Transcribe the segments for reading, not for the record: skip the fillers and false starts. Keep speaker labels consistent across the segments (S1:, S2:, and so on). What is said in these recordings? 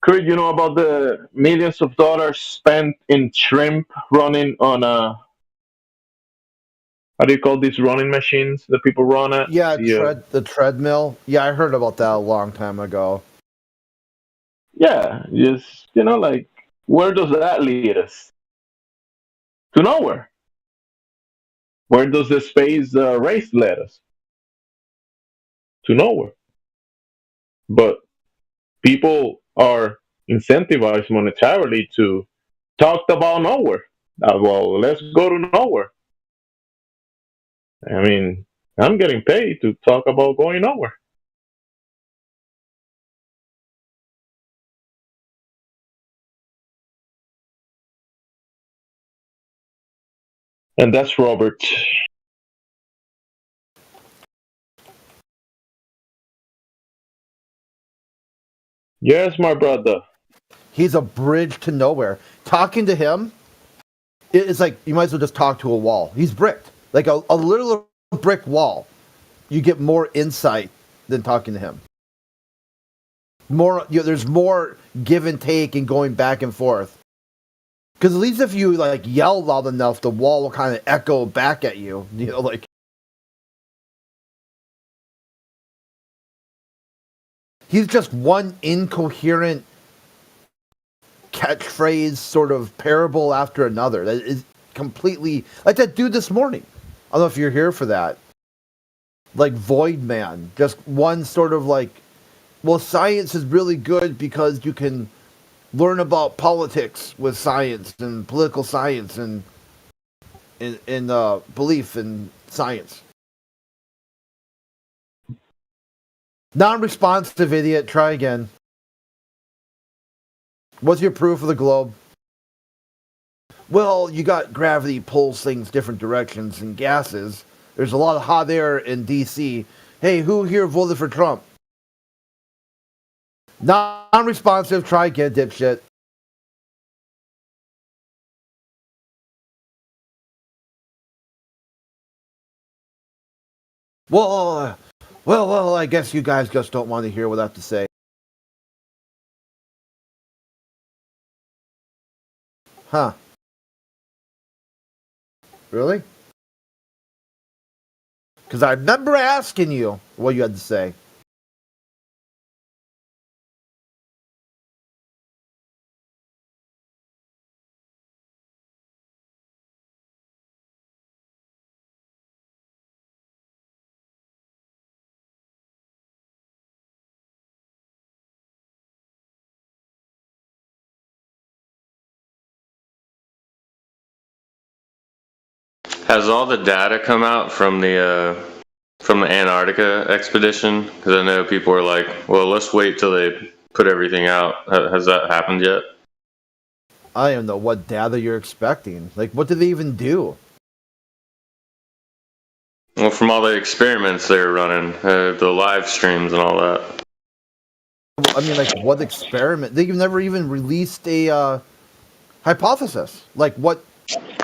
S1: Kurt, you know about the millions of dollars spent in shrimp running on a, how do you call these running machines that people run at?
S2: Yeah, the treadmill. Yeah, I heard about that a long time ago.
S1: Yeah, just like, where does that lead us? To nowhere. Where does the space race lead us? To nowhere. But people are incentivized monetarily to talk about nowhere. Well, let's go to nowhere. I mean, I'm getting paid to talk about going nowhere. And that's Robert. Yes, my brother.
S2: He's a bridge to nowhere. Talking to him, it's like you might as well just talk to a wall. He's bricked, like a literal brick wall. You get more insight than talking to him. There's more give and take and going back and forth. Because at least if you like yell loud enough, the wall will kind of echo back at you. Like he's just one incoherent catchphrase, sort of parable after another. That is completely like that dude this morning. I don't know if you're here for that. Like Void Man, just one sort of like, well, science is really good because you can learn about politics with science and political science and in belief in science. Non-responsive idiot. Try again. What's your proof of the globe? Well, you got gravity pulls things different directions and gases. There's a lot of hot air in D.C. Hey, who here voted for Trump? Non-responsive. Try again, dipshit. Well, I guess you guys just don't want to hear what I have to say. Huh. Really? Because I remember asking you what you had to say.
S3: Has all the data come out from the Antarctica expedition? Because I know people are like, well, let's wait till they put everything out. Has that happened yet?
S2: I don't know what data you're expecting. Like, what did they even do?
S3: Well, from all the experiments they were running, the live streams and all that.
S2: I mean, like, what experiment? They've never even released a hypothesis. Like, what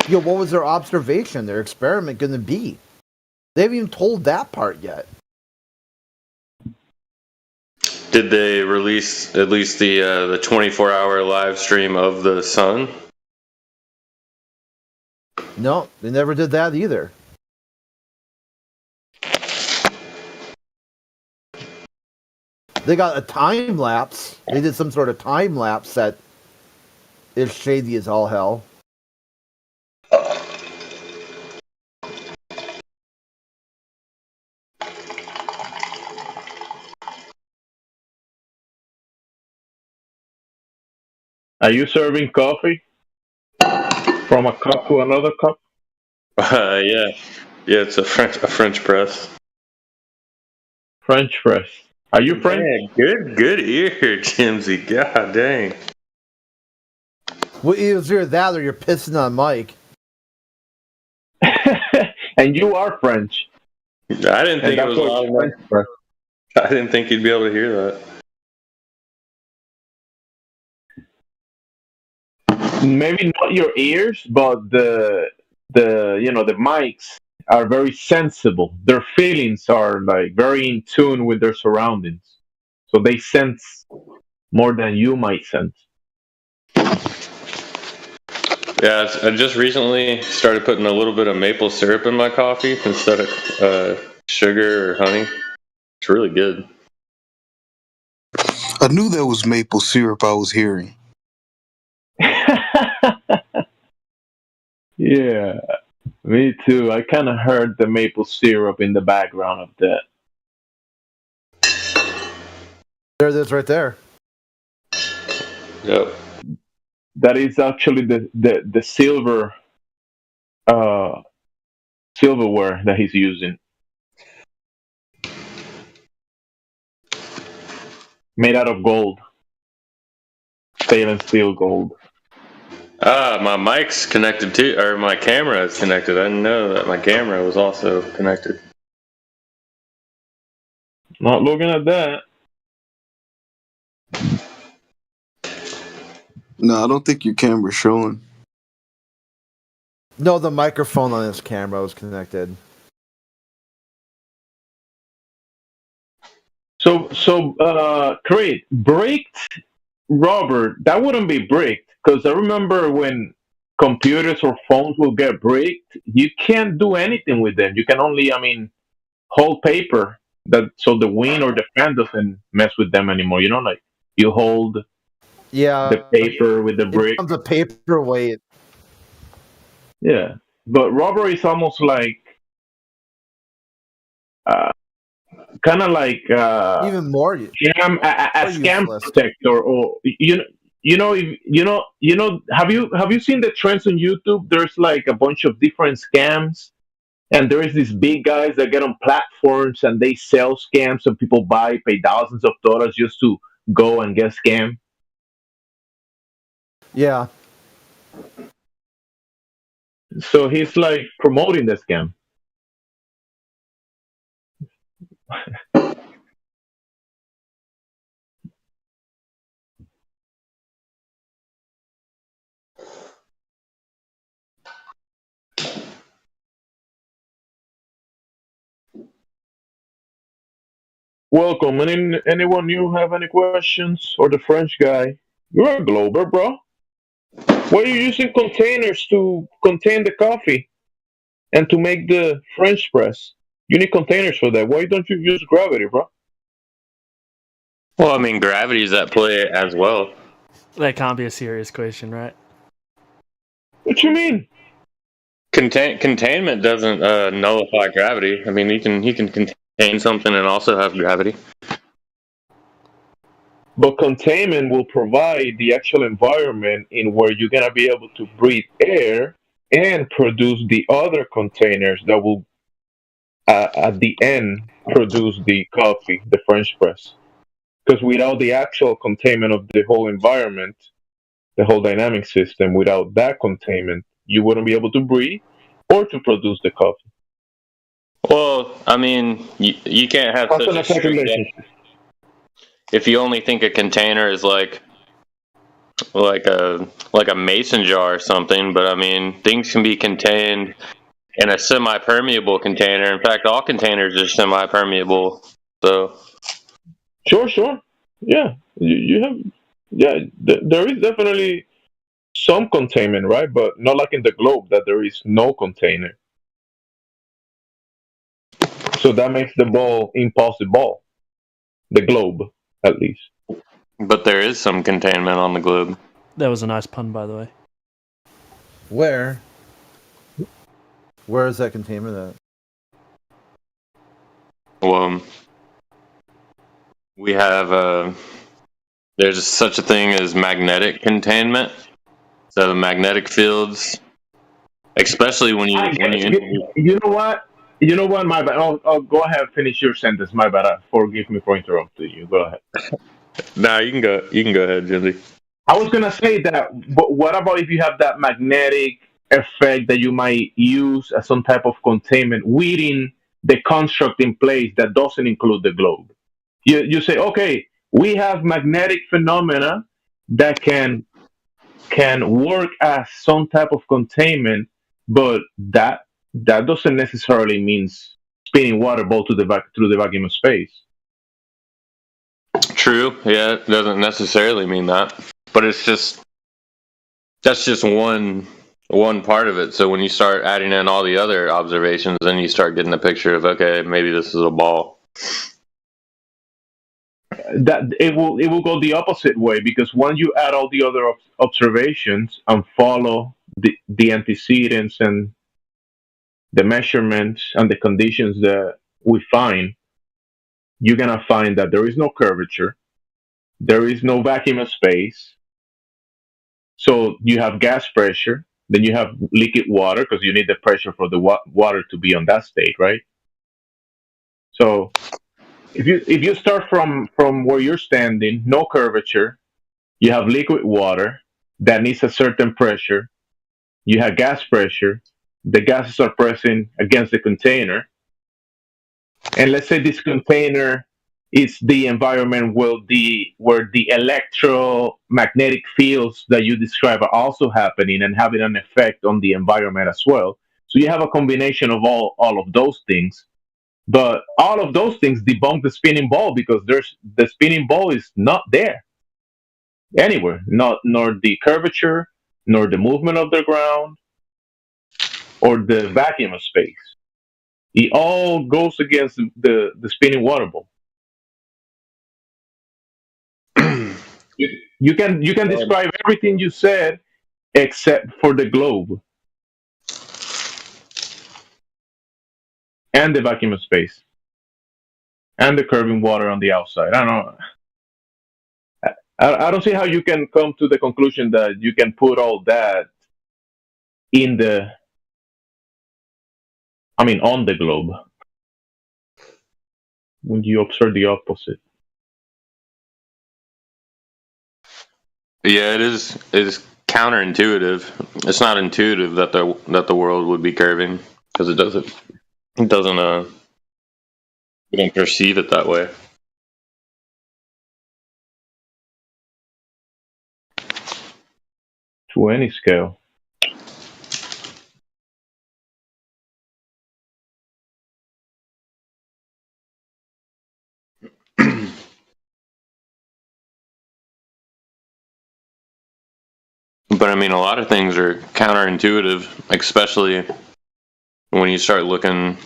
S2: was their observation, their experiment going to be? They haven't even told that part yet.
S3: Did they release at least the 24-hour live stream of the sun?
S2: No, they never did that either. They got a time lapse. They did some sort of time lapse that is shady as all hell.
S1: Are you serving coffee from a cup to another cup?
S3: Yeah, it's a French press.
S1: French press. Are you French?
S3: Yeah, good ear, Jimsy. God dang.
S2: Well, either that or you're pissing on Mike.
S1: And you are French.
S3: I didn't think it was loud enough. I didn't think you'd be able to hear that.
S1: Maybe not your ears, but the mics are very sensible. Their feelings are like very in tune with their surroundings, so they sense more than you might sense.
S3: Yeah, I just recently started putting a little bit of maple syrup in my coffee instead of sugar or honey. It's really good.
S4: I knew that was maple syrup I was hearing.
S1: Yeah, me too. I kind of heard the maple syrup in the background of that.
S2: There it is right there.
S3: Yep.
S1: That is actually the uh silverware that he's using, made out of gold, stainless steel gold.
S3: My mic's connected too, or my camera is connected. I didn't know that my camera was also connected.
S1: Not looking at that.
S4: No, I don't think your camera's showing.
S2: No, the microphone on his camera was connected.
S1: Creed, bricked rubber, that wouldn't be bricked, because I remember when computers or phones will get bricked, you can't do anything with them. You can only, hold paper that so the wind or the fan doesn't mess with them anymore. Like you hold
S2: Yeah,
S1: the paper with the
S2: it
S1: brick.
S2: becomes a paperweight.
S1: Yeah, but rubber is almost like uh, kind of like
S2: Even more,
S1: a
S2: more
S1: scam
S2: useless.
S1: protector, or have you seen the trends on YouTube? There's like a bunch of different scams, and there is these big guys that get on platforms and they sell scams, and people pay thousands of dollars just to go and get scammed.
S2: Yeah.
S1: So he's like promoting the scam. Welcome. Anyone new have any questions? Or the French guy? You're a Glober, bro. Why are you using containers to contain the coffee and to make the French press? You need containers for that. Why don't you use gravity, bro?
S3: Well, I mean, gravity's at play as well.
S5: That can't be a serious question, right?
S1: What you mean?
S3: Containment doesn't nullify gravity. I mean, you can contain something and also have gravity.
S1: But containment will provide the actual environment in where you're gonna be able to breathe air and produce the other containers that will, at the end, produce the coffee, the French press. Because without the actual containment of the whole environment, the whole dynamic system, without that containment, you wouldn't be able to breathe or to produce the coffee.
S3: Well, I mean, you can't have
S1: Cause
S3: such
S1: and
S3: a
S1: effect
S3: strict
S1: relationship.
S3: if you only think a container is like a mason jar or something. But I mean, things can be contained in a semi-permeable container. In fact, all containers are semi-permeable. So
S1: Sure. Yeah, you have. Yeah, there is definitely some containment, right? But not like in the globe that there is no container. So that makes the ball impossible. The globe, at least.
S3: but there is some containment on the globe.
S5: That was a nice pun, by the way.
S2: Where? Where is that containment at?
S3: Well, we have there's such a thing as magnetic containment. So the magnetic fields, especially when
S1: You know what? You know what? My bad. I'll go ahead and finish your sentence. My bad. Forgive me for interrupting you. Go ahead.
S3: Nah, you can go. You can go ahead, Jimmy.
S1: I was gonna say that, but what about if you have that magnetic effect that you might use as some type of containment within the construct in place that doesn't include the globe? You say, okay, we have magnetic phenomena that can work as some type of containment, but that doesn't necessarily mean spinning water ball to the back through the vacuum of space.
S3: True. Yeah, it doesn't necessarily mean that, but that's just one part of it. So when you start adding in all the other observations, then you start getting a picture of, okay, maybe this is a ball.
S1: That it will go the opposite way, because once you add all the other observations and follow the antecedents and the measurements and the conditions that we find, you're gonna find that there is no curvature, there is no vacuum of space. So you have gas pressure, then you have liquid water because you need the pressure for the water to be on that state, right? So if you start from where you're standing, no curvature, you have liquid water that needs a certain pressure. You have gas pressure. The gases are pressing against the container. And let's say this container is the environment where the electromagnetic fields that you describe are also happening and having an effect on the environment as well. So you have a combination of all of those things. But all of those things debunk the spinning ball, because the spinning ball is not there anywhere, not nor the curvature, nor the movement of the ground, or the vacuum of space. It all goes against the spinning water ball. You can describe everything you said except for the globe and the vacuum of space and the curving water on the outside. I don't know. I don't see how you can come to the conclusion that you can put all that in the, I mean, on the globe when you observe the opposite.
S3: Yeah, it is counterintuitive. It's not intuitive that the world would be curving, because it doesn't we don't perceive it that way.
S1: To any scale.
S3: But I mean, a lot of things are counterintuitive, especially when you start looking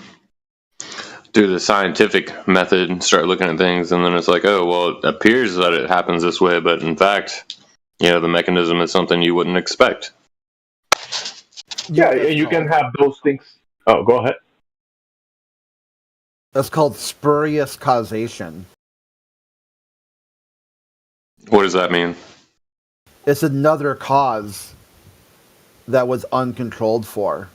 S3: through the scientific method and start looking at things, and then it's like, oh, well, it appears that it happens this way, but in fact, the mechanism is something you wouldn't expect.
S1: Yeah,
S2: That's
S1: and you can
S2: called-
S1: have those things. Oh, go ahead.
S2: That's called spurious causation.
S3: What does that mean?
S2: It's another cause that was uncontrolled for.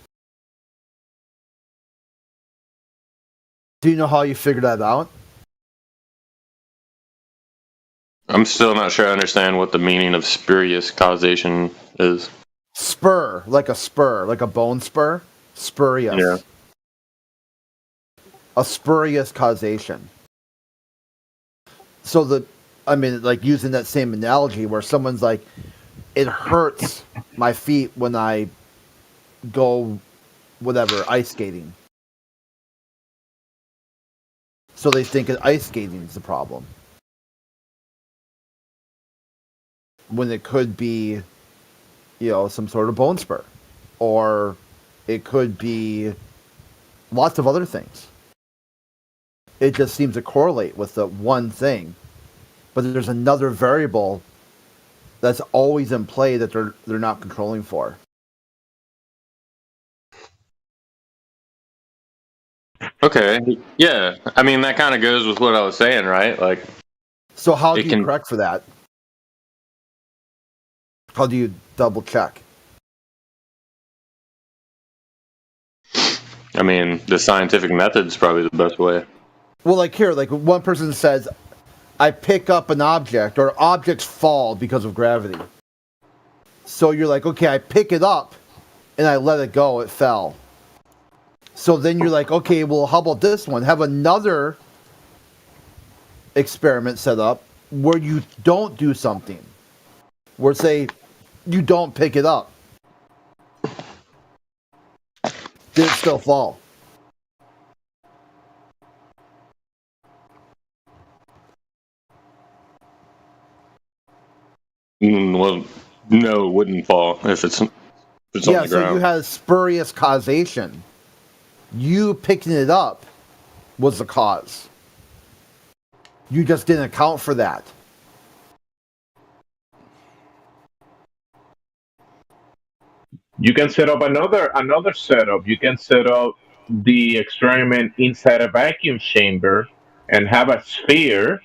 S2: Do you know how you figured that out?
S3: I'm still not sure I understand what the meaning of spurious causation is.
S2: Spur, like a bone spur. Spurious.
S3: Yeah.
S2: A spurious causation. So like using that same analogy where someone's like, it hurts my feet when I go, whatever, ice skating. So they think that ice skating is the problem. When it could be, some sort of bone spur. Or it could be lots of other things. It just seems to correlate with the one thing. But there's another variable that's always in play that they're not controlling for.
S3: Okay. Yeah. I mean, that kind of goes with what I was saying, right? Like,
S2: So how do
S3: It
S2: you
S3: can-
S2: correct for that? How do you double check?
S3: I mean, the scientific method's probably the best way.
S2: Well, like here, like one person says, I pick up an object or objects fall because of gravity. So you're like, okay, I pick it up and I let it go, it fell. So then you're like, okay, well, how about this one? Have another experiment set up where you don't do something. Where, say, you don't pick it up. Did it still fall?
S3: Well, no, it wouldn't fall if it's on
S2: Yeah,
S3: the
S2: so you
S3: ground.
S2: had spurious causation. You picking it up was the cause. You just didn't account for that.
S1: You can set up another setup. You can set up the experiment inside a vacuum chamber and have a sphere,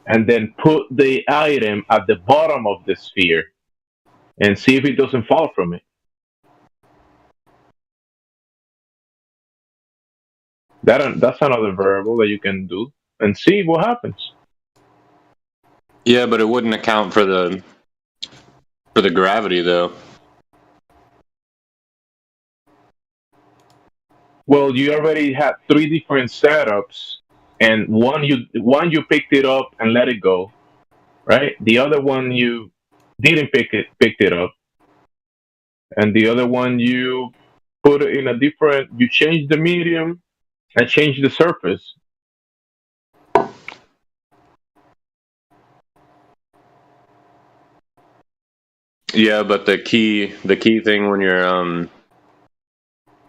S1: and then put the item at the bottom of the sphere and see if it doesn't fall from it. That's another variable that you can do and see what happens.
S3: Yeah, but it wouldn't account for the gravity though.
S1: Well, you already had three different setups, and one you picked it up and let it go, right? The other one you didn't picked it up, and the other one you put it in a different. You changed the medium and changed the surface.
S3: Yeah, but the key thing when you're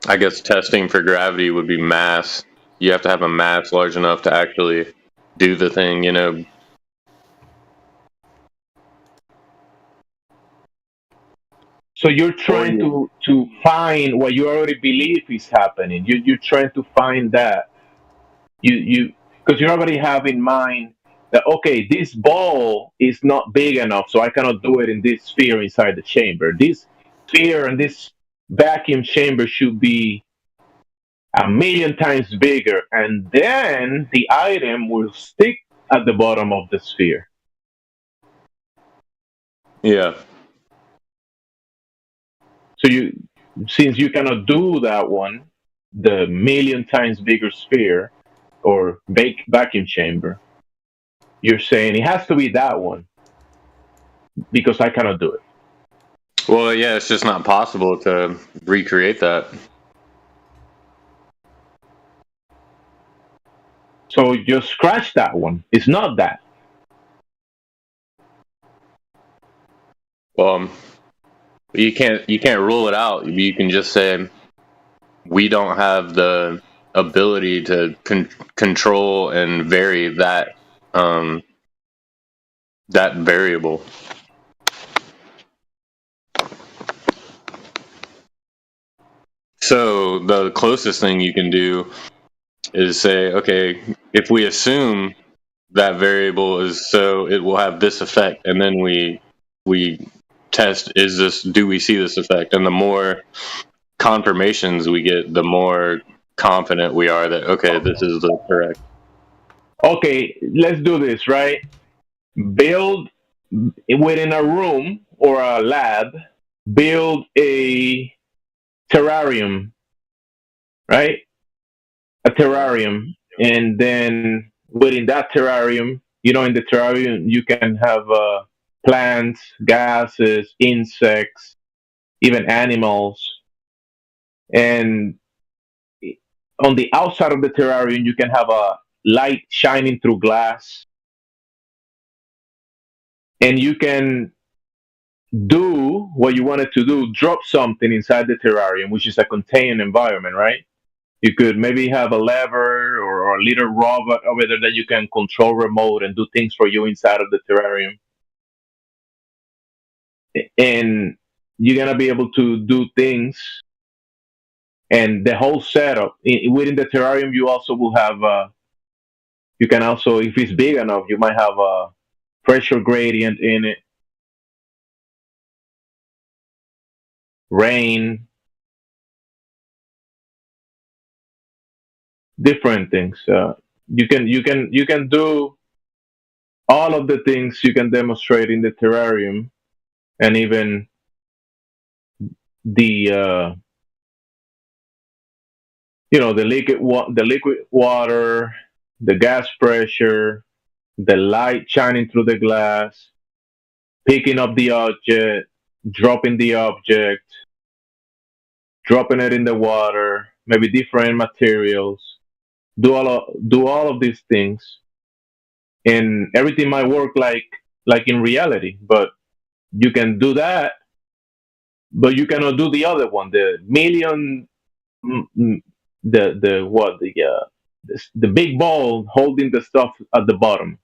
S3: I guess testing for gravity would be mass. You have to have a mass large enough to actually do the thing, you know.
S1: So you're
S3: Or
S1: trying to find what you already believe is happening. You're trying to find that you because you already have in mind that, okay, this ball is not big enough, so I cannot do it in this sphere inside the chamber. This sphere and this vacuum chamber should be a million times bigger, and then the item will stick at the bottom of the sphere.
S3: yeah.
S1: So since you cannot do that one, the million times bigger sphere or vacuum chamber, you're saying it has to be that one because I cannot do it.
S3: Well, yeah, it's just not possible to recreate that.
S1: So just scratch that one. It's not that.
S3: Um, you can't rule it out. You can just say we don't have the ability to control and vary um, that variable. So the closest thing you can do is say, okay, if we assume that variable is so, it will have this effect, and then we test, do we see this effect? And the more confirmations we get, the more confident we are that, okay, this is the correct.
S1: Okay, let's do this, right? Build within a room or a lab, build a terrarium, right? A terrarium. And then within that terrarium, in the terrarium, you can have plants, gases, insects, even animals. And on the outside of the terrarium, you can have a light shining through glass, and you can do what you wanted to do, drop something inside the terrarium, which is a contained environment, right? You could maybe have a lever or a little robot over there that you can control remote and do things for you inside of the terrarium. And you're going to be able to do things. And the whole setup within the terrarium, you also will have, you can also, if it's big enough, you might have a pressure gradient in it, rain, different things. You can do all of the things you can demonstrate in the terrarium, and even the the liquid water, the gas pressure, the light shining through the glass, picking up the object, dropping the object, dropping it in the water, maybe different materials. Do all of these things, and everything might work like in reality, but you can do that, but you cannot do the other one, the million, mm, mm, the what the big ball holding the stuff at the bottom.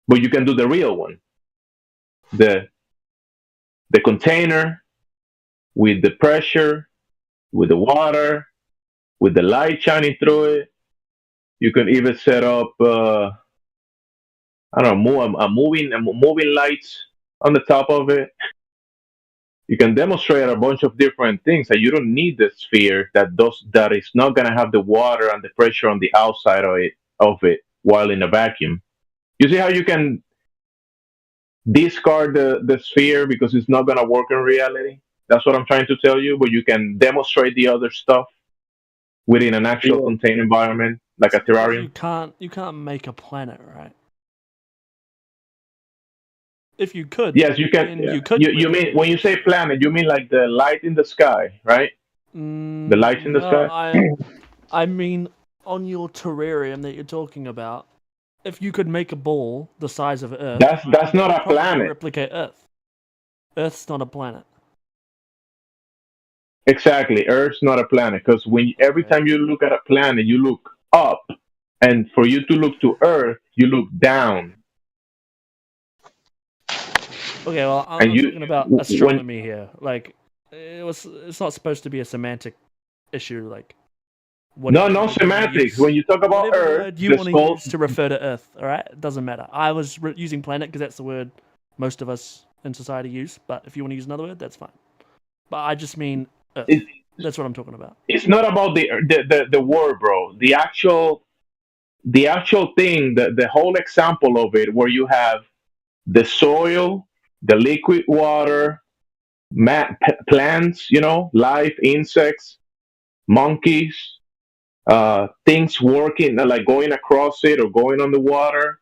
S1: But you can do the real one, the the container with the pressure, with the water, with the light shining through it. You can even set up, I don't know, moving lights on the top of it. You can demonstrate a bunch of different things, and you don't need the sphere that is not gonna have the water and the pressure on the outside of it while in a vacuum. You see how you can discard the sphere because it's not gonna work in reality? That's what I'm trying to tell you, but you can demonstrate the other stuff within an actual
S4: Yeah.
S1: contained environment, like a
S5: You
S1: terrarium.
S5: can't make a planet, right? If you could,
S1: Yes, you can.
S5: then
S1: Yeah.
S5: you could.
S1: You mean when you say planet, you mean like the light in the sky, right? The lights in the
S5: No,
S1: sky.
S5: I mean on your terrarium that you're talking about. If you could make a ball the size of Earth,
S1: That's not
S5: you'd
S1: a
S5: probably
S1: planet.
S5: replicate Earth. Earth's not a planet.
S1: Exactly. Earth's not a planet because every
S5: Okay.
S1: time you look at a planet, you look up, and for you to look to Earth, you look down.
S5: Okay, well, I'm
S1: And you
S5: talking about
S1: when
S5: astronomy here. Like, it's not supposed to be a semantic issue. Like,
S1: no,
S5: whatever
S1: no
S5: word you want to
S1: semantics.
S5: use,
S1: When you talk about
S5: whatever
S1: Earth,
S5: word you
S1: the
S5: want to
S1: skull.
S5: use to refer to Earth. All right, it doesn't matter. I was using planet because that's the word most of us in society use. But if you want to use another word, that's fine. But I just mean Earth.
S1: It,
S5: That's what I'm talking about.
S1: it's not about the word, bro. The actual thing, the whole example of it, where you have the soil, the liquid water, plants, life, insects, monkeys, things working, like going across it or going on the water.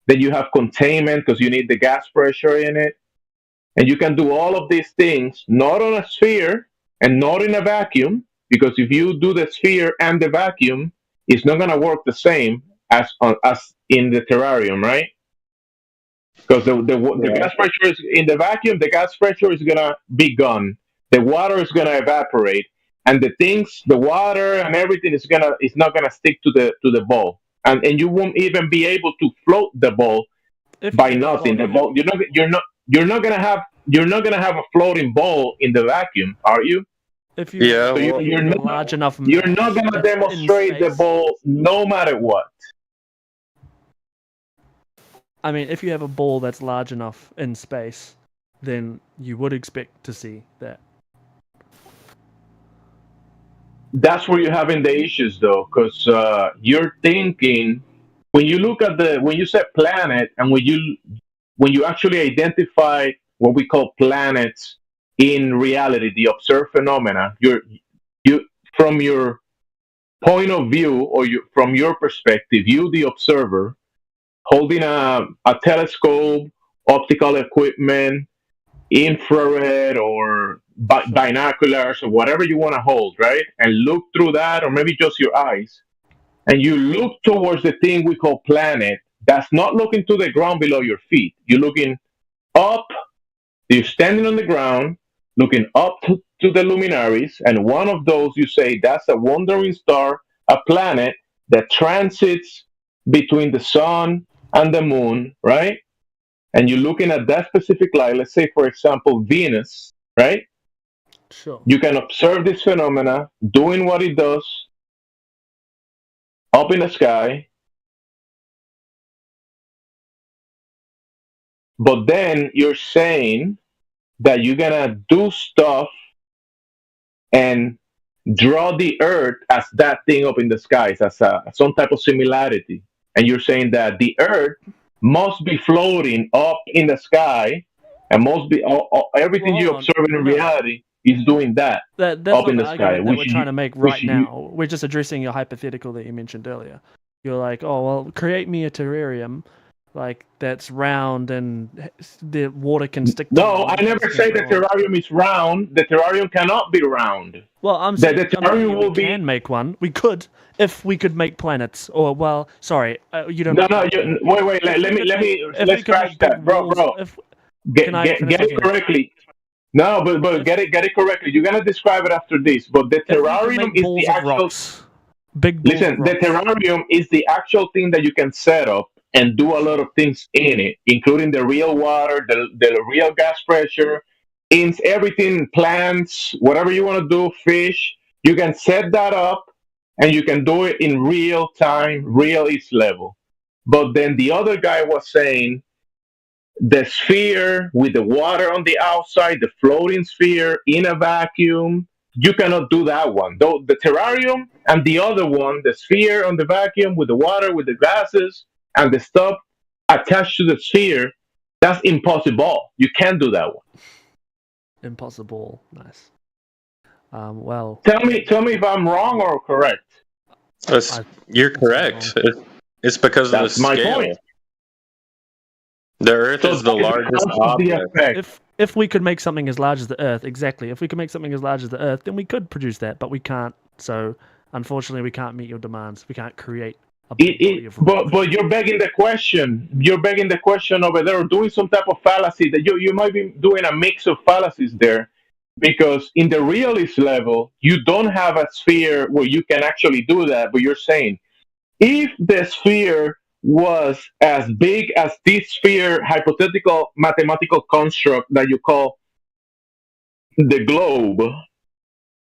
S1: Then you have containment because you need the gas pressure in it. And you can do all of these things not on a sphere and not in a vacuum, because if you do the sphere and the vacuum, it's not going to work the same as in the terrarium, right? Because the
S4: Yeah.
S1: gas pressure is in the vacuum, the gas pressure is gonna be gone. The water is gonna evaporate, and the water and everything is not gonna stick to the ball, and you won't even be able to float the ball
S5: If you
S1: by
S5: have a
S1: nothing. The
S5: body,
S1: ball you're not gonna have a floating ball in the vacuum, are you?
S5: if you have a
S3: Yeah,
S1: So you,
S3: well,
S5: body
S1: you're
S5: with a
S1: not
S5: large enough
S1: you're not
S5: mass
S1: gonna
S5: that's in
S1: demonstrate the
S5: space,
S1: ball no matter what.
S5: I mean, if you have a ball that's large enough in space, then you would expect to see that.
S1: That's where you're having the issues though, because you're thinking when you say planet, and when you actually identify what we call planets in reality, the observed phenomena, you from your point of view, or from your perspective, you the observer holding a telescope, optical equipment, infrared, or
S5: Sure.
S1: binoculars, or whatever you want to hold, right? And look through that, or maybe just your eyes, and you look towards the thing we call planet. That's not looking to the ground below your feet. You're looking up. You're standing on the ground, looking up to the luminaries, and one of those, you say that's a wandering star, a planet that transits between the sun and the moon, right? And you're looking at that specific light. Let's say, for example, Venus, right?
S5: Sure.
S1: You can observe this phenomena doing what it does up in the sky, but then you're saying that you're gonna do stuff and draw the Earth as that thing up in the skies, as some type of similarity. And you're saying that the Earth must be floating up in the sky, and must be everything
S5: Well,
S1: you
S5: hold on.
S1: observe in
S5: No,
S1: reality is doing that
S5: that's
S1: up
S5: not
S1: in
S5: the
S1: the sky,
S5: argument that we're
S1: which
S5: trying
S1: you,
S5: to make
S1: which
S5: right
S1: you,
S5: now. We're just addressing your hypothetical that you mentioned earlier. You're like, oh well, create me a terrarium, like that's round and the water can stick to
S1: no,
S5: it and
S1: I
S5: the gas
S1: never
S5: can
S1: say the
S5: go on.
S1: terrarium is round. The terrarium cannot be round.
S5: Well, I'm
S1: The,
S5: saying
S1: the
S5: I'm telling
S1: terrarium
S5: you we
S1: will be.
S5: can make one. We could if we could make planets. Or you don't
S1: No,
S5: make
S1: no.
S5: planets, right?
S1: Wait, wait.
S5: If
S1: Let
S5: we
S1: me
S5: could
S1: let
S5: make
S1: me
S5: if
S1: let's
S5: we could make
S1: scratch
S5: big
S1: that, bro,
S5: walls,
S1: bro.
S5: Can I finish
S1: Get
S5: my
S1: it
S5: sentence?
S1: correctly. No, but get it correctly. You're gonna describe it after this. But the
S5: If we can
S1: terrarium
S5: make
S1: is the
S5: balls of
S1: actual.
S5: rocks, big balls of
S1: Listen, the
S5: rocks.
S1: terrarium is the actual thing that you can set up and do a lot of things in it, including the real water, the real gas pressure, in everything, plants, whatever you want to do, fish. You can set that up and you can do it in real time, real each level. But then the other guy was saying the sphere with the water on the outside, the floating sphere in a vacuum. You cannot do that one. Though the terrarium and the other one, the sphere on the vacuum with the water, with the gases and the stuff attached to the sphere, that's impossible. You can't do that one.
S5: Impossible. Nice. Well,
S1: Tell me if I'm wrong or correct.
S5: I-
S3: You're
S5: that's wrong.
S3: correct. It's because of
S1: That's
S3: the
S1: my
S3: scale.
S1: point.
S3: The Earth
S1: So
S3: is the
S1: that is
S3: largest
S1: because of the
S3: object.
S1: effect.
S5: if we could make something as large as the Earth, exactly. If we could make something as large as the Earth, then we could produce that, but we can't. So, unfortunately, we can't meet your demands. We can't create a big body of rock.
S1: But you're begging the question. You're begging the question over there, or doing some type of fallacy that you might be doing a mix of fallacies there, because in the realist level, you don't have a sphere where you can actually do that. But you're saying if the sphere was as big as this sphere, hypothetical mathematical construct that you call the globe,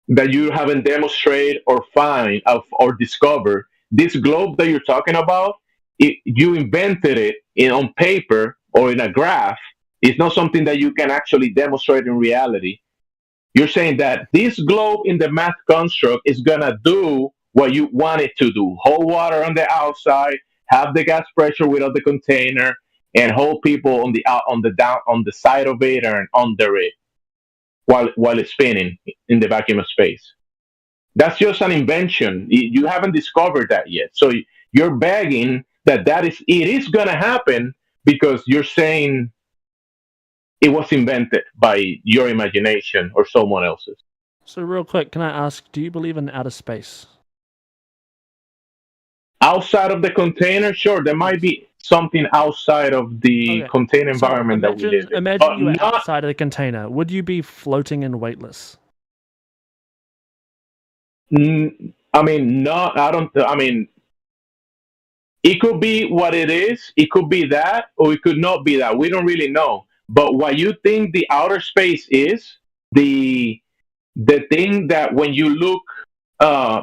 S1: that you haven't demonstrated or find or discovered. This globe that you're talking about, you invented it on paper or in a graph. It's not something that you can actually demonstrate in reality. You're saying that this globe in the math construct is gonna do what you want it to do: hold water on the outside, have the gas pressure without the container, and hold people on the out on the down on the side of it and under it while it's spinning in the vacuum of space. That's just an invention. You haven't discovered that yet. So you're begging that it is going to happen because you're saying it was invented by your imagination or someone else's.
S5: So, real quick, can I ask, do you believe in outer space?
S1: Outside of the container, sure, there might be something outside of the
S5: Okay.
S1: contained
S5: So
S1: environment that we live in.
S5: imagine
S1: But
S5: you were
S1: not,
S5: outside of the container. Would you be floating and weightless?
S1: I mean, not, I don't, I mean, it could be what it is. It could be that, or it could not be that. We don't really know. But what you think the outer space is, the the thing that when you look, uh,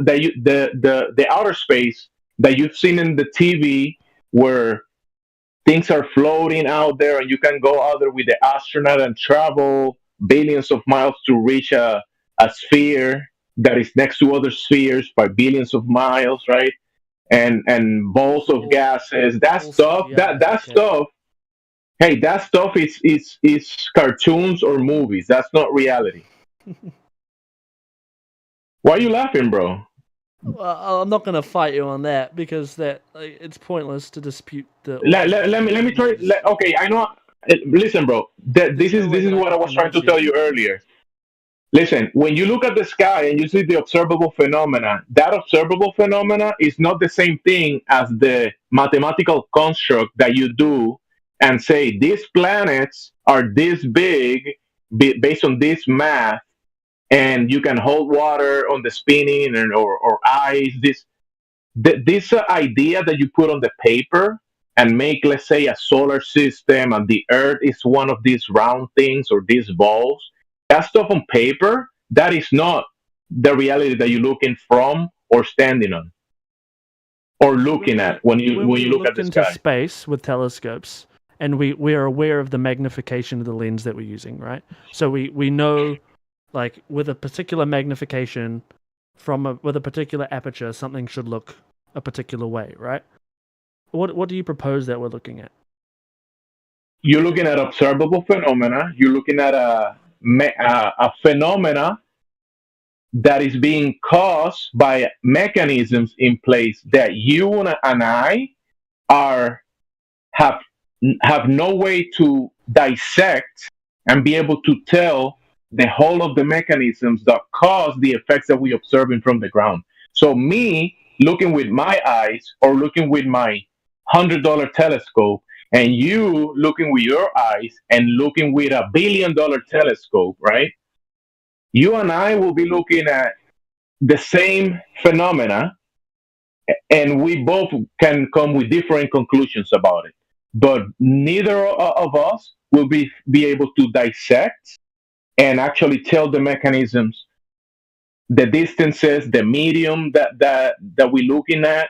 S1: that you the outer space that you've seen in the TV, where things are floating out there, and you can go out there with the astronaut and travel billions of miles to reach a sphere that is next to other spheres by billions of miles, right? And balls of gases. That
S5: All
S1: stuff.
S5: CGI,
S1: That
S5: okay.
S1: stuff. Hey, that stuff is cartoons or movies. That's not reality. Why are you laughing, bro?
S5: Well, I'm not going to fight you on that because it's pointless to dispute the.
S1: Let me try. Okay, I know. Listen, bro. This
S5: no way
S1: is
S5: that I
S1: what I
S5: can
S1: was trying to
S5: convince
S1: tell
S5: you.
S1: you earlier. Listen, when you look at the sky and you see the observable phenomena, that observable phenomena is not the same thing as the mathematical construct that you do and say these planets are this big based on this math, and you can hold water on the spinning or ice. This idea that you put on the paper and make, let's say, a solar system, and the Earth is one of these round things or these balls. That stuff on paper, that is not the reality that you're looking from or standing on or looking at when you look at
S5: look
S1: the
S5: into
S1: sky.
S5: space with telescopes, and we are aware of the magnification of the lens that we're using, right? So we know, like, with a particular magnification with a particular aperture, something should look a particular way, right? What do you propose that we're looking at?
S1: You're looking at observable phenomena. You're looking at a phenomena that is being caused by mechanisms in place that you and I are have have no way to dissect and be able to tell the whole of the mechanisms that cause the effects that we observing from the ground. So me looking with my eyes or looking with my $100 telescope and you looking with your eyes and looking with $1 billion telescope, right? You and I will be looking at the same phenomena, and we both can come with different conclusions about it. But neither of us will be able to dissect and actually tell the mechanisms, the distances, the medium that we're looking at.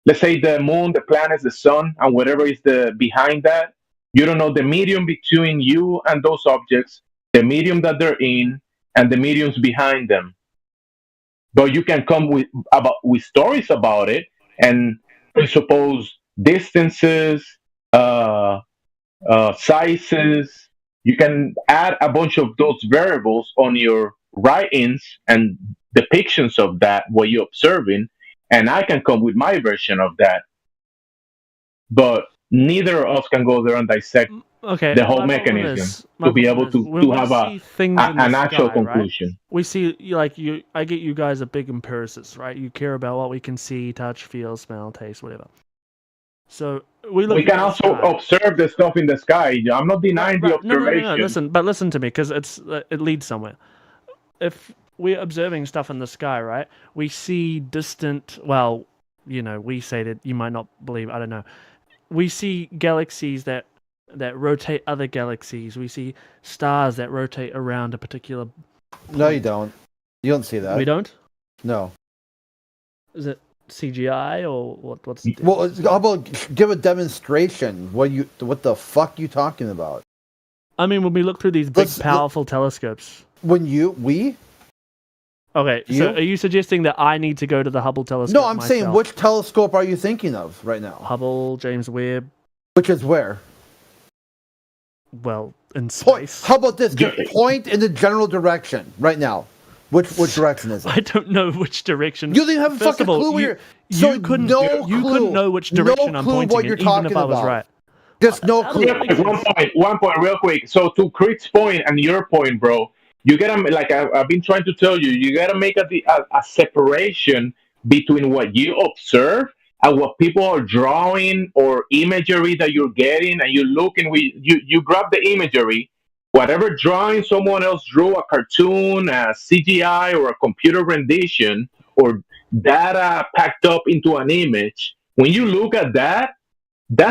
S1: Let's say the moon, the planets, the sun, and whatever is the behind that. You don't know the medium between you and those objects, the medium that they're in, and the mediums behind them. But you can come with stories about it and presuppose distances, uh, sizes. You can add a bunch of those variables on your write-ins and depictions of that what you're observing, and I can come with my version of that. But neither of us can go there and dissect
S5: Okay,
S1: the whole mechanism to be able
S5: when
S1: to
S5: we
S1: have
S5: see things in the
S1: an actual
S5: sky, right?
S1: conclusion.
S5: We see like you. I get you guys are big empiricists, right? You care about what we can see, touch, feel, smell, taste, whatever. So we look.
S1: We
S5: at
S1: can
S5: the
S1: also
S5: sky.
S1: observe the stuff in the sky. I'm not denying the
S5: Right. No,
S1: observation.
S5: Listen to me, because it leads somewhere. If we're observing stuff in the sky, right? We see distant. Well, we say that you might not believe. I don't know. We see galaxies that rotate other galaxies. We see stars that rotate around a particular.
S2: No, you don't. You don't see that.
S5: We don't.
S2: No.
S5: Is it CGI or what? What's the deal?
S2: Well, how about give a demonstration? What the fuck you talking about?
S5: I mean, when we look through these big, powerful telescopes.
S2: We?
S5: Okay,
S2: You?
S5: so are you suggesting that I need to go to the Hubble telescope?
S2: No, I'm saying which telescope are you thinking of right now?
S5: Hubble, James Webb.
S2: Which is where?
S5: Well, in
S2: Point.
S5: space.
S2: How about this? Just point in the general direction right now. Which direction is it?
S5: I don't know which direction.
S2: You didn't have a
S5: First
S2: fucking
S5: of all,
S2: clue. Where
S5: you,
S2: you're,
S5: you couldn't.
S2: no
S5: you
S2: clue.
S5: couldn't know which direction
S2: no
S5: I'm
S2: clue
S5: pointing
S2: what
S5: in,
S2: you're
S5: even
S2: talking
S5: if I was
S2: about.
S5: right.
S2: Just no
S5: How
S2: clue.
S5: does that make sense?
S1: One point, real quick. So to Creed's point and your point, bro, you gotta like I've been trying to tell you, you gotta make a separation between what you observe and what people are drawing or imagery that you're getting, and you're looking. You grab the imagery, whatever drawing someone else drew, a cartoon, a CGI, or a computer rendition, or data packed up into an image. When you look at that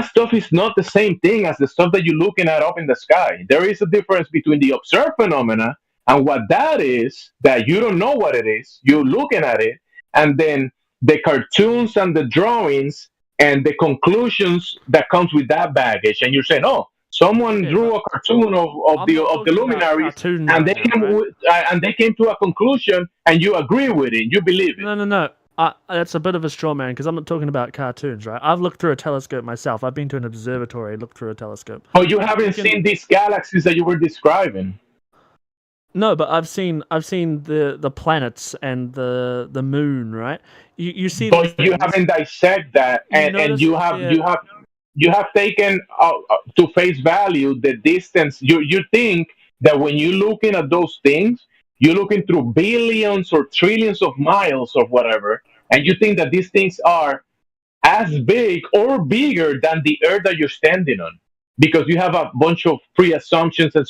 S1: stuff is not the same thing as the stuff that you're looking at up in the sky. There is a difference between the observed phenomena and what that is, that you don't know what it is. You're looking at it, and then the cartoons and the drawings and the conclusions that comes with that baggage. And you're saying, oh, someone drew a cartoon of the luminaries, and they came to a conclusion, and you agree with it, you believe it.
S5: No. That's a bit of a straw man, because I'm not talking about cartoons, right? I've looked through a telescope myself. I've been to an observatory, looked through a telescope.
S1: But you haven't seen these galaxies that you were describing.
S5: No, but I've seen the planets and the moon, right? You see,
S1: but you haven't dissected that, and you have taken to face value the distance. You think that when you're looking at those things, you're looking through billions or trillions of miles or whatever, and you think that these things are as big or bigger than the Earth that you're standing on, because you have a bunch of pre-assumptions and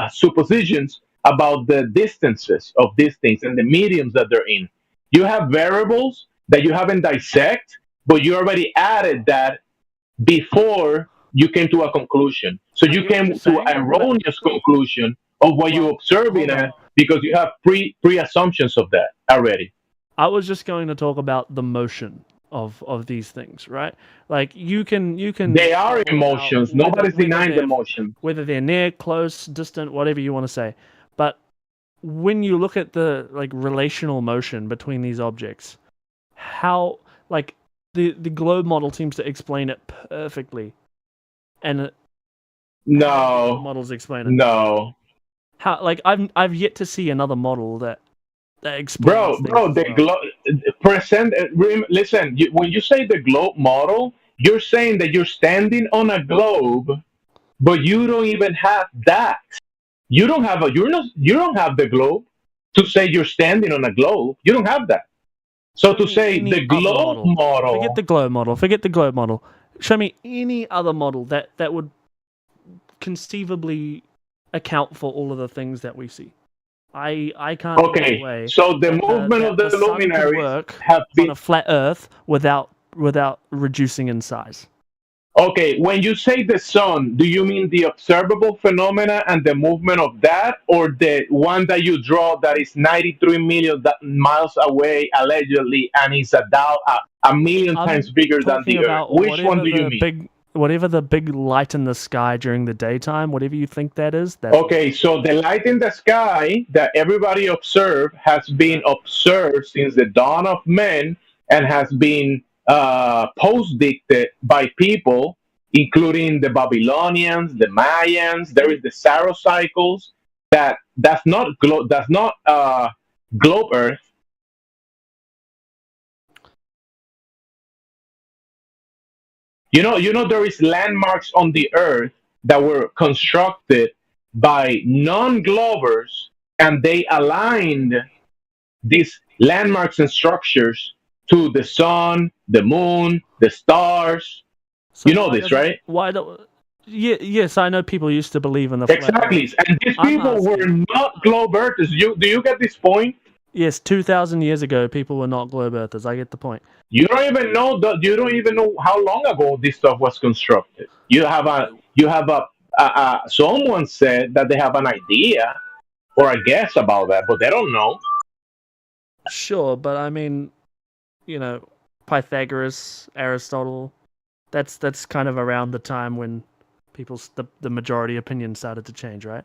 S1: suppositions about the distances of these things and the mediums that they're in. You have variables that you haven't dissect, but you already added that before you came to a conclusion. So you came to an erroneous conclusion of what you're observing because you have pre-assumptions of that already.
S5: I was just going to talk about the motion of these things, right? Like you can.
S1: They are emotions. Nobody's denying the motion.
S5: Whether they're near, close, distant, whatever you want to say. But when you look at the relational motion between these objects, how the globe model seems to explain it perfectly, and
S1: no
S5: models explain it.
S1: No,
S5: how I've yet to see another model that explains.
S1: Listen. When you say the globe model, you're saying that you're standing on a globe, but you don't even have that. You don't have the globe to say you're standing on a globe. You don't have that. So
S5: Show
S1: to
S5: me
S1: say
S5: any
S1: the
S5: other
S1: globe model,
S5: Forget the globe model. Forget the globe model. Show me any other model that would conceivably account for all of the things that we see. I can't think of a
S1: okay,
S5: way
S1: so the
S5: that
S1: movement of
S5: the
S1: the
S5: sun could
S1: luminaries
S5: work
S1: have
S5: on
S1: been
S5: a flat Earth without reducing in size.
S1: okay. When you say the sun, do you mean the observable phenomena and the movement of that, or the one that you draw that is 93 million miles away allegedly and is a million times
S5: I'm
S1: bigger than
S5: talking
S1: the Earth?
S5: about
S1: Which one do you mean?
S5: whatever the big light in the sky during the daytime, whatever you think that is. That's
S1: Okay, so the light in the sky that everybody observed has been
S5: right.
S1: observed since the dawn of men and has been post-dicted by people, including the Babylonians, the Mayans. There is the Saros cycles that's not globe Earth. You know there is landmarks on the Earth that were constructed by non-glovers, and they aligned these landmarks and structures to the sun, the moon, the stars.
S5: So
S1: You know
S5: why
S1: this,
S5: doesn't
S1: right?
S5: why do yeah, yes, I know people used to believe in the flat
S1: Exactly.
S5: Earth.
S1: And these
S5: I'm
S1: people were
S5: asking,
S1: not globe earthers. Do you get this point?
S5: yes, 2,000 years ago, people were not globe earthers. I get the point.
S1: You don't even know how long ago this stuff was constructed. Someone said that they have an idea or a guess about that, but they don't know.
S5: Sure, but I mean, Pythagoras, Aristotle, that's kind of around the time when the majority opinion started to change, right?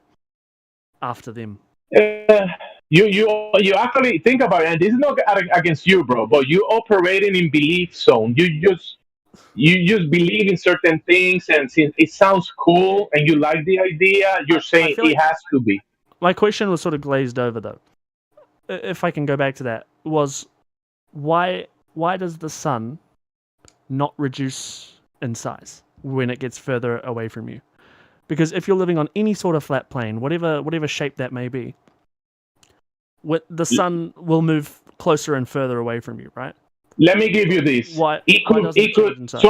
S5: After them.
S1: Uh, you actually think about it, and this is not against you, bro, but you operating in belief zone. You just believe in certain things, and since it sounds cool and you like the idea, you're
S5: I
S1: saying
S5: feel
S1: it
S5: like
S1: has to be.
S5: my question was sort of glazed over though. If I can go back to that, was why does the sun not reduce in size when it gets further away from you? Because if you're living on any sort of flat plane, whatever shape that may be, the sun will move closer and further away from you, right?
S1: Let me give you this.
S5: Why
S1: It
S5: why
S1: could
S5: doesn't
S1: it
S5: it
S1: could
S5: change in size?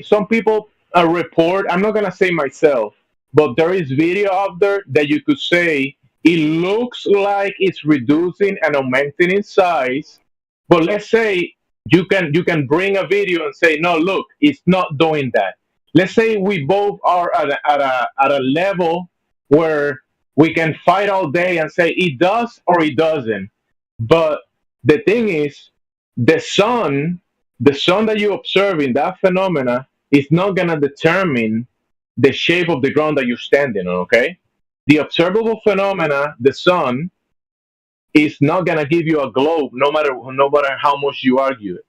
S1: some people report. I'm not gonna say myself, but there is video out there that you could say it looks like it's reducing and augmenting in size. But let's say you can bring a video and say, no, look, it's not doing that. Let's say we both are at a level where we can fight all day and say it does or it doesn't. But the thing is, the sun, the sun that you observe in that phenomena is not gonna determine the shape of the ground that you're standing on. Okay, the observable phenomena, the sun, is not gonna give you a globe, no matter how much you argue it.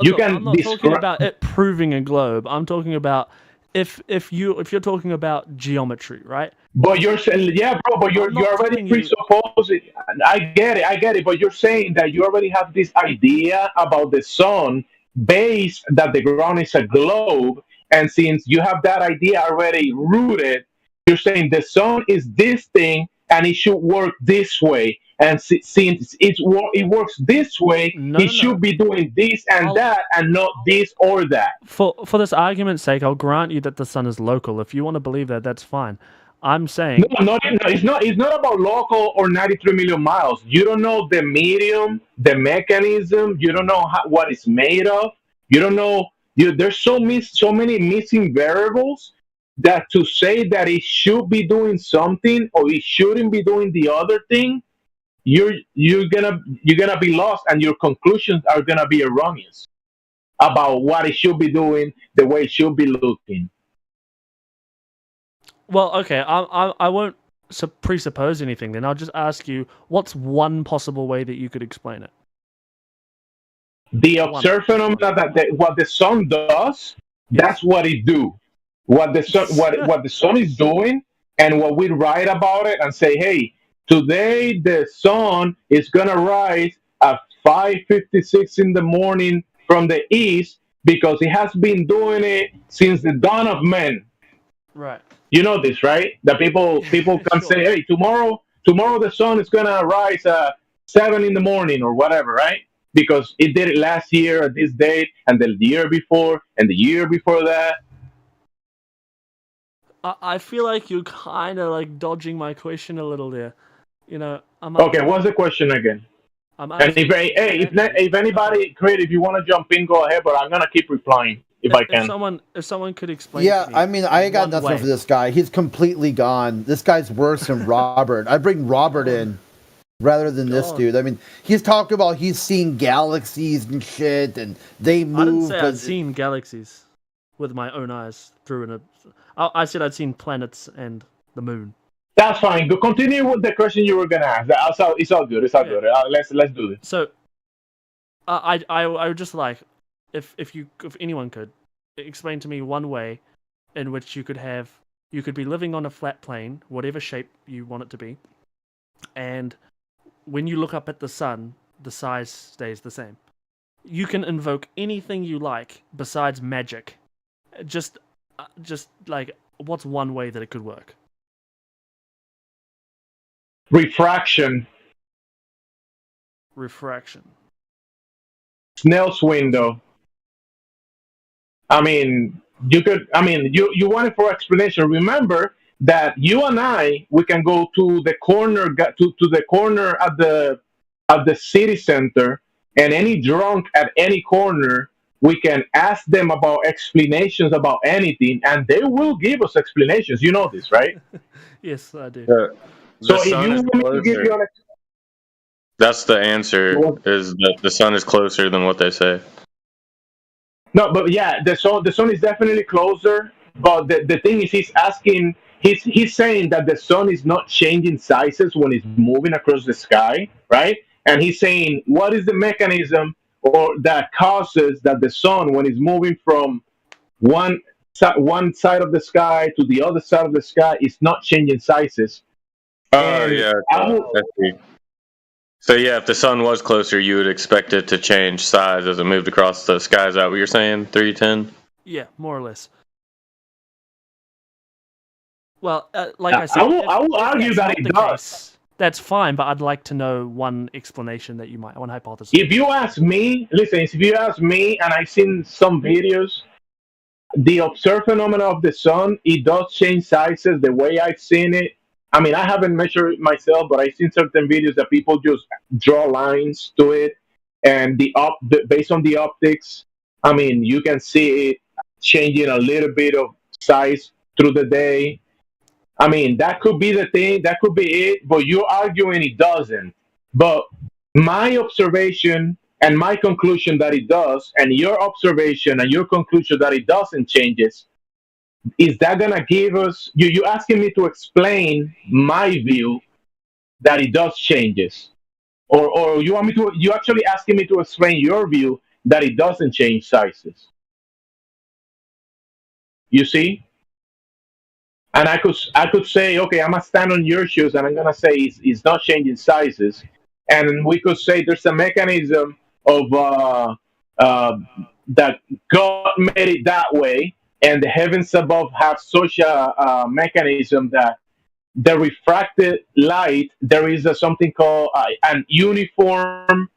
S1: You
S5: Look, I'm
S1: can
S5: not talking
S1: describe,
S5: about it proving a globe. I'm talking about if you're talking about geometry, right?
S1: but you're saying, yeah, bro, but you're
S5: I'm
S1: you're
S5: not
S1: already
S5: telling you.
S1: presupposing. I get it, but you're saying that you already have this idea about the sun based that the ground is a globe, and since you have that idea already rooted, you're saying the sun is this thing and it should work this way. And since it works this way,
S5: No,
S1: it
S5: no, no.
S1: should be doing this and
S5: I'll
S1: that, and not this or that.
S5: for this argument's sake, I'll grant you that the sun is local. If you want to believe that, that's fine. I'm
S1: No,
S5: saying
S1: no, it's not. It's not about local or 93 million miles. You don't know the medium, the mechanism. You don't know what it's made of. You don't know. There's so many missing variables that to say that it should be doing something or it shouldn't be doing the other thing, you're gonna be lost, and your conclusions are gonna be erroneous about what it should be doing, the way it should be looking.
S5: well, okay. I won't presuppose anything. Then I'll just ask you, what's one possible way that you could explain it?
S1: The
S5: One.
S1: observed phenomena what the sun does,
S5: Yes.
S1: that's what it do. What the sun is doing, and what we write about it and say, hey, today the sun is gonna rise at 5:56 in the morning from the east because it has been doing it since the dawn of men.
S5: Right.
S1: You know this, right? That people can
S5: Sure.
S1: say, hey, tomorrow the sun is gonna rise at 7 in the morning or whatever, right? because it did it last year at this date, and the year before, and the year before that.
S5: I feel like you're kind of like dodging my question a little there. You know,
S1: Okay, what's the question again?
S5: I'm
S1: And if
S5: asking
S1: hey,
S5: exactly.
S1: if anybody, creative, if you want to jump in, go ahead. But I'm gonna keep replying if I can.
S5: If someone could explain
S2: Yeah,
S5: to me
S2: I mean, I got
S5: one
S2: nothing
S5: way.
S2: for this guy. He's completely gone. This guy's worse than Robert. I bring Robert in rather than this
S5: God.
S2: dude. I mean, he's talked about he's seen galaxies and shit, and they move.
S5: I didn't say
S2: but
S5: I'd seen galaxies with my own eyes through I said I'd seen planets and the moon.
S1: That's fine. Go continue with the question you were gonna ask. It's all good. It's all good. Let's do this.
S5: So, I would just like if anyone could explain to me one way in which you could be living on a flat plane, whatever shape you want it to be, and when you look up at the sun, the size stays the same. You can invoke anything you like besides magic. Just like, what's one way that it could work?
S1: Refraction,
S5: Refraction.
S1: Snell's window. I mean, you could. I mean, you wanted for explanation. Remember that you and we can go to the corner, to the corner at the city center, and any drunk at any corner, we can ask them about explanations about anything, and they will give us explanations. You know this, right?
S5: Yes, I do.
S3: The
S1: So if
S3: sun
S1: you
S3: is
S1: want me to give
S3: closer.
S1: you an
S3: That's the answer. Is that the sun is closer than what they say?
S1: no, but yeah, the sun is definitely closer. But the thing is, he's saying that the sun is not changing sizes when it's moving across the sky, right? And he's saying what is the mechanism or that causes that the sun, when it's moving from one side of the sky to the other side of the sky, is not changing sizes.
S3: Oh
S1: And
S3: yeah,
S1: I
S3: okay.
S1: will,
S3: I see. So yeah, if the sun was closer, you would expect it to change size as it moved across the sky. Is that what you're saying? 310.
S5: Yeah, more or less. Well, like I said,
S1: I will argue
S5: that's
S1: that
S5: not
S1: it
S5: the
S1: does.
S5: case, that's fine. But I'd like to know one explanation that you might, one hypothesis.
S1: If you ask me, listen, if you ask me, and I've seen some videos, the observed phenomena of the sun, it does change sizes the way I've seen it. I mean, I haven't measured it myself, but I've seen certain videos that people just draw lines to it, and based on the optics, I mean, you can see it changing a little bit of size through the day. I mean, that could be the thing, that could be it, but you're arguing it doesn't. But my observation and my conclusion that it does, and your observation and your conclusion that it doesn't changes, is that gonna give us you asking me to explain my view that it does changes? Or you actually asking me to explain your view that it doesn't change sizes? You see? And I could say, okay, I'm gonna stand on your shoes, and I'm gonna say it's not changing sizes, and we could say there's a mechanism of uh, that God made it that way, and the heavens above have such a mechanism that the refracted light, there is something called an uniform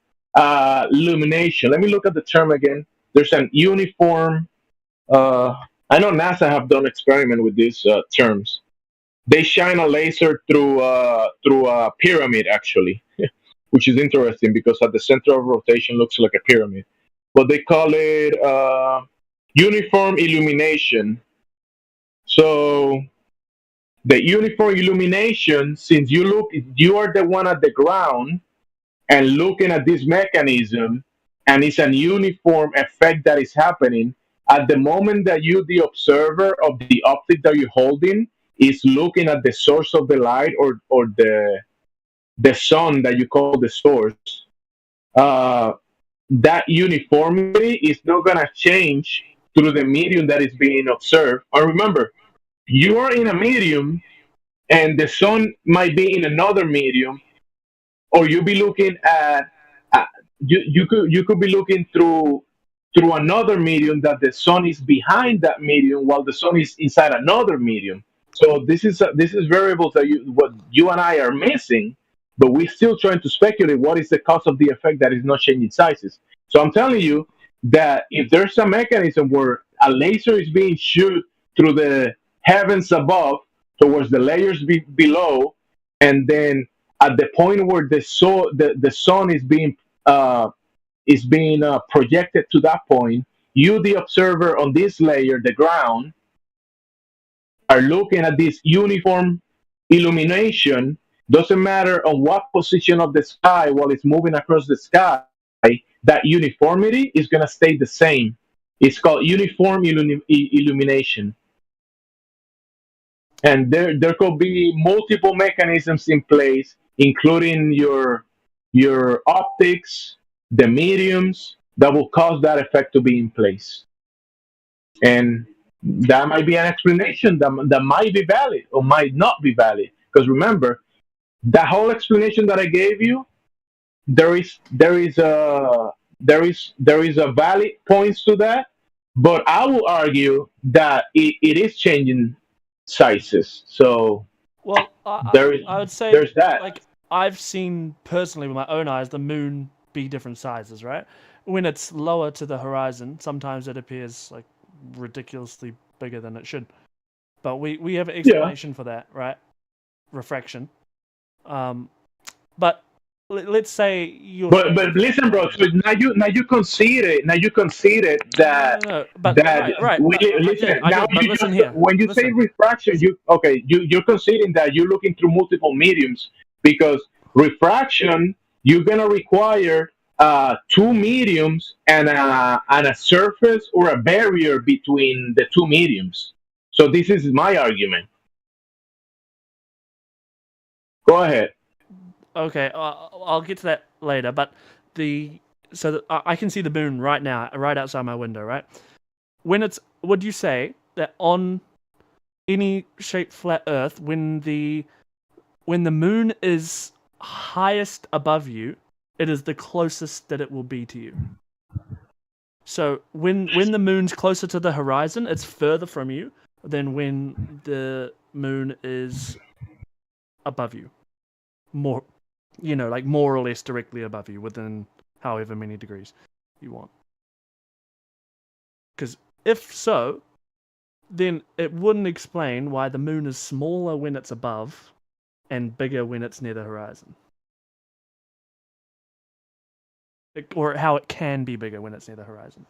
S1: illumination. Let me look at the term again. There's an uniform. Uh, I know NASA have done experiment with these terms. They shine a laser through a pyramid actually, which is interesting because at the center of rotation looks like a pyramid. But they call it uniform illumination. So the uniform illumination, since you are the one at the ground and looking at this mechanism, and it's an uniform effect that is happening at the moment that you, the observer of the optic that you're holding, is looking at the source of the light, or the sun that you call the source. uh, that uniformity is not going to change through the medium that is being observed. Or remember, you are in a medium and the sun might be in another medium, or you be looking at you could be looking through another medium that the sun is behind that medium while the sun is inside another medium. So this is variables that what you and I are missing, but we're still trying to speculate what is the cause of the effect that is not changing sizes. So I'm telling you that if there's a mechanism where a laser is being shot through the heavens above towards the layers below, and then at the point where the sun is being projected to that point, you, the observer on this layer, the ground, are looking at this uniform illumination. Doesn't matter on what position of the sky while it's moving across the sky, that uniformity is going to stay the same. It's called uniform illumination. And there could be multiple mechanisms in place, including your optics, the mediums, that will cause that effect to be in place. And that might be an explanation that might be valid or might not be valid. Because remember, that whole explanation that I gave you, there is a valid points to that, but I will argue that it is changing sizes. So
S5: Well,
S1: there is
S5: I would say,
S1: there's that.
S5: like, I've seen personally with my own eyes the moon be different sizes, right? When it's lower to the horizon, sometimes it appears like ridiculously bigger than it should. But we have an explanation for that, right? Refraction. But let's say you're.
S1: But listen, bro. So now you conceded that
S5: No, but
S1: that
S5: right.
S1: we,
S5: But
S1: listen.
S5: I
S1: Now
S5: did. But
S1: you
S5: listen
S1: just
S5: here.
S1: when you say
S5: Listen.
S1: refraction, you're conceding that you're looking through multiple mediums, because refraction you're gonna require two mediums and a surface or a barrier between the two mediums. So this is my argument. Go ahead.
S5: Okay, I'll get to that later. But I can see the moon right now, right outside my window. Right, would you say that on any shaped flat Earth, when the moon is highest above you, it is the closest that it will be to you. So when the moon's closer to the horizon, it's further from you than when the moon is above you. More, like more or less directly above you, within however many degrees you want. Because if so, then it wouldn't explain why the moon is smaller when it's above and bigger when it's near the horizon. Or how it can be bigger when it's near the horizon.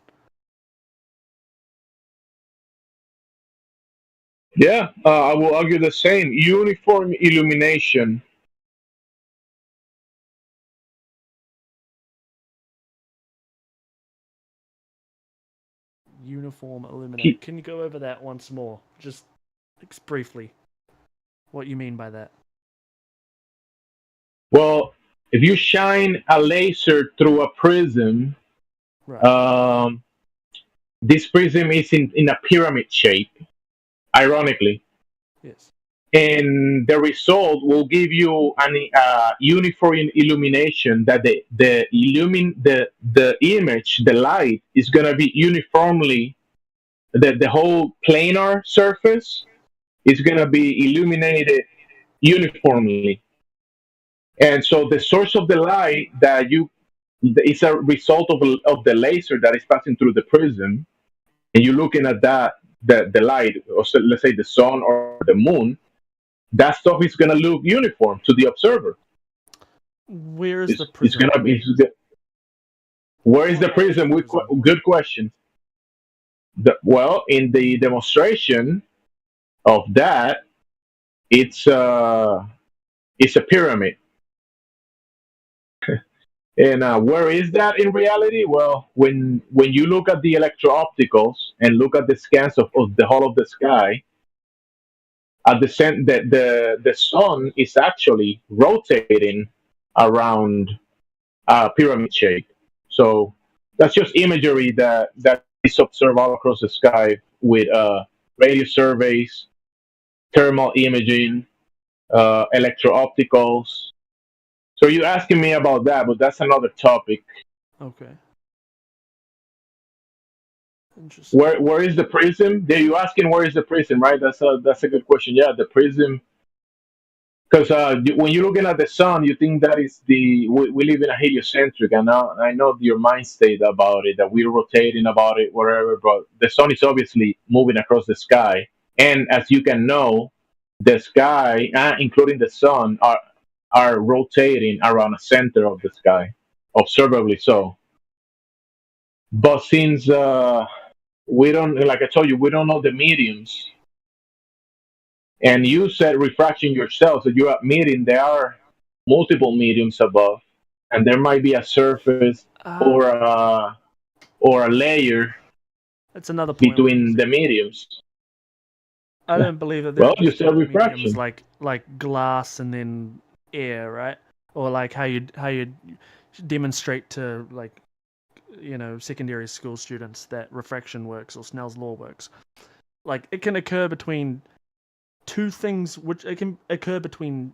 S1: Yeah, I will argue the same. Uniform illumination.
S5: Uniform illuminate. Can you go over that once more? Just briefly. What you mean by that?
S1: Well, if you shine a laser through a prism,
S5: Right.
S1: this prism is in a pyramid shape, ironically.
S5: Yes.
S1: And the result will give you an uniform illumination that the image, the light, is going to be uniformly, the whole planar surface is going to be illuminated uniformly. And so the source of the light that you is a result of the laser that is passing through the prism, and you're looking at that, the light, or so, let's say the sun or the moon, that stuff is going to look uniform to the observer.
S5: Where is the
S1: It's
S5: prism?
S1: going to be. Where is the prism? Good question. Well, in the demonstration of that, it's a pyramid. And where is that in reality? Well, when you look at the electro-opticals and look at the scans of the whole of the sky, at the sun is actually rotating around a pyramid shape. So that's just imagery that is observed all across the sky with radio surveys, thermal imaging, electro-opticals. So you're asking me about that, but that's another topic.
S5: Okay. Interesting.
S1: Where is the prism? There, you asking where is the prism, right? That's a good question. Yeah, the prism Because when you're looking at the sun, you think that is we live in a heliocentric, and I know your mind state about it, that we're rotating about it, whatever. But the sun is obviously moving across the sky, and as you can know, the sky, including the sun, are rotating around the center of the sky, observably so. But since we don't, like I told you, we don't know the mediums, and you said refraction yourself, so you're admitting there are multiple mediums above, and there might be a surface
S5: Uh,
S1: or a layer
S5: that's another point we're
S1: between
S5: missing.
S1: the mediums.
S5: I don't believe that there
S1: Well,
S5: are
S1: you said
S5: distinct mediums
S1: refraction.
S5: like glass and then air, right? Or like how you demonstrate to like secondary school students that refraction works or Snell's law works. Like it can occur between two things, which it can occur between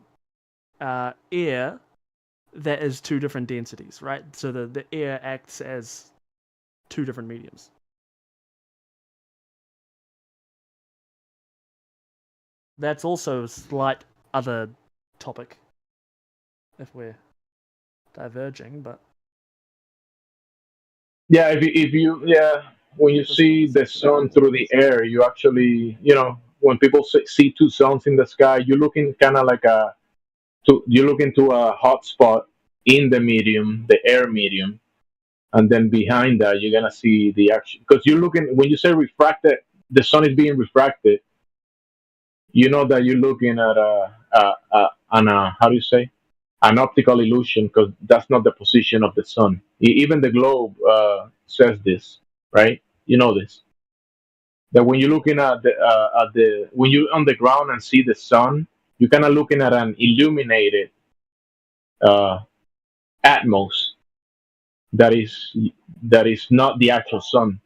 S5: air that is two different densities, right? So the air acts as two different mediums. That's also a slight other topic if we're diverging, but
S1: Yeah, if you yeah, when you
S5: keep this
S1: see the
S5: conversation
S1: sun through the
S5: interesting.
S1: air, you actually, when people see two suns in the sky, you're looking kind of like you look into a hot spot in the medium, the air medium, and then behind that you're gonna see the action, because you're looking, when you say refracted, the sun is being refracted, you know that you're looking at how do you say, an optical illusion, because that's not the position of the sun. Even the globe says this, right? You know this, that when you're looking at the when you're on the ground and see the sun, you're kind of looking at an illuminated uh, atmos that is not the actual sun.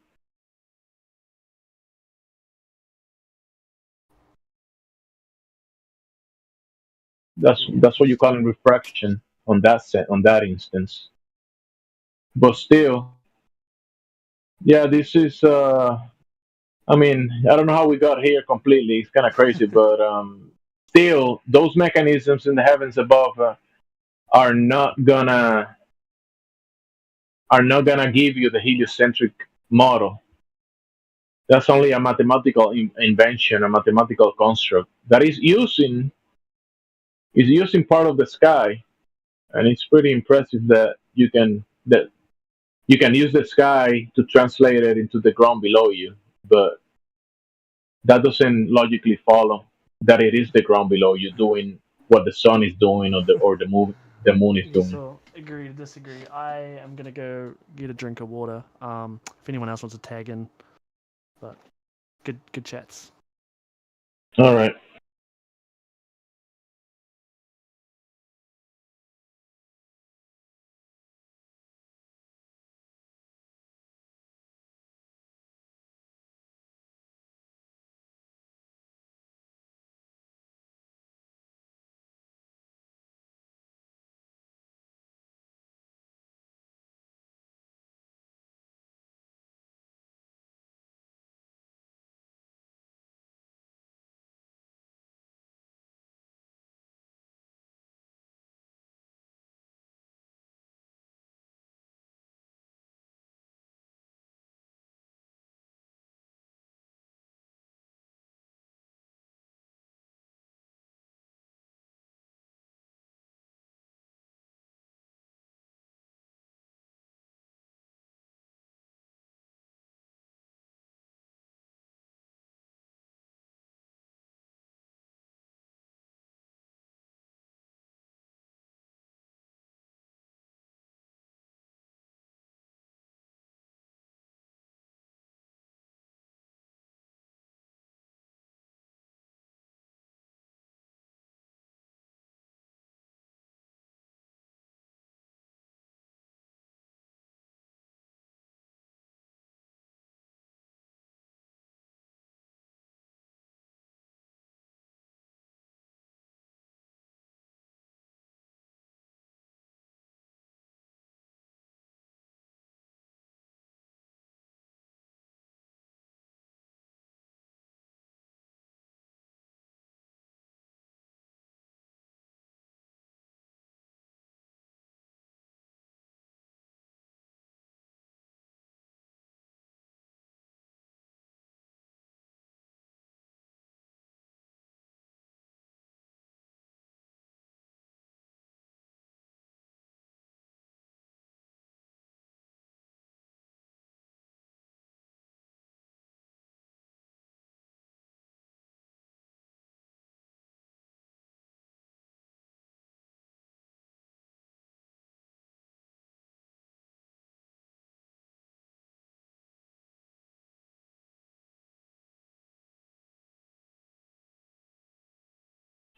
S5: Yeah,
S1: That's what you call in refraction on that set, on that instance. But still, yeah, this is. I mean, I don't know how we got here completely. It's kind of crazy, but still, those mechanisms in the heavens above are not gonna give you the heliocentric model. That's only a mathematical invention, a mathematical construct that is using part of the sky, and it's pretty impressive that you can use the sky to translate it into the ground below you, but that doesn't logically follow that it is the ground below you doing what the sun is doing, or the moon is doing.
S5: so agree to disagree. I am gonna go get a drink of water. If anyone else wants to tag in, but good chats.
S1: All right.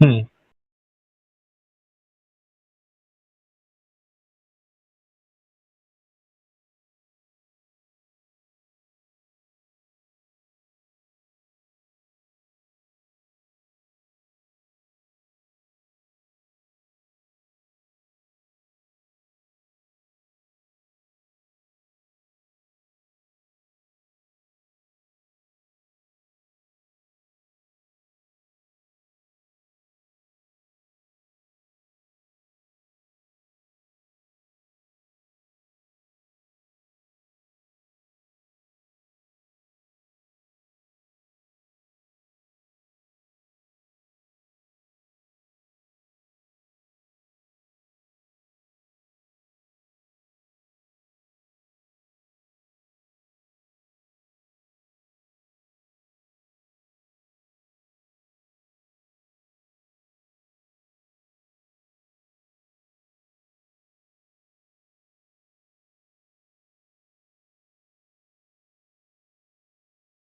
S1: Hmm.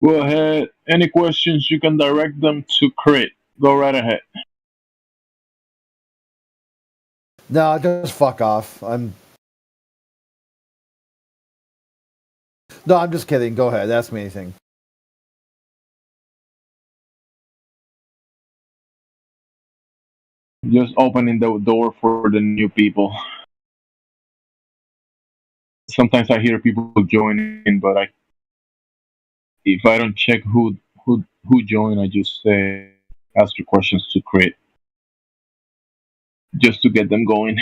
S1: Go ahead. Any questions, you can direct them to Crit. Go right ahead.
S2: No, just fuck off. No, I'm just kidding. Go ahead. Ask me anything.
S1: Just opening the door for the new people. Sometimes I hear people joining, but if I don't check who joined, I just say ask the questions to Crit just to get them going.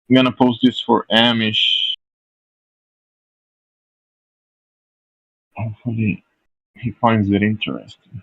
S1: I'm gonna post this for Amish. Hopefully, he finds it interesting.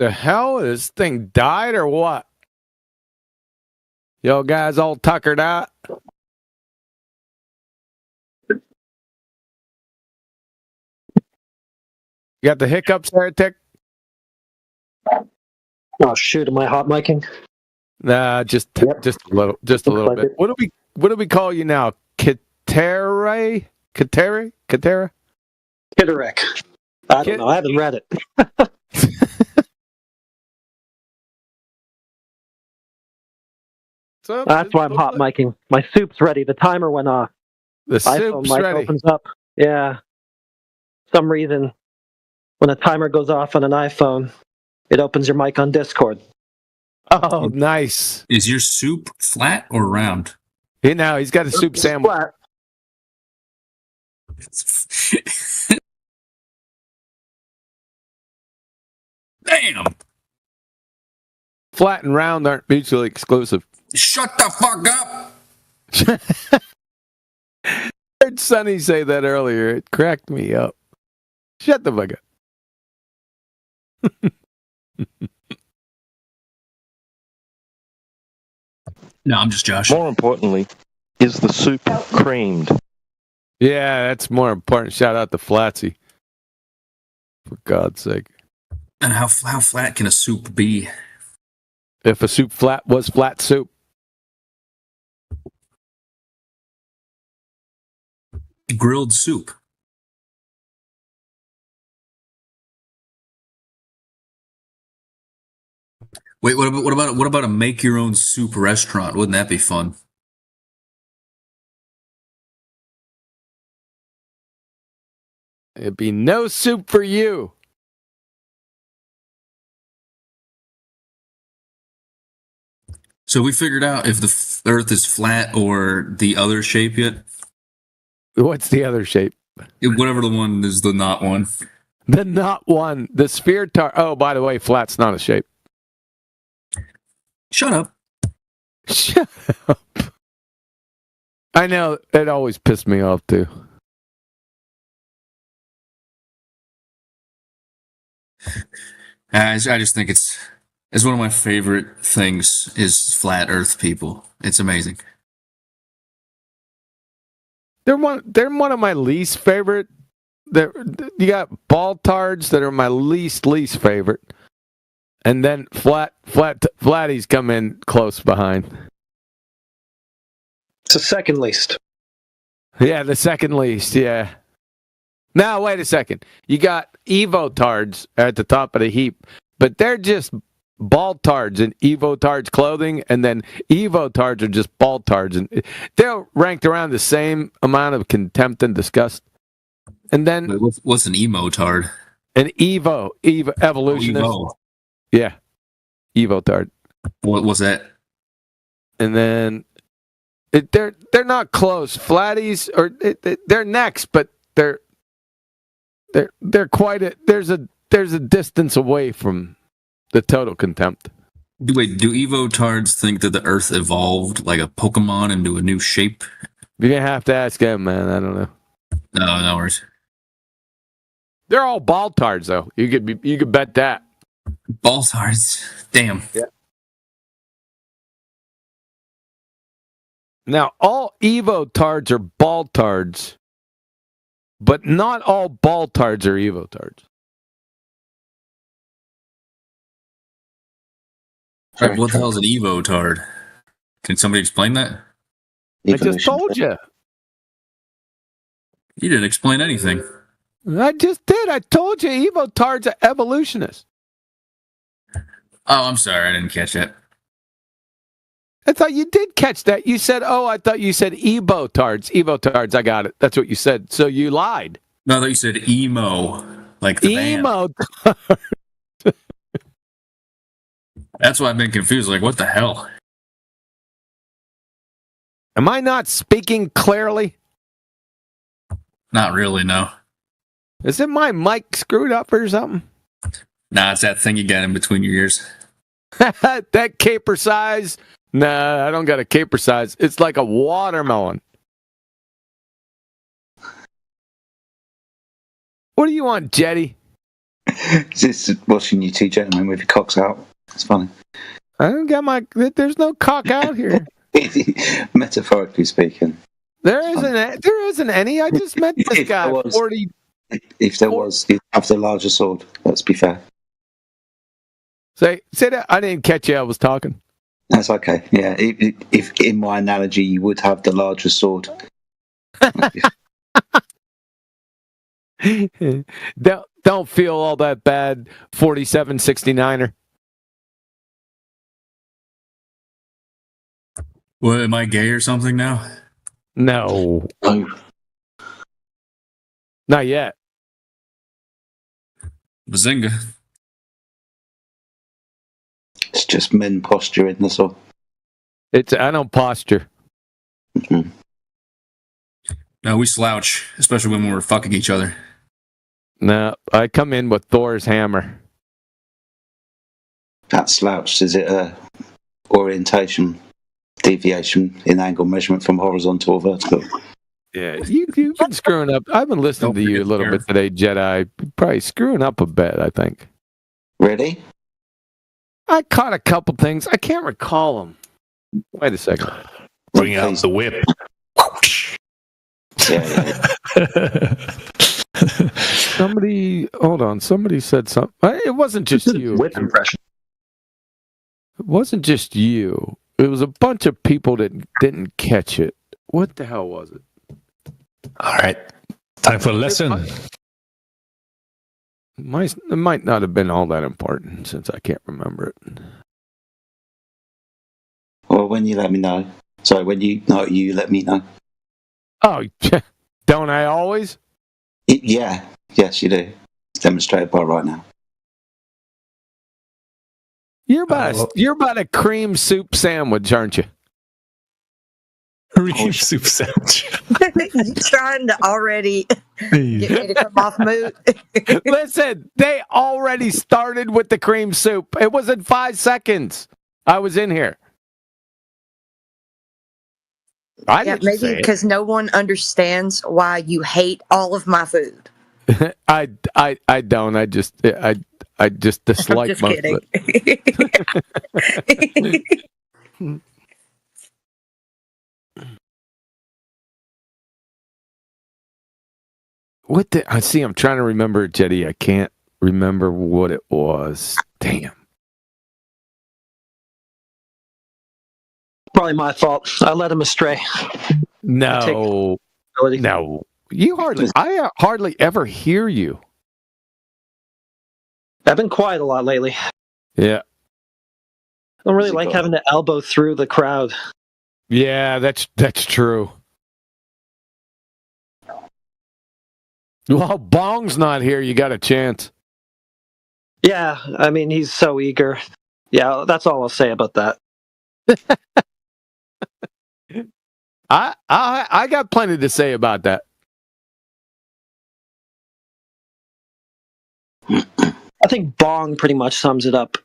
S6: The hell? This thing died or what? Yo, guys all tuckered out? You got the hiccups, Heretic?
S7: Oh shoot, am I hot micing?
S6: Nah, just a little
S7: Looks
S6: little
S7: like
S6: bit.
S7: it.
S6: What do we call you now? Katere? Katera?
S7: Kidarek. I
S6: Kid-
S7: don't know. I haven't read it.
S6: So,
S7: That's why I'm hot micing. My soup's ready. The timer went off.
S6: The
S7: iPhone
S6: soup's
S7: mic
S6: ready.
S7: opens up. Yeah. Some reason when a timer goes off on an iPhone, it opens your mic on Discord.
S6: Oh, nice.
S8: Is your soup flat or round?
S6: Hey, now he's got a soup sandwich.
S7: Flat.
S8: Damn!
S6: Flat and round aren't mutually exclusive.
S8: Shut the fuck up!
S6: I heard Sonny say that earlier. It cracked me up. Shut the fuck up.
S8: No, I'm just Josh.
S9: More importantly, is the soup creamed?
S6: Yeah, that's more important. Shout out to Flatsy. For God's sake.
S8: And how flat can a soup be?
S6: If a soup flat was flat soup.
S8: Grilled soup. Wait, what about a make your own soup restaurant? Wouldn't that be fun?
S6: It'd be no soup for you.
S8: So we figured out if the Earth is flat or the other shape yet?
S6: What's the other shape?
S8: Whatever the one is, the not one.
S6: The not one. The sphere Oh, by the way, flat's not a shape.
S8: Shut up.
S6: Shut up. I know. It always pissed me off, too.
S8: I just think it's one of my favorite things is flat Earth people. It's amazing.
S6: They're one of my least favorite. You got baltards that are my least favorite, and then flatties come in close behind.
S7: It's the second least.
S6: Yeah, the second least. Yeah. Now wait a second. You got evotards at the top of the heap, but they're just baltards in evotards clothing, and then evotards are just baltards, and they're ranked around the same amount of contempt and disgust. And then
S8: What's an emotard?
S6: an Evo evolutionist.
S8: Evo.
S6: Yeah. Evotard.
S8: What's that?
S6: And then they're not close. Flatties or they're next, but they're quite there's a distance away from the total contempt.
S8: Wait, do evotards think that the Earth evolved like a Pokemon into a new shape?
S6: You're gonna have to ask him, man. I don't know.
S8: No worries.
S6: They're all baltards, though. You could bet that.
S8: Baltards. Damn.
S6: Yeah. Now, all evotards are baltards, but not all baltards are evotards.
S8: Right, what the hell is an evotard? Can somebody explain that?
S6: I just told you.
S8: You didn't explain anything.
S6: I just did. I told you evotards are evolutionists.
S8: Oh, I'm sorry. I didn't catch that.
S6: I thought you did catch that. You said, oh, I thought you said evotards. Evotards, I got it. That's what you said. So you lied.
S8: No, I thought you said emo. Like the band.
S6: Emo.
S8: That's why I've been confused. Like, what the hell?
S6: Am I not speaking clearly?
S8: Not really, no.
S6: Is it my mic screwed up or something?
S8: Nah, it's that thing you got in between your ears.
S6: That caper size? Nah, I don't got a caper size. It's like a watermelon. What do you want, Jetty?
S10: Just watching you two gentlemen with your cocks out. It's funny.
S6: I don't got my. There's no cock out here.
S10: Metaphorically speaking.
S6: There isn't any. I just met this
S10: If there
S6: guy.
S10: was-
S6: 40.
S10: If there was, you'd have the larger sword. Let's be fair.
S6: Say that. I didn't catch you. I was talking.
S10: That's okay. Yeah. If in my analogy, you would have the larger sword.
S6: Don't feel all that bad. 4769er.
S8: What, am I gay or something now?
S6: No,
S1: Oh,
S6: not yet.
S8: Bazinga.
S10: It's just men posturing. That's all.
S6: I don't posture.
S8: No, we slouch, especially when we're fucking each other.
S6: No, I come in with Thor's hammer.
S10: That slouched. Is it a orientation deviation in angle measurement from horizontal or vertical?
S6: Yeah, you've been screwing up. I've been listening to you a little bit today, Jedi. Probably screwing up a bit, I think.
S10: Really?
S6: I caught a couple things. I can't recall them. Wait a second.
S11: Bring out the whip.
S6: Hold on. Somebody said something. It wasn't just you.
S9: Whip impression.
S6: It wasn't just you. It was a bunch of people that didn't catch it. What the hell was it?
S11: All right. Time for a lesson.
S6: It might not have been all that important since I can't remember it.
S10: Well, when you let me know. Sorry, when you let me know.
S6: Oh, don't I always?
S10: Yeah. Yes, you do. It's demonstrated by right now.
S6: You're about a cream soup sandwich, aren't you?
S11: Cream soup sandwich.
S12: You trying to already get me to come off mute?
S6: Listen, they already started with the cream soup. It was in 5 seconds. I was in here. I didn't
S12: maybe
S6: say
S12: because no one understands why you hate all of my food.
S6: it. I don't. I just dislike
S12: I'm just
S6: most
S12: kidding.
S6: of it. I see. I'm trying to remember it, Jetty. I can't remember what it was. Damn.
S7: Probably my fault. I led him astray.
S6: No. I hardly ever hear you.
S7: I've been quiet a lot lately.
S6: Yeah.
S7: I don't really like having to elbow through the crowd.
S6: Yeah, that's true. Well, Bong's not here. You got a chance.
S7: Yeah, I mean, he's so eager. Yeah, that's all I'll say about that.
S6: I got plenty to say about that.
S7: I think Bong pretty much sums it up.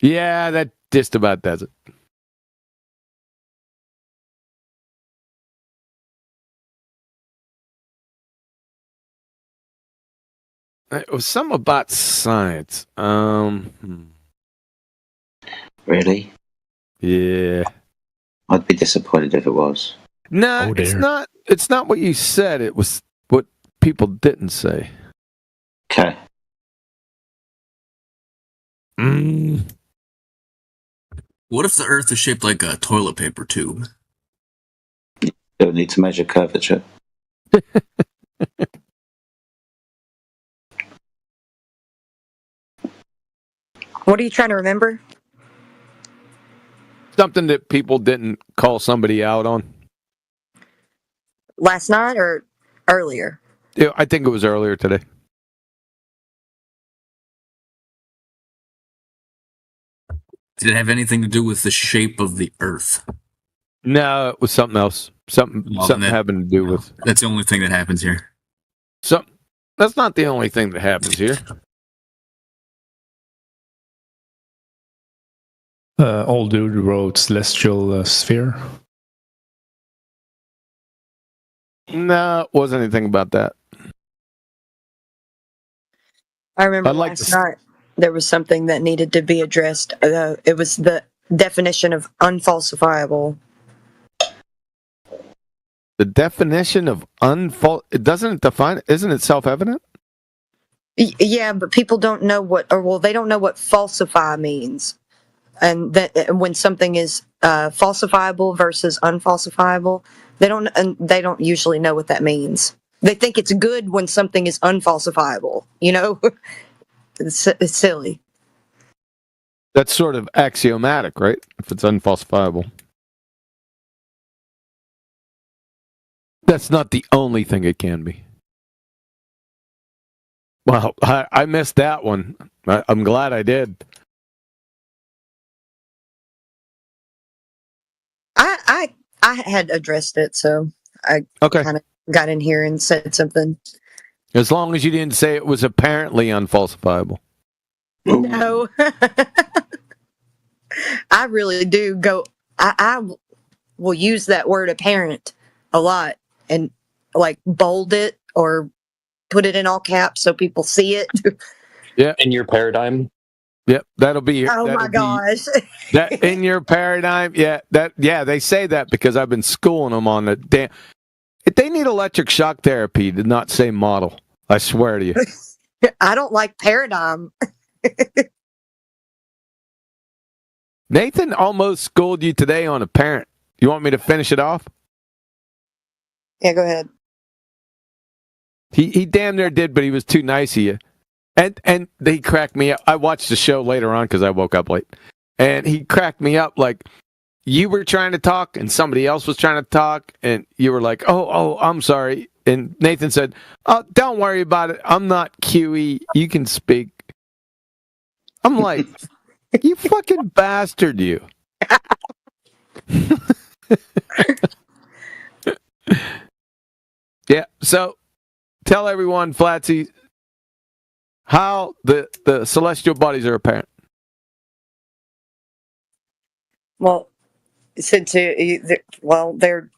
S6: Yeah, that just about does it. It was something about science.
S10: Really?
S6: Yeah.
S10: I'd be disappointed if it was.
S6: No, it's not. It's not what you said. It was what people didn't say.
S10: Okay.
S8: What if the Earth is shaped like a toilet paper tube?
S10: Don't need to measure curvature.
S12: What are you trying to remember?
S6: Something that people didn't call somebody out on.
S12: Last night or earlier?
S6: Yeah, I think it was earlier today.
S8: Did it have anything to do with the shape of the Earth?
S6: No, it was something else. Something having to do with.
S8: That's the only thing that happens here.
S6: That's not the only thing that happens here.
S11: Old dude wrote Celestial Sphere.
S6: No, it wasn't anything about that.
S12: I remember
S6: I'd like
S12: last
S6: to
S12: night there was something that needed to be addressed. It was the definition of unfalsifiable.
S6: The definition of it doesn't define. Isn't it self-evident?
S12: Yeah, but people don't know they don't know what falsify means, and that when something is falsifiable versus unfalsifiable, they don't usually know what that means. They think it's good when something is unfalsifiable. You know, it's silly.
S6: That's sort of axiomatic, right? If it's unfalsifiable. That's not the only thing it can be. Well, I missed that one. I'm glad I did.
S12: I had addressed it, so I kind of got in here and said something.
S6: As long as you didn't say it was apparently unfalsifiable.
S12: No, I really do go. I will use that word apparent a lot and like bold it or put it in all caps so people see it.
S6: Yeah.
S13: In your paradigm.
S6: Yep, that'll be.
S12: Oh my gosh!
S6: That in your paradigm, they say that because I've been schooling them on the damn. They need electric shock therapy to not say model. I swear to you.
S12: I don't like paradigm.
S6: Nathan almost schooled you today on apparent. You want me to finish it off?
S12: Yeah, go ahead.
S6: He damn near did, but he was too nice of you. And they cracked me up. I watched the show later on because I woke up late. And he cracked me up like you were trying to talk and somebody else was trying to talk. And you were like, oh, I'm sorry. And Nathan said, oh, don't worry about it. I'm not QE. You can speak. I'm like, you fucking bastard, you. Yeah, so tell everyone, Flatsy, how the celestial bodies are apparent.
S12: Well, since they're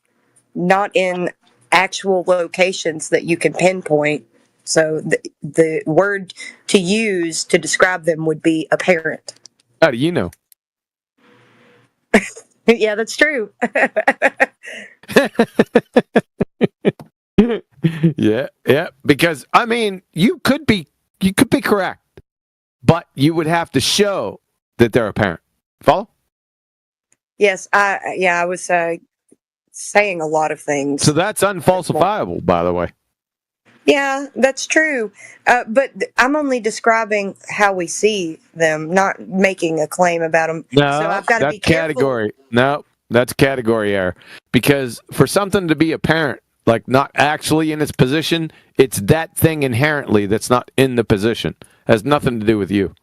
S12: not in actual locations that you can pinpoint, so the word to use to describe them would be apparent.
S6: How do you know?
S12: Yeah, that's true.
S6: Yeah, because I mean, you could be correct, but you would have to show that they're apparent. Follow?
S12: Yes, I was saying a lot of things.
S6: So that's unfalsifiable, by the way.
S12: Yeah, that's true. But I'm only describing how we see them, not making a claim about them.
S6: No,
S12: so I've got to
S6: that's
S12: be careful.
S6: category. No, that's category error. Because for something to be apparent, like not actually in its position, it's that thing inherently that's not in the position. Has nothing to do with you.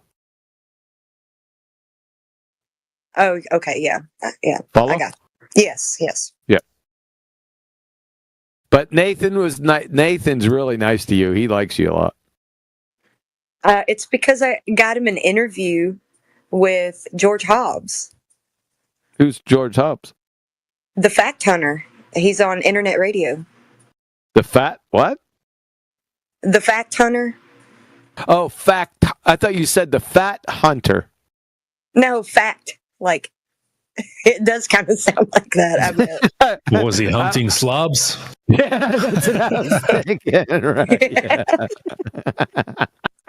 S12: Oh, okay, yeah, yeah.
S6: Follow?
S12: I got it. Yes.
S6: Yeah. But Nathan's really nice to you. He likes you a lot.
S12: It's because I got him an interview with George Hobbs.
S6: Who's George Hobbs?
S12: The Fact Hunter. He's on internet radio.
S6: The fat what?
S12: The Fact Hunter.
S6: Oh, fact. I thought you said the Fat Hunter.
S12: No, fact. Like, it does kind of sound like that, I bet.
S11: What was he hunting slobs?
S6: Yeah, that's what I was thinking. Right. Yeah.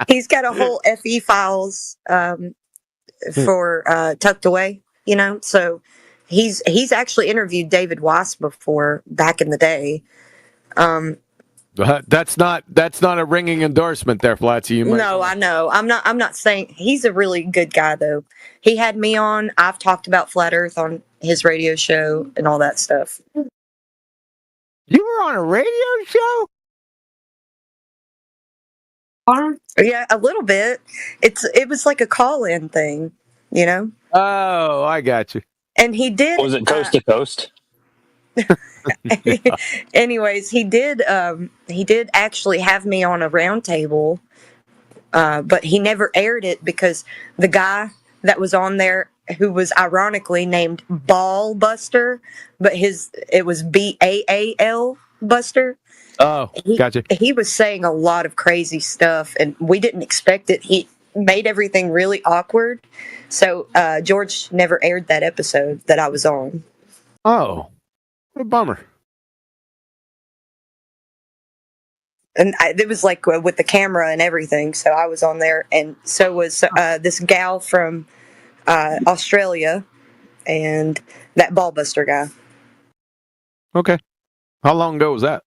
S12: He's got a whole FE files for Tucked Away, you know. So he's actually interviewed David Weiss before back in the day.
S6: That's not a ringing endorsement there, Flatsy.
S12: No, I know. I'm not saying he's a really good guy though. He had me on. I've talked about Flat Earth on his radio show and all that stuff.
S6: You were on a radio show?
S12: Yeah, a little bit. It was like a call-in thing, you know.
S6: Oh, I got you.
S12: And he did.
S13: Was it coast to coast?
S12: Anyways, he did actually have me on a round table, but he never aired it because the guy that was on there, who was ironically named Ball Buster, but it was Baal Buster.
S6: Oh, gotcha.
S12: He was saying a lot of crazy stuff, and we didn't expect it. He made everything really awkward. So George never aired that episode that I was on.
S6: Oh, what a bummer.
S12: And it was like with the camera and everything. So I was on there, and so was this gal from Australia and that ballbuster guy.
S6: Okay. How long ago was that?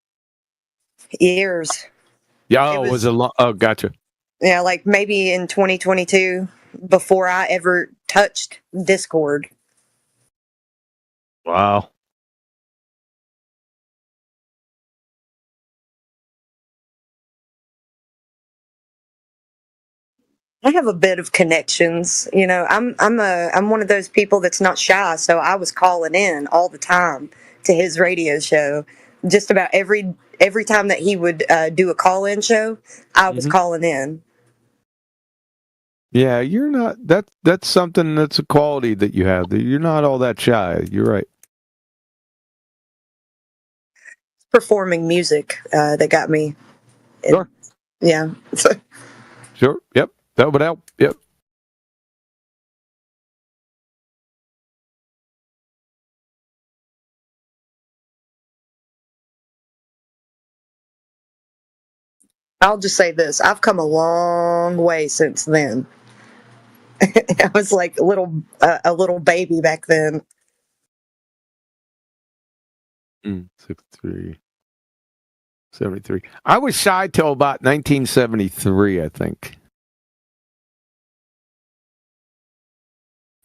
S12: Years.
S6: Yeah, oh, was it long? Oh, gotcha.
S12: Yeah, like maybe in 2022, before I ever touched Discord.
S6: Wow.
S12: I have a bit of connections. You know, I'm one of those people that's not shy, so I was calling in all the time to his radio show. Just about every time that he would do a call-in show, I was calling in.
S6: Yeah, you're not. That's something that's a quality that you have. You're not all that shy. You're right.
S12: Performing music that got me.
S6: Sure.
S12: Yeah.
S6: Sure. Yep. That would help. Yep.
S12: I'll just say this: I've come a long way since then. I was like a little baby back then.
S6: 63, 73. I was shy till about 1973, I think.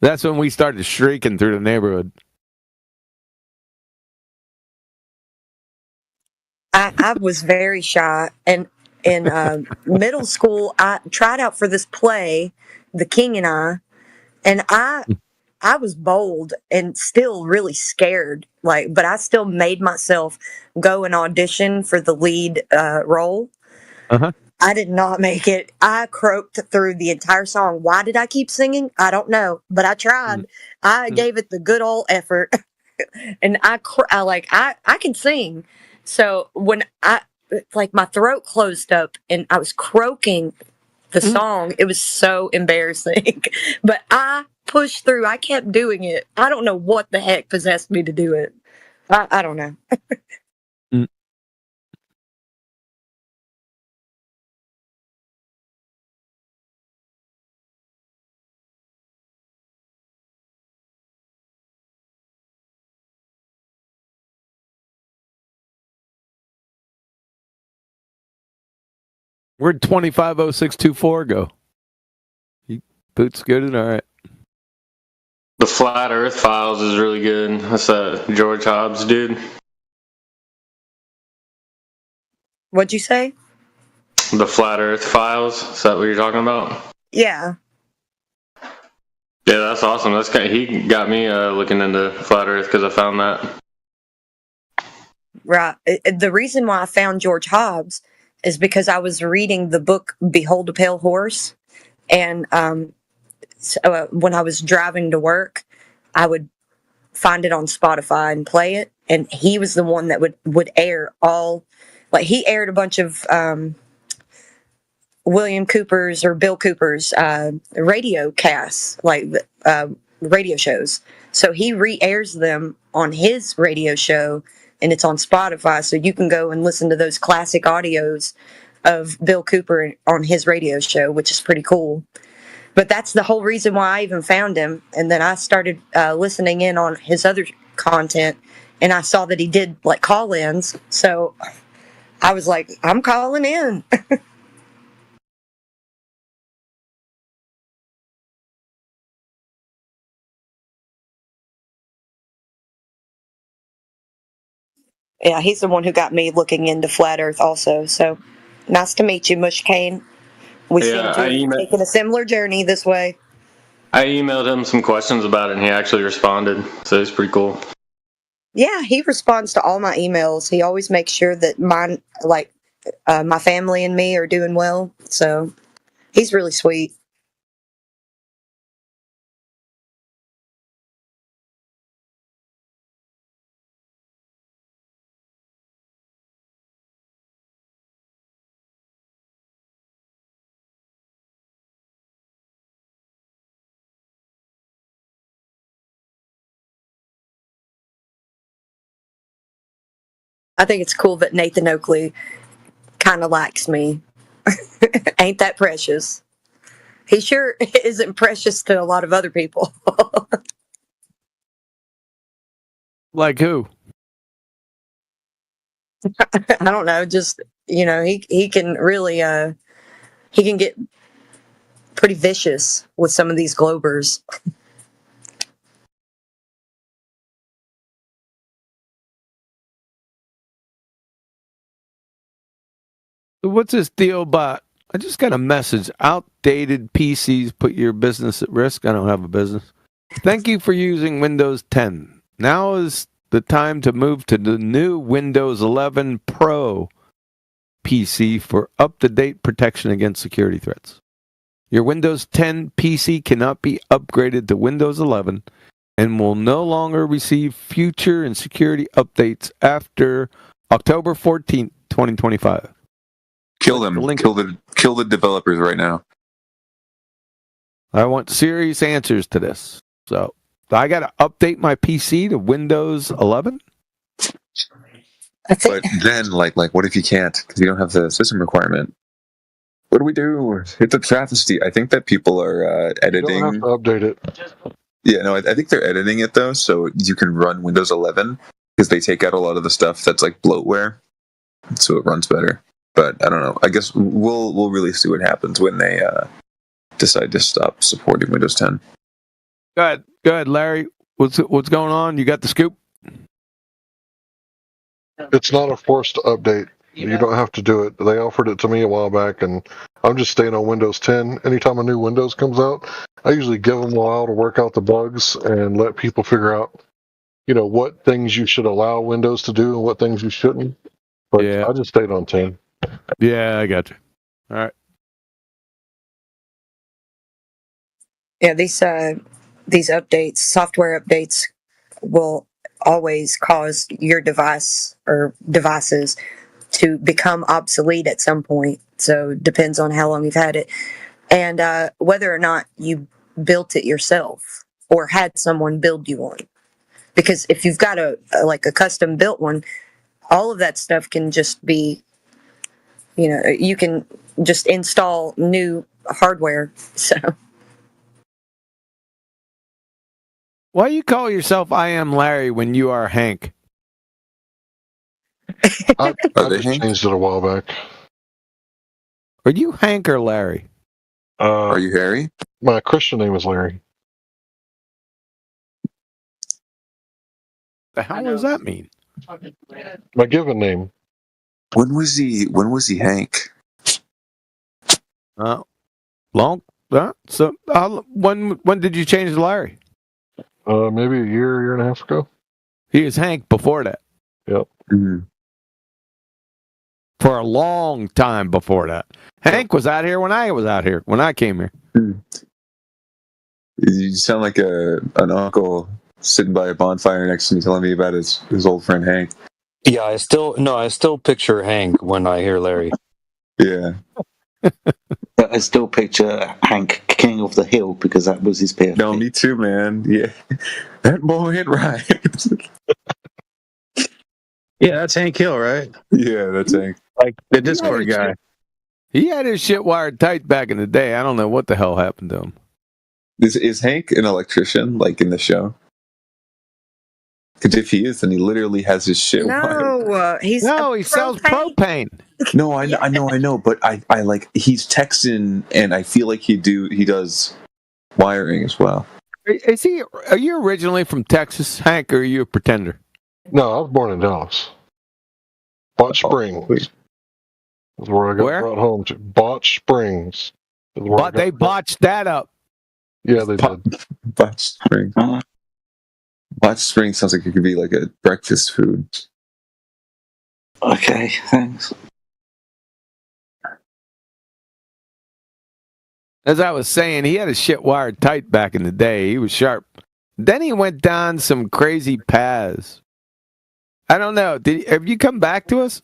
S6: That's when we started shrieking through the neighborhood.
S12: I was very shy, and in middle school, I tried out for this play, The King and I, and I was bold and still really scared. Like, but I still made myself go and audition for the lead role.
S6: Uh-huh.
S12: I did not make it. I croaked through the entire song. Why did I keep singing? I don't know, but I tried. I gave it the good old effort, and I can sing. So when I like my throat closed up and I was croaking the song, it was so embarrassing. But I pushed through. I kept doing it. I don't know what the heck possessed me to do it. I don't know.
S6: Where'd 250624 go? Boots good? All right.
S3: The Flat Earth Files is really good. That's that George Hobbs dude.
S12: What'd you say?
S3: The Flat Earth Files. Is that what you're talking about?
S12: Yeah.
S3: Yeah, that's awesome. He got me looking into Flat Earth because I found that.
S12: Right. The reason why I found George Hobbs is because I was reading the book Behold a Pale Horse, and when I was driving to work, I would find it on Spotify and play it. And he was the one that would air he aired a bunch of William Cooper's or Bill Cooper's radio casts, radio shows. So he re-airs them on his radio show, and it's on Spotify. So you can go and listen to those classic audios of Bill Cooper on his radio show, which is pretty cool. But that's the whole reason why I even found him. And then I started listening in on his other content, and I saw that he did like call-ins. So I was like, I'm calling in. Yeah, he's the one who got me looking into Flat Earth also. So nice to meet you, Mush Kane. We seem to have taken a similar journey this way.
S3: I emailed him some questions about it, and he actually responded. So it's pretty cool.
S12: Yeah, he responds to all my emails. He always makes sure that my family and me are doing well. So he's really sweet. I think it's cool that Nathan Oakley kind of likes me. Ain't that precious? He sure isn't precious to a lot of other people.
S6: Like who?
S12: I don't know. Just he can really he can get pretty vicious with some of these Globers.
S6: What's this deal about? I just got a message. Outdated PCs put your business at risk. I don't have a business. Thank you for using Windows 10. Now is the time to move to the new Windows 11 Pro PC for up-to-date protection against security threats. Your Windows 10 PC cannot be upgraded to Windows 11 and will no longer receive future and security updates after October 14th, 2025.
S14: Kill them. Kill the developers right now.
S6: I want serious answers to this. So I got to update my PC to Windows 11.
S14: But then, like, what if you can't because you don't have the system requirement? What do we do? It's a travesty. I think that people are editing.
S15: You don't have to update it.
S14: Yeah, no, I think they're editing it though, so you can run Windows 11 because they take out a lot of the stuff that's like bloatware, so it runs better. But I don't know. I guess we'll really see what happens when they decide to stop supporting Windows 10.
S6: Go ahead, Larry. What's going on? You got the scoop?
S15: It's not a forced update. You don't have to do it. They offered it to me a while back, and I'm just staying on Windows 10. Anytime a new Windows comes out, I usually give them a while to work out the bugs and let people figure out, what things you should allow Windows to do and what things you shouldn't. But
S6: Yeah.
S15: I just stayed on 10.
S6: Yeah, I got you. All right.
S12: Yeah, these updates, software updates, will always cause your device or devices to become obsolete at some point. So it depends on how long you've had it and whether or not you built it yourself or had someone build you one. Because if you've got a custom built one, all of that stuff can just be, you can just install new hardware. So.
S6: Why you call yourself I Am Larry when you are Hank?
S15: I just changed it a while back.
S6: Are you Hank or Larry?
S14: Are you Harry?
S15: My Christian name is Larry.
S6: The hell does that mean?
S15: My given name.
S14: When was he Hank?
S6: When did you change to Larry?
S15: Maybe a year and a half ago.
S6: He was Hank before that.
S15: Yep.
S14: Mm-hmm.
S6: For a long time before that. Hank was out here when I was out here, when I came here.
S14: You sound like an uncle sitting by a bonfire next to me telling me about his old friend Hank.
S13: Yeah, I still picture Hank when I hear Larry.
S14: Yeah.
S10: But I still picture Hank King of the Hill because that was his PFP.
S14: No, me too, man. Yeah. That boy ain't right.
S16: Yeah, that's Hank Hill, right?
S14: Yeah, that's Hank.
S16: Like the Discord guy.
S6: He had his shit wired tight back in the day. I don't know what the hell happened to him.
S14: Is Hank an electrician, like in the show? Because if he is, then he literally has his shit wired.
S12: He
S6: sells propane.
S14: No, I know, but I like he's texting, and I feel like he does wiring as well.
S6: Are you originally from Texas, Hank, or are you a pretender?
S15: No, I was born in Dallas. Botch Springs. That's where I got brought home to. Botch Springs.
S6: But they botched that up.
S15: Yeah, they did.
S14: Botch Springs. Botch Springs sounds like it could be like a breakfast food.
S10: Okay, thanks.
S6: As I was saying, he had his shit wired tight back in the day. He was sharp. Then he went down some crazy paths. I don't know. Have you come back to us?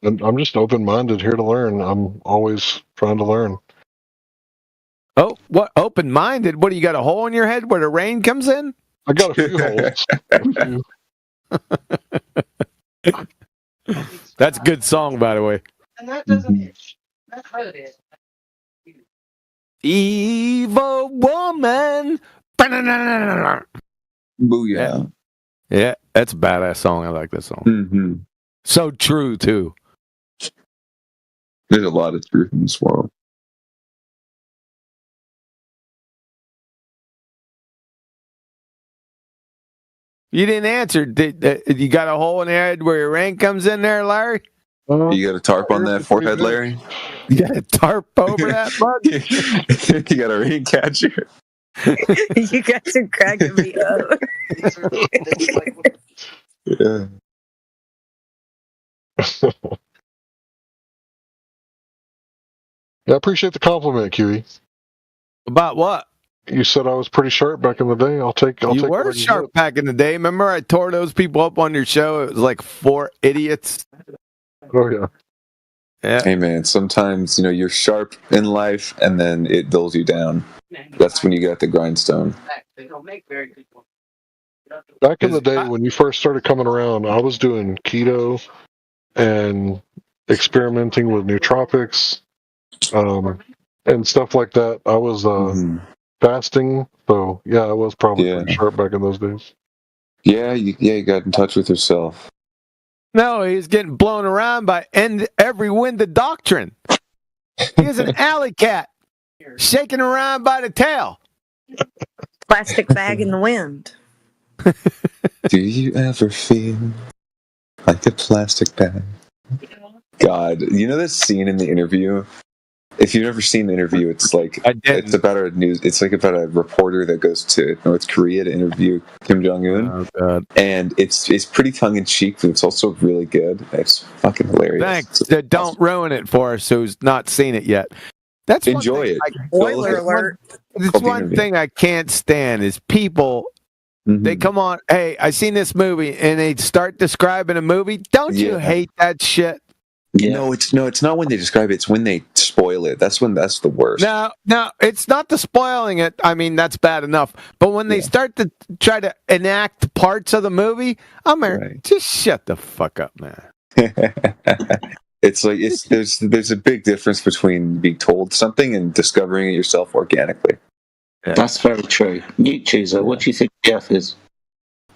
S15: I'm just open-minded here to learn. I'm always trying to learn.
S6: Oh, what? Open-minded? What, do you got a hole in your head where the rain comes in?
S15: I got a few holes.
S6: That's a good song, by the way.
S17: And that doesn't. That's what it is.
S6: Evil woman.
S14: Booyah.
S6: Yeah, that's a badass song. I like that song.
S14: Mm-hmm.
S6: So true, too.
S14: There's a lot of truth in this world.
S6: You didn't answer. You got a hole in your head where your rain comes in there, Larry?
S14: You got a tarp on that forehead, Larry?
S6: You got a tarp over that, bud?
S14: You got a rain catcher?
S12: You guys are cracking me up.
S14: Yeah.
S15: Yeah, I appreciate the compliment, Kiwi.
S6: About what?
S15: You said I was pretty sharp back in the day. I'll take.
S6: You were
S15: what
S6: sharp back in the day. Remember I tore those people up on your show? It was like 4 idiots.
S15: Oh, yeah.
S6: Yeah.
S14: Hey, man, sometimes, you're sharp in life, and then it dulls you down. That's when you got the grindstone.
S17: They don't make very good ones.
S15: Back in the day when you first started coming around, I was doing keto and experimenting with nootropics and stuff like that. I was fasting, so yeah, I was probably pretty sharp back in those days.
S14: Yeah, you got in touch with yourself.
S6: No, he's getting blown around by every wind of doctrine. He's an alley cat, shaking around by the tail.
S12: Plastic bag in the wind.
S14: Do you ever feel like a plastic bag? God, you know this scene in the interview? If you've never seen the interview, it's like it's about about a reporter that goes to North Korea to interview Kim Jong-un.
S6: Oh, God.
S14: And it's pretty tongue in cheek, but it's also really good. It's fucking hilarious.
S6: Thanks. Don't ruin it for us who's not seen it yet. That's
S14: enjoy it.
S12: Spoiler alert.
S6: It's one thing I can't stand is people. They come on, hey, I seen this movie, and they start describing a movie. Don't you hate that shit?
S14: Yeah. No, it's not when they describe it. It's when they spoil it. That's the worst.
S6: No, it's not the spoiling it. I mean, that's bad enough. But when they start to try to enact parts of the movie, I'm like, just shut the fuck up, man.
S14: It's like there's a big difference between being told something and discovering it yourself organically.
S10: Yeah. That's very true. Nuke Chooser, what do you think the Earth is?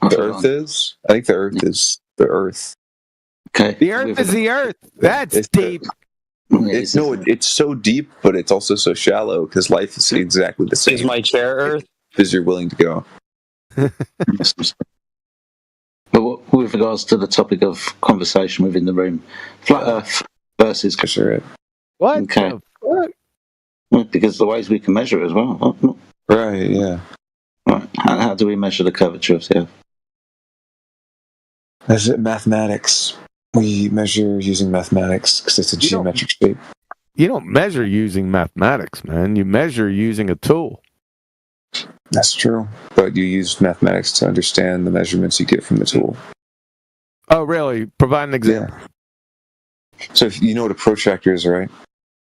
S14: The Earth is? I think the Earth is the Earth.
S10: Okay.
S6: The Earth is the Earth. That's deep.
S14: It's so deep, but it's also so shallow because life is exactly the same.
S13: Is my chair Earth?
S14: As you're willing to go.
S10: But with regards to the topic of conversation within the room, flat Earth versus.
S6: What?
S10: Okay. Because the ways we can measure it as well.
S14: Right. Yeah.
S10: Right. How do we measure the curvature of the Earth?
S14: Is it mathematics? We measure using mathematics because it's a geometric shape.
S6: You don't measure using mathematics, man. You measure using a tool.
S14: That's true. But you use mathematics to understand the measurements you get from the tool.
S6: Oh, really? Provide an example.
S14: Yeah. So if you know what a protractor is, right?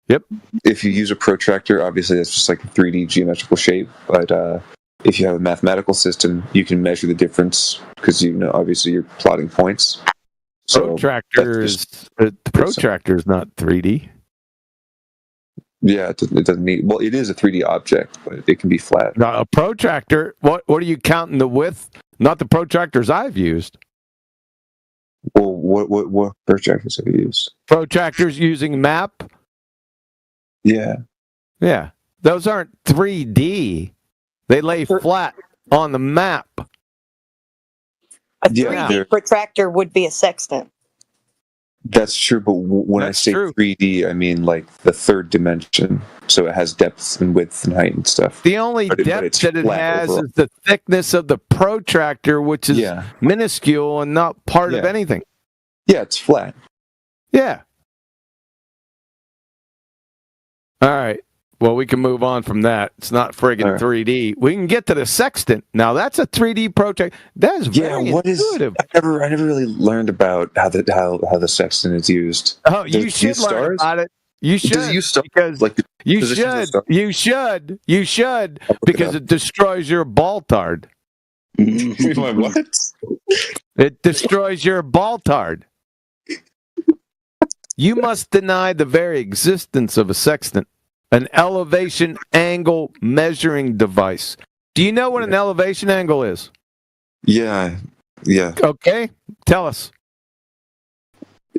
S6: Yep.
S14: If you use a protractor, obviously that's just like a 3D geometrical shape. But if you have a mathematical system, you can measure the difference because obviously you're plotting points. So
S6: the protractor is not 3D.
S14: Yeah, it doesn't need. Well, it is a 3D object, but it can be flat.
S6: Now, a protractor. What are you counting the width? Not the protractors I've used.
S14: Well, what protractors have you used?
S6: Protractors using map.
S14: Yeah.
S6: Yeah, those aren't 3D. They lay flat on the map.
S12: A 3D protractor would be a sextant.
S14: That's true, but when I say 3D, I mean like the third dimension. So it has depth and width and height and stuff.
S6: The only depth that it has is the thickness of the protractor, which is minuscule and not part of anything.
S14: Yeah, it's flat.
S6: Yeah. All right. Well, we can move on from that. It's not friggin' 3D. We can get to the sextant. Now, that's a 3D protractor. That is very intuitive.
S14: I never really learned about how the sextant is used.
S6: Oh, you should learn about it. You should.
S14: Does it use stars?
S6: Because
S14: like
S6: you should because it destroys your baltard.
S14: What?
S6: It destroys your baltard. you must deny the very existence of a sextant, an elevation angle measuring device. Do you know what an elevation angle is?
S14: Yeah.
S6: Okay, tell us.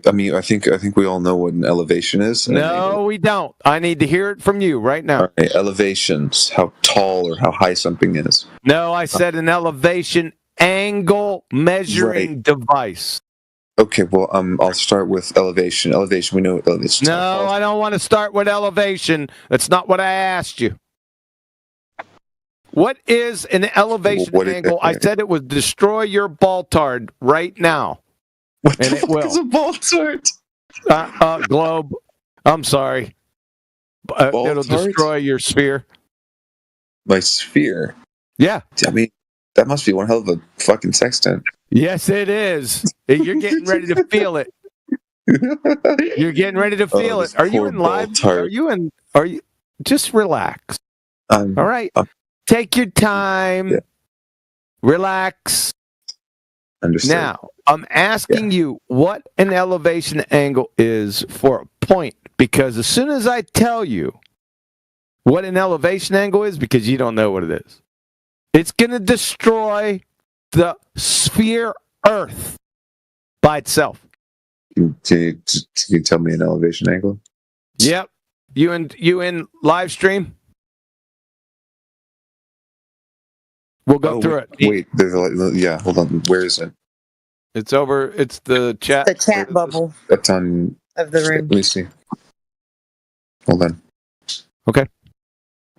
S14: I mean, I think we all know what an elevation is.
S6: No, we don't. I need to hear it from you right now.
S14: All right, elevations, how tall or how high something is.
S6: No, I said an elevation angle measuring device.
S14: Okay, well, I'll start with elevation. Elevation, we know what elevation.
S6: No, I don't want to start with elevation. That's not what I asked you. What is an elevation angle? I said it would destroy your baltard right now.
S14: What
S6: and
S14: the
S6: it
S14: fuck
S6: will.
S14: is a baltard?
S6: Globe. I'm sorry. It'll
S14: Baltard?
S6: destroy your sphere.
S14: My sphere?
S6: Yeah.
S14: I mean, that must be one hell of a fucking sextant.
S6: Yes, it is. You're getting ready to feel it. You're getting ready to feel it. Are you in live? Are you? Just relax. All right. Take your time.
S14: Yeah.
S6: Relax.
S14: Understood.
S6: Now, I'm asking you what an elevation angle is for a point, because as soon as I tell you what an elevation angle is, because you don't know what it is, it's going to destroy the sphere Earth by itself.
S14: Can you tell me an elevation angle?
S6: Yep. You in live stream? We'll go through it.
S14: Wait, yeah, hold on. Where is it?
S6: It's over. It's the chat.
S12: The chat bubble
S14: That's on
S12: of the room.
S14: Let me see. Hold on.
S6: Okay.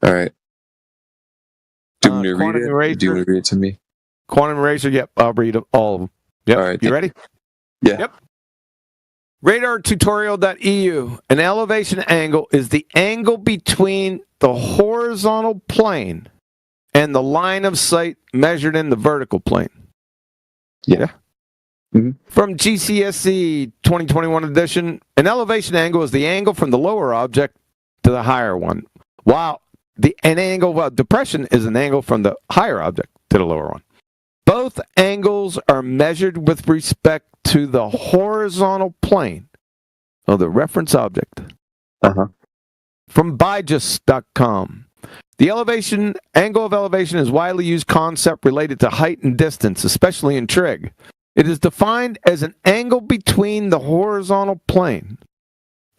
S14: All right. Do you want me to read
S6: Quantum
S14: it?
S6: Eraser.
S14: Do you want to read it to me?
S6: Quantum Eraser. Yep. I'll read all of them. Yep.
S14: All right.
S6: You ready?
S14: Yeah.
S6: Yep. RadarTutorial.eu. An elevation angle is the angle between the horizontal plane and the line of sight measured in the vertical plane.
S14: Yeah. Mm-hmm.
S6: From GCSE 2021 edition, an elevation angle is the angle from the lower object to the higher one, while an angle of depression is an angle from the higher object to the lower one. Both angles are measured with respect to the horizontal plane of the reference object. From Byjust.com. The angle of elevation is a widely used concept related to height and distance, especially in trig. It is defined as an angle between the horizontal plane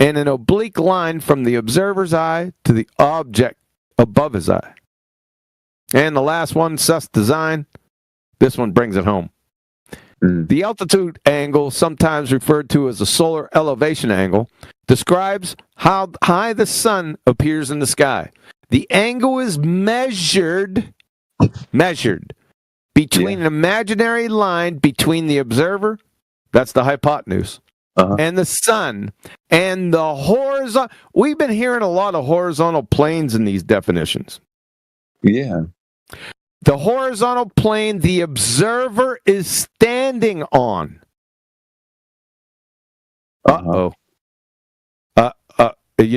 S6: and an oblique line from the observer's eye to the object above his eye. And the last one, Suss Design. This one brings it home. The altitude angle, sometimes referred to as the solar elevation angle, describes how high the sun appears in the sky. The angle is measured between an imaginary line between the observer, that's the hypotenuse, and the sun, and the horizontal. We've been hearing a lot of horizontal planes in these definitions.
S14: Yeah.
S6: The horizontal plane the observer is standing on. You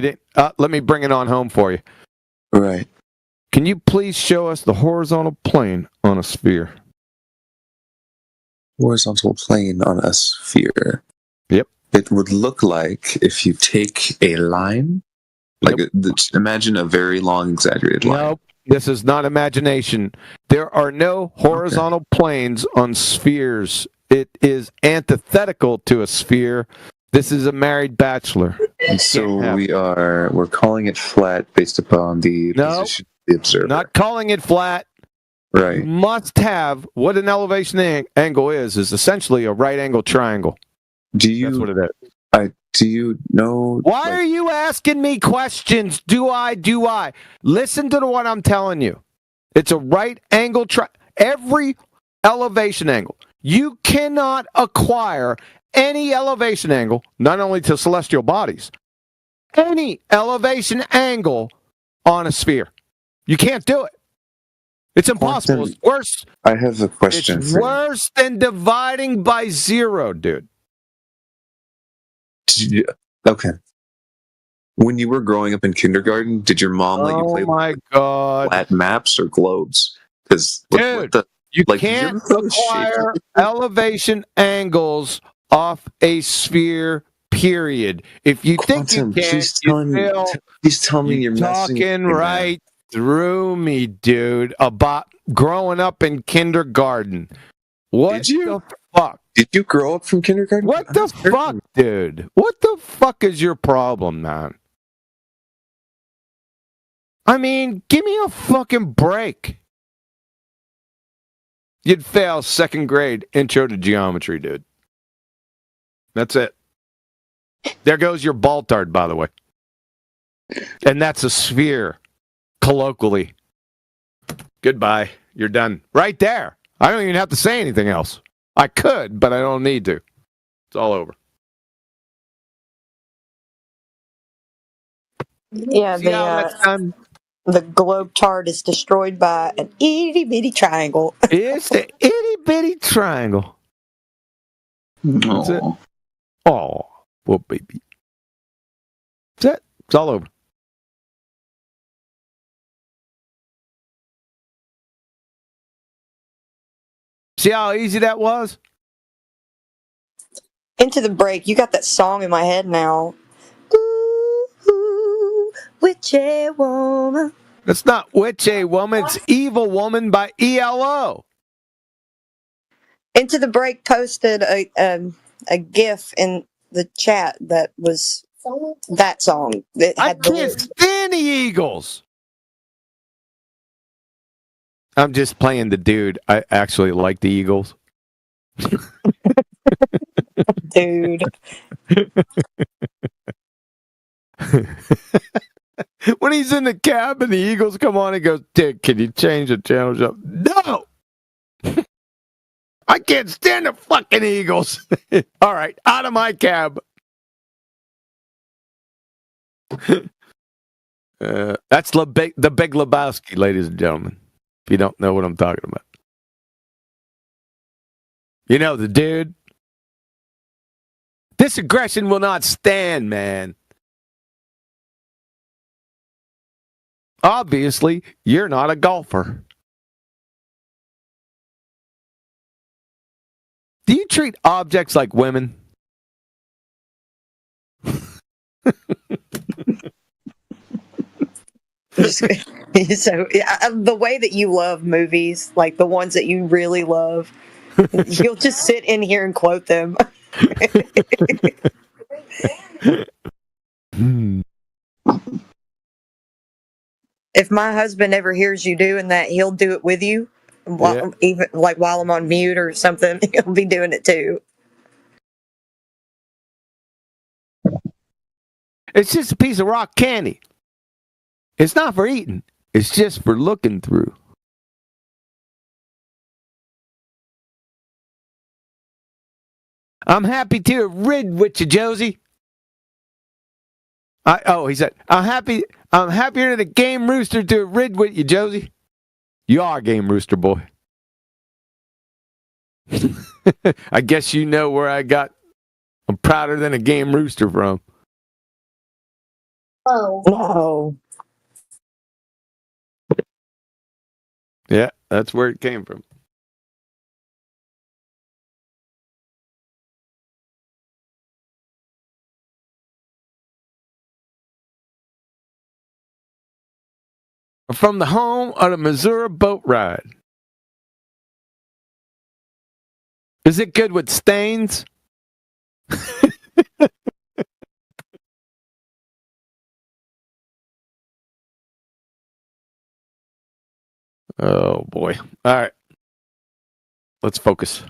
S6: didn't. Let me bring it on home for you.
S14: Right.
S6: Can you please show us the horizontal plane on a sphere?
S14: Horizontal plane on a sphere.
S6: Yep.
S14: It would look like if you take a line, like imagine a very long, exaggerated line.
S6: Nope. This is not imagination. There are no horizontal planes on spheres. It is antithetical to a sphere. This is a married bachelor.
S14: And so we're calling it flat based upon the position of the observer.
S6: Not calling it flat.
S14: Right.
S6: You must have what an elevation angle is essentially a right angle triangle.
S14: That's what it is. Do you know?
S6: Why are you asking me questions? Do I? Listen to what I'm telling you. It's a right angle every elevation angle. You cannot acquire any elevation angle, not only to celestial bodies, any elevation angle on a sphere. You can't do it. It's impossible. It's worse.
S14: I have a question.
S6: It's worse than dividing by zero, dude.
S14: Okay. When you were growing up in kindergarten, did your mom let you play flat maps or globes? Because
S6: you can't acquire elevation angles off a sphere, period. If you think you
S14: Quantum,
S6: can't, you fail.
S14: please tell me you're messing with
S6: Talking
S14: me, man.
S6: right through me, dude, about growing up in kindergarten. What
S14: Did you?
S6: the fuck?
S14: Did you grow up from kindergarten?
S6: What the fuck, dude? What the fuck is your problem, man? I mean, give me a fucking break. You'd fail second grade intro to geometry, dude. That's it. There goes your Baltard, by the way. And that's a sphere, colloquially. Goodbye. You're done. Right there. I don't even have to say anything else. I could, but I don't need to. It's all over.
S12: Yeah,
S6: See how that's done?
S12: the globe chart is destroyed by an itty bitty triangle.
S6: It's the itty bitty triangle. That's it. Oh, well, baby. That's it. It's all over. See how easy that was?
S12: Into the break, you got that song in my head now. Ooh, ooh, witchy woman.
S6: It's not Witchy Woman. It's Evil Woman by ELO.
S12: Into the break posted a GIF in the chat that was that song. That
S6: I
S12: had the
S6: can't stand the Eagles. I'm just playing the dude. I actually like the Eagles.
S12: dude.
S6: When he's in the cab and the Eagles come on, he goes, Dick, can you change the channel? Up? No! I can't stand the fucking Eagles. All right, out of my cab. That's the Big Lebowski, ladies and gentlemen. If you don't know what I'm talking about. You know the dude. This aggression will not stand, man. Obviously, you're not a golfer. Do you treat objects like women?
S12: So the way that you love movies, like the ones that you really love, you'll just sit in here and quote them. If my husband ever hears you doing that, he'll do it with you. Even like while I'm on mute or something, he'll be doing it too.
S6: It's just a piece of rock candy. It's not for eating. It's just for looking through. I'm happy to have rid with you, Josie. He said, I'm happier than a game rooster to have rid with you, Josie. You are a game rooster, boy. I guess you know where I'm prouder than a game rooster from.
S12: Oh. No.
S6: Yeah, that's where it came from. From the home of the Missouri boat ride. Is it good with stains? Oh, boy. All right. Let's focus.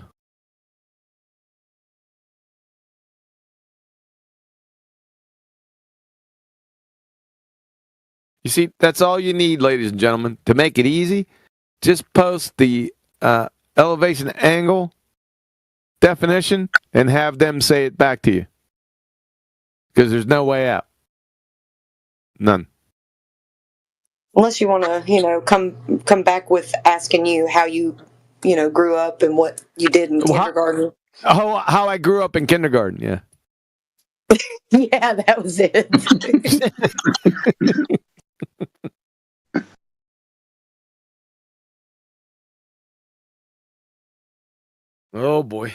S6: You see, that's all you need, ladies and gentlemen. To make it easy, just post the elevation angle definition and have them say it back to you. Because there's no way out. None.
S12: Unless you want to, come back with asking you how you, grew up and what you did in kindergarten.
S6: How I grew up in kindergarten, yeah.
S12: Yeah, that was it.
S6: Oh, boy.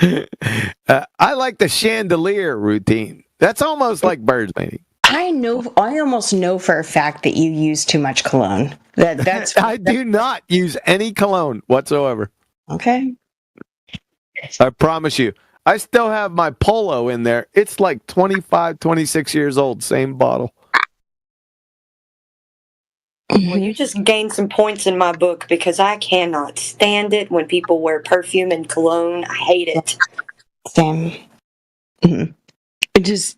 S6: I like the chandelier routine. That's almost like bird painting.
S18: I almost know for a fact that you use too much cologne. That's
S6: I do not use any cologne whatsoever.
S18: Okay.
S6: I promise you. I still have my Polo in there. It's like 25, 26 years old, same bottle.
S12: Well, you just gained some points in my book because I cannot stand it when people wear perfume and cologne. I hate it.
S18: Same. Mm-hmm.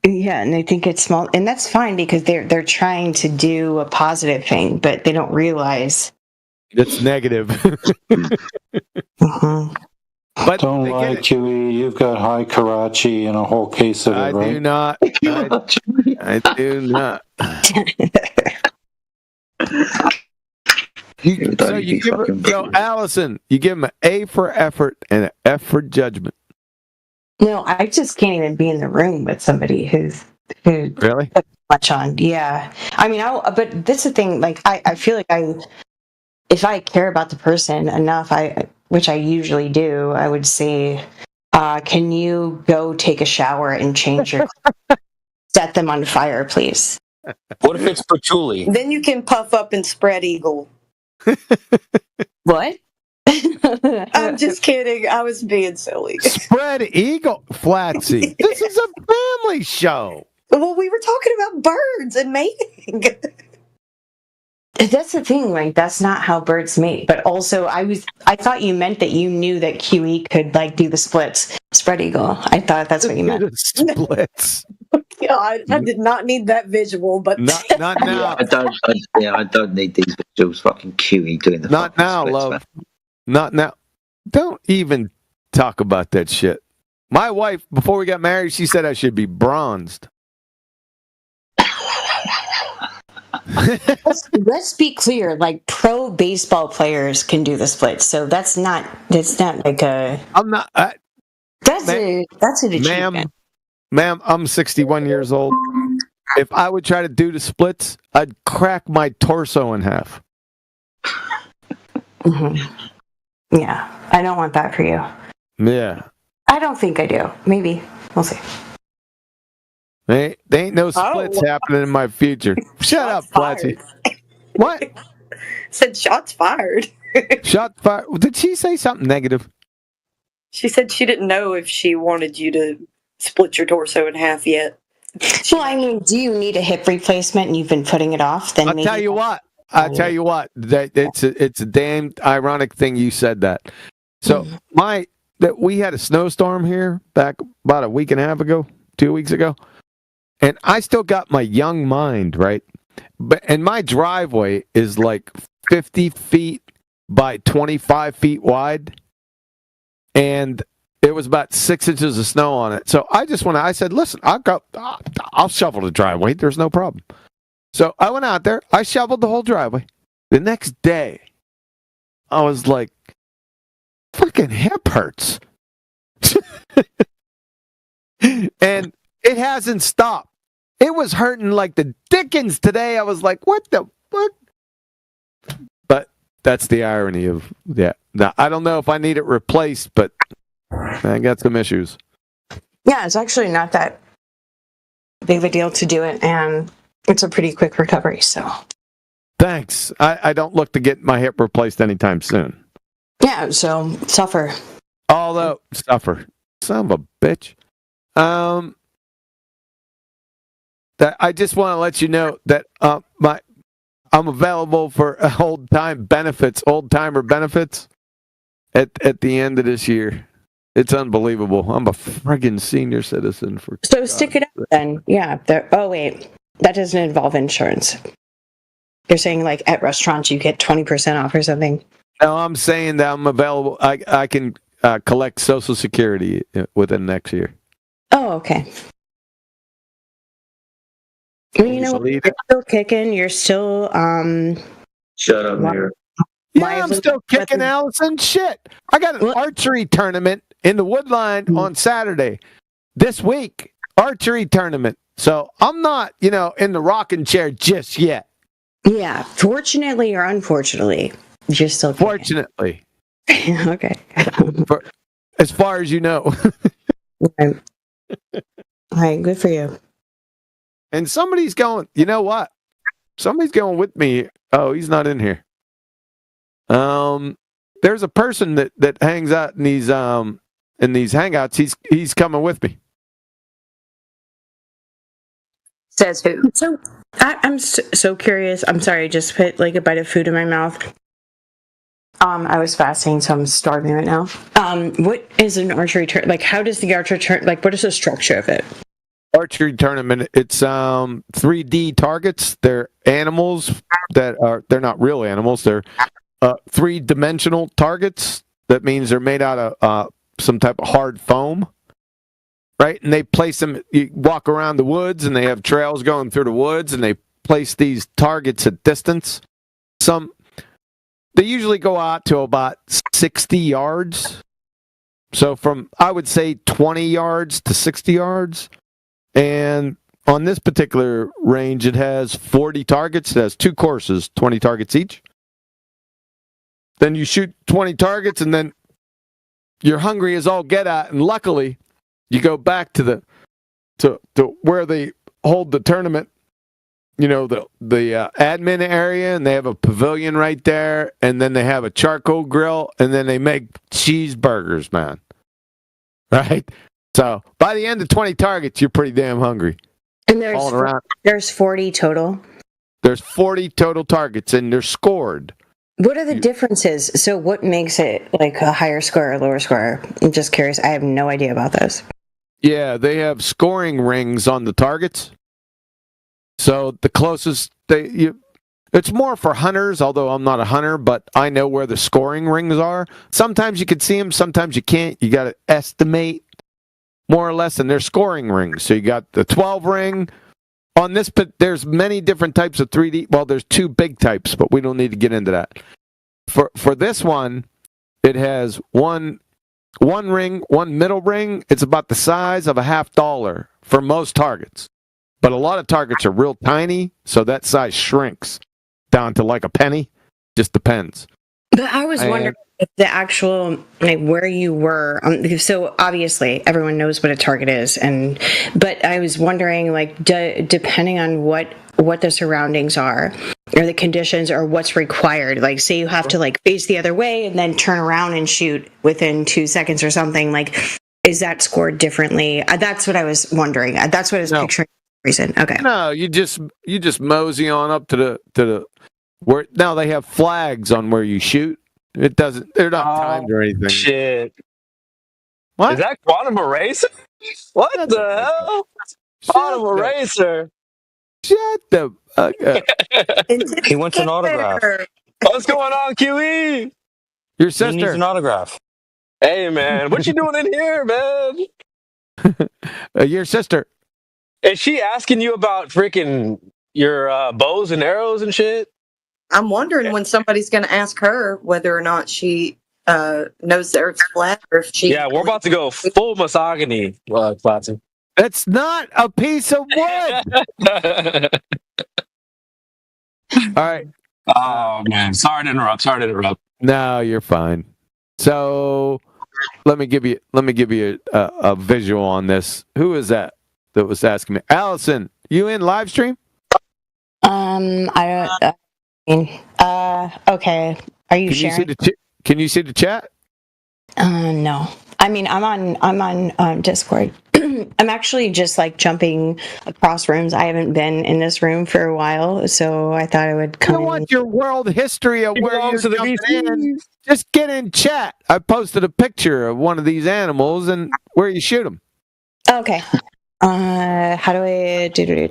S18: And I think it's small, and that's fine because they're trying to do a positive thing, but they don't realize
S6: it's negative.
S19: But don't lie, Chewy. You've got high Karachi and a whole case of it,
S6: I
S19: right?
S6: do not. I do not. Allison, you give him an A for effort and an F for judgment.
S18: No, I just can't even be in the room with somebody who
S6: really
S18: puts much on. Yeah, I mean, but that's the thing. Like, I feel like if I care about the person enough, which I usually do, I would say, can you go take a shower and change your set them on fire, please?
S13: What if it's patchouli?
S12: Then you can puff up and spread eagle.
S18: What?
S12: I'm just kidding. I was being silly.
S6: Spread eagle, Flatsy. This is a family show.
S12: Well, we were talking about birds and mating.
S18: That's the thing, like that's not how birds mate. But also, I thought you meant that you knew that QE could like do the splits, spread eagle. I thought that's what you meant.
S6: Splits.
S12: God, I did not need that visual, but
S6: not now.
S10: I don't need these visuals. Fucking QE doing the.
S6: Not now,
S10: splits,
S6: love.
S10: Man.
S6: Not now. Don't even talk about that shit. My wife, before we got married, she said I should be bronzed.
S18: Let's be clear. Like pro baseball players can do the splits, so that's not like a.
S6: I'm not.
S18: That's an achievement.
S6: Ma'am, I'm 61 years old. If I would try to do the splits, I'd crack my torso in half.
S18: Mm-hmm. Yeah, I don't want that for you.
S6: Yeah.
S18: I don't think I do. Maybe. We'll see.
S6: There ain't no splits happening in my future. Shut up, Flatsy. What?
S12: Said shots fired.
S6: Shots fired. Did she say something negative?
S12: She said she didn't know if she wanted you to split your torso in half yet.
S18: Well, I mean, do you need a hip replacement and you've been putting it off? Then
S6: I'll tell you what. It's a damn ironic thing you said that. So we had a snowstorm here back about a week and a half ago, 2 weeks ago, and I still got my young mind, right? And my driveway is like 50 feet by 25 feet wide, and it was about 6 inches of snow on it. So I said, listen, I'll shovel the driveway. There's no problem. So I went out there. I shoveled the whole driveway. The next day, I was like, fucking hip hurts. And it hasn't stopped. It was hurting like the dickens today. I was like, what the fuck? But that's the irony of that. Now, I don't know if I need it replaced, but I got some issues.
S18: Yeah, it's actually not that big of a deal to do it, and it's a pretty quick recovery, so.
S6: Thanks. I don't look to get my hip replaced anytime soon.
S18: Yeah, so suffer.
S6: Although, suffer. Son of a bitch. That I just want to let you know that I'm available for old-timer benefits at the end of this year. It's unbelievable. I'm a friggin' senior citizen for.
S18: So stick it out then. Yeah. Oh wait, that doesn't involve insurance. You're saying like at restaurants you get 20% off or something.
S6: No, I'm saying that I'm available. I can collect Social Security within next year.
S18: Oh, okay. Well, you know, you're still kicking. You're still
S10: Shut up, Mayor.
S6: Yeah, I'm still kicking, Allison. Shit, I got an archery tournament in the Woodline on Saturday this week. Archery tournament. So I'm not, in the rocking chair just yet.
S18: Yeah, fortunately or unfortunately, you're still kicking.
S6: Fortunately.
S18: Okay.
S6: as far as you know.
S18: Right. All right, good for you.
S6: And somebody's going, you know what? Somebody's going with me. Oh, he's not in here. There's a person that hangs out in these hangouts. He's coming with me.
S12: Says who?
S18: So I'm so curious. I'm sorry, I just put like a bite of food in my mouth. I was fasting, so I'm starving right now. What is an archery tournament? Like, how does the archery tournament, like, what is the structure of it?
S6: Archery tournament, it's 3D targets. They're animals they're not real animals. They're 3-dimensional targets. That means they're made out of some type of hard foam, right? And they place them, you walk around the woods, and they have trails going through the woods, and they place these targets at distance. They usually go out to about 60 yards. So from, I would say, 20 yards to 60 yards. And on this particular range, it has 40 targets. It has 2 courses, 20 targets each. Then you shoot 20 targets, and then you're hungry as all get at. And luckily, you go back to where they hold the tournament. You know, the admin area, and they have a pavilion right there, and then they have a charcoal grill, and then they make cheeseburgers, man. Right? So by the end of 20 targets, you're pretty damn hungry.
S18: And there's 40 total?
S6: There's 40 total targets, and they're scored.
S18: What are the differences? So what makes it like a higher score or lower score? I'm just curious. I have no idea about those.
S6: Yeah, they have scoring rings on the targets. So the closest it's more for hunters, although I'm not a hunter, but I know where the scoring rings are. Sometimes you can see them, sometimes you can't. You got to estimate more or less, and they're scoring rings. So you got the 12 ring on this, but there's many different types of 3D. Well, there's 2 big types, but we don't need to get into that. For this one, it has one ring, one middle ring. It's about the size of a $50 for most targets. But a lot of targets are real tiny, so that size shrinks down to like a penny. Just depends.
S18: But I was wondering if the actual, like, where you were. So obviously, everyone knows what a target is, but I was wondering, like, depending on what the surroundings are, or the conditions, or what's required. Like, say you have to like face the other way and then turn around and shoot within 2 seconds or something. Like, is that scored differently? That's what I was wondering. That's what I was picturing. Reason. Okay.
S6: No, you just mosey on up to the where now they have flags on where you shoot. It doesn't. They're not timed or anything.
S13: Shit.
S6: What?
S13: Is that Quantum Eraser? What the hell? Quantum Eraser.
S6: Shut the.
S13: He wants an autograph. What's going on, QE?
S6: Your sister.
S13: He needs an autograph. Hey, man, what you doing in here, man?
S6: Your sister.
S13: Is she asking you about freaking your bows and arrows and shit?
S12: I'm wondering when somebody's going to ask her whether or not she knows the Earth's flat, or if she.
S13: Yeah, we're about to go full misogyny, Klaatu.
S6: That's not a piece of wood. All right.
S13: Oh man, sorry to interrupt.
S6: No, you're fine. So let me give you a visual on this. Who is that was asking me? Allison, you in live stream?
S18: I don't. Okay. Are you sharing?
S6: Can you see the chat?
S18: No. I mean, I'm on Discord. I'm actually just like jumping across rooms. I haven't been in this room for a while, so I thought I would come.
S6: You want your world history of where you're jumping in? Just get in chat. I posted a picture of one of these animals and where you shoot them.
S18: Okay. How do I do?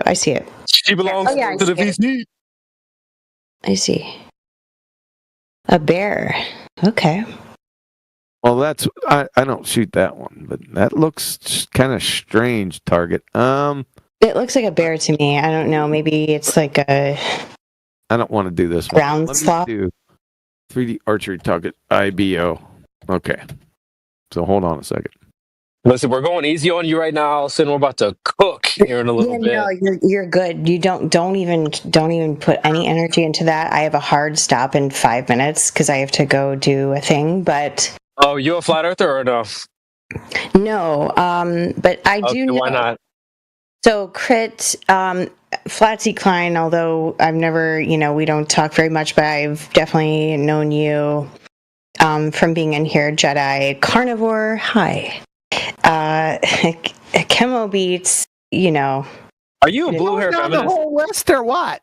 S18: I see it.
S13: She belongs to the VC.
S18: I see. A bear. Okay.
S6: Well, that's I don't shoot that one, but that looks kind of strange target.
S18: It looks like a bear to me. I don't know. Maybe it's like a.
S6: I don't want to do this one.
S18: Ground slot.
S6: 3D archery target IBO. Okay. So hold on a second.
S13: Listen, we're going easy on you right now, Allison. We're about to cook here in a little bit.
S18: No, you're good. You don't even put any energy into that. I have a hard stop in 5 minutes because I have to go do a thing. But
S13: Oh, you a flat earther or no?
S18: No, but I do know.
S13: Why not?
S18: So Crit, Flatsy Klein, although I've never, we don't talk very much, but I've definitely known you from being in here. Jedi Carnivore, hi. Chemo Beats,
S13: Are you a blue hair
S6: on the
S13: feminist?
S6: whole list or what?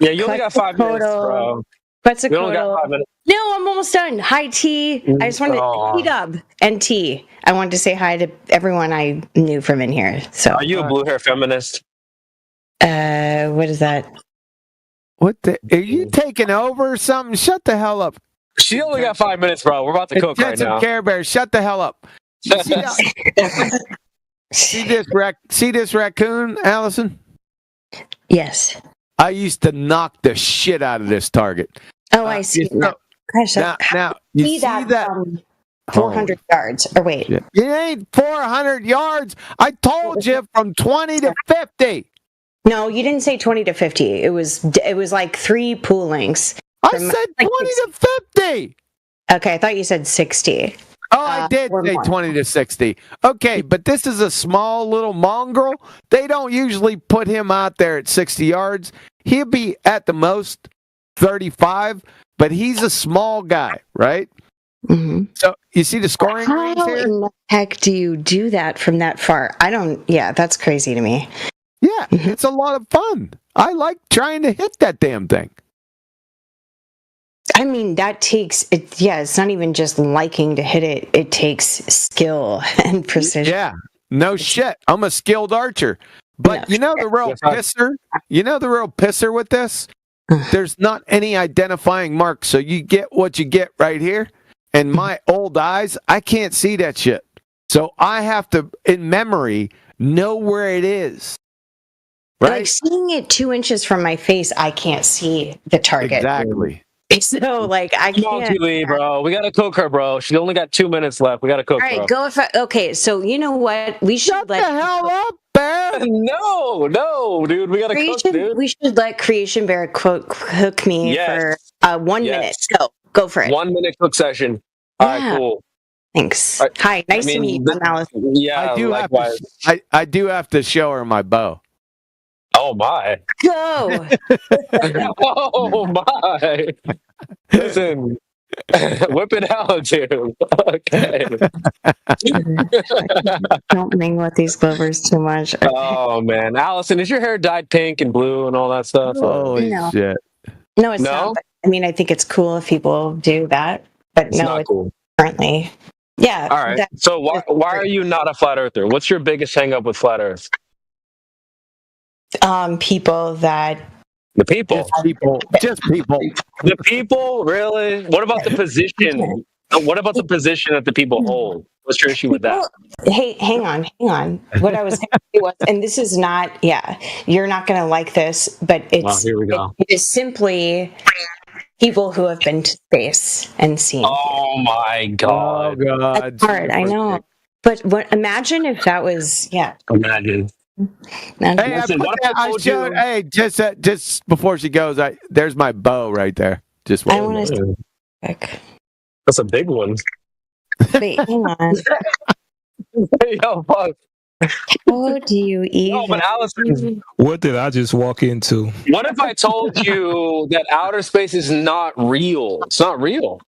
S13: Yeah, you only got 5 minutes, bro. You only got 5 minutes.
S18: No, I'm almost done. Hi, T. I just wanted T-Dub and T. I wanted to say hi to everyone I knew from in here. So,
S13: Are you a blue hair feminist?
S18: What is that?
S6: What the? Are you taking over or something? Shut the hell up.
S13: She only got 5 minutes, bro. We're about to cook right now.
S6: Care Bears, shut the hell up. See this raccoon, Allison?
S18: Yes.
S6: I used to knock the shit out of this target.
S18: Oh, I see. Gosh,
S6: now you see that?
S18: 400 yards. Or wait.
S6: It ain't 400 yards. I told you from 20 to 50.
S18: No, you didn't say 20 to 50. It was like 3 pool lengths.
S6: I said 20 to 50.
S18: Okay, I thought you said 60.
S6: Oh, I did say 20 to 60. Okay, but this is a small little mongrel. They don't usually put him out there at 60 yards. He'll be at the most 35, but he's a small guy, right?
S18: Mm-hmm.
S6: So you see the scoring range
S18: How
S6: here?
S18: in the heck do you do that from that far? Yeah, that's crazy to me.
S6: Yeah, it's a lot of fun. I like trying to hit that damn thing.
S18: I mean, that takes it. Yeah, it's not even just liking to hit it. It takes skill and precision.
S6: Yeah, no shit. I'm a skilled archer. But you know the real pisser? You know the real pisser with this? There's not any identifying mark, so you get what you get right here. And my old eyes, I can't see that shit. So I have to, in memory, know where it is. Right?
S18: Like seeing it 2 inches from my face, I can't see the target.
S6: Exactly.
S18: So, like, I
S13: Come on,
S18: can't.
S13: Keely, bro. We gotta cook her, bro. She only got 2 minutes left. We gotta cook,
S18: All right,
S13: bro.
S18: okay, so you know what? We should
S6: Shut the hell up, Bear.
S13: No, dude. We gotta cook, dude.
S18: We should let Creation Bear cook me for 1 minute. Go for it.
S13: 1 minute cook session. All right, cool.
S18: Thanks. Hi, nice to meet you, Alice.
S13: Yeah, likewise.
S6: I do have to show her my bow.
S13: Oh my.
S18: Go.
S13: Oh my. Listen. Whip it out, dude. Okay.
S18: Don't mingle with these Glovers too much. Okay.
S13: Oh man, Allison, is your hair dyed pink and blue and all that stuff?
S6: Holy shit!
S18: No, it's not. But, I mean, I think it's cool if people do that, but
S13: It's not cool.
S18: Currently. Yeah.
S13: All right. So why are you not a flat earther? What's your biggest hang up with flat Earth?
S18: People that.
S13: The people.
S6: Just people.
S13: The people, really? What about the position? What about the position that the people hold? What's your issue with that?
S18: Hey, hang on. What I was going to say was, and this is not, you're not going to like this, but it's
S13: here we go.
S18: it is simply people who have been to space and seen.
S13: Oh my God.
S6: Oh God.
S18: That's hard, I know. But imagine if that was,
S13: Imagine.
S6: Hey,
S13: Listen, what if I told you?
S6: Hey, just before she goes, there's my bow right there. Just
S18: I want to.
S13: That's a big one.
S18: Wait, hang on.
S13: Yo, fuck.
S18: How do you even?
S13: No, but Allison,
S11: What did I just walk into?
S13: what if I told you that outer space is not real? It's not real.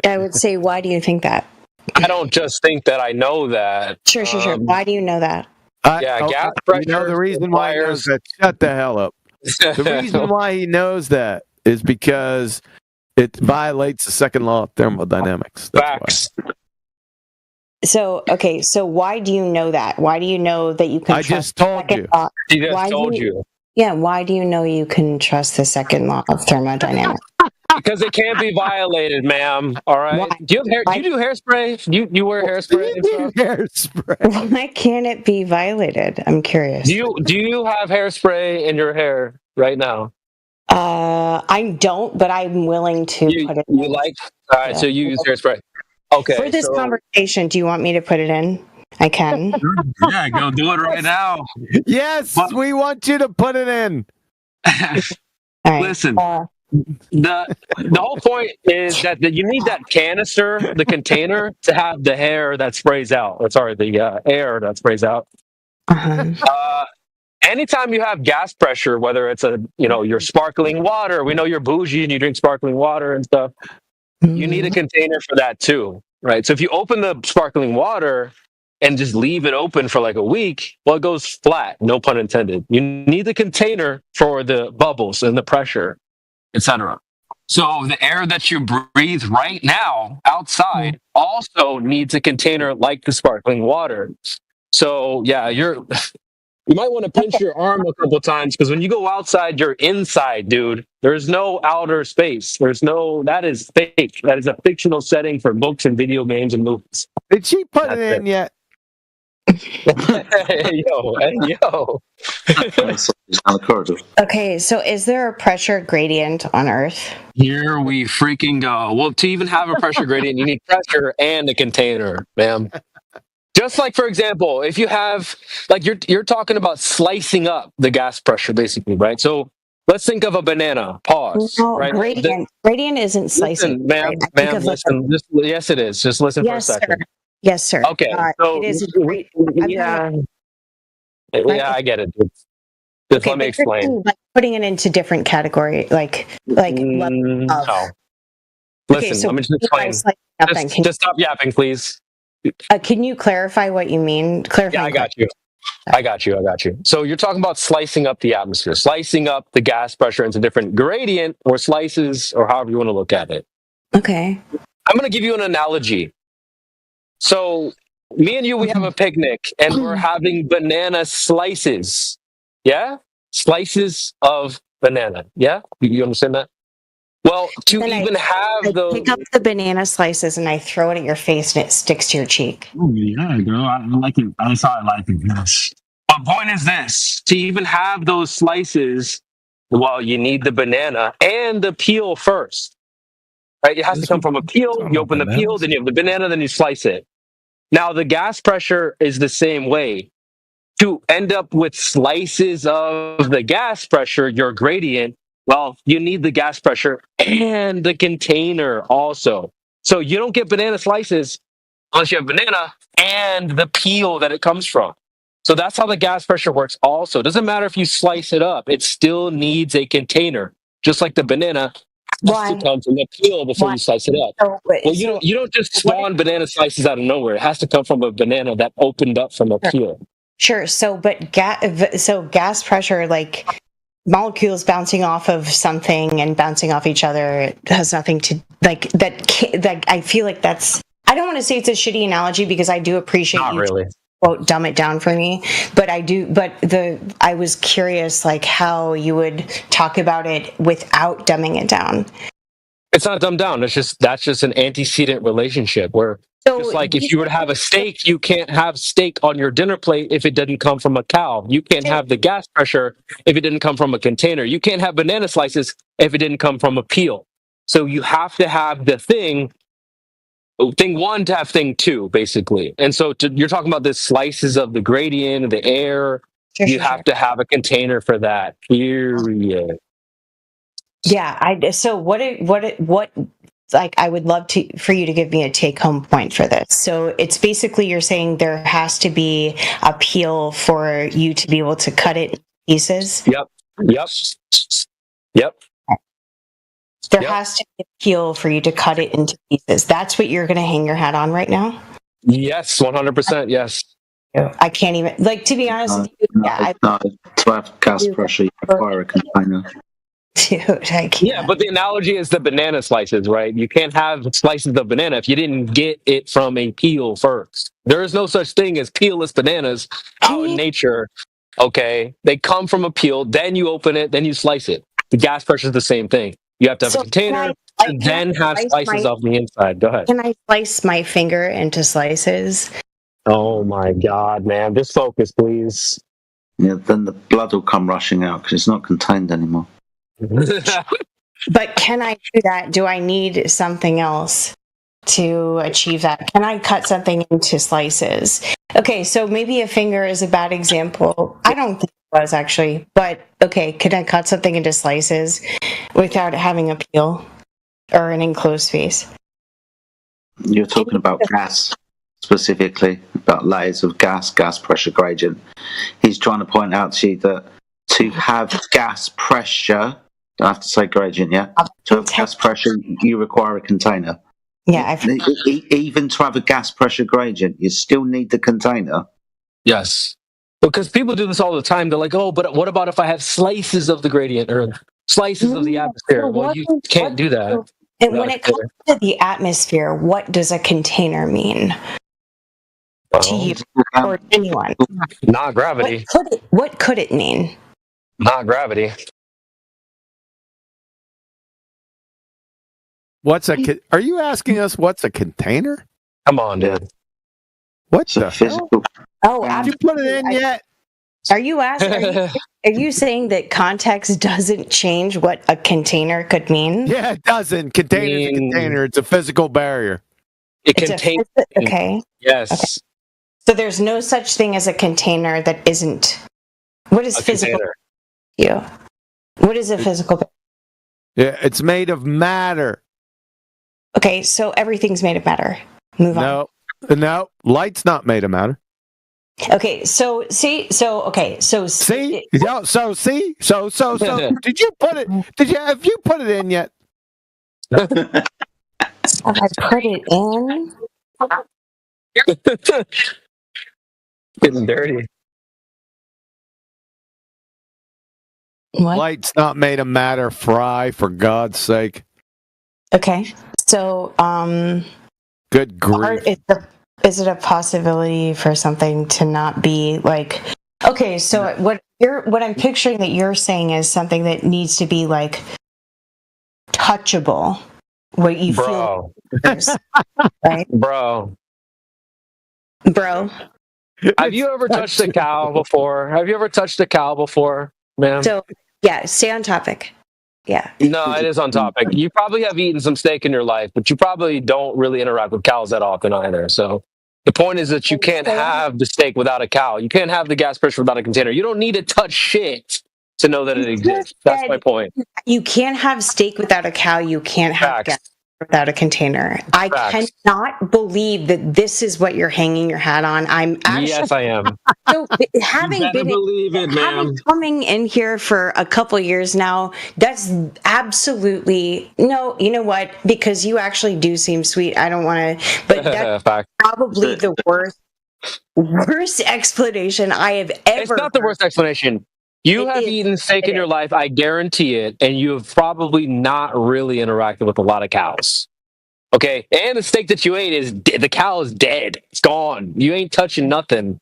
S18: I would say, why do you think that?
S13: I don't just think that. I know that.
S18: Sure. Why do you know that?
S13: Gas pressure.
S6: You know the reason why he knows that? Shut the hell up. The reason why he knows that is because it violates the second law of thermodynamics.
S13: Facts.
S18: So why do you know that? Why do you know that you can
S6: I
S18: trust
S6: just told you.
S13: She just told you.
S18: Yeah, why do you know you can trust the second law of thermodynamics?
S13: Because it can't be violated, ma'am. All right.
S18: Why?
S13: Do you have hair? Do you do hairspray? You wear hairspray? And stuff?
S6: Hairspray.
S18: Why can't it be violated? I'm curious.
S13: Do you have hairspray in your hair right now?
S18: I don't, but I'm willing to put it in.
S13: You like? All right, so you use hairspray. Okay.
S18: For this conversation, do you want me to put it in? I can.
S13: Yeah, go do it right now.
S6: Yes, we want you to put it in.
S18: All right.
S13: Listen, the whole point is that you need that canister, the container, to have the air that sprays out. Or sorry, the air that sprays out. Anytime you have gas pressure, whether it's your sparkling water, we know you're bougie and you drink sparkling water and stuff. You need a container for that too, right? So if you open the sparkling water and just leave it open for like a week, well, it goes flat. No pun intended. You need the container for the bubbles and the pressure, etc. So the air that you breathe right now outside also needs a container like the sparkling water. So yeah, you might want to pinch your arm a couple times because when you go outside, you're inside, dude. There's no outer space. That is fake. That is a fictional setting for books and video games and movies.
S6: Did she put it in yet?
S13: Hey, yo.
S18: Okay, so is there a pressure gradient on Earth?
S13: Here we freaking go. Well, to even have a pressure gradient, you need pressure and a container, ma'am. Just like, for example, if you have, like, you're talking about slicing up the gas pressure, basically, right? So let's think of a banana. Pause.
S18: No,
S13: right?
S18: gradient isn't slicing.
S13: Ma'am,
S18: right?
S13: listen. Yes, it is. Just listen for a second.
S18: Sir. Yes, sir.
S13: Okay. So
S18: it is
S13: yeah, I get it. Just let me explain.
S18: Like putting it into different category, like level of.
S13: No. Listen,
S18: so
S13: let me just explain. Just stop yapping, please.
S18: Can you clarify what you mean?
S13: Yeah, I got you. So you're talking about slicing up the atmosphere, slicing up the gas pressure into different gradient or slices, or however you want to look at it.
S18: Okay.
S13: I'm going to give you an analogy. So me and you, we have a picnic, and we're having banana slices. Yeah? Slices of banana. Yeah? You understand that? Well, to even have those...
S18: pick up the banana slices and I throw it at your face and it sticks to your cheek.
S13: Oh, yeah, girl. I like it. That's how I like it. Yes. But point is this. To even have those slices, well, you need the banana and the peel first. Right? It has to come from a peel. You open the peel, then you have the banana, then you slice it. Now, the gas pressure is the same way. To end up with slices of the gas pressure, your gradient, well, you need the gas pressure and the container also. So you don't get banana slices unless you have banana and the peel that it comes from. So that's how the gas pressure works also. It doesn't matter if you slice it up. It still needs a container, just like the banana has to come from the peel before you slice it up. Well, you don't just spawn banana slices out of nowhere. It has to come from a banana that opened up from a peel.
S18: Sure. So, but gas pressure, like molecules bouncing off of something and bouncing off each other, it has nothing to like that. I feel like that's. I don't want to say it's a shitty analogy because I do appreciate
S13: Not really.
S18: Quote, dumb it down for me, but I was curious like how you would talk about it without dumbing it down.
S13: It's not dumbed down. That's just an antecedent relationship where just like if you were to have a steak, you can't have steak on your dinner plate if it doesn't come from a cow. You can't have the gas pressure if it didn't come from a container. You can't have banana slices if it didn't come from a peel. So you have to have the thing one to have thing two, basically. And so you're talking about the slices of the gradient, the air. You have to have a container for that. Period.
S18: Yeah. So what like I would love for you to give me a take home point for this. So it's basically you're saying there has to be a peel for you to be able to cut it in pieces.
S13: Yep.
S18: There has to be a peel for you to cut it into pieces. That's what you're going to hang your hat on right now?
S13: Yes, 100%. Yes.
S18: I can't even, like, to be honest with you,
S10: to have gas pressure, you require a container.
S18: Dude, I can't.
S13: Yeah, but the analogy is the banana slices, right? You can't have slices of banana if you didn't get it from a peel first. There is no such thing as peelless bananas out in nature, okay? They come from a peel, then you open it, then you slice it. The gas pressure is the same thing. You have to have a container and then have slices off the inside. Go ahead.
S18: Can I slice my finger into slices?
S13: Oh my God, man. Just focus, please.
S10: Yeah, then the blood will come rushing out because it's not contained anymore.
S18: But can I do that? Do I need something else to achieve that? Can I cut something into slices? Okay, so maybe a finger is a bad example. I don't think it was actually, but okay, can I cut something into slices? without having a peel or an enclosed space.
S10: You're talking about gas, specifically, about layers of gas pressure gradient. He's trying to point out to you that to have gas pressure, I have to say gradient, yeah? To have gas pressure, you require a container.
S18: Yeah.
S10: Even to have a gas pressure gradient, you still need the container.
S13: Yes. Because people do this all the time. They're like, oh, but what about if I have slices of the gradient or slices of the atmosphere?
S18: So
S13: Well, you can't do that.
S18: And when it comes to the atmosphere, what does a container mean to you or to anyone?
S13: Not gravity.
S18: What could it mean?
S13: Not gravity.
S6: Are you asking us what's a container?
S13: Come on, dude.
S6: What the hell?
S18: Oh,
S6: did you put it in yet?
S18: Are you asking? Are you saying that context doesn't change what a container could mean?
S6: Yeah, it doesn't. Container's a container. It's a physical barrier.
S13: It contains.
S18: Okay.
S13: Yes.
S18: Okay. So there's no such thing as a container that isn't. What is
S13: A
S18: physical?
S13: container.
S18: Yeah. What is a physical?
S6: Yeah, it's made of matter.
S18: Okay, so everything's made of matter. Move on.
S6: No, light's not made of matter.
S18: Okay, so see. Did you put it? Have you put it in yet?
S13: Have
S18: I put it in?
S13: Getting dirty.
S18: What?
S6: Light's not made of matter, Fry, for God's sake.
S18: Okay, so
S6: Good grief.
S18: is it a possibility for something to not be like? Okay, so what I'm picturing that you're saying is something that needs to be like touchable, where you feel, right?
S13: Bro. Have you ever touched a cow before? Ma'am?
S18: So yeah, stay on topic. Yeah.
S13: No, it is on topic. You probably have eaten some steak in your life, but you probably don't really interact with cows that often either. So the point is that you can't have the steak without a cow. You can't have the gas pressure without a container. You don't need to touch shit to know that it exists. That's my point.
S18: You can't have steak without a cow. You can't have gas without a container. I cannot believe that this is what you're hanging your hat on. I'm actually,
S13: yes, I am.
S18: So having been
S13: believe it, ma'am.
S18: Coming in here for a couple years now, that's absolutely no. You know what? Because you actually do seem sweet. I don't want to, but that's probably the worst explanation I have ever.
S13: It's not the worst explanation. You have eaten steak in your life, I guarantee it, and you have probably not really interacted with a lot of cows. Okay? And the steak that you ate the cow is dead. It's gone. You ain't touching nothing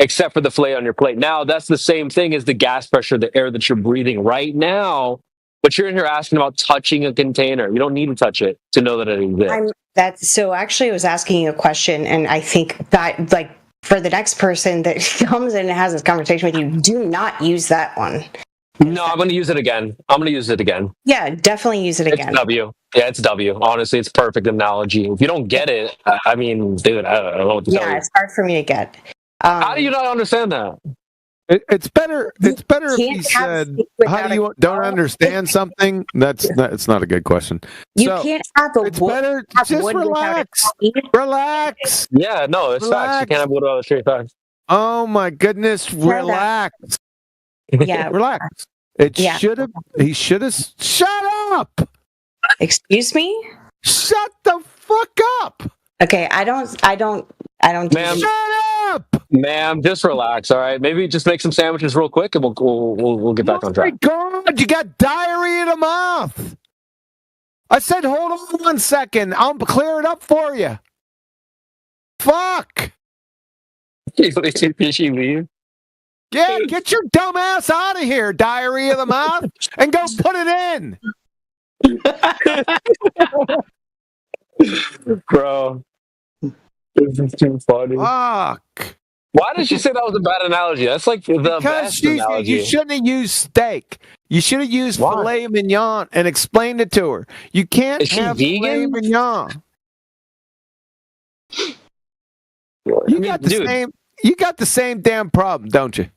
S13: except for the fillet on your plate. Now, that's the same thing as the gas pressure, the air that you're breathing right now, but you're in here asking about touching a container. You don't need to touch it to know that it exists.
S18: So actually I was asking you a question, and I think that, like, for the next person that comes in and has this conversation with you, do not use that one.
S13: No, I'm going to use it again.
S18: Yeah, definitely use it again.
S13: It's W. Yeah, it's W. Honestly, it's a perfect analogy. If you don't get it, I mean, dude, I don't know what to tell you.
S18: Yeah, it's hard for me to get.
S13: How do you not understand that?
S6: It's better if he said, "How do you don't understand something?" That's not a good question.
S18: You can't have a
S6: it's better. Just relax. Relax.
S13: Yeah, no, it's facts. You can't have wood without a tree. Facts.
S6: Oh my goodness! Relax.
S18: Yeah,
S6: relax. He should have. Shut up.
S18: Excuse me.
S6: Shut the fuck up.
S18: Okay, I don't.
S13: Ma'am,
S6: shut up.
S13: Ma'am, just relax. All right, maybe just make some sandwiches real quick, and we'll get back on track.
S6: Oh my God, you got diarrhea in the mouth. I said, hold on 1 second. I'll clear it up for you. Fuck.
S13: Did she leave?
S6: Yeah, get your dumb ass out of here, diarrhea of the mouth, and go put it
S13: in. Bro. This is too funny.
S6: Fuck.
S13: Why did she say that was a bad analogy? That's like the best analogy.
S6: You shouldn't have used steak. You should have used filet mignon and explained it to her. You can't have filet mignon. You got the same damn problem, don't you?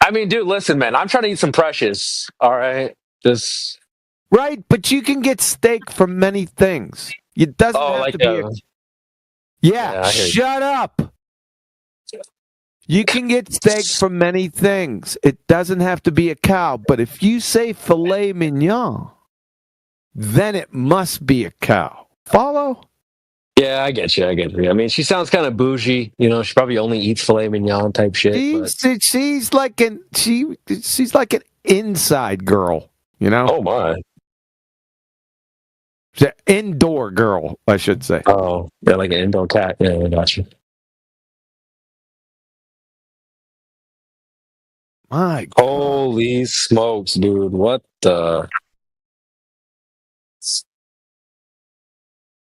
S13: I mean, dude, listen, man. I'm trying to eat some Precious. All right, just
S6: Right, but you can get steak from many things. It doesn't
S13: Oh,
S6: have
S13: like
S6: to be
S13: Yeah, I hear you.
S6: shut up. You can get steak from many things. It doesn't have to be a cow. But if you say filet mignon, then it must be a cow. Follow?
S13: Yeah, I get you. I mean, she sounds kind of bougie. You know, she probably only eats filet mignon type shit. But
S6: She's like she's like an inside girl. You know?
S13: oh my.
S6: She's an indoor girl, I should say.
S13: Oh, yeah, like an indoor cat. Yeah, I got you.
S6: My
S13: Holy smokes, dude! What the?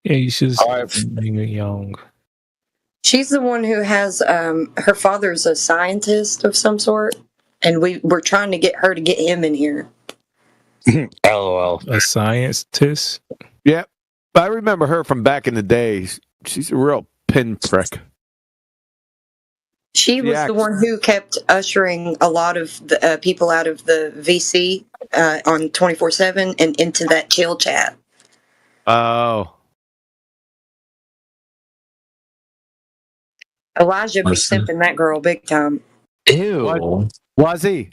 S11: Yeah, you should
S13: All right.
S11: being young.
S12: She's the one who has her father's a scientist of some sort, and we're trying to get her to get him in here.
S13: LOL.
S11: A scientist?
S6: Yep. I remember her from back in the day. She's a real pinprick.
S12: She was the one who kept ushering a lot of the people out of the VC on 24/7 and into that chill chat.
S6: Oh.
S12: Elijah be simping that girl big time.
S13: Ew.
S6: Was he?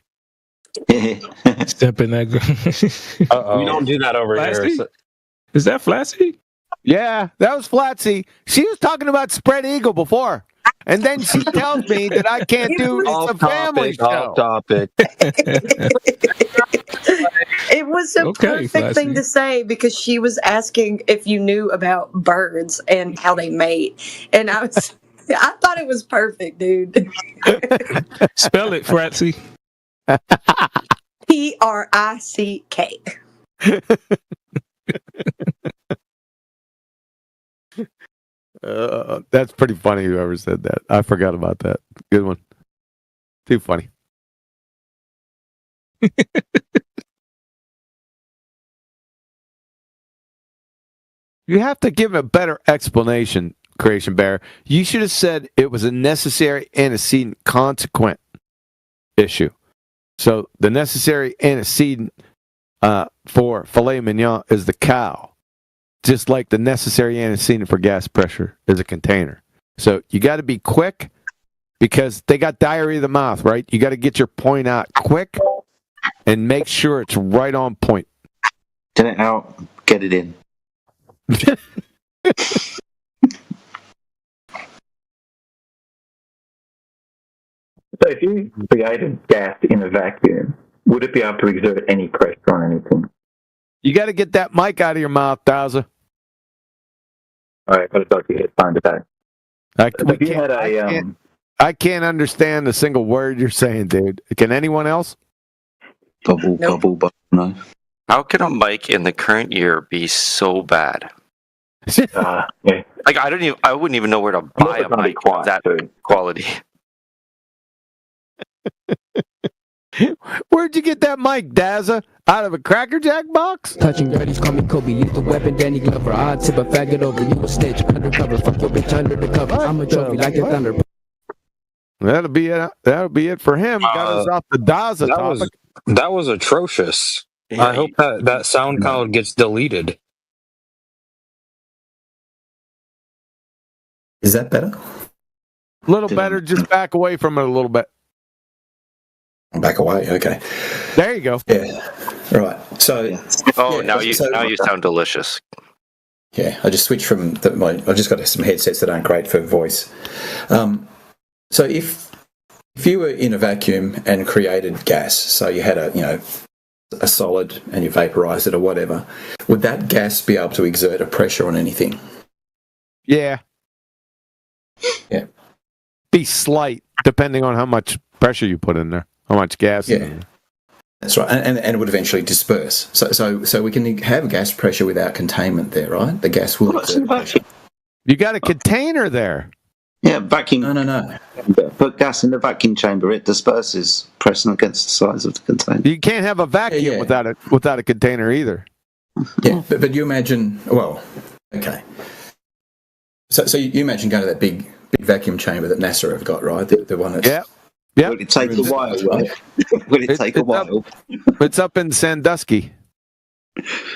S11: Stepping that girl.
S13: Uh-oh. We don't do that over here.
S11: Flassy? Is that Flassy?
S6: Yeah, that was Flatsy. She was talking about Spread Eagle before. And then she tells me that I can't do it's a family show.
S13: Off topic.
S12: It was a
S11: Okay,
S12: perfect thing to say because she was asking if you knew about birds and how they mate. And I thought it was perfect, dude.
S11: Spell it, Fratsy.
S12: Prick.
S6: That's pretty funny, whoever said that. I forgot about that. Good one. Too funny. You have to give a better explanation, Creation Bear. You should have said it was a necessary antecedent consequent issue. So the necessary antecedent for filet mignon is the cow. Just like the necessary antecedent for gas pressure is a container. So you got to be quick because they got diarrhea of the mouth, right? You got to get your point out quick and make sure it's right on point.
S10: Get it out, get it in.
S20: So if you created gas in a vacuum, would it be able to exert any pressure on anything?
S6: You got to get that mic out of your mouth, Dowser.
S20: All right, got to talk to your headphone today.
S6: I can't understand a single word you're saying, dude. Can anyone else?
S10: Bubble, no.
S21: How can a mic in the current year be so bad?
S20: Yeah.
S21: Like I wouldn't even know where to buy a mic of that quality.
S6: Where'd you get that mic, Dazza? Out of a Cracker Jack box?
S22: Touching dirties, call me Kobe. Lethal weapon, Danny Glover. I tip a faggot over you a snitch. Undercover, fuck your bitch under the cover. I'm a trophy like the thunder.
S6: That'll be it. That'll be it for him. Got us off the Dazza topic.
S13: That was atrocious.
S21: Yeah,
S13: I hope that sound cloud gets deleted.
S23: Is that better?
S6: A little better. Just back away from it a little bit.
S23: Back away. Okay.
S6: There you go.
S23: Yeah. Right. So.
S21: Oh,
S23: yeah,
S21: now you sound delicious.
S23: Yeah, I just switched from I just got some headsets that aren't great for voice. So if you were in a vacuum and created gas, so you had a solid and you vaporized it or whatever, would that gas be able to exert a pressure on anything?
S6: Yeah.
S23: Yeah.
S6: Be slight, depending on how much pressure you put in there, how much gas.
S23: Yeah. That's right, and it would eventually disperse. So we can have gas pressure without containment there, right? The gas will exert pressure.
S6: You got a container there.
S10: Yeah, vacuum.
S23: No.
S10: Put gas in the vacuum chamber; it disperses, pressing against the sides of the container.
S6: You can't have a vacuum without a container either.
S23: Yeah, but you imagine. Well, okay. So you imagine going to that big vacuum chamber that NASA have got, right? The one that's
S6: Yeah.
S10: Will it take a while, right? Will it take a while?
S6: It's up in Sandusky.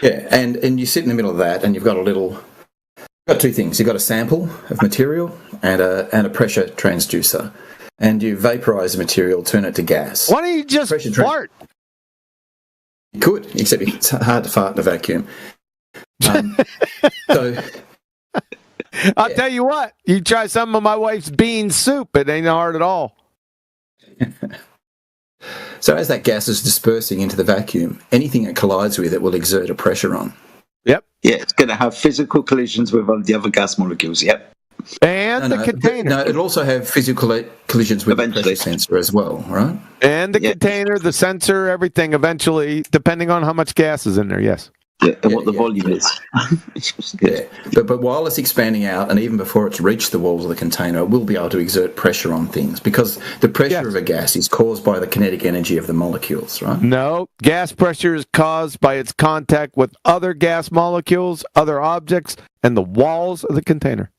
S23: Yeah, and you sit in the middle of that, and you've got got two things. You've got a sample of material and a pressure transducer, and you vaporize the material, turn it to gas.
S6: Why don't you just fart?
S23: You could, except it's hard to fart in a vacuum. So
S6: I'll tell you what, you try some of my wife's bean soup, it ain't hard at all.
S23: So as that gas is dispersing into the vacuum, anything it collides with, it will exert a pressure on.
S6: Yep.
S10: Yeah, it's going to have physical collisions with the other gas molecules. Yep.
S6: And the container.
S23: No, it'll also have physical collisions with the pressure sensor as well, right?
S6: And the container, the sensor, everything eventually, depending on how much gas is in there, yes.
S10: Yeah, and what the volume is.
S23: Yeah, but while it's expanding out, and even before it's reached the walls of the container, it will be able to exert pressure on things because the pressure of a gas is caused by the kinetic energy of the molecules, right?
S6: No, gas pressure is caused by its contact with other gas molecules, other objects, and the walls of the container.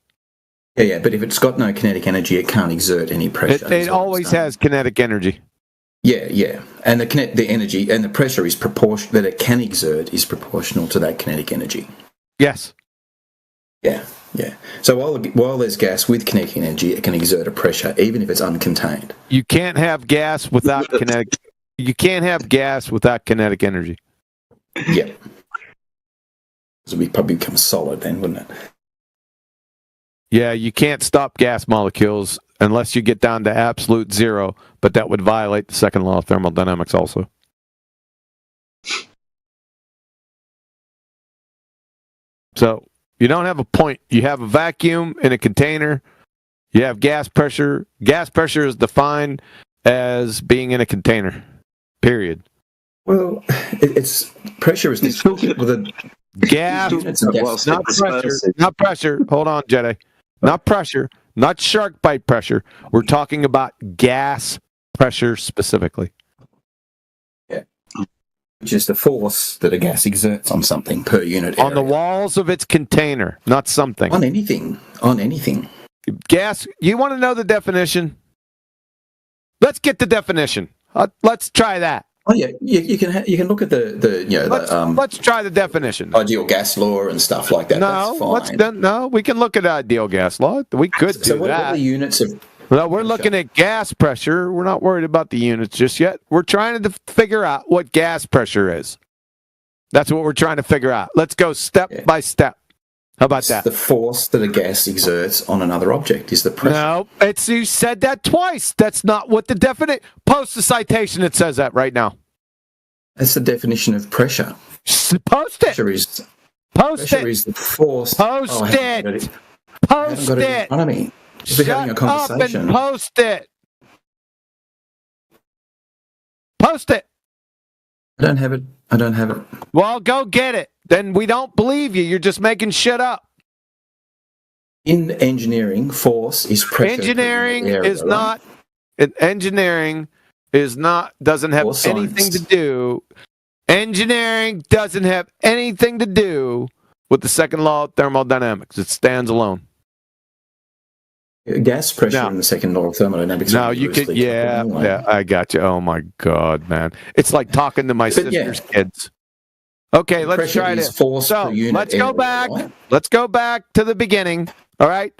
S23: Yeah, but if it's got no kinetic energy, it can't exert any pressure.
S6: It always has kinetic energy.
S23: Yeah, and the energy and the pressure is that it can exert is proportional to that kinetic energy.
S6: Yes.
S23: Yeah. So while there's gas with kinetic energy, it can exert a pressure, even if it's uncontained.
S6: You can't have gas without kinetic. You can't have gas without kinetic energy.
S23: Yeah. So we probably become solid then, wouldn't it?
S6: Yeah, you can't stop gas molecules unless you get down to absolute zero, but that would violate the second law of thermodynamics also. So you don't have a point. You have a vacuum in a container. You have gas pressure. Gas pressure is defined as being in a container, period.
S23: Well, it's pressure is described with a
S6: gas, not pressure. Not pressure. Hold on, Jedi. Not pressure, not shark bite pressure. We're talking about gas pressure specifically.
S23: Yeah. Which is the force that a gas exerts on something per unit area.
S6: On the walls of its container, not something.
S23: On anything.
S6: Gas, you want to know the definition? Let's get the definition. Let's try that.
S23: Oh yeah, you can look at
S6: let's try the definition.
S23: Ideal gas law and stuff like that. That's fine.
S6: We can look at ideal gas law. We could do that.
S23: What are the units of?
S6: No, we're looking at gas pressure. We're not worried about the units just yet. We're trying to figure out what gas pressure is. That's what we're trying to figure out. Let's go step by step. How about that?
S23: The force that a gas exerts on another object is the pressure.
S6: No, you said that twice. That's not what the definition. Post the citation that says that right now.
S23: That's the definition of pressure.
S6: Post it.
S23: Pressure is the force.
S6: Post it. Post it.
S23: In front of me.
S6: Shut
S23: having a conversation.
S6: Up and post it. Post it.
S23: I don't have it.
S6: Well, go get it. Then we don't believe you. You're just making shit up.
S23: In engineering, force is pressure.
S6: Engineering doesn't have anything to do. Engineering doesn't have anything to do with the second law of thermodynamics. It stands alone.
S23: Gas pressure in the second law of thermodynamics.
S6: No, you could. Yeah, I got you. Oh my God, man! It's like talking to my sister's kids. Okay, let's try this. So let's go back. Right? Let's go back to the beginning. All right.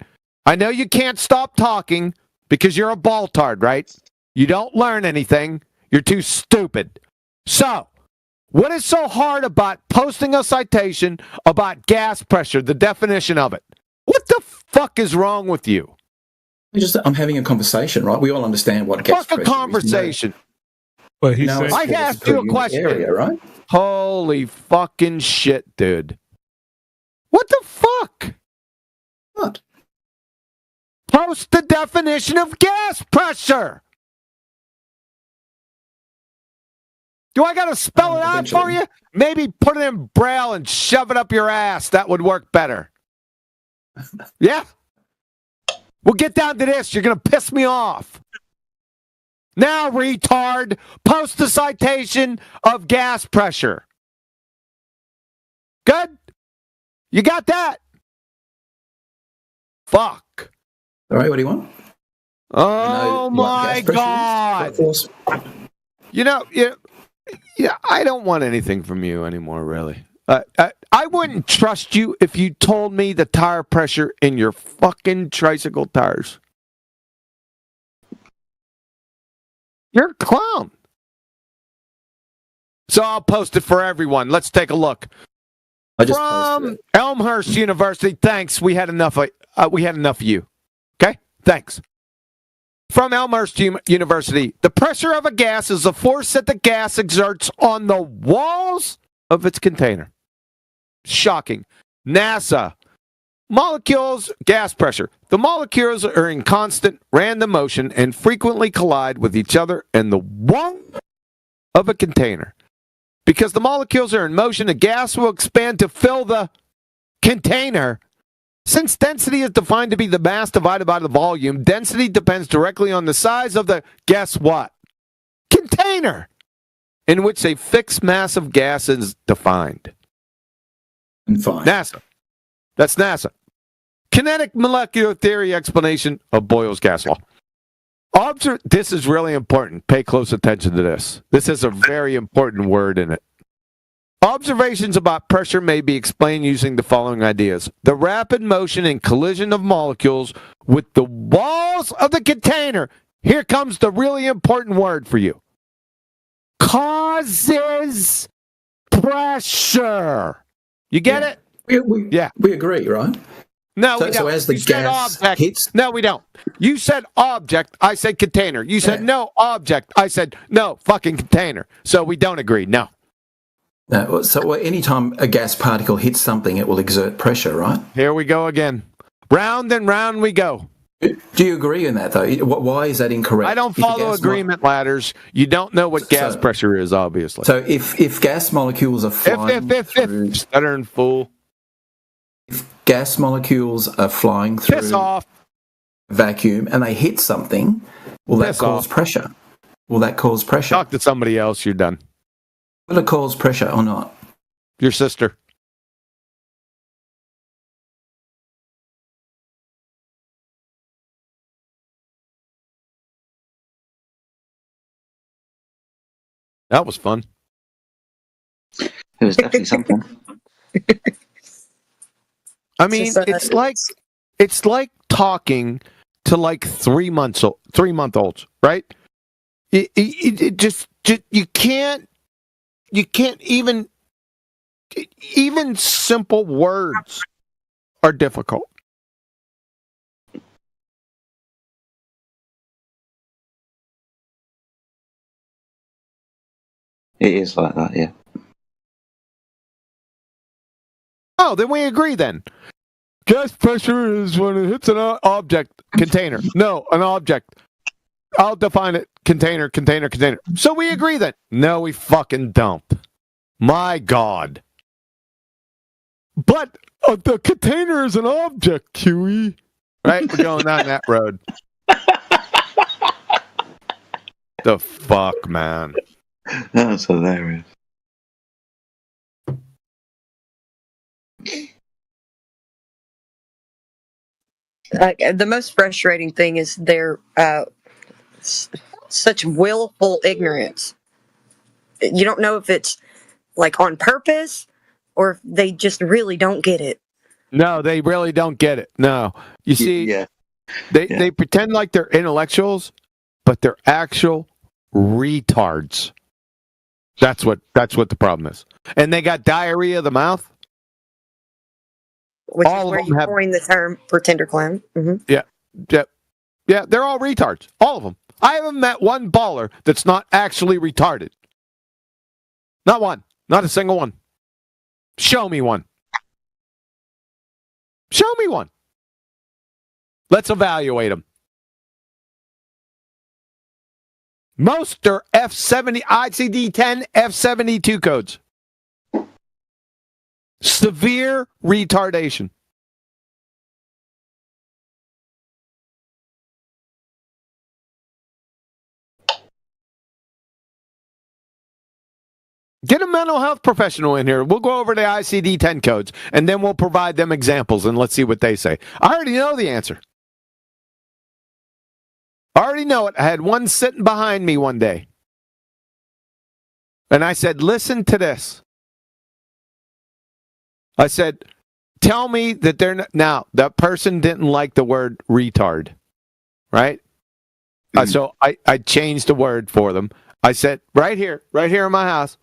S6: I know you can't stop talking because you're a baltard, right? You don't learn anything. You're too stupid. So, what is so hard about posting a citation about gas pressure, the definition of it? What the fuck is wrong with you?
S23: I'm having a conversation, right? We all understand what gas pressure is.
S6: Fuck a conversation.
S11: Well,
S6: I asked you a question.
S23: Area, right?
S6: Holy fucking shit, dude. What the fuck?
S23: What?
S6: Post the definition of gas pressure. Do I got to spell it out for you? Maybe put it in Braille and shove it up your ass. That would work better. Yeah? We'll get down to this. You're going to piss me off. Now, retard, post the citation of gas pressure. Good? You got that? Fuck.
S23: All right, what do you want?
S6: Oh, my God. You know, I don't want anything from you anymore, really. I wouldn't trust you if you told me the tire pressure in your fucking tricycle tires. You're a clown. So I'll post it for everyone. Let's take a look. From Elmhurst University. Thanks. We had enough of you. Okay? Thanks. From Elmhurst University. The pressure of a gas is the force that the gas exerts on the walls of its container. Shocking. NASA. Molecules, gas pressure. The molecules are in constant random motion and frequently collide with each other in the wall of a container. Because the molecules are in motion, the gas will expand to fill the container. Since density is defined to be the mass divided by the volume, density depends directly on the size of the, guess what? Container, in which a fixed mass of gas is defined.
S23: Fine.
S6: NASA. That's NASA. Kinetic molecular theory explanation of Boyle's gas law. This is really important. Pay close attention to this. This is a very important word in it. Observations about pressure may be explained using the following ideas. The rapid motion and collision of molecules with the walls of the container. Here comes the really important word for you. Causes pressure. You get it?
S23: We agree, right?
S6: No,
S23: so,
S6: we don't.
S23: So as the
S6: you
S23: gas hits...
S6: No, we don't. You said object, I said container. You said no object, I said no fucking container. So we don't agree, no.
S23: No, so anytime a gas particle hits something, it will exert pressure, right?
S6: Here we go again. Round and round we go.
S23: Do you agree in that, though? Why is that incorrect?
S6: I don't follow agreement ladders. You don't know what gas pressure is, obviously.
S23: So if gas molecules are flying through...
S6: Stuttering fool.
S23: If gas molecules are flying through vacuum and they hit something, will that cause pressure? Will that cause pressure?
S6: Talk to somebody else, you're done.
S23: Will it cause pressure or not?
S6: Your sister. That was fun.
S10: It was definitely something.
S6: I mean, it's like talking to like 3-month-olds, right? It just you can't even simple words are difficult.
S10: It is like that, yeah.
S6: Oh, then we agree then. Gas pressure is when it hits an object container. No, an object. I'll define it. Container. So we agree then. No, we fucking don't. My God. But the container is an object, Huey. Right? We're going down that road. The fuck, man.
S10: That was hilarious.
S12: The most frustrating thing is their such willful ignorance. You don't know if it's like on purpose or if they just really don't get it.
S6: No, they really don't get it. No. You see, they pretend like they're intellectuals, but they're actual retards. That's what the problem is. And they got diarrhea of the mouth.
S12: Which is where you coined the term for Tinder clown. Mm-hmm.
S6: Yeah, they're all retards. All of them. I haven't met one baller that's not actually retarded. Not one. Not a single one. Show me one. Show me one. Let's evaluate them. Most are F70, ICD-10, F72 codes. Severe retardation. Get a mental health professional in here. We'll go over the ICD-10 codes, and then we'll provide them examples, and let's see what they say. I already know the answer. I already know it. I had one sitting behind me one day. And I said, listen to this. I said, tell me that they're not. Now, that person didn't like the word retard, right? So I changed the word for them. I said, right here in my house,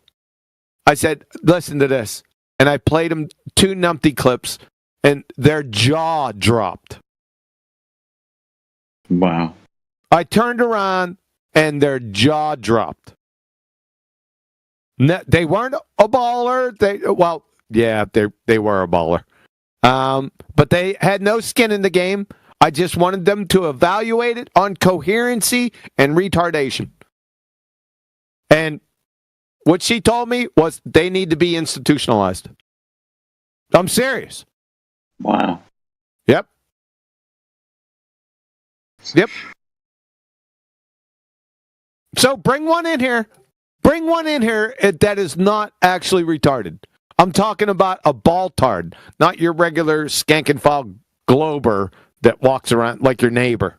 S6: I said, listen to this. And I played them 2 numpty clips, and their jaw dropped.
S10: Wow.
S6: I turned around, and their jaw dropped. They weren't a baller. They were a baller. But they had no skin in the game. I just wanted them to evaluate it on coherency and retardation. And what she told me was they need to be institutionalized. I'm serious.
S10: Wow.
S6: Yep. So bring one in here. Bring one in here that is not actually retarded. I'm talking about a baltard, not your regular skank and file glober that walks around like your neighbor.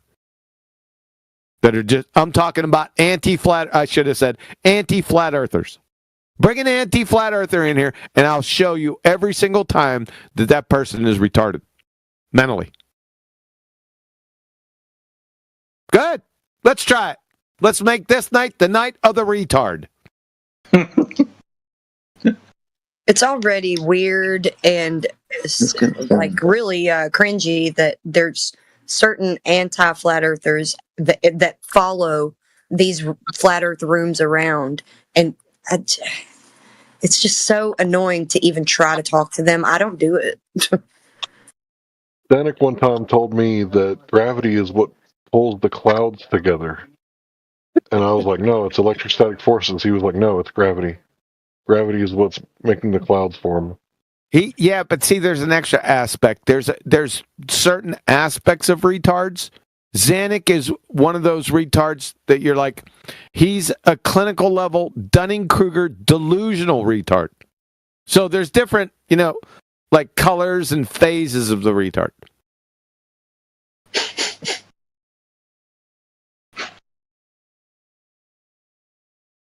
S6: I'm talking about anti-flat earthers. Bring an anti-flat earther in here, and I'll show you every single time that person is retarded mentally. Good. Let's try it. Let's make this night the night of the retard.
S12: It's already weird and like really cringy that there's certain anti-flat earthers that follow these flat earth rooms around, and it's just so annoying to even try to talk to them. I don't do it.
S15: Danik one time told me that gravity is what pulls the clouds together. And I was like, no, it's electrostatic forces. He was like, no, it's gravity. Gravity is what's making the clouds form.
S6: But see, there's an extra aspect. There's certain aspects of retards. Zanuck is one of those retards that you're like, he's a clinical level Dunning-Kruger delusional retard. So there's different, like colors and phases of the retard.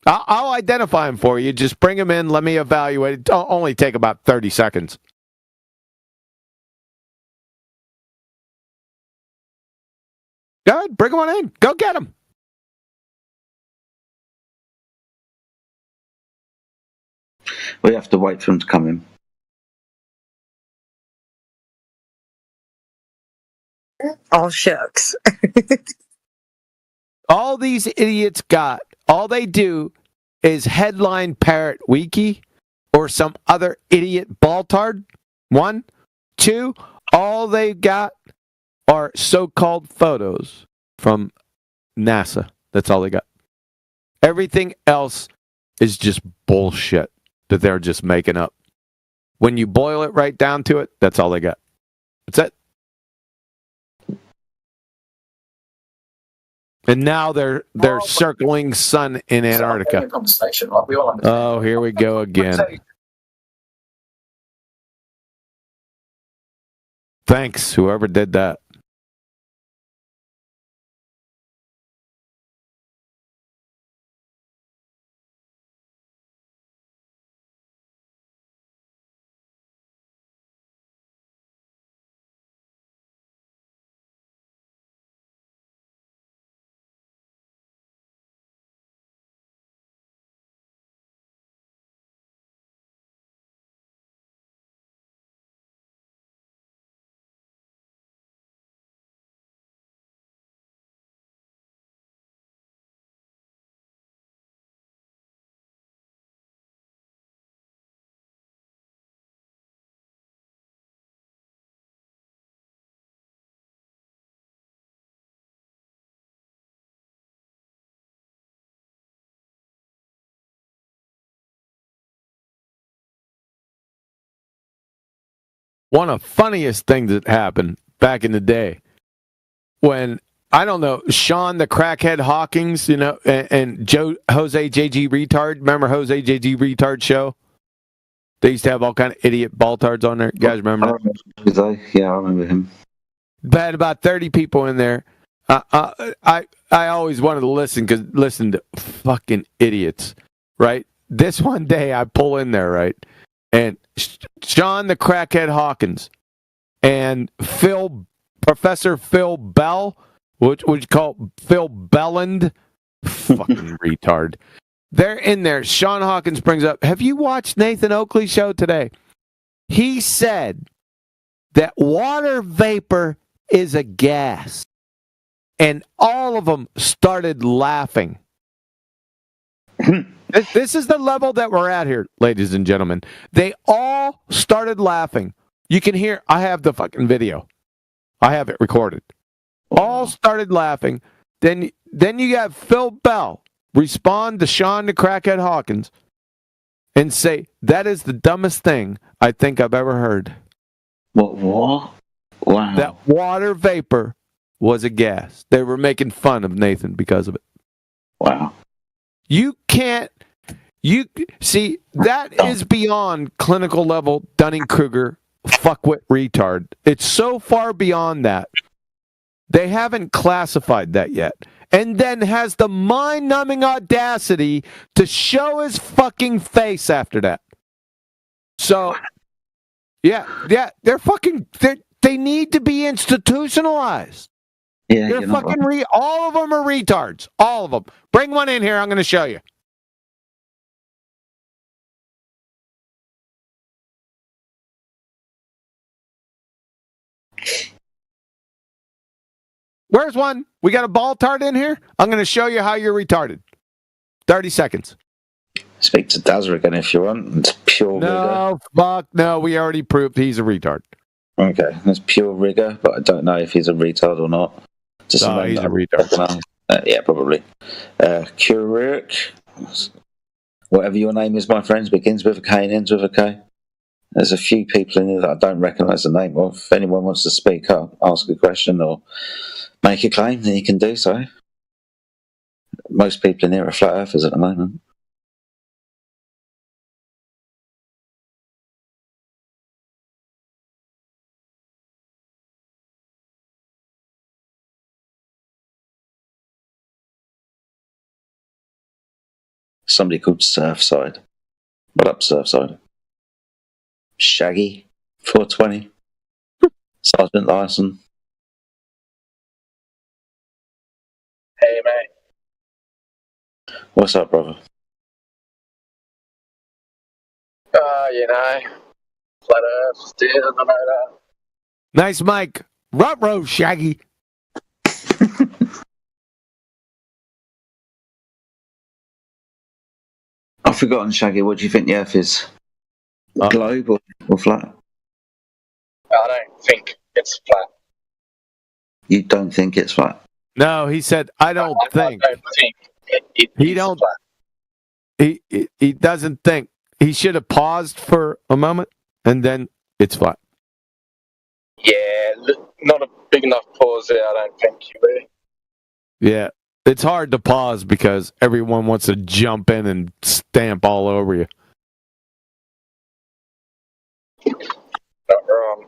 S6: I'll identify him for you. Just bring him in. Let me evaluate it. It'll only take about 30 seconds. Good. Bring him on in. Go get him.
S10: We have to wait for him to come in.
S12: All shucks.
S6: All these idiots all they do is headline Parrot Wiki or some other idiot baltard. 1, 2, all they got are so-called photos from NASA. That's all they got. Everything else is just bullshit that they're just making up. When you boil it right down to it, that's all they got. That's it. And now they're circling sun in Antarctica. Oh, here we go again. Thanks, whoever did that. One of the funniest things that happened back in the day when, I don't know, Sean the Crackhead Hawkins, and Jose JG Retard. Remember Jose JG Retard show? They used to have all kind of idiot baltards on there. You guys remember that?
S10: Yeah, I remember him.
S6: Had about 30 people in there. I always wanted to listen to fucking idiots, right? This one day I pull in there, right? And Sean the Crackhead Hawkins and Professor Phil Bell, which would you call Phil Belland, fucking retard. They're in there. Sean Hawkins brings up, have you watched Nathan Oakley's show today? He said that water vapor is a gas. And all of them started laughing. This is the level that we're at here, ladies and gentlemen. They all started laughing. You can hear, I have the fucking video. I have it recorded. All started laughing. Then you got Phil Bell respond to Sean the Crackhead Hawkins and say, that is the dumbest thing I think I've ever heard.
S10: What? Wow.
S6: That water vapor was a gas. They were making fun of Nathan because of it.
S10: Wow.
S6: You see, that is beyond clinical level Dunning-Kruger fuckwit retard. It's so far beyond that. They haven't classified that yet. And then has the mind-numbing audacity to show his fucking face after that. So, yeah, they need to be institutionalized.
S10: Yeah,
S6: They're fucking all of them are retards. All of them. Bring one in here. I'm going to show you. Where's one? We got a ball tart in here? I'm going to show you how you're retarded. 30 seconds.
S10: Speak to Dazza again if you want. It's pure rigor.
S6: No, fuck no. We already proved he's a retard.
S10: Okay, that's pure rigor, but I don't know if he's a retard or not.
S6: He's a retard.
S10: Yeah, probably. Kurik, whatever your name is, my friends, begins with a K and ends with a K. There's a few people in here that I don't recognise the name of. If anyone wants to speak up, ask a question, or make a claim, then you can do so. Most people in here are flat earthers at the moment. Somebody called Surfside. What up, Surfside? Shaggy, 420. Sergeant Larson.
S1: Hey, mate.
S10: What's up, brother?
S1: Flat Earth, still, I know that.
S6: Nice mic. Ruh-roh, Shaggy.
S10: I've forgotten, Shaggy. What do you think the Earth is? Globe or flat?
S1: I don't think it's flat.
S10: You don't think it's flat?
S6: No, he said, I don't think.
S1: I don't think
S6: He don't. He doesn't think. He should have paused for a moment, and then it's flat.
S1: Yeah, not a big enough pause there, I don't think, really.
S6: Yeah. It's hard to pause because everyone wants to jump in and stamp all over you.
S1: Not wrong.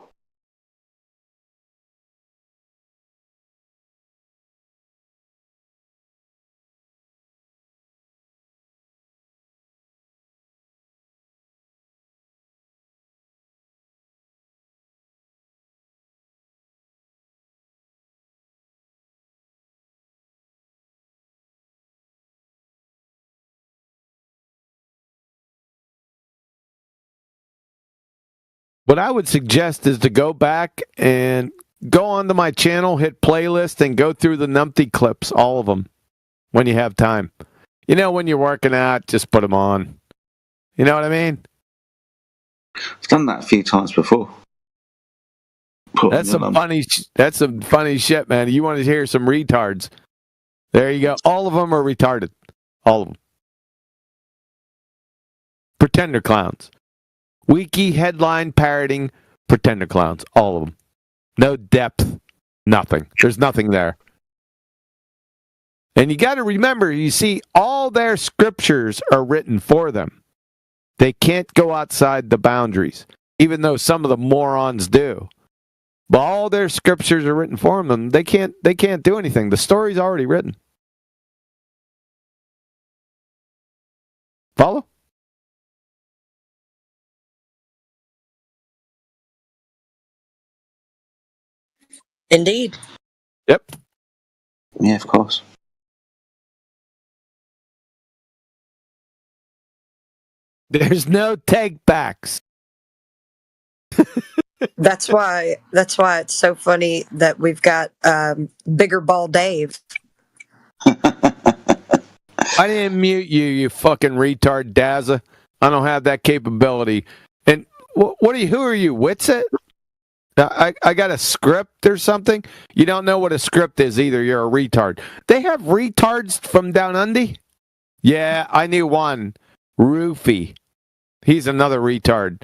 S6: What I would suggest is to go back and go onto my channel, hit playlist, and go through the Numpty clips, all of them, when you have time. You know, when you're working out, just put them on. You know what I mean?
S10: I've done that a few times before.
S6: That's some funny shit, man. You want to hear some retards. There you go. All of them are retarded. All of them. Pretender clowns. Wiki headline parroting pretender clowns. All of them. No depth. Nothing. There's nothing there. And you got to remember, you see, all their scriptures are written for them. They can't go outside the boundaries, even though some of the morons do. But all their scriptures are written for them. They can't do anything. The story's already written. Follow?
S12: Indeed.
S6: Yep.
S10: Yeah, of course.
S6: There's no take backs.
S12: That's why it's so funny that we've got Bigger Ball Dave.
S6: I didn't mute you, you fucking retard, Dazza. I don't have that capability. And what are you? Who are you? Witsit? I got a script or something. You don't know what a script is either. You're a retard. They have retards from down under. Yeah, I knew one. Roofy. He's another retard.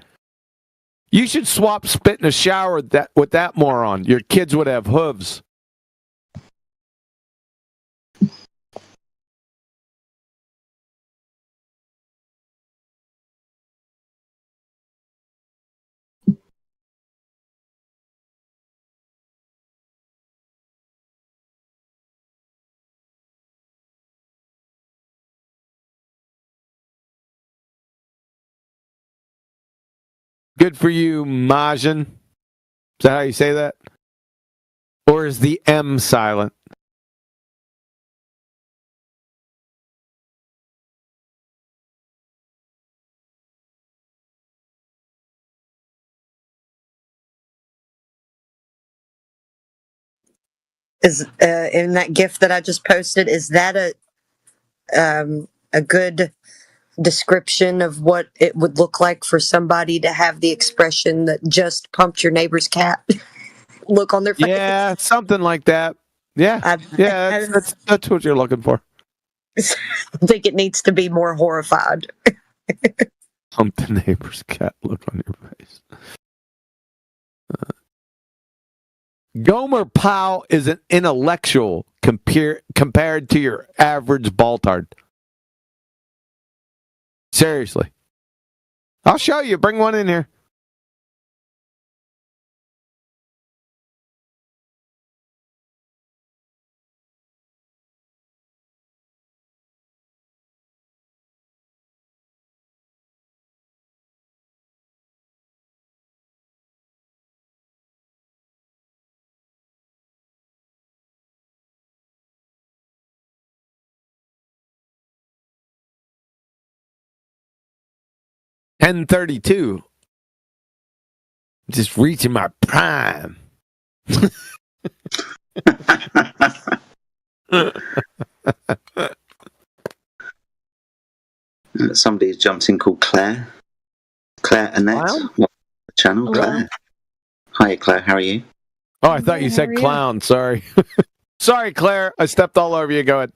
S6: You should swap spit in a shower with that moron. Your kids would have hooves. Good for you, Majin. Is that how you say that? Or is the M silent?
S12: Is in that GIF that I just posted? Is that a good description of what it would look like for somebody to have the expression that just pumped your neighbor's cat look on their face?
S6: Yeah, something like that. Yeah, that's what you're looking for.
S12: I think it needs to be more horrified.
S6: Pump the neighbor's cat look on your face. Gomer Pyle is an intellectual compared to your average baltard. Seriously. I'll show you. Bring one in here. $10.32. Just reaching my prime.
S10: Somebody jumped in called Claire. Claire Annette.
S6: Wow.
S10: Channel,
S6: Hello.
S10: Claire. Hi, Claire. How are you?
S6: Oh, I thought you said clown. Sorry. Sorry, Claire. I stepped all over you. Go ahead.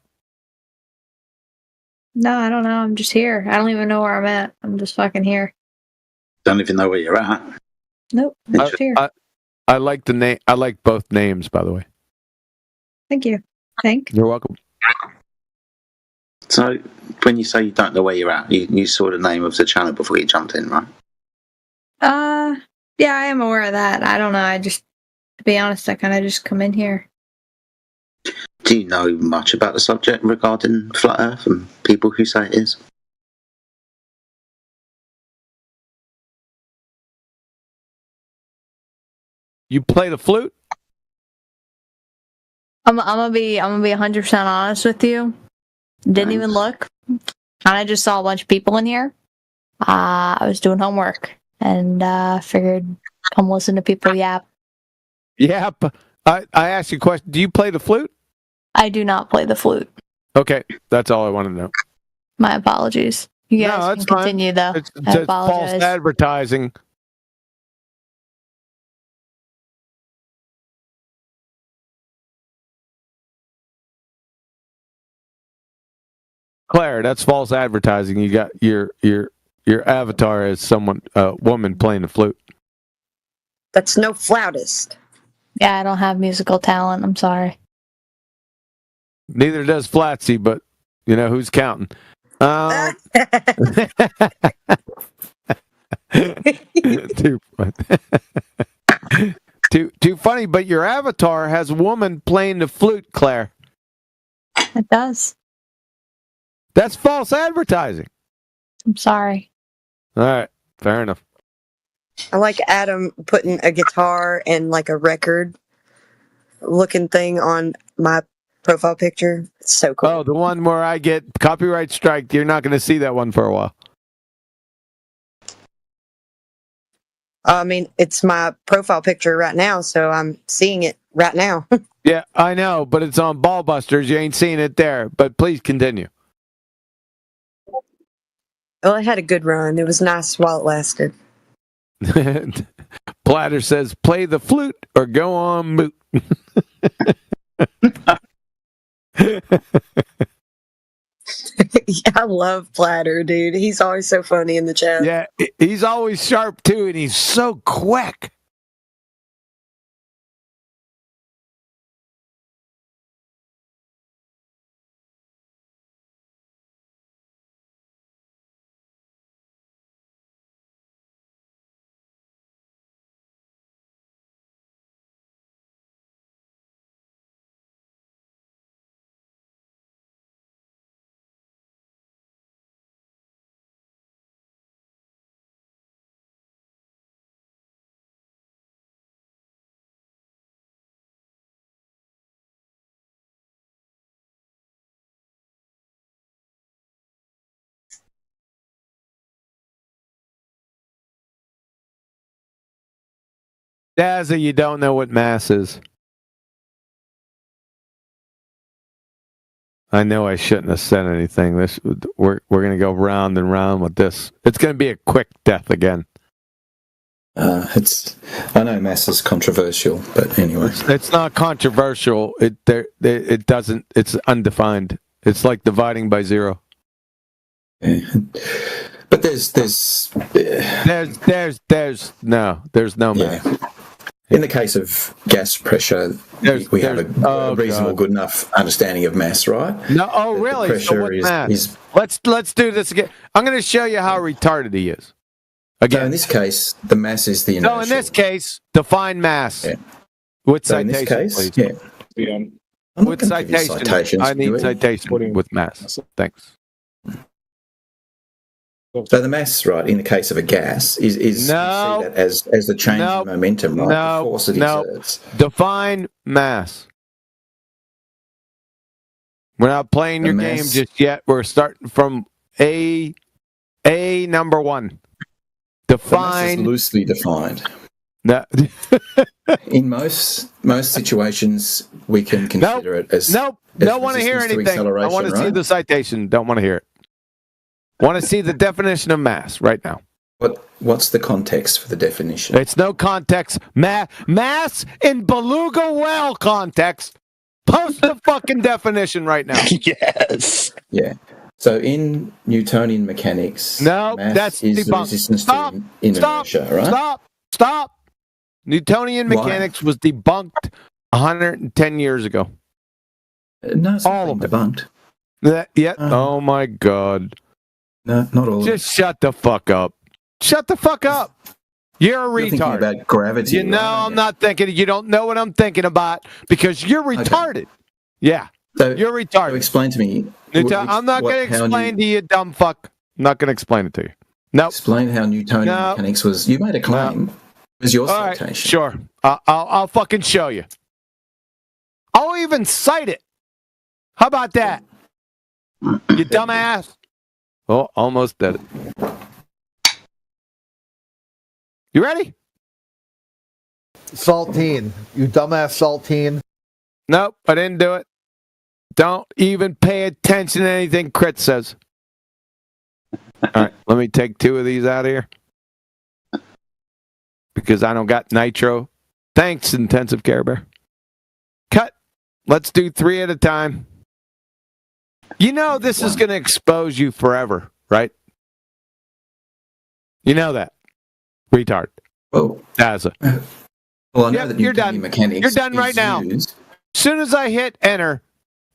S2: No, I don't know. I'm just here. I don't even know where I'm at. I'm just fucking here.
S10: Don't even know where you're at.
S2: Nope. I'm just here.
S6: I like the name. I like both names, by the way.
S2: Thank you.
S6: You're welcome.
S10: So, when you say you don't know where you're at, you saw the name of the channel before you jumped in, right?
S2: Yeah, I am aware of that. I don't know. I just, to be honest, I kind of just come in here.
S10: Do you know much about the subject regarding Flat Earth and people who say it is?
S6: You play the flute?
S2: I'm gonna be 100% honest with you. Didn't even look. Kind of just saw a bunch of people in here. I was doing homework and figured come listen to people yap.
S6: Yep. I asked you a question. Do you play the flute?
S2: I do not play the flute.
S6: Okay, that's all I want to know.
S2: My apologies. You guys can continue though.
S6: It's
S2: I
S6: just false
S2: apologize.
S6: advertising. Claire, that's false advertising. You got your avatar as someone, a woman playing the flute.
S12: That's no flautist.
S2: Yeah, I don't have musical talent. I'm sorry.
S6: Neither does Flatsy, but you know who's counting. Too funny, but your avatar has a woman playing the flute, Claire.
S2: It does.
S6: That's false advertising.
S2: I'm sorry.
S6: All right, fair enough.
S12: I like Adam putting a guitar and like a record looking thing on my profile picture? It's so cool.
S6: Oh, the one where I get copyright strike. You're not going to see that one for a while.
S12: I mean, it's my profile picture right now, so I'm seeing it right now.
S6: Yeah, I know, but it's on Ballbusters. You ain't seeing it there. But please continue.
S12: Well, it had a good run. It was nice while it lasted.
S6: Platter says, play the flute or go on moot.
S12: Yeah, I love Platter, dude. He's always so funny in the chat.
S6: Yeah, he's always sharp, too, and he's so quick. Dazza, you don't know what mass is. I know I shouldn't have said anything. We're going to go round and round with this. It's going to be a quick death again.
S23: I know mass is controversial, but anyway,
S6: it's not controversial. It doesn't. It's undefined. It's like dividing by zero.
S23: Yeah. But there's
S6: no mass.
S23: In the case of gas pressure, we have a reasonable, good enough understanding of mass, right?
S6: No, oh really?
S23: The pressure
S6: so what mass? Let's do this again. I'm going to show you how retarded he is. Again,
S23: so in this case, the mass is the inertial.
S6: So in this case, define mass. Yeah. With
S23: so
S6: citation,
S23: in this case,
S6: please.
S23: Yeah.
S6: With citation. I need citation with mass. Thanks.
S23: So the mass, right, in the case of a gas, is you see that as the change in momentum, right? The force it exerts.
S6: Define mass. We're not playing your game just yet. We're starting from A number one. Define.
S23: The mass is loosely defined.
S6: No.
S23: In most situations, we can consider it as
S6: don't want to hear anything. I want to see the citation. Don't want to hear it. Want to see the definition of mass right now.
S23: What's the context for the definition?
S6: It's no context. Mass in beluga whale context. Post the fucking definition right now.
S23: Yes. Yeah. So in Newtonian mechanics,
S6: mass that's
S23: is the resistance to inertia, right?
S6: Stop. Newtonian mechanics was debunked 110 years ago.
S23: No, it's all debunked.
S6: Oh my God.
S23: No, not all.
S6: Just shut the fuck up. Shut the fuck up. You're a retard.
S23: Thinking about gravity.
S6: You know, I'm not thinking. You don't know what I'm thinking about because you're retarded. Okay. Yeah.
S23: So,
S6: you're retarded.
S23: So explain to me.
S6: I'm not going to explain to you, dumb fuck. I'm not going to explain it to you. No.
S23: Explain how Newtonian mechanics was. You made a claim. It was your citation.
S6: Right, sure. I'll fucking show you. I'll even cite it. How about that? You dumbass. Oh, almost did it. You ready?
S4: Saltine. You dumbass Saltine.
S6: Nope, I didn't do it. Don't even pay attention to anything Crit says. All right, let me take 2 of these out of here. Because I don't got nitro. Thanks, Intensive Care Bear. Cut. Let's do 3 at a time. You know this is going to expose you forever, right? You know that. Retard.
S23: Oh.
S6: Dazza.
S23: Well, I know that
S6: you're done.
S23: Mechanics
S6: you're done right now. As soon as I hit enter,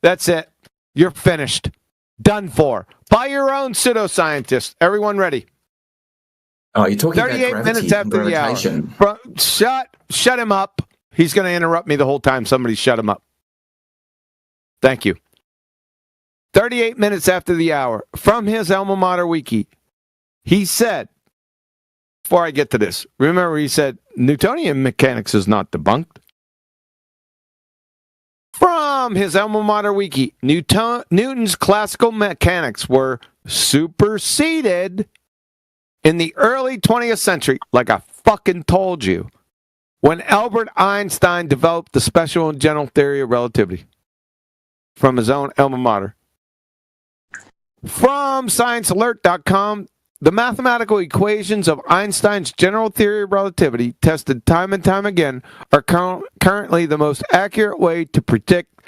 S6: that's it. You're finished. Done for. By your own pseudoscientist. Everyone ready?
S23: Oh, you're talking
S6: 38
S23: about
S6: minutes after the hour. Shut him up. He's going to interrupt me the whole time. Somebody shut him up. Thank you. 38 minutes after the hour. From his alma mater wiki, he said, before I get to this, remember he said, Newtonian mechanics is not debunked. From his alma mater wiki, Newton's classical mechanics were superseded in the early 20th century, like I fucking told you, when Albert Einstein developed the special and general theory of relativity from his own alma mater. From ScienceAlert.com, the mathematical equations of Einstein's general theory of relativity, tested time and time again, are currently the most accurate way to predict,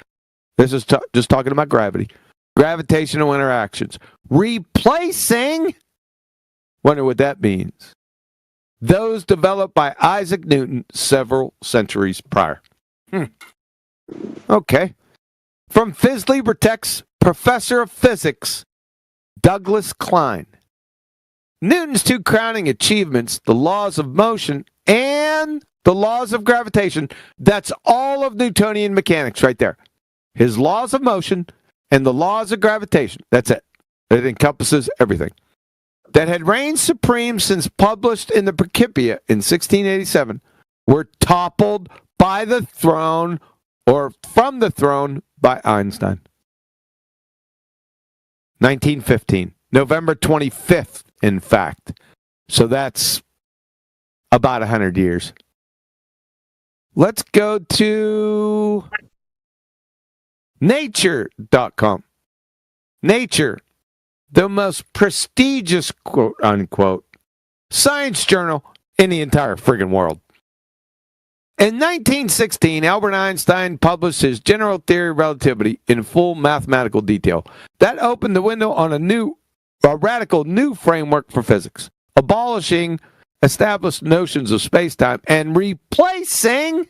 S6: this is just talking about gravity, gravitational interactions. Replacing, wonder what that means, those developed by Isaac Newton several centuries prior. Okay. From PhysLibreText's Professor of Physics, Douglas Klein. Newton's two crowning achievements, the laws of motion and the laws of gravitation, that's all of Newtonian mechanics right there. His laws of motion and the laws of gravitation, that's it. It encompasses everything. That had reigned supreme since published in the Principia in 1687, were toppled by the throne, or from the throne, by Einstein. 1915, November 25th, in fact. So that's about 100 years. Let's go to Nature.com. Nature, the most prestigious, quote unquote, science journal in the entire friggin' world. In 1916, Albert Einstein published his general theory of relativity in full mathematical detail. That opened the window on a radical new framework for physics, abolishing established notions of space-time and replacing,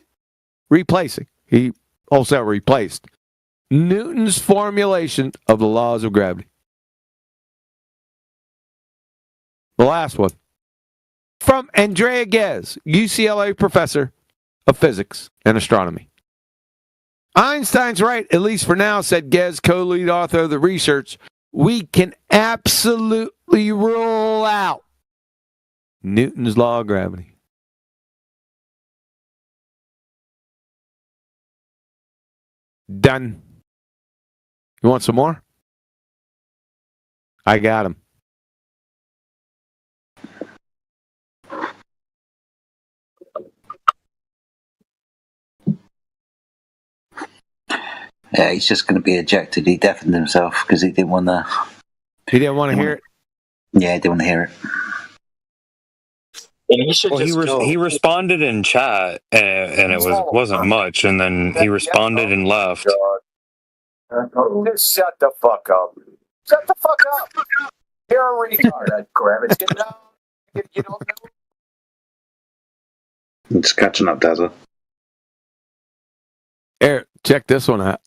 S6: he also replaced Newton's formulation of the laws of gravity. The last one. From Andrea Ghez, UCLA professor of physics and astronomy. Einstein's right, at least for now, said Ghez, co-lead author of the research. We can absolutely rule out Newton's law of gravity. Done. You want some more? I got him.
S10: Yeah, he's just going to be ejected. He deafened himself because he didn't want to.
S6: He didn't want to hear it?
S10: Yeah, he didn't want to hear it.
S21: And he responded in chat, and it wasn't much, and then he responded and left.
S5: Just shut the fuck up. Shut the fuck up. You're a retard, Kravitz. You don't know.
S10: It's catching up, Dazza.
S6: Eric, check this one out.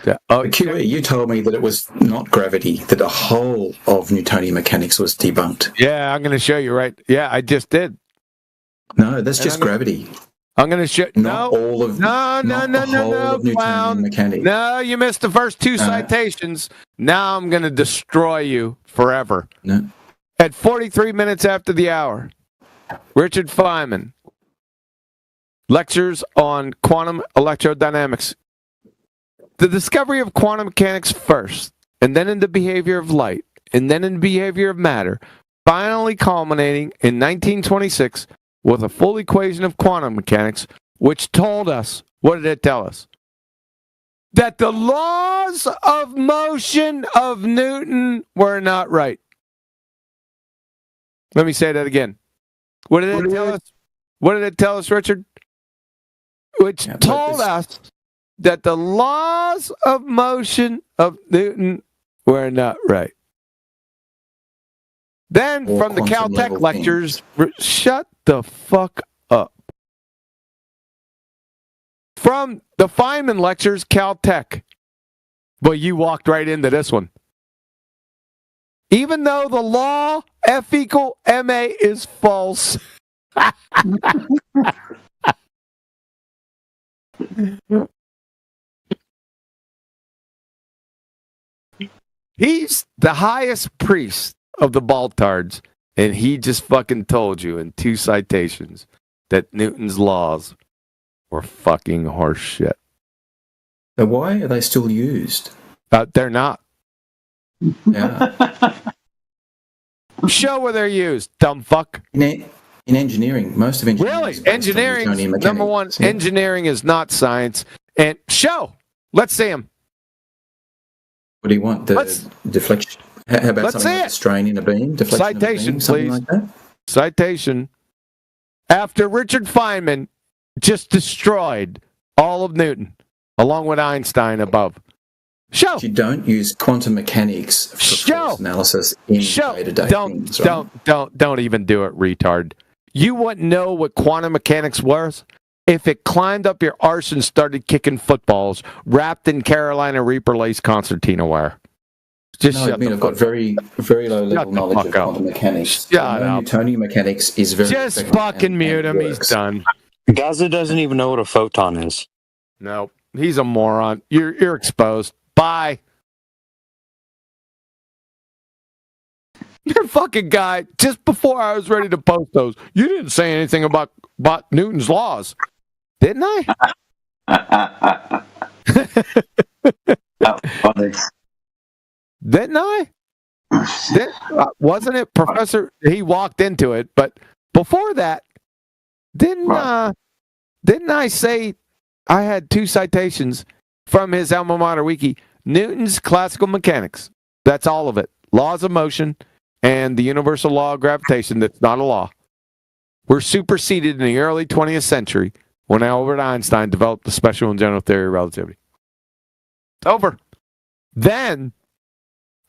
S6: Yeah. Oh,
S23: QE, you told me that it was not gravity, that the whole of Newtonian mechanics was debunked.
S6: Yeah, I'm going to show you, right? Yeah, I just did.
S23: No, that's just gravity.
S6: I'm going to show.
S23: Not all of
S6: Newtonian
S23: mechanics.
S6: No, you missed the first two citations. Now I'm going to destroy you forever.
S23: No.
S6: At 43 minutes after the hour, Richard Feynman, lectures on quantum electrodynamics. The discovery of quantum mechanics first, and then in the behavior of light, and then in the behavior of matter, finally culminating in 1926 with a full equation of quantum mechanics, which told us, what did it tell us? That the laws of motion of Newton were not right. Let me say that again. What did it tell us? What did it tell us, Richard? Which told us that the laws of motion of Newton were not right. Then from the Caltech lectures, shut the fuck up. From the Feynman lectures, Caltech. But you walked right into this one. Even though the law F equal MA is false. He's the highest priest of the Baltards, and he just fucking told you in two citations that Newton's laws were fucking horse shit.
S23: So why are they still used?
S6: They're not.
S23: Yeah.
S6: Show where they're used, dumb fuck.
S23: In engineering, most of engineering.
S6: Really? Engineering, number one, engineering is not science. And show. Let's see them.
S23: What do you want? The deflection? How about something like strain in a beam? Deflection
S6: Citation,
S23: of a beam, something
S6: please.
S23: like that?
S6: Citation. After Richard Feynman just destroyed all of Newton, along with Einstein above. Show.
S23: You don't use quantum mechanics for force analysis in day-to-day things, right?
S6: Don't even do it, retard. You wouldn't know what quantum mechanics was if it climbed up your arse and started kicking footballs wrapped in Carolina Reaper lace concertina wire. Just
S23: no, I mean, I've got very, very low level knowledge of quantum mechanics.
S6: Shut up.
S23: Newtonian mechanics is very.
S6: Just fucking mute him. He's done.
S21: Gaza doesn't even know what a photon is.
S6: No, he's a moron. You're exposed. Bye. You're a fucking guy. Just before I was ready to post those, you didn't say anything about Newton's laws, didn't I?
S10: Funny.
S6: Didn't I? Wasn't it Professor? He walked into it, but before that, didn't I say I had 2 citations from his alma mater wiki? Newton's Classical Mechanics. That's all of it. Laws of motion and the universal law of gravitation. That's not a law. Were superseded in the early 20th century when Albert Einstein developed the special and general theory of relativity. It's over. Then,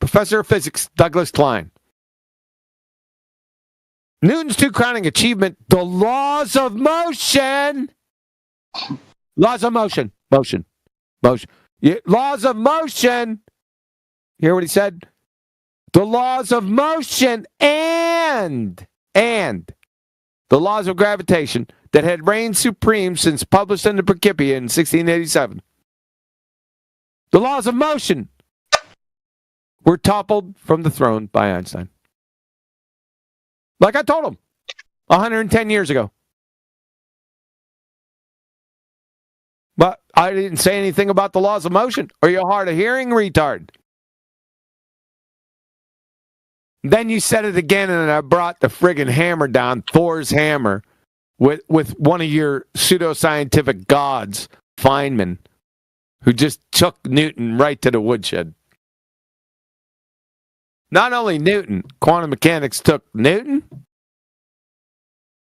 S6: Professor of Physics Douglas Klein. Newton's 2 crowning achievement, the laws of motion. Laws of motion. Motion. Laws of motion. You hear what he said? The laws of motion and the laws of gravitation that had reigned supreme since published in the Principia in 1687. The laws of motion were toppled from the throne by Einstein. Like I told him 110 years ago. But I didn't say anything about the laws of motion. Are you hard of hearing, retard? Then you said it again, and I brought the friggin' hammer down, Thor's hammer, with one of your pseudoscientific gods, Feynman, who just took Newton right to the woodshed. Not only Newton, quantum mechanics took Newton,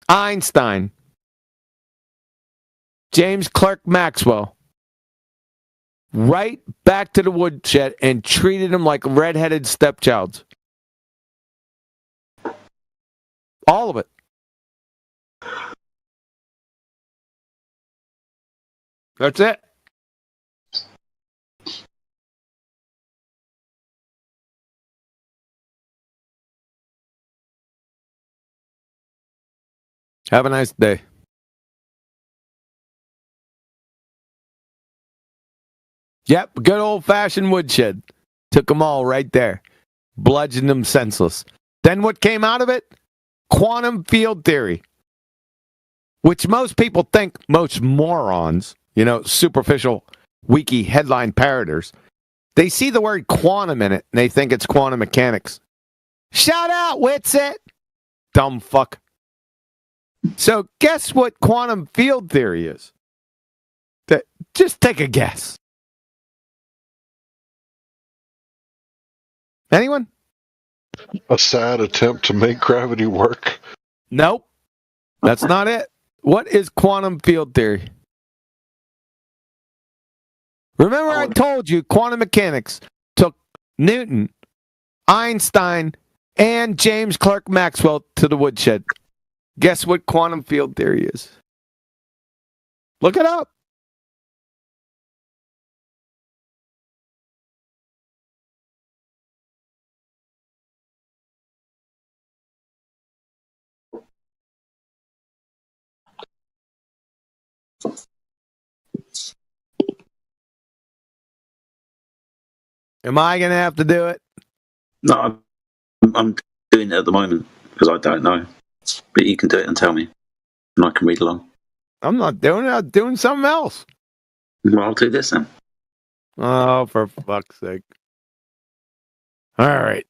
S6: Einstein, James Clerk Maxwell, right back to the woodshed and treated them like redheaded stepchilds. All of it. That's it. Have a nice day. Yep, good old-fashioned woodshed. Took them all right there. Bludgeoned them senseless. Then what came out of it? Quantum field theory. Which most people think, most morons, superficial wiki headline parroters, they see the word quantum in it, and they think it's quantum mechanics. Shout out, Witsit! Dumb fuck. So guess what quantum field theory is? Just take a guess. Anyone?
S15: A sad attempt to make gravity work.
S6: Nope. That's not it. What is quantum field theory? Remember I told you quantum mechanics took Newton, Einstein, and James Clerk Maxwell to the woodshed. Guess what quantum field theory is? Look it up. Am I going to have to do it?
S10: No, I'm doing it at the moment because I don't know. But you can do it and tell me, and I can read along.
S6: I'm not doing it. I'm doing something else.
S10: Well, I'll do this then.
S6: Oh, for fuck's sake. All right.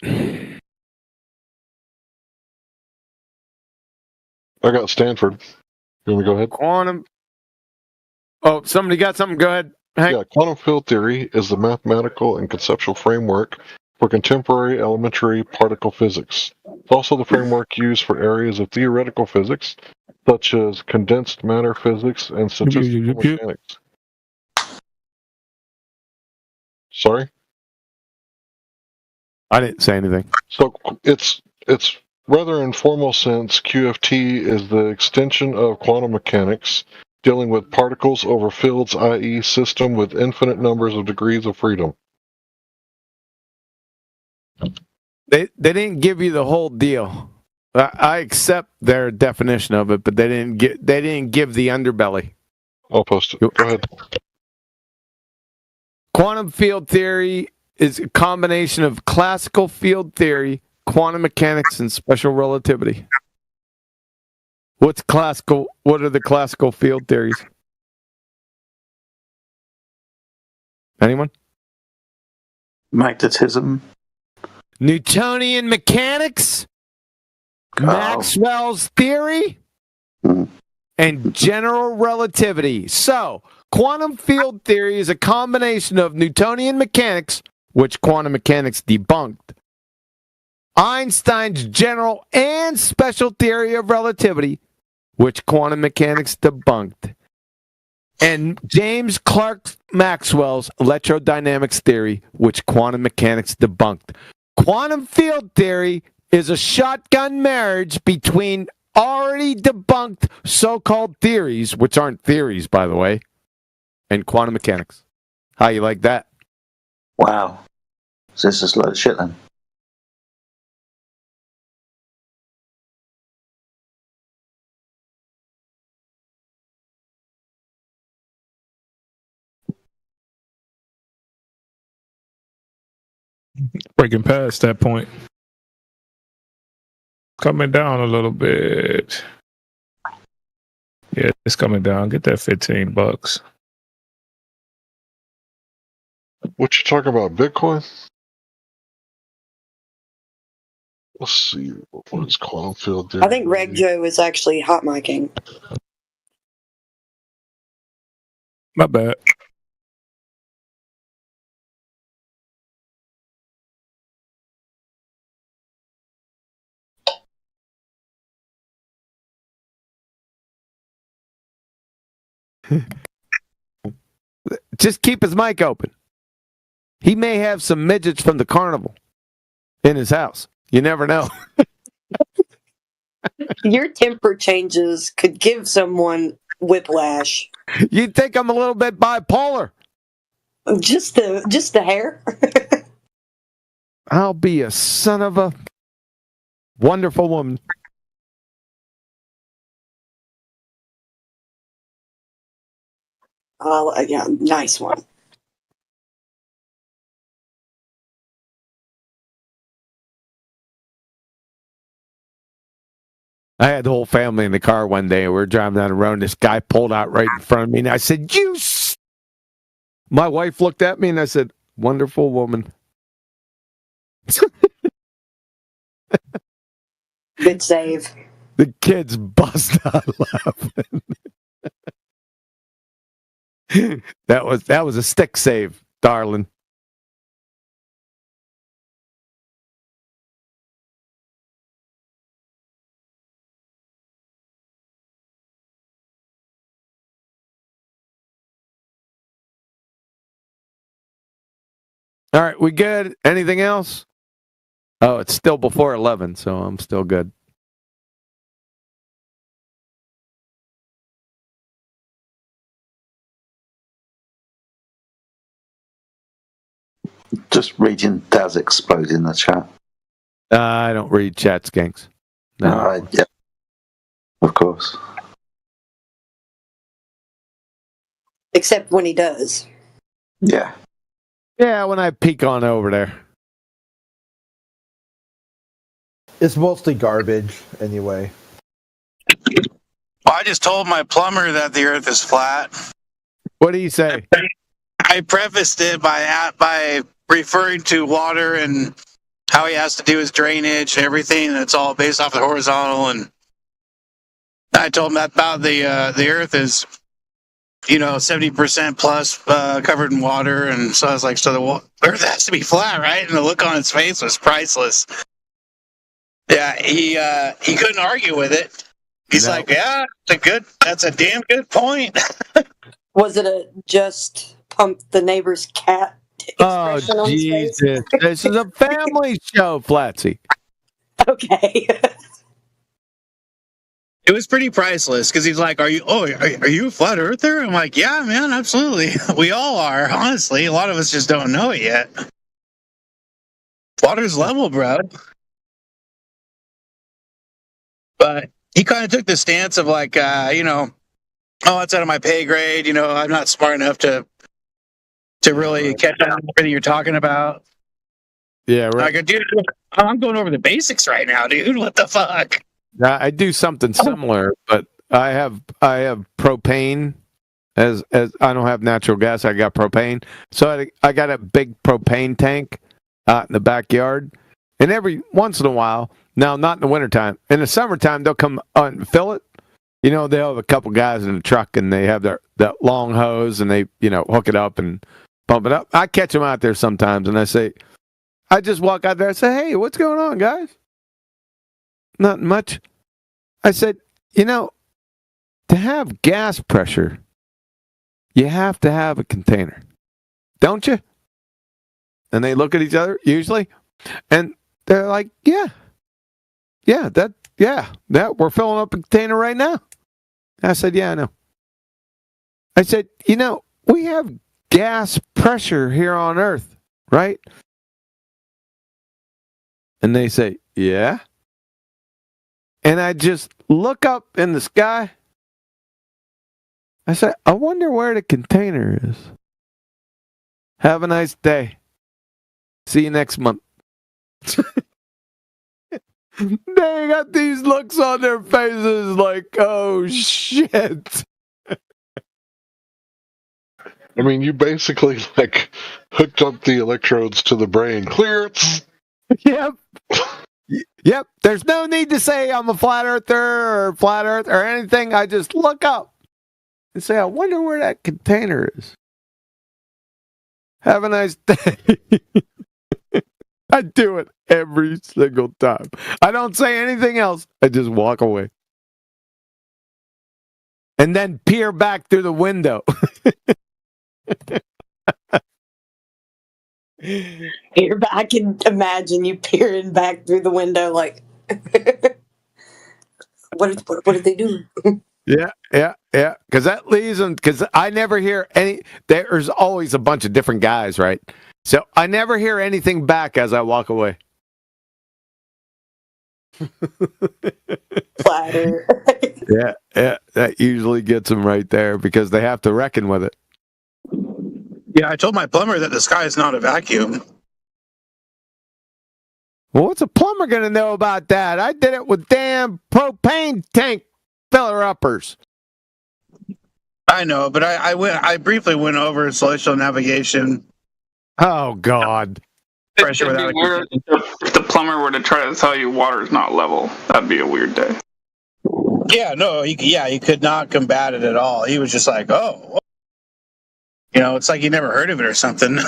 S15: I got Stanford. You want me to go ahead?
S6: Quantum. Oh, somebody got something? Go ahead. Hank.
S15: Yeah, quantum field theory is the mathematical and conceptual framework for contemporary elementary particle physics. It's also the framework used for areas of theoretical physics, such as condensed matter physics and statistical mechanics. Sorry?
S6: I didn't say anything.
S15: So it's rather informal sense, QFT is the extension of quantum mechanics, dealing with particles over fields, i.e. system with infinite numbers of degrees of freedom.
S6: They didn't give you the whole deal. I accept their definition of it, but they didn't give the underbelly.
S15: I'll post it. Go ahead.
S6: Quantum field theory is a combination of classical field theory, quantum mechanics, and special relativity. What are the classical field theories? Anyone?
S10: Magnetism.
S6: Newtonian mechanics? Maxwell's theory? And general relativity. So, quantum field theory is a combination of Newtonian mechanics, which quantum mechanics debunked, Einstein's general and special theory of relativity, which quantum mechanics debunked, and James Clerk Maxwell's electrodynamics theory, which quantum mechanics debunked. Quantum field theory is a shotgun marriage between already debunked so-called theories, which aren't theories, by the way, and quantum mechanics. How you like that?
S10: Wow. So this is a load of shit then.
S11: Breaking past that point. Coming down a little bit. Yeah, it's coming down. Get that $15.
S15: What you talking about, Bitcoin? Let's see. What is quantum field theory?
S12: I think Reg Joe is actually hot micing.
S11: My bad.
S6: Just keep his mic open. He may have some midgets from the carnival in his house. You never know.
S12: Your temper changes could give someone whiplash.
S6: You'd think I'm a little bit bipolar.
S12: Just the hair.
S6: I'll be a son of a wonderful woman.
S12: Oh, yeah, nice one.
S6: I had the whole family in the car one day, and we were driving down the road, and this guy pulled out right in front of me, and I said, My wife looked at me, and I said, wonderful woman.
S12: Good save.
S6: The kids bust out laughing. That was a stick save, darling. All right, we good? Anything else? Oh, it's still before 11, so I'm still good.
S10: Just reading Daz explode in the chat.
S6: I don't read chat, skanks. No.
S10: Yeah. Of course.
S12: Except when he does.
S10: Yeah.
S6: Yeah, when I peek on over there.
S4: It's mostly garbage, anyway.
S3: Well, I just told my plumber that the Earth is flat.
S6: What do you say?
S3: I prefaced it by referring to water and how he has to do his drainage and everything. It's all based off the horizontal. And I told him that about the Earth is, 70% plus covered in water. And so I was like, so the Earth has to be flat, right? And the look on his face was priceless. Yeah, he couldn't argue with it. He's like, yeah, that's a damn good point.
S12: Was it just pump the neighbor's cat
S6: Oh,
S12: expression on his face?
S6: Jesus. This is a family show, Flatsy.
S12: Okay.
S3: It was pretty priceless because he's like, are you a flat earther? I'm like, yeah, man, absolutely. We all are, honestly. A lot of us just don't know it yet. Water's level, bro. But he kind of took the stance of like, oh, it's out of my pay grade. I'm not smart enough to really catch on to everything you're talking about.
S6: Yeah, right.
S3: Like, dude, I'm going over the basics right now, dude. What the fuck?
S6: I do something similar, but I have propane. As I don't have natural gas, I got propane. So I got a big propane tank out in the backyard, and every once in a while, now not in the wintertime, in the summertime they'll come and fill it. They'll have a couple guys in the truck, and they have that long hose, and they hook it up and pump it up. I catch them out there sometimes, and I just walk out there and say, "Hey, what's going on, guys?" Not much. I said, to have gas pressure, you have to have a container, don't you? And they look at each other usually, and they're like, "Yeah, that we're filling up a container right now." I said, "Yeah, I know." I said, we have gas pressure here on Earth, right? And they say, "Yeah." And I just look up in the sky. I say, "I wonder where the container is." Have a nice day. See you next month. They got these looks on their faces like, oh, shit.
S15: I mean, you basically hooked up the electrodes to the brain. Clearance.
S6: Yep. Yep. There's no need to say I'm a flat earther or flat earth or anything. I just look up and say, I wonder where that container is. Have a nice day. I do it every single time. I don't say anything else. I just walk away. And then peer back through the window.
S12: I can imagine you peering back through the window like, what did they do?
S6: Yeah. Because that leaves them, because I never hear there's always a bunch of different guys, right? So I never hear anything back as I walk away.
S12: Platter.
S6: Yeah. That usually gets them right there because they have to reckon with it.
S3: Yeah, I told my plumber that the sky is not a vacuum.
S6: Well, what's a plumber going to know about that? I did it with damn propane tank filler-uppers.
S3: I know, but I briefly went over celestial navigation.
S6: Oh, God.
S3: Pressure
S7: It'd be weird if the plumber were to try to tell you water's not level. That'd be a weird day.
S3: Yeah, no, he could not combat it at all. He was just like, oh. It's like he never heard of it or something.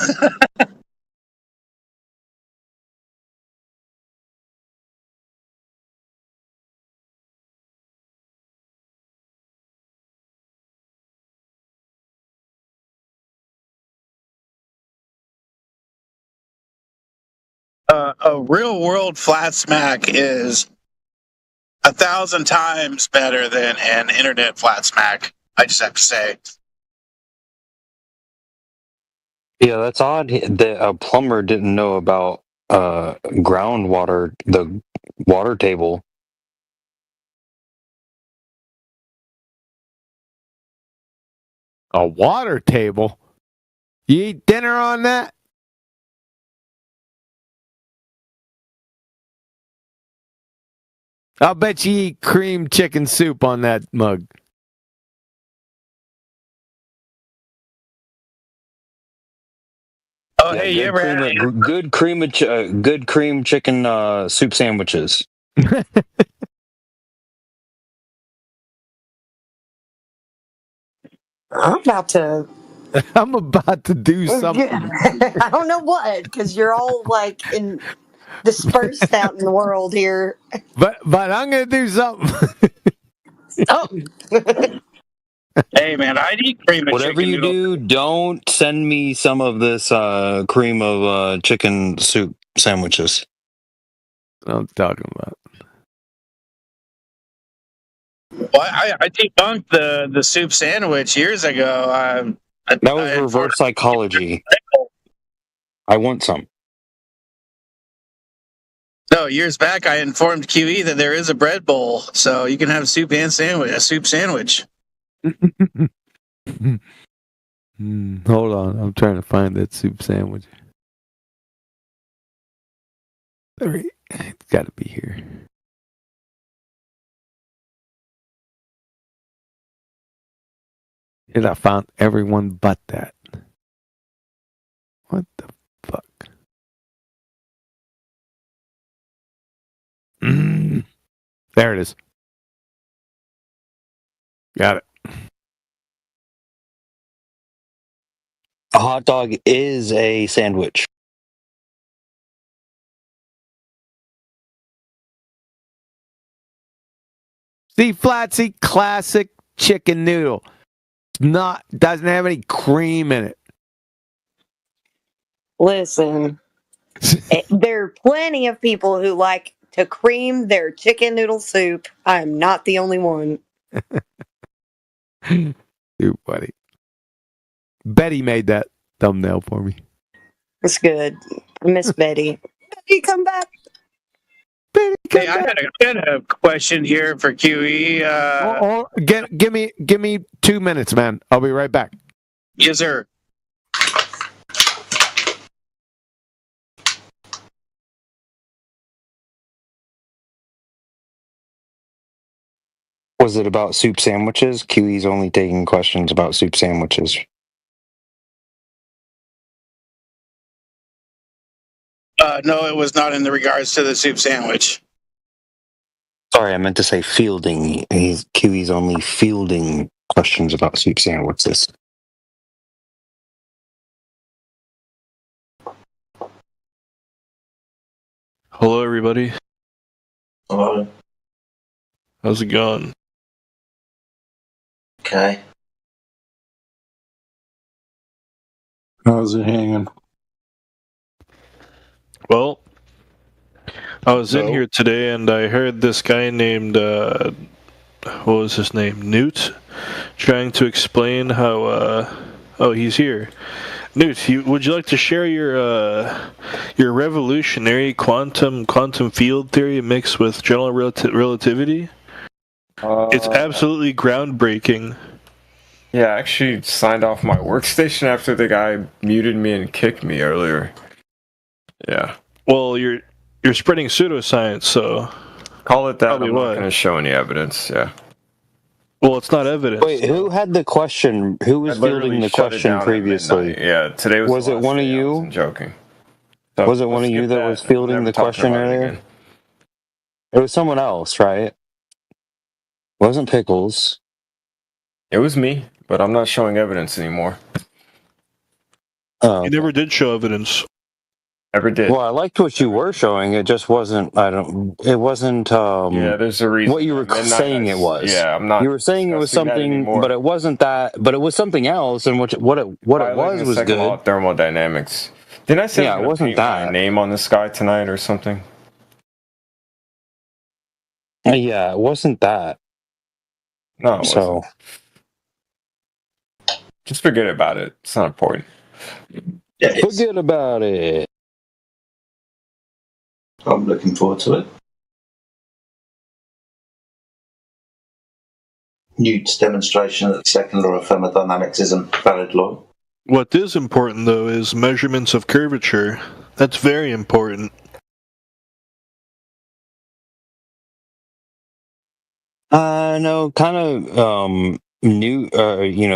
S3: A real world flat smack is 1,000 times better than an internet flat smack. I just have to say.
S21: Yeah, that's odd that a plumber didn't know about groundwater, the water table.
S6: A water table? You eat dinner on that? I'll bet you eat cream chicken soup on that mug.
S5: Oh, hey, you ever had
S21: good cream chicken soup sandwiches?
S12: I'm about to.
S6: I'm about to do something.
S12: I don't know what, because you're all like dispersed out in the world here.
S6: But I'm gonna do something.
S3: Hey, man, I'd eat cream of
S21: Whatever
S3: chicken
S21: you
S3: noodle.
S21: do, don't send me some of this cream of chicken soup sandwiches.
S6: What I'm talking about.
S3: Well, I debunked the soup sandwich years ago.
S21: That was reverse psychology. I want some.
S3: No, years back I informed QE that there is a bread bowl, so you can have a soup sandwich.
S6: Hold on, I'm trying to find that soup sandwich. It's got to be here. And I found everyone but that. What the fuck? There it is. Got it.
S21: A hot dog is a sandwich.
S6: See, Flatsy, classic chicken noodle. Doesn't have any cream in it.
S12: Listen, there are plenty of people who like to cream their chicken noodle soup. I'm not the only one.
S6: Dude, buddy. Betty made that thumbnail for me.
S12: It's good. I miss Betty. Betty, come back.
S3: Hey, I had a question here for QE.
S6: Give me 2 minutes, man. I'll be right back.
S3: Yes, sir.
S21: Was it about soup sandwiches? QE's only taking questions about soup sandwiches.
S3: No, it was not in the regards to the soup sandwich.
S21: Sorry, I meant to say fielding. QE's only fielding questions about soup sandwiches.
S8: Hello, everybody.
S10: Hello.
S8: How's it going?
S10: Okay.
S19: How's it hanging?
S8: Well, I was in here today and I heard this guy named, what was his name? Newt, trying to explain how, oh, he's here. Newt, would you like to share your revolutionary quantum field theory mixed with general relativity? It's absolutely groundbreaking.
S9: Yeah, I actually signed off my workstation after the guy muted me and kicked me earlier. Yeah.
S8: Well, you're spreading pseudoscience, so
S9: call it that.
S8: Probably
S9: I'm not going to show any evidence. Yeah.
S8: Well, it's not evidence.
S21: Wait, who had the question? Who was fielding the question previously?
S9: Yeah, today was the
S21: it
S9: last
S21: one of
S9: day. I
S21: you?
S9: wasn't joking. So
S21: Was it one of you that was fielding the question earlier? It was someone else, right? It wasn't Pickles.
S9: It was me, but I'm not showing evidence anymore.
S21: Oh,
S8: You never did show evidence.
S9: Never did.
S21: well, I liked what you were showing. It just wasn't. It wasn't.
S9: Yeah, there's a reason.
S21: What you were saying it was.
S9: Yeah, I'm not.
S21: You were saying it was
S9: discussing that
S21: something,
S9: anymore.
S21: but it wasn't that. But it was something else, and what it
S9: Violating
S21: was
S9: the second
S21: good.
S9: law of thermodynamics. Didn't I say
S21: Yeah,
S9: I
S21: it
S9: was
S21: wasn't
S9: gonna paint
S21: that.
S9: my name on this guy tonight or something?
S21: Yeah, it wasn't that.
S9: No, it
S21: So
S9: wasn't. Just forget about it. It's not important.
S21: forget about it.
S10: I'm looking forward to it. Newt's demonstration that the second law of thermodynamics isn't valid law.
S8: What is important, though, is measurements of curvature. That's very important.
S21: No, kind of new.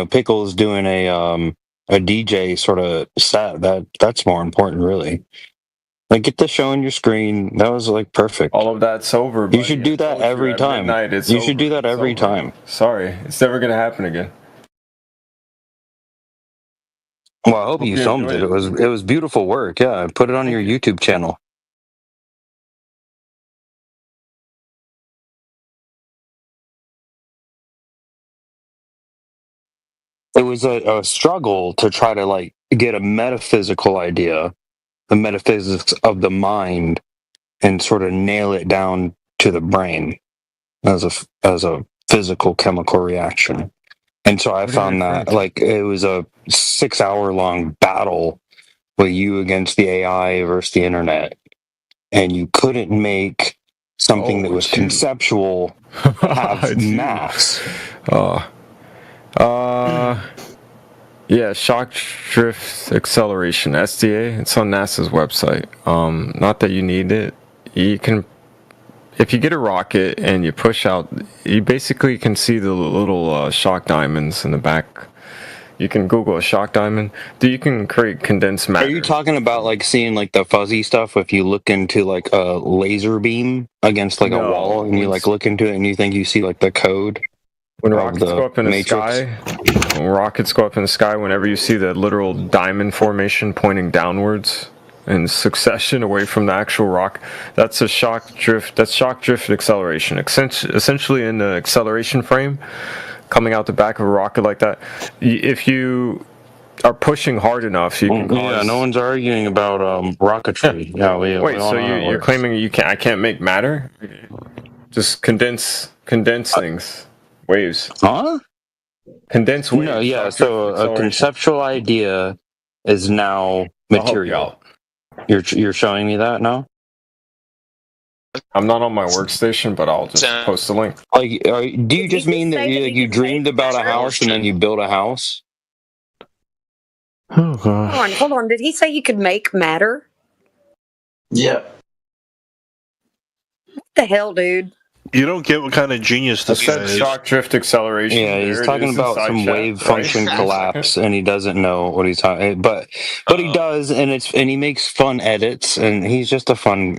S21: Pickles doing a DJ sort of set. That's more important, really. Like, get the show on your screen. That was like perfect.
S9: All of that's over.
S21: You should do that every time. You should do that every time.
S9: Sorry, it's never gonna happen again.
S21: Well, I hope you filmed it. It was beautiful work. Yeah, put it on your YouTube channel. It was a struggle to try to like get a metaphysical idea, the metaphysics of the mind, and sort of nail it down to the brain as a physical chemical reaction. And so I found that like it was a 6-hour long battle with you against the AI versus the internet, and you couldn't make something that was conceptual have mass.
S9: Yeah, shock drift acceleration, SDA. It's on NASA's website. Not that you need it. You can, if you get a rocket and you push out, you basically can see the little shock diamonds in the back. You can Google a shock diamond. You can create condensed matter.
S21: Are you talking about like seeing like the fuzzy stuff if you look into like a laser beam against like a wall and you like look into it and you think you see like the code?
S9: When rockets go up in the sky, whenever you see the literal diamond formation pointing downwards in succession away from the actual rock, that's a shock drift. That's shock drift acceleration. Essentially, in the acceleration frame, coming out the back of a rocket like that, if you are pushing hard enough, you can cause...
S21: Yeah, no one's arguing about rocketry. Yeah,
S9: wait, so you're claiming I can't make matter? Just condense things. Waves.
S21: Huh?
S9: Condensed waves.
S21: No, yeah, so a conceptual idea is now material. You're showing me that now?
S9: I'm not on my workstation, but I'll just post the link.
S21: Like, do you just mean that you dreamed about a house and then you built a house?
S11: Oh, gosh.
S14: Hold on. Did he say you could make matter?
S10: Yeah.
S14: What the hell, dude?
S8: You don't get what kind of genius this guy is.
S9: Shock drift acceleration.
S21: Yeah, he's talking about some wave function collapse, and he doesn't know what he's talking. But he does, and he makes fun edits, and he's just a fun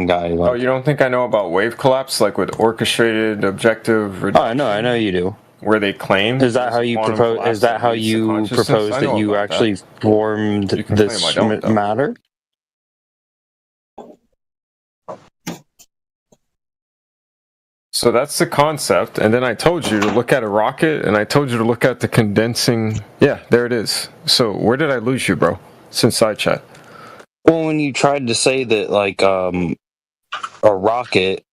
S21: guy. Like,
S9: oh, you don't think I know about wave collapse, like with orchestrated objective reduction?
S21: Oh, I know you do.
S9: Where they claim
S21: is that how you propose? Is that how you propose that you actually formed this matter?
S9: So that's the concept, and then I told you to look at a rocket, and I told you to look at the condensing. Yeah, there it is. So where did I lose you, bro? Since side chat.
S21: Well, when you tried to say that, like, a rocket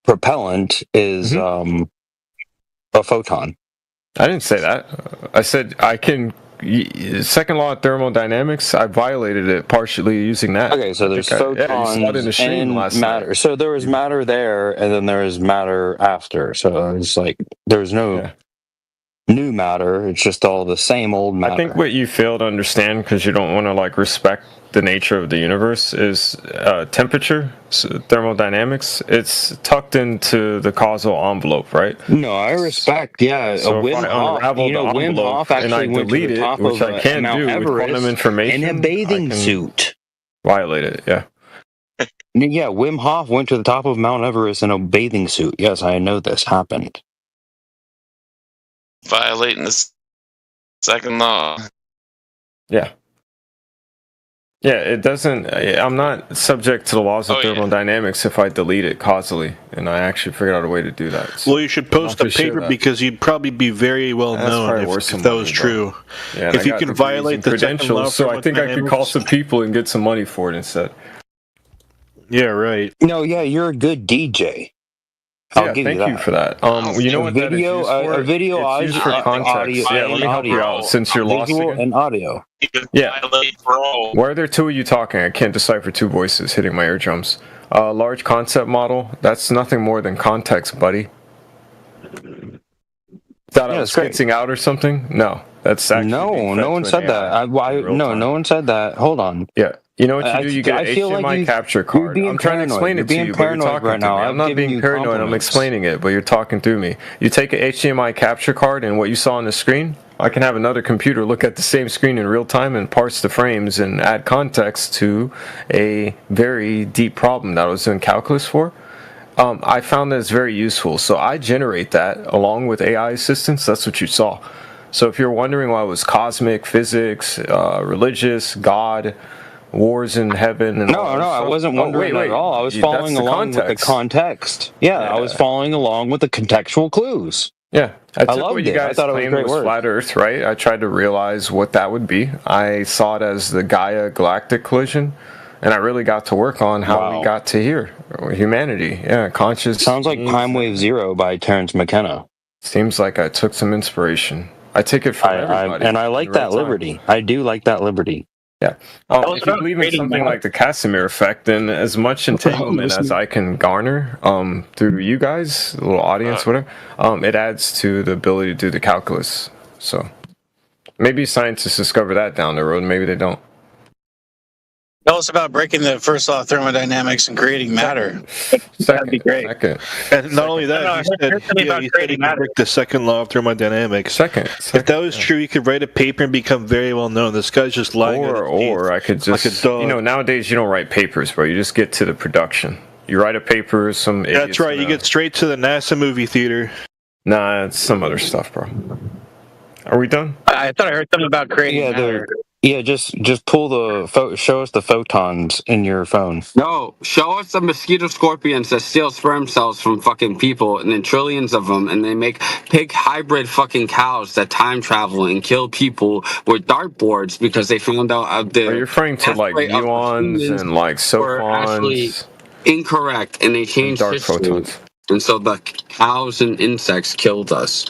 S21: propellant is a photon.
S9: I didn't say that. I said I can. Second law of thermodynamics, I violated it partially using that.
S21: Okay, so there's photons and matter. So there was matter there, and then there was matter after. So it's like there's no new matter. It's just all the same old matter.
S9: I think what you fail to understand, because you don't want to like respect the nature of the universe, is temperature, thermodynamics. It's tucked into the causal envelope, right?
S21: No, I respect. Yeah,
S9: so
S21: Wim Hof actually went to the top of Mount Everest in a bathing suit.
S9: Violate it, yeah.
S21: Yeah, Wim Hof went to the top of Mount Everest in a bathing suit. Yes, I know this happened.
S16: Violating the second law.
S9: Yeah. Yeah, it doesn't. I'm not subject to the laws of thermodynamics if I delete it causally, and I actually figured out a way to do that. So
S8: well, you should post a paper because you'd probably be very well known if that was true.
S9: Yeah,
S8: if you can violate the second law,
S9: so I think I could call some people and get some money for it instead.
S8: Yeah, right.
S21: No, yeah, you're a good DJ. I'll give
S9: thank
S21: you,
S9: you for that. You know what that is used for?
S21: A video,
S9: it's used for context.
S21: Audio,
S9: yeah, let me help you out since you're lost
S21: visual
S9: again.
S21: and audio.
S9: Yeah. Why are there two of you talking? I can't decipher two voices hitting my eardrums. Large concept model, that's nothing more than context, buddy. Thought I was skitzing out or something? No, that's actually
S21: no one said that. No one said that. Hold on.
S9: Yeah, You know what you do? You get
S21: I
S9: an
S21: feel
S9: HDMI
S21: like
S9: capture
S21: you're
S9: card.
S21: being
S9: I'm trying to explain
S21: paranoid.
S9: it to
S21: You're
S9: you,
S21: being
S9: but you're
S21: paranoid
S9: talking
S21: right
S9: to
S21: now.
S9: me. I'm not
S21: giving
S9: being
S21: you
S9: paranoid. I'm
S21: compliments.
S9: explaining it, but you're talking through me. You take an HDMI capture card and what you saw on the screen, I can have another computer look at the same screen in real time and parse the frames and add context to a very deep problem that I was doing calculus for. I found that it's very useful. So I generate that along with AI assistance. That's what you saw. So if you're wondering why it was cosmic, physics, religious, God, wars in heaven, and all
S21: No,
S9: that
S21: no, I
S9: stuff.
S21: wasn't wondering at all. I was following along with the context. Yeah, I was following along with the contextual clues.
S9: Yeah, I took
S21: loved
S9: what you
S21: it. I
S9: guys
S21: thought it was
S9: claimed
S21: great
S9: was
S21: work.
S9: flat Earth, right? I tried to realize what that would be. I saw it as the Gaia galactic collision, and I really got to work on how we got to here, humanity. Yeah, conscious.
S21: Sounds like Prime Wave Zero by Terrence McKenna.
S9: Seems like I took some inspiration. I take it from everybody.
S21: And I like that liberty. I do like that liberty.
S9: Yeah. If you believe in something like the Casimir effect, then as much entanglement as I can garner through you guys, the little audience, whatever, it adds to the ability to do the calculus. So maybe scientists discover that down the road. Maybe they don't.
S3: Tell us about breaking the first law of thermodynamics and creating matter. That'd be great.
S8: And not only that, he said he could break the second law of thermodynamics. If that was true, he could write a paper and become very well known. This guy's just lying.
S9: Or I could just,
S8: like a dog.
S9: you know, nowadays you don't write papers, bro. You just get to the production. You write a paper, some
S8: Yeah, that's right. You get straight to the NASA movie theater.
S9: Nah, it's some other stuff, bro. Are we done?
S3: I thought I heard something about creating matter.
S21: Yeah, just pull the show us the photons in your phone.
S17: No, show us the mosquito scorpions that steal sperm cells from fucking people, and then trillions of them, and they make pig hybrid fucking cows that time travel and kill people with dartboards because they found out the.
S9: Are you referring to like muons and like
S17: were actually
S9: sophons?
S17: incorrect, and they changed
S9: dark
S17: history.
S9: photons.
S17: And so the cows and insects killed us.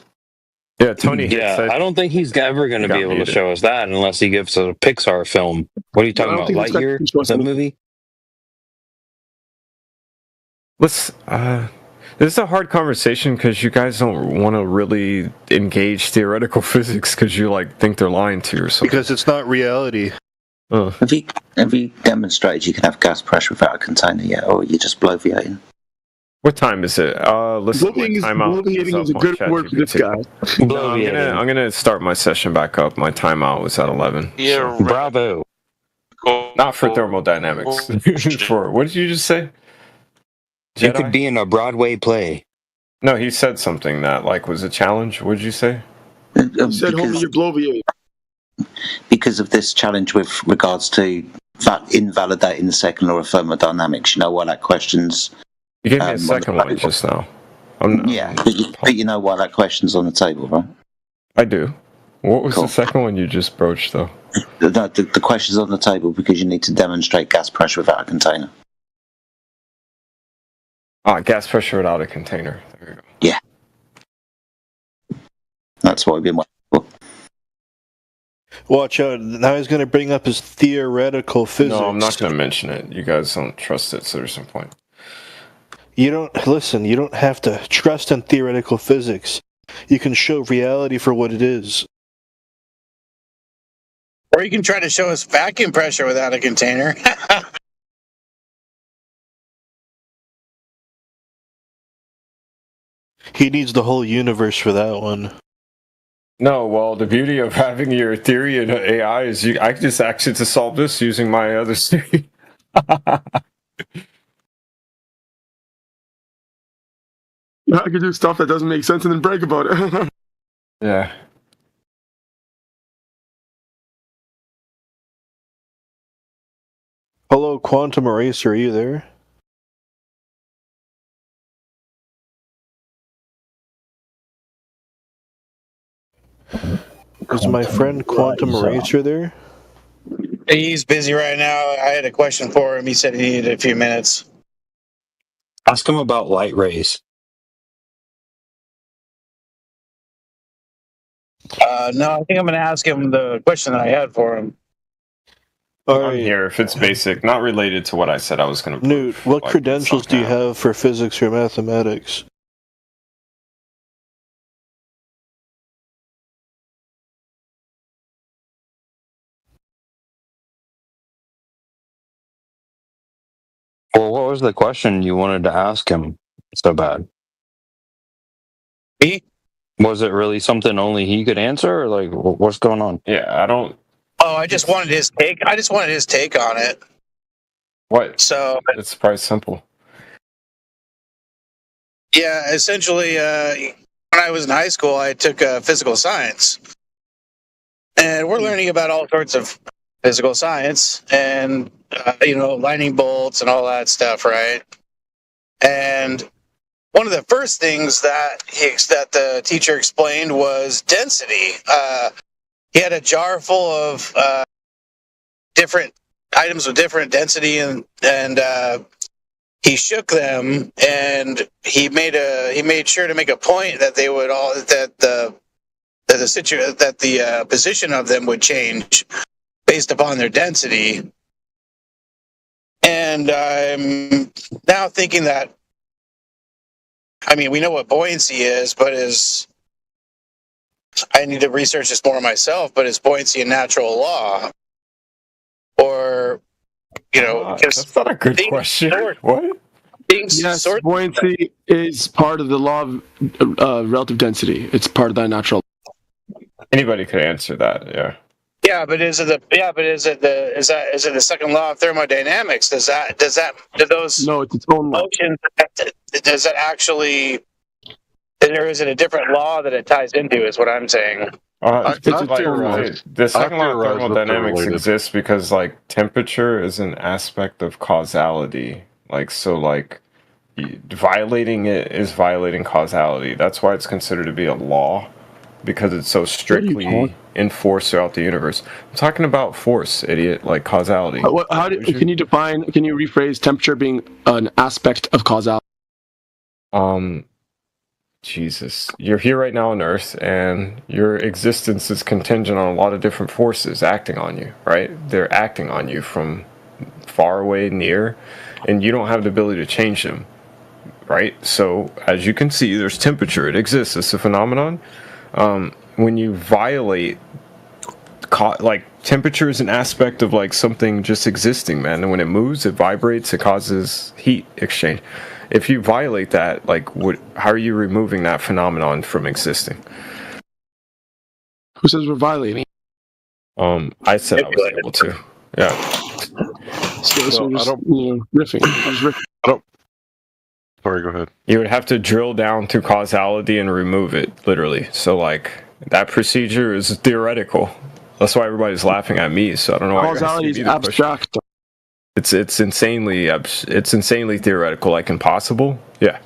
S9: Yeah, Tony.
S21: Yeah, I don't think he's ever going to be able to show us that unless he gives us a Pixar film. What are you talking about? Lightyear? Is that movie?
S9: Let's. This is a hard conversation because you guys don't want to really engage theoretical physics because you like think they're lying to you or something.
S8: Because it's not reality.
S10: Have you demonstrated you can have gas pressure without a container yet, or are you just bloviating?
S9: What time is it? Listen, my timeout
S18: Bloviating is a good word for this guy.
S9: No, I'm gonna start my session back up. My timeout was at 11.
S16: Yeah,
S21: bravo.
S9: Not for thermodynamics. For what did you just say?
S21: You could be in a Broadway play.
S9: No, he said something that like was a challenge. What did you say?
S18: He said, homie, you're bloviating.
S10: Because of this challenge with regards to invalidating the second law of thermodynamics, you know why that question's...
S9: You gave me a second one just now.
S10: Yeah, but you know why that question's on the table, right?
S9: I do. What was the second one you just broached, though?
S10: The question's on the table because you need to demonstrate gas pressure without a container.
S9: Gas pressure without a container. There you go.
S10: Yeah. That's what we've been waiting for.
S8: Watch out. Now he's going to bring up his theoretical physics.
S9: No, I'm not going to mention it. You guys don't trust it, so there's some point.
S8: You don't have to trust in theoretical physics. You can show reality for what it is.
S3: Or you can try to show us vacuum pressure without a container.
S8: He needs the whole universe for that one.
S9: No, well, the beauty of having your theory in AI is I can just actually to solve this using my other theory.
S18: I could do stuff that doesn't make sense and then brag about it.
S9: Yeah.
S8: Hello, Quantum Eraser, are you there? Is my friend Quantum Eraser there?
S3: He's busy right now. I had a question for him. He said he needed a few minutes.
S21: Ask him about light rays.
S3: No, I think I'm going to ask him the question that I had for him.
S9: I'm here if it's basic, not related to what I said I was going to.
S8: Newt, what credentials do you have for physics or mathematics?
S21: Well, what was the question you wanted to ask him so bad?
S3: Me?
S21: Was it really something only he could answer, or like what's going on?
S9: Yeah, I don't.
S3: Oh, I just wanted his take. I just wanted his take on it.
S9: What?
S3: So
S9: It's probably simple.
S3: yeah, essentially, when I was in high school, I took physical science, and we're learning about all sorts of physical science, and lightning bolts and all that stuff, right? And one of the first things that the teacher explained was density. He had a jar full of different items with different density, and he shook them, and he made sure to make a point that they would all that the position of them would change based upon their density. And I'm now thinking that, I mean, we know what buoyancy is, but I need to research this more myself, but is buoyancy a natural law? Or,
S9: that's not a good question. What?
S18: Yes, buoyancy is part of the law of relative density. It's part of that natural.
S9: Anybody could answer that. Yeah.
S3: Yeah, but is it the second law of thermodynamics? Do those
S18: no, it's its own law.
S3: motions, does that actually, or is it a different law that it ties into? Is what I'm saying.
S9: The second law of thermodynamics exists because like temperature is an aspect of causality. Violating it is violating causality. That's why it's considered to be a law, because it's so strictly enforced throughout the universe. I'm talking about force, idiot, like causality.
S18: Can you rephrase temperature being an aspect of causality?
S9: Jesus. You're here right now on Earth, and your existence is contingent on a lot of different forces acting on you, right? They're acting on you from far away, near, and you don't have the ability to change them, right? So, as you can see, there's temperature. It exists. It's a phenomenon. When you violate, temperature is an aspect of like something just existing, man. And when it moves, it vibrates, it causes heat exchange. If you violate that, how are you removing that phenomenon from existing?
S18: Who says we're violating?
S9: I said I was able to. Yeah.
S18: So we're just, riffing.
S15: Sorry, go ahead.
S9: You would have to drill down to causality and remove it, literally. So, that procedure is theoretical. That's why everybody's laughing at me. So I don't know why
S18: causality is abstract.
S9: It's insanely theoretical, like impossible. Yeah.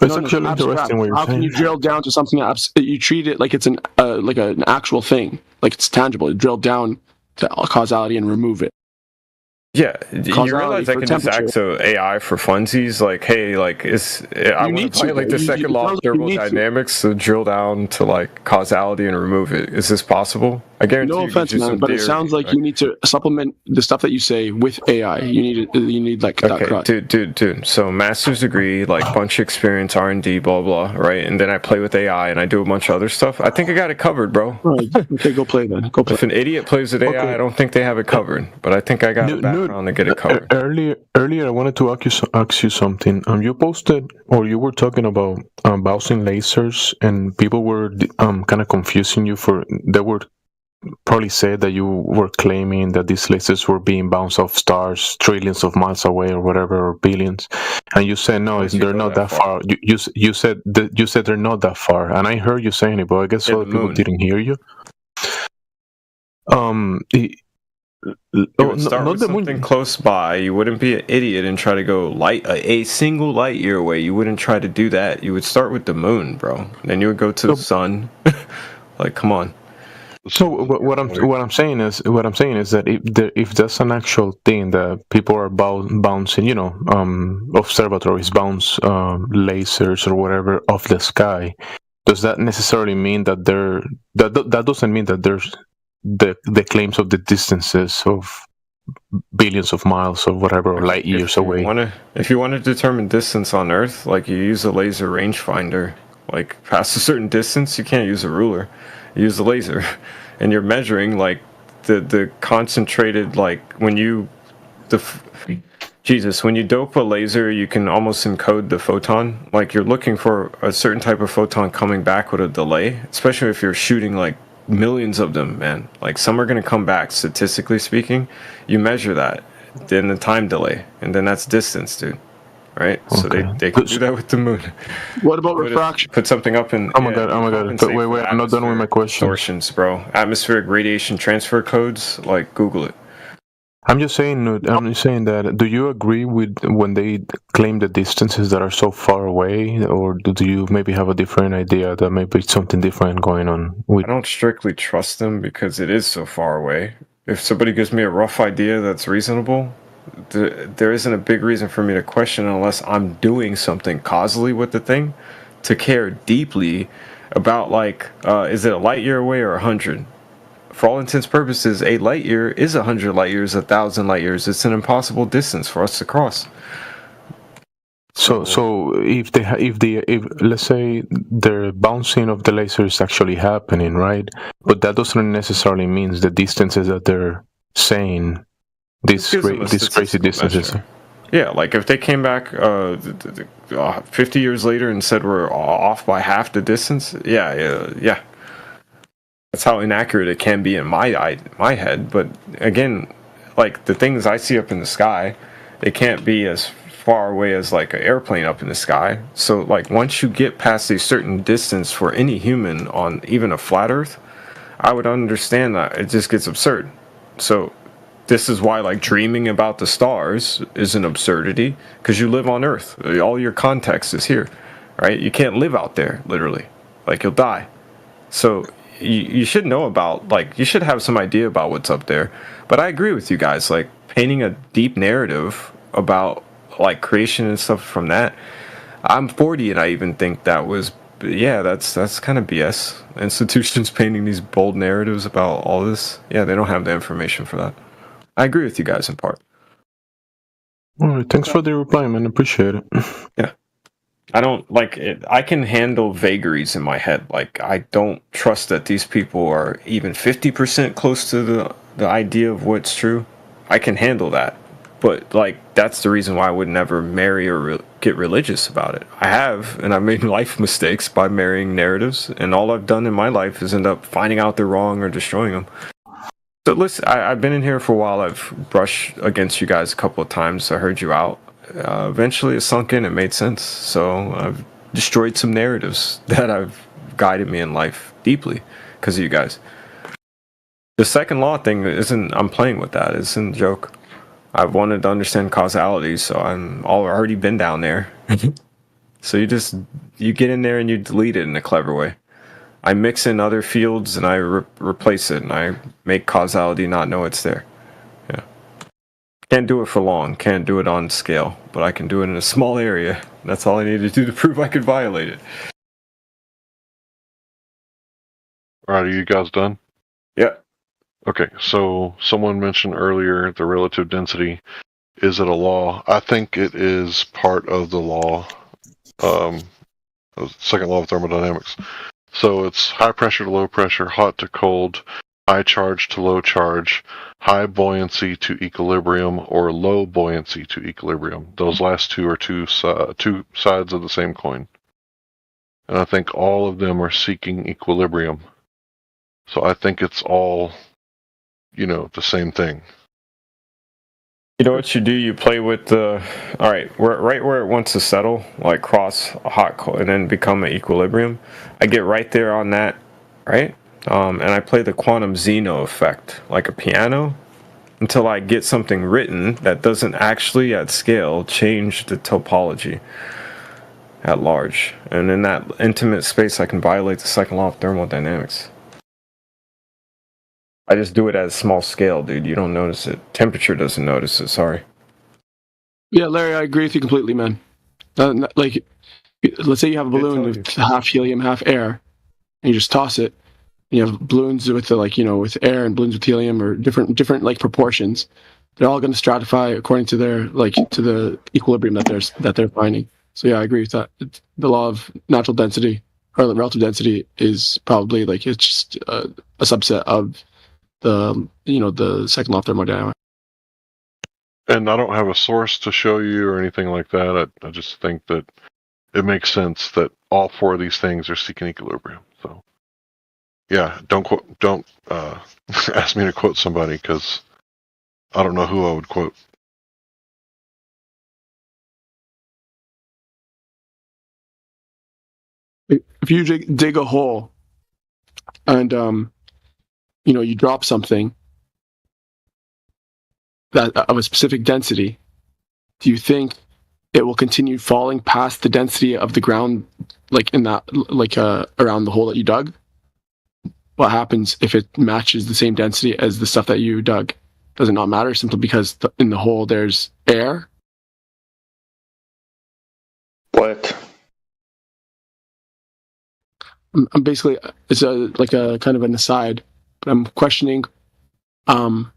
S18: It's actually interesting what you're saying. How can you drill down to something you treat it like it's an actual thing, like it's tangible? You drill down to causality and remove it.
S9: Yeah, you realize I can just act to AI for funsies, I want to violate the second law of thermodynamics, so drill down to causality and remove it. Is this possible? I guarantee
S18: no offense, man, but it sounds like you need to supplement the stuff that you say with AI. You need that crutch.
S9: Dude. So master's degree, bunch of experience, R&D, blah blah, right? And then I play with AI and I do a bunch of other stuff. I think I got it covered, bro.
S18: Right. Okay, go play then. Go play.
S9: If an idiot plays with AI, I don't think they have it covered, but I think I got the background to get it covered.
S13: Earlier, I wanted to ask you something. You posted, or you were talking about bouncing lasers, and people were kind of confusing you they were probably said that you were claiming that these lasers were being bounced off stars trillions of miles away or whatever, or billions, and you said no, they're not that far. You said they're not that far, and I heard you saying it, but I guess other people didn't hear you.
S9: You would start with something close by. You wouldn't be an idiot and try to go a single light year away. You wouldn't try to do that. You would start with the moon, bro. Then you would go to the sun. Come on.
S13: So what I'm saying is that if that's an actual thing that people are bouncing, observatories bounce lasers or whatever off the sky, does that necessarily mean that that doesn't mean that there's the claims of the distances of billions of miles or whatever, or light years away?
S9: If you want to determine distance on Earth, you use a laser rangefinder. Past a certain distance, you can't use a ruler. You use a laser, and you're measuring the concentrated when you Jesus, when you dope a laser, you can almost encode the photon. Like you're looking for a certain type of photon coming back with a delay, especially if you're shooting like millions of them, man. Like some are going to come back, statistically speaking. You measure that, then the time delay, and then that's distance, dude. Right? Okay. So they can do that with the moon.
S18: What about refraction?
S9: Put something up in...
S13: Oh my god. But wait, I'm not done with my question.
S9: Distortions, bro. Atmospheric radiation transfer codes, like Google it.
S13: I'm just saying that, do you agree with when they claim the distances that are so far away, or do you maybe have a different idea that maybe something different going on with...
S9: I don't strictly trust them because it is so far away. If somebody gives me a rough idea that's reasonable, there isn't a big reason for me to question unless I'm doing something causally with the thing to care deeply about, like, is it a light year away or 100? For all intents and purposes, a light year is 100 light years, 1,000 light years. It's an impossible distance for us to cross.
S13: So if let's say the bouncing of the laser is actually happening, right? But that doesn't necessarily mean the distances that they're saying, these crazy distances.
S9: Measure. Yeah, like if they came back 50 years later and said we're off by half the distance, yeah. That's how inaccurate it can be in my head. But again, like the things I see up in the sky, they can't be as far away as like an airplane up in the sky. So like once you get past a certain distance for any human on even a flat Earth, I would understand that it just gets absurd. So this is why like dreaming about the stars is an absurdity, because you live on Earth. All your context is here, right? You can't live out there, literally. Like you'll die. So you should know about, like, you should have some idea about what's up there. But I agree with you guys, like, painting a deep narrative about, like, creation and stuff from that. I'm 40 and I even think that was, yeah, that's kind of BS. Institutions painting these bold narratives about all this, yeah, they don't have the information for that. I agree with you guys in part.
S13: All right, thanks for the reply, man. Appreciate it.
S9: Yeah. I don't like it. I can handle vagaries in my head. Like, I don't trust that these people are even 50% close to the idea of what's true. I can handle that. But, like, that's the reason why I would never marry or get religious about it. I have, and I've made life mistakes by marrying narratives, and all I've done in my life is end up finding out they're wrong or destroying them. So, listen, I've been in here for a while. I've brushed against you guys a couple of times. I heard you out. Eventually it sunk in, it made sense. So I've destroyed some narratives that have guided me in life deeply because of you guys. The second law thing I'm playing with that. It's a joke. I've wanted to understand causality, so I'm already been down there. So you get in there and you delete it in a clever way. I mix in other fields and I replace it, and I make causality not know it's there. Can't do it for long, can't do it on scale, but I can do it in a small area. That's all I need to do to prove I could violate it.
S15: Alright, are you guys done?
S9: Yeah.
S15: Okay, so someone mentioned earlier the relative density. Is it a law? I think it is part of the law, second law of thermodynamics. So it's high pressure to low pressure, hot to cold, high charge to low charge, high buoyancy to equilibrium, or low buoyancy to equilibrium. Those last two are two sides of the same coin. And I think all of them are seeking equilibrium. So I think it's all, the same thing.
S9: You know what you do? You play with the... Alright, right where it wants to settle, like cross hot, cold, and then become an equilibrium. I get right there on that, right? And I play the quantum Zeno effect, like a piano, until I get something written that doesn't actually, at scale, change the topology at large. And in that intimate space, I can violate the second law of thermodynamics. I just do it at a small scale, dude. You don't notice it. Temperature doesn't notice it, sorry.
S18: Yeah, Larry, I agree with you completely, man. Like, let's say you have a balloon with half helium, half air, and you just toss it. You have balloons with with air and balloons with helium, or different like proportions. They're all going to stratify according to their to the equilibrium that they're finding. So yeah, I agree with that. The law of natural density or the relative density is probably it's just a subset of the the second law of thermodynamics.
S15: And I don't have a source to show you or anything like that. I just think that it makes sense that all four of these things are seeking equilibrium. So, yeah, don't ask me to quote somebody because I don't know who I would quote.
S18: If you dig a hole and you drop something that of a specific density, do you think it will continue falling past the density of the ground, like in that, like around the hole that you dug? What happens if it matches the same density as the stuff that you dug? Does it not matter simply because in the hole there's air?
S21: What?
S18: I'm basically, it's like a kind of an aside, but I'm questioning the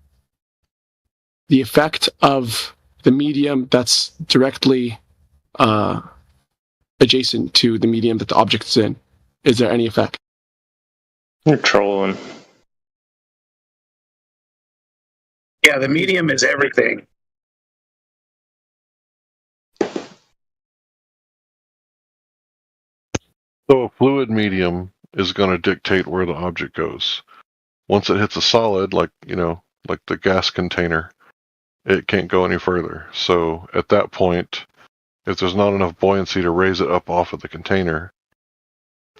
S18: effect of the medium that's directly adjacent to the medium that the object's in. Is there any effect?
S21: You're trolling.
S3: Yeah, the medium is everything.
S15: So a fluid medium is going to dictate where the object goes. Once it hits a solid, like the gas container, it can't go any further. So at that point, if there's not enough buoyancy to raise it up off of the container,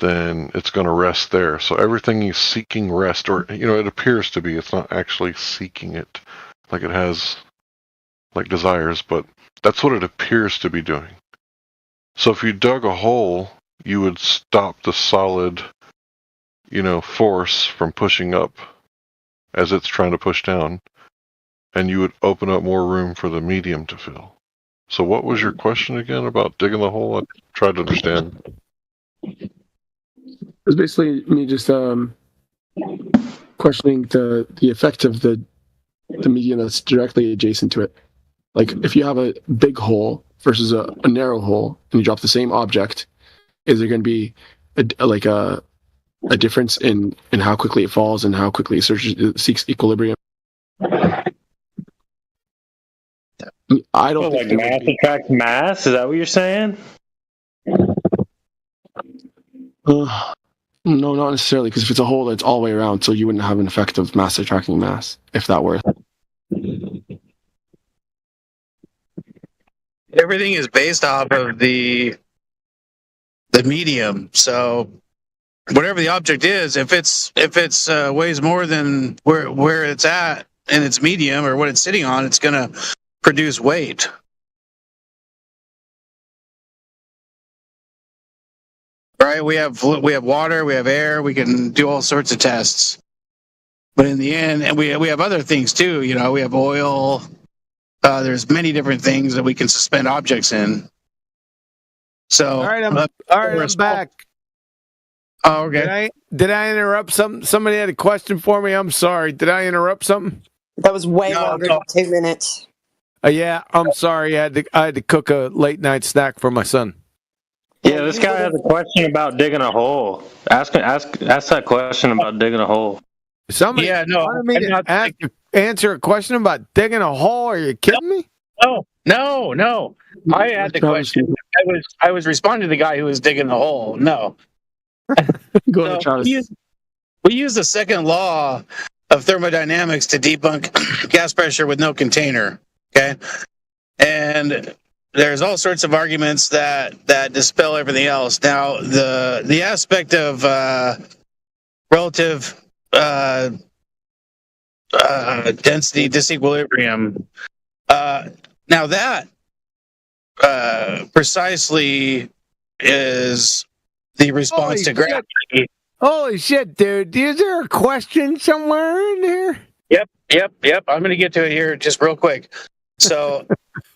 S15: then it's going to rest there. So everything is seeking rest, or it appears to be. It's not actually seeking it like it has like desires, but that's what it appears to be doing. So if you dug a hole, you would stop the solid, force from pushing up as it's trying to push down, and you would open up more room for the medium to fill. So what was your question again about digging the hole? I tried to understand.
S18: It's basically me just questioning the effect of the medium that's directly adjacent to it. Like, if you have a big hole versus a narrow hole, and you drop the same object, is there going to be a difference in how quickly it falls and how quickly it seeks equilibrium? I don't think
S21: mass attracts mass. Is that what you're saying?
S18: No, not necessarily, because if it's a hole that's all the way around, so you wouldn't have an effect of mass attracting mass, if that were.
S3: Everything is based off of the medium. So whatever the object is, if it's weighs more than where it's at in its medium or what it's sitting on, it's going to produce weight. Right? We have water, we have air, we can do all sorts of tests. But in the end, and we have other things too. We have oil. There's many different things that we can suspend objects in. So
S6: all right, I'm back.
S3: Oh, okay.
S6: Did I interrupt something? Somebody had a question for me. I'm sorry. Did I interrupt something?
S14: That was way longer than 2 minutes.
S6: Yeah, I'm sorry. I had to cook a late night snack for my son.
S21: Yeah, this guy has a question about digging a hole. Ask that question about digging a hole.
S6: Somebody wanted me to answer a question about digging a hole. Are you kidding me?
S3: No. I had the question. I was responding to the guy who was digging the hole. No.
S18: Go ahead, Travis.
S3: We use the second law of thermodynamics to debunk gas pressure with no container. Okay, and there's all sorts of arguments that dispel everything else. Now, the aspect of relative density disequilibrium. Now that precisely is the response to gravity.
S6: Holy shit, dude! Is there a question somewhere in here?
S3: Yep. I'm going to get to it here just real quick. So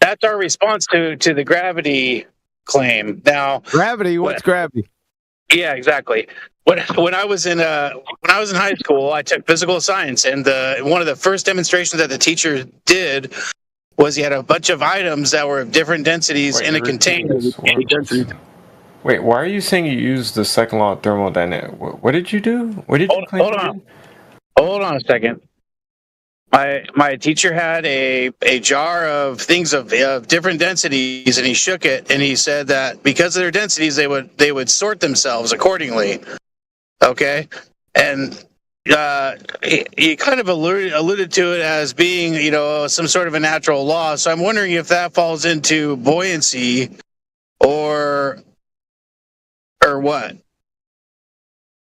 S3: that's our response to the gravity claim. Now,
S6: gravity. What's gravity?
S3: Yeah, exactly. When I was in high school, I took physical science, and one of the first demonstrations that the teacher did was he had a bunch of items that were of different densities in a container.
S9: Wait, why are you saying you used the second law of thermodynamics? What did you do? What did you claim?
S3: Hold on a second. my teacher had a jar of things of different densities, and he shook it, and he said that because of their densities, they would sort themselves accordingly. Okay, and he kind of alluded to it as being, some sort of a natural law. So I'm wondering if that falls into buoyancy or what.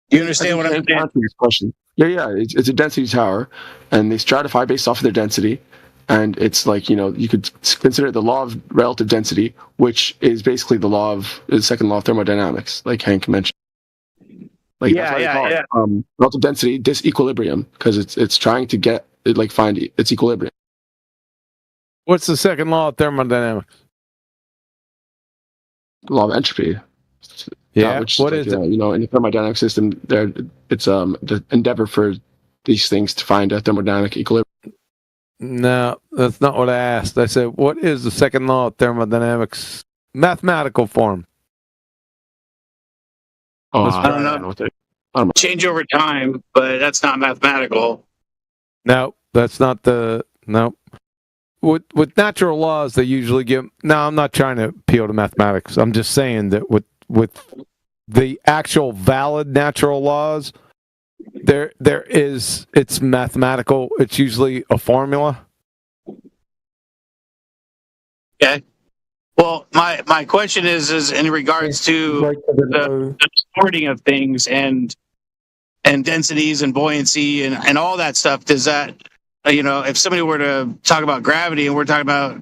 S3: Do you understand what I'm saying?
S18: This question. Yeah. It's a density tower, and they stratify based off of their density. And it's like, you could consider it the law of relative density, which is basically the second law of thermodynamics, like Hank mentioned. Like, relative density disequilibrium, because it's trying to find its equilibrium.
S6: What's the second law of thermodynamics?
S18: Law of entropy.
S6: Yeah,
S18: which
S6: what is it?
S18: In the thermodynamic system, it's the endeavor for these things to find a thermodynamic equilibrium.
S6: No, that's not what I asked. I said, what is the second law of thermodynamics? Mathematical form.
S3: I don't know. Change over time, but that's not mathematical.
S6: No, that's not no. With natural laws, they usually give. No, I'm not trying to appeal to mathematics. I'm just saying that with the actual valid natural laws, it's mathematical. It's usually a formula.
S3: Okay. Well, my question is in regards to the sorting of things and densities and buoyancy and all that stuff. Does that, if somebody were to talk about gravity and we're talking about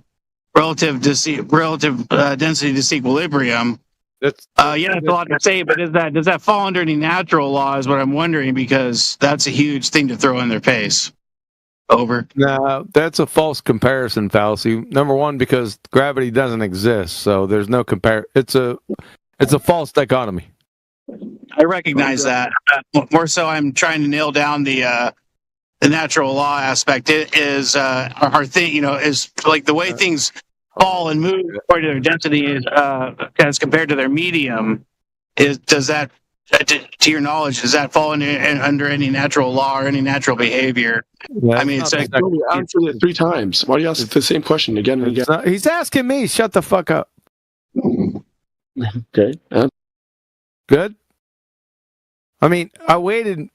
S3: relative density disequilibrium, that's a lot to say. But does that fall under any natural law? Is what I'm wondering, because that's a huge thing to throw in their face. Over.
S6: No, that's a false comparison fallacy. Number one, because gravity doesn't exist, so there's no compare. It's a false dichotomy.
S3: I recognize that. More so, I'm trying to nail down the natural law aspect. It is our thing. Is like the way things fall and move according to their density as compared to their medium. Does that, to your knowledge, does that fall under any natural law or any natural behavior?
S6: Yeah,
S18: I answered it 3 times. Why do you ask the same question again and again?
S6: He's asking me. Shut the fuck up.
S18: Okay.
S6: Good. I mean, I waited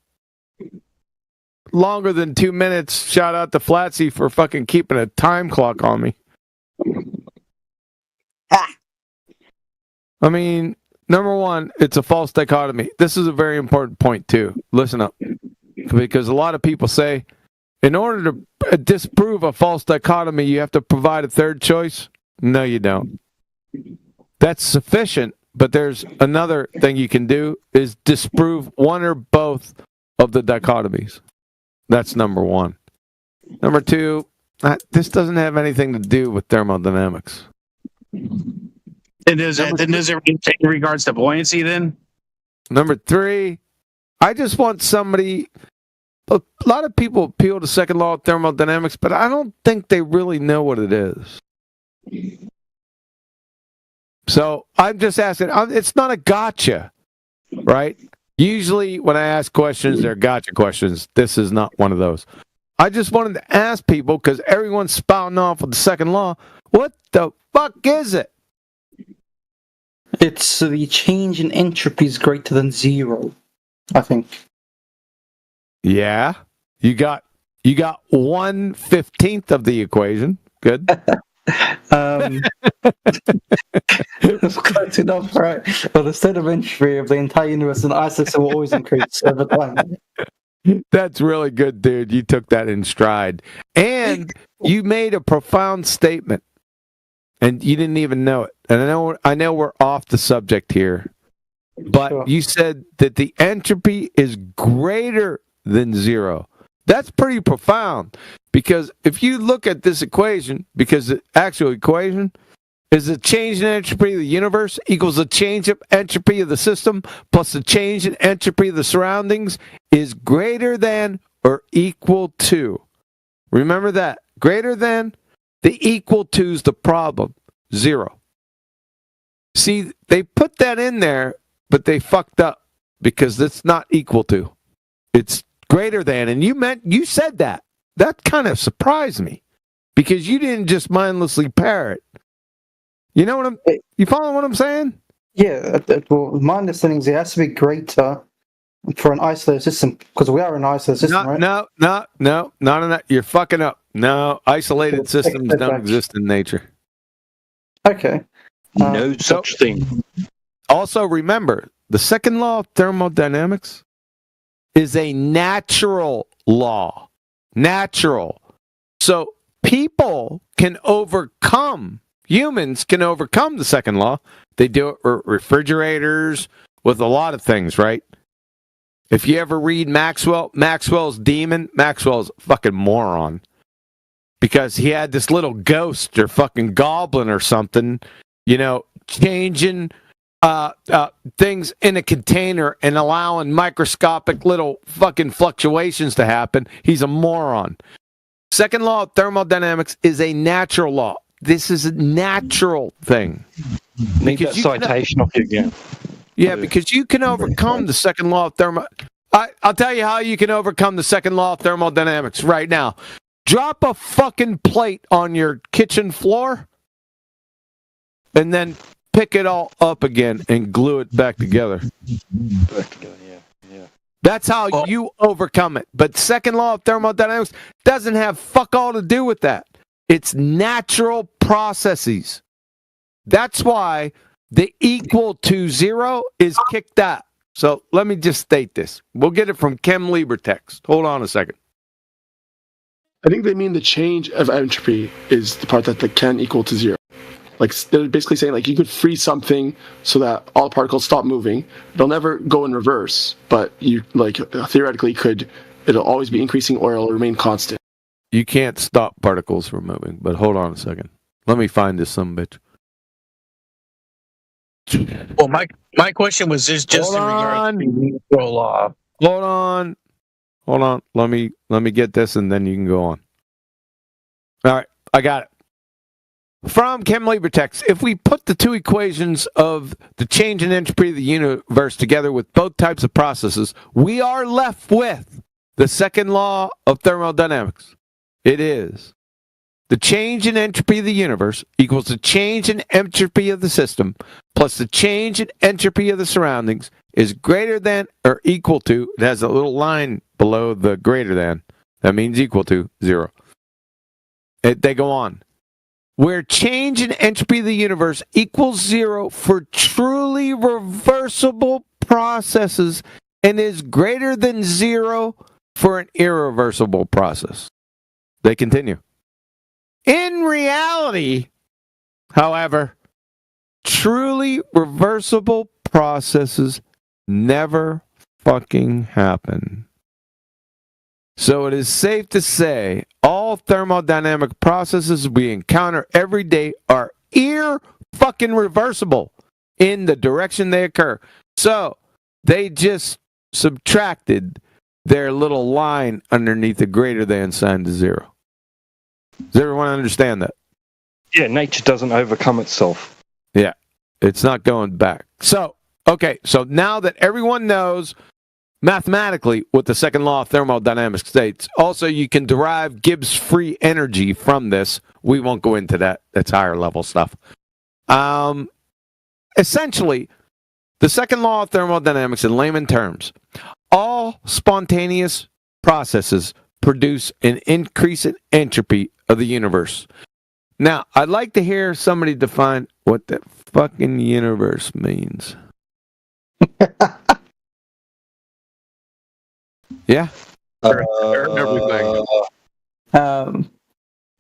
S6: longer than 2 minutes. Shout out to Flatsy for fucking keeping a time clock on me. I mean, number one, it's a false dichotomy. This is a very important point, too. Listen up. Because a lot of people say, in order to disprove a false dichotomy, you have to provide a third choice. No, you don't. That's sufficient, but there's another thing you can do, is disprove one or both of the dichotomies. That's number one. Number two, this doesn't have anything to do with thermodynamics.
S3: And does it in regards to buoyancy then?
S6: Number three, I just want somebody. A lot of people appeal to second law of thermodynamics, but I don't think they really know what it is. So I'm just asking. It's not a gotcha, right? Usually when I ask questions, they're gotcha questions. This is not one of those. I just wanted to ask people, because everyone's spouting off with the second law. What the fuck is it?
S1: It's the change in entropy is greater than 0, I think.
S6: Yeah, you got 1/15 of the equation. Good.
S1: Close enough, right? Well, the state of entropy of the entire universe and ISIS will always increase over time.
S6: That's really good, dude. You took that in stride, and you made a profound statement, and you didn't even know it. And I know we're off the subject here, but sure. You said that the entropy is greater than 0. That's pretty profound, because if you look at this equation, because the actual equation is the change in entropy of the universe equals the change of entropy of the system plus the change in entropy of the surroundings is greater than or equal to. Remember that. Greater than, the equal to is the problem. 0. See, they put that in there, but they fucked up, because it's not equal to. It's greater than, and you said that. that kind of surprised me because you didn't just mindlessly parrot. You know what you follow what I'm saying?
S1: Yeah, well, my understanding is it has to be greater for an isolated system because we are an isolated system, right?
S6: No, not in that. You're fucking up. No, isolated systems don't exist in nature.
S1: Okay.
S8: No such thing.
S6: Also, remember, the second law of thermodynamics is a natural law. Natural. So people can overcome, humans can overcome the second law. They do it with refrigerators, with a lot of things, right? If you ever read Maxwell's Demon, Maxwell's a fucking moron. Because he had this little ghost or fucking goblin or something, changing things in a container and allowing microscopic little fucking fluctuations to happen. He's a moron. Second law of thermodynamics is a natural law. This is a natural thing.
S8: Need that citation off you again.
S6: Yeah, because you can overcome the second law of I'll tell you how you can overcome the second law of thermodynamics right now. Drop a fucking plate on your kitchen floor and then pick it all up again and glue it back together. That's how you overcome it. But second law of thermodynamics doesn't have fuck all to do with that. It's natural processes. That's why the equal to zero is kicked out. So let me just state this. We'll get it from Chem Libertext. Hold on a second.
S18: I think they mean the change of entropy is the part that can equal to zero. Like they're basically saying like you could freeze something so that all the particles stop moving. They'll never go in reverse, but you theoretically it'll always be increasing or it'll remain constant.
S6: You can't stop particles from moving, but hold on a second. Let me find this sumbitch.
S3: Well, my question was just in regards to the natural law.
S6: Hold on. Let me get this, and then you can go on. All right, I got it. From Chem Libertext, if we put the two equations of the change in entropy of the universe together with both types of processes, we are left with the second law of thermodynamics. It is the change in entropy of the universe equals the change in entropy of the system plus the change in entropy of the surroundings is greater than or equal to, it has a little line below the greater than, that means equal to, zero. They go on. Where change in entropy of the universe equals zero for truly reversible processes and is greater than zero for an irreversible process. They continue. In reality, however, truly reversible processes never fucking happen. So it is safe to say all thermodynamic processes we encounter every day are fucking reversible in the direction they occur. So they just subtracted their little line underneath the greater than sign to zero. Does everyone understand that?
S8: Yeah, nature doesn't overcome itself.
S6: Yeah, it's not going back. So, okay, so now that everyone knows mathematically what the second law of thermodynamics states, also you can derive Gibbs free energy from this. We won't go into that. That's higher level stuff. Essentially, the second law of thermodynamics in layman terms, all spontaneous processes produce an increase in entropy of the universe. Now, I'd like to hear somebody define what the fucking universe means. Yeah.
S15: Everything.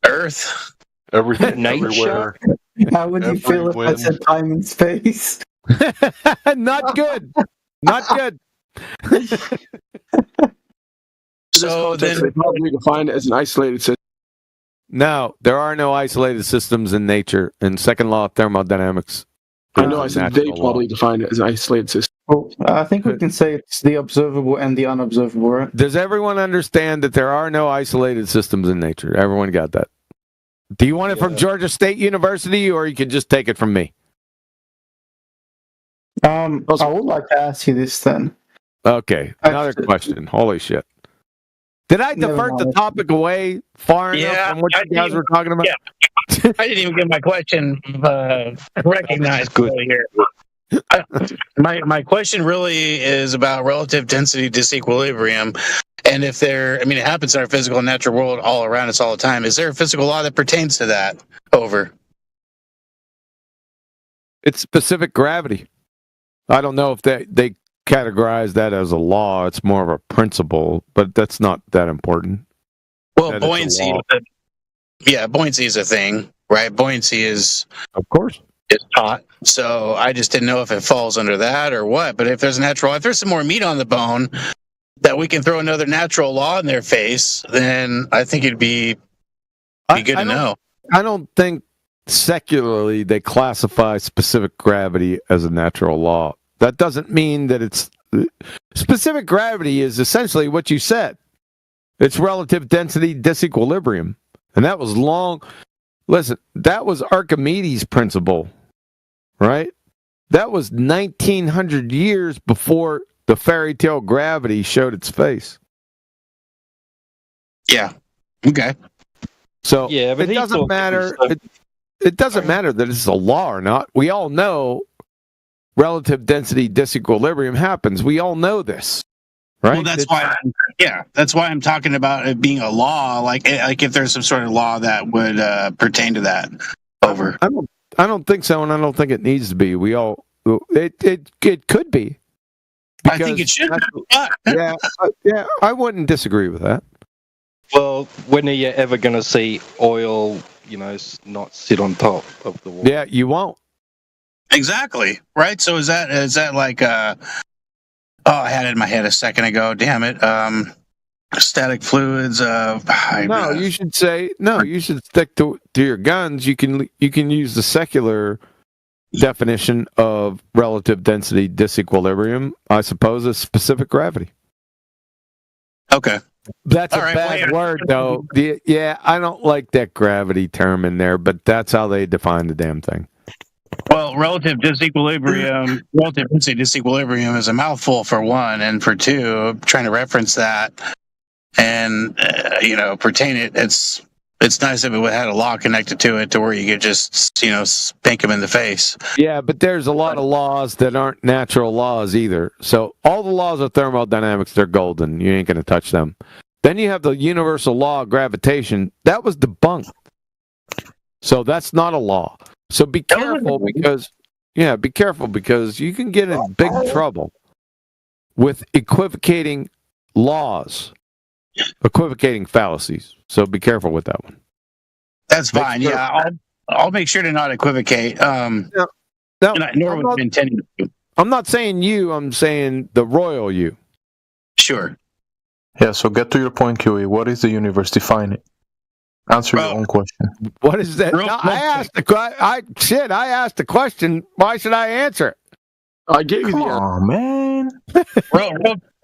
S3: Earth.
S15: Everything.
S8: Nature.
S1: How would you feel if I said time and space?
S6: Not good. Not good.
S18: So then they probably define it as an isolated system.
S6: No, there are no isolated systems in nature. And second law of thermodynamics.
S18: I know I said they probably define it as an isolated system.
S1: Well, I think we can say it's the observable and the unobservable, right?
S6: Does everyone understand that there are no isolated systems in nature? Everyone got that? Do you want it from Georgia State University, or you can just take it from me?
S1: I would like to ask you this then.
S6: Okay, another question. Holy shit. Did I divert the topic away far enough from what you guys were talking about?
S3: Yeah. I didn't even get my question recognized here. My question really is about relative density disequilibrium. And if it happens in our physical and natural world all around us all the time. Is there a physical law that pertains to that? Over.
S6: It's specific gravity. I don't know if they categorize that as a law. It's more of a principle, but that's not that important.
S3: Well, buoyancy. Buoyancy is a thing, right? Buoyancy is,
S6: of course,
S3: is taught. So I just didn't know if it falls under that or what. But if there's some more meat on the bone that we can throw another natural law in their face, then I think it'd be good to know.
S6: I don't think secularly they classify specific gravity as a natural law. That doesn't mean that it's specific gravity is essentially what you said. It's relative density disequilibrium. And that was that was Archimedes' principle, right? That was 1900 years before the fairy tale gravity showed its face.
S3: Yeah. Okay.
S6: So it doesn't matter. It doesn't matter that it's a law or not. We all know relative density disequilibrium happens. We all know this, right?
S3: Well, that's why I'm talking about it being a law. Like if there's some sort of law that would pertain to that. Over.
S6: I don't think so, and I don't think it needs to be. It could be.
S3: I think it should.
S6: Yeah, I wouldn't disagree with that.
S2: Well, when are you ever going to see oil, not sit on top of the water?
S6: Yeah, you won't.
S3: Exactly. Right. So is that like I had it in my head a second ago. Damn it. Static fluids.
S6: You should stick to your guns. You can use the secular definition of relative density disequilibrium, I suppose, as specific gravity.
S3: Okay.
S6: That's a bad word, though. I don't like that gravity term in there, but that's how they define the damn thing.
S3: Well, relative density disequilibrium is a mouthful for one, and for two, trying to reference that and pertain it. It's nice if it had a law connected to it, to where you could just spank them in the face.
S6: Yeah, but there's a lot of laws that aren't natural laws either. So all the laws of thermodynamics, they're golden. You ain't gonna touch them. Then you have the universal law of gravitation. That was debunked. So that's not a law. So be careful because you can get in big trouble with equivocating laws, equivocating fallacies. So be careful with that one.
S3: That's fine. Yeah, I'll make sure to not equivocate. Nor was intending to.
S6: I'm not saying you. I'm saying the royal you.
S3: Sure.
S13: Yeah. So get to your point, QE. What is the universe? Define it. Answer your own question.
S6: What is that? I asked the question. Why should I answer it?
S18: I gave you the
S13: answer. Oh man.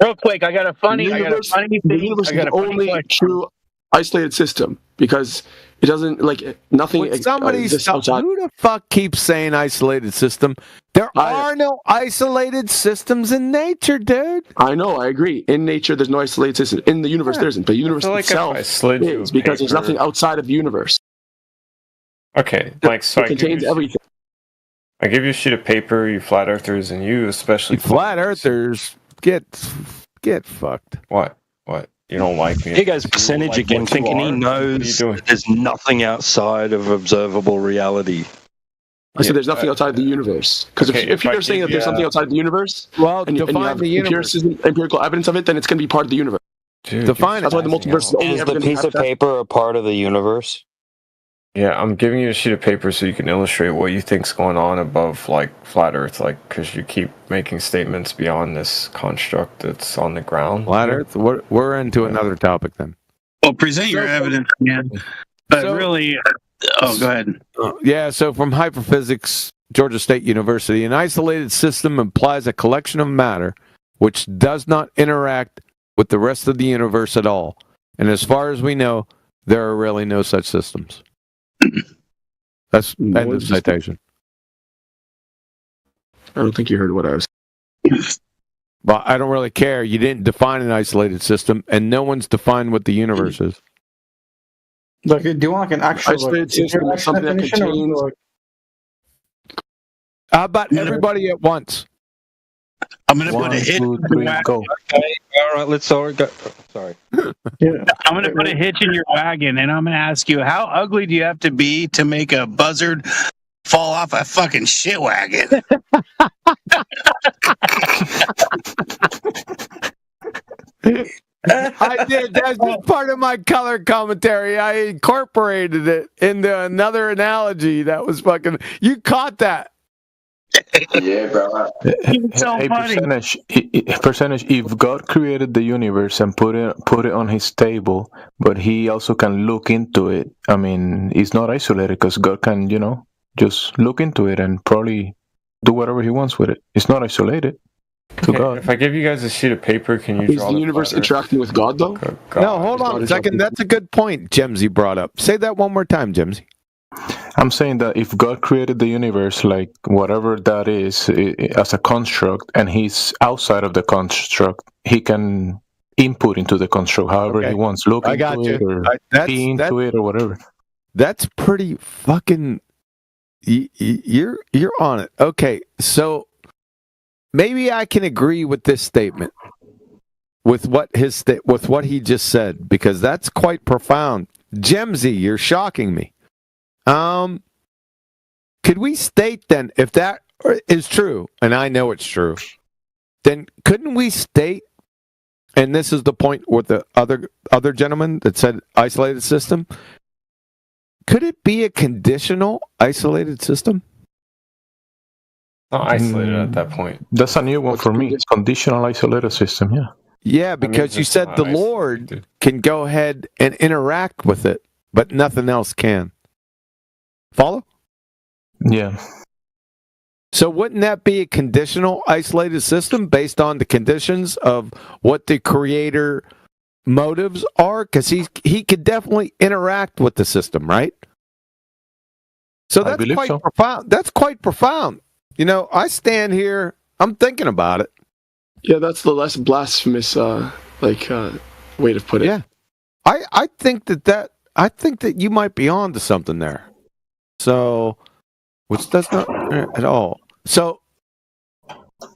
S3: real quick. I got a funny thing.
S18: The universe is the only true isolated system because it doesn't nothing.
S6: Who the fuck keeps saying isolated system? There are no isolated systems in nature, dude.
S18: I know, I agree. In nature, there's no isolated system. In the universe, there isn't. The universe itself is because there's nothing outside of the universe.
S9: Okay, Mike. So
S18: it contains everything.
S9: I give you a sheet of paper, you flat earthers, and you especially
S6: flat earthers get fucked.
S9: What? You don't like me?
S2: Here goes percentage again, thinking he knows there's nothing outside of observable reality.
S18: I said there's nothing outside of the universe. Because if you're saying that there's something outside the universe, and you have
S6: the universe.
S18: Empirical evidence of it, then it's going to be part of the universe.
S6: Dude, define
S18: That's why the multiverse is only
S21: Is the piece of paper a part of the universe?
S9: Yeah, I'm giving you a sheet of paper so you can illustrate what you think's going on above flat Earth, because you keep making statements beyond this construct that's on the ground.
S6: Flat Earth. We're into another topic then.
S3: Well, present your evidence, man. But really, go ahead.
S6: Yeah. So from Hyperphysics, Georgia State University, an isolated system implies a collection of matter which does not interact with the rest of the universe at all. And as far as we know, there are really no such systems. That's end of citation.
S18: I don't think you heard what I was.
S6: Well, I don't really care. You didn't define an isolated system, and no one's defined what the universe is.
S1: Like, do you want like an actual
S18: Isolated system is something that
S1: definition, or
S18: contains.
S1: like,
S6: How about everybody at once?
S3: I'm gonna put a hitch.
S13: Two, three, go.
S2: Okay, all right, let's all go. Sorry.
S3: I'm gonna put a hitch in your wagon, and I'm gonna ask you, how ugly do you have to be to make a buzzard fall off a fucking shit wagon?
S6: I did. That's just part of my color commentary. I incorporated it into another analogy that was fucking. You caught that.
S5: Yeah, bro.
S3: It's so
S13: Hey,
S3: funny.
S13: percentage. If God created the universe and put it on His table, but He also can look into it. I mean, it's not isolated because God can, just look into it and probably do whatever He wants with it. It's not isolated to God.
S9: If I give you guys a sheet of paper, can you
S18: Is
S9: draw
S18: the universe
S9: flat Earth?
S18: interacting with God, though?
S6: No, hold on a second. That's a good point Jemsy brought up. Say that one more time, Jemsy.
S13: I'm saying that if God created the universe, like whatever that is, as a construct, and He's outside of the construct, He can input into the construct however
S6: Okay.
S13: He wants. Look
S6: I got
S13: into
S6: you.
S13: it or
S6: That's-
S13: key into it or whatever.
S6: That's pretty fucking. You're on it. Okay, so maybe I can agree with this statement, with what he just said, because that's quite profound. Jemsy, you're shocking me. Could we state then, if that is true, and I know it's true, then couldn't we state, and this is the point with the other gentleman that said isolated system, could it be a conditional isolated system?
S9: Not isolated at that point.
S13: That's a new one for me. Conditional isolated system, yeah.
S6: Yeah, because you said the Lord can go ahead and interact with it, but nothing else can. Follow?
S13: Yeah.
S6: So wouldn't that be a conditional isolated system based on the conditions of what the creator motives are? Because he could definitely interact with the system, right? So that's quite profound. That's quite profound. I stand here, I'm thinking about it.
S18: Yeah, that's the less blasphemous, way to put it.
S6: Yeah, I think that you might be on to something there. So, which does not at all. So,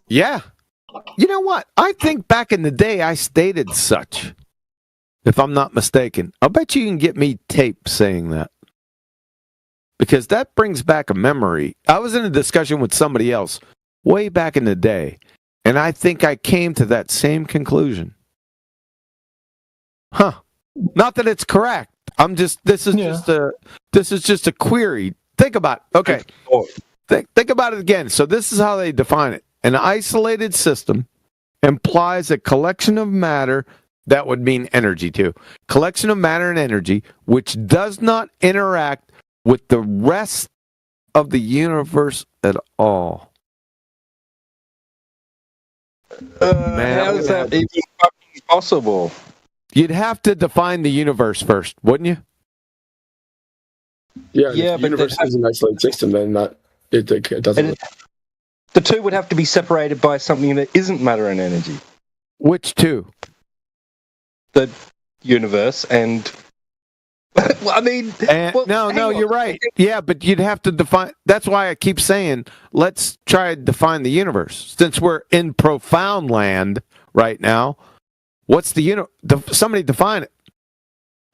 S6: yeah, you know what? I think back in the day I stated such, if I'm not mistaken. I'll bet you can get me tape saying that. Because that brings back a memory. I was in a discussion with somebody else way back in the day, and I think I came to that same conclusion. Huh. Not that it's correct. This is just a query. Think about it. Okay. Think about it again. So this is how they define it. An isolated system implies a collection of matter, that would mean energy too. Collection of matter and energy which does not interact with the rest of the universe at all.
S2: How is that even fucking possible?
S6: You'd have to define the universe first, wouldn't you?
S18: Yeah,
S2: Yeah,
S18: if
S2: but
S18: the universe is an isolated system, then it doesn't.
S2: The two would have to be separated by something that isn't matter and energy.
S6: Which two?
S2: The universe and. Well, I mean,
S6: no, you're right. Yeah, but you'd have to define. That's why I keep saying, let's try to define the universe. Since we're in profound land right now, what's the universe? Somebody define it.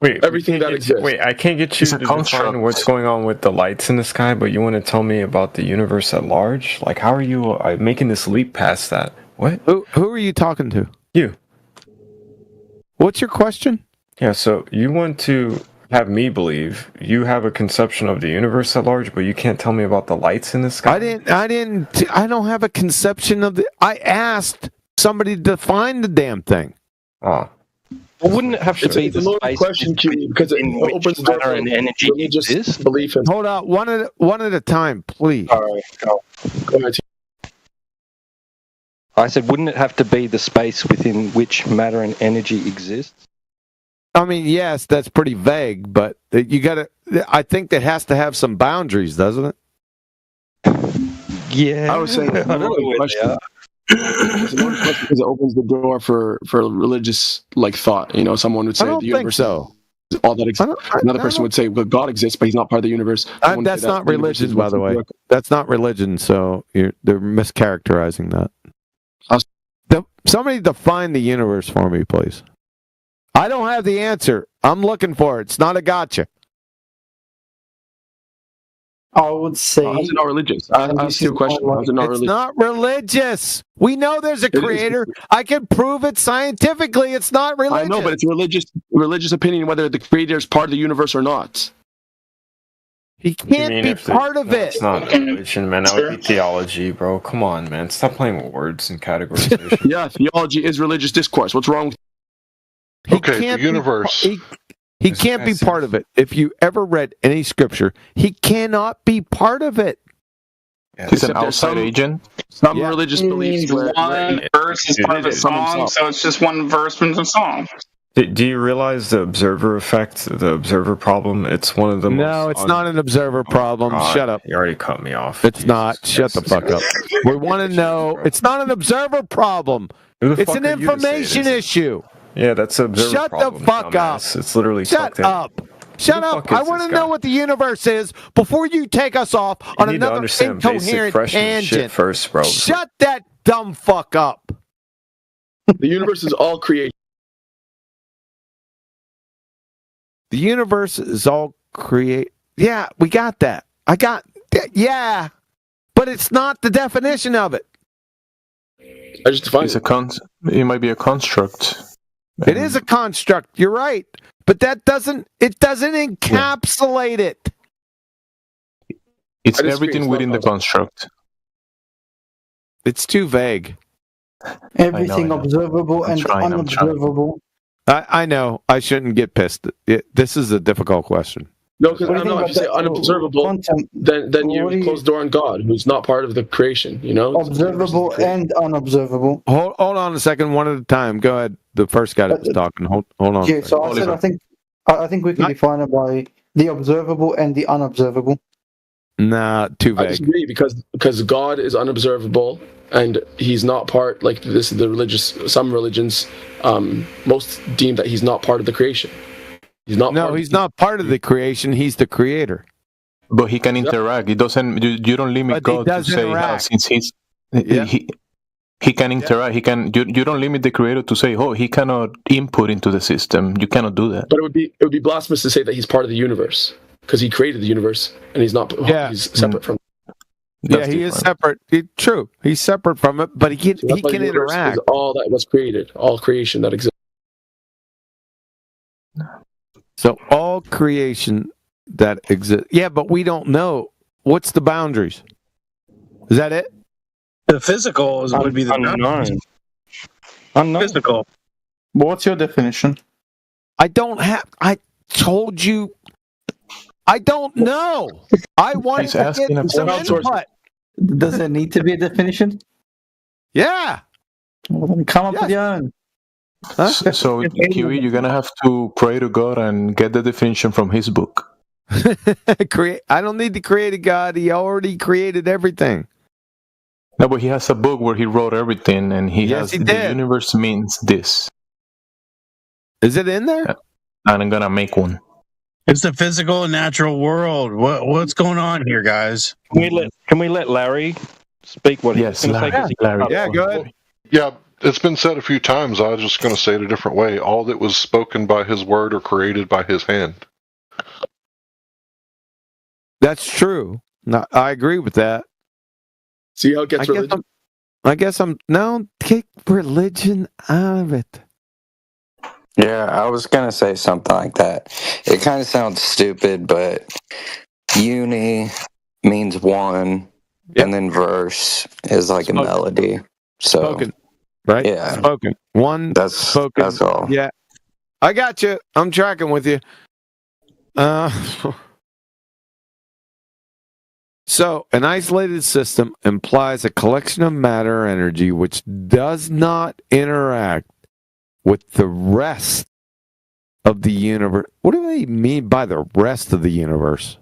S9: Wait,
S18: everything that exists.
S9: Wait, I can't get you to define what's going on with the lights in the sky, but you want to tell me about the universe at large? Like, how are you making this leap past that? What?
S6: Who are you talking to?
S9: You.
S6: What's your question?
S9: Yeah, so you want to have me believe you have a conception of the universe at large, but you can't tell me about the lights in the sky?
S6: I don't have a conception of I asked somebody to define the damn thing.
S9: Oh.
S2: Well, wouldn't it have to be
S18: the loaded question, Q, because it opens the door
S2: matter and energy
S18: religious belief in.
S6: Hold on, one at a time, please.
S2: All right,
S18: Go ahead.
S2: I said, wouldn't it have to be the space within which matter and energy exists?
S6: I mean, yes, that's pretty vague, but you got to. I think that has to have some boundaries, doesn't it?
S2: Yeah,
S18: I was saying
S2: I don't know where they are.
S18: It's one plus because it opens the door for religious like thought. You know, someone would say
S6: I don't
S18: the
S6: think
S18: universe
S6: so.
S18: is all that exists. Another person would say, well, God exists, but he's not part of the universe. Someone would
S6: That's
S18: say that
S6: not
S18: the universe
S6: religion,
S18: is
S6: by the way.
S18: what's-
S6: That's not religion, so they're mischaracterizing that. Somebody define the universe for me, please. I don't have the answer. I'm looking for it. It's not a gotcha.
S1: I would say.
S18: How's it not religious? I asked you a question. How's it not
S6: It's
S18: religious?
S6: not religious. We know there's a
S18: It is.
S6: creator. I can prove it scientifically. It's not religious.
S18: I know, but it's religious opinion whether the creator is part of the universe or not.
S6: He can't be part of it.
S9: It's not religion, man. That would be theology, bro. Come on, man. Stop playing with words and categorization.
S18: Yeah, theology is religious discourse. What's wrong with
S15: Okay, the universe.
S6: He can't be part of it. If you ever read any scripture, he cannot be part of it.
S13: He's an outside agent.
S18: Some religious beliefs where
S7: One verse is part of a song, so it's just one verse from the song.
S9: Do you realize the observer effect, the observer problem? It's one of the
S6: No, it's not an observer problem.
S9: God,
S6: Shut up.
S9: You already cut me off.
S6: It's not. Shut the fuck up. We want to know. It's not an observer problem.
S9: Who the
S6: It's
S9: fuck
S6: an
S9: are you to say it
S6: information
S9: isn't?
S6: issue.
S9: Yeah, that's an observer
S6: Shut
S9: problem.
S6: the fuck
S9: dumbass.
S6: up.
S9: It's literally
S6: Shut
S9: tucked in.
S6: up. Shut
S9: the
S6: up.
S9: fuck
S6: I
S9: is
S6: want to
S9: this
S6: know
S9: guy?
S6: what the universe is before you take us off on
S9: You need to
S6: another
S9: understand basic
S6: incoherent
S9: freshman shit
S6: tangent.
S9: first, bro.
S6: Shut that dumb fuck up.
S18: the universe is all creation?
S6: The universe is all create. Yeah, we got that. I got that. Yeah, but it's not the definition of it.
S18: I just defined
S13: It's it might be a construct.
S6: It is a construct. You're right, but that doesn't. It doesn't encapsulate it.
S13: It's
S18: I disagree.
S13: everything
S18: It's
S13: within
S18: not
S13: the construct.
S6: It's too vague.
S1: Everything
S13: I know.
S1: observable
S13: I'm
S1: and
S13: trying.
S1: unobservable.
S6: I know. I shouldn't get pissed. This is a difficult question.
S18: No, because
S1: What do
S18: I
S1: you
S18: know
S1: think
S18: if you say
S1: about that?
S18: unobservable,
S1: Quantum,
S18: then
S1: what do
S18: you
S1: you-
S18: close the door on God, who's not part of the creation. You know,
S1: observable and unobservable.
S6: Hold on a second, one at a time. Go ahead. The first guy that was talking. Hold on.
S1: Yeah, so I said I think we can define it by the observable and the unobservable.
S6: Nah, too
S18: I
S6: vague.
S18: disagree because God is unobservable and he's not part. Like this is the religious. Some religions, most deem that he's not part of the creation. He's not.
S6: No, he's not part of the creation. He's the creator.
S13: But he can interact. It doesn't. You don't limit
S6: But he
S13: God to
S6: does
S13: say
S6: interact.
S13: since he's
S6: Yeah.
S13: he can interact. He can. You don't limit the creator to say, oh, he cannot input into the system. You cannot do that.
S18: But it would be blasphemous to say that he's part of the universe because he created the universe and he's not.
S6: Yeah.
S18: He's separate from.
S6: Yeah, he is separate. True, he's separate from it, but he can
S18: So that's why
S6: can
S18: the universe
S6: interact.
S18: is all that was created, all creation that exists.
S6: So all creation that exists. Yeah, but we don't know what's the boundaries. Is that it?
S3: The physical would be the
S2: Unknown.
S3: physical.
S1: What's your definition?
S6: I don't have. I told you. I don't know. I want
S13: He's
S6: to
S13: asking
S6: get
S13: a
S6: some
S13: question.
S6: input.
S1: Does there need to be a definition?
S6: Yeah.
S1: Well, then come up with your own.
S13: So, Kiwi, you're gonna have to pray to God and get the definition from his book.
S6: I don't need to create a God. He already created everything.
S13: No, but he has a book where he wrote everything, and he
S6: Yes,
S13: has
S6: he
S13: the
S6: did.
S13: universe means this.
S6: Is it in there?
S13: And I'm gonna make one.
S3: It's the physical and natural world. What's going on here, guys?
S2: Can we let Larry speak what
S13: Yes,
S2: he's going to say? 'cause he-
S13: Larry.
S6: Yeah, go ahead.
S15: Yeah, it's been said a few times. I was just going to say it a different way. All that was spoken by his word or created by his hand.
S6: That's true. No, I agree with that.
S18: See how it gets religion?
S6: I guess I'm no take religion out of it.
S24: Yeah, I was gonna say something like that. It kind of sounds stupid, but uni means one, and then verse is like a melody. So
S6: Spoken, right?
S24: Yeah,
S6: Spoken. One.
S24: that's
S6: spoken.
S24: That's all.
S6: Yeah, I got you. I'm tracking with you. So, an isolated system implies a collection of matter or energy which does not interact with the rest of the universe. What do they mean by the rest of the universe?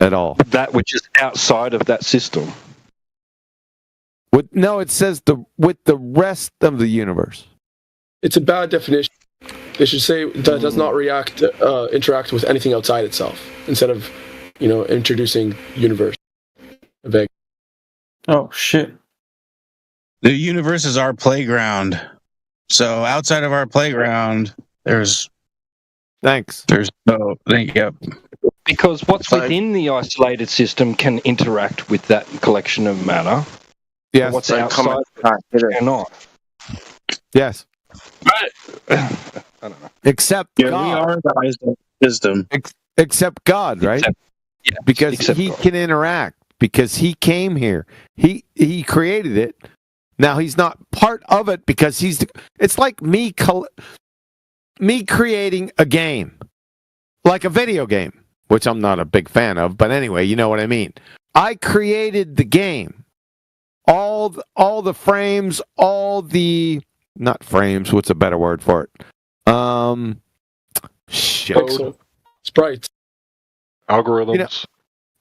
S6: At all?
S2: That which is outside of that system.
S6: It says with the rest of the universe.
S18: It's a bad definition. They should say that does not interact with anything outside itself, instead of, introducing universe.
S3: Oh shit! The universe is our playground. So outside of our playground, there's no. Thank you.
S2: Because what's within the isolated system can interact with that collection of matter.
S6: Yes.
S2: What's outside cannot.
S6: Yes.
S2: I don't know.
S6: Except
S3: God.
S6: We
S3: are the isolated system.
S6: Except God, right? Because he God. Can interact. Because he came here. He created it. Now he's not part of it because it's like me creating a game. Like a video game, which I'm not a big fan of, but anyway, you know what I mean. I created the game. All the frames, not frames, what's a better word for it? Shit.
S18: Sprites.
S15: Algorithms.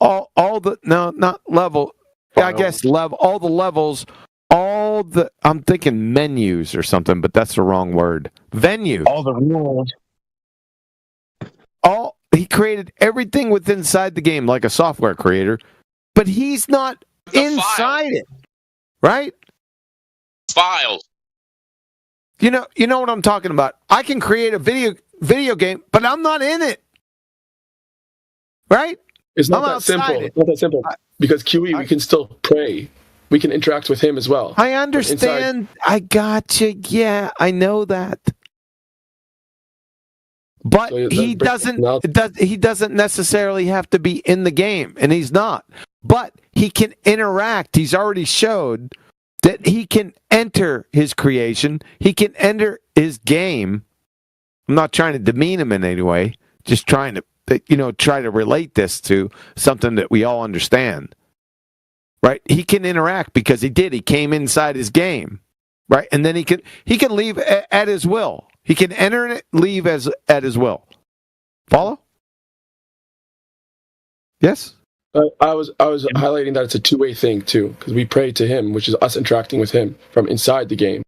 S6: Not level.
S15: Files.
S6: I guess all the levels, I'm thinking menus or something, but that's the wrong word. Venue.
S3: All the rules.
S6: He created everything within inside the game like a software creator, but he's not inside it. Right?
S16: Files.
S6: You know what I'm talking about. I can create a video game, but I'm not in it. Right?
S18: It's not that simple. It's not that simple. Because QE, we can still pray. We can interact with him as well.
S6: I understand. I got you. Yeah, I know that. But he doesn't necessarily have to be in the game, and he's not. But he can interact. He's already showed that he can enter his creation. He can enter his game. I'm not trying to demean him in any way. Just trying to, try to relate this to something that we all understand. Right? He can interact because he did. He came inside his game. Right? And then he can leave at his will. He can enter and leave at his will. Follow? Yes?
S18: I was highlighting that it's a two-way thing, too, because we pray to him, which is us interacting with him from inside the game.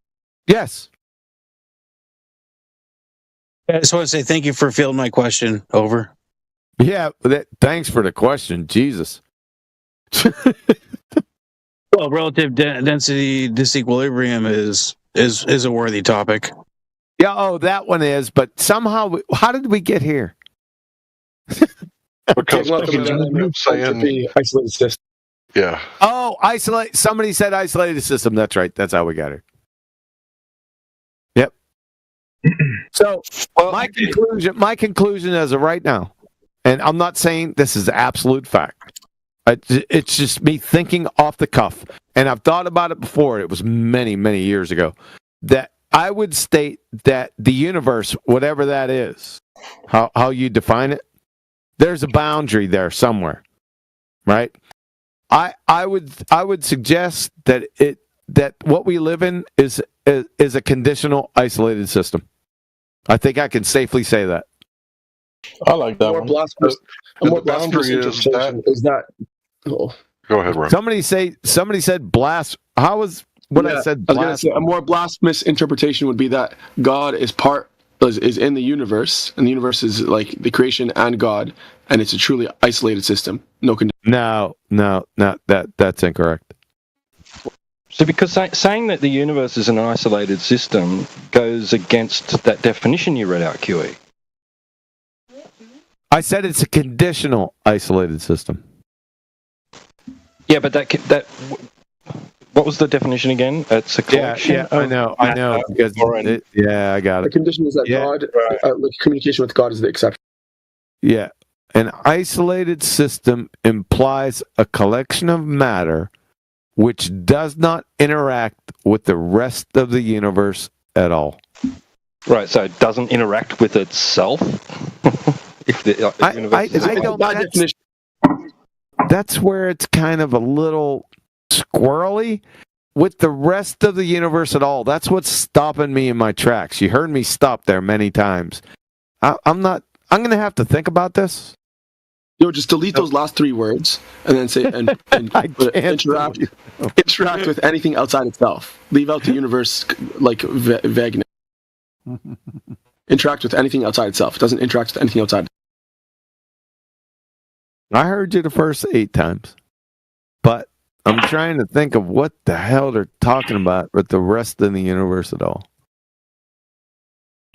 S6: Yes.
S3: I just want to say thank you for fielding my question. Over.
S6: Yeah, thanks for the question. Jesus.
S3: Well, relative density disequilibrium is a worthy topic.
S6: Yeah, that one is, but somehow, how did we get here?
S15: Because saying
S18: isolated system.
S15: Yeah.
S6: Oh, somebody said isolated system. That's right. That's how we got here. Yep. So my conclusion as of right now, and I'm not saying this is absolute fact. It's just me thinking off the cuff, and I've thought about it before. It was many, many years ago. That I would state that the universe, whatever that is, how you define it, there's a boundary there somewhere, right? I would suggest that what we live in is a conditional, isolated system. I think I can safely say that.
S15: I like that one.
S18: A more blasphemous interpretation is that. Oh.
S15: Go ahead, Rob.
S6: Somebody said blast. How was what I said?
S18: I was gonna say, a more blasphemous interpretation would be that God is in the universe, and the universe is like the creation and God, and it's a truly isolated system.
S6: No, that's incorrect.
S2: So, because saying that the universe is an isolated system goes against that definition you read out, QE.
S6: I said it's a conditional isolated system.
S2: Yeah, but that what was the definition again? It's a collection.
S6: Yeah, I know. Because I got it.
S18: The condition is that God, communication with God is the exception.
S6: Yeah, an isolated system implies a collection of matter which does not interact with the rest of the universe at all.
S2: Right, so it doesn't interact with itself. If the universe
S6: that's where it's kind of a little squirrely with the rest of the universe at all. That's what's stopping me in my tracks. You heard me stop there many times. I'm going to have to think about this.
S18: just delete those last 3 words and then say and put interact with anything outside itself. Leave out the universe like vagueness. Interact with anything outside itself. It doesn't interact with anything outside.
S6: I heard you the first 8 times, but I'm trying to think of what the hell they're talking about with the rest of the universe at all.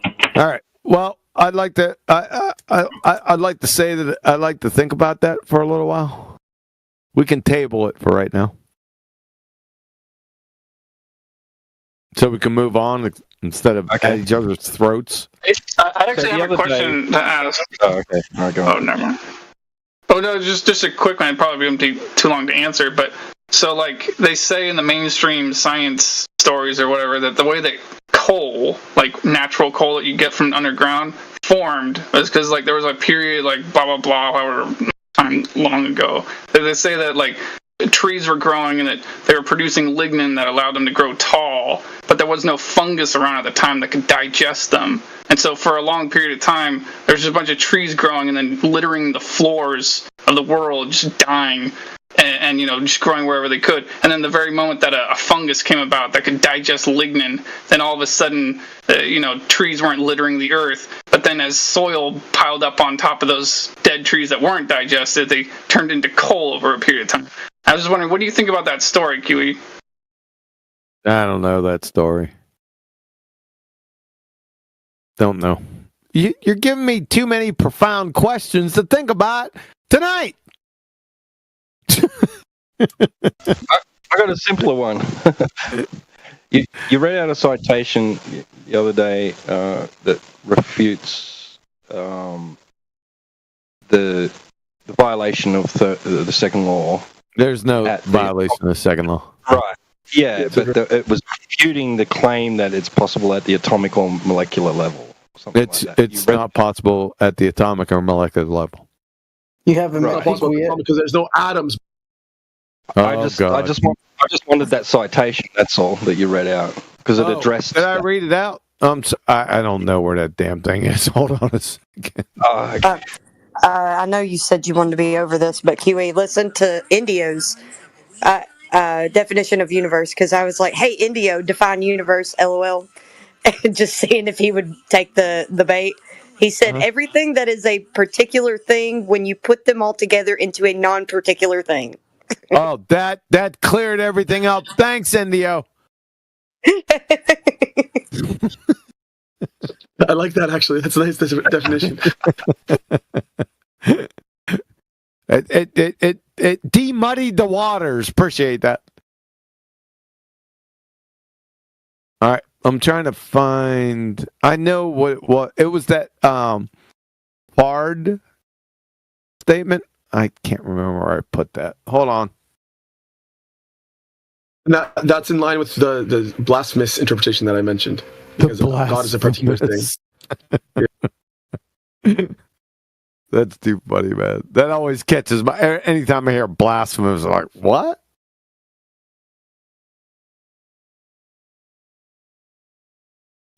S6: All right. Well, I'd like to. I'd like to say that I'd like to think about that for a little while. We can table it for right now, so we can move on instead of at each other's throats.
S7: I actually have a question to ask.
S2: Oh, okay. All right, go on.
S7: Oh, never mind. Oh no, just a quick one. It probably won't take too long to answer. But so, like they say in the mainstream science stories or whatever, that the way that coal, like natural coal that you get from underground, formed is because like there was a period like blah blah blah, however time long ago. They say that like trees were growing and that they were producing lignin that allowed them to grow tall, but there was no fungus around at the time that could digest them. And so for a long period of time, there's just a bunch of trees growing and then littering the floors of the world, just dying and just growing wherever they could. And then the very moment that a fungus came about that could digest lignin, then all of a sudden, trees weren't littering the earth. But then as soil piled up on top of those dead trees that weren't digested, they turned into coal over a period of time. I was just wondering, what do you think about that story, Kiwi?
S6: I don't know that story. Don't know. You're giving me too many profound questions to think about tonight.
S2: I got a simpler one. you read out a citation the other day that refutes the violation of the second law.
S6: There's no violation of the second law.
S2: Right. Yeah, but it was refuting the claim that it's possible at the atomic or molecular level.
S6: It's not possible at the atomic or molecular level.
S1: You haven't
S18: It's not possible because there's no atoms.
S2: I just wanted that citation. That's all that you read out because it addressed.
S6: Did I read it out? I don't know where that damn thing is. Hold on a second.
S12: I know you said you wanted to be over this, but QA, listen to Indio's definition of universe, because I was like, hey, Indio, define universe, LOL. And just seeing if he would take the bait. He said, everything that is a particular thing when you put them all together into a non-particular thing.
S6: Oh, that cleared everything up. Thanks, Indio.
S18: I like that, actually. That's a nice definition.
S6: It demuddied the waters. Appreciate that. All right. I'm trying to find. I know what it was, that Fard statement. I can't remember where I put that. Hold on.
S18: That's in line with the blasphemous interpretation that I mentioned. Because God is a particular thing.
S6: That's too funny, man. That always catches my. Anytime I hear blasphemous, I'm like, what?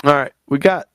S6: All right, we got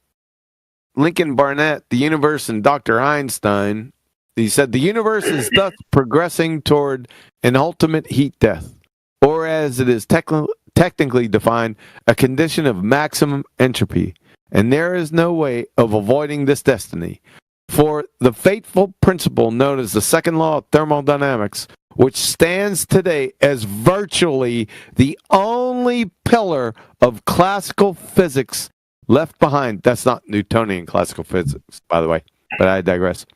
S6: Lincoln Barnett, the universe, and Dr. Einstein. He said the universe is thus progressing toward an ultimate heat death, or as it is technically defined, a condition of maximum entropy, and there is no way of avoiding this destiny. For the fateful principle known as the second law of thermodynamics, which stands today as virtually the only pillar of classical physics left behind. That's not Newtonian classical physics, by the way, but I digress.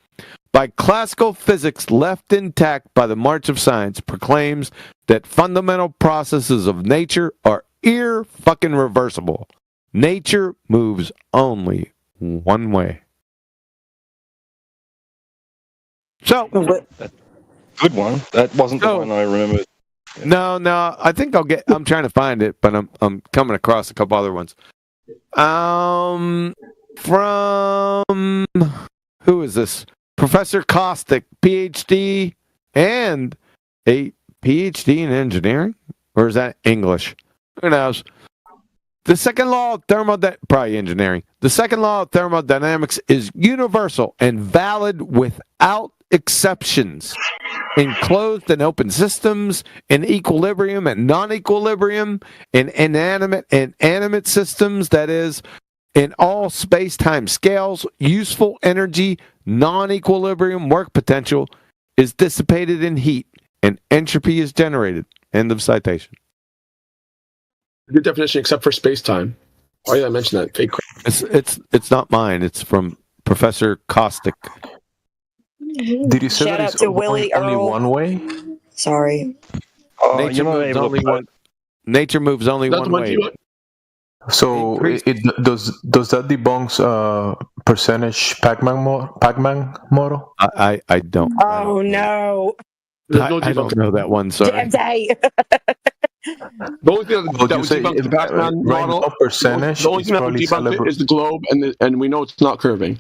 S6: By classical physics left intact by the march of science, proclaims that fundamental processes of nature are irreversible. Nature moves only one way. So,
S2: good one. That wasn't the one I remembered.
S6: No, I think I'm trying to find it, but I'm coming across a couple other ones. From who is this? Professor Caustic, PhD, and a PhD in engineering, or is that English? Who knows? The second law of probably engineering. The second law of thermodynamics is universal and valid without exceptions in closed and open systems, in equilibrium and non-equilibrium, in inanimate and animate systems, that is, in all space-time scales, useful energy, non-equilibrium work potential is dissipated in heat, and entropy is generated. End of citation.
S18: Good definition, except for space-time. Why did I mention that? Fake.
S6: It's not mine. It's from Professor Caustic.
S13: Did you say
S14: Shout
S13: that
S14: out
S13: it's
S14: to Willie
S13: only
S14: Earl.
S13: one way?
S14: Sorry.
S2: Oh,
S6: Nature
S2: you're not
S6: moves
S2: able
S6: only
S2: to.
S6: one. Nature moves only
S18: That's
S6: one
S18: the one
S6: way.
S18: you-
S13: So does that debunks percentage Pac-Man model?
S6: I don't.
S14: Oh no.
S6: I don't know that one. Sorry.
S14: Dante.
S18: The only thing
S13: Would
S18: that
S13: you
S18: would
S13: say
S18: debunk the Pac-Man
S13: right
S18: model,
S13: now percentage
S18: the only
S13: is
S18: thing that would
S13: probably
S18: debunk it is the globe, and we know it's not curving.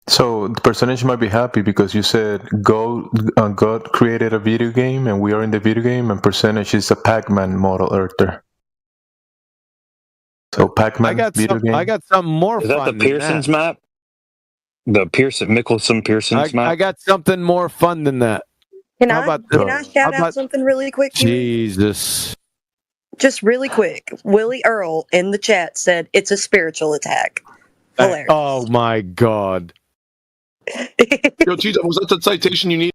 S13: So the percentage might be happy because you said God created a video game and we are in the video game, and percentage is a Pac-Man model earther. So Pac-Man video game.
S6: I got something more
S21: Is that
S6: fun
S21: the
S6: than
S21: Pearson's map? The Mickelson-Pearson's map?
S6: I got something more fun than that.
S12: Can
S6: How
S12: I
S6: about
S12: can
S6: this?
S12: I shout
S6: How
S12: out
S6: about-
S12: something really quick? Huey?
S6: Jesus.
S12: Just really quick. Willie Earl in the chat said it's a spiritual attack. Hilarious.
S6: Oh my God.
S18: Yo, Tito, was that the citation you need?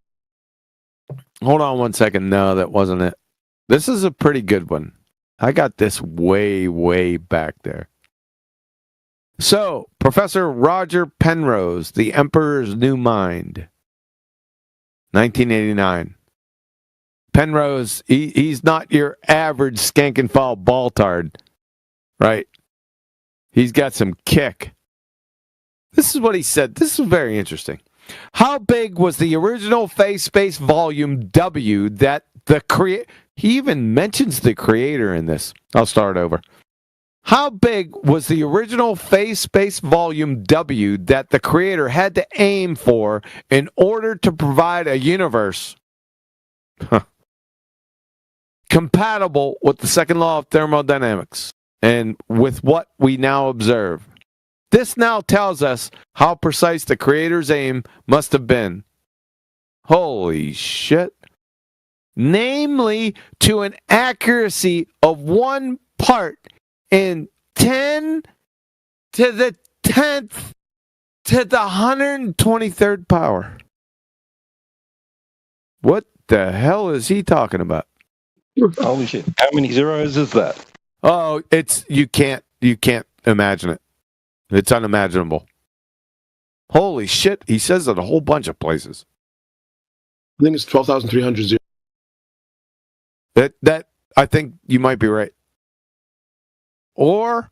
S6: Hold on one second. No, that wasn't it. This is a pretty good one. I got this way, way back there. So, Professor Roger Penrose, The Emperor's New Mind, 1989. Penrose, he's not your average skank and fall baltard, right? He's got some kick. This is what he said. This is very interesting. How big was the original phase space volume W that the he even mentions the creator in this. I'll start over. How big was the original phase space volume W that the creator had to aim for in order to provide a universe compatible with the second law of thermodynamics and with what we now observe? This now tells us how precise the creator's aim must have been. Holy shit. Namely, to an accuracy of 1 part in 10 to the 10th to the 123rd power. What the hell is he talking about?
S2: Holy shit. How many zeros is that?
S6: Oh, you can't imagine it. It's unimaginable. Holy shit. He says it a whole bunch of places.
S18: I think it's 12,300.
S6: That I think you might be right. Or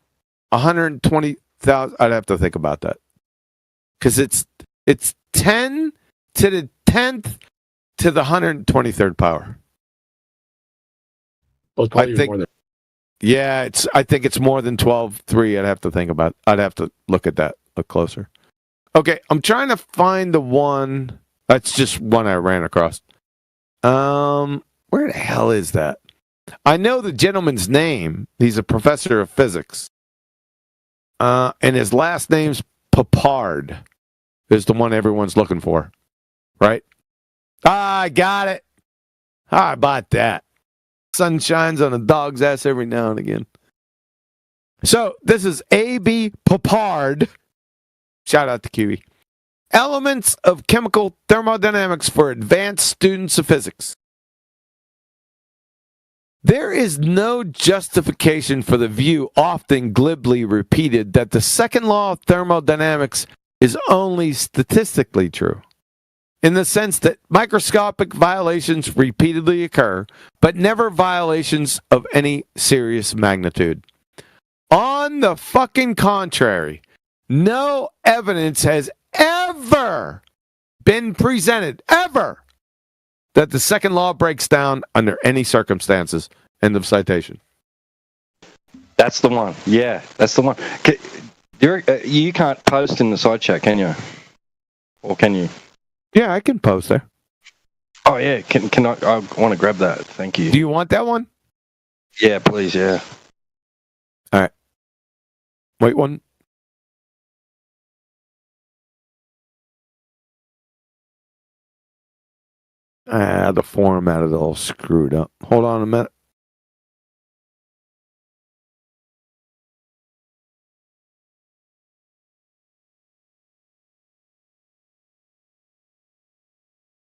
S6: 120,000. I'd have to think about that. Because it's 10 to the 10th to the 123rd power.
S18: Well, it's probably
S6: I think,
S18: more than
S6: yeah, I think it's more than 12.3. I'd have to think about. I'd have to look at that, look closer. Okay, I'm trying to find the one. That's just one I ran across. Where the hell is that? I know the gentleman's name. He's a professor of physics. And his last name's Papard. Is the one everyone's looking for. Right? I got it. How about that? Sun shines on a dog's ass every now and again. So, this is A.B. Papard. Shout out to QE. Elements of Chemical Thermodynamics for Advanced Students of Physics. There is no justification for the view often glibly repeated that the second law of thermodynamics is only statistically true, in the sense that microscopic violations repeatedly occur, but never violations of any serious magnitude. On the fucking contrary, no evidence has ever been presented, ever, that the second law breaks down under any circumstances. End of citation.
S2: That's the one. Yeah, that's the one. You can't post in the side chat, can you? Or can you?
S6: Yeah, I can post there.
S2: Oh, yeah. Can I want to grab that. Thank you.
S6: Do you want that one?
S2: Yeah, please, yeah.
S6: All right. Wait one. The format is all screwed up. Hold on a minute.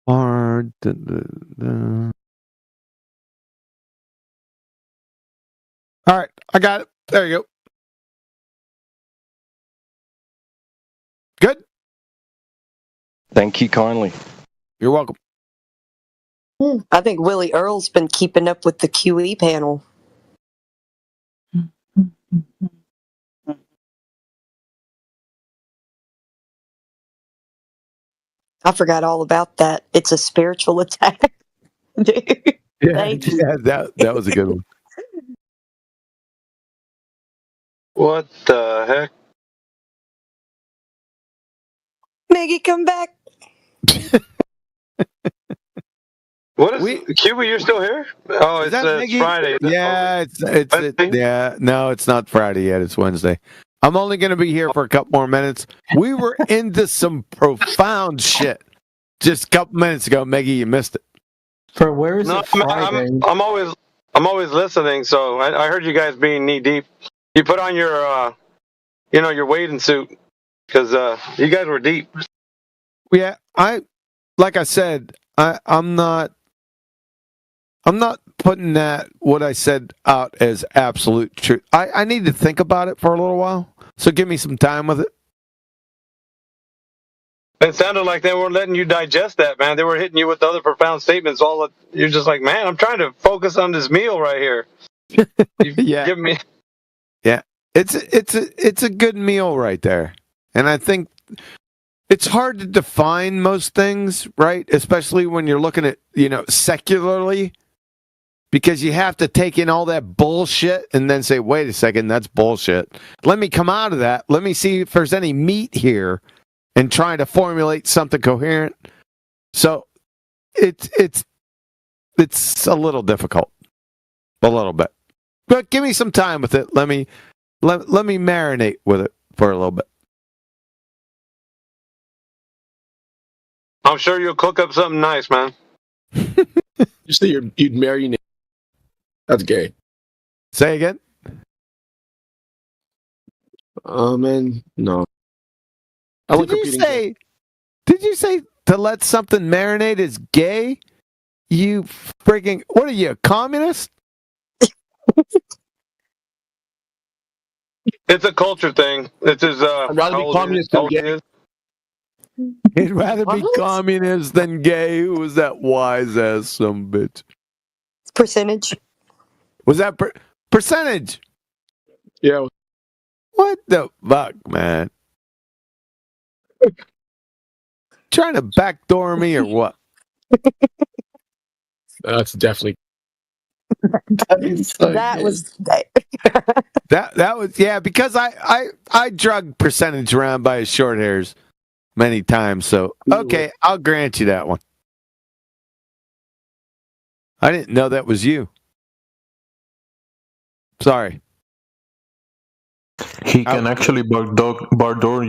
S6: Hard. All right, I got it. There you go. Good.
S2: Thank you kindly.
S6: You're welcome.
S12: I think Willie Earl's been keeping up with the QE panel. I forgot all about that. It's a spiritual attack. Dude, thank you.
S6: That was a good one.
S8: What the heck?
S12: Maggie, come back.
S8: What is Cuba? You're still here? Oh, it's Friday.
S6: Yeah, no, it's not Friday yet. It's Wednesday. I'm only going to be here for a couple more minutes. We were into some profound shit just a couple minutes ago. Maggie, you missed it.
S1: For where is it Friday?
S8: I'm always listening. So I heard you guys being knee deep. You put on your your wading suit because you guys were deep.
S6: Yeah, like I said, I'm not putting what I said out as absolute truth. I need to think about it for a little while. So give me some time with it.
S8: It sounded like they weren't letting you digest that, man. They were hitting you with other profound statements. You're just like, man, I'm trying to focus on this meal right here.
S6: Yeah,
S8: give me.
S6: Yeah, it's a good meal right there, and I think it's hard to define most things, right? Especially when you're looking at secularly. Because you have to take in all that bullshit and then say, wait a second, that's bullshit. Let me come out of that. Let me see if there's any meat here and try to formulate something coherent. So it's a little difficult. A little bit. But give me some time with it. Let me marinate with it for a little bit.
S8: I'm sure you'll cook up something nice, man.
S18: You say you'd marinate. That's gay.
S6: Say again?
S18: Man, no.
S6: Did you say to let something marinate is gay? You freaking, what are you, a communist?
S8: It's a culture thing. It's his,
S18: I'd rather be communist than gay.
S6: He'd rather be communist than gay. Who was that wise ass some bitch?
S12: Percentage.
S6: Was that percentage?
S18: Yeah.
S6: What the fuck, man? Trying to backdoor me or what?
S18: That's definitely.
S12: That was
S6: that was because I drug percentage around by his short hairs many times. So okay, I'll grant you that one. I didn't know that was you. Sorry.
S13: He can actually backdoor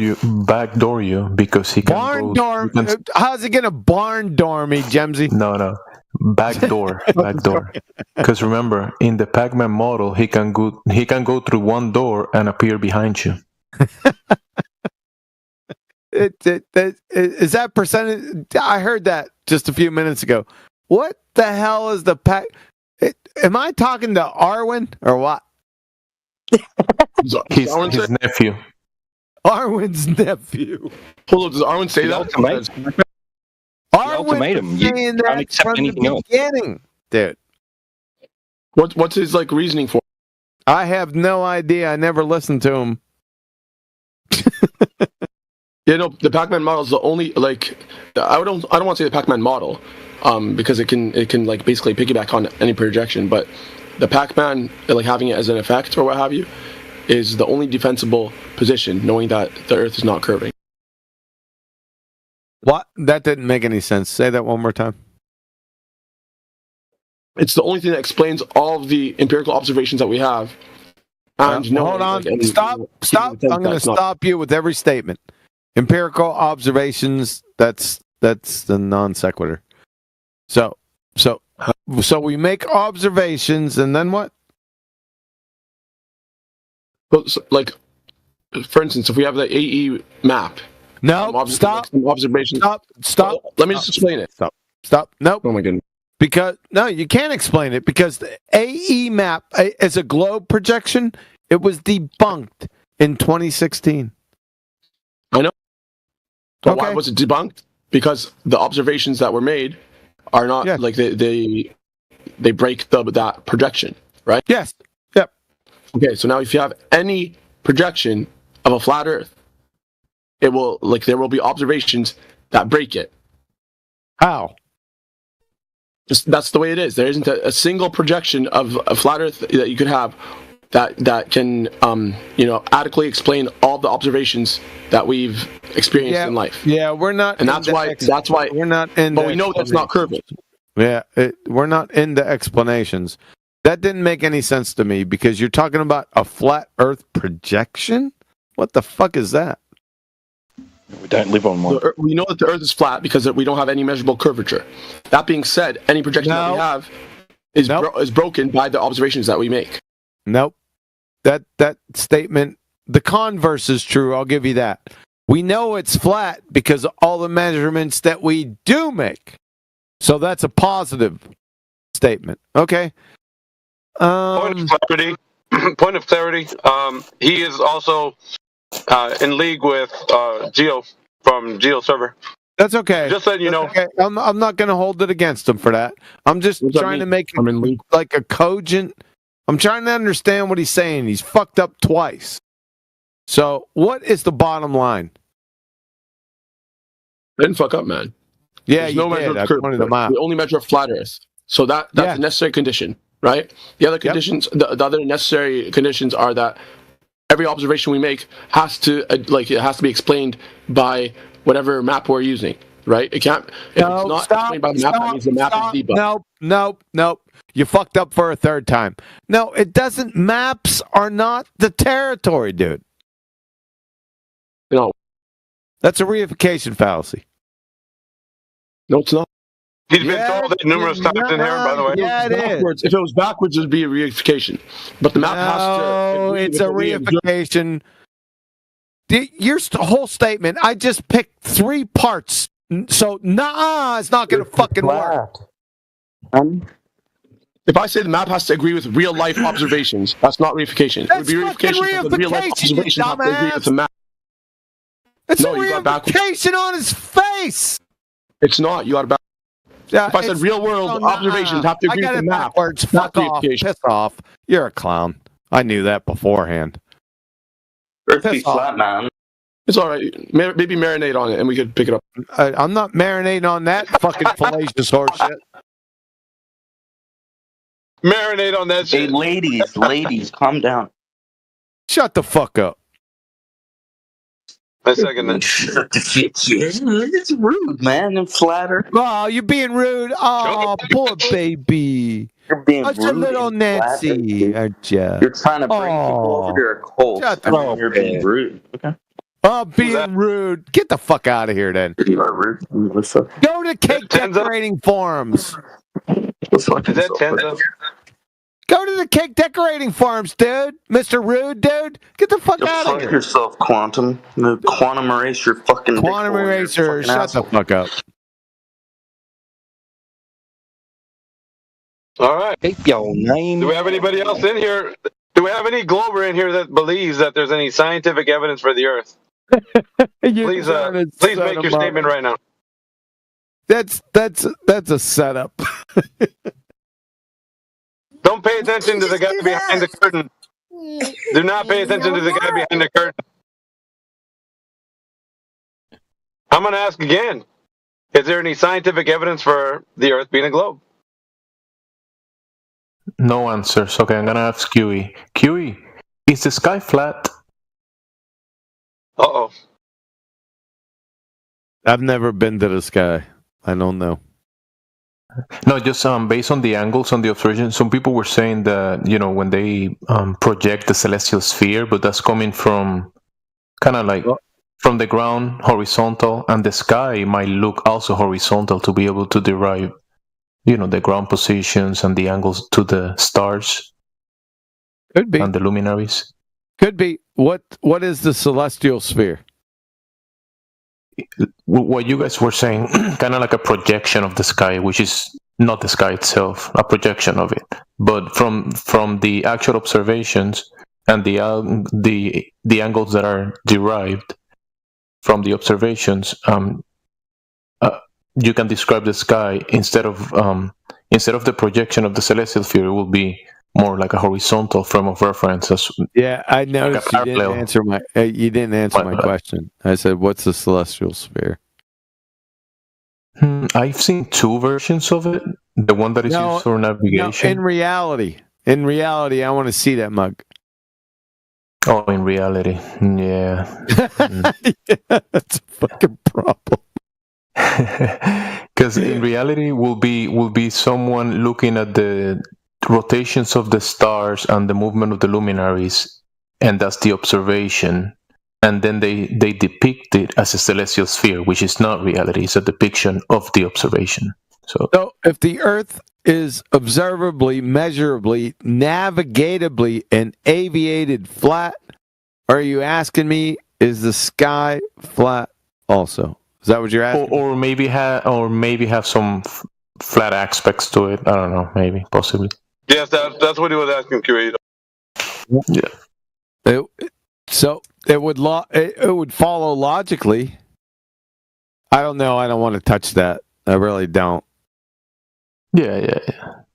S13: you because he can
S6: barn door. How's he gonna barn door me, Jemsy?
S13: No, backdoor. Because remember, in the Pac-Man model, he can go through one door and appear behind you.
S6: Is that percentage? I heard that just a few minutes ago. What the hell is the pack? Am I talking to Arwen or what?
S13: His nephew.
S6: Arwen's nephew.
S18: Hold on, does Arwen say that?
S6: Arwen was saying that from the beginning, dude.
S18: What's his reasoning for?
S6: I have no idea. I never listened to him.
S18: Yeah, no, the Pac-Man model is the only I don't want to say the Pac-Man model, because it can basically piggyback on any projection, but the Pac-Man having it as an effect or what have you is the only defensible position, knowing that the Earth is not curving.
S6: What? That didn't make any sense. Say that one more time.
S18: It's the only thing that explains all of the empirical observations that we have. And
S6: hold on. Stop. I'm going to stop you with every statement. Empirical observations, that's the non sequitur. So we make observations, and then what?
S18: Well, so, like, for instance, if we have the AE map.
S6: No, stop.
S18: Like, observations.
S6: Stop.
S18: Let me just explain it.
S6: Stop. Nope.
S18: Oh my goodness.
S6: Because no, you can't explain it because the AE map as a globe projection, it was debunked in 2016.
S18: I know. But why
S6: Okay.
S18: was it debunked? Because the observations that were made are not like they break that projection, right?
S6: Yes. Yep.
S18: Okay, so now if you have any projection of a flat Earth, it will there will be observations that break it.
S6: How?
S18: Just that's the way it is. There isn't a single projection of a flat Earth that you could have that can adequately explain all the observations that we've experienced in life.
S6: Yeah, we're not,
S18: and that's why
S6: we're not in.
S18: But we know that's not curved.
S6: Yeah, we're not into explanations. That didn't make any sense to me because you're talking about a flat Earth projection. What the fuck is that?
S2: We don't live on one.
S18: We know that the Earth is flat because we don't have any measurable curvature. That being said, any projection that we have is broken by the observations that we make.
S6: Nope. That statement, the converse is true. I'll give you that. We know it's flat because of all the measurements that we do make. So that's a positive statement. Okay.
S4: Point of clarity. Point of clarity. He is also in league with Geo from Geo server.
S6: That's okay.
S4: Just letting you know.
S6: Okay. I'm not going to hold it against him for that. I'm just trying to make it like a cogent. I'm trying to understand what he's saying. He's fucked up twice. So what is the bottom line?
S18: I didn't fuck up, man.
S6: Yeah,
S18: There's
S6: you
S18: no
S6: did.
S18: measure
S6: I
S18: of curve.
S6: pointed them out.
S18: We only measure flat Earth. So that's a necessary condition, right? The other conditions, the other necessary conditions are that every observation we make has to it has to be explained by whatever map we're using, right? It can't. If it's not explained by the map, that means the map is debunked.
S6: Nope. You fucked up for a third time. No, it doesn't. Maps are not the territory, dude.
S18: No.
S6: That's a reification fallacy.
S18: No, it's not.
S4: He's been told it numerous times in here, by the way.
S6: Yeah, it is.
S18: If it was backwards, it'd be a reification. But the map has to.
S6: No, it's a reification. Your whole statement, I just picked 3 parts. So, it's not going to fucking work.
S18: If I say the map has to agree with real life observations, that's not reification. It would be reification because the real life observations have to agree with the map.
S6: It's a reification on his face.
S18: It's not. You got it back.
S6: Yeah,
S18: if I said real world observations have to agree with the map,
S6: fuck off. Piss off. You're a clown. I knew that beforehand.
S20: Earth be flat, man.
S18: It's all right. Maybe marinate on it, and we could pick it up.
S6: I'm not marinating on that fucking fallacious horse shit.
S4: Marinate on that shit.
S20: Hey, ladies, calm down.
S6: Shut the fuck up.
S4: I second that.
S20: It's rude, man. And flatter.
S6: Oh, you're being rude. Oh, poor baby.
S20: You're being
S6: Such
S20: rude.
S6: a little
S20: and
S6: Nancy, aren't you?
S20: You're trying to bring people over to a cult. And you're being rude. Okay.
S6: Oh, being rude. Get the fuck out of here, then.
S20: You are rude. What's up?
S6: Go to cake decorating forums.
S20: What's up?
S4: Is that Tenzo?
S6: Go to the cake decorating forums, dude. Mr. Rude, dude. Get the fuck out of
S20: Fuck
S6: here.
S20: yourself, Quantum. The Quantum Eraser fucking
S6: Quantum Eraser, shut the fuck up.
S4: All right.
S2: Keep your name.
S4: Do we have anybody else in here? Do we have any Glober in here that believes that there's any scientific evidence for the Earth? Please make your statement right now.
S6: That's a setup.
S4: Don't pay attention to the guy behind the curtain. Do not pay attention to the guy behind the curtain. I'm going to ask again. Is there any scientific evidence for the Earth being a globe?
S13: No answers. Okay, I'm gonna ask Kiwi. Kiwi, is the sky flat?
S4: Uh-oh.
S6: I've never been to the sky. I don't know.
S13: No, just based on the angles on the observation, some people were saying that, when they project the celestial sphere, but that's coming from kind of like from the ground, horizontal, and the sky might look also horizontal to be able to derive the ground positions and the angles to the stars.
S6: Could be.
S13: And the luminaries.
S6: Could be. What is the celestial sphere?
S13: What you guys were saying, kind of like a projection of the sky, which is not the sky itself, a projection of it. But from the actual observations and the angles that are derived from the observations, you can describe the sky instead of the projection of the celestial sphere, it will be more like a horizontal frame of reference.
S6: Yeah, I noticed you didn't answer my question. I said, "What's the celestial sphere?"
S13: I've seen two versions of it. The one that is used for navigation.
S6: No, in reality, I want to see that mug.
S13: Oh, in reality, yeah.
S6: Yeah, that's a fucking problem.
S13: Because in reality, will be someone looking at the rotations of the stars and the movement of the luminaries, and that's the observation. And then they depict it as a celestial sphere, which is not reality. It's a depiction of the observation. So
S6: if the Earth is observably, measurably, navigatably, and aviated flat, are you asking me, is the sky flat also? Is that what you're asking?
S13: Or maybe have some flat aspects to it. I don't know. Maybe, possibly.
S4: Yes, that's what he was asking, Curator.
S13: Yeah.
S6: So it would follow logically. I don't know. I don't want to touch that. I really don't.
S13: Yeah.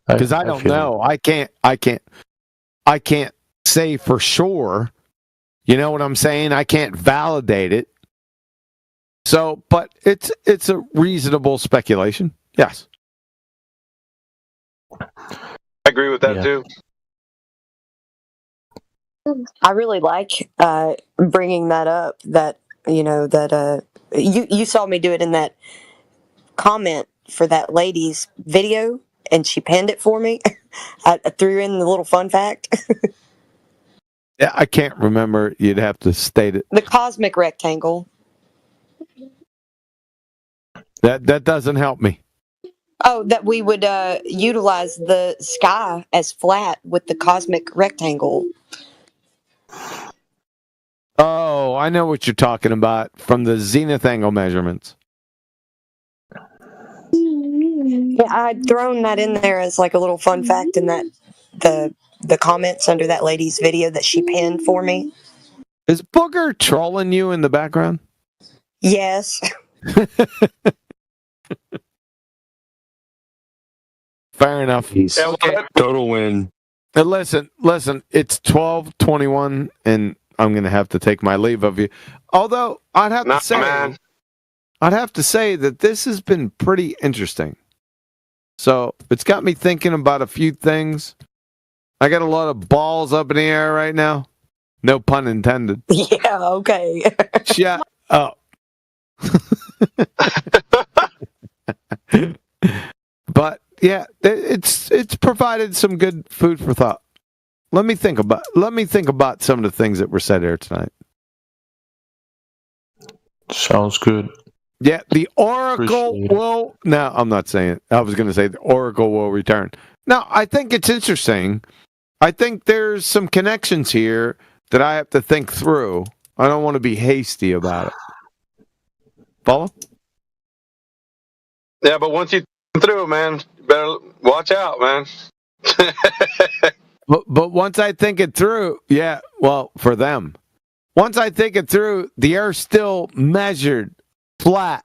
S6: Because I don't know. I can't say for sure. You know what I'm saying? I can't validate it. So, but it's a reasonable speculation. Yes.
S4: I agree with that too.
S12: I really like bringing that up. That you saw me do it in that comment for that lady's video, and she penned it for me. I threw in the little fun fact.
S6: Yeah, I can't remember. You'd have to state it.
S12: The cosmic rectangle.
S6: That doesn't help me.
S12: Oh, that we would utilize the sky as flat with the cosmic rectangle.
S6: Oh, I know what you're talking about from the zenith angle measurements.
S12: Yeah, I'd thrown that in there as like a little fun fact in that the comments under that lady's video that she penned for me.
S6: Is Booger trolling you in the background?
S12: Yes.
S6: Fair enough.
S21: Total win.
S6: Listen, it's 12:21 and I'm going to have to take my leave of you. Although I'd have to say that this has been pretty interesting. So, it's got me thinking about a few things. I got a lot of balls up in the air right now. No pun intended.
S12: Yeah, okay.
S6: Shut up. But yeah, it's provided some good food for thought. Let me think about some of the things that were said here tonight.
S13: Sounds good.
S6: Yeah, the Oracle will. No, I'm not saying it. I was going to say the Oracle will return. No, I think it's interesting. I think there's some connections here that I have to think through. I don't want to be hasty about it. Follow?
S4: Yeah, but once you through, man, you better watch out, man.
S6: But once I think it through, yeah, well, for them. Once I think it through, the Earth's still measured, flat,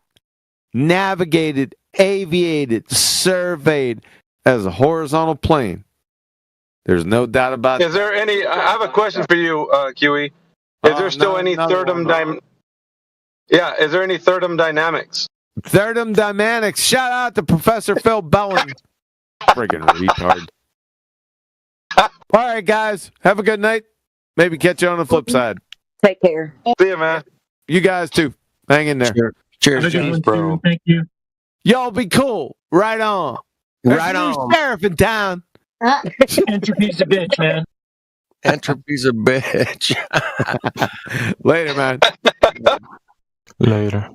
S6: navigated, aviated, surveyed as a horizontal plane. There's no doubt about that.
S4: Is there any? I have a question for you, QE. Is there still any thirdum Yeah, is there any thirdum dynamics?
S6: Thirdum dynamics. Shout out to Professor Phil Bellin. Friggin' retard. All right, guys. Have a good night. Maybe catch you on the flip side.
S12: Take care.
S4: See you, man.
S6: You guys too. Hang in there.
S21: Cheers, bro.
S11: Thank you.
S6: Y'all be cool. Right on.
S21: Right
S6: There's a
S21: on.
S6: new sheriff in town.
S11: Entropy's a bitch, man.
S21: Entropy's a bitch.
S6: Later, man.
S13: Later.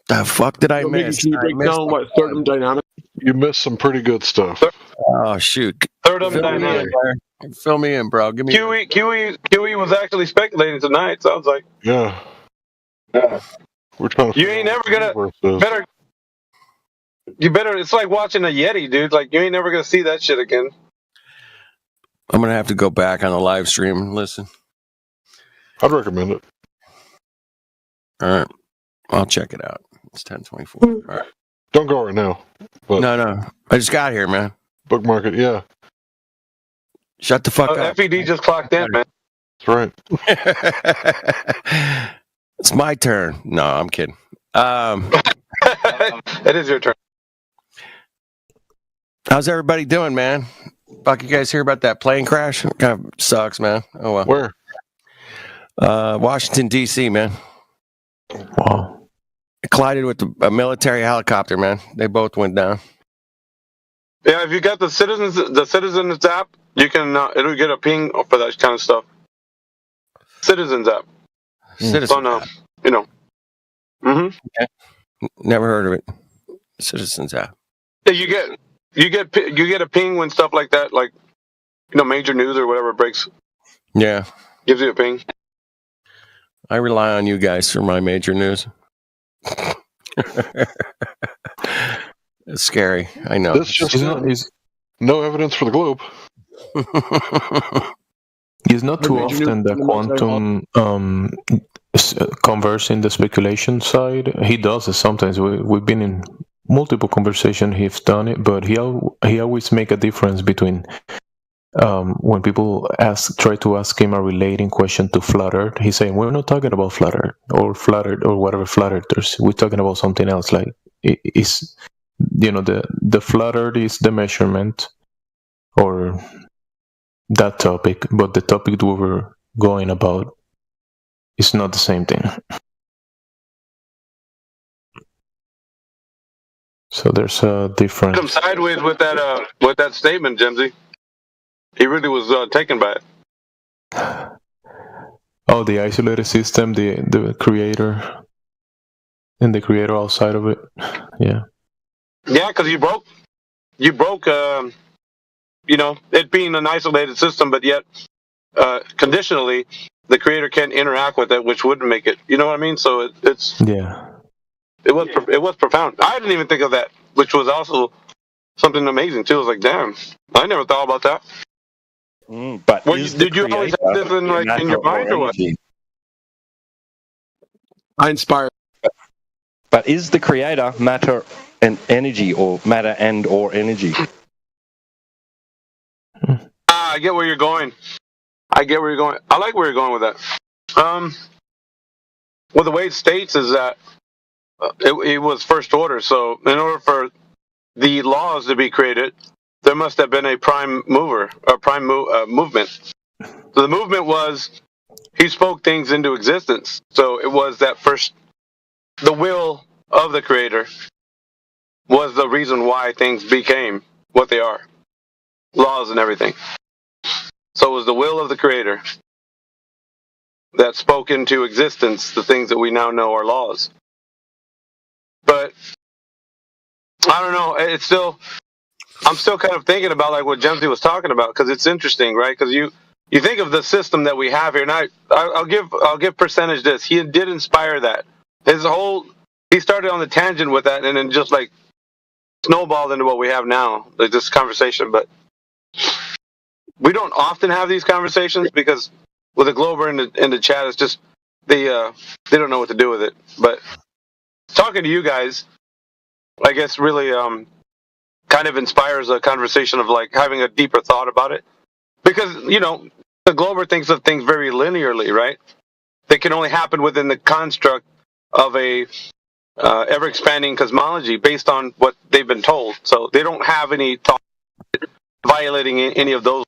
S17: The fuck did I
S18: So, Mickey,
S17: miss?
S18: can you
S17: I
S18: break
S17: missed
S18: down what thermodynamics?
S15: You missed some pretty good stuff.
S17: Oh shoot!
S4: Thermodynamics.
S17: Fill me in, bro. Give me.
S4: QE was actually speculating tonight. Sounds like.
S15: Yeah. We're trying to
S4: You ain't never gonna better. You better. It's like watching a Yeti, dude. Like you ain't never gonna see that shit again.
S17: I'm gonna have to go back on the live stream and listen.
S15: I'd recommend it.
S17: All right, I'll check it out. It's 10:24. All right.
S15: Don't go right now. But
S17: No. I just got here, man.
S15: Bookmark it. Yeah.
S17: Shut the fuck up.
S4: FED just clocked in, man.
S15: That's right.
S17: It's my turn. No, I'm kidding.
S4: It is your turn.
S17: How's everybody doing, man? Fuck, you guys hear about that plane crash? It kind of sucks, man. Oh well.
S15: Where?
S17: Washington D.C., man.
S13: Wow.
S17: It collided with a military helicopter, man. They both went down.
S4: Yeah, if you got the Citizens app, you can it'll get a ping for that kind of stuff. Citizens app.
S17: Citizens
S4: app. You know. Mm-hmm.
S17: Okay. Never heard of it. Citizens app.
S4: Yeah, you get a ping when stuff like that, like major news or whatever breaks.
S17: Yeah.
S4: Gives you a ping.
S17: I rely on you guys for my major news. It's scary. I know.
S15: This just is no evidence for the globe.
S13: It's not too often that Quantum converse in the speculation side. He does it sometimes. We've been in multiple conversations. He's done it, but he always make a difference between when people try to ask him a relating question to Flat Earth. He's saying we're not talking about Flat Earth or whatever Flat Earthers. We're talking about something else. Like it's the Flat Earth is the measurement or that topic, but the topic we were going about is not the same thing. So there's a difference.
S4: Come sideways with that statement, Jimsy. He really was taken by it.
S13: Oh, the isolated system, the creator, and the creator outside of it. Yeah.
S4: Yeah, because you broke, it being an isolated system, but yet conditionally, the creator can interact with it, which wouldn't make it. You know what I mean? So it's
S13: yeah.
S4: It was profound. I didn't even think of that, which was also something amazing too. I was like, damn, I never thought about that.
S2: But
S4: did you always have this in your mind or what?
S18: I inspire.
S2: But is the creator matter and energy, or matter and or energy?
S4: I get where you're going. I like where you're going with that. Well, the way it states is that it was first order. So in order for the laws to be created, there must have been a prime mover, or prime movement. So the movement was, he spoke things into existence. So it was that first, the will of the creator was the reason why things became what they are. Laws and everything. So it was the will of the creator that spoke into existence the things that we now know are laws. But I don't know. I'm still kind of thinking about like what Jemsy was talking about, because it's interesting, right? Because you think of the system that we have here, and I'll give Percentage this. He did inspire that. He started on the tangent with that, and then just like snowballed into what we have now, like this conversation. But we don't often have these conversations because with the Glober in the chat, it's just they don't know what to do with it. But talking to you guys, I guess really kind of inspires a conversation of like having a deeper thought about it, because the Glober thinks of things very linearly, right? They can only happen within the construct of a ever expanding cosmology based on what they've been told. So they don't have any thought violating any of those.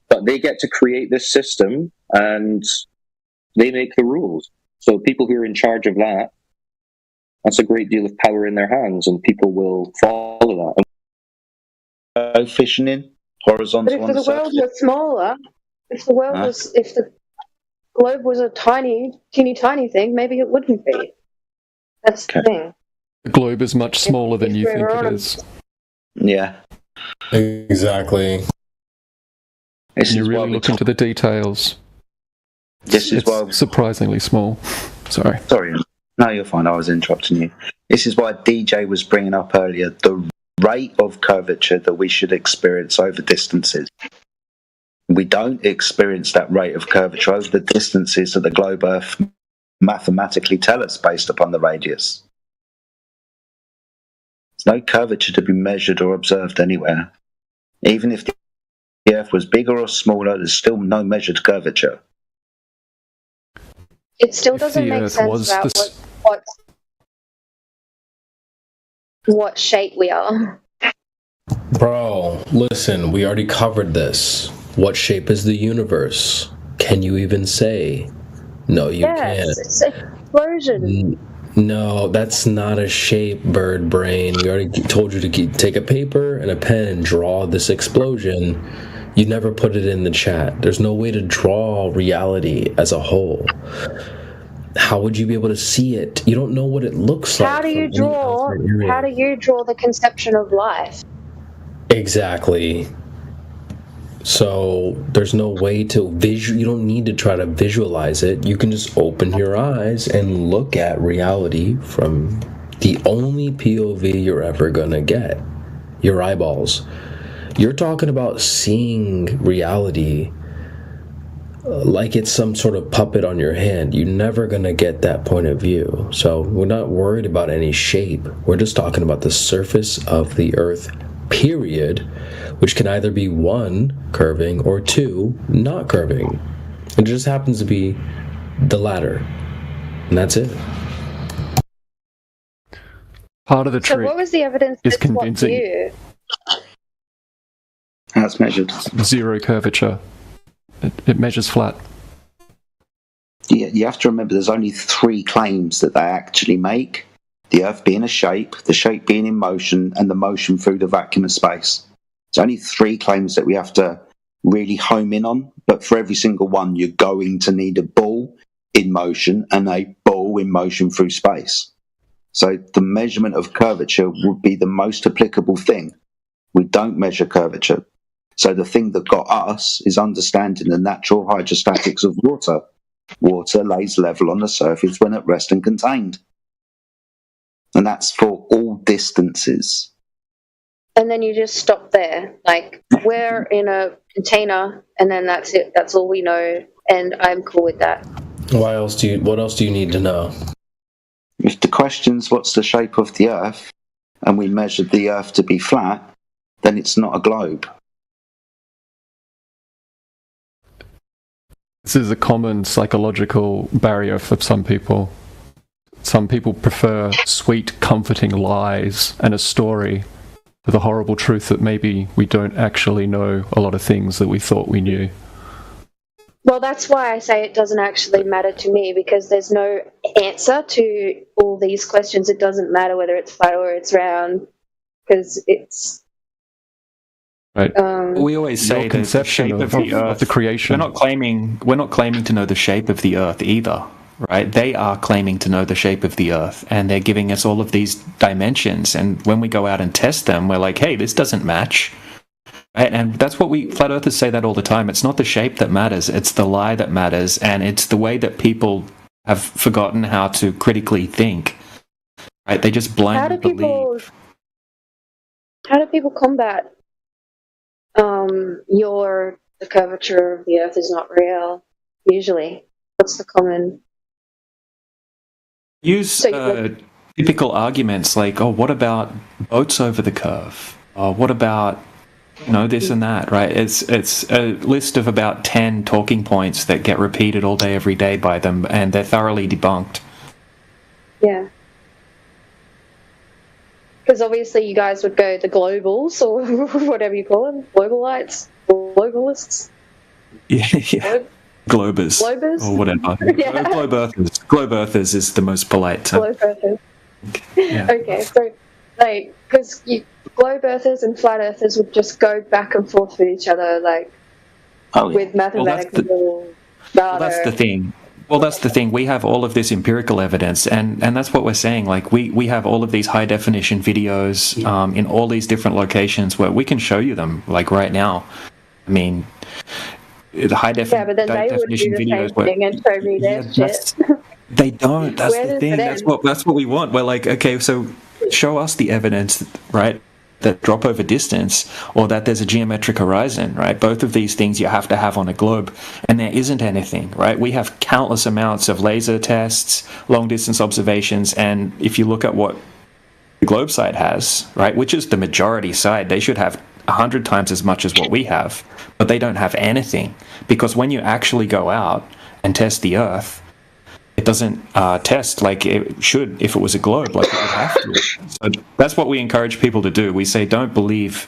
S20: But they get to create this system and they make the rules. So people who are in charge of that's a great deal of power in their hands, and people will follow that. go fishing in,
S10: But
S20: horizontal
S10: if
S20: on the
S10: the world
S20: surface.
S10: was smaller, if the globe was a teeny tiny thing, maybe it wouldn't be. That's the thing.
S19: The globe is much smaller than you think it is.
S20: Yeah.
S22: Exactly.
S19: You really look into the details.
S20: This is
S19: It's
S20: why
S19: surprisingly small. Sorry.
S20: Sorry, no, you're fine. I was interrupting you. This is why DJ was bringing up earlier the rate of curvature that we should experience over distances. We don't experience that rate of curvature over the distances that the globe Earth mathematically tell us based upon the radius. There's no curvature to be measured or observed anywhere. Even if the Earth was bigger or smaller, there's still no measured curvature.
S10: It still doesn't
S19: the
S10: make
S19: Earth
S10: sense
S19: was
S10: about what shape we are.
S22: Bro, listen, we already covered this. What shape is the universe? Can you even say? No, you can't.
S10: It's an explosion.
S22: No, that's not a shape, bird brain. We already told you to take a paper and a pen and draw this explosion. You never put it in the chat. There's no way to draw reality as a whole. How would you be able to see it? You don't know what it looks like.
S10: How do you draw the conception of life?
S22: Exactly. So there's no way to you don't need to try to visualize it. You can just open your eyes and look at reality from the only POV you're ever gonna get. Your eyeballs. You're talking about seeing reality like it's some sort of puppet on your hand. You're never gonna get that point of view. So we're not worried about any shape. We're just talking about the surface of the Earth, period, which can either be 1, curving, or 2, not curving. It just happens to be the latter. And that's it.
S19: Part of the
S10: So
S19: trick
S10: what was the evidence
S19: is
S10: that's what's
S19: convincing.
S10: you?
S20: How it's measured?
S19: Zero curvature. It measures flat.
S20: You have to remember there's only 3 claims that they actually make. The Earth being a shape, the shape being in motion, and the motion through the vacuum of space. There's only 3 claims that we have to really home in on, but for every single one, you're going to need a ball in motion and a ball in motion through space. So the measurement of curvature would be the most applicable thing. We don't measure curvature. So the thing that got us is understanding the natural hydrostatics of water. Water lays level on the surface when at rest and contained. And that's for all distances.
S10: And then you just stop there. Like, we're in a container, and then that's it. That's all we know, and I'm cool with that.
S22: What else do you need to know?
S20: If the question's what's the shape of the Earth, and we measured the Earth to be flat, then it's not a globe.
S19: This is a common psychological barrier for some people. Some people prefer sweet, comforting lies and a story to the horrible truth that maybe we don't actually know a lot of things that we thought we knew.
S10: Well, that's why I say it doesn't actually matter to me, because there's no answer to all these questions. It doesn't matter whether it's flat or it's round, because it's...
S19: Right.
S23: We always say
S19: Your
S23: the
S19: conception
S23: shape of the Earth.
S19: of the creation.
S23: We're not claiming to know the shape of the Earth either, right? They are claiming to know the shape of the Earth, and they're giving us all of these dimensions. And when we go out and test them, we're like, hey, this doesn't match. Right? And that's what flat earthers say that all the time. It's not the shape that matters, it's the lie that matters, and it's the way that people have forgotten how to critically think. Right? They just blindly believe.
S10: How do people combat the curvature of the Earth is not real, usually? What's the common...
S23: Use typical arguments like, oh, what about boats over the curve? Or what about, this and that, right? It's a list of about 10 talking points that get repeated all day, every day by them, and they're thoroughly debunked.
S10: Yeah. Because obviously you guys would go the globals, or whatever you call them, globalites, globalists.
S23: Yeah. Globers. Or whatever.
S10: Yeah.
S23: Globe Earthers. Globe Earthers is the most polite term.
S10: Globe earthers.
S23: Yeah.
S10: Okay, so Like, because globe earthers and flat earthers would just go back and forth with each other, like, with mathematical data.
S23: Well, that's the thing. Well, that's the thing. We have all of this empirical evidence, and that's what we're saying. Like, we have all of these high definition videos in all these different locations where we can show you them, like right now. I mean, the high definition
S10: but then they would do the same thing and show me their shit.
S23: They don't. That's
S10: Where
S23: the
S10: does
S23: thing.
S10: it
S23: That's what we want. We're like, okay, so show us the evidence, right? That drop over distance, or that there's a geometric horizon, right? Both of these things you have to have on a globe, and there isn't anything, right? We have countless amounts of laser tests, long distance observations, and if you look at what the globe side has, right, which is the majority side, they should have 100 times as much as what we have, but they don't have anything, because when you actually go out and test the Earth, it doesn't test like it should if it was a globe, like it would have to. So that's what we encourage people to do. We say, don't believe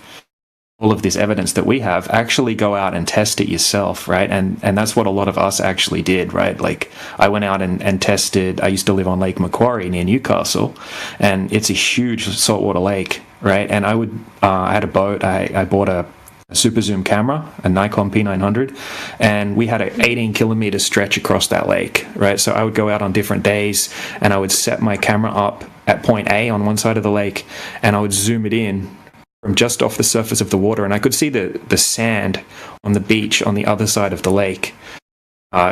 S23: all of this evidence that we have. Actually go out and test it yourself, right? And that's what a lot of us actually did, right? Like, I went out and tested. I used to live on Lake Macquarie near Newcastle, and it's a huge saltwater lake, right? And I had a boat. I bought a super zoom camera, a Nikon P900, and we had an 18 kilometer stretch across that lake, right? So I would go out on different days and I would set my camera up at point A on one side of the lake, and I would zoom it in from just off the surface of the water, and I could see the sand on the beach on the other side of the lake,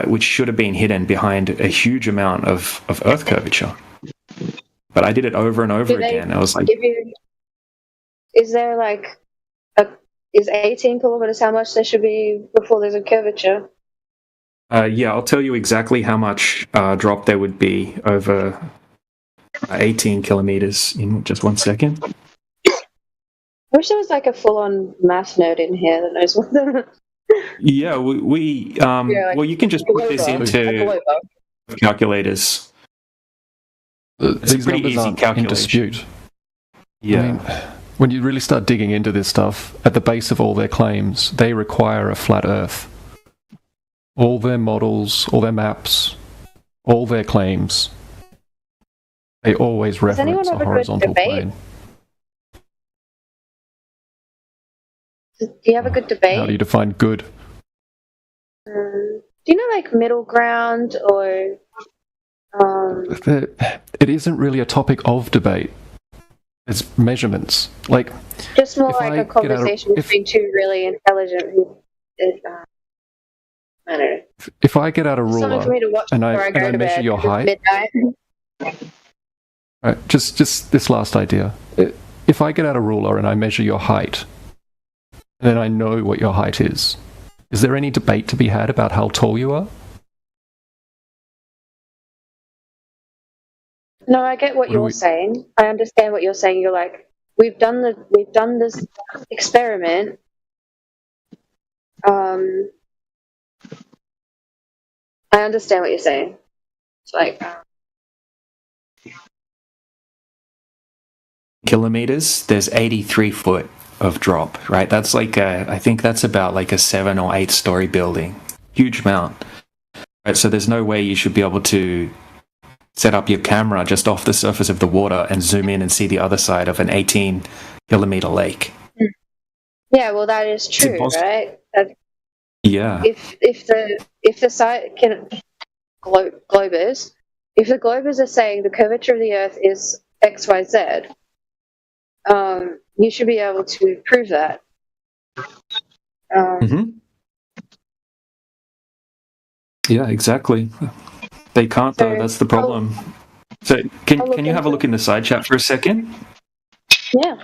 S23: which should have been hidden behind a huge amount of earth curvature. But I did it over and over again. I was like,
S10: is there like is 18 kilometers how much there should be before there's a curvature?
S23: Yeah, I'll tell you exactly how much drop there would be over 18 kilometers in just 1 second.
S10: I wish there was like a full-on math nerd in here that knows what the...
S23: Yeah, well, you can just put this into calculators. It's a
S19: These
S23: pretty
S19: numbers
S23: easy
S19: aren't in
S23: calculation.
S19: dispute.
S23: Yeah.
S19: I mean, when you really start digging into this stuff, at the base of all their claims, they require a flat Earth. All their models, all their maps, all their claims, they always reference a horizontal plane.
S10: Do you have a good debate?
S19: How do you define good?
S10: Do you know, like, middle ground or...
S19: It isn't really a topic of debate. It's measurements. Like,
S10: just more
S19: if
S10: like
S19: I
S10: a
S19: get
S10: conversation between two really intelligent people. I don't know.
S19: If I get out a
S10: Something
S19: ruler
S10: for me to watch
S19: and
S10: before I
S19: I
S10: go to
S19: measure
S10: bed
S19: your height,
S10: midnight.
S19: right, just this last idea. If I get out a ruler and I measure your height, and then I know what your height is there any debate to be had about how tall you are?
S10: No, I get what you're saying. I understand what you're saying. You're like, we've done this experiment. I understand what you're saying. It's like
S23: kilometers, there's 83 foot of drop, right? That's like I think that's about like a 7 or 8 story building. Huge amount. Right, so there's no way you should be able to set up your camera just off the surface of the water and zoom in and see the other side of an 18 kilometer lake.
S10: yeah, well, that is true, right?
S23: Yeah.
S10: If the site can globers, if the globers are saying the curvature of the Earth is XYZ, you should be able to prove that.
S23: Yeah, exactly. They can't though. That's the problem. So can you have a look in the side chat for a second?
S10: Yeah.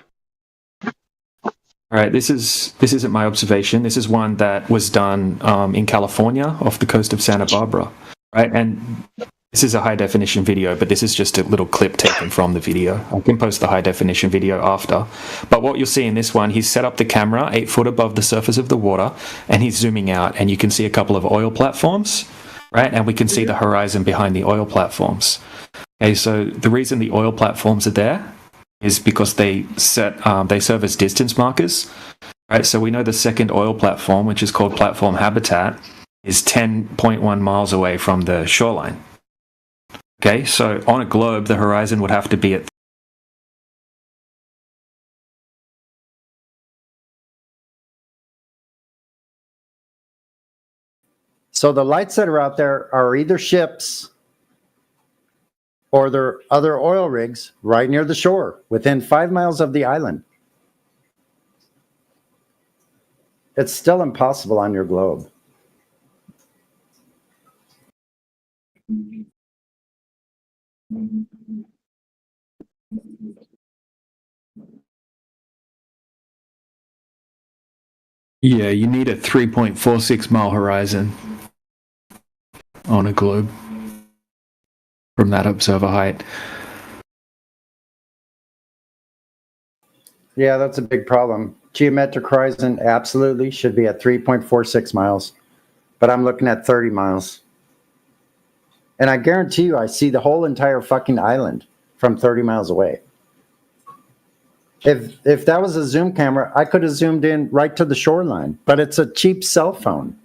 S23: All right. This isn't my observation. This is one that was done in California off the coast of Santa Barbara. Right, and this is a high definition video, but this is just a little clip taken from the video. I can post the high definition video after. But what you'll see in this one, he's set up the camera 8 foot above the surface of the water, and he's zooming out, and you can see a couple of oil platforms. Right, and we can see the horizon behind the oil platforms. Okay, so the reason the oil platforms are there is because they serve as distance markers. Right, so we know the second oil platform, which is called Platform Habitat, is 10.1 miles away from the shoreline. Okay, so on a globe, the horizon would have to be at
S5: So the lights that are out there are either ships or they're other oil rigs right near the shore, within 5 miles of the island. It's still impossible on your globe.
S23: Yeah, you need a 3.46 mile horizon on a globe from that observer height.
S5: Yeah, that's a big problem. Geometric horizon absolutely should be at 3.46 miles, but I'm looking at 30 miles. And I guarantee you, I see the whole entire fucking island from 30 miles away. If that was a zoom camera, I could have zoomed in right to the shoreline, but it's a cheap cell phone.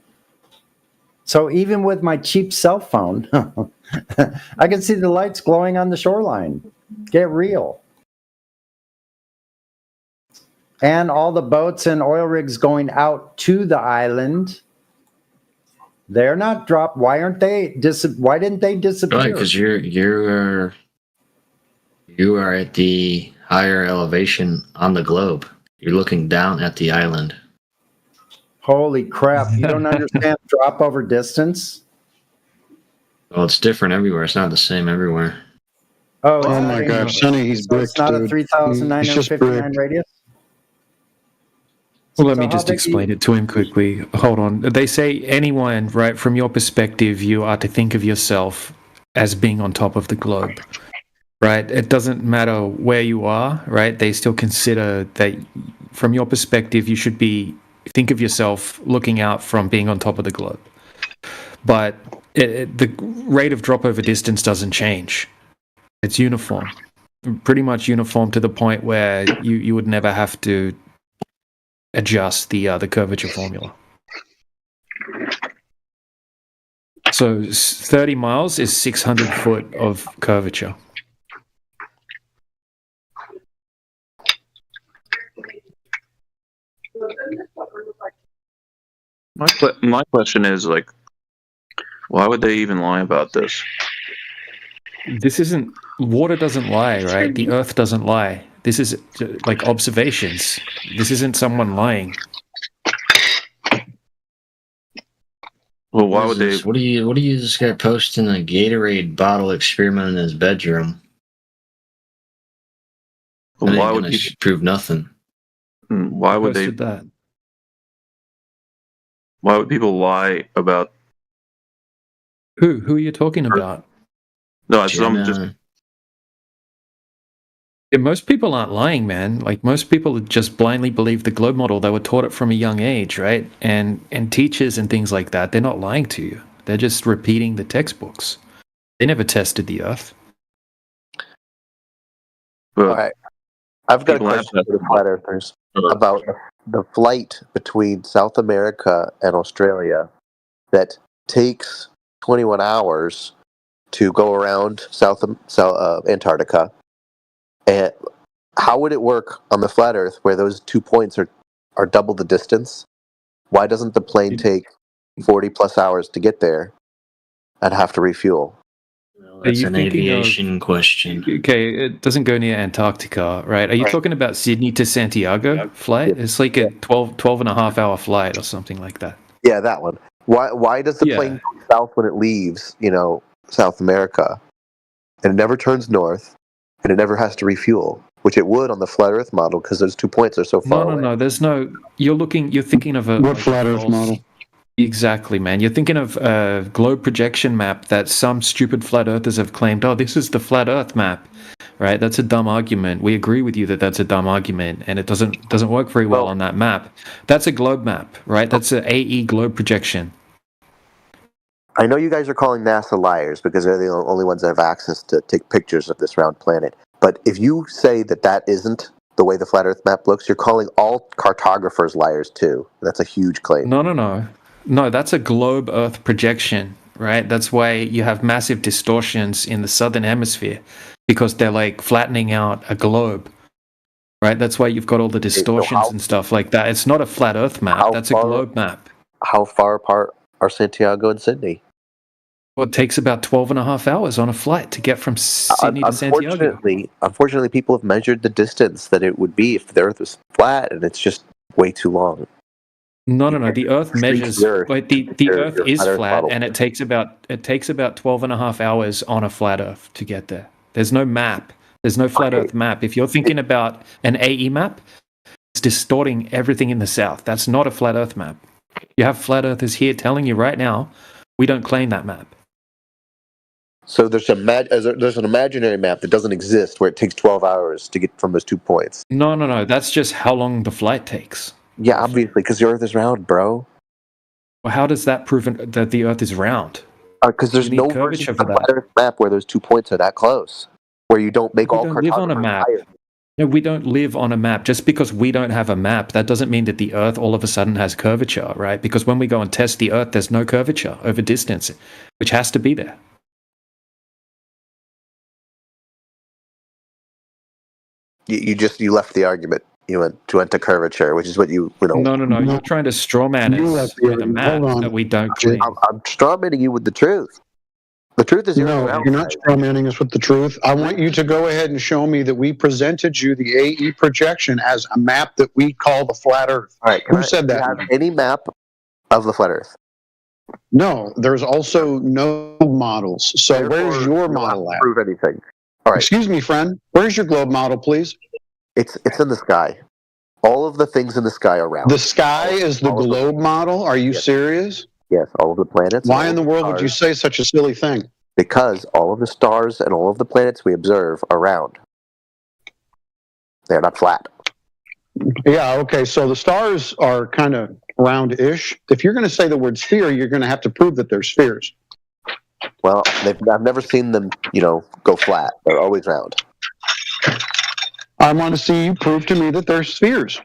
S5: So even with my cheap cell phone, I can see the lights glowing on the shoreline. Get real. And all the boats and oil rigs going out to the island, they're not dropped. Why aren't they? Why didn't they disappear?
S9: Right, because you are at the higher elevation on the globe. You're looking down at the island.
S5: Holy crap! You don't understand drop over distance?
S9: Well, it's different everywhere. It's not the same everywhere.
S5: Oh
S16: my God, Sonny, he's
S5: so it's
S16: bricked,
S5: not a
S16: dude.
S5: 3,959
S16: bricked.
S5: radius?
S23: Well, let
S5: So
S23: me
S5: how
S23: just
S5: big
S23: explain it to him quickly. Hold on. They say anyone, right, from your perspective, you are to think of yourself as being on top of the globe, right? It doesn't matter where you are, right? They still consider that from your perspective, you should think of yourself looking out from being on top of the globe. But the rate of drop over distance doesn't change. It's uniform, pretty much uniform to the point where you would never have to adjust the curvature formula. So 30 miles is 600 foot of curvature.
S24: My question is, like, why would they even lie about this?
S23: This isn't, water doesn't lie, right? The earth doesn't lie. This is like observations. This isn't someone lying.
S24: Well, why would they?
S9: What do you this guy posting a Gatorade bottle experiment in his bedroom?
S24: Well, why would
S9: he
S24: people
S9: prove nothing?
S24: Why would they?
S23: Posted that.
S24: Why would people lie about?
S23: Who are you talking about?
S24: No, it's just.
S23: Yeah, most people aren't lying, man. Like, most people just blindly believe the globe model. They were taught it from a young age, right? And teachers and things like that, they're not lying to you. They're just repeating the textbooks. They never tested the earth.
S24: Well,
S25: All right. I've got a question for the flat earthers about the flight between South America and Australia that takes 21 hours to go around South Antarctica. And how would it work on the flat Earth where those 2 points are double the distance? Why doesn't the plane take 40 plus hours to get there and have to refuel?
S9: That's an aviation question.
S23: Okay, it doesn't go near Antarctica, right? Are you talking about Sydney to Santiago flight? It's like a 12 and a half hour flight or something like that.
S25: Yeah, that one. Why does the plane go south when it leaves, South America, and it never turns north, and it never has to refuel, which it would on the flat Earth model because those 2 points are so far away.
S23: No. There's no. You're thinking of a
S16: flat Earth model?
S23: Exactly, man. You're thinking of a globe projection map that some stupid flat earthers have claimed. Oh, this is the flat Earth map, right? That's a dumb argument. We agree with you that that's a dumb argument, and it doesn't work very well on that map. That's a globe map, right? That's an AE globe projection.
S25: I know you guys are calling NASA liars because they're the only ones that have access to take pictures of this round planet. But if you say that isn't the way the flat Earth map looks, you're calling all cartographers liars too. That's a huge claim.
S23: No, that's a globe Earth projection, right? That's why you have massive distortions in the southern hemisphere because they're like flattening out a globe, right? That's why you've got all the distortions and stuff like that. It's not a flat Earth map. That's a globe map.
S25: How far apart are Santiago and Sydney.
S23: Well, it takes about 12 and a half hours on a flight to get from Sydney to Santiago.
S25: Unfortunately, people have measured the distance that it would be if the Earth was flat, and it's just way too long.
S23: No. The Earth measures. Like the Earth is flat, and it takes about 12 and a half hours on a flat Earth to get there. There's no map. There's no flat Earth map. If you're thinking about an AE map, it's distorting everything in the south. That's not a flat Earth map. You have flat earthers here telling you right now, we don't claim that map.
S25: So there's an imaginary map that doesn't exist where it takes 12 hours to get from those 2 points.
S23: No. That's just how long the flight takes.
S25: Yeah, obviously, because the Earth is round, bro.
S23: Well, how does that prove that the Earth is round?
S25: Because there's no version of the flat Earth map where those 2 points are that close, where you don't make all cartographers
S23: live on a map. No, we don't live on a map. Just because we don't have a map, that doesn't mean that the Earth all of a sudden has curvature, right? Because when we go and test the Earth, there's no curvature over distance, which has to be there.
S25: You left the argument. You went to curvature, which is what you know.
S23: No. You're trying to strawman us with a map that we don't claim.
S25: I'm strawmanning you with the truth. The truth is
S16: no, you're not strawmanning us with the truth. I want you to go ahead and show me that we presented you the AE projection as a map that we call the flat Earth.
S25: All right,
S16: who said that?
S25: Have any map of the flat Earth?
S16: No, there's also no models. So where's your model at?
S25: Prove anything. All right.
S16: Excuse me, friend. Where's your globe model, please?
S25: It's in the sky. All of the things in the sky are round.
S16: The sky is the globe model? Are you serious?
S25: Yes, all of the planets.
S16: Why in the world would you say such a silly thing?
S25: Because all of the stars and all of the planets we observe are round. They're not flat.
S16: Yeah, okay. So the stars are kind of round-ish. If you're going to say the word sphere, you're going to have to prove that they're spheres.
S25: Well, I've never seen them, go flat. They're always round.
S16: I want to see you prove to me that they're spheres.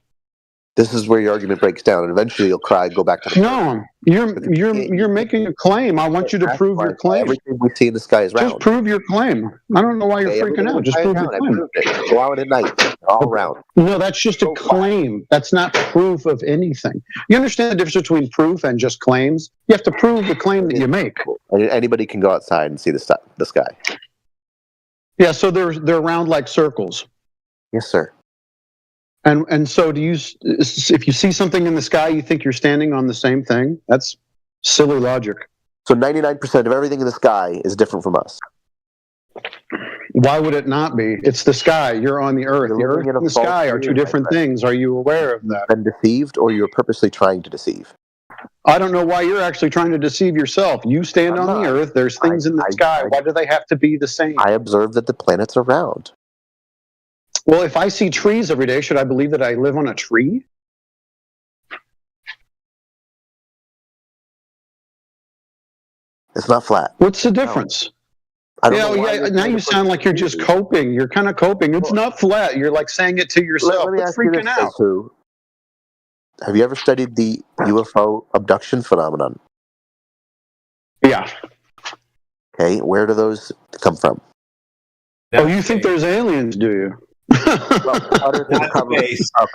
S25: This is where your argument breaks down, and eventually you'll cry, go back to the
S16: No, you're making a claim. I want you to prove your claim.
S25: Everything we see in the sky is round.
S16: Just prove your claim. I don't know why you're freaking out. Just prove your claim.
S25: Go out at night. They're all round.
S16: No, that's just a claim. That's not proof of anything. You understand the difference between proof and just claims? You have to prove the claim that you make.
S25: Anybody can go outside and see the sky.
S16: Yeah, so they're round like circles.
S25: Yes, sir.
S16: And so if you see something in the sky, you think you're standing on the same thing? That's silly logic.
S25: So 99% of everything in the sky is different from us.
S16: Why would it not be? It's the sky. You're on the Earth. The Earth and the sky are two different things. Are you aware of that?
S25: Been deceived, or you're purposely trying to deceive?
S16: I don't know why you're actually trying to deceive yourself. You stand on the Earth. There's things in the sky. Why do they have to be the same?
S25: I observe that the planets are round.
S16: Well, if I see trees every day, should I believe that I live on a tree?
S25: It's not flat.
S16: What's the difference? Now you sound like you're just coping. You're kind of coping. It's not flat. You're like saying it to yourself.
S25: Let me ask
S16: freaking
S25: you this,
S16: out.
S25: Have you ever studied the UFO abduction phenomenon?
S16: Yeah.
S25: Okay, where do those come from?
S16: Oh, you think there's aliens, do you?
S25: A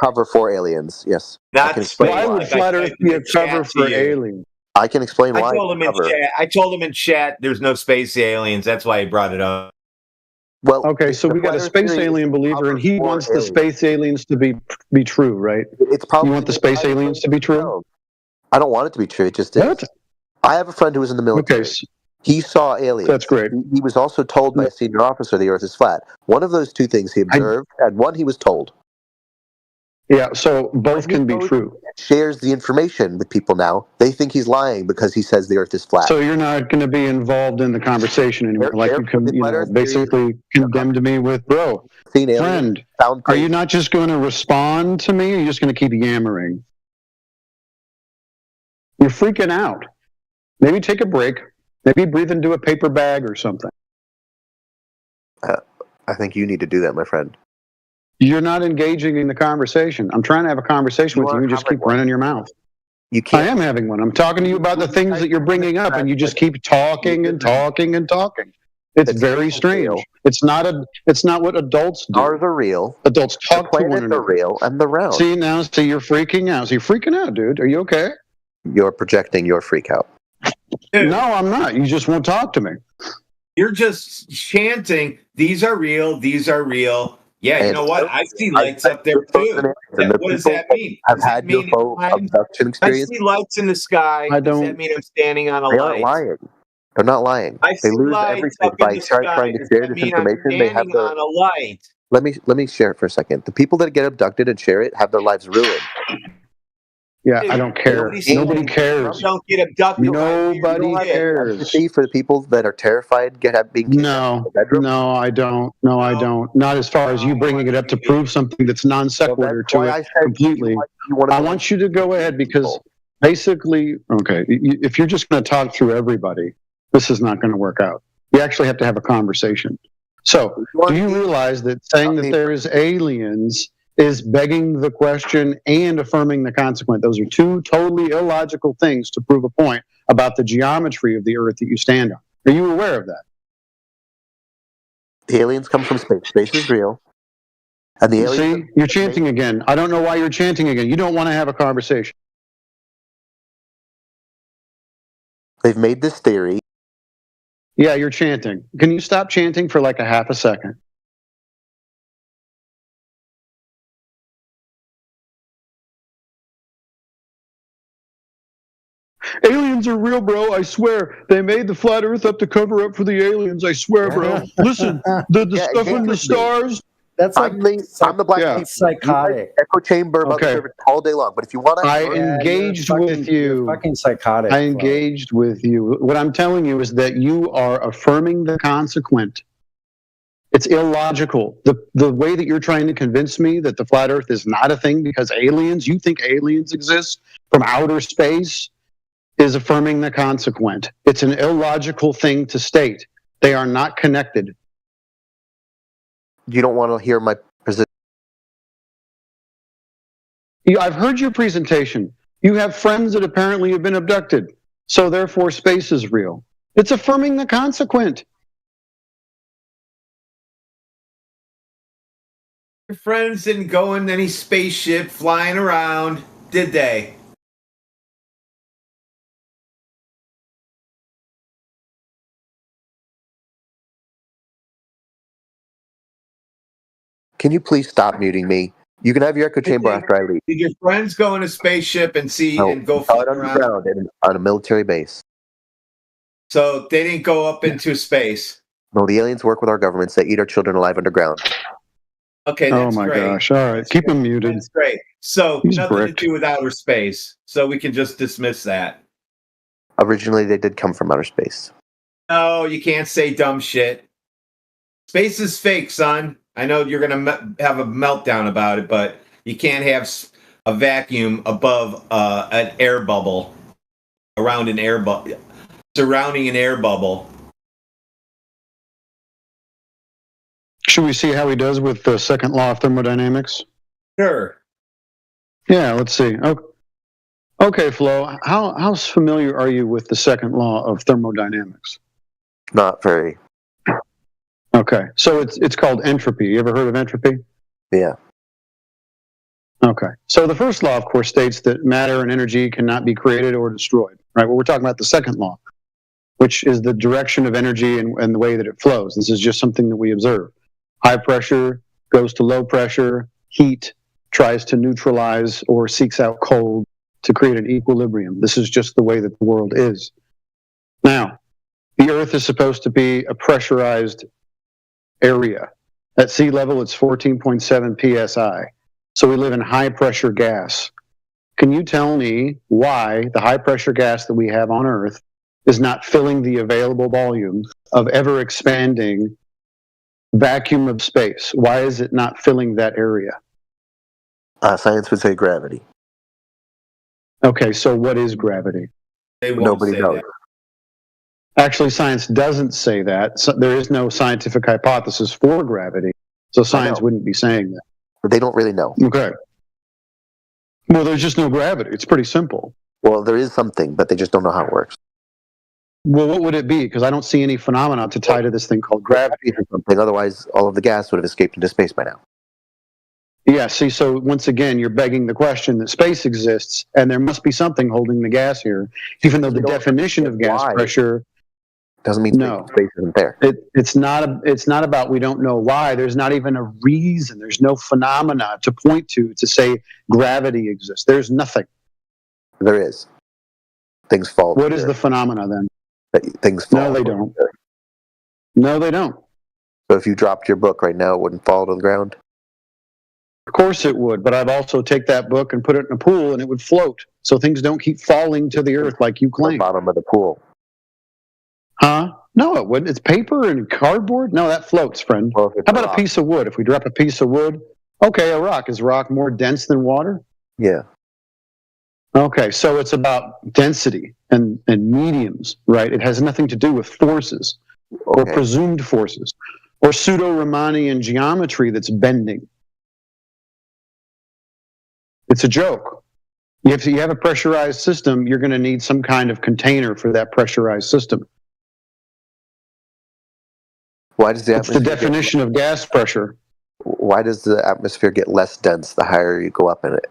S25: cover for aliens, yes.
S16: Why would flat Earth be a cover for aliens?
S25: I can explain why.
S1: I told him in chat there's no space aliens. That's why he brought it up.
S25: Well,
S16: okay, so we got a space alien believer, and he wants the space aliens to be true, right?
S25: It's probably
S16: you want the space aliens to be true?
S25: I don't want it to be true. It just is. I have a friend who was in the military.
S16: Okay.
S25: He saw aliens.
S16: That's great.
S25: He was also told by a senior officer the Earth is flat. One of those two things he observed, and one he was told.
S16: Yeah, so both can be true.
S25: Shares the information with people now. They think he's lying because he says the Earth is flat.
S16: So you're not going to be involved in the conversation anymore. Basically condemned me with, bro, friend, are you not just going to respond to me, or are you just going to keep yammering? You're freaking out. Maybe take a break. Maybe breathe into a paper bag or something.
S25: I think you need to do that, my friend.
S16: You're not engaging in the conversation. I'm trying to have a conversation with you. You just keep running your mouth.
S25: You can't.
S16: I am having one. I'm talking to you about the things that you're bringing up, and you just keep talking and talking and talking. It's very strange. It's not what adults do.
S25: Stars are real.
S16: Adults talk to one
S25: another. Planets are real, and they're round.
S16: See, you're freaking out. So you're freaking out, dude. Are you okay?
S25: You're projecting your freak out.
S16: No, I'm not. You just won't talk to me.
S1: You're just chanting, these are real, these are real. Yeah, you know what? I see lights up there too. What does that mean?
S25: I've
S1: Does that
S25: had
S1: mean
S25: UFO abduction
S1: I
S25: experience.
S1: see lights in the sky?
S16: I
S1: Does that
S16: don't.
S1: mean I'm standing on a
S25: They
S1: light?
S25: aren't lying. They're not lying.
S1: I
S25: They
S1: see
S25: lose
S1: lights
S25: everything
S1: up in
S25: by
S1: the sky.
S25: trying to
S1: Does
S25: share
S1: that
S25: this
S1: mean I'm
S25: information. They have
S1: standing
S25: their.
S1: on a light?
S25: Let me share it for a second. The people that get abducted and share it have their lives ruined.
S16: Yeah, I don't care. Nobody
S1: You
S16: cares.
S1: don't get abducted.
S16: Nobody cares.
S25: Empathy for the people that are terrified being kidnapped in the bedroom.
S16: No, I don't. No, I don't. Not as far as you bringing it up to prove something that's non sequitur to it completely. I want you to go ahead because basically, okay, if you're just going to talk through everybody, this is not going to work out. You actually have to have a conversation. So, do you realize that saying that there's aliens is begging the question and affirming the consequent? Those are two totally illogical things to prove a point about the geometry of the Earth that you stand on. Are you aware of that?
S25: The aliens come from space. Space is real. And the aliens.
S16: See, you're chanting again. I don't know why you're chanting again. You don't want to have a conversation.
S25: They've made this theory.
S16: Yeah, you're chanting. Can you stop chanting for like a half a second? Aliens are real, bro. I swear. They made the flat Earth up to cover up for the aliens. I swear, bro. Listen, the stuff in the stars.
S5: That's like
S25: I'm the black sheep.
S5: psychotic.
S25: Echo chamber about the service all day long. But if you want to,
S16: I engaged with you.
S5: You're fucking psychotic.
S16: I engaged with you. What I'm telling you is that you are affirming the consequent. It's illogical. The way that you're trying to convince me that the flat Earth is not a thing because aliens, you think aliens exist from outer space, is affirming the consequent. It's an illogical thing to state. They are not connected.
S25: You don't want to hear my position.
S16: I've heard your presentation. You have friends that apparently have been abducted. So therefore space is real. It's affirming the consequent.
S1: Your friends didn't go in any spaceship flying around, did they?
S25: Can you please stop muting me? You can have your echo chamber after I leave.
S1: Did your friends go in a spaceship and go fly around?
S25: Underground on a military base.
S1: So they didn't go up into space.
S25: No, the aliens work with our governments. They eat our children alive underground.
S1: Okay, that's great.
S16: Oh my gosh! All right, keep him muted.
S1: That's great. So
S16: He's
S1: nothing
S16: bricked.
S1: to do with outer space. So we can just dismiss that.
S25: Originally, they did come from outer space.
S1: No, you can't say dumb shit. Space is fake, son. I know you're going to have a meltdown about it, but you can't have a vacuum above an air bubble, around an air bubble, surrounding an air bubble.
S16: Should we see how he does with the second law of thermodynamics?
S1: Sure.
S16: Yeah, let's see. Okay, Flo, how familiar are you with the second law of thermodynamics?
S25: Not very.
S16: Okay, so it's called entropy. You ever heard of entropy?
S25: Yeah.
S16: Okay, so the first law, of course, states that matter and energy cannot be created or destroyed, right? Well, we're talking about the second law, which is the direction of energy and the way that it flows. This is just something that we observe. High pressure goes to low pressure, heat tries to neutralize or seeks out cold to create an equilibrium. This is just the way that the world is. Now, the Earth is supposed to be a pressurized area. At sea level, it's 14.7 psi. So we live in high pressure gas. Can you tell me why the high pressure gas that we have on Earth is not filling the available volume of ever expanding vacuum of space? Why is it not filling that area?
S25: Science would say gravity.
S16: Okay, so what is gravity?
S25: Nobody knows.
S16: Actually, science doesn't say that. So there is no scientific hypothesis for gravity, so science wouldn't be saying that.
S25: But they don't really know.
S16: Okay. Well, there's just no gravity. It's pretty simple.
S25: Well, there is something, but they just don't know how it works.
S16: Well, what would it be? Because I don't see any phenomena to tie to this thing called gravity.
S25: Something. Otherwise, all of the gas would have escaped into space by now.
S16: Yeah, see, so once again, you're begging the question that space exists, and there must be something holding the gas here, even though the definition of gas pressure
S25: doesn't mean space isn't there.
S16: It's not about we don't know why. There's not even a reason. There's no phenomena to point to say gravity exists. There's nothing.
S25: There is. Things fall.
S16: What is the phenomena then?
S25: Things fall.
S16: No, they don't. No, they don't.
S25: So if you dropped your book right now, it wouldn't fall to the ground?
S16: Of course it would, but I'd also take that book and put it in a pool and it would float. So things don't keep falling to the earth like you claim.
S25: The bottom of the pool.
S16: Huh? No, it wouldn't. It's paper and cardboard. No, that floats, friend.
S25: Well,
S16: how about a piece of wood? If we drop a piece of wood, okay, a rock. Is rock more dense than water?
S25: Yeah.
S16: Okay, so it's about density and mediums, right? It has nothing to do with forces or presumed forces or pseudo-Riemannian geometry that's bending. It's a joke. If you have a pressurized system, you're going to need some kind of container for that pressurized system.
S25: Why does the
S16: It's the definition of gas pressure.
S25: Why does the atmosphere get less dense the higher you go up in it?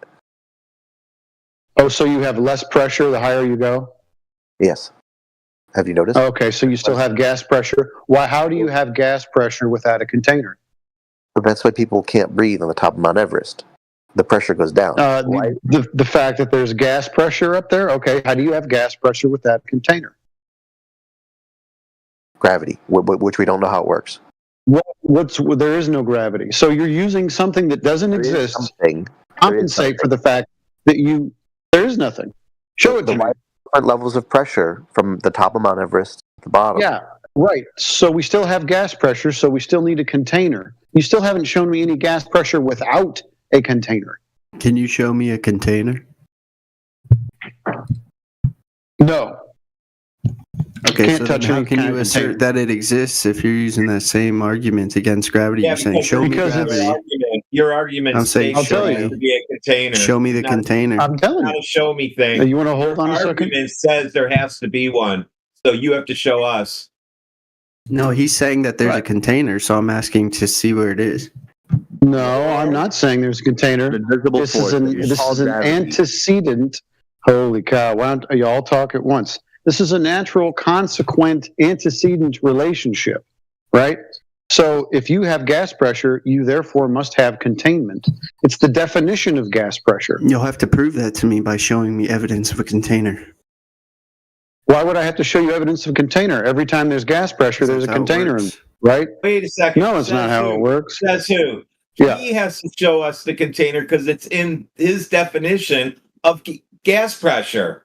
S16: Oh, so you have less pressure the higher you go?
S25: Yes. Have you noticed?
S16: Okay, so you still have gas pressure. Why? How do you have gas pressure without a container?
S25: But that's why people can't breathe on the top of Mount Everest. The pressure goes down.
S16: The fact that there's gas pressure up there, okay, how do you have gas pressure with that container?
S25: Gravity, which we don't know how it works.
S16: There is no gravity. So you're using something that doesn't exist to compensate for the fact that there is nothing. Show it to me.
S25: Different levels of pressure from the top of Mount Everest to the bottom.
S16: Yeah, right. So we still have gas pressure, so we still need a container. You still haven't shown me any gas pressure without a container.
S3: Can you show me a container?
S16: No.
S3: Okay,
S16: Can't
S3: so
S16: touch
S3: then how
S16: any
S3: can
S16: kind
S3: you
S16: of
S3: assert
S16: container.
S3: that it exists if you're using that same argument against gravity? You're saying, show me gravity.
S1: Your argument
S3: I'm saying,
S1: states
S3: show
S1: there has
S3: me.
S1: to be a container.
S3: Show me the
S1: Not-
S3: container.
S16: I'm telling
S1: Not
S16: you.
S1: a show me thing.
S16: You want to hold on a second?
S1: Argument says there has to be one, so you have to show us.
S3: No, he's saying that there's a container, so I'm asking to see where it is.
S16: No, I'm not saying there's a container. This is an antecedent. Holy cow! Why don't you all talk at once? This is a natural, consequent, antecedent relationship, right? So if you have gas pressure, you therefore must have containment. It's the definition of gas pressure.
S3: You'll have to prove that to me by showing me evidence of a container.
S16: Why would I have to show you evidence of a container? Every time there's gas pressure, there's a container, right?
S1: Wait a second.
S16: No, it's not how it works.
S1: Says who?
S16: Yeah.
S1: He has to show us the container because it's in his definition of gas pressure.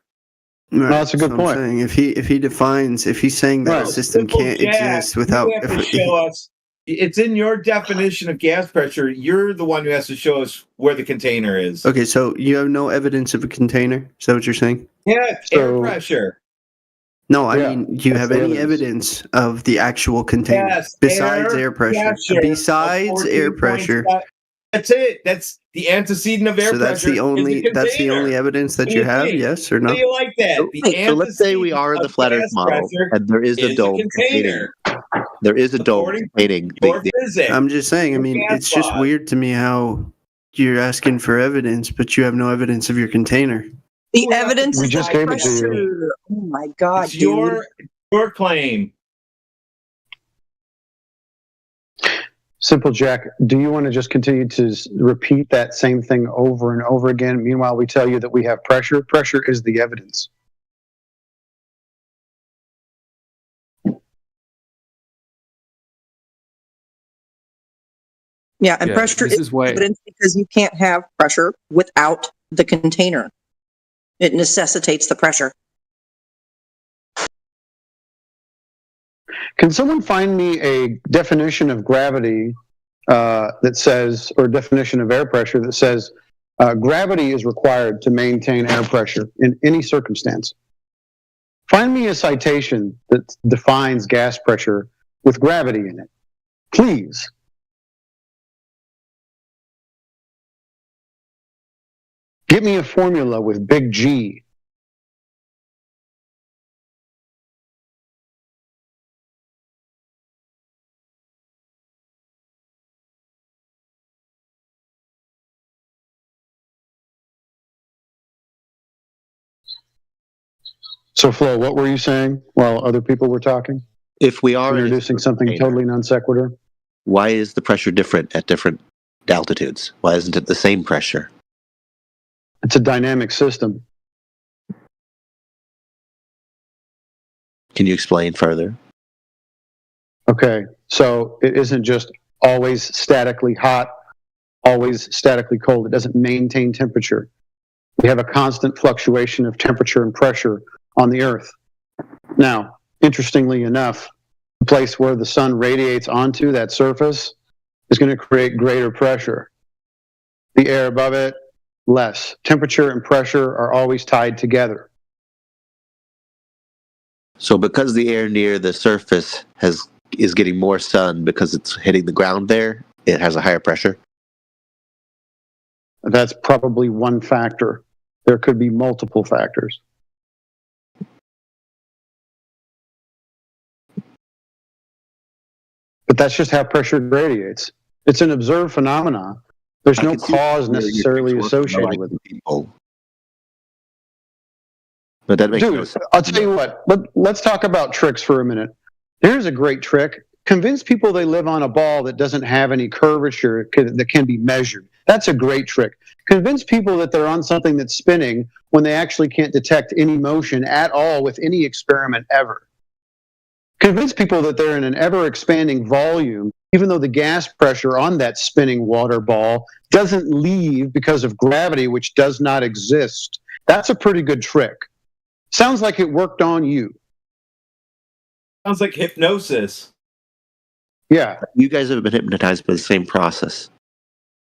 S3: Right,
S16: that's a good
S3: so I'm saying if he's saying that a system can't exist without,
S1: You have to show us. It's in your definition of gas pressure. You're the one who has to show us where the container is.
S3: okay, so you have no evidence of a container. Is that what you're saying?
S1: Yeah, air pressure.
S3: No, I mean, do you have any evidence of the actual container
S1: Yes,
S3: besides air pressure?
S1: pressure
S3: Besides
S1: of
S3: air pressure.
S1: 14.5. That's it. That's the antecedent of air
S3: So that's
S1: pressure.
S3: the only evidence that you have. Yes or no?
S1: How do you like that?
S25: So let's say we are the flat Earth model, and there is a dome containing. There is a dome containing.
S3: I'm just saying. I mean, it's just weird to me how you're asking for evidence, but you have no evidence of your container.
S7: The evidence
S16: We
S7: is
S16: just gave it to you.
S7: pressure. Oh my God,
S1: It's your claim.
S16: Simple Jack, do you want to just continue to repeat that same thing over and over again? Meanwhile, we tell you that we have pressure. Pressure is the evidence.
S7: Yeah, and
S19: Yeah,
S7: pressure
S19: this
S7: is
S19: is why-
S7: evidence because you can't have pressure without the container. It necessitates the pressure.
S16: Can someone find me a definition of gravity that says, or definition of air pressure that says gravity is required to maintain air pressure in any circumstance? Find me a citation that defines gas pressure with gravity in it, please. Give me a formula with big G. So, Flo, what were you saying while other people were talking?
S25: If we are
S16: introducing something totally non sequitur,
S25: why is the pressure different at different altitudes? Why isn't it the same pressure?
S16: it's a dynamic system.
S25: Can you explain further?
S16: Okay, so it isn't just always statically hot, always statically cold. It doesn't maintain temperature. We have a constant fluctuation of temperature and pressure on the Earth. Now, interestingly enough, the place where the sun radiates onto that surface is going to create greater pressure. The air above it, less. Temperature and pressure are always tied together.
S25: So because the air near the surface is getting more sun because it's hitting the ground there, it has a higher pressure?
S16: That's probably one factor. There could be multiple factors. But that's just how pressure gradiates. It's an observed phenomenon. There's no cause necessarily associated with it.
S25: People. But that makes no sense.
S16: I'll tell you what, let's talk about tricks for a minute. Here's a great trick. Convince people they live on a ball that doesn't have any curvature that can be measured. That's a great trick. Convince people that they're on something that's spinning when they actually can't detect any motion at all with any experiment ever. Convince people that they're in an ever-expanding volume, even though the gas pressure on that spinning water ball doesn't leave because of gravity, which does not exist. That's a pretty good trick. Sounds like it worked on you.
S1: Sounds like hypnosis.
S16: Yeah.
S25: You guys have been hypnotized by the same process.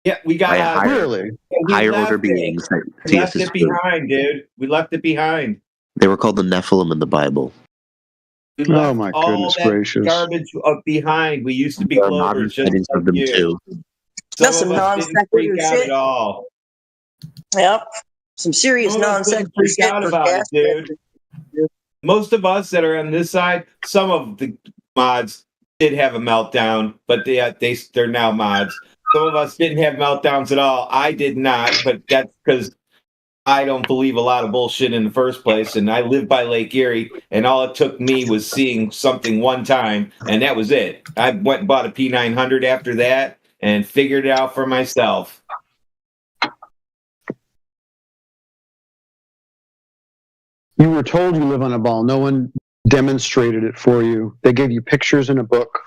S1: Yeah, we got
S25: higher order beings.
S1: We left it behind, dude. We left it behind.
S25: They were called the Nephilim in the Bible.
S1: We
S16: Oh
S1: left
S16: my
S1: all
S16: goodness
S1: that
S16: gracious.
S1: garbage behind. We used to be clovers just like
S25: of them
S1: you.
S25: too.
S7: That's
S1: Some
S7: some
S1: of us didn't freak
S7: non-sequitur
S1: out
S7: shit.
S1: at all.
S7: Yep. Some serious
S1: Some of us didn't
S7: non-sequitur
S1: freak
S7: shit
S1: out
S7: for
S1: about it,
S7: gas
S1: dude. Most of us that are on this side, some of the mods did have a meltdown, but they're now mods. Some of us didn't have meltdowns at all. I did not, but that's because I don't believe a lot of bullshit in the first place, and I live by Lake Erie, and all it took me was seeing something one time, and that was it. I went and bought a P900 after that and figured it out for myself.
S16: You were told you live on a ball. No one demonstrated it for you. They gave you pictures in a book,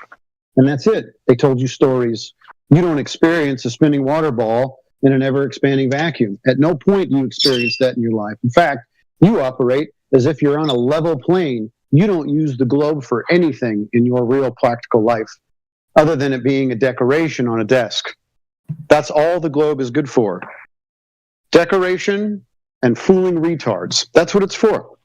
S16: and that's it. They told you stories. You don't experience a spinning water ball in an ever-expanding vacuum. At no point do you experience that in your life. In fact, you operate as if you're on a level plane. You don't use the globe for anything in your real practical life, other than it being a decoration on a desk. That's all the globe is good for. Decoration and fooling retards. That's what it's for.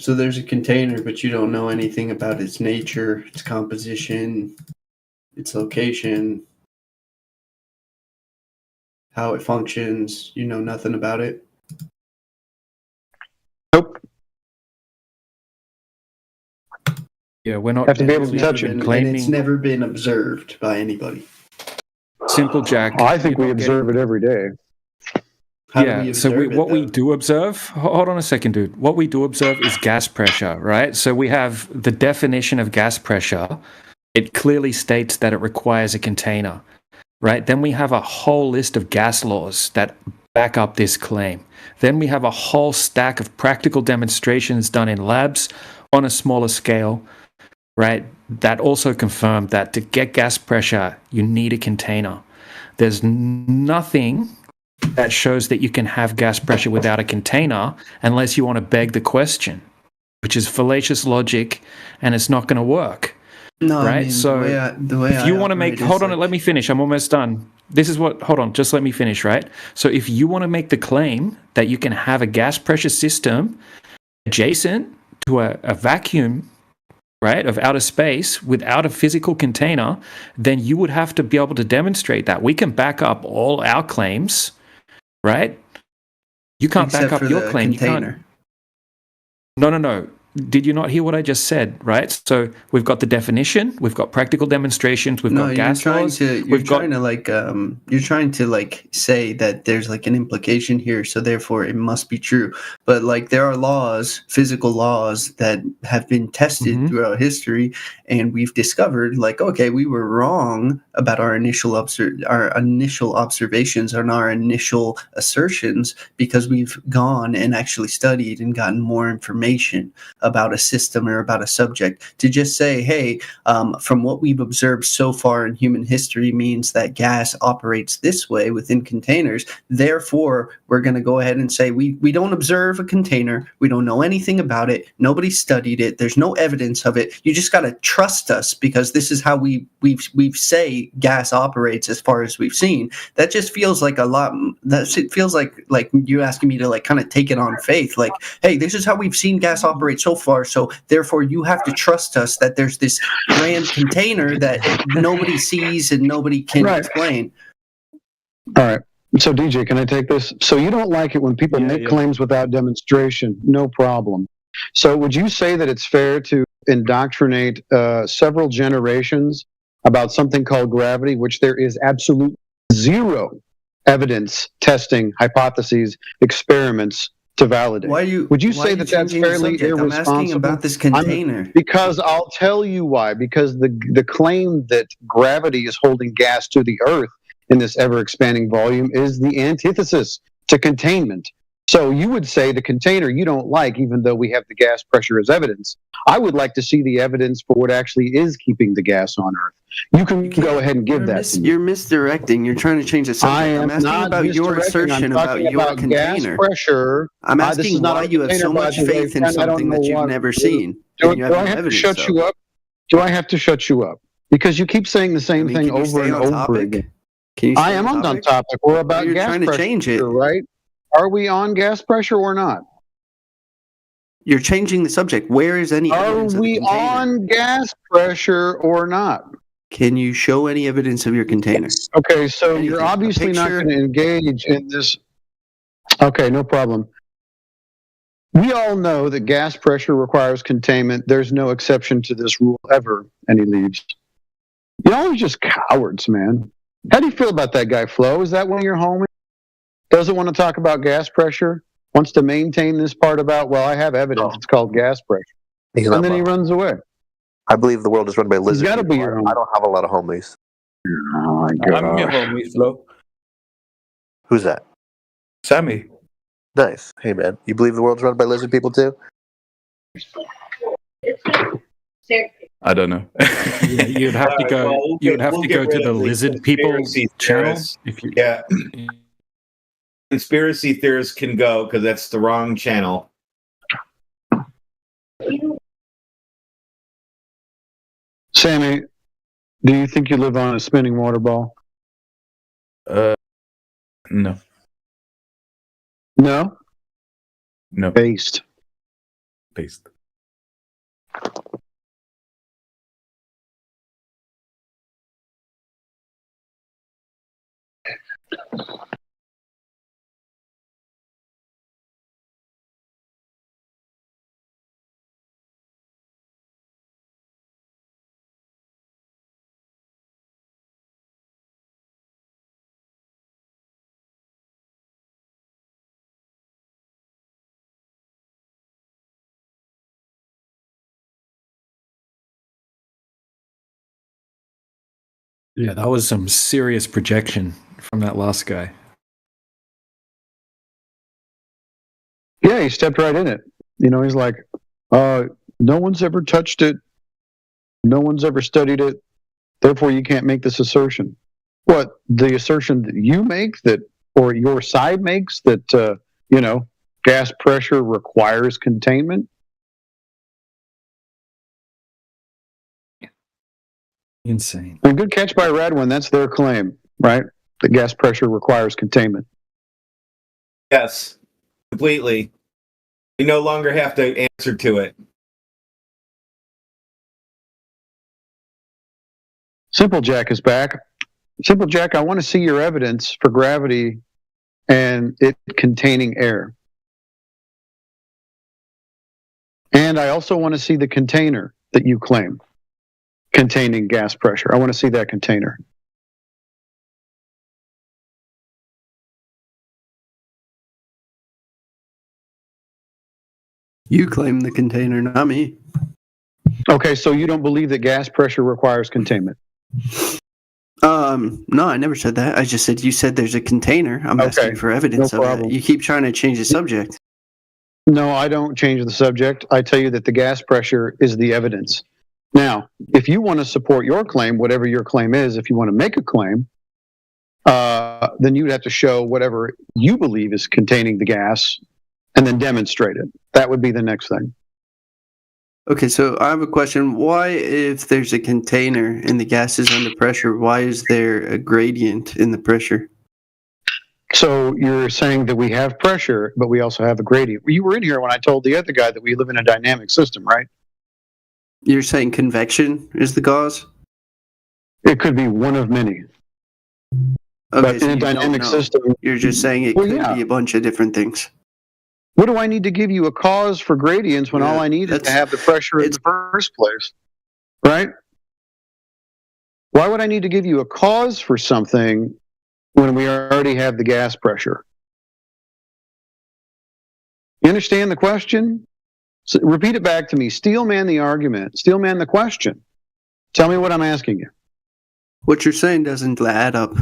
S3: So there's a container, but you don't know anything about its nature, its composition, its location, how it functions. You know nothing about it.
S23: Yeah, we're not
S16: Have to be able to touch it.
S3: And
S23: claiming.
S3: it's never been observed by anybody.
S23: Simple Jack.
S16: I think we observe it every day.
S3: How do
S23: yeah,
S3: we
S23: so
S3: observe it,
S23: what we
S3: though?
S23: do observe, hold on a second, dude. What we do observe is gas pressure, right? So we have the definition of gas pressure. It clearly states that it requires a container, right? Then we have a whole list of gas laws that back up this claim. Then we have a whole stack of practical demonstrations done in labs on a smaller scale, right? That also confirm that to get gas pressure, you need a container. There's nothing that shows that you can have gas pressure without a container unless you want to beg the question, which is fallacious logic, and it's not going to work.
S3: No,
S23: right?
S3: I mean,
S23: So
S3: the way
S23: if you
S3: I
S23: want to make,
S3: operate is
S23: hold on,
S3: like-
S23: let me finish. I'm almost done. This is what, hold on, just let me finish, right? So if you want to make the claim that you can have a gas pressure system adjacent to a vacuum, right, of outer space without a physical container, then you would have to be able to demonstrate that. We can back up all our claims, right? You can't
S3: Except
S23: back up
S3: for
S23: your
S3: the
S23: claim.
S3: container.
S23: You can't. No. Did you not hear what I just said, right? So we've got the definition, we've got practical demonstrations, we've got gas laws.
S3: You're trying to like say that there's like an implication here, so therefore it must be true. But like there are laws, physical laws that have been tested throughout history, and we've discovered like, okay, we were wrong about our initial observations and our initial assertions because we've gone and actually studied and gotten more information about a system or about a subject. To just say, hey, from what we've observed so far in human history means that gas operates this way within containers. Therefore, we're going to go ahead and say we don't observe a container. We don't know anything about it. Nobody studied it. There's no evidence of it. You just got to trust us because this is how we say gas operates as far as we've seen. That just feels like a lot. It feels like you asking me to like kind of take it on faith. Like, hey, this is how we've seen gas operate so far, so therefore you have to trust us that there's this grand container that nobody sees and nobody can explain.
S16: All right. So DJ, can I take this? So you don't like it when people make claims without demonstration. No problem. So would you say that it's fair to indoctrinate several generations about something called gravity, which there is absolute zero evidence, testing, hypotheses, experiments to validate? Would you say that that's fairly irresponsible?
S3: I'm asking about this container.
S16: Because I'll tell you why. Because the claim that gravity is holding gas to the Earth in this ever-expanding volume is the antithesis to containment. So you would say the container you don't like, even though we have the gas pressure as evidence. I would like to see the evidence for what actually is keeping the gas on Earth. You can go ahead and give that to me.
S3: You're misdirecting. You're trying to change the subject.
S16: I am
S3: I'm asking
S16: not
S3: about your
S16: misdirecting.
S3: assertion
S16: I'm
S3: about
S16: talking
S3: your
S16: about
S3: container.
S16: gas pressure.
S3: I'm
S16: This is
S3: asking
S16: not
S3: why
S16: a
S3: you have
S16: container,
S3: so
S16: by
S3: much
S16: the way.
S3: faith in
S16: I don't
S3: something
S16: know
S3: that you've
S16: what-
S3: never seen.
S16: Do
S3: and you
S16: I
S3: have no
S16: have to
S3: evidence
S16: shut
S3: of.
S16: you up? Do I have to shut you up? Because you keep saying the same thing
S3: can you
S16: over
S3: stay
S16: and
S3: on
S16: over
S3: topic?
S16: again.
S3: Can you
S16: I
S3: stay
S16: am
S3: on
S16: on
S3: topic?
S16: topic. We're about
S3: You're
S16: gas
S3: trying to
S16: pressure,
S3: change it.
S16: right? Are we on gas pressure or not?
S3: You're changing the subject. Where is any
S16: Are
S3: evidence of the
S16: we
S3: container?
S16: on gas pressure or not?
S3: Can you show any evidence of your container?
S16: Okay, so
S3: Anything.
S16: you're
S3: A
S16: obviously not
S3: picture?
S16: going to engage in this. Okay, no problem. We all know that gas pressure requires containment. There's no exception to this rule ever. And he leaves. Y'all are just cowards, man. How do you feel about that guy, Flo? Is that one of your homies? Doesn't want to talk about gas pressure? Wants to maintain this part about, well, I have evidence. It's called gas pressure.
S25: He's
S16: And
S25: not
S16: then he
S25: wrong.
S16: runs away.
S25: I believe the world is run by lizard
S16: gotta
S25: people.
S16: be your
S25: I don't have a lot of homies.
S16: Oh my
S8: I'm your homie, Flo.
S25: Who's that?
S8: Sammy.
S25: Nice. Hey, man. You believe the world's run by lizard people too?
S8: I don't know.
S23: Yeah, you'd have to go. You would have to go to the lizard people
S1: conspiracy
S23: channel.
S1: theorists.
S23: If you,
S1: Yeah. Conspiracy theorists can go because that's the wrong channel.
S16: Sammy, do you think you live on a spinning water ball?
S8: No.
S16: No?
S8: No.
S16: Based.
S8: Based.
S23: Yeah, that was some serious projection from that last guy.
S16: Yeah, he stepped right in it. You know, he's like, no one's ever touched it. No one's ever studied it. Therefore, you can't make this assertion. What, the assertion that you make that, or your side makes that, gas pressure requires containment?
S23: Insane.
S16: And good catch by Radwin. That's their claim, right? That gas pressure requires containment.
S1: Yes, completely. You no longer have to answer to it.
S16: Simple Jack is back. Simple Jack, I want to see your evidence for gravity and it containing air. And I also want to see the container that you claim containing gas pressure. I want to see that container.
S3: You claim the container, not me.
S16: Okay, so you don't believe that gas pressure requires containment?
S3: No, I never said that. I just said you said there's a container. I'm asking for evidence of that. You keep trying to change the subject.
S16: No, I don't change the subject. I tell you that the gas pressure is the evidence. Now, if you want to support your claim, whatever your claim is, if you want to make a claim, then you'd have to show whatever you believe is containing the gas and then demonstrate it. That would be the next thing.
S3: Okay, so I have a question. Why, if there's a container and the gas is under pressure, why is there a gradient in the pressure?
S16: So you're saying that we have pressure, but we also have a gradient. You were in here when I told the other guy that we live in a dynamic system, right?
S3: You're saying convection is the cause?
S16: It could be one of many.
S3: Okay,
S16: but
S3: so
S16: in a
S3: you don't
S16: dynamic
S3: know.
S16: system,
S3: You're just saying it could be a bunch of different things.
S16: What do I need to give you a cause for gradients when all I need is to have the pressure in the first place? Right? Why would I need to give you a cause for something when we already have the gas pressure? You understand the question? So repeat it back to me. Steelman the argument. Steelman the question. Tell me what I'm asking you.
S3: What you're saying doesn't add up.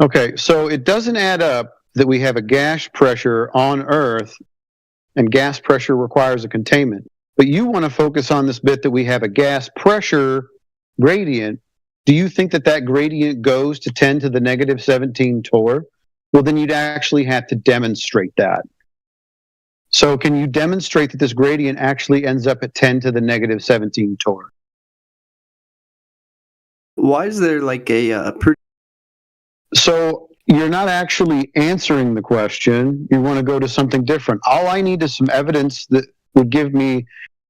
S16: Okay, so it doesn't add up that we have a gas pressure on Earth and gas pressure requires a containment. But you want to focus on this bit that we have a gas pressure gradient. Do you think that that gradient goes to 10 to the negative 17 torr? Well, then you'd actually have to demonstrate that. So can you demonstrate that this gradient actually ends up at 10 to the negative 17 torr?
S3: Why is there like a...
S16: So you're not actually answering the question. You want to go to something different. All I need is some evidence that would give me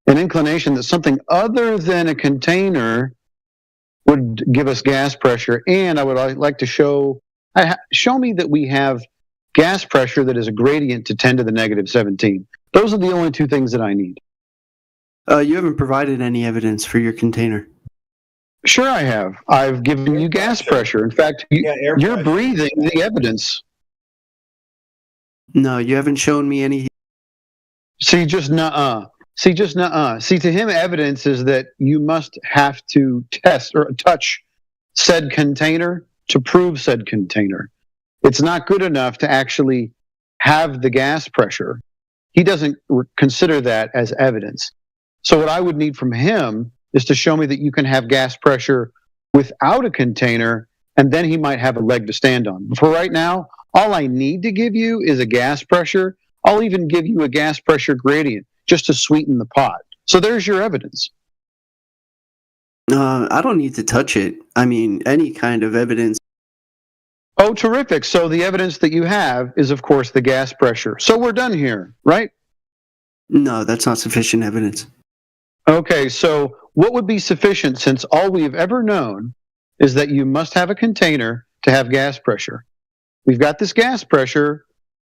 S16: an inclination that something other than a container would give us gas pressure. And I would like to show me that we have gas pressure that is a gradient to 10 to the negative 17. Those are the only two things that I need.
S3: You haven't provided any evidence for your container.
S16: Sure I have. I've given you gas pressure. In fact, you're breathing the evidence.
S3: No, you haven't shown me any.
S16: See, just nuh-uh. See, to him, evidence is that you must have to test or touch said container to prove said container. It's not good enough to actually have the gas pressure. He doesn't consider that as evidence. So what I would need from him is to show me that you can have gas pressure without a container, and then he might have a leg to stand on. But for right now, all I need to give you is a gas pressure. I'll even give you a gas pressure gradient just to sweeten the pot. So there's your evidence.
S3: I don't need to touch it. I mean, any kind of evidence.
S16: Oh, terrific. So the evidence that you have is, of course, the gas pressure. So we're done here, right?
S3: No, that's not sufficient evidence.
S16: Okay, so what would be sufficient, since all we've ever known is that you must have a container to have gas pressure? We've got this gas pressure.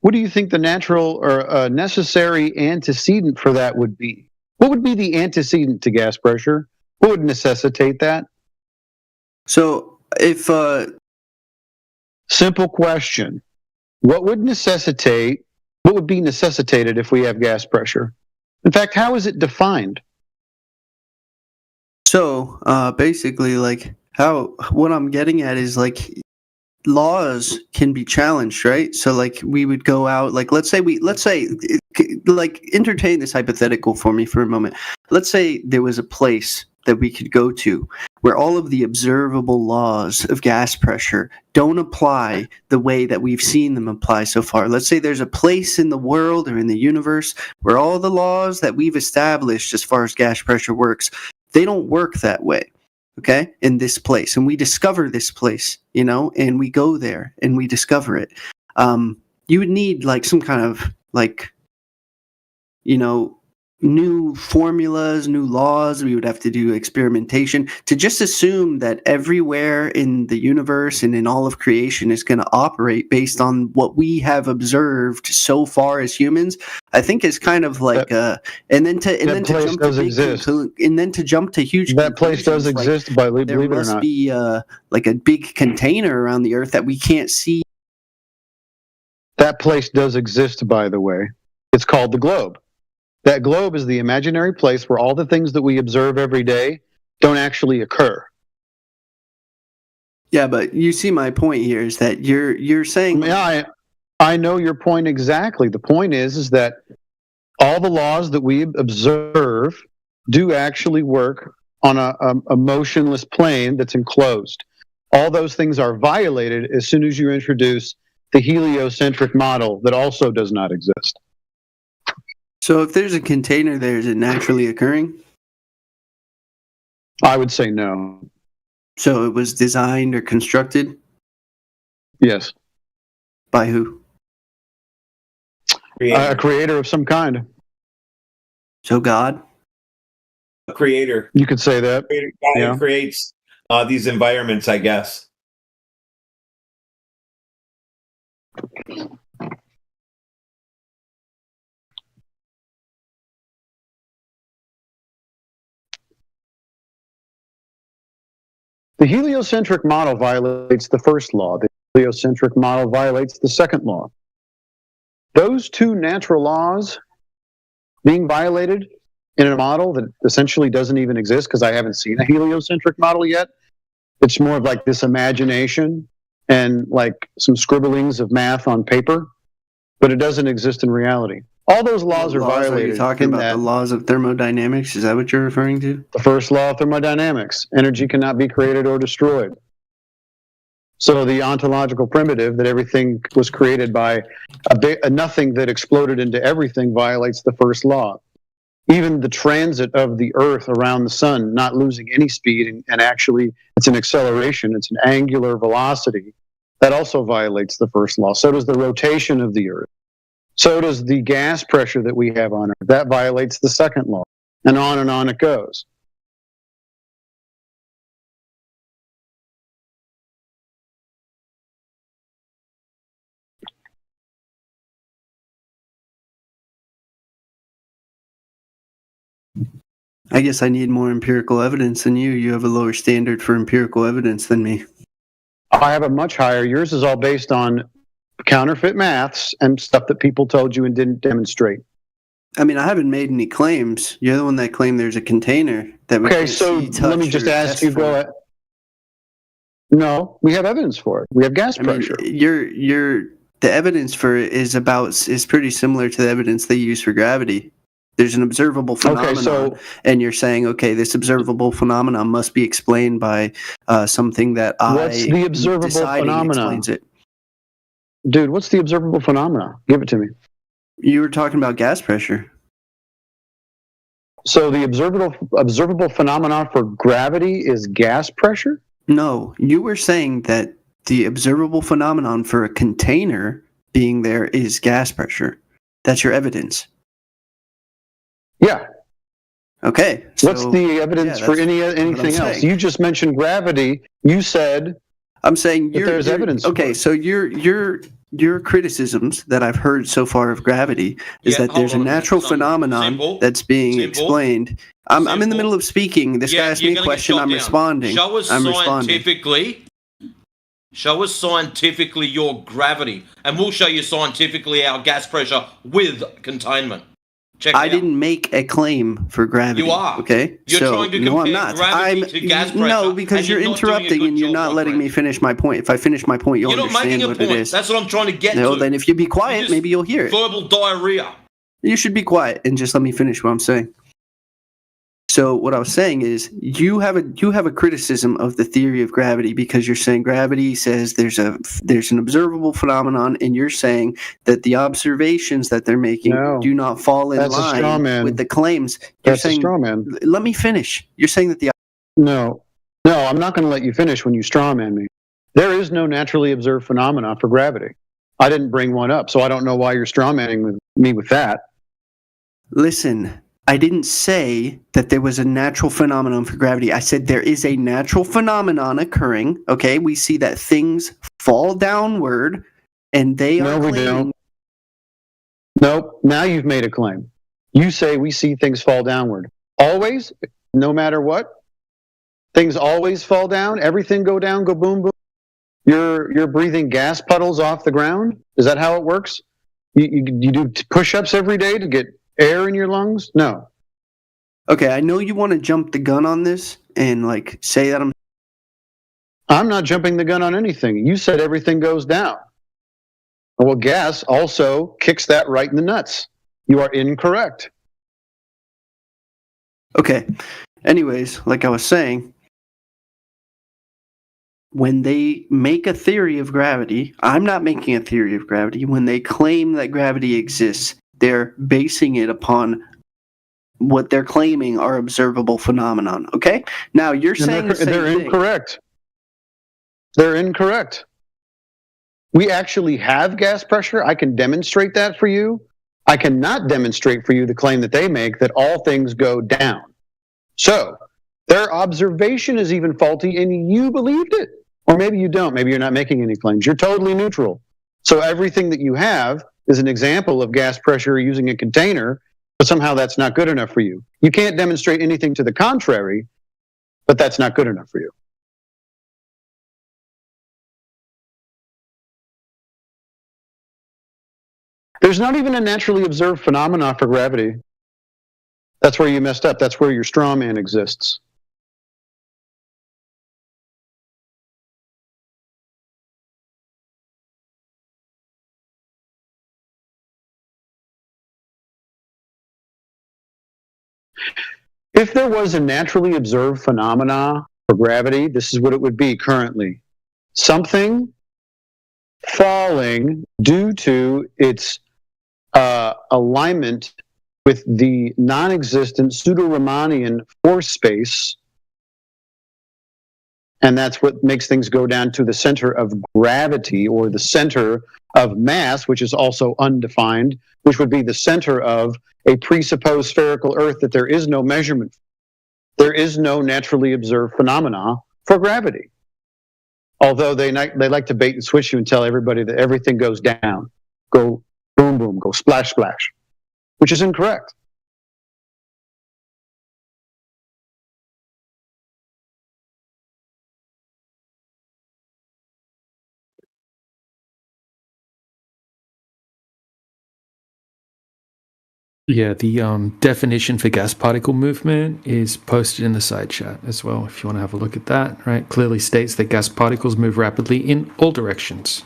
S16: What do you think the natural or necessary antecedent for that would be? What would be the antecedent to gas pressure? What would necessitate that?
S3: So if...
S16: Simple question. What would be necessitated if we have gas pressure? In fact, how is it defined?
S3: So, basically, like, what I'm getting at is like laws can be challenged, right? So like we would go out, like let's say like entertain this hypothetical for me for a moment. Let's say there was a place that we could go to where all of the observable laws of gas pressure don't apply the way that we've seen them apply so far. Let's say there's a place in the world or in the universe where all the laws that we've established as far as gas pressure works, they don't work that way. Okay, in this place, and we discover this place, you know, and we go there and we discover it. You would need like some kind of like, you know, new formulas, new laws. We would have to do experimentation to just assume that everywhere in the universe and in all of creation is going to operate based on what we have observed so far as humans. I think is kind of like and then to jump to huge.
S16: That place does
S3: like,
S16: exist, by believe
S3: there
S16: it or
S3: must
S16: not.
S3: be like a big container around the earth that we can't see.
S16: That place does exist, by the way. It's called the globe. That globe is the imaginary place where all the things that we observe every day don't actually occur.
S3: Yeah, but you see my point here is that you're saying.
S16: I know your point exactly. The point is that all the laws that we observe do actually work on a motionless plane that's enclosed. All those things are violated as soon as you introduce the heliocentric model that also does not exist.
S3: So if there's a container there, is it naturally occurring?
S16: I would say no.
S3: So it was designed or constructed?
S16: Yes.
S3: By who?
S16: A creator of some kind.
S3: So God?
S1: A creator.
S16: You could say that.
S1: God creates these environments, I guess.
S16: The heliocentric model violates the first law. The heliocentric model violates the second law. Those two natural laws being violated in a model that essentially doesn't even exist, because I haven't seen a heliocentric model yet. It's more of like this imagination and like some scribblings of math on paper, but it doesn't exist in reality. All those laws are violated.
S3: Are you talking about the laws of thermodynamics? Is that what you're referring to?
S16: The first law of thermodynamics. Energy cannot be created or destroyed. So the ontological primitive that everything was created by a nothing that exploded into everything violates the first law. Even the transit of the Earth around the sun not losing any speed, and actually it's an acceleration, it's an angular velocity, that also violates the first law. So does the rotation of the Earth. So does the gas pressure that we have on Earth. That violates the second law. And on it goes.
S3: I guess I need more empirical evidence than you. You have a lower standard for empirical evidence than me.
S16: I have a much higher. Yours is all based on counterfeit maths and stuff that people told you and didn't demonstrate.
S3: I mean, I haven't made any claims. You're the one that claimed there's a container that we
S16: Okay,
S3: can't
S16: so
S3: see, touch,
S16: let me just
S3: or
S16: ask
S3: test
S16: you,
S3: for.
S16: go ahead. No, we have evidence for it. We have gas pressure.
S3: The evidence for it is pretty similar to the evidence they use for gravity. There's an observable phenomenon, and you're saying, okay, this observable phenomenon must be explained by something that
S16: What's the observable phenomenon?
S3: Explains it.
S16: Dude, what's the observable phenomenon? Give it to me.
S3: You were talking about gas pressure.
S16: So the observable phenomenon for gravity is gas pressure?
S3: No, you were saying that the observable phenomenon for a container being there is gas pressure. That's your evidence.
S16: Yeah.
S3: Okay.
S16: What's the evidence for anything else? You just mentioned gravity. You said.
S3: I'm saying
S16: there's evidence.
S3: Okay, so your criticisms that I've heard so far of gravity is that there's a natural phenomenon that's being explained. I'm in the middle of speaking. This guy asked me a question. I'm responding.
S6: Show us scientifically your gravity, and we'll show you scientifically our gas pressure with containment. Check
S3: I
S6: it out.
S3: didn't make a claim for gravity.
S6: You are.
S3: Okay.
S6: You're
S3: so,
S6: trying to
S3: no, I'm
S6: compare
S3: not.
S6: gravity to gas pressure.
S3: No, because you're
S6: not doing a
S3: interrupting
S6: good
S3: and you're
S6: job,
S3: not
S6: my
S3: letting
S6: friend.
S3: me finish my point. If I finish my point, you'll
S6: You're not
S3: understand
S6: making a
S3: what it
S6: point.
S3: is.
S6: That's what I'm trying to get
S3: No,
S6: to.
S3: then if you be quiet,
S6: just
S3: maybe you'll hear it.
S6: Verbal diarrhea.
S3: You should be quiet and just let me finish what I'm saying. So what I was saying is you have a criticism of the theory of gravity because you're saying gravity says there's an observable phenomenon, and you're saying that the observations that they're making do not fall in
S16: That's a straw
S3: line
S16: man.
S3: with the claims.
S16: That's a straw man.
S3: Let me finish. You're saying that the
S16: No, I'm not going to let you finish when you straw man me. There is no naturally observed phenomena for gravity. I didn't bring one up, so I don't know why you're straw manning me with that.
S3: Listen, I didn't say that there was a natural phenomenon for gravity. I said there is a natural phenomenon occurring. Okay, we see that things fall downward, and they are
S16: we
S3: claiming.
S16: don't. Nope. Now you've made a claim. You say we see things fall downward. Always, no matter what, things always fall down. Everything go down, go boom, boom. You're breathing gas puddles off the ground. Is that how it works? You do push-ups every day to get air in your lungs? No.
S3: Okay, I know you want to jump the gun on this and say that
S16: I'm not jumping the gun on anything. You said everything goes down. Well, gas also kicks that right in the nuts. You are incorrect.
S3: Okay. Anyways, like I was saying, when they make a theory of gravity, I'm not making a theory of gravity. When they claim that gravity exists, they're basing it upon what they're claiming are observable phenomenon. Okay? Now you're saying the same
S16: they're
S3: thing.
S16: incorrect. They're incorrect. We actually have gas pressure. I can demonstrate that for you. I cannot demonstrate for you the claim that they make that all things go down. So their observation is even faulty and you believed it. Or maybe you don't. Maybe you're not making any claims. You're totally neutral. So everything that you have is an example of gas pressure using a container, but somehow that's not good enough for you. You can't demonstrate anything to the contrary, but that's not good enough for you. There's not even a naturally observed phenomena for gravity. That's where you messed up. That's where your straw man exists. If there was a naturally observed phenomena for gravity, this is what it would be currently. Something falling due to its alignment with the non-existent pseudo-Riemannian force space, and that's what makes things go down to the center of gravity, or the center of mass, which is also undefined, which would be the center of a presupposed spherical Earth that there is no measurement. There is no naturally observed phenomena for gravity. Although they like to bait and switch you and tell everybody that everything goes down, go boom, boom, go splash, splash, which is incorrect.
S23: Yeah, the definition for gas particle movement is posted in the side chat as well, if you want to have a look at that, right? Clearly states that gas particles move rapidly in all directions.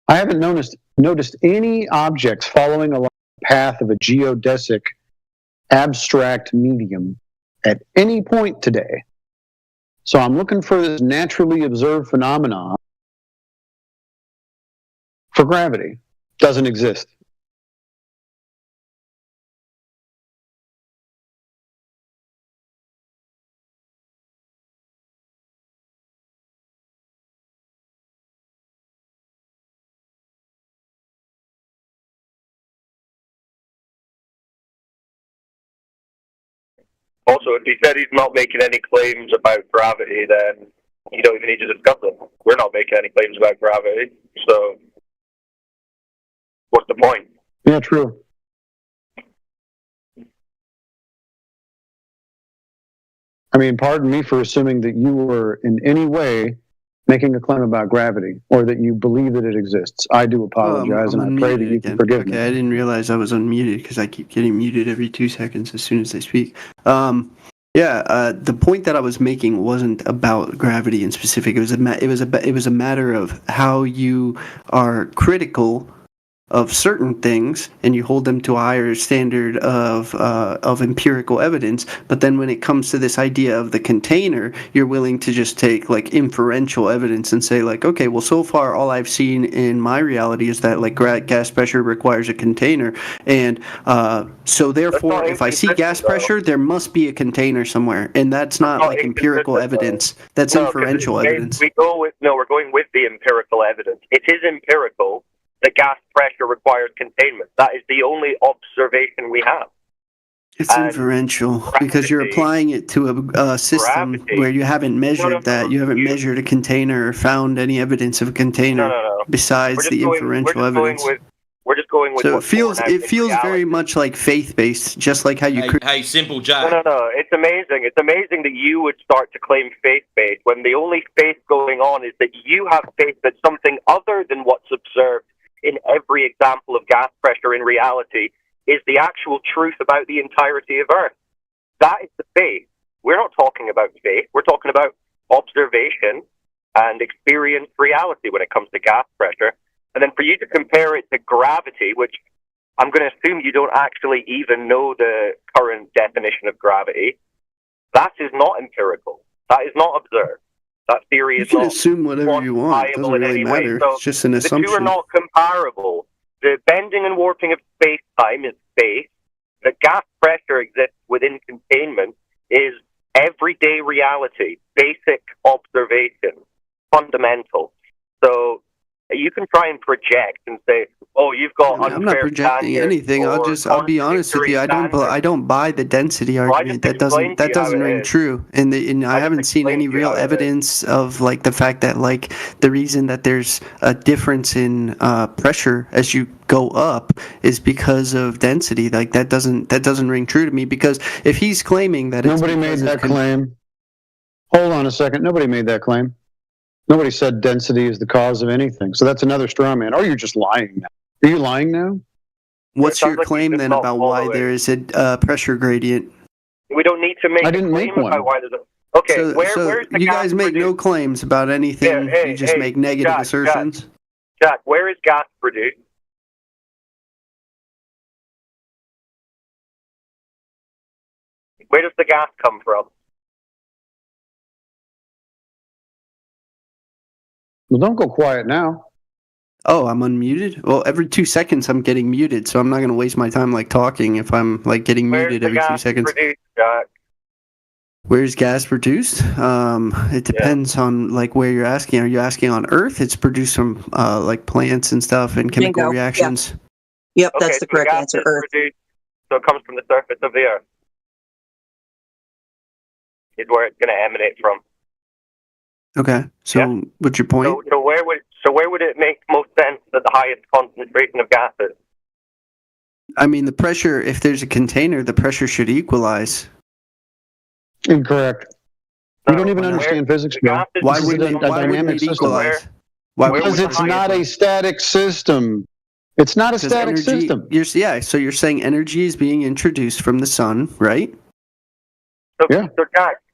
S16: I haven't noticed any objects following along the path of a geodesic abstract medium at any point today. So I'm looking for this naturally observed phenomena for gravity. Doesn't exist.
S11: Also, if he said he's not making any claims about gravity, then you don't even need to discuss it. We're not making any claims about gravity, so what's the point?
S16: Yeah, true. I mean, pardon me for assuming that you were in any way making a claim about gravity or that you believe that it exists. I do apologize, and I pray that you can forgive me.
S3: Okay, I didn't realize I was unmuted because I keep getting muted every 2 seconds as soon as I speak. The point that I was making wasn't about gravity in specific. It was a matter of how you are critical of certain things and you hold them to a higher standard of empirical evidence. But then when it comes to this idea of the container, you're willing to just take like inferential evidence and say like, okay, well, so far all I've seen in my reality is that like gas pressure requires a container, and so therefore if I see gas pressure, there must be a container somewhere, and that's not like empirical evidence. That's inferential evidence.
S11: We're going with the empirical evidence. It is empirical that gas pressure requires containment. That is the only observation we have.
S3: It's inferential because you're applying it to a system where you haven't measured that. You haven't measured a container or found any evidence of a container besides the inferential evidence.
S11: We're just going with.
S3: So it feels very much like faith-based, just like how you.
S6: Hey, simple Jack.
S11: No. It's amazing. It's amazing that you would start to claim faith-based when the only faith going on is that you have faith that something other than what's observed in every example of gas pressure in reality is the actual truth about the entirety of Earth. That is the faith. We're not talking about faith. We're talking about observation and experienced reality when it comes to gas pressure. And then for you to compare it to gravity, which I'm going to assume you don't actually even know the current definition of gravity, that is not empirical. That is not observed. That theory is not.
S3: You can assume whatever you want. It doesn't really matter.
S11: So
S3: it's just an assumption.
S11: The two are not comparable. The bending and warping of space-time is space. The gas pressure exists within containment is everyday reality, basic observation, fundamental. So you can try and project and say, "Oh, you've got."
S3: I'm not projecting anything. I'll be honest with you. I don't buy the density argument. That doesn't ring true. And I haven't seen any real evidence of like the fact that like the reason that there's a difference in pressure as you go up is because of density. Like that doesn't ring true to me, because if he's claiming that
S16: nobody made that claim. Hold on a second. Nobody made that claim. Nobody said density is the cause of anything. So that's another straw man. Or you're just lying now. Are you lying now?
S3: What's your claim then about why there is a pressure gradient?
S11: We don't need to make a claim about why there's a... Okay,
S3: so
S11: where's the
S3: you guys make no claims about anything. You just make negative assertions.
S11: Jack, where is gas produced? Where does the gas come from?
S16: Well, don't go quiet now.
S3: Oh, I'm unmuted? Well, every 2 seconds I'm getting muted, so I'm not going to waste my time like talking if I'm like getting muted every 2 seconds.
S11: Produced, Jack?
S3: Where's gas produced? It depends on like where you're asking. Are you asking on Earth? It's produced from like plants and stuff and chemical reactions.
S7: Yep, that's the correct answer. Earth.
S11: Produced, so it comes from the surface of the Earth. Is where it's going to emanate from.
S3: Okay, so what's your point?
S11: So where would it make most sense that the highest concentration of gas is?
S3: I mean, the pressure. If there's a container, the pressure should equalize.
S16: Incorrect. You don't even understand physics, bro.
S3: Why would it equalize?
S16: Because it's not a static system. It's not a static system.
S3: So you're saying energy is being introduced from the sun, right?
S11: So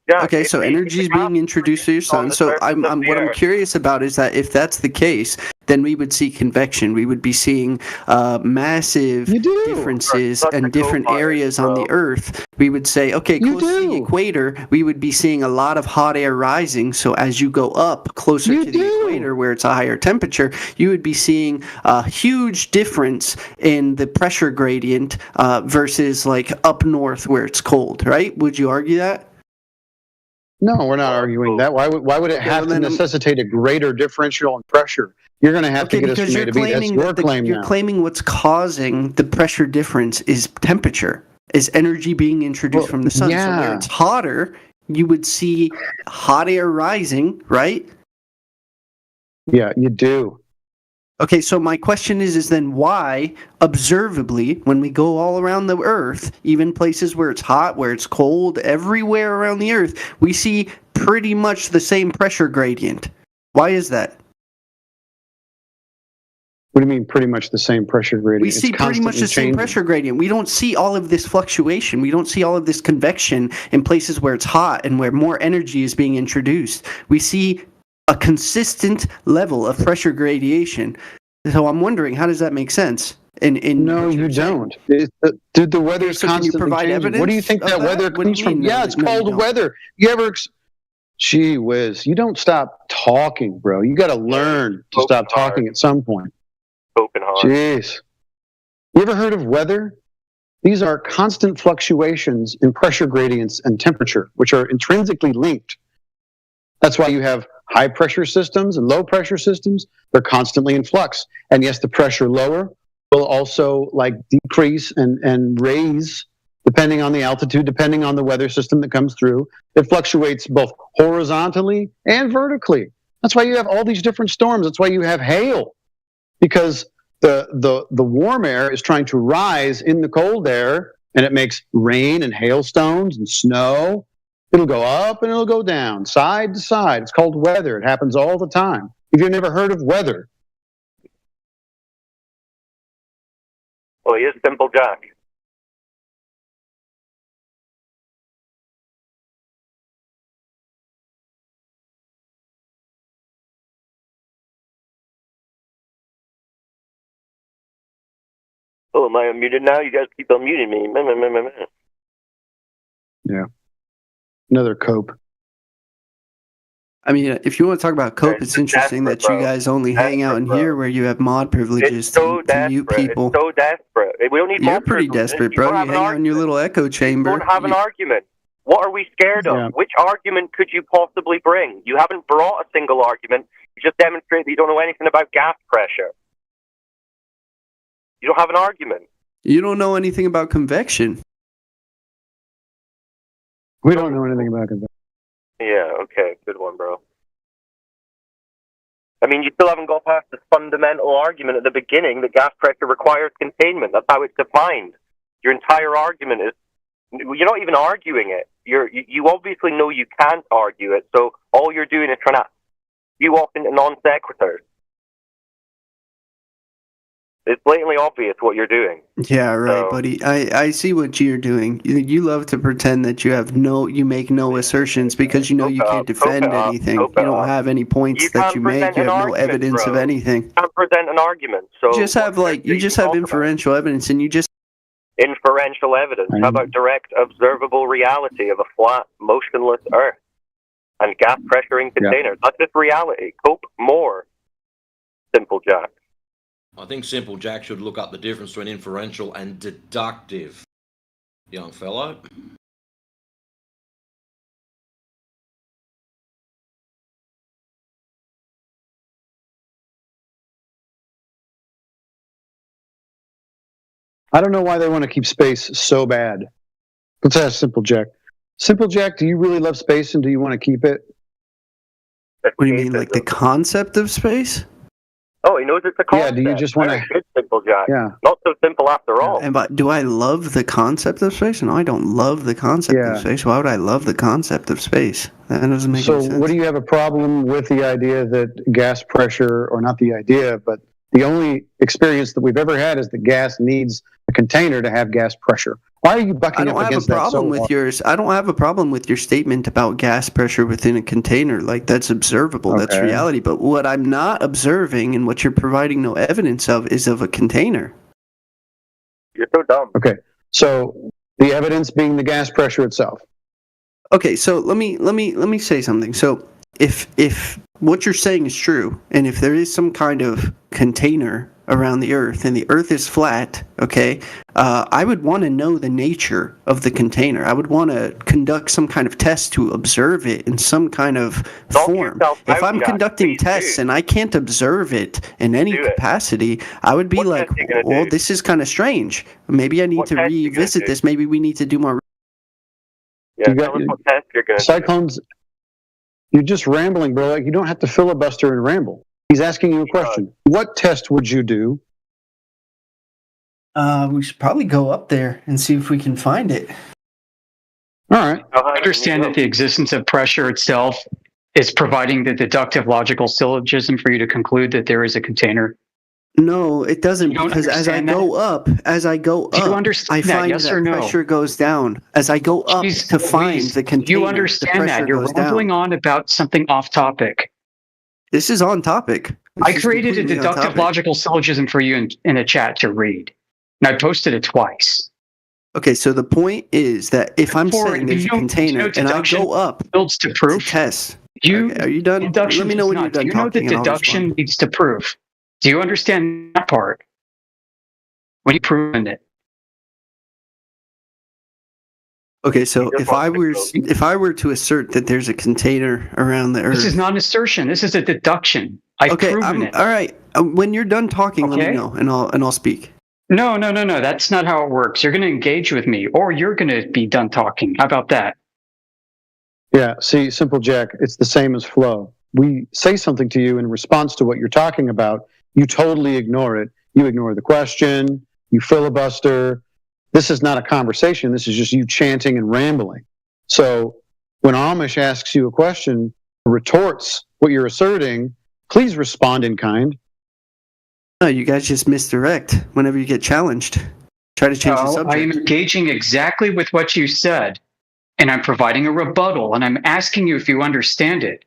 S11: Jack,
S3: okay, so energy is being introduced to your sun. So what I'm curious about is that if that's the case, then we would see convection. We would be seeing massive differences and different areas on the Earth. We would say, okay, close to the equator, we would be seeing a lot of hot air rising. So as you go up closer to the equator, where it's a higher temperature, you would be seeing a huge difference in the pressure gradient versus like up north where it's cold, right? Would you argue that?
S16: No, we're not arguing that. Why would it have to necessitate a greater differential in pressure? You're going to have to get us from A to B. That's your claim now.
S3: You're claiming what's causing the pressure difference is temperature, is energy being introduced from the sun. So where it's hotter, you would see hot air rising, right?
S16: Yeah, you do.
S3: Okay, so my question is then why, observably, when we go all around the Earth, even places where it's hot, where it's cold, everywhere around the Earth, we see pretty much the same pressure gradient? Why is that?
S16: What do you mean pretty much the same pressure gradient?
S3: We see pretty much the same pressure gradient. We don't see all of this fluctuation. We don't see all of this convection in places where it's hot and where more energy is being introduced. We see a consistent level of pressure gradation. So I'm wondering, how does that make sense?
S16: No, you don't. Dude, the weather is constantly changing. What do you think that weather comes from? Yeah, it's called weather. You ever... Gee whiz, you don't stop talking, bro. You got to learn to stop talking at some point.
S11: Open heart.
S16: Jeez. You ever heard of weather? These are constant fluctuations in pressure gradients and temperature, which are intrinsically linked. That's why you have high pressure systems and low pressure systems. They're constantly in flux. And yes, the pressure lower will also like decrease and raise depending on the altitude, depending on the weather system that comes through. It fluctuates both horizontally and vertically. That's why you have all these different storms. That's why you have hail, because the warm air is trying to rise in the cold air, and it makes rain and hailstones and snow. It'll go up and it'll go down, side to side. It's called weather. It happens all the time. If you've never heard of weather.
S11: Well, he is Simple Jack. Oh, am I unmuted now? You guys keep unmuting me.
S16: Yeah. Another cope.
S3: I mean, if you want to talk about cope, it's interesting that you guys only hang out in here where you have mod privileges to mute people.
S11: It's so desperate. We don't need
S3: You're
S11: mod
S3: pretty
S11: privileges.
S3: desperate,
S11: You
S3: bro.
S11: don't
S3: You
S11: have
S3: hang
S11: an
S3: out in your little echo chamber.
S11: You don't have an argument. What are we scared of? Which argument could you possibly bring? You haven't brought a single argument. You just demonstrate that you don't know anything about gas pressure. You don't have an argument.
S3: You don't know anything about convection.
S16: We don't know anything about convection.
S11: Yeah, okay. Good one, bro. I mean, you still haven't got past the fundamental argument at the beginning that gas pressure requires containment. That's how it's defined. Your entire argument is, you're not even arguing it. You obviously know you can't argue it, so all you're doing is trying to spew off into non sequiturs. It's blatantly obvious what you're doing.
S3: Yeah, right, buddy. I see what you're doing. You love to pretend that you make no assertions because you know you can't defend anything. You don't have any points that you make. You have no evidence of anything.
S11: You can't present an argument. So
S3: You just have inferential evidence, and you just
S11: inferential evidence. How about direct observable reality of a flat, motionless Earth and gas pressuring containers? That's just reality. Cope more. Simple Jack.
S6: I think Simple Jack should look up the difference between inferential and deductive, young fellow.
S16: I don't know why they want to keep space so bad. Let's ask Simple Jack. Simple Jack, do you really love space and do you want to keep it?
S3: What do you mean, like the concept of space?
S11: Oh, he knows it's a concept.
S16: Yeah, do you just want to...
S11: Good, Simple Jack.
S16: Yeah.
S11: Not so simple after all.
S3: And do I love the concept of space? No, I don't love the concept of space. Why would I love the concept of space? That doesn't make any sense.
S16: So what do you have a problem with the idea that gas pressure, or not the idea, but the only experience that we've ever had is that gas needs a container to have gas pressure? Why are you bucking up against that so hard?
S3: I don't have a problem with your statement about gas pressure within a container. Like, that's observable. Okay. That's reality. But what I'm not observing and what you're providing no evidence of is of a container.
S11: You're so dumb.
S16: Okay. So the evidence being the gas pressure itself.
S3: Okay, so let me say something. So if what you're saying is true, and if there is some kind of container around the Earth, and the Earth is flat, okay, I would want to know the nature of the container. I would want to conduct some kind of test to observe it in some kind of form. If I'm conducting tests and I can't observe it in any capacity, I would be like, well, this is kind of strange. Maybe I need to revisit this. Maybe we need to do more.
S11: Yeah,
S16: You got-
S11: tell us what test you're going to do.
S16: Cyclones, you're just rambling, bro. Like, you don't have to filibuster and ramble. He's asking you a question. What test would you do?
S3: We should probably go up there and see if we can find it.
S16: All right.
S12: Understand that the existence of pressure itself is providing the deductive logical syllogism for you to conclude that there is a container.
S3: No, it doesn't,
S12: You don't
S3: because as I
S12: understand
S3: go up,
S12: Do you
S3: I
S12: understand that,
S3: find
S12: yes
S3: that
S12: or no?
S3: pressure goes down. As I go up to find the container,
S12: You
S3: the
S12: understand that.
S3: pressure
S12: You're
S3: goes down.
S12: rambling on about something off topic.
S3: This is on topic.
S12: I
S3: This is
S12: created a
S3: completely on
S12: deductive
S3: topic.
S12: logical syllogism for you in the chat to read. And I posted it twice.
S3: Okay, so the point is that if I'm saying there's a container and I
S12: deduction
S3: go up
S12: builds to proof.
S3: test,
S12: You
S3: okay, are you done?
S12: deduction
S3: Let me know
S12: does
S3: when you're
S12: not.
S3: done
S12: Do you know that
S3: talking. and I'll
S12: deduction
S3: respond.
S12: leads to proof? Do you understand that part? When you proven it.
S3: Okay, so if I were to assert that there's a container around the Earth,
S12: This is not an assertion. This is a deduction. I've
S3: okay,
S12: proven it.
S3: all right. When you're done talking, let me
S12: Okay.
S3: know, and I'll speak.
S12: No. That's not how it works. You're going to engage with me, or you're going to be done talking. How about that?
S16: Yeah, see, Simple Jack, it's the same as flow. We say something to you in response to what you're talking about. You totally ignore it. You ignore the question. You filibuster. This is not a conversation. This is just you chanting and rambling. So when Amish asks you a question, retorts what you're asserting, please respond in kind.
S3: No, you guys just misdirect whenever you get challenged. Try to change the
S12: No,
S3: subject.
S12: I am engaging exactly with what you said, and I'm providing a rebuttal, and I'm asking you if you understand it.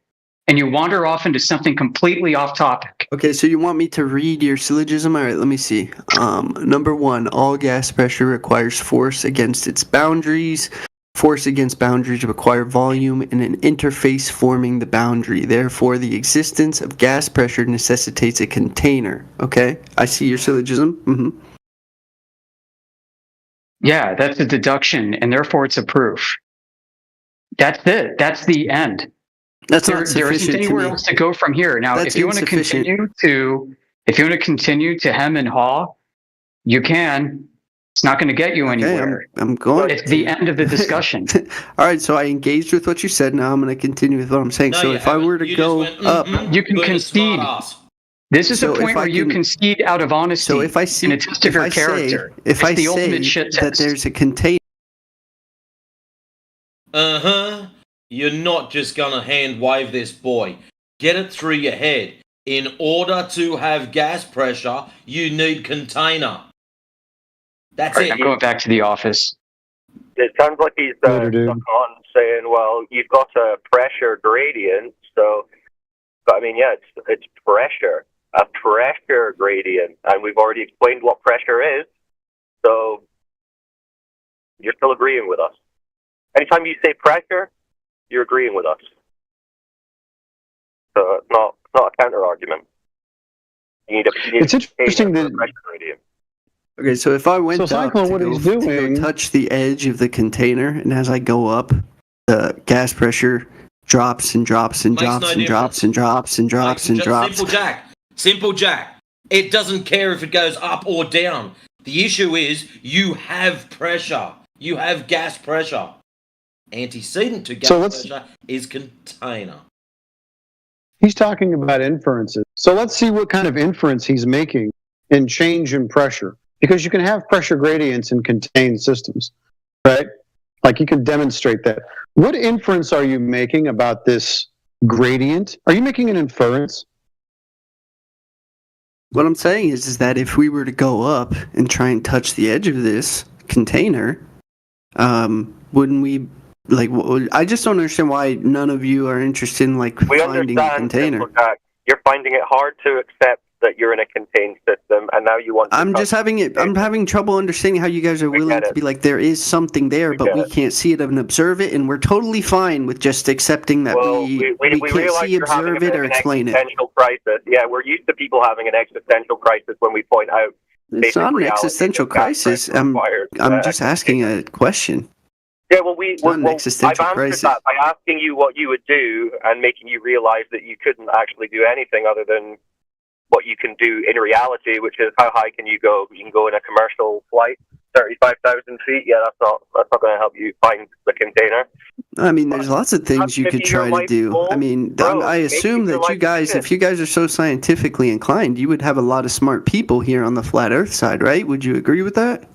S12: And you wander off into something completely off topic.
S3: Okay, so you want me to read your syllogism? All right, let me see. Number 1, all gas pressure requires force against its boundaries. Force against boundaries require volume in an interface forming the boundary. Therefore, the existence of gas pressure necessitates a container. Okay, I see your syllogism.
S12: Yeah, that's a deduction, and therefore it's a proof. That's it. That's the end.
S3: That's
S12: there
S3: not
S12: isn't
S3: sufficient to
S12: anywhere
S3: me.
S12: else to go from here. Now,
S3: That's
S12: if you want to
S3: insufficient.
S12: continue to hem and haw, you can. It's not going to get you anywhere.
S3: I'm going.
S12: It's the end of the discussion.
S3: All right, so I engaged with what you said. Now I'm going to continue with what I'm saying.
S6: No,
S3: so
S6: you
S3: if I were to
S6: haven't. You
S3: go
S6: just went,
S3: up,
S12: You can
S6: Good
S12: concede.
S6: smart ass.
S12: This is
S3: So
S12: the
S3: if
S12: point
S3: I
S12: where you
S3: can-
S12: concede out of honesty
S3: so if I see,
S12: and a test of
S3: if
S12: your
S3: I say,
S12: character.
S3: if
S12: It's
S3: I
S12: the
S3: say
S12: ultimate shit
S3: that
S12: test.
S3: there's a container.
S6: You're not just gonna hand wave this boy. Get it through your head. In order to have gas pressure, you need container. That's
S12: All right,
S6: it.
S12: I'm going back to the office.
S11: It sounds like he's stuck on saying, well, you've got a pressure gradient, so, but I mean, yeah, it's pressure, a pressure gradient, and we've already explained what pressure is, so you're still agreeing with us. Anytime you say pressure, you're agreeing with us. So it's not a counter argument. You need
S16: It's interesting that
S11: pressure gradient.
S3: Okay, so if I went
S16: So
S3: up
S16: Cyclone,
S3: to
S16: what
S3: go,
S16: he's
S3: to go
S16: doing-
S3: touch the edge of the container, and as I go up, the gas pressure drops and drops and
S6: Makes
S3: drops
S6: no
S3: and drops and drops and drops and drops.
S6: Simple Jack. It doesn't care if it goes up or down. The issue is you have pressure. You have gas pressure. Antecedent to gas pressure is container.
S16: He's talking about inferences. So let's see what kind of inference he's making in change in pressure. Because you can have pressure gradients in contained systems, right? Like you can demonstrate that. What inference are you making about this gradient? Are you making an inference?
S3: What I'm saying is that if we were to go up and try and touch the edge of this container, wouldn't we, like, I just don't understand why none of you are interested in, like,
S11: We
S3: finding the
S11: understand,
S3: container.
S11: Simple Jack. You're finding it hard to accept that you're in a contained system, and now you want to
S3: I'm having trouble understanding how you guys are willing to be like, there is something there, but we can't see it and observe it, and we're totally fine with just accepting that we can't
S11: realize
S3: see,
S11: you're having
S3: observe it, or
S11: an
S3: explain it.
S11: existential crisis. Yeah, we're used to people having an existential crisis when we point out.
S3: It's not an existential crisis. I'm just asking a question.
S11: Yeah, well, I've
S3: existential
S11: answered
S3: crisis.
S11: that by asking you what you would do and making you realize that you couldn't actually do anything other than what you can do in reality, which is how high can you go? You can go in a commercial flight. 35,000 feet. Yeah, that's not going to help you find the container.
S3: I mean, there's lots of things you could try to do. I mean, I assume that you guys, if you guys are so scientifically inclined, you would have a lot of smart people here on the flat Earth side, right? Would you agree with that?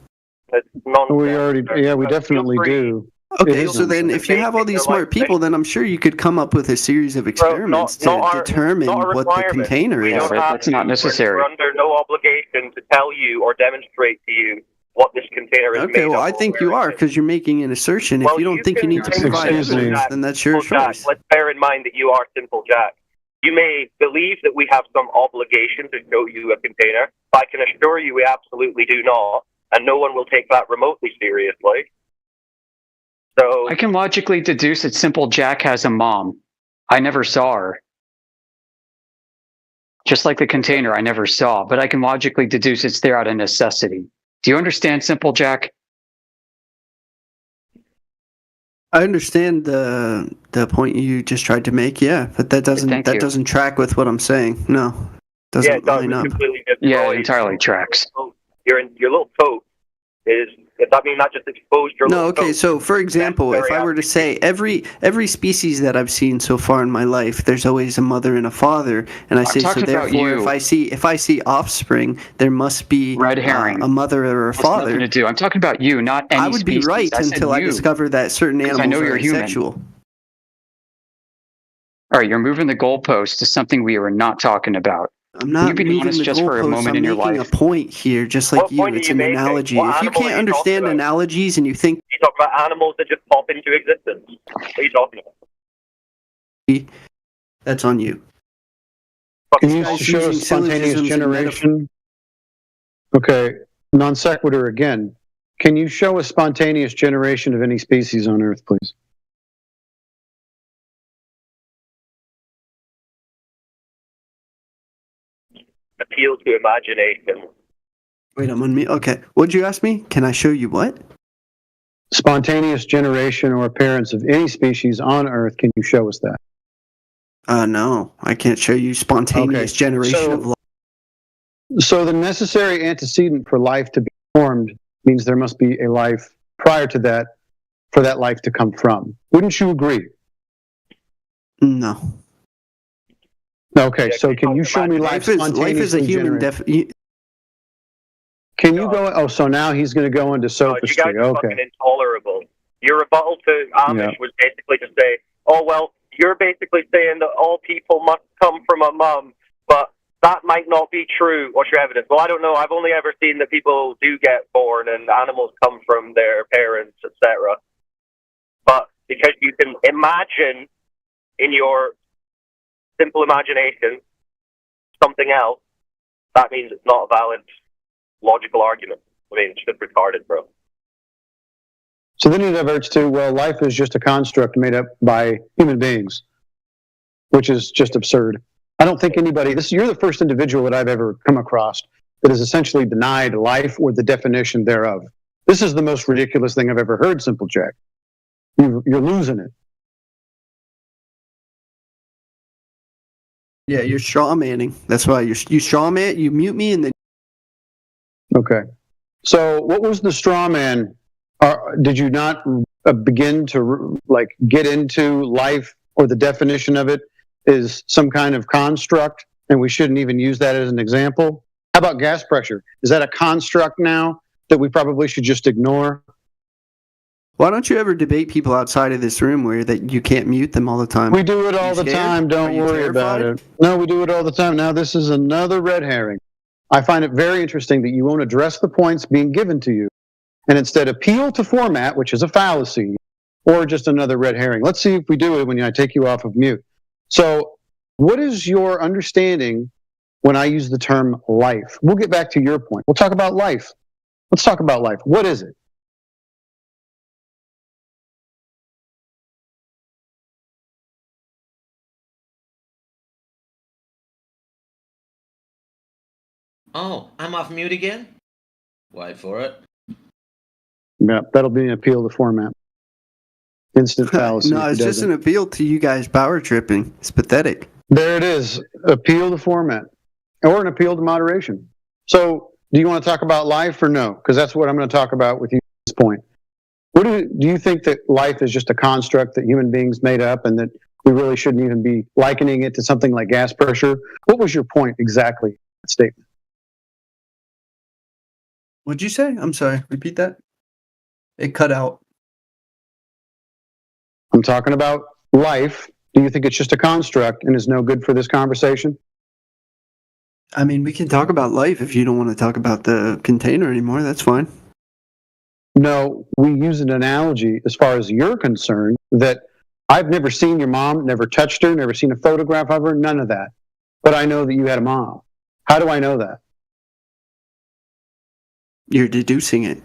S16: We definitely do.
S3: Okay, so then if you have all these smart people, then I'm sure you could come up with a series of experiments to determine what the container is.
S12: That's not necessary.
S11: We're under no obligation to tell you or demonstrate to you what this container is made
S3: Okay, well,
S11: of.
S3: I think you are, because you're making an assertion. If you don't think you need to provide evidence, then that's your choice.
S11: Let's bear in mind that you are Simple Jack. You may believe that we have some obligation to show you a container, but I can assure you we absolutely do not, and no one will take that remotely seriously. So
S12: I can logically deduce that Simple Jack has a mom. I never saw her. Just like the container I never saw, but I can logically deduce it's there out of necessity. Do you understand, Simple Jack?
S3: I understand the point you just tried to make, yeah, but that doesn't track with what I'm saying. No, doesn't line up.
S12: Yeah, it entirely tracks.
S11: Your little toe is. That just exposed your.
S3: No, okay. So, for example, if I were to say every species that I've seen so far in my life, there's always a mother and a father, and I say so. Therefore, if I see offspring, there must be
S12: red herring,
S3: a mother or a father.
S12: Nothing to do. I'm talking about you, not any.
S3: I would be right until I discover that certain animals are asexual.
S12: All right, you're moving the goalpost to something we are not talking about.
S3: I'm not
S12: Can you be honest just for a moment in your life?
S3: I'm making a point here, just like you. It's an analogy. If you can't understand analogies and you think
S11: you talk about animals that just pop into existence, what are you talking about?
S3: That's on you.
S16: Can you show spontaneous generation? Okay, non sequitur again. Can you show a spontaneous generation of any species on Earth, please?
S11: Appeal to imagination.
S3: Wait, I'm on me. Okay, what'd you ask me? Can I show you what?
S16: Spontaneous generation or appearance of any species on Earth. Can you show us that?
S3: No, I can't show you spontaneous generation of life.
S16: So the necessary antecedent for life to be formed means there must be a life prior to that for that life to come from. Wouldn't you agree?
S3: No.
S16: Okay, so can you show me life spontaneously?
S3: Life is a human
S16: Can you go? Oh, so now he's going to go into sophistry.
S11: You guys are fucking intolerable. Your rebuttal to Amish was basically to say, "Oh well, you're basically saying that all people must come from a mum, but that might not be true. What's your evidence?" Well, I don't know. I've only ever seen that people do get born and animals come from their parents, etc. But because you can imagine in your simple imagination something else, that means it's not a valid logical argument. I mean, it's just retarded, bro.
S16: So then he diverts to, well, life is just a construct made up by human beings, which is just absurd. I don't think anybody, you're the first individual that I've ever come across that has essentially denied life or the definition thereof. This is the most ridiculous thing I've ever heard, Simple Jack. You're losing it.
S3: Yeah, you're straw manning. That's why you straw man. You mute me and then.
S16: Okay. So what was the straw man? Did you not begin to get into life or the definition of it is some kind of construct and we shouldn't even use that as an example? How about gas pressure? Is that a construct now that we probably should just ignore?
S3: Why don't you ever debate people outside of this room where that you can't mute them all the time?
S16: We do it all the time. Don't worry about it. No, we do it all the time. Now this is another red herring. I find it very interesting that you won't address the points being given to you and instead appeal to format, which is a fallacy, or just another red herring. Let's see if we do it when I take you off of mute. So what is your understanding when I use the term life? We'll get back to your point. We'll talk about life. Let's talk about life. What is it?
S6: Oh, I'm off mute again? Wait for it.
S16: Yeah, that'll be an appeal to format. Instant fallacy.
S3: No, it's just an appeal to you guys power tripping. It's pathetic.
S16: There it is. Appeal to format. Or an appeal to moderation. So Do you want to talk about life or no? Because that's what I'm going to talk about with you at this point. What do you think that life is just a construct that human beings made up and that we really shouldn't even be likening it to something like gas pressure? What was your point exactly in that statement?
S3: What'd you say? I'm sorry. Repeat that. It cut out.
S16: I'm talking about life. Do you think it's just a construct and is no good for this conversation?
S3: I mean, we can talk about life if you don't want to talk about the container anymore. That's fine.
S16: No, we use an analogy as far as you're concerned that I've never seen your mom, never touched her, never seen a photograph of her, none of that. But I know that you had a mom. How do I know that?
S3: You're deducing it.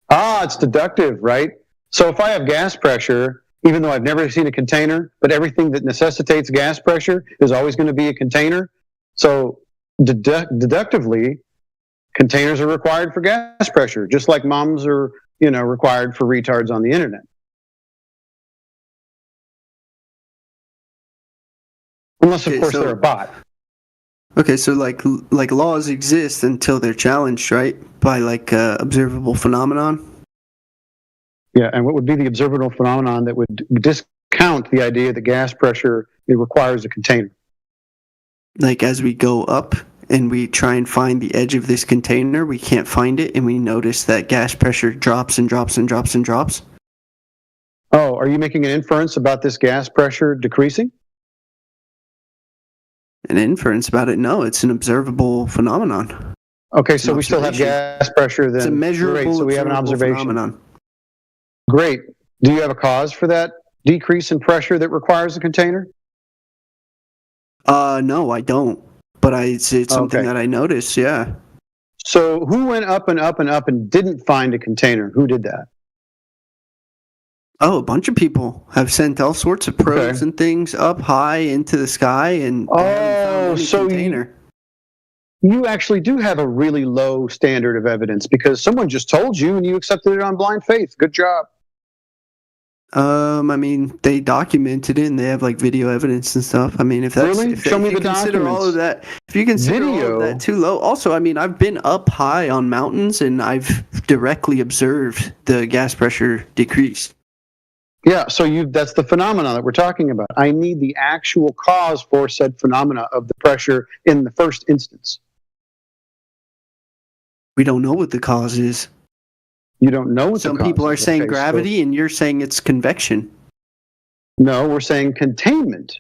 S16: Ah, it's deductive, right? So if I have gas pressure, even though I've never seen a container, but everything that necessitates gas pressure is always going to be a container. So deductively, containers are required for gas pressure, just like moms are, required for retards on the internet. Unless, of course, they're a bot.
S3: Okay, so like laws exist until they're challenged, right? By observable phenomenon.
S16: Yeah, and what would be the observable phenomenon that would discount the idea that gas pressure requires a container?
S3: Like as we go up and we try and find the edge of this container, we can't find it, and we notice that gas pressure drops and drops and drops and drops.
S16: Oh, are you making an inference about this gas pressure decreasing?
S3: An inference about it? No, it's an observable phenomenon.
S16: Okay, so we still have gas pressure then.
S3: It's a measurable,
S16: great, so we have an observation.
S3: Phenomenon.
S16: Great. Do you have a cause for that decrease in pressure that requires a container?
S3: No, I don't. But it's something that I noticed, yeah.
S16: So who went up and up and up and didn't find a container? Who did that?
S3: Oh, a bunch of people have sent all sorts of probes and things up high into the sky and
S16: so
S3: container.
S16: You actually do have a really low standard of evidence because someone just told you and you accepted it on blind faith. Good job.
S3: I mean, they documented it and they have video evidence and stuff. I mean, if that's
S16: really? Show me the
S3: consider all of that, if you consider all of that too low. Also, I mean, I've been up high on mountains and I've directly observed the gas pressure decrease.
S16: Yeah, so that's the phenomena that we're talking about. I need the actual cause for said phenomena of the pressure in the first instance.
S3: We don't know what the cause is.
S16: You don't know what the cause is.
S3: Some people are saying gravity, and you're saying it's convection.
S16: No, we're saying containment.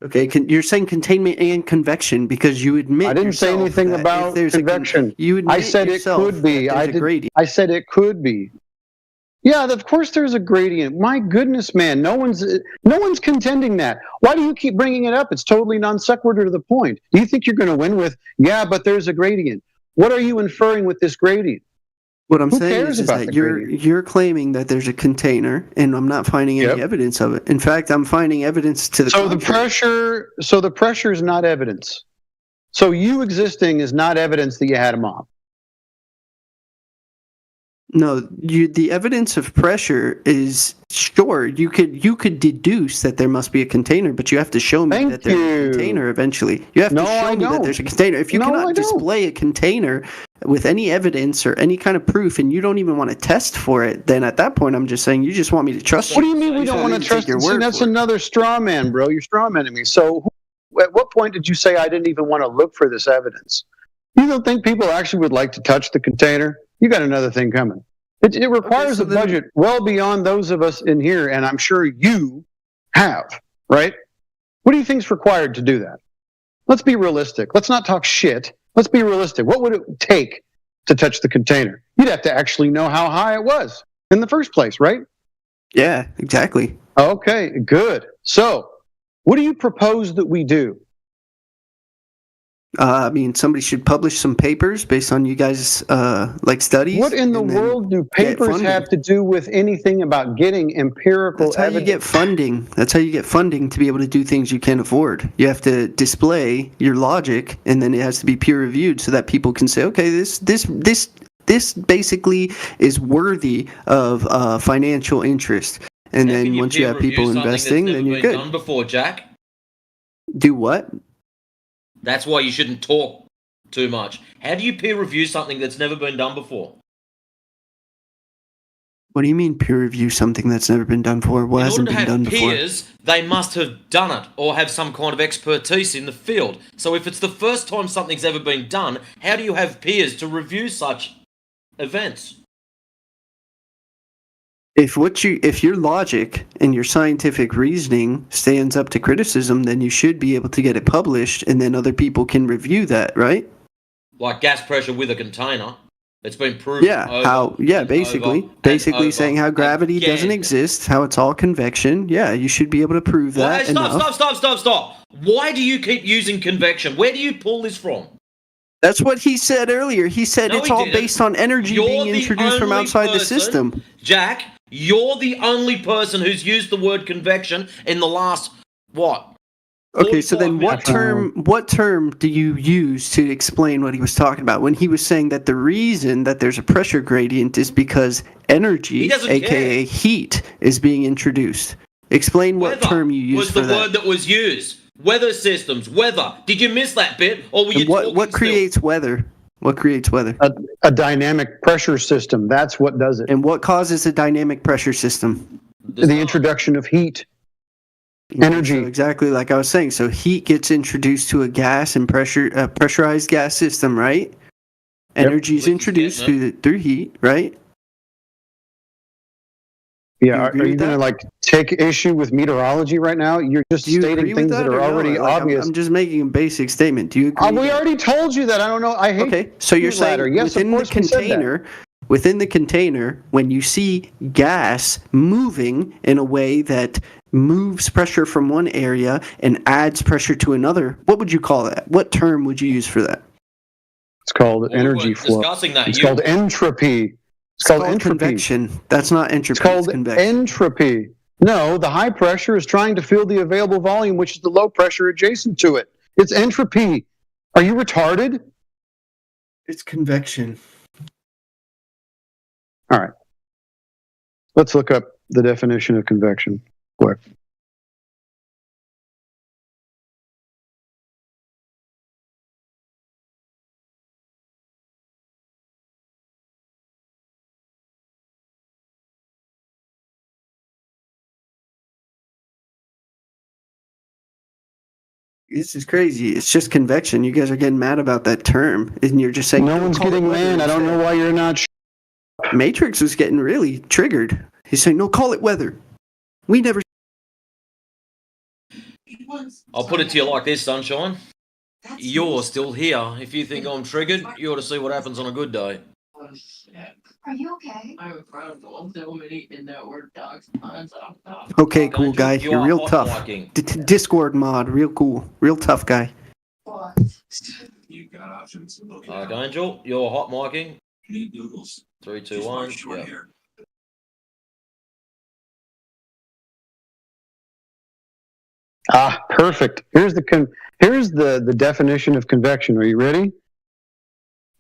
S3: Okay, you're saying containment and convection because you admit.
S16: I didn't say anything about convection.
S3: You admit
S16: I said it could be. I said it could be. Yeah, of course there's a gradient. My goodness, man, no one's contending that. Why do you keep bringing it up? It's totally non sequitur to the point. Do you think you're going to win with, yeah, but there's a gradient? What are you inferring with this gradient?
S3: What I'm saying is that you're claiming that there's a container, and I'm not finding any evidence of it. In fact, I'm finding evidence to the contrary.
S16: So the pressure is not evidence. So you existing is not evidence that you had a mom.
S3: No, the evidence of pressure is sure. You could deduce that there must be a container, but you have to show me that there's a container eventually. You have to show me that there's a container. If you cannot display a container with any evidence or any kind of proof, and you don't even want to test for it, then at that point, I'm just saying you just want me to trust you.
S16: What do you mean we don't want to trust you? That's another straw man, bro. You're straw manning me. So at what point did you say I didn't even want to look for this evidence? You don't think people actually would like to touch the container? You got another thing coming. It requires a budget well beyond those of us in here, and I'm sure you have, right? What do you think is required to do that? Let's be realistic. Let's not talk shit. Let's be realistic. What would it take to touch the container? You'd have to actually know how high it was in the first place, right?
S3: Yeah, exactly.
S16: Okay, good. So, what do you propose that we do?
S3: I mean, somebody should publish some papers based on you guys' studies.
S16: What in the world do papers have to do with anything about getting empirical evidence?
S3: That's how you get funding. That's how you get funding to be able to do things you can't afford. You have to display your logic, and then it has to be peer reviewed so that people can say, okay, this basically is worthy of financial interest. And then once you have people investing, then you're good.
S6: Done before, Jack.
S3: Do what?
S6: That's why you shouldn't talk too much. How do you peer review something that's never been done before?
S3: What do you mean peer review something that's never been done before? What
S6: In
S3: hasn't
S6: order to
S3: been done
S6: have
S3: before?
S6: peers, they must have done it or have some kind of expertise in the field. So if it's the first time something's ever been done, how do you have peers to review such events?
S3: If your logic and your scientific reasoning stands up to criticism, then you should be able to get it published, and then other people can review that, right?
S6: Like gas pressure with a container. It's been proven.
S3: Basically saying how gravity doesn't exist, how it's all convection. Yeah, you should be able to prove that.
S6: Hey, stop. Why do you keep using convection? Where do you pull this from?
S3: That's what he said earlier. He said
S6: No,
S3: it's
S6: he
S3: all
S6: didn't.
S3: based on energy
S6: You're
S3: being
S6: the
S3: introduced from
S6: only
S3: outside the
S6: person-
S3: system.
S6: Jack, you're the only person who's used the word convection in the last, what?
S3: Okay, so then
S6: 45
S3: what term do you use to explain what he was talking about when he was saying that the reason that there's a pressure gradient is because energy,
S6: He doesn't
S3: aka heat, is being introduced? Explain what term you use
S6: was
S3: for
S6: the
S3: that.
S6: word that was used. Weather systems, weather. Did you miss that bit? Or were you
S3: And
S6: talking
S3: what creates weather? What creates weather?
S16: A dynamic pressure system. That's what does it.
S3: And what causes a dynamic pressure system?
S16: The introduction of heat. Energy.
S3: So exactly like I was saying. So heat gets introduced to a gas and pressurized gas system, right? Energy is introduced through heat, right?
S16: Yeah, are you going to like take issue with meteorology right now? You're just stating things that are already obvious.
S3: I'm just making a basic statement. Do you agree?
S16: We already told you that. I don't know. I hate.
S3: Okay, so you're saying
S16: yes,
S3: within the container, when you see gas moving in a way that moves pressure from one area and adds pressure to another, what would you call that? What term would you use for that?
S16: It's called energy flow.
S6: discussing that.
S16: It's called entropy. It's called entropy.
S3: Convection. That's not entropy.
S16: It's called
S3: convection.
S16: entropy. No, the high pressure is trying to fill the available volume, which is the low pressure adjacent to it. It's entropy. Are you retarded?
S3: It's convection.
S16: All right. Let's look up the definition of convection quick.
S3: This is crazy. It's just convection. You guys are getting mad about that term, and you're just saying
S16: No one's getting mad. I don't know why you're not.
S3: Matrix was getting really triggered. He's saying, "No, call it weather." We never.
S6: I'll put it to you like this, Sunshine. You're still here. If you think I'm triggered, you ought to see what happens on a good day.
S13: Are you okay?
S3: Okay, cool guy. You're real tough.
S6: hot-micing.
S3: Discord mod, real cool, real tough guy.
S6: Archangel, you're hot micing. 3, 2, 1. Yeah.
S16: Ah, perfect. Here's the definition of convection. Are you ready?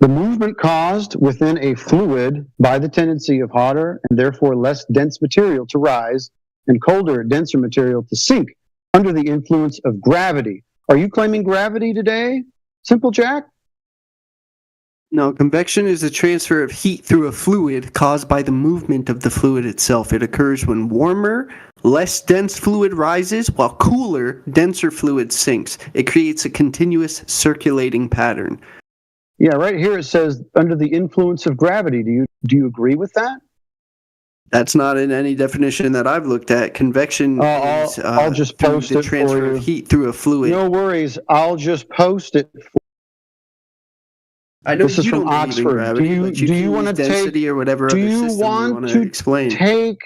S16: The movement caused within a fluid by the tendency of hotter and therefore less dense material to rise and colder, denser material to sink under the influence of gravity. Are you claiming gravity today, Simple Jack?
S3: No, convection is a transfer of heat through a fluid caused by the movement of the fluid itself. It occurs when warmer, less dense fluid rises, while cooler, denser fluid sinks. It creates a continuous circulating pattern.
S16: Yeah, right here it says under the influence of gravity. Do you agree with that?
S3: That's not in any definition that I've looked at. Convection is
S16: I'll just
S3: through
S16: post
S3: the
S16: it for
S3: transfer
S16: you.
S3: of heat through a fluid.
S16: No worries. I'll just post it.
S3: I know
S16: This is
S3: you
S16: from
S3: don't believe in
S16: Oxford.
S3: gravity, but
S16: Do you
S3: can
S16: want
S3: use
S16: to
S3: density
S16: take?
S3: or whatever
S16: Do
S3: other
S16: you
S3: system you
S16: want
S3: want
S16: to
S3: explain?
S16: take?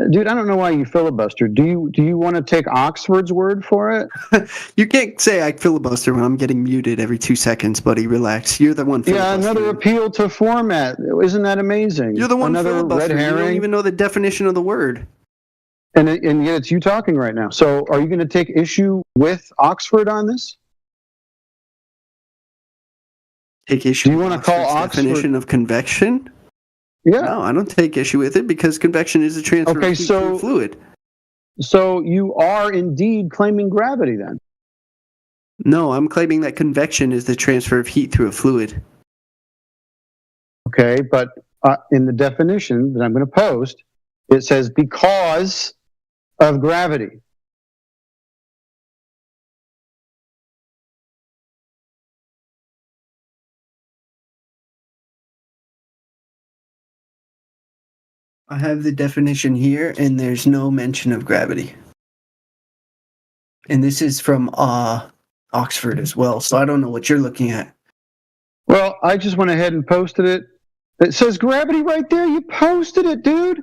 S16: Dude, I don't know why you filibuster. Do you want to take Oxford's word for it?
S3: You can't say I filibuster when I'm getting muted every 2 seconds, buddy. Relax. You're the one
S16: Yeah,
S3: filibustering.
S16: another appeal to format. Isn't that amazing?
S3: You're the one
S16: another red
S3: filibustering. You don't
S16: herring.
S3: even know the definition of the word.
S16: And yet it's you talking right now. So are you going to take issue with Oxford on this?
S3: Take issue.
S16: Do you
S3: with
S16: want to call
S3: Oxford's
S16: Oxford?
S3: definition of convection?
S16: Yeah.
S3: No, I don't take issue with it because convection is a transfer
S16: Okay,
S3: of heat through a fluid.
S16: So you are indeed claiming gravity then.
S3: No, I'm claiming that convection is the transfer of heat through a fluid.
S16: Okay, but in the definition that I'm going to post, it says because of gravity.
S3: I have the definition here, and there's no mention of gravity. And this is from Oxford as well, so I don't know what you're looking at.
S16: Well, I just went ahead and posted it. It says gravity right there. You posted it, dude.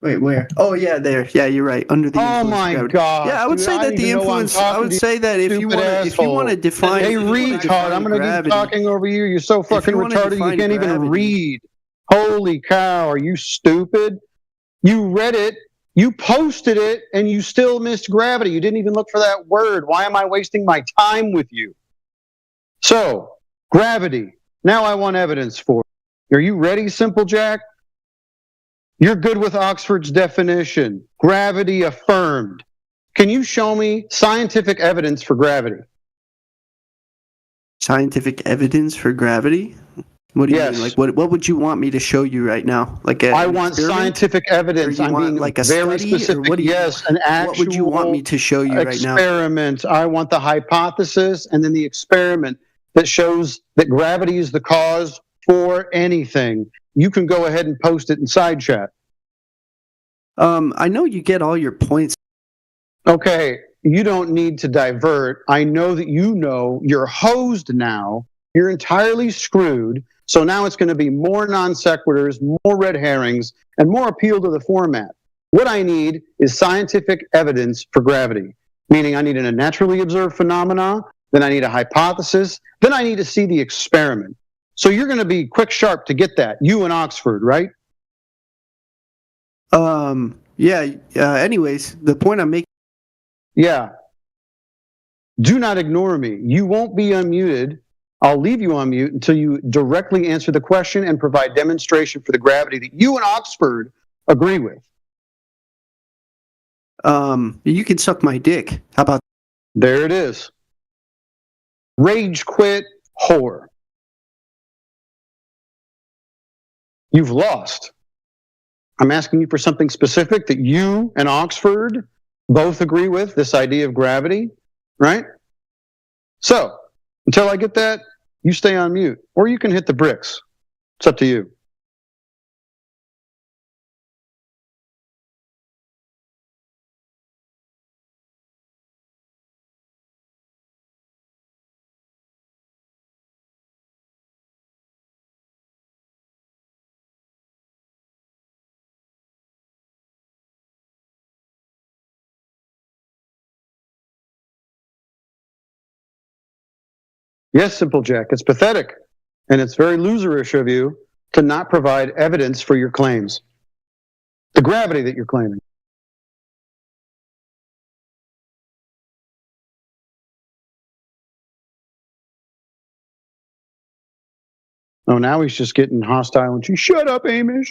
S3: Wait, where? Oh, yeah, there. Yeah, you're right. Under the influence
S16: Oh my
S3: of gravity.
S16: God!
S3: Yeah, I would
S16: dude,
S3: say that the influence. I would say that if you want to define.
S16: Hey, retard! I'm going to keep talking over you. You're so fucking retarded. You can't even read. Holy cow! Are you stupid? You read it. You posted it, and you still missed gravity. You didn't even look for that word. Why am I wasting my time with you? So, gravity. Now I want evidence for it. Are you ready, Simple Jack? You're good with Oxford's definition. Gravity affirmed. Can you show me scientific evidence for gravity?
S3: Scientific evidence for gravity? What do you mean? Like, what would you want me to show you right now? Like,
S16: I want scientific evidence. I'm being
S3: like a
S16: very
S3: study,
S16: specific.
S3: or what do you,
S16: yes, an actual
S3: what would you want me to show you right now?
S16: Experiment. I want the hypothesis and then the experiment that shows that gravity is the cause for anything. You can go ahead and post it in side chat.
S3: I know you get all your points.
S16: Okay, you don't need to divert. I know that you know you're hosed now. You're entirely screwed. So now it's going to be more non sequiturs, more red herrings, and more appeal to the format. What I need is scientific evidence for gravity, meaning I need a naturally observed phenomena, then I need a hypothesis, then I need to see the experiment. So you're going to be quick, sharp to get that, you in Oxford, right?
S3: Anyways, the point I'm making.
S16: Yeah. Do not ignore me. You won't be unmuted. I'll leave you on mute until you directly answer the question and provide demonstration for the gravity that you and Oxford agree with.
S3: You can suck my dick. How about?
S16: There it is. Rage quit whore. You've lost. I'm asking you for something specific that you and Oxford both agree with, this idea of gravity, right? So, until I get that, you stay on mute, or you can hit the bricks. It's up to you. Yes, Simple Jack, it's pathetic, and it's very loserish of you to not provide evidence for your claims. The gravity that you're claiming. Oh, now he's just getting hostile and you shut up, Amish.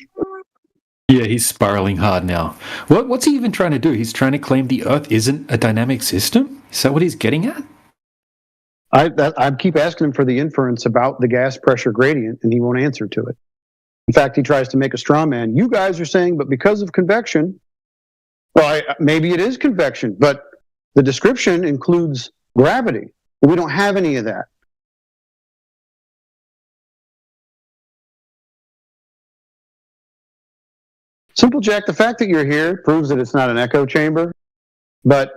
S23: Yeah, he's spiraling hard now. What's he even trying to do? He's trying to claim the Earth isn't a dynamic system? Is that what he's getting at?
S16: I keep asking him for the inference about the gas pressure gradient, and he won't answer to it. In fact, he tries to make a straw man. You guys are saying, but because of convection, well, maybe it is convection, but the description includes gravity. We don't have any of that. Simple Jack, the fact that you're here proves that it's not an echo chamber, but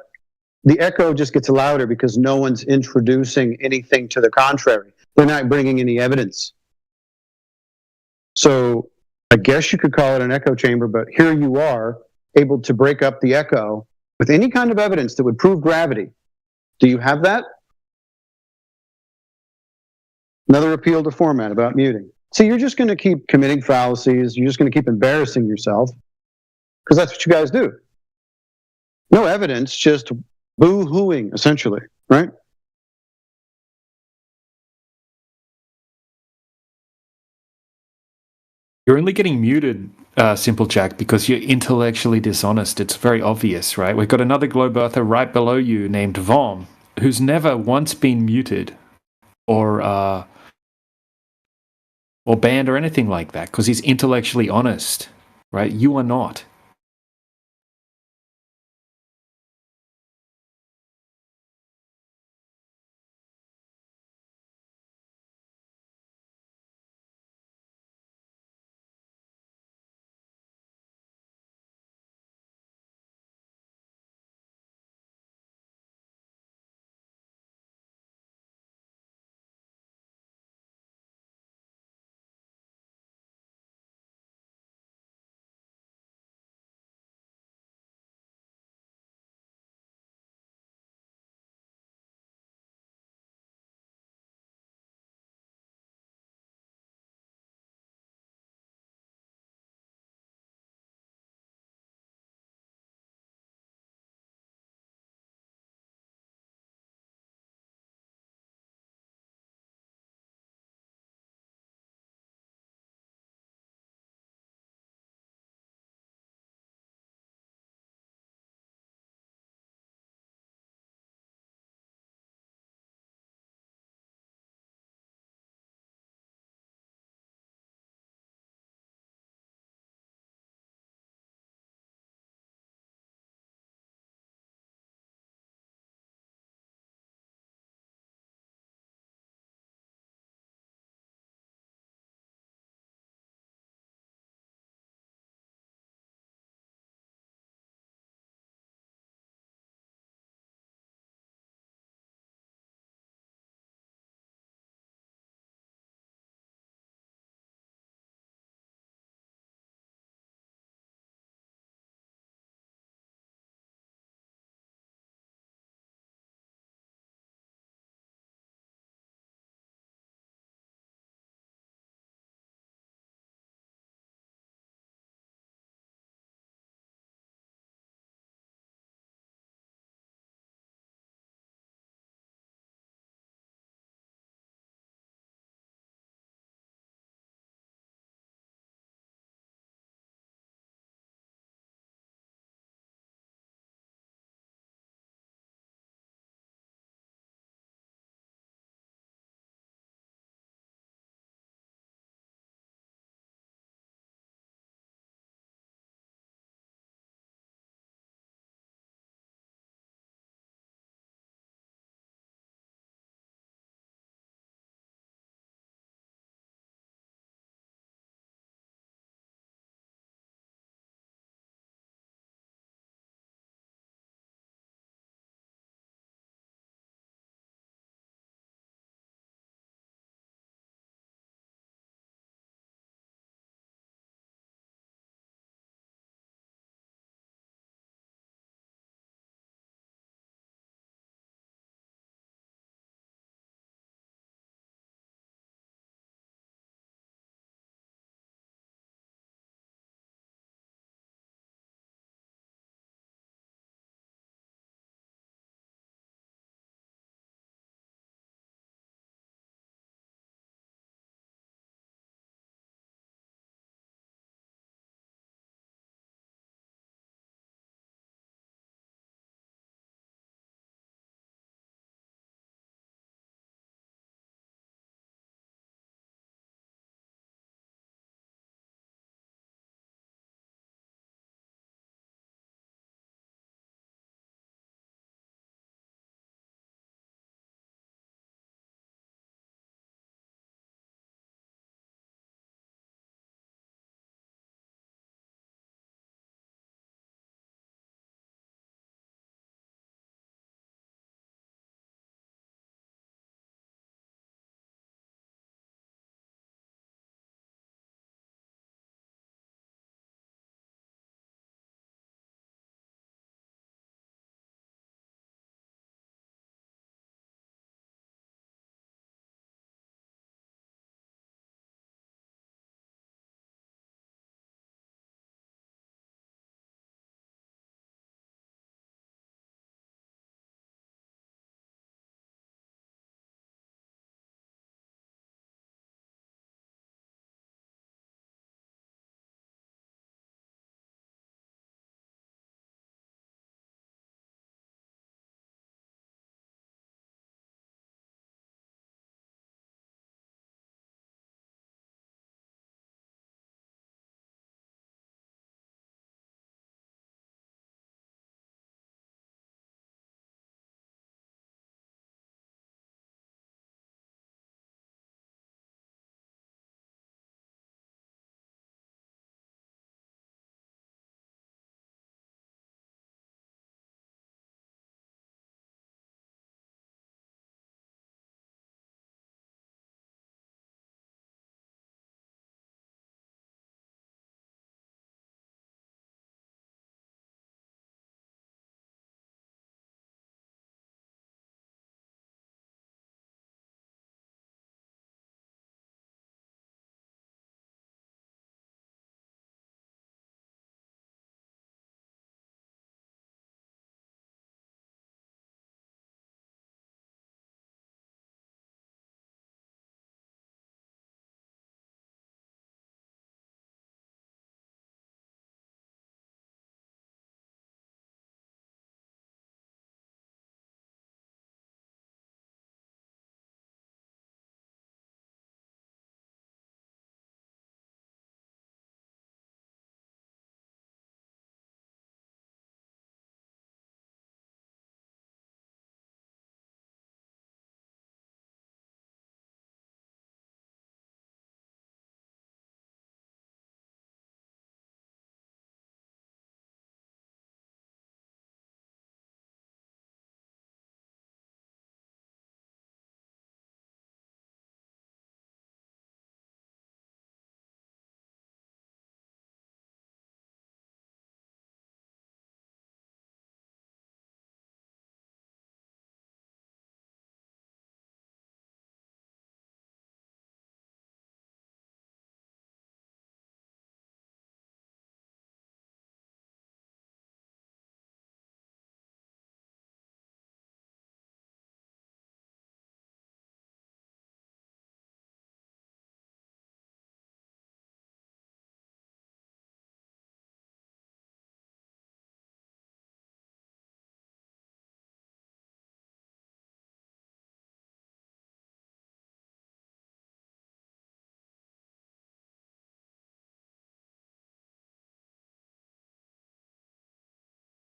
S16: the echo just gets louder because no one's introducing anything to the contrary. They're not bringing any evidence. So I guess you could call it an echo chamber, but here you are able to break up the echo with any kind of evidence that would prove gravity. Do you have that? Another appeal to format about muting. See, you're just going to keep committing fallacies. You're just going to keep embarrassing yourself because that's what you guys do. No evidence, just boo-hooing, essentially, right?
S23: You're only getting muted, Simple Jack, because you're intellectually dishonest. It's very obvious, right? We've got another globe earther right below you named Vom, who's never once been muted or banned or anything like that because he's intellectually honest, right? You are not.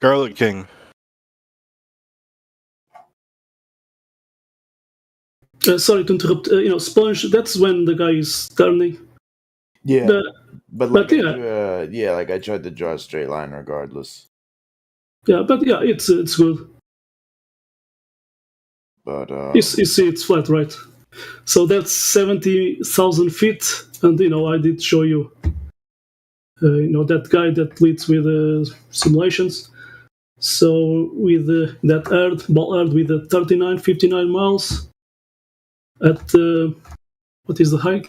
S14: Garlic King.
S15: Sorry to interrupt. Sponge. That's when the guy is turning.
S17: Yeah, but
S15: yeah,
S17: like I tried to draw a straight line regardless.
S15: Yeah, but yeah, it's good.
S17: But
S15: You see, it's flat, right? So that's 70,000 feet, and I did show you, that guy that leads with simulations. So with that ball earth with 59 miles at what is the height?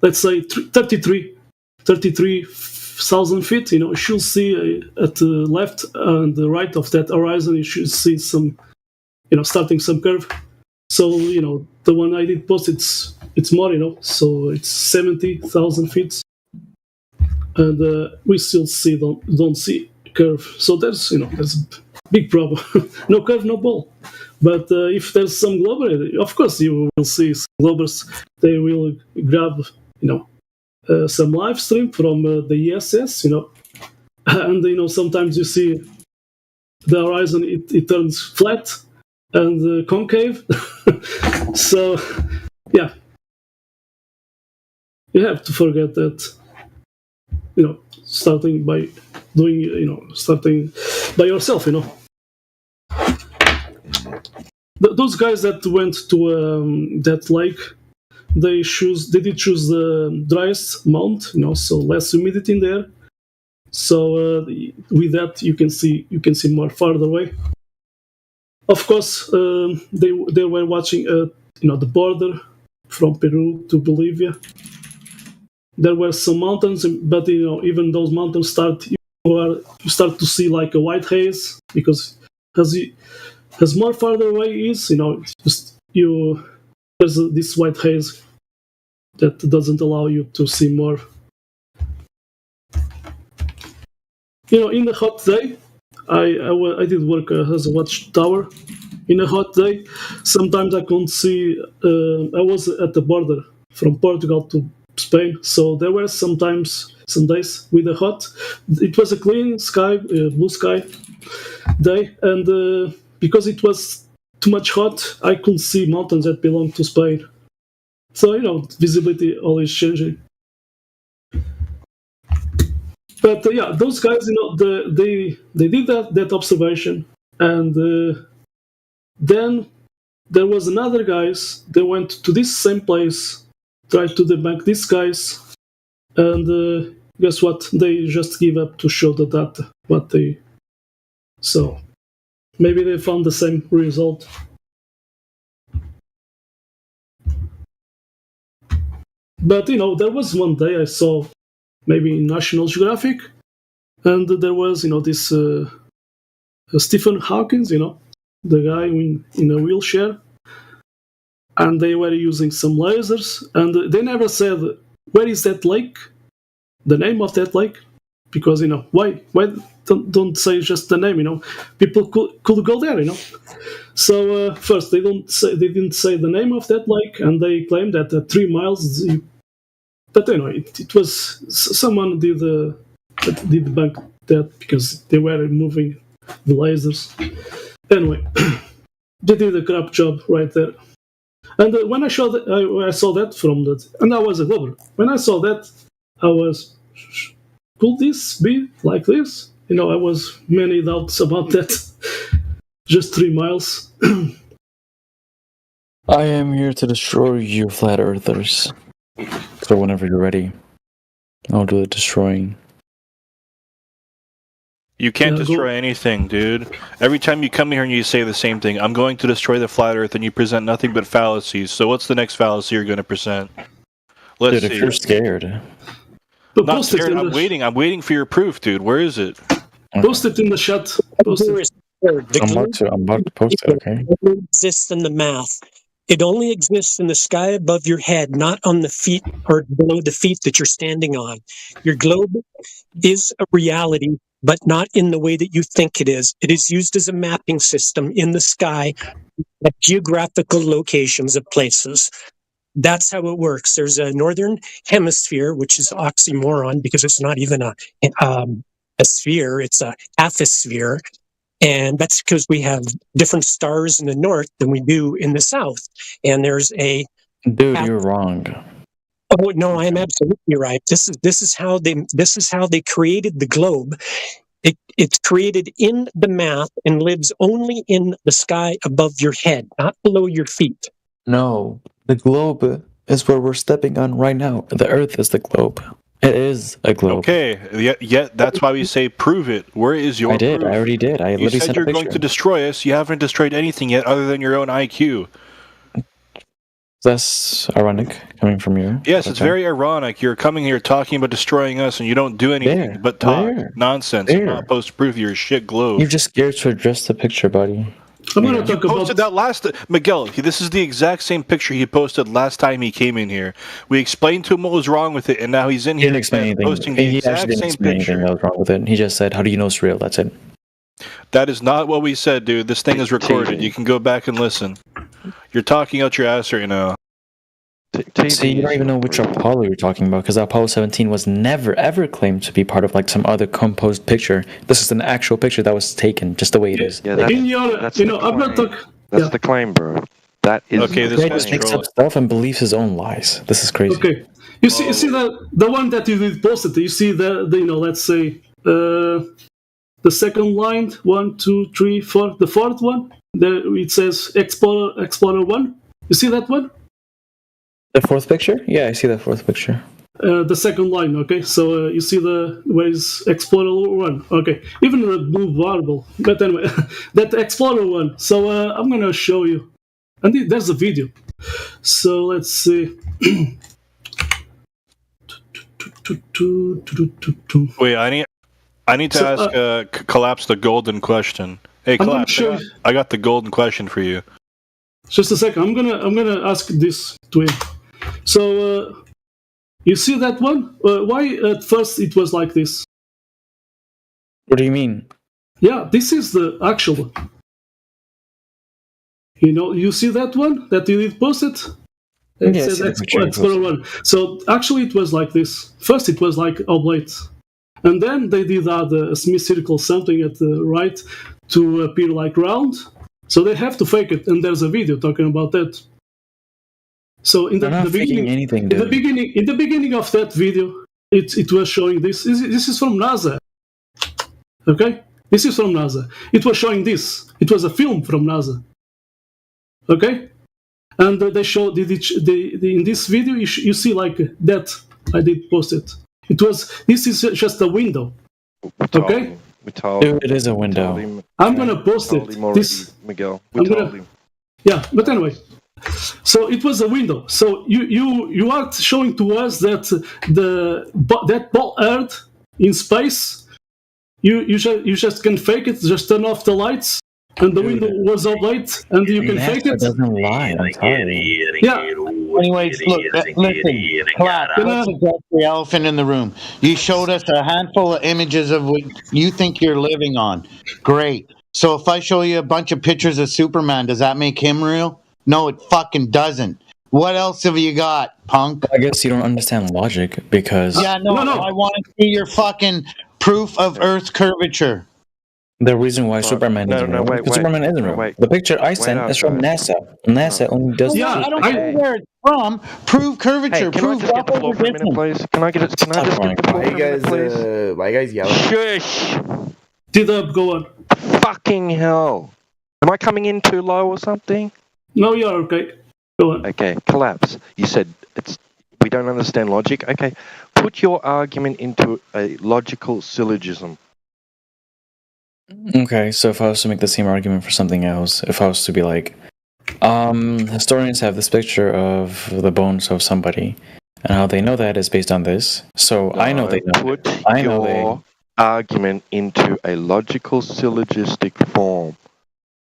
S15: Let's say 33,000 feet. You should see at the left and the right of that horizon, you should see some, starting some curve. So the one I did post, it's more, so it's 70,000 feet, and we still don't see curve. So that's that's a big problem. No curve, no ball. But if there's some globber, of course you will see some globbers. They will grab some live stream from the ESS, and sometimes you see the horizon, it turns flat and concave. So yeah, you have to forget that, starting by doing, starting by yourself, those guys that went to that lake, they did choose the driest mount, so less humidity in there. So with that, you can see more farther away. Of course, they were watching the border from Peru to Bolivia. There were some mountains, but even those mountains you start to see like a white haze, because as more farther away is, there's this white haze that doesn't allow you to see more. In the hot day, I did work as a watchtower. In a hot day, sometimes I couldn't see. I was at the border from Portugal to Spain, so there were some days with the hot. It was a clean sky, blue sky day, and because it was too much hot, I couldn't see mountains that belong to Spain. So visibility always changing. But yeah, those guys, they did that observation, and then there was another guys. They went to this same place, tried to debunk these guys, and guess what? They just give up to show the data. So maybe they found the same result. But there was one day I saw, maybe in National Geographic, and there was this Stephen Hawking, the guy in a wheelchair, and they were using some lasers, and they never said where is that lake, the name of that lake, because why don't say just the name, people could go there, So first they didn't say the name of that lake, and they claimed that 3 miles. But it was someone did debunk that because they were moving the lasers. Anyway, they did a crap job right there. And when I saw that from that, and I was a globber. When I saw that, I was, could this be like this? I was many doubts about that. Just 3 miles.
S8: I am here to destroy you, flat earthers. So whenever you're ready, I'll do the destroying.
S14: You can't destroy anything, dude. Every time you come here and you say the same thing, I'm going to destroy the flat earth, and you present nothing but fallacies. So what's the next fallacy you're going to present? Let's see.
S8: If you're scared.
S14: Not scared, I'm waiting. I'm waiting for your proof, dude. Where is it?
S15: Post it in the chat.
S8: I'm about to post it, okay?
S18: It only exists in the math. It only exists in the sky above your head, not on the feet or below the feet that you're standing on. Your globe is a reality, but not in the way that you think it is. It is used as a mapping system in the sky at geographical locations of places. That's how it works. There's a northern hemisphere, which is oxymoron because it's not even a a sphere, it's a half a sphere. And that's because we have different stars in the north than we do in the south. And there's a
S8: Dude, you're wrong.
S18: Oh no, I am absolutely right. This is how they created the globe. It's created in the math and lives only in the sky above your head, not below your feet.
S8: No, the globe is where we're stepping on right now. The Earth is the globe. It is a globe.
S14: Okay, yet that's why we say prove it. Where is your
S8: I did.
S14: proof?
S8: I already did. I
S14: You
S8: literally
S14: said
S8: sent
S14: you're
S8: a
S14: going
S8: picture.
S14: to destroy us. You haven't destroyed anything yet other than your own IQ.
S8: That's ironic coming from you.
S14: Yes, it's very ironic. You're coming here talking about destroying us and you don't do anything but talk. Nonsense. You're not supposed to prove your shit globe.
S8: You're just scared to address the picture, buddy.
S15: I'm gonna
S14: You
S15: talk
S14: posted that last Miguel. This is the exact same picture he posted last time he came in here. We explained to him what was wrong with it, and now he's in
S8: He
S14: here
S8: didn't explain anything.
S14: posting the
S8: He
S14: exact
S8: actually didn't
S14: same
S8: explain
S14: picture.
S8: anything that was wrong with it. He just said, "How do you know it's real?" That's it.
S14: That is not what we said, dude. This thing is recorded. You can go back and listen. You're talking out your ass right now.
S8: See, you don't even know which Apollo you're talking about, because Apollo 17 was never ever claimed to be part of like some other composed picture. This is an actual picture that was taken just the way it is.
S15: in your, I'm not talking.
S2: That's the claim, bro. That is
S8: Okay, this guy just makes up stuff and believes his own lies. This is crazy.
S15: Okay, you see the one that you did posted. You see the let's say the second line, 1, 2, 3, 4, the fourth one. There it says Explorer 1. You see that one?
S8: The fourth picture? Yeah, I see that fourth picture.
S15: The second line, okay. So you see where is Explorer 1? Okay, even the blue variable. But anyway, that Explorer 1. So I'm gonna show you, and there's a video. So let's see.
S14: Wait, I need to
S15: So,
S14: ask Collapse the golden question. Hey,
S15: I'm gonna
S14: Collapse,
S15: show
S14: I got the golden question for you.
S15: Just a second. I'm gonna ask this to him. So you see that one? Why at first it was like this?
S8: What do you mean?
S15: Yeah, this is the actual one. You see that one that you did post it? It
S8: Yeah, I
S15: says
S8: see the picture you
S15: Explorer 1. So actually it was like this. First it was like oblate. And then they did add a semicircle something at the right to appear like round. So they have to fake it, and there's a video talking about that. So in the,
S8: They're not
S15: the
S8: faking
S15: beginning,
S8: anything,
S15: in the
S8: dude.
S15: beginning of that video, it was showing this. This is from NASA. Okay, this is from NASA. It was showing this. It was a film from NASA. Okay, and they showed in this video. You see like that. I did post it. This is just a window. Okay.
S2: We told
S8: Dude, it is a window.
S15: I'm gonna post it.
S2: Miguel.
S15: I'm gonna. Yeah, but anyway. So it was a window. So you are showing to us that that ball Earth in space. You just can fake it. Just turn off the lights, and the window was oblate, and you can fake it.
S8: Doesn't lie. I'm sorry.
S15: Yeah.
S4: Anyways, look, listen, Clap, let's address the elephant in the room. You showed us a handful of images of what you think you're living on. Great. So if I show you a bunch of pictures of Superman, does that make him real? No, it fucking doesn't. What else have you got, punk?
S8: I guess you don't understand logic because
S4: Yeah, no. I want to see your fucking proof of Earth's curvature.
S8: the reason why Superman isn't real. Because Superman isn't real. The picture I sent is from NASA. NASA only does.
S4: Yeah, I don't know where it's from. Prove curvature.
S2: Hey, can
S4: prove
S2: I just get the floor for a minute, please? Can I just get the floor for a minute, please?
S17: Why you guys yelling?
S2: Shush!
S15: Did go on?
S2: Fucking hell! Am I coming in too low or something?
S15: No, you're okay. Go on.
S2: Okay, Collapse. You said we don't understand logic. Okay, put your argument into a logical syllogism.
S8: Okay, so if I was to make the same argument for something else, if I was to be like, historians have this picture of the bones of somebody, and how they know that is based on this. So I know they know.
S2: Put your argument into a logical syllogistic form,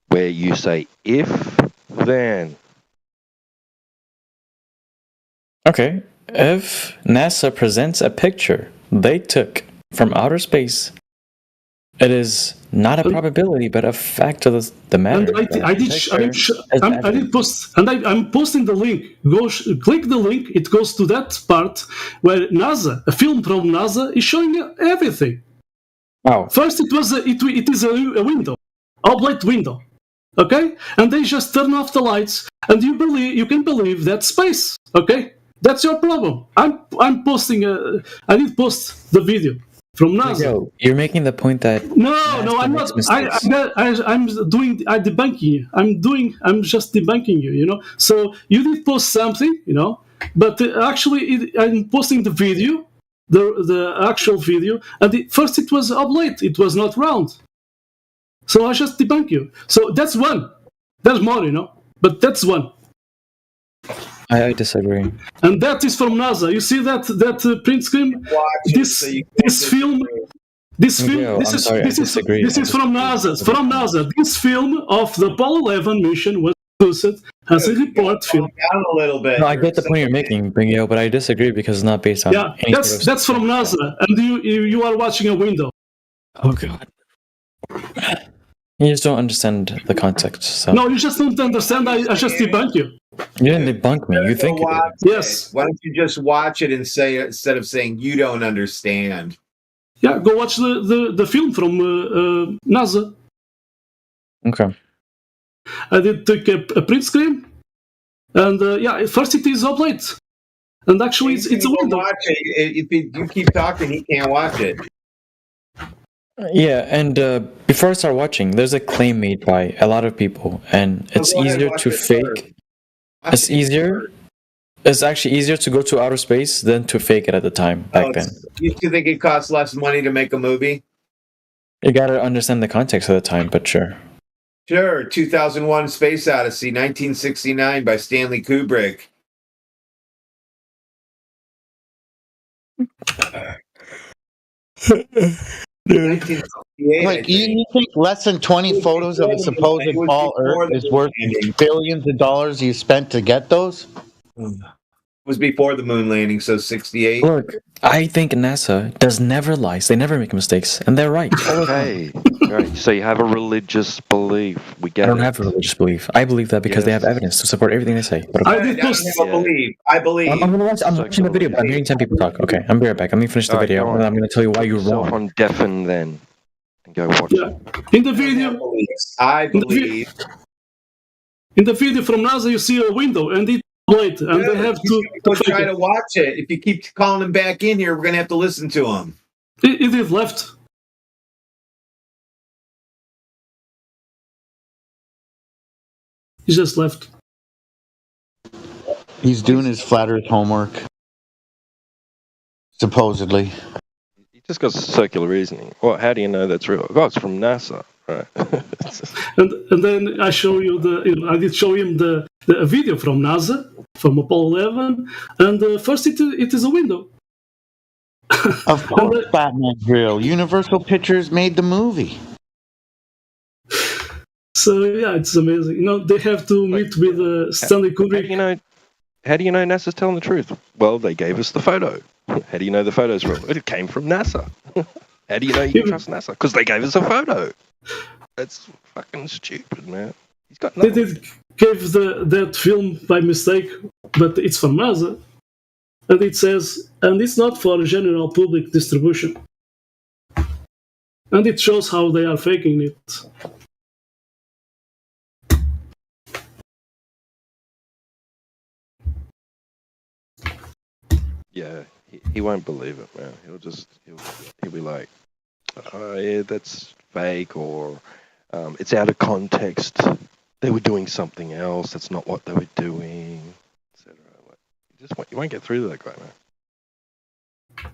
S2: where you say if then.
S8: Okay, if NASA presents a picture they took from outer space, it is not a probability, but a fact of the matter.
S15: And I did post, and I'm posting the link. Click the link. It goes to that part where NASA, a film from NASA, is showing you everything.
S8: Oh.
S15: First, it is a window, oblate window, okay, and they just turn off the lights, and you can believe that's space, okay. That's your problem. I'm posting I did post the video from NASA.
S8: Yo, you're making the point that
S15: No, I'm not. I'm debunking you. I'm just debunking you. You know. So you did post something, you know, but actually, I'm posting the video, the actual video, and first it was oblate. It was not round. So I just debunk you. So that's one. There's more, you know, but that's one.
S8: I disagree.
S15: And that is from NASA. You see that print screen? This film. This film.
S8: Yo,
S15: This is from NASA. From NASA. This film of the Apollo 11 mission was produced as a report film.
S1: Down a little bit.
S8: No, I get the point you're making, Bingo, but I disagree because it's not based on.
S15: Yeah,
S8: any
S15: that's from NASA, and you are watching a window.
S8: Oh god. You just don't understand the context. So.
S15: No, you just don't understand. I just debunk you.
S8: You didn't debunk me. You think you did.
S15: Yes.
S1: Why don't you just watch it and say instead of saying you don't understand?
S15: Yeah, go watch the film from NASA.
S8: Okay.
S15: I did take a print screen, and yeah, first it is oblate, and actually it's a window.
S1: Watch it. If you keep talking, he can't watch it.
S8: Yeah, and before I start watching, there's a claim made by a lot of people, and it's easier to fake. It's easier. It's actually easier to go to outer space than to fake it at the time back then.
S1: You think it costs less money to make a movie?
S8: You gotta understand the context of the time, but sure.
S1: Sure. 2001: Space Odyssey, 1969 by Stanley Kubrick.
S4: Like, you think less than 20 photos of a supposed ball Earth is worth billions of dollars you spent to get those?
S1: It was before the moon landing, so 68.
S8: Look, I think NASA does never lies. They never make mistakes, and they're right.
S2: Okay. Right. So you have a religious belief. We get
S8: I don't have a religious belief. I believe that because they have evidence to support everything they say. But
S1: I believe. I believe.
S8: I'm watching the video, but I'm hearing 10 people talk. Okay, I'm be right back. Let me finish the video, and I'm going to tell you why you're wrong.
S2: On deafen then, and go watch it.
S15: In the video,
S1: I believe.
S15: In the video from NASA, you see a window, and it light, and they have to
S1: try to watch it. If you keep calling him back in here, we're going to have to listen to him.
S15: It is left. He just left.
S4: He's doing his flat Earth homework. Supposedly.
S2: He just got circular reasoning. Well, how do you know that's real? Oh, it's from NASA, right?
S15: and then I show you I did show him the video from NASA, from Apollo 11, and first it is a window.
S4: Of course, Batman's real. Universal Pictures made the movie.
S15: So yeah, it's amazing. You know, they have to meet with Stanley Kubrick.
S2: How do you know NASA's telling the truth? Well, they gave us the photo. How do you know the photo's real? It came from NASA. How do you know you can trust NASA? Because they gave us a photo. That's fucking stupid, man. He's got nothing.
S15: They did give that film by mistake, but it's from NASA, and it says, and it's not for general public distribution. And it shows how they are faking it.
S2: Yeah, he won't believe it, man. He'll be like, oh, yeah, that's fake, or it's out of context. They were doing something else. That's not what they were doing, etc. Like, you won't get through to that guy, man.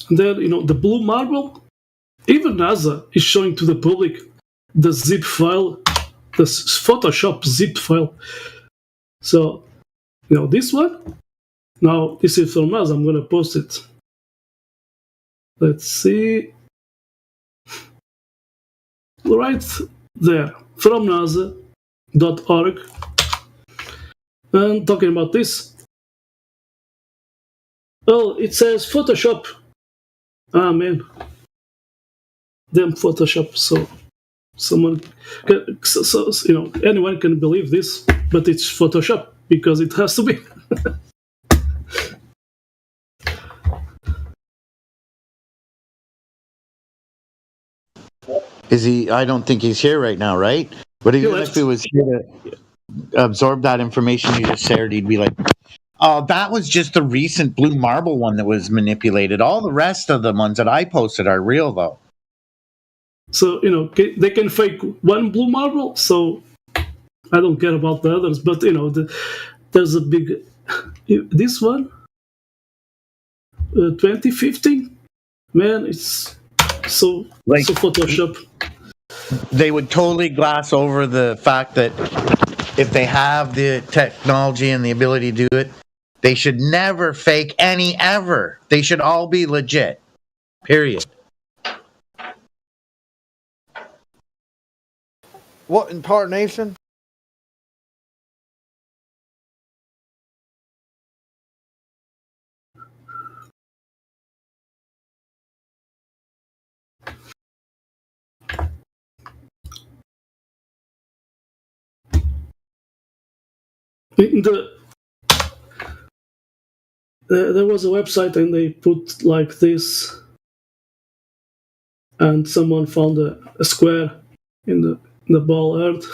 S15: And then, you know, the blue marble, even NASA is showing to the public the zip file, the Photoshop zip file. So, you know, this one, now this is from NASA, I'm going to post it. Let's see. Right there, from NASA.org. And talking about this, well, it says Photoshop. Ah, man. Damn Photoshop. So, someone, you know, anyone can believe this, but it's Photoshop because it has to be.
S4: Is he? I don't think he's here right now, right? But even if he was here to absorb that information you just shared, he'd be like, "Oh, that was just the recent blue marble one that was manipulated. All the rest of the ones that I posted are real, though."
S15: So, they can fake one blue marble, so I don't care about the others. But, there's a big... This one, 2015, man, it's so Photoshop.
S4: They would totally gloss over the fact that if they have the technology and the ability to do it, they should never fake any ever. They should all be legit. Period.
S10: What in Part Nation?
S15: There was a website and they put like this, and someone found a square in the ball earth.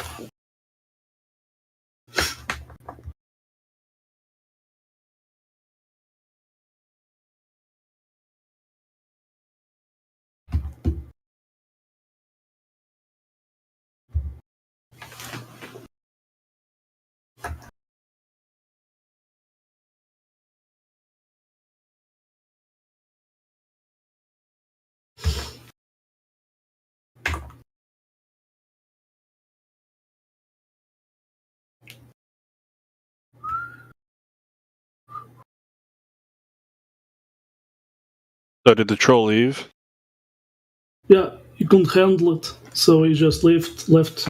S14: So did the troll leave?
S15: Yeah, he couldn't handle it, so he just left.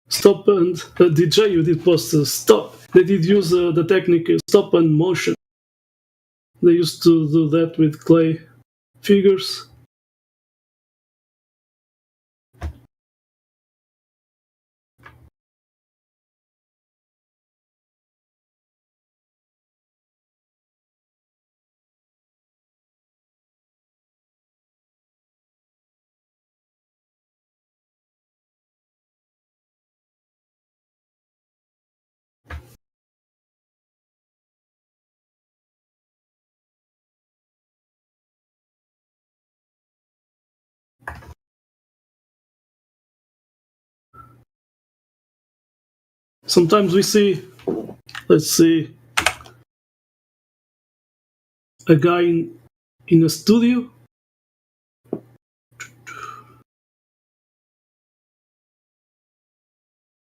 S15: Stop and DJ, you did post stop. They did use the technique stop and motion. They used to do that with clay figures. Sometimes we see, let's see, a guy in a studio.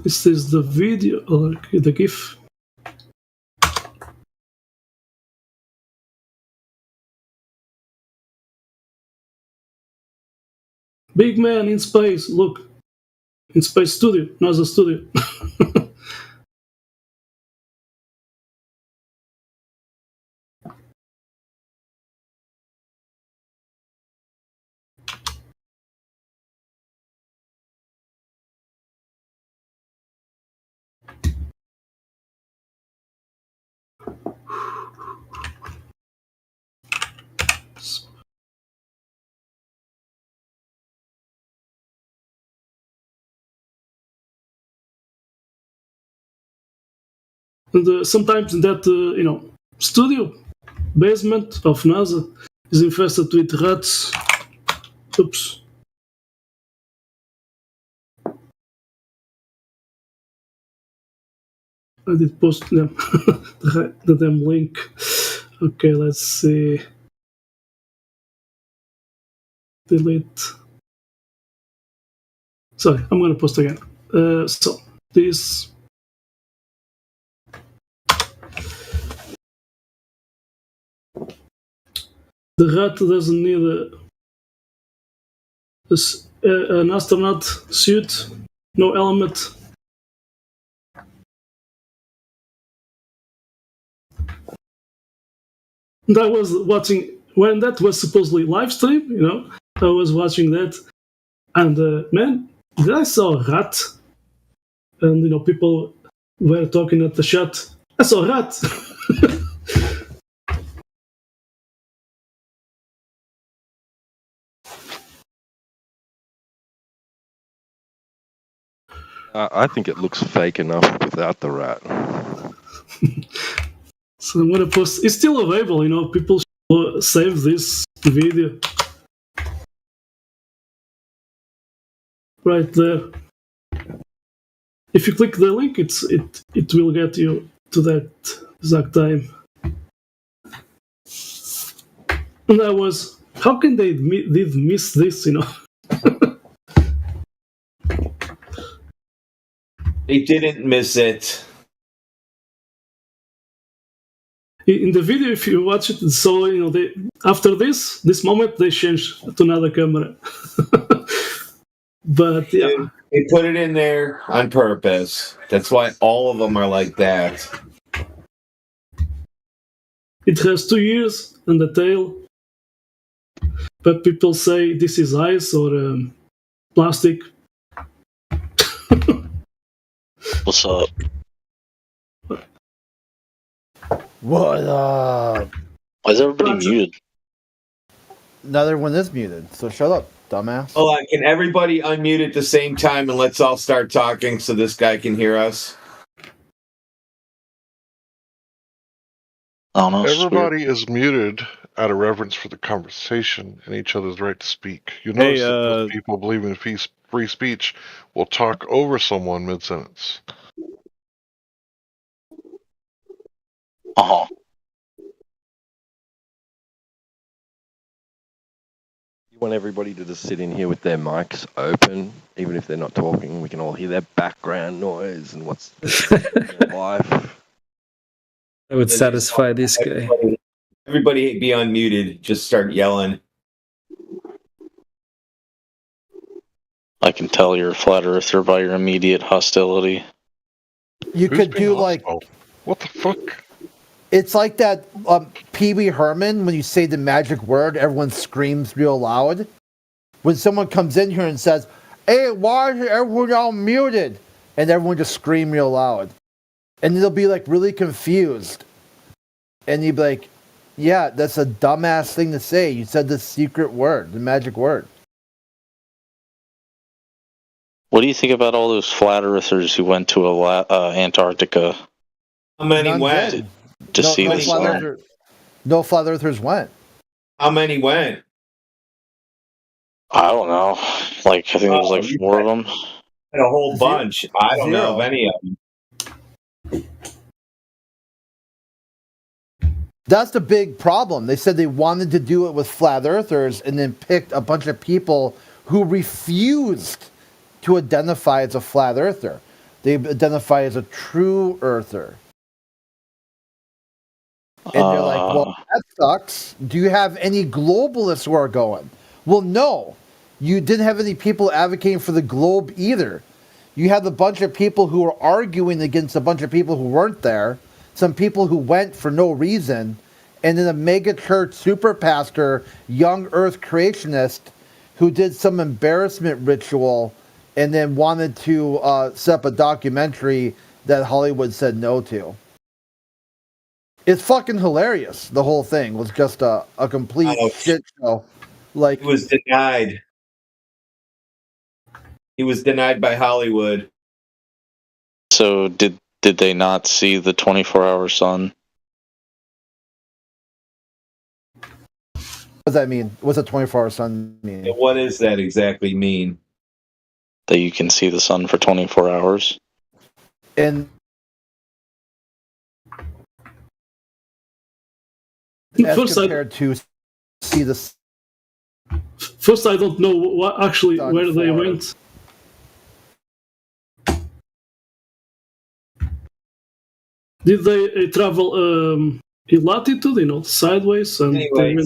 S15: This is the video or the GIF. Big man in space, look. In Space Studio, NASA Studio. And sometimes that studio basement of NASA is infested with rats. Oops. I did post them the damn link. Okay, let's see. Delete. Sorry, I'm gonna post again. So this. The rat doesn't need an astronaut suit, no helmet. And I was watching when that was supposedly live stream. I was watching that, and man, did I saw a rat? And people were talking at the chat. I saw a rat.
S2: I think it looks fake enough without the rat.
S15: So I'm gonna post. It's still available. People should save this video right there. If you click the link, it will get you to that exact time. And I was, how can they did miss this?
S1: They didn't miss it.
S15: In the video, if you watch it, so they after this moment they changed to another camera. But yeah,
S1: they put it in there on purpose. That's why all of them are like that.
S15: It has 2 ears and a tail, but people say this is ice or plastic.
S9: What's up?
S10: What up?
S9: Why is everybody muted?
S10: Another one is muted, so shut up, dumbass.
S1: Hold on, can everybody unmute at the same time and let's all start talking so this guy can hear us?
S24: Everybody is muted out of reverence for the conversation and each other's right to speak. You notice that those people believing in free speech will talk over someone mid-sentence.
S9: Uh-huh.
S2: You want everybody to just sit in here with their mics open, even if they're not talking. We can all hear their background noise and what's in their life.
S8: That would satisfy this guy.
S1: Everybody be unmuted. Just start yelling.
S9: I can tell you're a flat earther by your immediate hostility.
S10: You could do like,
S24: what the fuck?
S10: It's like that Pee Wee Herman, when you say the magic word, everyone screams real loud. When someone comes in here and says, "Hey, why is everyone all muted?" and everyone just scream real loud. And they'll be like really confused. And you'd be like, yeah, that's a dumbass thing to say. You said the secret word, the magic word.
S9: What do you think about all those flat earthers who went to Antarctica?
S1: How many went?
S9: To see this
S10: flat no flat earthers went.
S1: How many went?
S9: I don't know. Like, I think there was like 4 of them.
S1: A whole bunch. I don't know of any of them.
S10: That's the big problem. They said they wanted to do it with flat earthers and then picked a bunch of people who refused to identify as a flat earther. They identify as a true earther. And they're like, well, that sucks. Do you have any globalists who are going? Well, no. You didn't have any people advocating for the globe either. You had a bunch of people who were arguing against a bunch of people who weren't there. Some people who went for no reason. And then a mega church super pastor, young earth creationist, who did some embarrassment ritual and then wanted to set up a documentary that Hollywood said no to. It's fucking hilarious. The whole thing was just a complete shit show. Like,
S1: he was denied. He was denied by Hollywood.
S9: So did did they not see the 24-hour sun?
S10: What does that mean? What's a 24-hour sun mean?
S1: What does that exactly mean?
S9: That you can see the sun for 24 hours?
S10: And as
S15: First,
S10: compared to see the
S15: First, I don't know what actually where they went. Did they travel in latitude, sideways? And
S1: Anyway,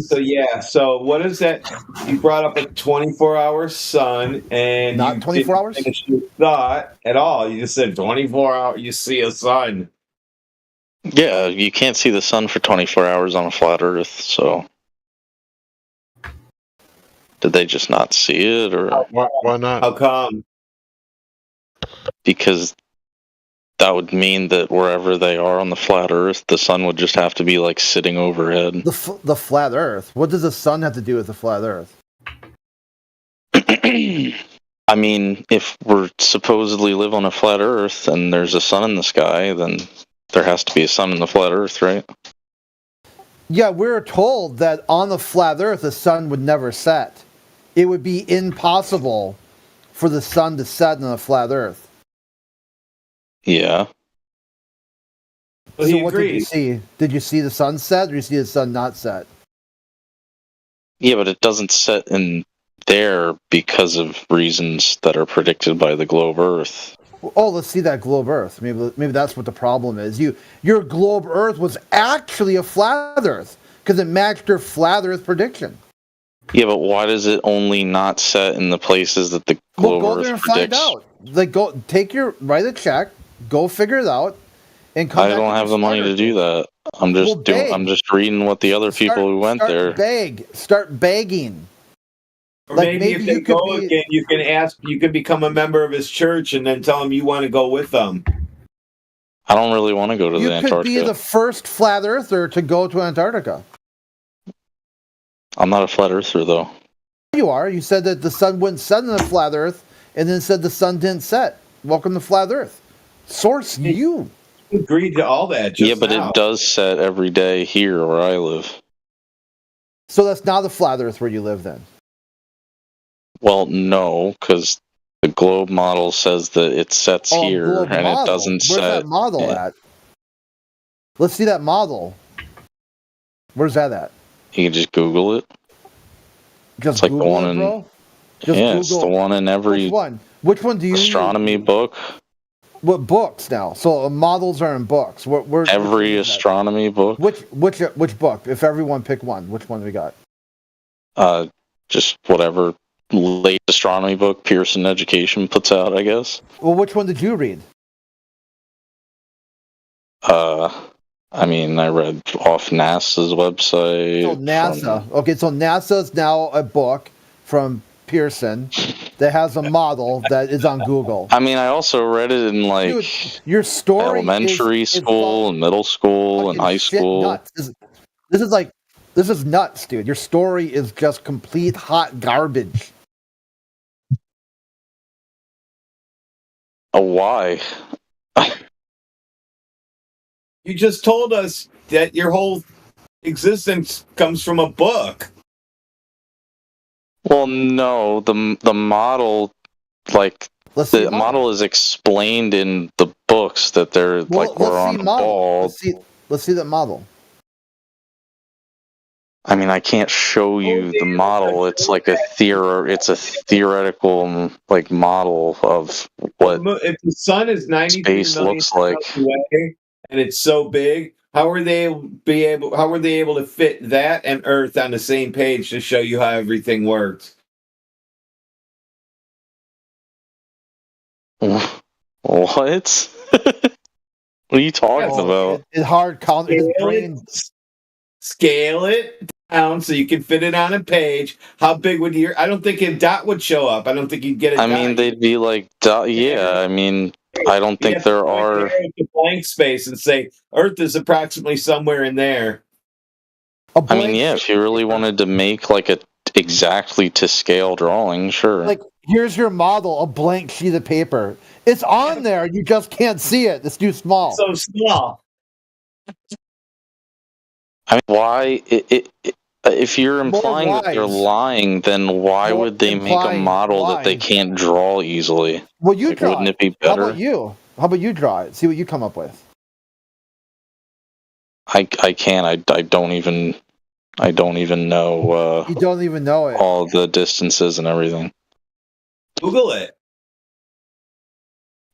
S1: so what is that? You brought up a 24-hour sun, and
S10: not
S1: you
S10: 24
S1: didn't
S10: hours?
S1: finish your thought at all. You just said 24 hours. You see a sun.
S9: Yeah, you can't see the sun for 24 hours on a flat Earth, so... Did they just not see it, or...?
S24: Why not?
S1: How come?
S9: Because that would mean that wherever they are on the flat Earth, the sun would just have to be, like, sitting overhead.
S10: The flat Earth. What does the sun have to do with the flat Earth?
S9: I mean, if we're supposedly live on a flat Earth and there's a sun in the sky, then there has to be a sun in the flat Earth, right?
S10: Yeah, we're told that on the flat Earth, the sun would never set. It would be impossible for the sun to set on a flat Earth.
S9: Yeah.
S1: Well,
S10: so
S1: he
S10: what did you see? Did you see the sun set, or did you see the sun not set?
S9: Yeah, but it doesn't set in there because of reasons that are predicted by the globe Earth.
S10: Oh, let's see that globe Earth. Maybe that's what the problem is. Your globe Earth was actually a flat Earth because it matched your flat Earth prediction.
S9: Yeah, but why does it only not set in the places that the globe
S10: Go
S9: Earth
S10: there and
S9: predicts?
S10: find out. Like, write a check, go figure it out, and come
S9: I
S10: back
S9: don't
S10: and
S9: have the money to do that. I'm just
S10: beg.
S9: I'm just reading what the other people who went there.
S10: Start begging.
S1: Or
S10: Like,
S1: maybe if they go again, you can become a member of his church and then tell him you want to go with them.
S9: I don't really want to go to
S10: You
S9: the
S10: could
S9: Antarctica.
S10: be the first flat earther to go to Antarctica.
S9: I'm not a flat earther, though.
S10: You are. You said that the sun wouldn't set on the flat Earth, and then said the sun didn't set. Welcome to flat Earth. Source you.
S1: Agreed to all that.
S9: Yeah, but it does set every day here where I live.
S10: So that's not the flat Earth where you live then.
S9: Well, no, because the globe model says that it sets here
S10: globe
S9: and
S10: model.
S9: it doesn't
S10: Where's
S9: set.
S10: that model at? Let's see that model. Where's that at?
S9: You can just Google it.
S10: Just
S9: it's like
S10: Google
S9: the one
S10: it,
S9: in.
S10: bro? Just
S9: Yeah, it's the one in every.
S10: Which one? Which one do you
S9: astronomy
S10: use?
S9: book?
S10: What books now? So models are in books.
S9: Every astronomy book.
S10: Which book? If everyone pick one, which one we got?
S9: Just whatever late astronomy book Pearson Education puts out, I guess.
S10: Well, which one did you read?
S9: I mean, I read off NASA's website.
S10: So NASA. Okay, so NASA's now a book from Pearson that has a model that is on Google.
S9: I mean, I also read it in like
S10: Dude, your story
S9: elementary school and middle school and high school.
S10: Nuts. This is nuts, dude. Your story is just complete hot garbage.
S9: Oh, why?
S1: You just told us that your whole existence comes from a book.
S9: Well, no, the model, like the model is explained in the books that they're like we're on a ball.
S10: Let's see that model.
S9: I mean, I can't show you the model. It's like it's a theoretical like model of what
S1: if the sun is 93
S9: space
S1: million
S9: looks like.
S1: miles away and it's so big, how were they able to fit that and Earth on the same page to show you how everything works?
S9: What? What are you talking about?
S10: It's hard. His brain.
S1: Scale it down so you can fit it on a page. How big would your? I don't think a dot would show up. I don't think you'd get a dot.
S9: I mean, they'd be like, yeah. I mean, I don't think there are.
S1: A blank space and say Earth is approximately somewhere in there.
S9: I mean, yeah. If you really wanted to make like a exactly to scale drawing, sure.
S10: Like here's your model, a blank sheet of paper. It's on there. You just can't see it. It's too small.
S1: So small.
S9: I mean, why? If you're implying that they're lying, then why would they make a model that they can't draw easily?
S10: Well, you draw.
S9: Wouldn't it be
S10: How
S9: better?
S10: about you? How about you draw it? See what you come up with.
S9: I can't. I don't even know.
S10: You don't even know it.
S9: All the distances and everything.
S1: Google it.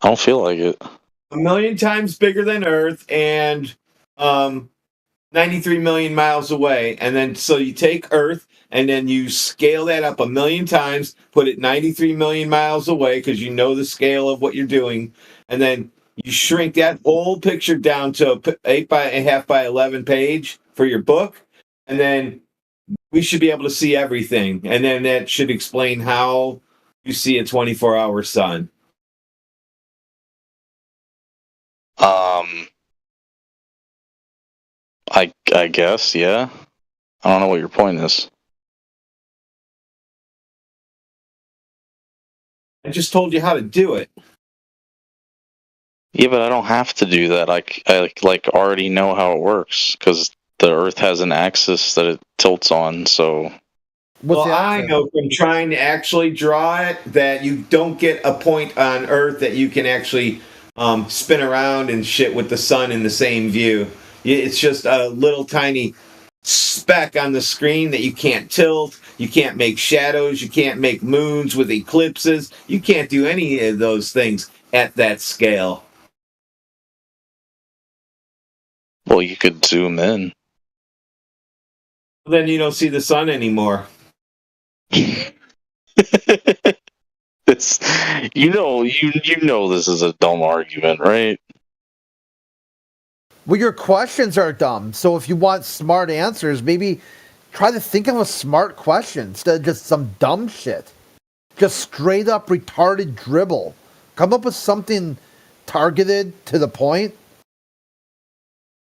S9: I don't feel like it.
S1: 1,000,000 times bigger than Earth and 93 million miles away. And then so you take Earth and then you scale that up 1,000,000 times, put it 93 million miles away because you know the scale of what you're doing. And then you shrink that whole picture down to 8.5 by 11 page for your book. And then we should be able to see everything. And then that should explain how you see a 24-hour sun.
S9: I guess, yeah. I don't know what your point is.
S1: I just told you how to do it.
S9: Yeah, but I don't have to do that. I already know how it works because the Earth has an axis that it tilts on. So,
S1: Well, I know from trying to actually draw it that you don't get a point on Earth that you can actually spin around and shit with the sun in the same view. It's just a little tiny speck on the screen that you can't tilt. You can't make shadows. You can't make moons with eclipses. You can't do any of those things at that scale.
S9: well, you could zoom in.
S1: Then you don't see the sun anymore.
S9: It's you know this is a dumb argument, right?
S10: Well, your questions are dumb. So if you want smart answers, maybe try to think of a smart question instead of just some dumb shit. Just straight up retarded dribble. Come up with something targeted to the point.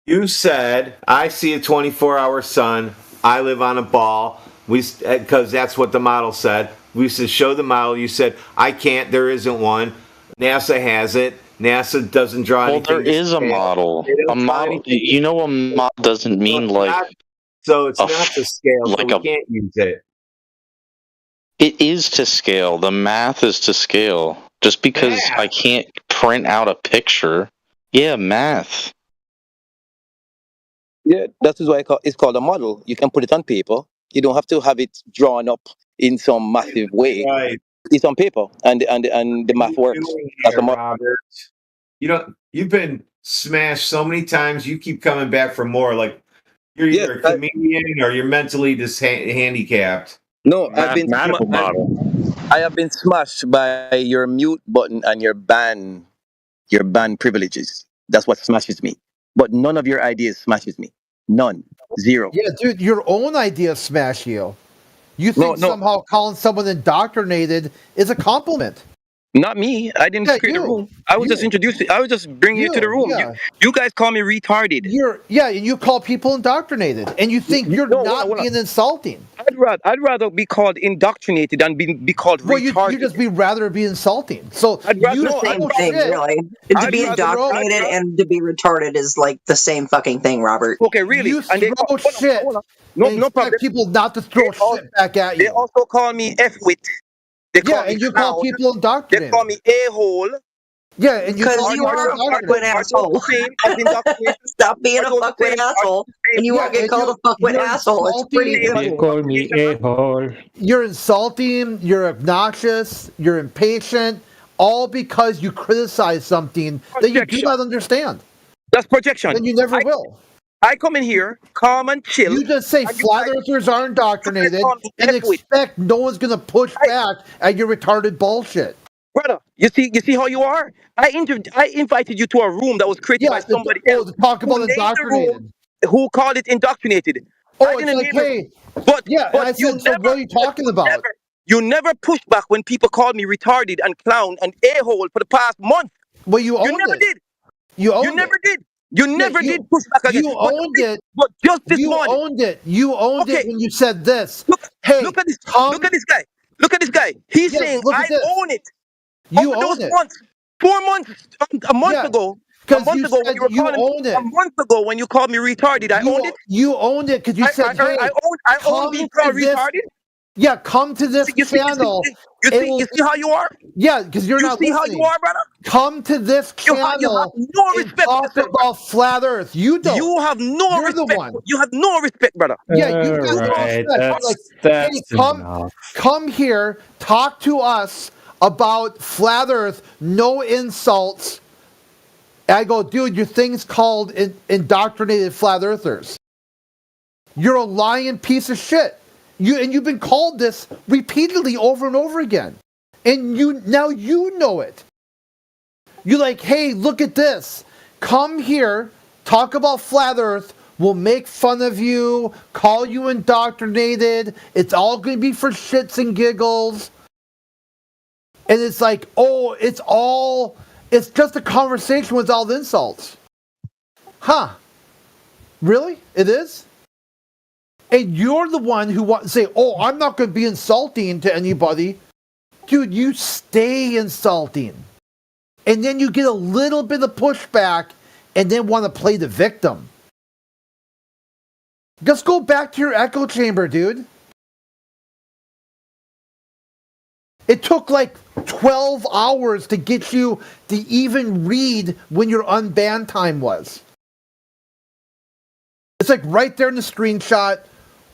S1: You said, I see a 24-hour sun. I live on a ball. Because that's what the model said. We said, show the model. You said, I can't. There isn't one. NASA has it. NASA doesn't draw anything.
S9: Well, there is a model. A model. You know, a model doesn't mean
S1: so it's not to scale. So we can't use it.
S9: It is to scale. The math is to scale. Just because I can't print out a picture. Yeah, math.
S5: Yeah, that is why it's called a model. You can put it on paper. You don't have to have it drawn up in some massive way.
S1: Right.
S5: It's on paper, and the math works. That's a model.
S1: Robert. You've been smashed so many times. You keep coming back for more. Like you're either a comedian or you're mentally handicapped.
S5: No, I have been smashed by your mute button and your ban privileges. That's what smashes me. But none of your ideas smashes me. None. Zero.
S10: Yeah, dude, your own ideas smash you. You think somehow calling someone indoctrinated is a compliment.
S5: Not me. I didn't create the room. I was just introducing. I was just bringing you to the room.
S10: Yeah.
S5: You guys call me retarded.
S10: And you call people indoctrinated, and you think you're not being insulting.
S5: I'd rather be called indoctrinated than be called retarded.
S10: Well, you just be rather be insulting. So
S7: I'd rather the same thing, really. To be indoctrinated and to be retarded is like the same fucking thing, Robert.
S5: Okay, really?
S10: You throw shit. No problem. People not to throw shit back at you.
S5: They also call me F-wit.
S10: And you call people indoctrinated.
S5: They call me a-hole.
S10: Yeah, and
S7: because you are a fuckwit asshole. Stop being a fuckwit asshole, and you won't get called a fuckwit asshole. It's pretty simple.
S19: They call me a-hole.
S10: You're insulting, you're obnoxious, you're impatient, all because you criticize something that you do not understand.
S5: That's projection.
S10: And you never will.
S5: I come in here, calm and chill.
S10: You just say flat earthers are indoctrinated and expect no one's going to push back at your retarded bullshit.
S5: Brother, you see how you are? I invited you to a room that was created by somebody else.
S10: To talk about indoctrinated.
S5: Who called it indoctrinated?
S10: Oh, it's like, hey.
S5: But
S10: I said, so what are you talking about?
S5: You never pushed back when people called me retarded and clown and a-hole for the past month.
S10: Well, you
S5: never
S10: it.
S5: did.
S10: You
S5: never did. You never did push back against
S10: it. You owned it.
S5: But just this
S10: morning. You owned it. You owned it when you said this.
S5: Look at this. Look at this guy. Look at this guy. He's saying, I own it.
S10: You
S5: Over
S10: own
S5: those
S10: it.
S5: months, 4 months, a month ago. A month
S10: you
S5: ago, when
S10: said
S5: you were
S10: you
S5: calling
S10: own
S5: me,
S10: it.
S5: a month ago when you called me retarded, I owned it.
S10: You owned it because you said, "Hey,
S5: I own being called retarded."
S10: Yeah, come to this channel.
S5: You see how you are?
S10: Yeah, because you're not
S5: see
S10: listening.
S5: how you are, brother?
S10: Come to this
S5: You
S10: channel.
S5: have no respect for
S10: talk about flat Earth. You don't.
S5: You have no
S10: You're
S5: respect.
S10: the one.
S5: You have no respect, brother.
S10: Yeah, you got no respect. Hey, come here, talk to us about flat Earth. No insults. I go, dude, your thing's called indoctrinated flat earthers. You're a lying piece of shit. You've been called this repeatedly over and over again. And now you know it. You're like, hey, look at this. Come here, talk about flat Earth. We'll make fun of you, call you indoctrinated. It's all going to be for shits and giggles. And it's like, oh, it's just a conversation with all the insults. Huh. Really? It is? And you're the one who wants to say, oh, I'm not going to be insulting to anybody. Dude, you stay insulting. And then you get a little bit of pushback and then want to play the victim. Just go back to your echo chamber, dude. It took like 12 hours to get you to even read when your unbanned time was. It's like right there in the screenshot.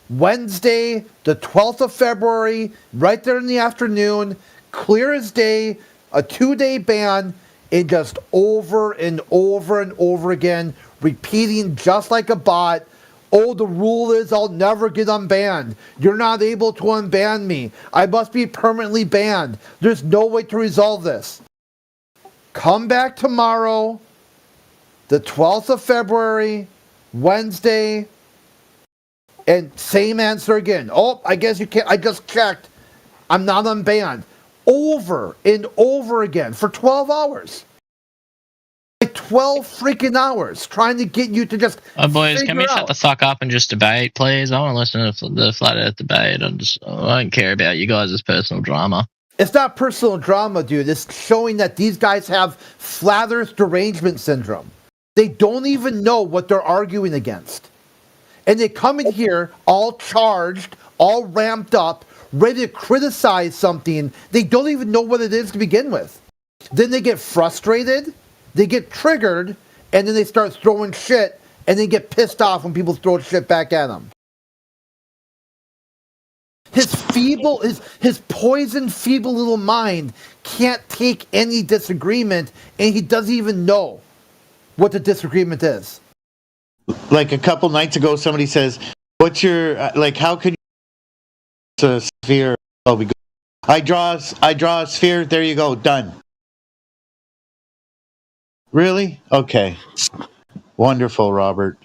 S10: Wednesday, the 12th of February, right there in the afternoon, clear as day, a 2-day ban, and just over and over and over again, repeating just like a bot. Oh, the rule is I'll never get unbanned. You're not able to unban me. I must be permanently banned. There's no way to resolve this. Come back tomorrow, the 12th of February, Wednesday, and same answer again. Oh, I guess you can't. I just checked. I'm not unbanned. Over and over again for 12 hours. Like 12 freaking hours trying to get you to just.
S12: Oh, boys, can we shut the fuck up and just debate, please? I want to listen to the Flat Earth debate. I don't care about you guys' personal drama.
S10: It's not personal drama, dude. It's showing that these guys have Flat Earth derangement syndrome. They don't even know what they're arguing against. And they come in here all charged, all ramped up, ready to criticize something. They don't even know what it is to begin with. Then they get frustrated, they get triggered, and then they start throwing shit, and they get pissed off when people throw shit back at them. His poisoned, feeble little mind can't take any disagreement, and he doesn't even know what the disagreement is.
S4: Like a couple nights ago, somebody says, "What's your How could you a sphere?" Oh, we go. I draw a sphere. There you go. Done. Really? Okay. Wonderful, Robert.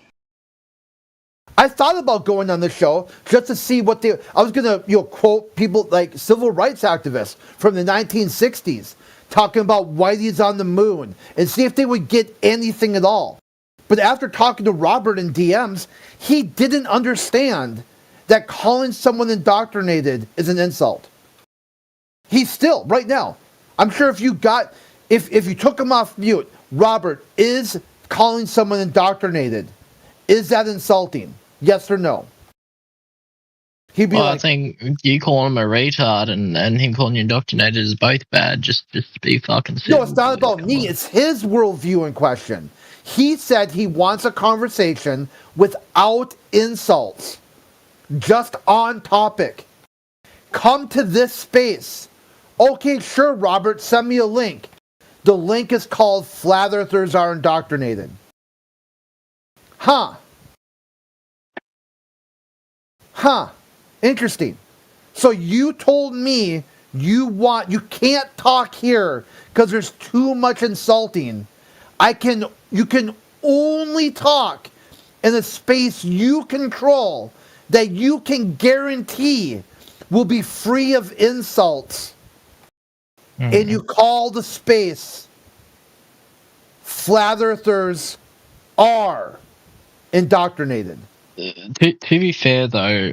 S10: I thought about going on the show just to see what I was gonna quote people like civil rights activists from the 1960s talking about Whitey's on the moon and see if they would get anything at all. But after talking to Robert in DMs, he didn't understand that calling someone indoctrinated is an insult. He's still, right now, I'm sure if you took him off mute, Robert, is calling someone indoctrinated, is that insulting? Yes or no? He'd be
S12: I think you calling him a retard and him calling you indoctrinated is both bad. Just to be fucking serious.
S10: No, it's not about me. It's his worldview in question. He said he wants a conversation without insults, just on topic. Come to this space. Okay, sure, Robert, send me a link. The link is called Flat Earthers Are Indoctrinated. Huh. Interesting. So you told me you can't talk here because there's too much insulting. You can only talk in a space you control that you can guarantee will be free of insults. Mm-hmm. And you call the space Flat Earthers Are Indoctrinated.
S12: To be fair, though,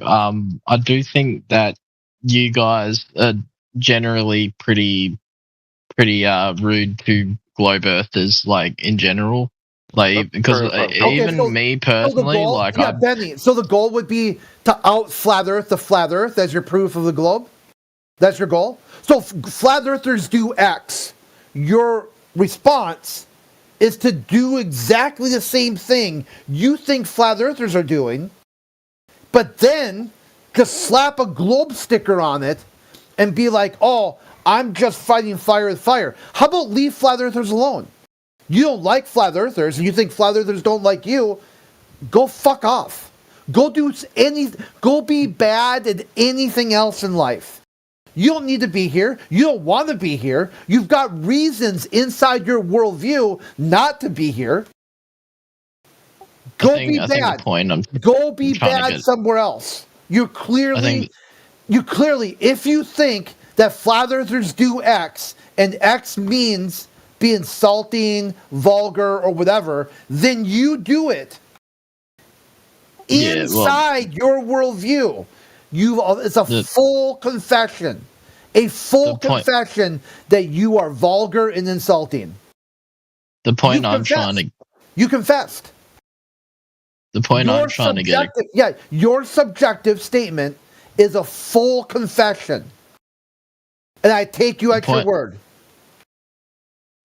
S12: I do think that you guys are generally pretty rude to globe earthers, like in general. Like, because even me personally,
S10: Benny. So the goal would be to out flat Earth the flat Earth as your proof of the globe. That's your goal. So flat earthers do X. Your response is to do exactly the same thing you think flat earthers are doing, but then just slap a globe sticker on it and be like, "Oh, I'm just fighting fire with fire." How about leave flat earthers alone? You don't like flat earthers, and you think flat earthers don't like you. Go fuck off. Go be bad at anything else in life. You don't need to be here. You don't want to be here. You've got reasons inside your worldview not to be here. Go be bad. Go be bad somewhere else. You clearly, if you think that flat earthers do X, and X means be insulting, vulgar, or whatever, then you do it. Inside your worldview. It's a full confession. A full confession that you are vulgar and insulting.
S12: The point I'm trying to...
S10: You confessed.
S12: The point I'm trying to get...
S10: Yeah, your subjective statement is a full confession. And I take you at your word.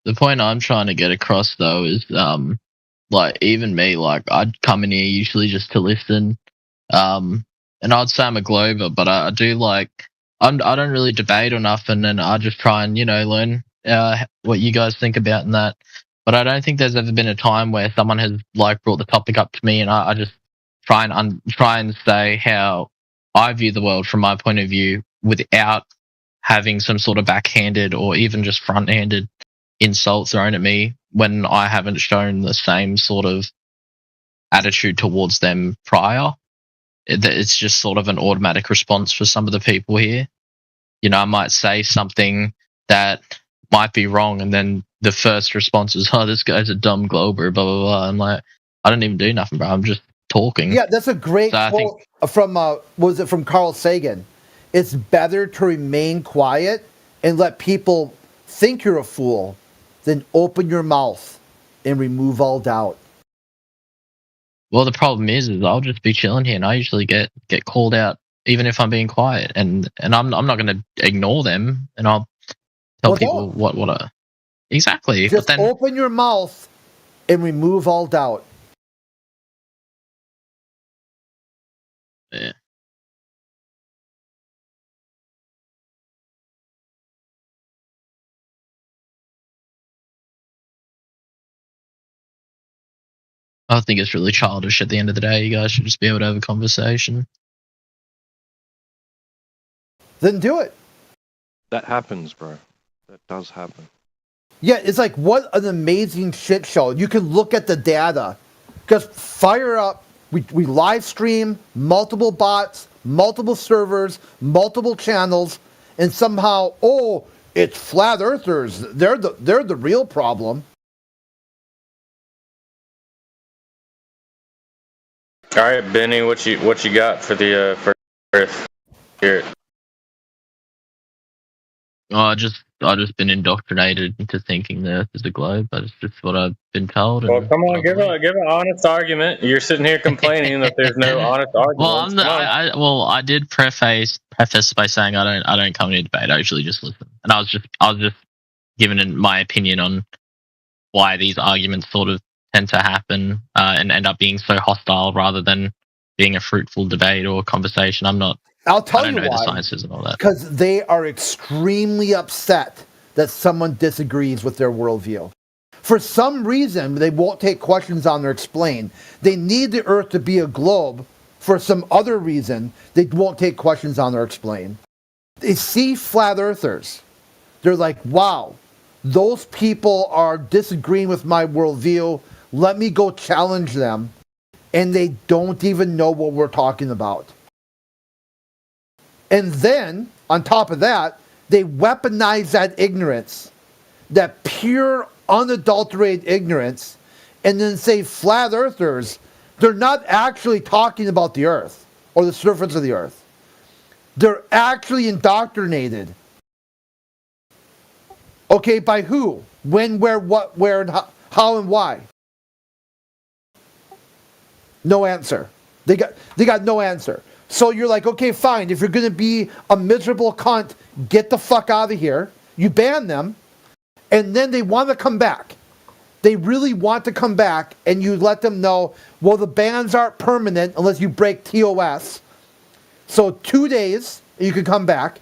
S12: The point I'm trying to get across, though, is, like, even me, like, I'd come in here usually just to listen. And I'd say I'm a glober, but I do like... I don't really debate or nothing, and I just try and, learn what you guys think about and that. But I don't think there's ever been a time where someone has, like, brought the topic up to me, and I just try and say how I view the world from my point of view without having some sort of backhanded or even just front-handed insults thrown at me when I haven't shown the same sort of attitude towards them prior. It's just sort of an automatic response for some of the people here. I might say something that might be wrong, and then the first response is, "Oh, this guy's a dumb glober," blah, blah, blah. I'm like, I don't even do nothing, bro. I'm just talking.
S10: Yeah, that's a great quote from Carl Sagan. It's better to remain quiet and let people think you're a fool than open your mouth and remove all doubt.
S12: Well, the problem is I'll just be chilling here, and I usually get called out even if I'm being quiet, and I'm not going to ignore them, and I'll tell people what exactly.
S10: Just
S12: but then
S10: open your mouth and remove all doubt.
S12: Yeah. I think it's really childish at the end of the day. You guys should just be able to have a conversation.
S10: Then do it.
S2: That happens, bro. That does happen.
S10: Yeah, it's like, what an amazing shit show. You can look at the data. Just fire up. We live stream multiple bots, multiple servers, multiple channels, and somehow, it's flat earthers. They're the real problem.
S11: All right, Benny, what you got for the for Earth? Here.
S12: I just been indoctrinated into thinking the Earth is a globe. That's just what I've been told.
S11: Well, come on, give an honest argument. You're sitting here complaining that there's no honest argument.
S12: Well, I did preface by saying I don't come to debate. I usually just listen, and I was just giving my opinion on why these arguments sort of tend to happen and end up being so hostile rather than being a fruitful debate or conversation.
S10: I'll tell you
S12: I don't know
S10: why.
S12: the sciences and all that.
S10: Because they are extremely upset that someone disagrees with their worldview. For some reason, they won't take questions on or explain. They need the Earth to be a globe. For some other reason, they won't take questions on or explain. They see flat earthers. They're like, wow, those people are disagreeing with my worldview. Let me go challenge them. And they don't even know what we're talking about. And then, on top of that, they weaponize that ignorance, that pure, unadulterated ignorance, and then say flat earthers, they're not actually talking about the Earth or the surface of the Earth. They're actually indoctrinated. Okay, by who? When, where, what, where, and how and why? No answer. They got no answer. So you're like, okay, fine. If you're going to be a miserable cunt, get the fuck out of here. You ban them, and then they want to come back. They really want to come back, and you let them know, well, the bans aren't permanent unless you break TOS. So 2 days, you can come back.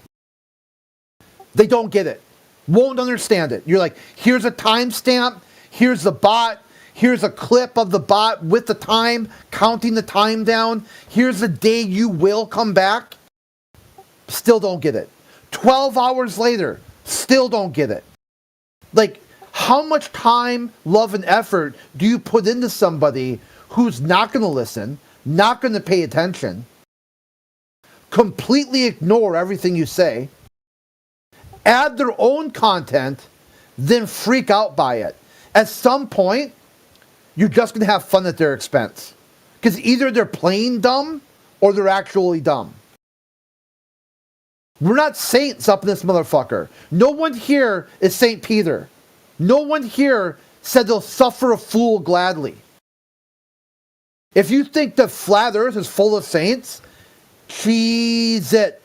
S10: They don't get it. Won't understand it. You're like, here's a timestamp. Here's the bot. Here's a clip of the bot with the time, counting the time down. Here's the day you will come back. Still don't get it. 12 hours later, still don't get it. Like, how much time, love, and effort do you put into somebody who's not going to listen, not going to pay attention, completely ignore everything you say, add their own content, then freak out by it? At some point, you're just going to have fun at their expense. Because either they're playing dumb or they're actually dumb. We're not saints up in this motherfucker. No one here is St. Peter. No one here said they'll suffer a fool gladly. If you think that flat earth is full of saints, cheese it.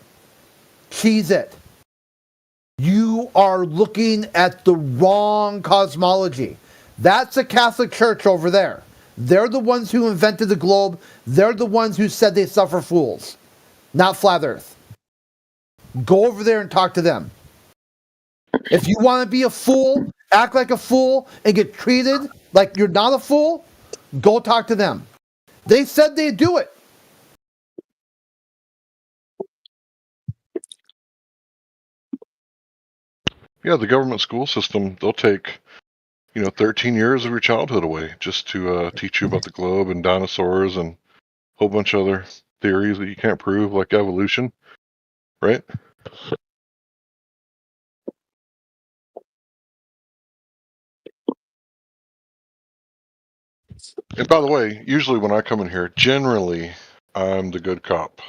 S10: Cheese it. You are looking at the wrong cosmology. That's the Catholic Church over there. They're the ones who invented the globe. They're the ones who said they suffer fools, not flat earth. Go over there and talk to them. If you want to be a fool, act like a fool, and get treated like you're not a fool, go talk to them. They said they'd do it.
S24: Yeah, the government school system, they'll take 13 years of your childhood away just to teach you about the globe and dinosaurs and a whole bunch of other theories that you can't prove, like evolution, right? And by the way, usually when I come in here, generally, I'm the good cop.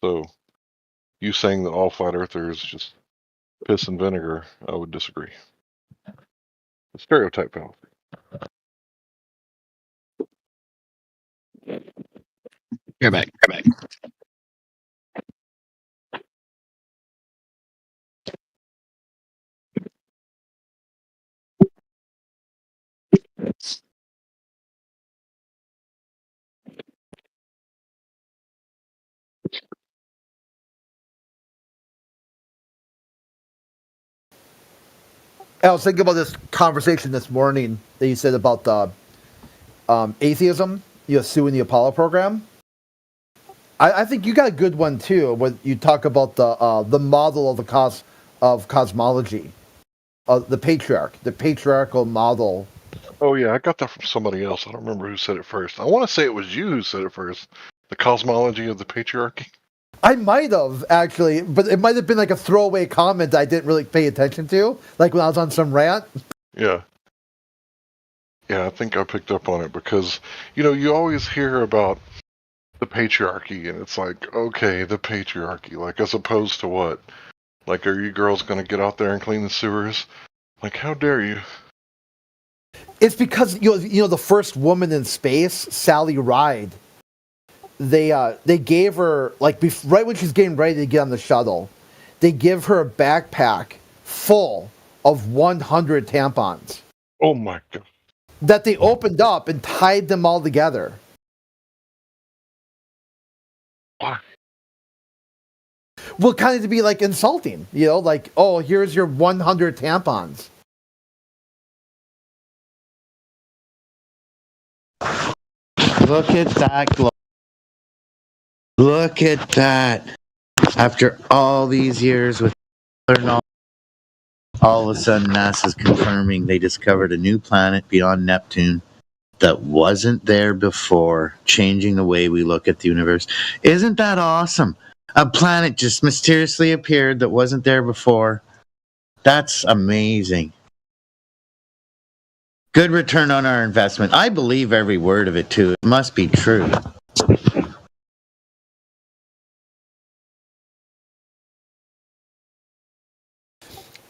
S24: So, you saying that all flat earthers just piss and vinegar, I would disagree. A stereotype fallacy.
S12: Go back.
S10: I was thinking about this conversation this morning that you said about the atheism, suing the Apollo program. I think you got a good one too when you talk about the model of cosmology, the patriarchal model.
S24: Oh yeah, I got that from somebody else. I don't remember who said it first. I want to say it was you who said it first. The cosmology of the patriarchy.
S10: I might have actually, but it might have been like a throwaway comment I didn't really pay attention to, like when I was on some rant.
S24: Yeah. Yeah, I think I picked up on it because, you always hear about the patriarchy, and it's like, okay, the patriarchy, like as opposed to what? Like, are you girls going to get out there and clean the sewers? Like, how dare you?
S10: It's because, the first woman in space, Sally Ride, they gave her, like, right when she's getting ready to get on the shuttle, they give her a backpack full of 100 tampons.
S24: Oh my God.
S10: That they opened up and tied them all together.
S24: Why?
S10: Well, kind of to be like insulting, like, oh, here's your 100 tampons.
S4: Look at that glow. Look at that. After all these years with all of a sudden NASA's confirming they discovered a new planet beyond Neptune that wasn't there before, changing the way we look at the universe. Isn't that awesome? A planet just mysteriously appeared that wasn't there before. That's amazing. Good return on our investment. I believe every word of it, too. It must be true.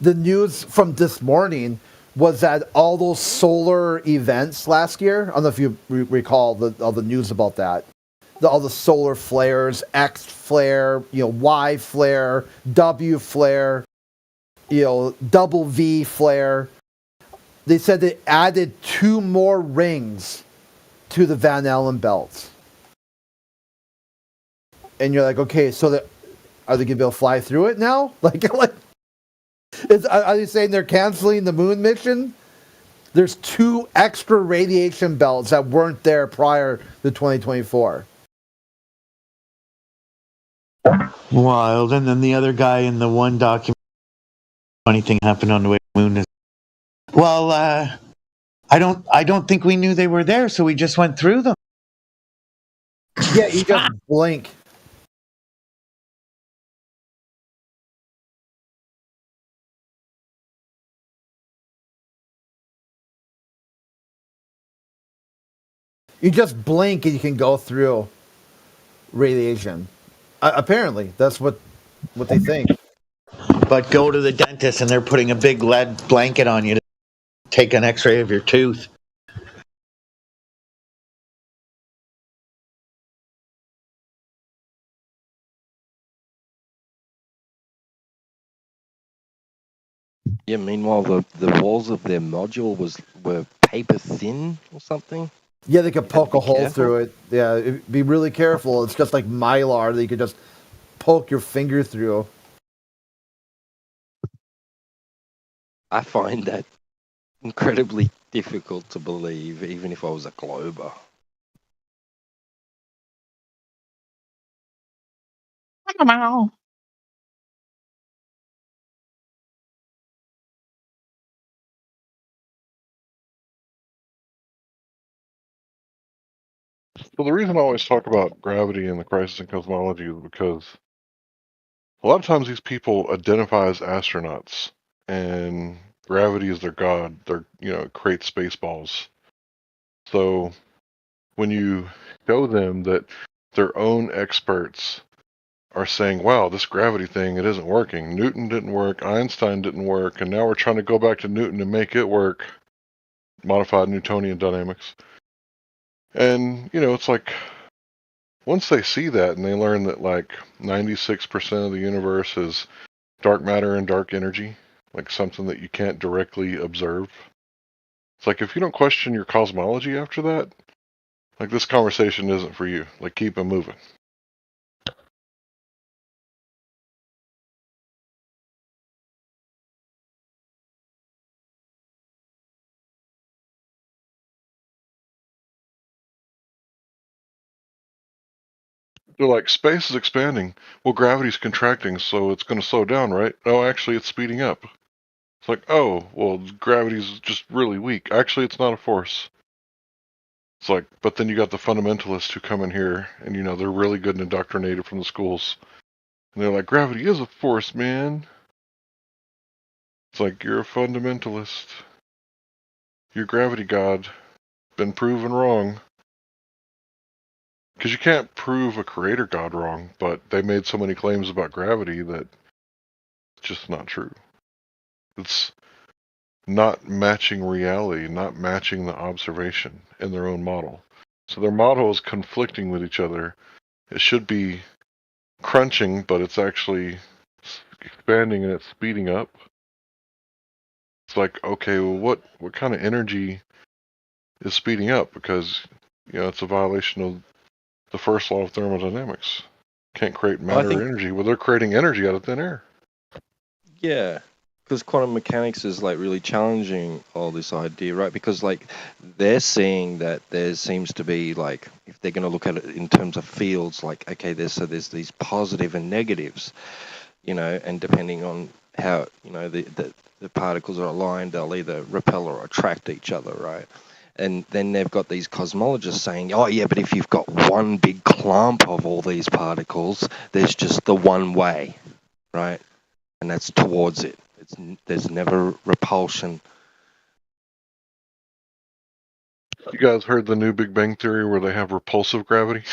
S10: The news from this morning was that all those solar events last year, I don't know if you recall all the news about that, all the solar flares, X flare, Y flare, W flare, double V flare. They said they added 2 more rings to the Van Allen belts. And you're like, okay, so are they going to be able to fly through it now? Are they saying they're canceling the moon mission? There's 2 extra radiation belts that weren't there prior to 2024.
S4: Wild. And then the other guy in the one document, funny thing happened on the way to the moon. Well, I don't think we knew they were there, so we just went through them.
S10: Yeah, you just blink. You just blink and you can go through radiation. Apparently, that's what they think.
S4: But go to the dentist and they're putting a big lead blanket on you to take an x-ray of your tooth.
S2: Yeah, meanwhile, the walls of their module were paper thin or something.
S10: Yeah, they could poke a hole through it. Yeah, be really careful. It's just like Mylar that you could just poke your finger through.
S2: I find that incredibly difficult to believe, even if I was a Glober.
S24: So the reason I always talk about gravity and the crisis in cosmology is because a lot of times these people identify as astronauts, and gravity is their god. They're create space balls. So when you show them that their own experts are saying, wow, this gravity thing, it isn't working. Newton didn't work, Einstein didn't work, and now we're trying to go back to Newton and make it work. Modified Newtonian dynamics. And, it's like, once they see that and they learn that like 96% of the universe is dark matter and dark energy, like something that you can't directly observe. It's like, if you don't question your cosmology after that, like, this conversation isn't for you. Like, keep it moving. They're like, space is expanding. Well, gravity's contracting, so it's going to slow down, right? Oh, actually, it's speeding up. It's like, oh, well, gravity's just really weak. Actually, it's not a force. It's like, but then you got the fundamentalists who come in here, and they're really good and indoctrinated from the schools. And they're like, gravity is a force, man. It's like, you're a fundamentalist. You're gravity god. Been proven wrong. Because you can't prove a creator god wrong, but they made so many claims about gravity that it's just not true. It's not matching reality, not matching the observation in their own model. So their model is conflicting with each other. It should be crunching, but it's actually expanding and it's speeding up. It's like, okay, well, what kind of energy is speeding up? Because, it's a violation of the first law of thermodynamics. Can't create matter or energy. Well, they're creating energy out of thin air.
S2: Yeah, because quantum mechanics is like really challenging all this idea, right? Because like they're seeing that there seems to be like, if they're going to look at it in terms of fields, like, okay, there's these positive and negatives, and depending on how, the particles are aligned, they'll either repel or attract each other, right? And then they've got these cosmologists saying, oh yeah, but if you've got one big clump of all these particles, there's just the one way, right? And that's towards it. There's never repulsion.
S24: You guys heard the new Big Bang Theory where they have repulsive gravity?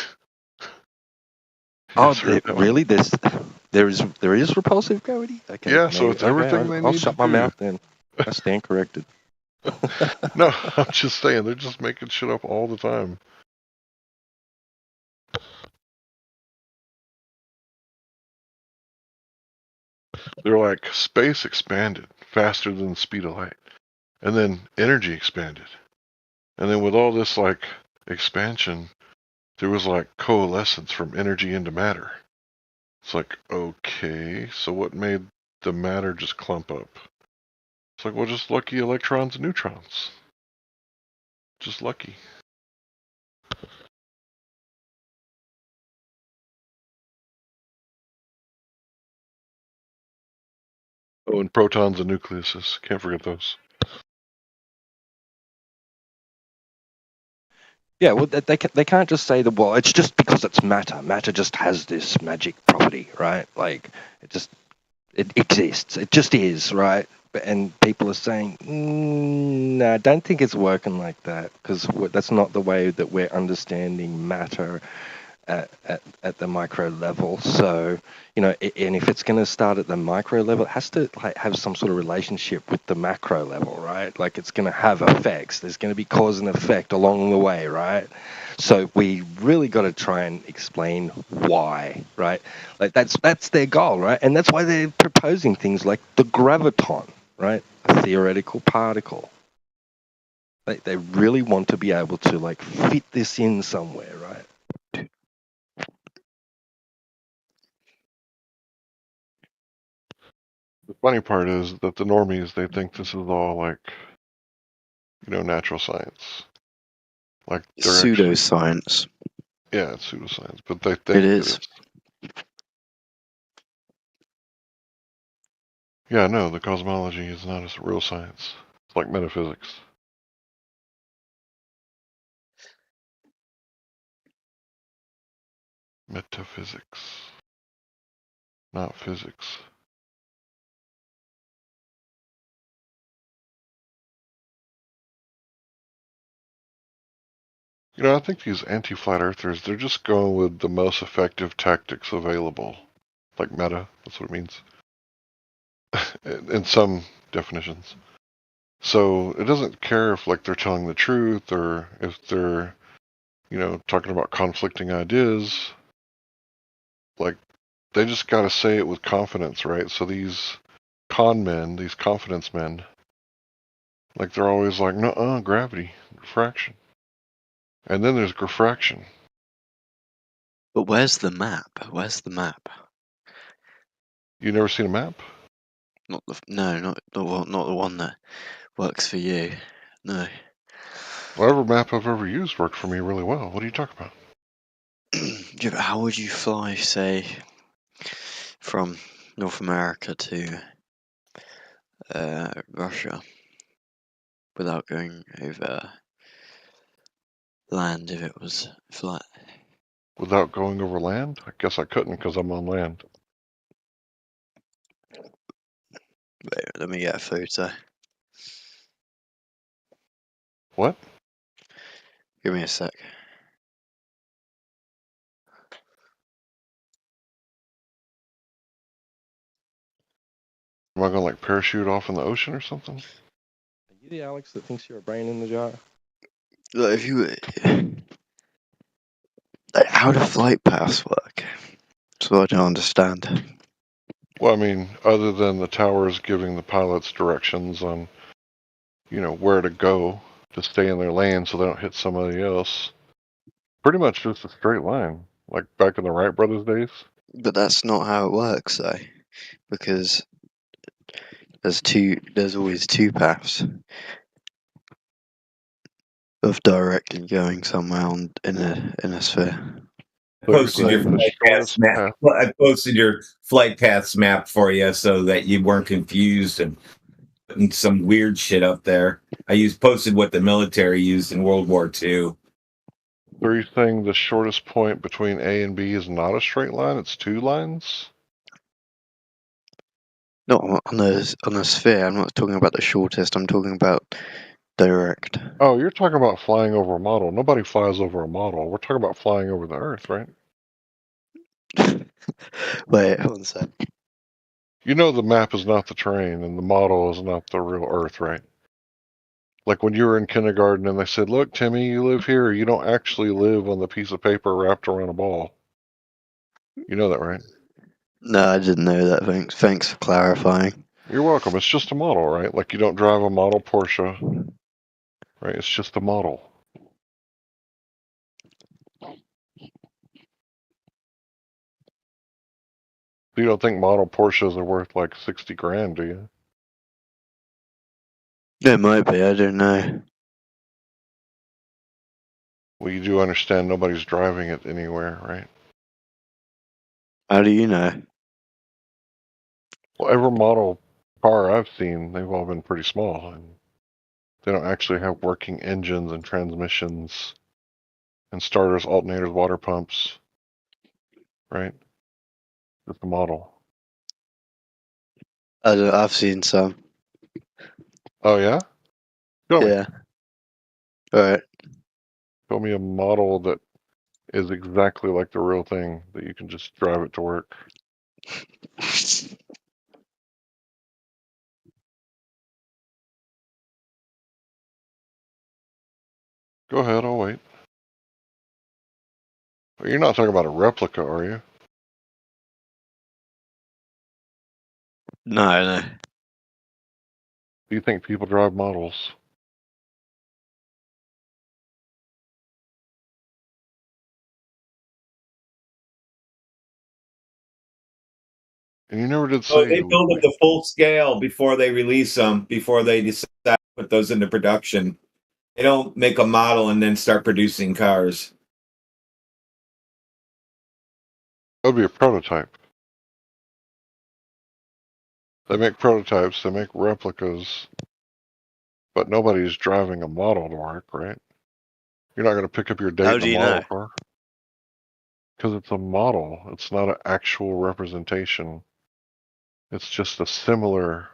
S2: Oh, really? There is repulsive gravity? Okay.
S24: Yeah, so it's everything they
S2: I'll
S24: need
S2: shut
S24: to
S2: my
S24: do.
S2: mouth then. I stand corrected.
S24: No, I'm just saying they're just making shit up all the time. They're like, space expanded faster than the speed of light, and then energy expanded, and then with all this like expansion, there was like coalescence from energy into matter. It's like, okay, so what made the matter just clump up? It's like, well, just lucky electrons and neutrons. Just lucky. Oh, and protons and nucleuses. Can't forget those.
S2: Yeah, well, they can't just say that. Well, it's just because it's matter. Matter just has this magic property, right? Like it exists. It just is, right? And people are saying, no, I don't think it's working like that because that's not the way that we're understanding matter at the micro level. So, and if it's going to start at the micro level, it has to have some sort of relationship with the macro level, right? Like it's going to have effects. There's going to be cause and effect along the way, right? So we really got to try and explain why, right? Like that's their goal, right? And that's why they're proposing things like the graviton, right? A theoretical particle. They really want to be able to like fit this in somewhere, right?
S24: The funny part is that the normies, they think this is all like, natural science. Like
S13: pseudoscience.
S24: Yeah, it's pseudoscience, but they think
S13: it is.
S24: Yeah, no, the cosmology is not a real science. It's like metaphysics. Metaphysics, not physics. I think these anti-flat earthers, they're just going with the most effective tactics available. Like meta, that's what it means. In some definitions. So it doesn't care if they're telling the truth or if they're, talking about conflicting ideas. Like they just gotta say it with confidence, right? So these con men, these confidence men, they're always like, no, gravity, refraction. And then there's graffraction.
S13: But where's the map? Where's the map?
S24: You never seen a map?
S13: Not the one that works for you. No.
S24: Whatever map I've ever used worked for me really well. What are you talking about?
S13: Yeah, but how would you fly, say, from North America to Russia without going over land if it was flat?
S24: Without going over land? I guess I couldn't because I'm on land.
S13: Wait, let me get a photo.
S24: What?
S13: Give me a sec.
S24: Am I gonna parachute off in the ocean or something?
S2: Are you the Alex that thinks you're a brain in the jar?
S13: Look, if you how do flight paths work? That's what I don't understand.
S24: Well, I mean, other than the towers giving the pilots directions on, where to go to stay in their lane so they don't hit somebody else, pretty much just a straight line, like back in the Wright brothers days.
S13: But that's not how it works, though, because there's always two paths of directly going somewhere in a sphere.
S1: Posted your flight paths map. I posted your flight paths map for you so that you weren't confused and putting some weird shit up there. I posted what the military used in World War II.
S24: Are you saying the shortest point between A and B is not a straight line? It's two lines?
S13: Not on a sphere. I'm not talking about the shortest. I'm talking about direct.
S24: Oh, you're talking about flying over a model. Nobody flies over a model. We're talking about flying over the Earth, right?
S13: Wait, one sec.
S24: You know the map is not the terrain and the model is not the real Earth, right? Like when you were in kindergarten and they said, look, Timmy, you live here. You don't actually live on the piece of paper wrapped around a ball. You know that, right?
S13: No, I didn't know that. Thanks for clarifying.
S24: You're welcome. It's just a model, right? Like you don't drive a model Porsche, right? It's just a model. You don't think model Porsches are worth like 60 grand, do you?
S13: It might be. I don't know.
S24: Well, you do understand nobody's driving it anywhere, right?
S13: How do you know?
S24: Well, every model car I've seen, they've all been pretty small. And they don't actually have working engines and transmissions and starters, alternators, water pumps, right? Just a model.
S13: I've seen some.
S24: Oh, yeah? Show me.
S13: Yeah. Alright.
S24: Show me a model that is exactly like the real thing that you can just drive it to work. Go ahead, I'll wait. You're not talking about a replica, are you?
S13: No.
S24: Do you think people drive models? And you never did
S1: So
S24: say
S1: they build them to full scale before they release them, before they decide to put those into production. They don't make a model and then start producing cars.
S24: that would be a prototype. They make prototypes, they make replicas, but nobody's driving a model to work, right? You're not going to pick up your date
S13: How
S24: in
S13: do
S24: a
S13: you
S24: model
S13: know?
S24: car. Because it's a model. It's not an actual representation. It's just a similar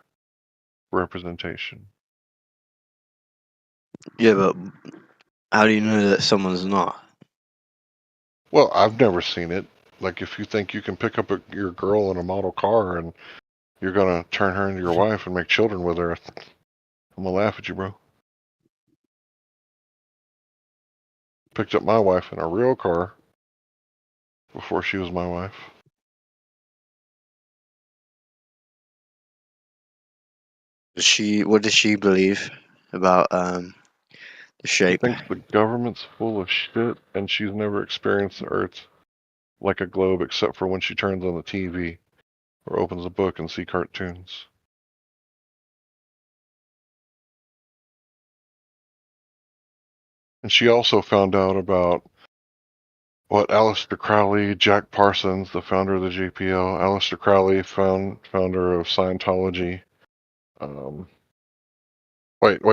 S24: representation.
S13: Yeah, but how do you know that someone's not?
S24: Well, I've never seen it. Like, if you think you can pick up your girl in a model car and you're going to turn her into your wife and make children with her, I'm going to laugh at you, bro. Picked up my wife in a real car before she was my wife.
S13: What does she believe about the shape?
S24: She thinks the government's full of shit and she's never experienced the Earth like a globe except for when she turns on the TV or opens a book and see cartoons. And she also found out about what Aleister Crowley, Jack Parsons, the founder of the JPL, Aleister Crowley, founder of Scientology.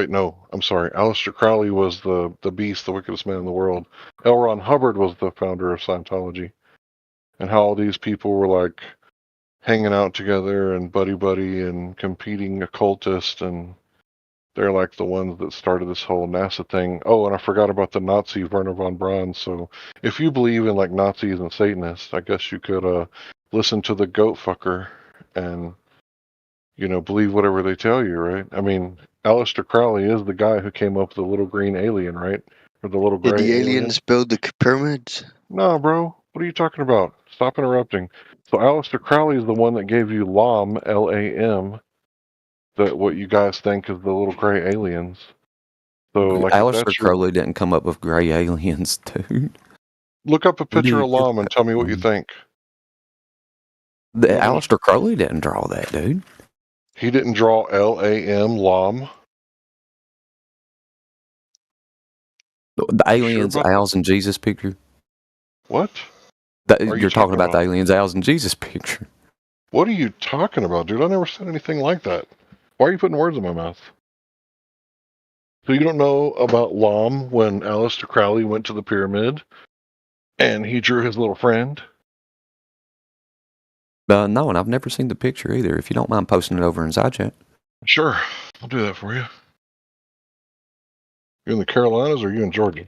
S24: No, I'm sorry. Aleister Crowley was the beast, the wickedest man in the world. L. Ron Hubbard was the founder of Scientology. And how all these people were like hanging out together and buddy and competing occultists, and they're like the ones that started this whole NASA thing. Oh, and I forgot about the Nazi Werner von Braun. So if you believe in like Nazis and Satanists, I guess you could listen to the goat fucker and believe whatever they tell you, right? I mean, Aleister Crowley is the guy who came up with the little green alien, right? Or the little
S13: Did
S24: gray
S13: the
S24: alien.
S13: aliens build the pyramids?
S24: No, bro. What are you talking about? Stop interrupting. So Aleister Crowley is the one that gave you LAM, L-A-M, that what you guys think is the little gray aliens. So, like,
S6: Aleister Crowley didn't come up with gray aliens, dude.
S24: Look up a picture of LAM and tell me what you think.
S6: Aleister Crowley didn't draw that, dude.
S24: He didn't draw L-A-M, LAM.
S6: The aliens, Owls and Jesus picture.
S24: What?
S6: You're talking about the aliens, Owls and Jesus picture.
S24: What are you talking about, dude? I never said anything like that. Why are you putting words in my mouth? So you don't know about LAM when Aleister Crowley went to the pyramid and he drew his little friend?
S6: No, and I've never seen the picture either. If you don't mind posting it over in SideChat.
S24: Sure, I'll do that for you. You in the Carolinas or are you in Georgia?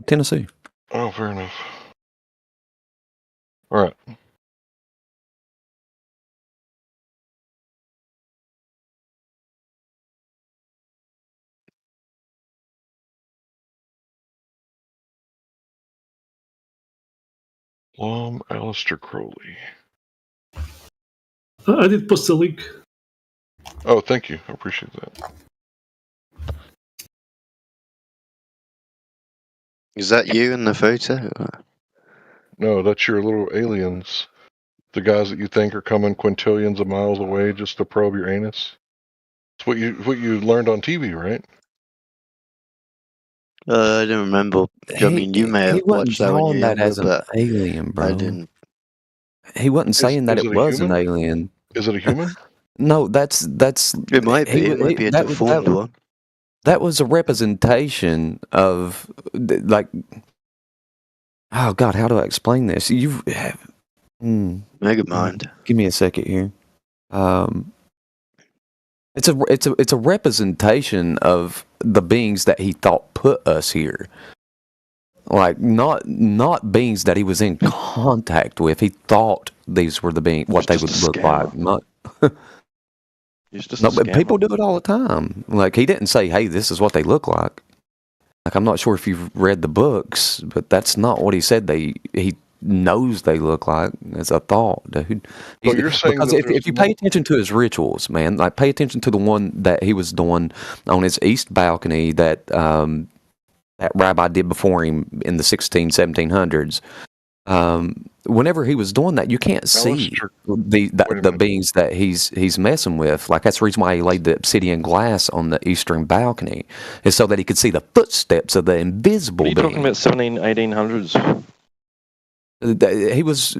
S23: Tennessee.
S24: Oh, fair enough. All right. Aleister Crowley.
S15: I did post a link.
S24: Oh, thank you. I appreciate that.
S13: Is that you in the photo?
S24: No, that's your little aliens. The guys that you think are coming quintillions of miles away just to probe your anus. It's what you learned on TV, right?
S13: I don't remember. I mean, you may have watched that when you were
S6: that
S13: younger,
S6: as an
S13: but
S6: alien, bro.
S13: I didn't.
S6: He wasn't saying that
S24: is
S6: it
S24: it a
S6: was an
S24: human?
S6: alien.
S24: Is it a human?
S6: No, that's
S13: It might be. It might be a deformed one.
S6: That was a representation of like. Oh God, how do I explain this?
S13: Megamind.
S6: Give me a second here. It's a representation of the beings that he thought put us here. Like not beings that he was in contact with. He thought these were the beings, what they would look like. Not. No, but people do it all the time. Like he didn't say, "Hey, this is what they look like." Like I'm not sure if you've read the books, but that's not what he said. He knows they look like. It's a thought, dude.
S24: So you're saying
S6: because
S24: that
S6: if you pay attention to his rituals, man, like pay attention to the one that he was doing on his east balcony that that rabbi did before him in the 1700s. Whenever he was doing that, you can't see the beings that he's messing with. Like that's the reason why he laid the obsidian glass on the eastern balcony, is so that he could see the footsteps of the invisible
S2: What are you talking about 1800s?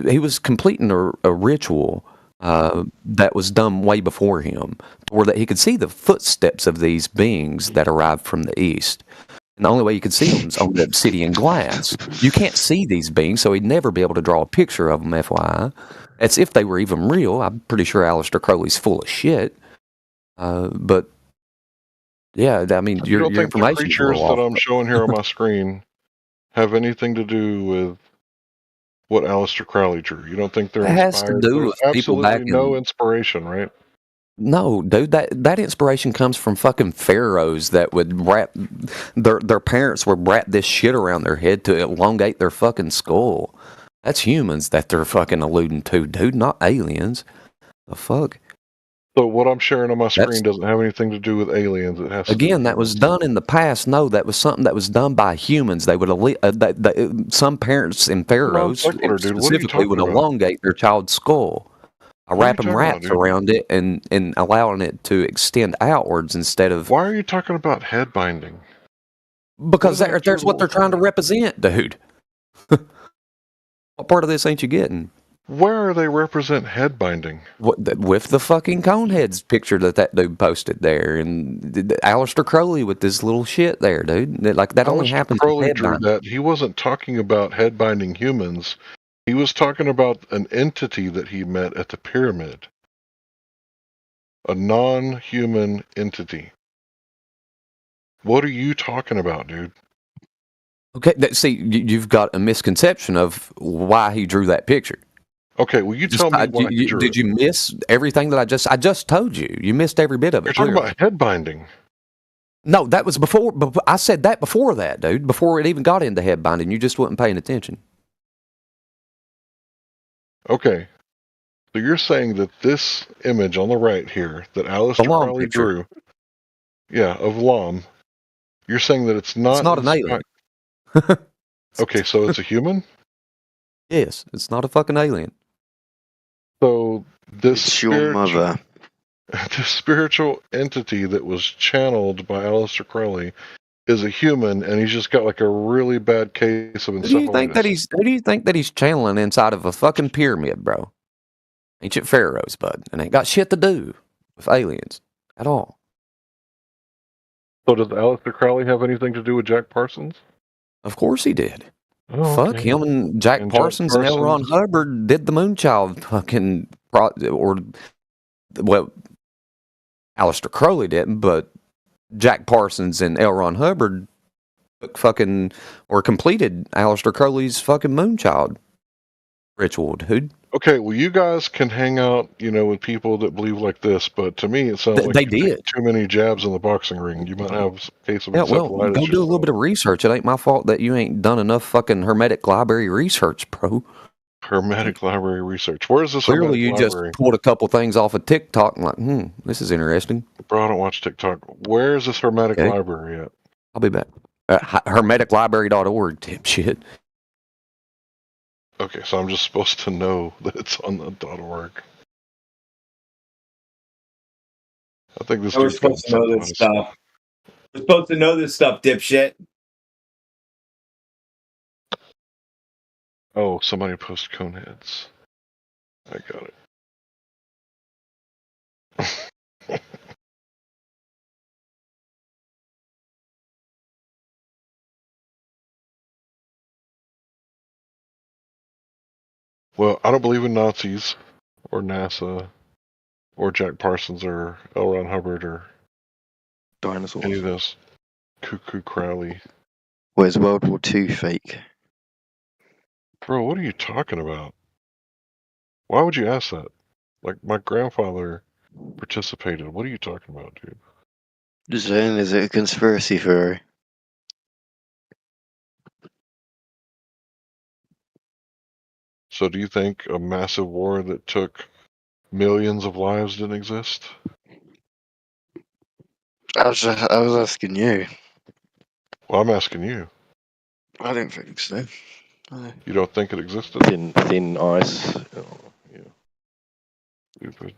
S6: He was completing a ritual that was done way before him, where that he could see the footsteps of these beings that arrived from the east. And the only way you could see them is on the obsidian glass. You can't see these beings, so he'd never be able to draw a picture of them, FYI. As if they were even real. I'm pretty sure Aleister Crowley's full of shit. But, yeah, I mean,
S24: You
S6: your
S24: don't think the
S6: information
S24: creatures that I'm showing here on my screen have anything to do with what Aleister Crowley drew? You don't think they're
S6: It has to
S24: inspired?
S6: do
S24: There's
S6: with people back
S24: absolutely no
S6: in...
S24: inspiration, right?
S6: No, dude, that inspiration comes from fucking pharaohs that would wrap their parents would wrap this shit around their head to elongate their fucking skull. That's humans that they're fucking alluding to, dude, not aliens. The fuck?
S24: So what I'm sharing on my screen doesn't have anything to do with aliens. It has to
S6: Again, that was done in the past. No, that was something that was done by humans. They would some parents and pharaohs specifically would elongate their child's skull. Wrapping wraps around it and allowing it to extend outwards instead of...
S24: Why are you talking about head binding?
S6: Because there's what they're trying to represent, dude. What part of this ain't you getting?
S24: Where are they represent head binding?
S6: With the fucking Coneheads picture that dude posted there, and Aleister Crowley with this little shit there, dude. Like that only happens with
S24: Crowley
S6: head
S24: drew
S6: binding.
S24: that. He wasn't talking about head binding humans. He was talking about an entity that he met at the pyramid. A non-human entity. What are you talking about, dude?
S6: Okay, see, you've got a misconception of why he drew that picture.
S24: Okay, well, you tell me why he drew
S6: Did you miss everything that I just told you? You missed every bit of it.
S24: You're talking about head binding.
S6: No, that was before. I said that before that, dude. Before it even got into head binding, you just wasn't paying attention.
S24: Okay. So you're saying that this image on the right here that Aleister Crowley drew, of Lam, you're saying that it's not
S6: an alien.
S24: Okay, so it's a human?
S6: Yes, it's not a fucking alien.
S24: So this spiritual entity that was channeled by Aleister Crowley is a human, and he's just got like a really bad case of encephalitis.
S6: Who do you think that he's channeling inside of a fucking pyramid, bro? Ancient pharaohs, bud, and ain't got shit to do with aliens at all.
S24: So does Aleister Crowley have anything to do with Jack Parsons?
S6: Of course he did.
S24: Oh,
S6: Fuck
S24: okay.
S6: him and Jack Parsons and L. Ron Hubbard did the Moonchild fucking Aleister Crowley didn't, but Jack Parsons and L. Ron Hubbard fucking or completed Aleister Crowley's fucking Moonchild ritual, dude.
S24: Okay, well, you guys can hang out, with people that believe like this, but to me, it sounds like
S6: They
S24: you take
S6: did.
S24: too many jabs in the boxing ring. You might have a case of
S6: Yeah, well,
S24: encephalitis.
S6: go do a little bit of research. It ain't my fault that you ain't done enough fucking Hermetic Library research, bro.
S24: Hermetic Library research. Where is this
S6: Clearly, you
S24: Hermetic Library?
S6: just pulled a couple things off of TikTok and like, this is interesting.
S24: Bro, I don't watch TikTok. Where is this Hermetic
S6: Okay.
S24: Library at?
S6: I'll be back. Hermeticlibrary.org, shit.
S24: Okay, so I'm just supposed to know that it's on the .org. I think this
S1: We're
S24: dude's
S1: supposed to know this stuff. We're supposed to know this stuff, dipshit.
S24: Oh, somebody posted Coneheads. I got it. Well, I don't believe in Nazis or NASA or Jack Parsons or L. Ron Hubbard or
S2: dinosaurs.
S24: Any of those. Cuckoo Crowley.
S13: Where's World War II fake?
S24: Bro, what are you talking about? Why would you ask that? Like, my grandfather participated. What are you talking about, dude?
S13: Just saying, is it a conspiracy theory?
S24: So do you think a massive war that took millions of lives didn't exist?
S13: I was asking you.
S24: Well, I'm asking you.
S13: I don't think so. No.
S24: You don't think it existed?
S2: Thin ice.
S24: Stupid.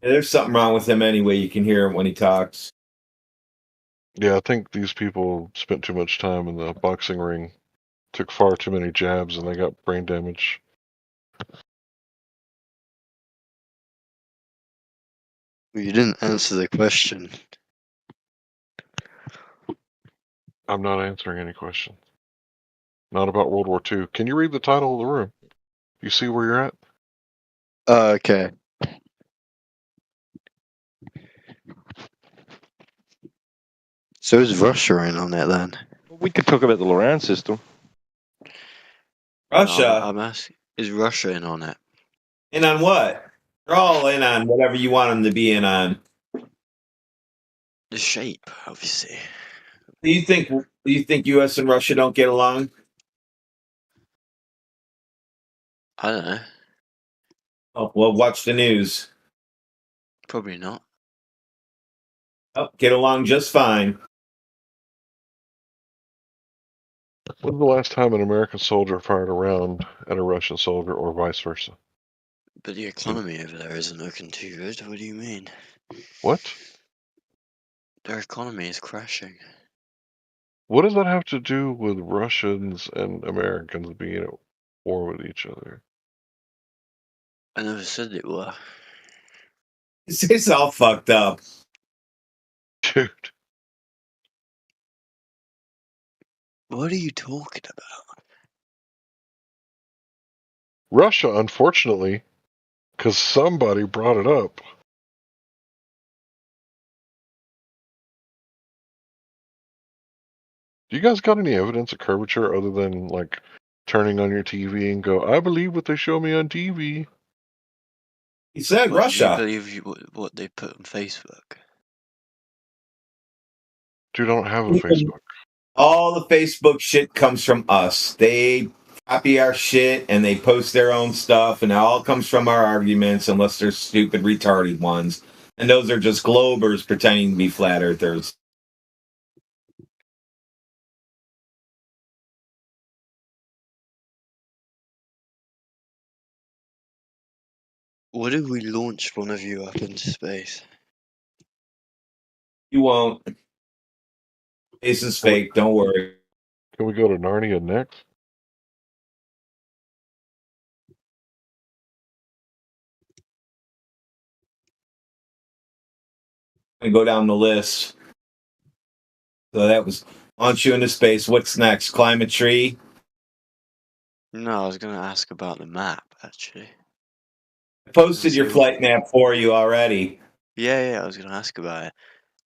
S1: Yeah, there's something wrong with him anyway. You can hear him when he talks.
S24: Yeah, I think these people spent too much time in the boxing ring, took far too many jabs, and they got brain damage.
S13: Well, you didn't answer the question.
S24: I'm not answering any questions. Not about World War II. Can you read the title of the room? You see where you're at?
S13: Okay. So is Russia in on it then?
S2: We could talk about the Loran system.
S1: Russia?
S13: I'm asking, is Russia in on it?
S1: In on what? They're all in on whatever you want them to be in on.
S13: The shape, obviously.
S1: Do you think U.S. and Russia don't get along?
S13: I don't know.
S1: Oh, well, watch the news.
S13: Probably not.
S1: Oh, get along just fine.
S24: When's the last time an American soldier fired a round at a Russian soldier or vice versa?
S13: But the economy over there isn't looking too good. What do you mean?
S24: What?
S13: Their economy is crashing.
S24: What does that have to do with Russians and Americans being at war with each other?
S13: I never said it were.
S1: It's all fucked up.
S24: Dude.
S13: What are you talking about?
S24: Russia, unfortunately, because somebody brought it up. Do you guys got any evidence of curvature other than, like, turning on your TV and go, I believe what they show me on TV?
S1: He said
S13: What,
S1: Russia.
S13: Do you believe what they put on Facebook?
S24: Dude, I don't have a Facebook.
S1: All the Facebook shit comes from us. They copy our shit and they post their own stuff, and it all comes from our arguments, unless they're stupid, retarded ones. And those are just globers pretending to be flat earthers.
S13: What if we launched one of you up into space?
S1: You won't. This is fake. Don't worry.
S24: Can we go to Narnia next?
S1: And go down the list. So that was launch you into space. What's next? Climb a tree?
S13: No, I was going to ask about the map, actually.
S1: I posted your flight map for you already.
S13: Yeah, I was going to ask about it.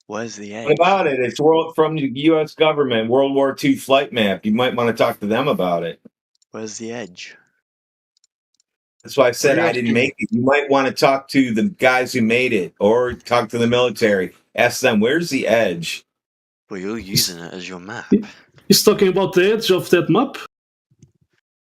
S13: Where's the edge?
S1: What about it? It's from the U.S. government, World War II flight map. You might want to talk to them about it.
S13: Where's the edge?
S1: That's why I said I didn't make it. You might want to talk to the guys who made it, or talk to the military. Ask them, where's the edge?
S13: Well, you're using it as your map.
S15: He's talking about the edge of that map.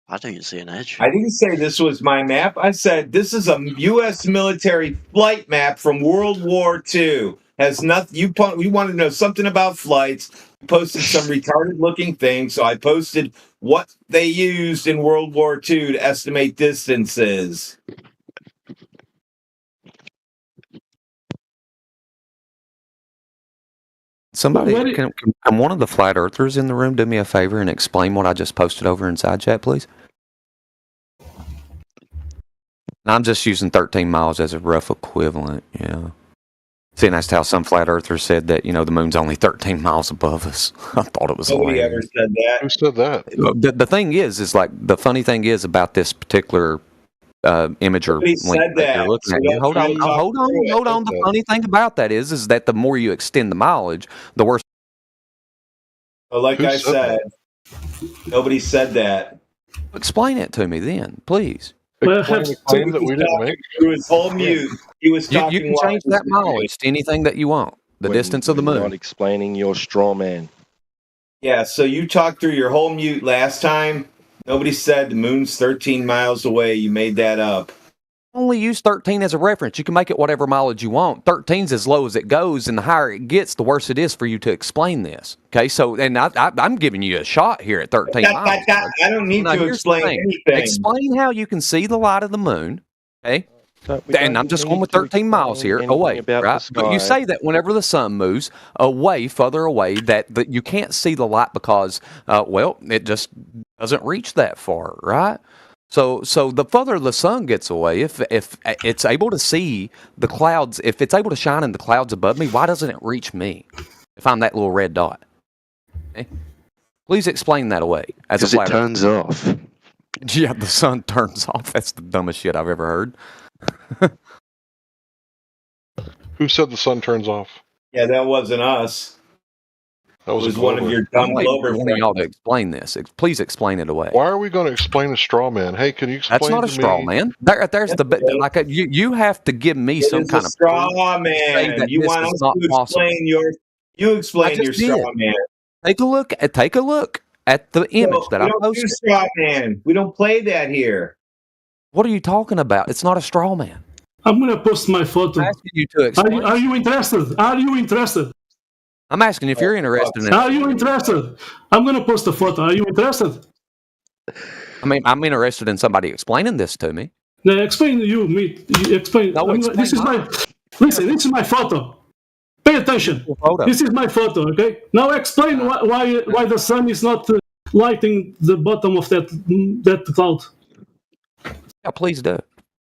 S13: I don't see an edge.
S1: I didn't say this was my map. I said this is a U.S. military flight map from World War II. Has nothing. You wanted to know something about flights. You posted some retarded-looking thing, so I posted what they used in World War II to estimate distances.
S6: Somebody, can one of the flat earthers in the room do me a favor and explain what I just posted over in side chat, please? And I'm just using 13 miles as a rough equivalent, yeah. See, and that's how some flat earthers said that, the moon's only 13 miles above us. I thought it was
S1: Nobody ever said that.
S24: Who said that?
S6: The thing is like, the funny thing is about this particular image or link that you're looking at. Hold on. The funny thing about that is that the more you extend the mileage, the worse.
S1: Well, like I said, nobody said that.
S6: Explain it to me then, please.
S24: Explain the claim that we didn't make.
S1: He was whole mute. He was talking.
S6: You can change that mileage to anything that you want. The distance of the moon.
S2: Not explaining your straw man.
S1: Yeah, so you talked through your whole mute last time. Nobody said the moon's 13 miles away. You made that up.
S6: Only use 13 as a reference. You can make it whatever mileage you want. 13's as low as it goes, and the higher it gets, the worse it is for you to explain this. Okay, so, and I'm giving you a shot here at 13 miles.
S1: I don't need to explain anything.
S6: Explain how you can see the light of the moon, okay? And I'm just going with 13 miles here away, right? But you say that whenever the sun moves away, further away, that you can't see the light because, it just doesn't reach that far, right? So the further the sun gets away, if it's able to see the clouds, if it's able to shine in the clouds above me, why doesn't it reach me if I'm that little red dot? Okay? Please explain that away.
S13: Because it turns off.
S6: Yeah, the sun turns off. That's the dumbest shit I've ever heard.
S24: Who said the sun turns off?
S1: Yeah, that wasn't us.
S24: That was
S1: one of your dumb Glover
S6: friends. Y'all to explain this. Please explain it away.
S24: Why are we going to explain a straw man? Hey, can you explain?
S6: That's not a straw man. There's you have to give me some kind of
S1: straw man. You want us to explain you explain your straw man.
S6: Take a look at the image that I posted.
S1: We don't do straw man. We don't play that here.
S6: What are you talking about? It's not a straw man.
S15: I'm gonna post my photo.
S6: I'm asking you to explain.
S15: Are you interested? Are you interested?
S6: I'm asking if you're interested in it.
S15: Are you interested? I'm going to post a photo. Are you interested?
S6: I mean, I'm interested in somebody explaining this to me.
S15: No, explain me. Explain. This is my photo. Pay attention. This is my photo, okay? Now explain why the sun is not lighting the bottom of that cloud.
S6: Yeah, please do.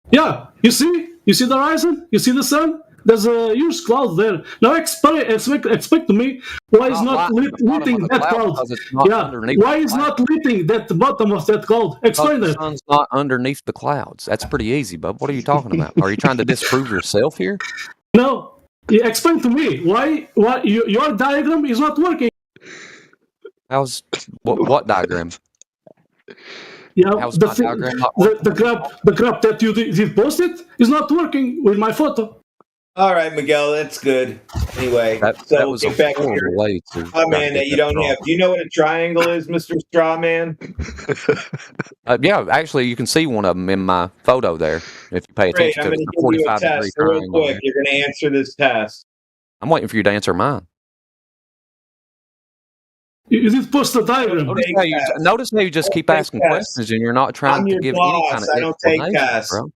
S15: Yeah, you see the horizon? You see the sun? There's a huge cloud there. Now explain to me why is not lighting that cloud. Why is not lighting that bottom of that cloud? Explain that.
S6: The sun's not underneath the clouds. That's pretty easy, bub. What are you talking about? Are you trying to disprove yourself here?
S15: No. Explain to me why your diagram is not working.
S6: What diagram?
S15: Yeah, the graph that you did post it is not working with my photo.
S1: All right, Miguel, that's good. Anyway,
S6: that was
S1: get back to your
S6: way to
S1: man that you don't have. Do you know what a triangle is, Mr. Strawman?
S6: Yeah, actually, you can see one of them in my photo there if you pay attention to the 45-degree triangle.
S1: Real quick, you're going to answer this test.
S6: I'm waiting for you to answer mine.
S15: You did post the diagram.
S6: Notice how you just keep asking questions and you're not trying to give any kind of
S1: I don't take tests. Bro.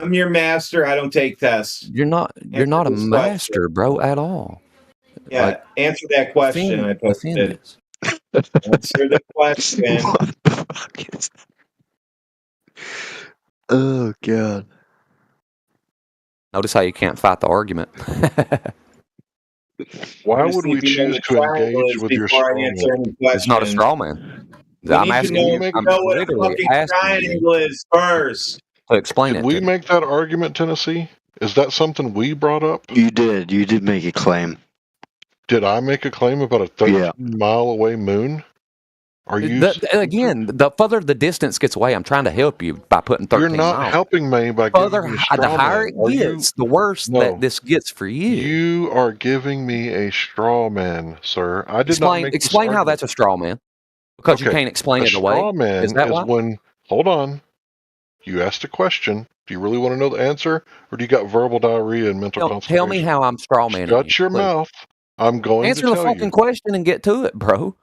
S1: I'm your master. I don't take tests.
S6: You're not a master, bro, at all.
S1: Yeah, answer that question. I posted. Answer the question.
S13: What the fuck is that? Oh god.
S6: Notice how you can't fight the argument.
S24: Why would we choose to engage with your straw man?
S6: It's not a straw man. I'm asking you.
S1: I'm literally asking you is first.
S6: To explain it.
S24: Did we make that argument, Tennessee? Is that something we brought up?
S13: You did. You did make a claim.
S24: Did I make a claim about a 13-mile away moon? Are you
S6: Again, the further the distance gets away, I'm trying to help you by putting 13
S24: You're not
S6: miles.
S24: helping me by
S6: Further,
S24: giving me a straw
S6: the higher
S24: man.
S6: it gets, the worse that this gets for you.
S24: You are giving me a straw man, sir. I did not make
S6: Explain how that's a straw man. Because you can't explain it away.
S24: A straw man
S6: is that why?
S24: when, hold on, you asked a question. Do you really want to know the answer? Or do you got verbal diarrhea and mental constipation?
S6: Tell me how I'm straw manning.
S24: Shut your mouth. I'm going
S6: Answer
S24: to
S6: the
S24: tell
S6: fucking
S24: you.
S6: question and get to it, bro.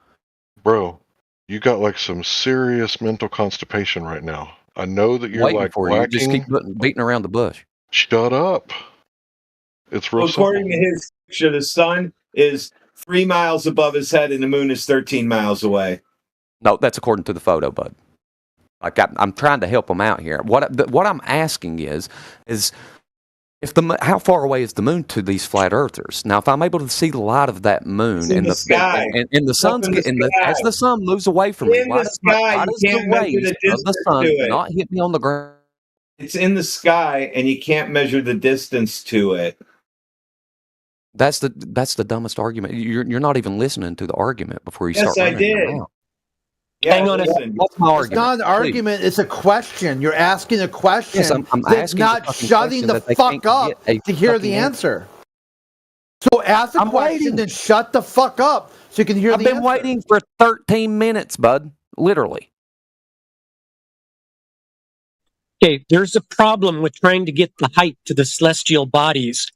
S24: Bro, you got like some serious mental constipation right now. I know that you're
S6: Waiting
S24: like
S6: for you. Just keep
S24: lacking.
S6: beating around the bush.
S24: Shut up. It's real
S1: According
S24: simple.
S1: to his picture, the sun is 3 miles above his head and the moon is 13 miles away.
S6: No, that's according to the photo, bud. Like I'm trying to help him out here. What I'm asking is if how far away is the moon to these flat earthers? Now, if I'm able to see the light of that moon
S1: in the sky,
S6: and the sun's as the sun moves away from me, why does the rays of the sun not hit me on the ground?
S1: It's in the sky, and you can't measure the distance to it.
S6: That's the dumbest argument. You're not even listening to the argument before you start.
S1: Yes, I did. Yeah,
S18: Hang on.
S6: What's my argument?
S10: It's not an argument. It's a question. You're asking a question.
S6: Yes, I'm
S10: that's
S6: asking
S10: not
S6: the fucking
S10: shutting
S6: question
S10: the
S6: that they
S10: fuck
S6: can't
S10: up
S6: get a
S10: to hear
S6: fucking
S10: the answer. So ask the question, then shut the fuck up so you can hear
S6: I've
S10: the
S6: been
S10: answer.
S6: waiting for 13 minutes, bud. Literally.
S18: Okay, there's a problem with trying to get the height to the celestial bodies.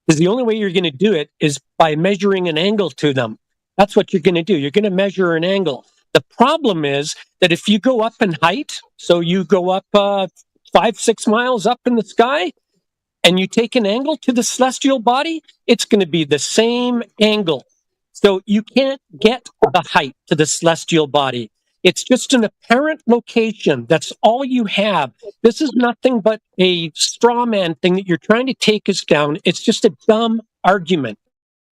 S18: Because the only way you're going to do it is by measuring an angle to them. That's what you're going to do. You're going to measure an angle. The problem is that if you go up in height, so you go up 5-6 miles up in the sky, and you take an angle to the celestial body, it's going to be the same angle. So you can't get the height to the celestial body. It's just an apparent location. That's all you have. This is nothing but a straw man thing that you're trying to take us down. It's just a dumb argument.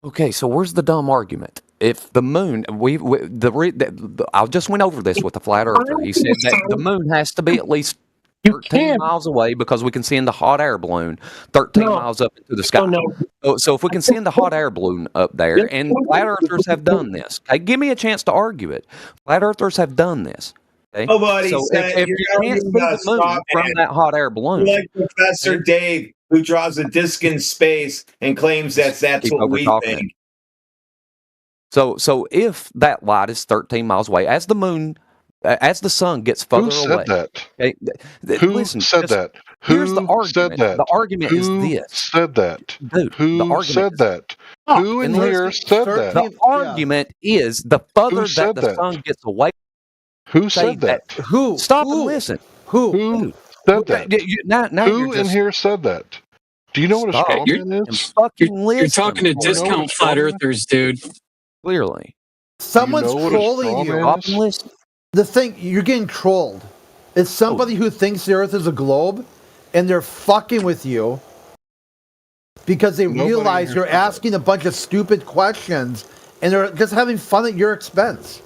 S6: Okay, so where's the dumb argument? If the moon, I just went over this with the flat earther. He said that the moon has to be at least 13 miles away because we can send the hot air balloon 13 miles up into the sky. So if we can send the hot air balloon up there, and flat earthers have done this. Okay, give me a chance to argue it. Flat earthers have done this. Okay?
S1: Nobody
S6: so
S1: said
S6: if
S1: you're
S6: you can't see the moon from that hot air balloon,
S1: like Professor Dave, who draws a disc in space and claims that's what we think.
S6: So if that light is 13 miles away, as the sun gets further away.
S24: Who said that?
S6: Okay,
S24: Who said that?
S6: Here's the
S24: Who said
S6: argument.
S24: that?
S6: The argument is
S24: Who
S6: this.
S24: said that?
S6: Dude,
S24: Who said that? Who in here said that?
S6: The argument is the further that the sun gets away.
S24: Who said that?
S10: Who?
S6: Stop and listen.
S24: Who said that?
S6: Now
S24: Who in here said that? Do you know what a straw man is?
S3: You're talking to discount flat earthers, dude.
S6: Clearly.
S10: Someone's
S24: You know what a
S10: trolling
S24: straw
S10: you.
S24: man is?
S10: The thing, you're getting trolled. It's somebody who thinks the Earth is a globe, and they're fucking with you because they realize you're asking a bunch of stupid questions, and they're just having fun at your expense.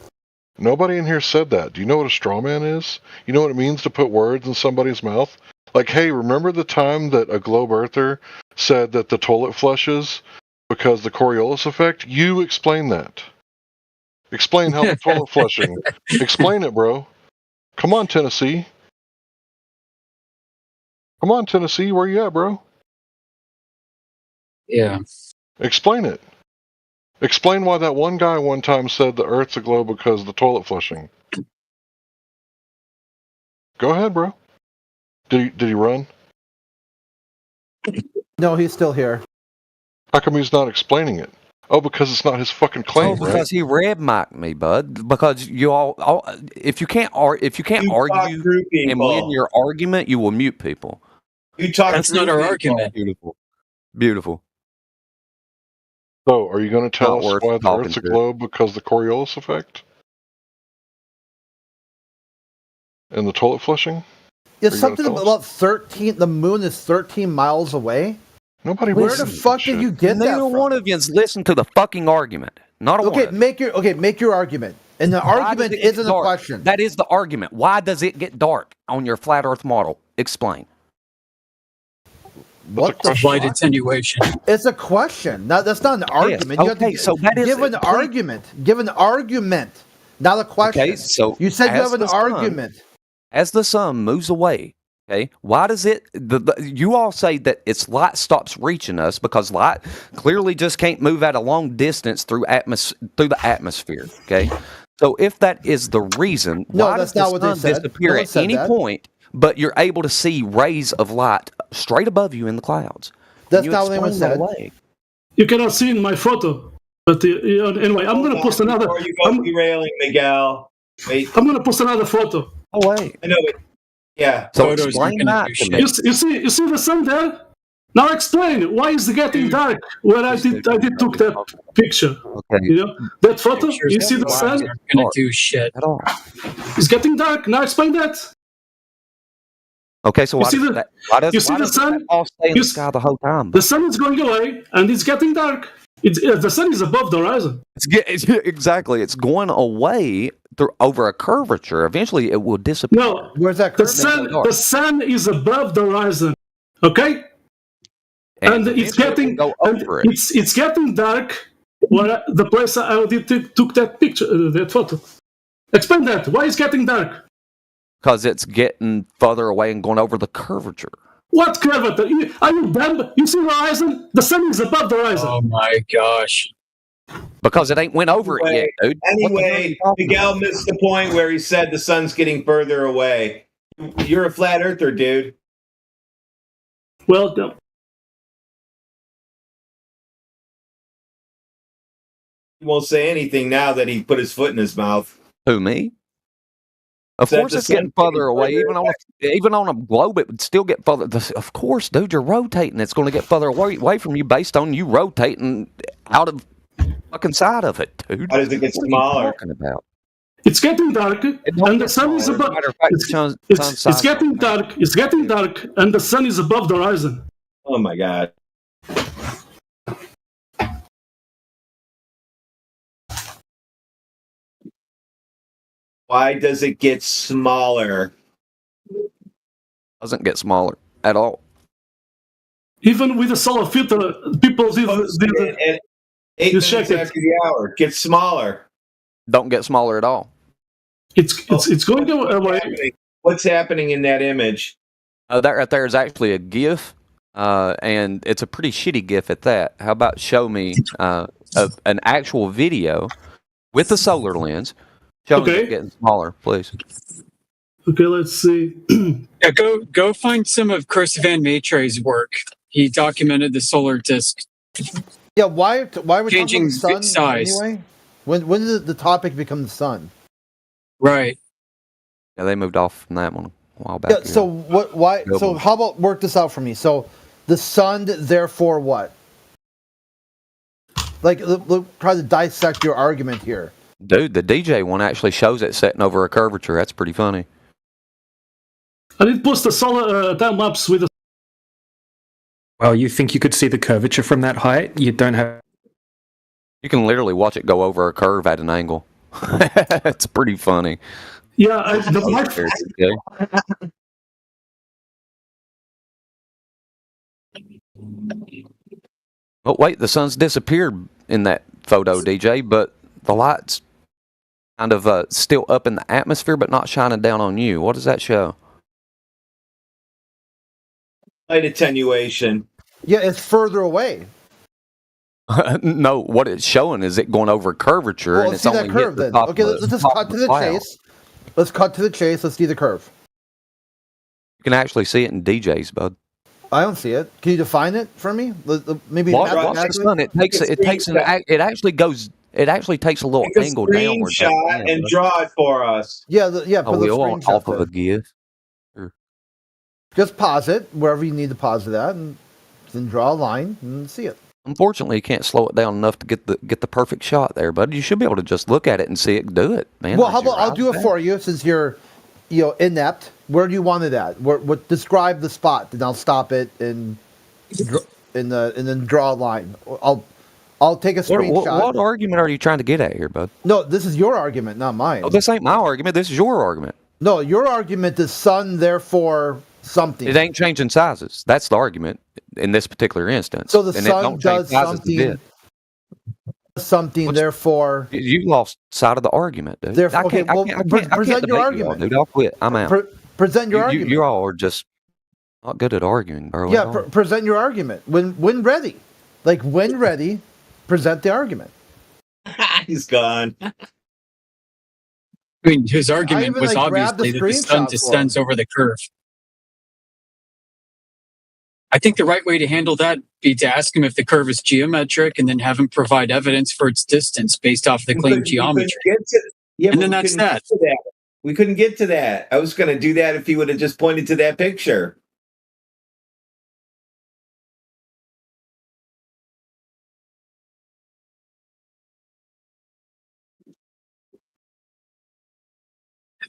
S24: Nobody in here said that. Do you know what a straw man is? You know what it means to put words in somebody's mouth? Like, hey, remember the time that a globe earther said that the toilet flushes because the Coriolis effect? You explain that. Explain how the toilet flushing. Explain it, bro. Come on, Tennessee. Come on, Tennessee. Where you at, bro?
S3: Yeah.
S24: Explain it. Explain why that one guy one time said the Earth's a globe because of the toilet flushing. Go ahead, bro. Did he run?
S10: No, he's still here.
S24: How come he's not explaining it? Oh, because it's not his fucking claim,
S6: because
S24: right?
S6: he red mic'd me, bud. Because you all if you can't argue and win your argument, you will mute people.
S1: You talk.
S3: That's not our argument.
S6: Beautiful.
S24: So, are you going to tell
S6: Not
S24: us
S6: worth
S24: why the
S6: talking
S24: Earth's a
S6: to.
S24: globe because of the Coriolis effect? And the toilet flushing?
S10: It's
S24: Are you
S10: something
S24: gonna tell
S10: about 13. The moon is 13 miles away.
S24: Nobody.
S10: Where the fuck did you get that
S6: Neither
S10: from?
S6: one of yous listen to the fucking argument. Not a one.
S10: Okay, make your argument. And the
S6: Why
S10: argument
S6: does it get
S10: isn't a
S6: dark?
S10: question.
S6: That is the argument. Why does it get dark on your flat Earth model? Explain.
S10: What the
S3: Wide
S10: fuck?
S3: attenuation.
S10: It's a question. No, that's not an argument. You have
S6: okay,
S10: to
S6: so that is
S10: give an argument. Give an argument, not a question.
S6: Okay, so
S10: you said you
S6: as
S10: have an
S6: the sun-
S10: argument.
S6: As the sun moves away, okay, why does it? You all say that its light stops reaching us because light clearly just can't move at a long distance through the atmosphere. Okay, so if that is the reason,
S10: No,
S6: why
S10: that's
S6: does
S10: not
S6: the
S10: what they
S6: sun
S10: said.
S6: disappear
S10: No one
S6: at
S10: said
S6: any
S10: that.
S6: point, but you're able to see rays of light straight above you in the clouds?
S10: That's
S6: Can you
S10: not what anyone
S6: explain that
S10: said.
S6: away?
S15: You cannot see in my photo. But anyway, I'm gonna post another.
S1: Before you go derailing, Miguel. Wait.
S15: I'm gonna post another photo.
S6: Oh wait.
S1: I know it. Yeah.
S6: So explain that to me.
S15: You see the sun there? Now explain why is it getting dark when I did took that picture.
S6: Okay.
S15: You know that photo? You see the sun?
S3: Aren't gonna do shit
S6: at all.
S15: It's getting dark. Now explain that.
S6: Okay, so
S15: You
S6: why
S15: see
S6: does
S15: the-
S6: that? Why does
S15: you see
S6: why
S15: the
S6: does
S15: sun?
S6: that all stay in
S15: You
S6: the
S15: s-
S6: sky the whole time?
S15: The sun is going away and it's getting dark. The sun is above the horizon.
S6: Exactly. It's going away over a curvature. Eventually, it will disappear.
S15: No,
S10: where's that?
S15: The sun is above the horizon. Okay, and it's getting
S6: go over it.
S15: it's getting dark. The place I took that picture, that photo. Explain that. Why is getting dark?
S6: Because it's getting further away and going over the curvature.
S15: What curvature? Are you dumb? You see the horizon? The sun is above the horizon.
S3: Oh my gosh.
S6: Because it ain't went over it yet, dude.
S1: Anyway, Miguel missed the point where he said the sun's getting further away. You're a flat earther, dude.
S15: Well, no.
S1: He won't say anything now that he put his foot in his mouth.
S6: Who, me? Of
S1: Said
S6: course,
S1: the
S6: it's getting
S1: sun's
S6: further
S1: getting
S6: away.
S1: further
S6: Even on a globe, it would still get further. Of course, dude, you're rotating. It's going to get further away from you based on you rotating out of fucking side of it, dude.
S1: How does it get
S6: What are you
S1: smaller?
S6: talking about?
S15: It's getting dark, and the sun is above. It's getting dark. It's getting dark, and the sun is above the horizon.
S1: Oh my god. Why does it get smaller?
S6: Doesn't get smaller at all.
S15: Even with a solar filter, people did
S1: At 8 minutes
S15: check it.
S1: after the hour, it gets smaller.
S6: Don't get smaller at all.
S15: It's going away.
S1: What's happening in that image?
S6: That right there is actually a GIF, and it's a pretty shitty GIF at that. How about show me an actual video with the solar lens showing it getting smaller, please?
S15: Okay, let's see.
S3: Yeah, go find some of Chris Van Matre's work. He documented the solar disk.
S10: Yeah, why are we
S3: Changing
S10: talking about the sun
S3: size.
S10: anyway? When did the topic become the sun?
S3: Right.
S6: Yeah, they moved off from that one a while back.
S10: Yeah, so what? Why?
S6: Good
S10: So
S6: one.
S10: how about work this out for me? So the sun, therefore, what? Like, look, try to dissect your argument here.
S6: Dude, the DJ one actually shows it setting over a curvature. That's pretty funny.
S15: I did post a solar time lapse with a.
S23: Well, you think you could see the curvature from that height? You don't have.
S6: You can literally watch it go over a curve at an angle. It's pretty funny.
S15: Yeah,
S6: Oh wait, the sun's disappeared in that photo, DJ, but the light's kind of still up in the atmosphere, but not shining down on you. What does that show?
S1: Light attenuation.
S10: Yeah, it's further away.
S6: No, what it's showing is it going over curvature,
S10: Well,
S6: and
S10: let's
S6: it's
S10: see
S6: only
S10: that
S6: hit
S10: curve
S6: the
S10: then.
S6: top
S10: Okay,
S6: of
S10: let's just
S6: top
S10: cut
S6: of
S10: to
S6: the
S10: the
S6: cloud.
S10: chase. Let's cut to the chase. Let's see the curve.
S6: You can actually see it in DJs, bud.
S10: I don't see it. Can you define it for me? Maybe
S6: Watch the
S10: mathematically?
S6: sun. It actually takes a little
S1: Take a
S6: angle downward.
S1: screenshot and draw it for us.
S10: Yeah,
S6: Oh,
S10: put
S6: we
S10: the
S6: all
S10: screenshot
S6: off of
S10: there.
S6: a GIF.
S10: Just pause it wherever you need to pause it at, and then draw a line and see it.
S6: Unfortunately, you can't slow it down enough to get the perfect shot there, bud. You should be able to just look at it and see it do it, man.
S10: Well, how about I'll do it for you since you're, inept. Where do you want it at? What describe the spot, and I'll stop it and then draw a line. I'll take a screenshot.
S6: What argument are you trying to get at here, bud?
S10: No, this is your argument, not mine.
S6: Oh, this ain't my argument. This is your argument.
S10: No, your argument is sun, therefore something.
S6: It ain't changing sizes. That's the argument in this particular instance.
S10: So the
S6: And it
S10: sun
S6: don't change
S10: does
S6: sizes a bit.
S10: something. Therefore,
S6: You lost sight of the argument, dude.
S10: Therefore,
S6: I can't
S10: present your
S6: debate
S10: argument.
S6: dude. I'll quit. I'm out.
S10: Present your argument.
S6: You all are just not good at arguing, bro.
S10: Yeah, present your argument when ready. Like when ready, present the argument.
S1: He's gone.
S3: I mean, his argument
S10: even,
S3: was
S10: like, grabbed
S3: obviously
S10: the
S3: that the sun
S10: screenshot
S3: descends over the curve. I think the right way to handle that would be to ask him if the curve is geometric and then have him provide evidence for its distance based off the claimed geometry. And then that's that.
S1: We couldn't get to that. I was going to do that if he would have just pointed to that picture.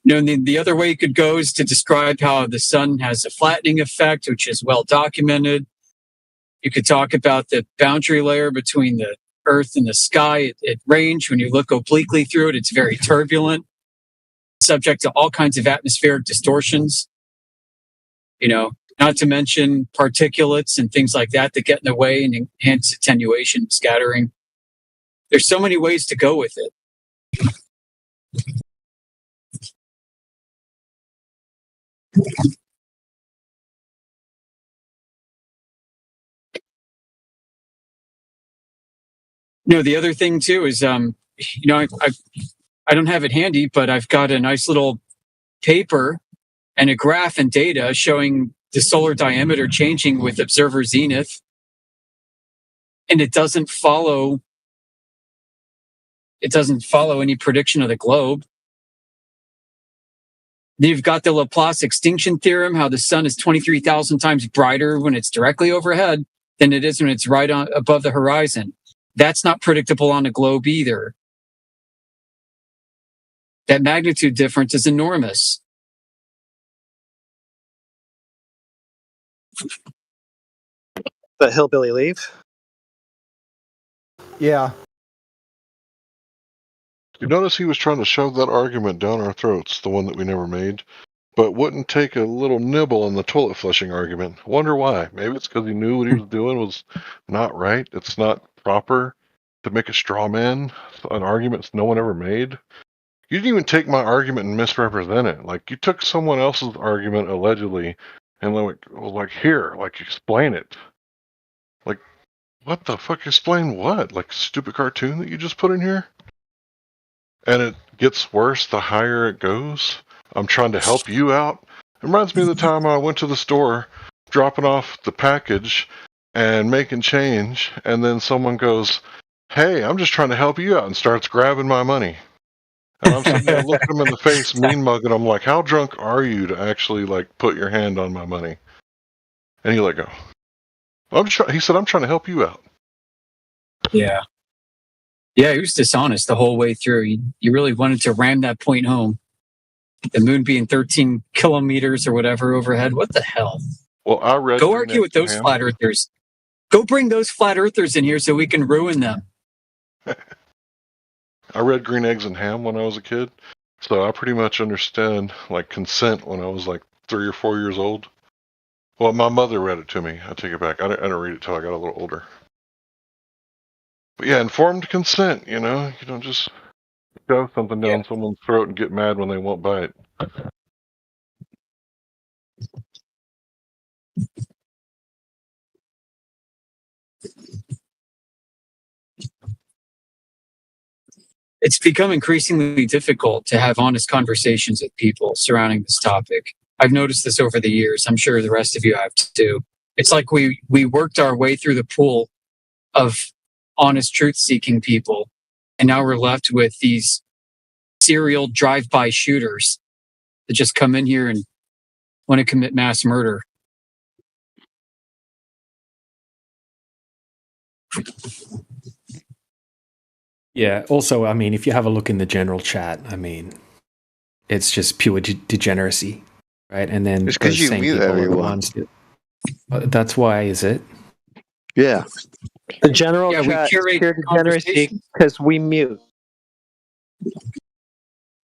S3: And the other way you could go is to describe how the sun has a flattening effect, which is well documented. You could talk about the boundary layer between the earth and the sky at range. When you look obliquely through it, it's very turbulent, subject to all kinds of atmospheric distortions. Not to mention particulates and things like that get in the way and enhance attenuation, scattering. There's so many ways to go with it. The other thing too is, I don't have it handy, but I've got a nice little paper and a graph and data showing the solar diameter changing with observer zenith. And it doesn't follow any prediction of the globe. Then you've got the Laplace extinction theorem, how the sun is 23,000 times brighter when it's directly overhead than it is when it's right above the horizon. That's not predictable on a globe either. That magnitude difference is enormous.
S16: The hillbilly leave?
S10: Yeah.
S24: You notice he was trying to shove that argument down our throats, the one that we never made, but wouldn't take a little nibble on the toilet flushing argument. Wonder why? Maybe it's because he knew what he was doing was not right. It's not proper to make a straw man, an argument no one ever made. You didn't even take my argument and misrepresent it. Like, you took someone else's argument, allegedly, and here, explain it. Like, what the fuck? Explain what? Like, stupid cartoon that you just put in here? And it gets worse the higher it goes. I'm trying to help you out. It reminds me of the time I went to the store, dropping off the package and making change, and then someone goes, "Hey, I'm just trying to help you out," and starts grabbing my money. And I'm sitting there looking him in the face, mean mugging. I'm like, "How drunk are you to actually put your hand on my money?" And he go, he said, "I'm trying to help you out."
S3: Yeah. Yeah, he was dishonest the whole way through. He really wanted to ram that point home. The moon being 13 kilometers or whatever overhead. What the hell?
S24: Well, I read.
S3: Go argue with those flat earthers. Go bring those flat earthers in here so we can ruin them.
S24: I read Green Eggs and Ham when I was a kid, so I pretty much understand consent when I was 3 or 4 years old. Well, my mother read it to me. I take it back. I didn't read it till I got a little older. But yeah, informed consent. You don't just shove something down someone's throat and get mad when they won't buy it.
S3: It's become increasingly difficult to have honest conversations with people surrounding this topic. I've noticed this over the years. I'm sure the rest of you have too. It's like we worked our way through the pool of honest truth-seeking people, and now we're left with these serial drive-by shooters that just come in here and want to commit mass murder.
S23: Yeah. Also, if you have a look in the general chat, it's just pure degeneracy, right? And then
S13: it's because you mute everyone.
S23: That's why, is it?
S13: Yeah.
S16: The general chat is pure degeneracy because we mute.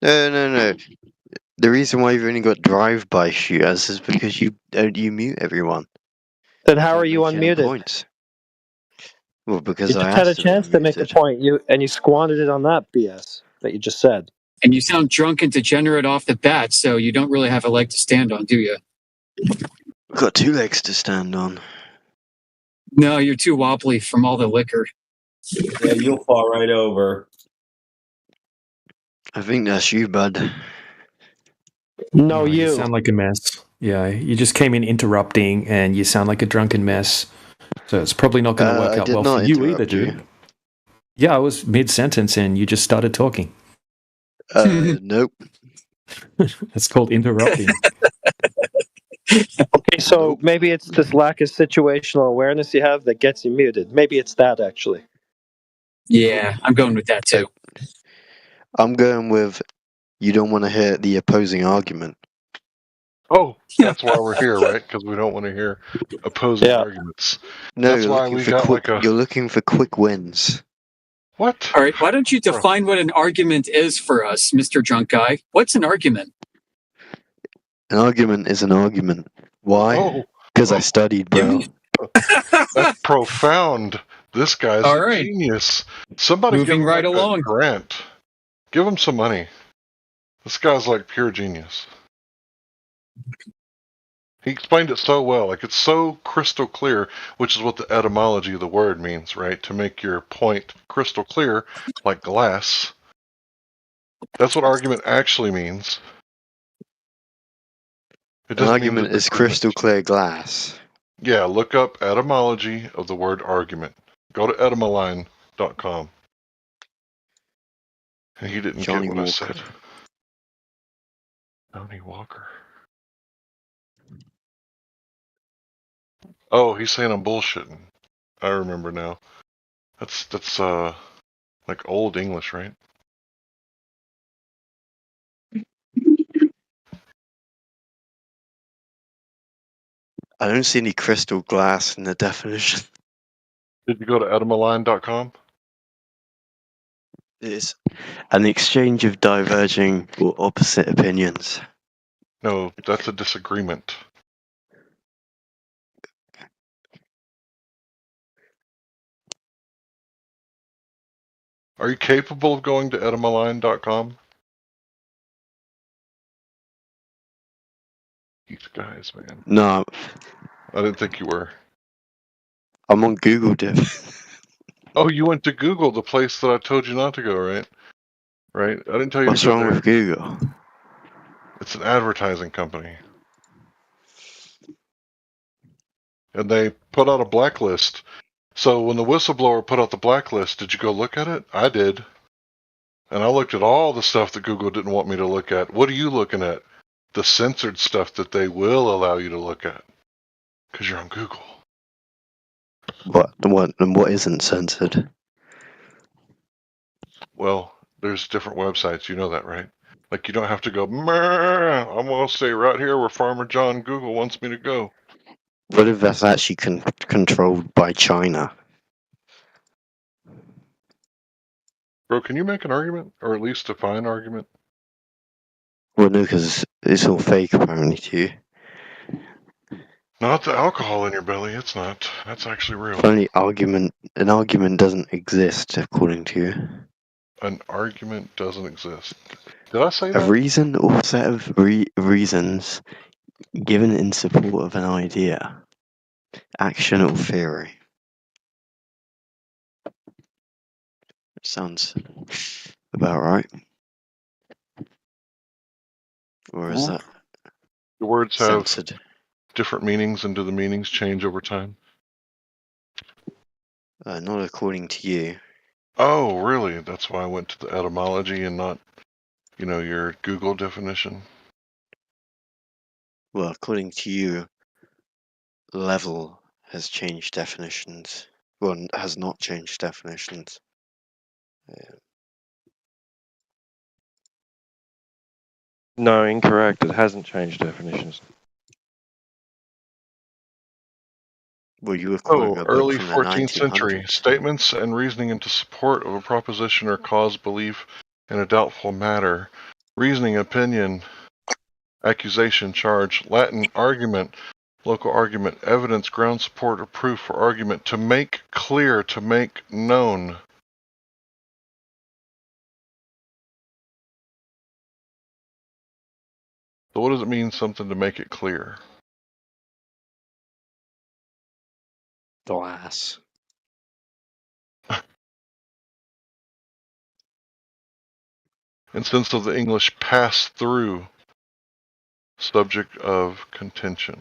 S13: No. The reason why you've only got drive-by shooters is because you mute everyone.
S16: Then how are you
S13: Make any
S16: unmuted?
S13: points. Well, because
S16: You
S13: I
S16: just had a
S13: asked to be
S16: chance to make a
S13: unmuted.
S16: point, and you squandered it on that BS that you just said.
S3: And you sound drunk and degenerate off the bat, so you don't really have a leg to stand on, do you?
S13: I've got 2 legs to stand on.
S3: No, you're too wobbly from all the liquor.
S1: Yeah, you'll fall right over.
S13: I think that's you, bud.
S16: No,
S8: You sound like a mess. Yeah, you just came in interrupting, and you sound like a drunken mess. So it's probably not going to work
S13: I
S8: out
S13: did
S8: well
S13: not
S8: for you either,
S13: interrupt you.
S8: dude. Yeah, I was mid-sentence, and you just started talking.
S13: Nope.
S8: It's called interrupting.
S16: Okay, so maybe it's this lack of situational awareness you have that gets you muted. Maybe it's that, actually.
S3: Yeah, I'm going with that too.
S13: I'm going with you don't want to hear the opposing argument.
S24: Oh, that's why we're here, right? Because we don't want to hear opposing arguments.
S13: No,
S24: That's why we got like a.
S13: You're looking for quick wins.
S24: What?
S3: All right, why don't you define what an argument is for us, Mr. Drunk Guy? What's an argument?
S13: An argument is an argument. Why? Because I studied, bro.
S24: That's profound. This guy's
S3: All
S24: a
S3: right.
S24: genius. Somebody
S3: Moving
S24: give him
S3: right
S24: like
S3: along.
S24: a grant. Give him some money. This guy's like pure genius. He explained it so well. Like, it's so crystal clear, which is what the etymology of the word means, right? To make your point crystal clear, like glass. That's what argument actually means. It
S13: An
S24: doesn't mean
S13: argument
S24: that
S13: is crystal clear glass.
S24: Yeah, look up etymology of the word argument. Go to etymoline.com. And he didn't
S13: Johnny
S24: get what
S13: Walker.
S24: I said. Johnny Walker. Oh, he's saying I'm bullshitting. I remember now. That's like old English, right?
S13: I don't see any crystal glass in the definition.
S24: Did you go to etymoline.com?
S13: It is an exchange of diverging or opposite opinions.
S24: No, that's a disagreement. Are you capable of going to etymoline.com? These guys, man.
S13: No,
S24: I didn't think you were.
S13: I'm on Google, Div.
S24: Oh, you went to Google, the place that I told you not to go, right? Right? I didn't tell you
S13: What's
S24: to go
S13: wrong
S24: there.
S13: with Google?
S24: It's an advertising company. And they put out a blacklist. So when the whistleblower put out the blacklist, did you go look at it? I did. And I looked at all the stuff that Google didn't want me to look at. What are you looking at? The censored stuff that they will allow you to look at. Because you're on Google.
S13: What isn't censored?
S24: Well, there's different websites. You know that, right? Like, you don't have to go, I'm going to stay right here where Farmer John Google wants me to go.
S13: What if that's actually controlled by China?
S24: Bro, can you make an argument? Or at least define an argument?
S13: Well, no, because it's all fake, apparently, to you.
S24: Not the alcohol in your belly, it's not. That's actually real.
S13: Apparently, an argument doesn't exist, according to you.
S24: An argument doesn't exist. Did I say
S13: A
S24: that?
S13: reason or set of reasons given in support of an idea, action or theory. Sounds about right. Or is that
S24: The words have
S13: censored?
S24: different meanings, and do the meanings change over time?
S13: Not according to you.
S24: Oh, really? That's why I went to the etymology and not, your Google definition?
S13: Well, according to you, level has changed definitions. Well, has not changed definitions.
S2: No, incorrect. It hasn't changed definitions.
S13: Well, you were quoting a book
S24: Early
S13: from the
S24: 14th century.
S13: 1900s.
S24: Statements and reasoning into support of a proposition or cause belief in a doubtful matter. Reasoning, opinion, accusation, charge, Latin, argument, local argument, evidence, ground support, or proof for argument, to make clear, to make known. So what does it mean, something to make it clear?
S13: Glass.
S24: Instance of the English pass through, subject of contention.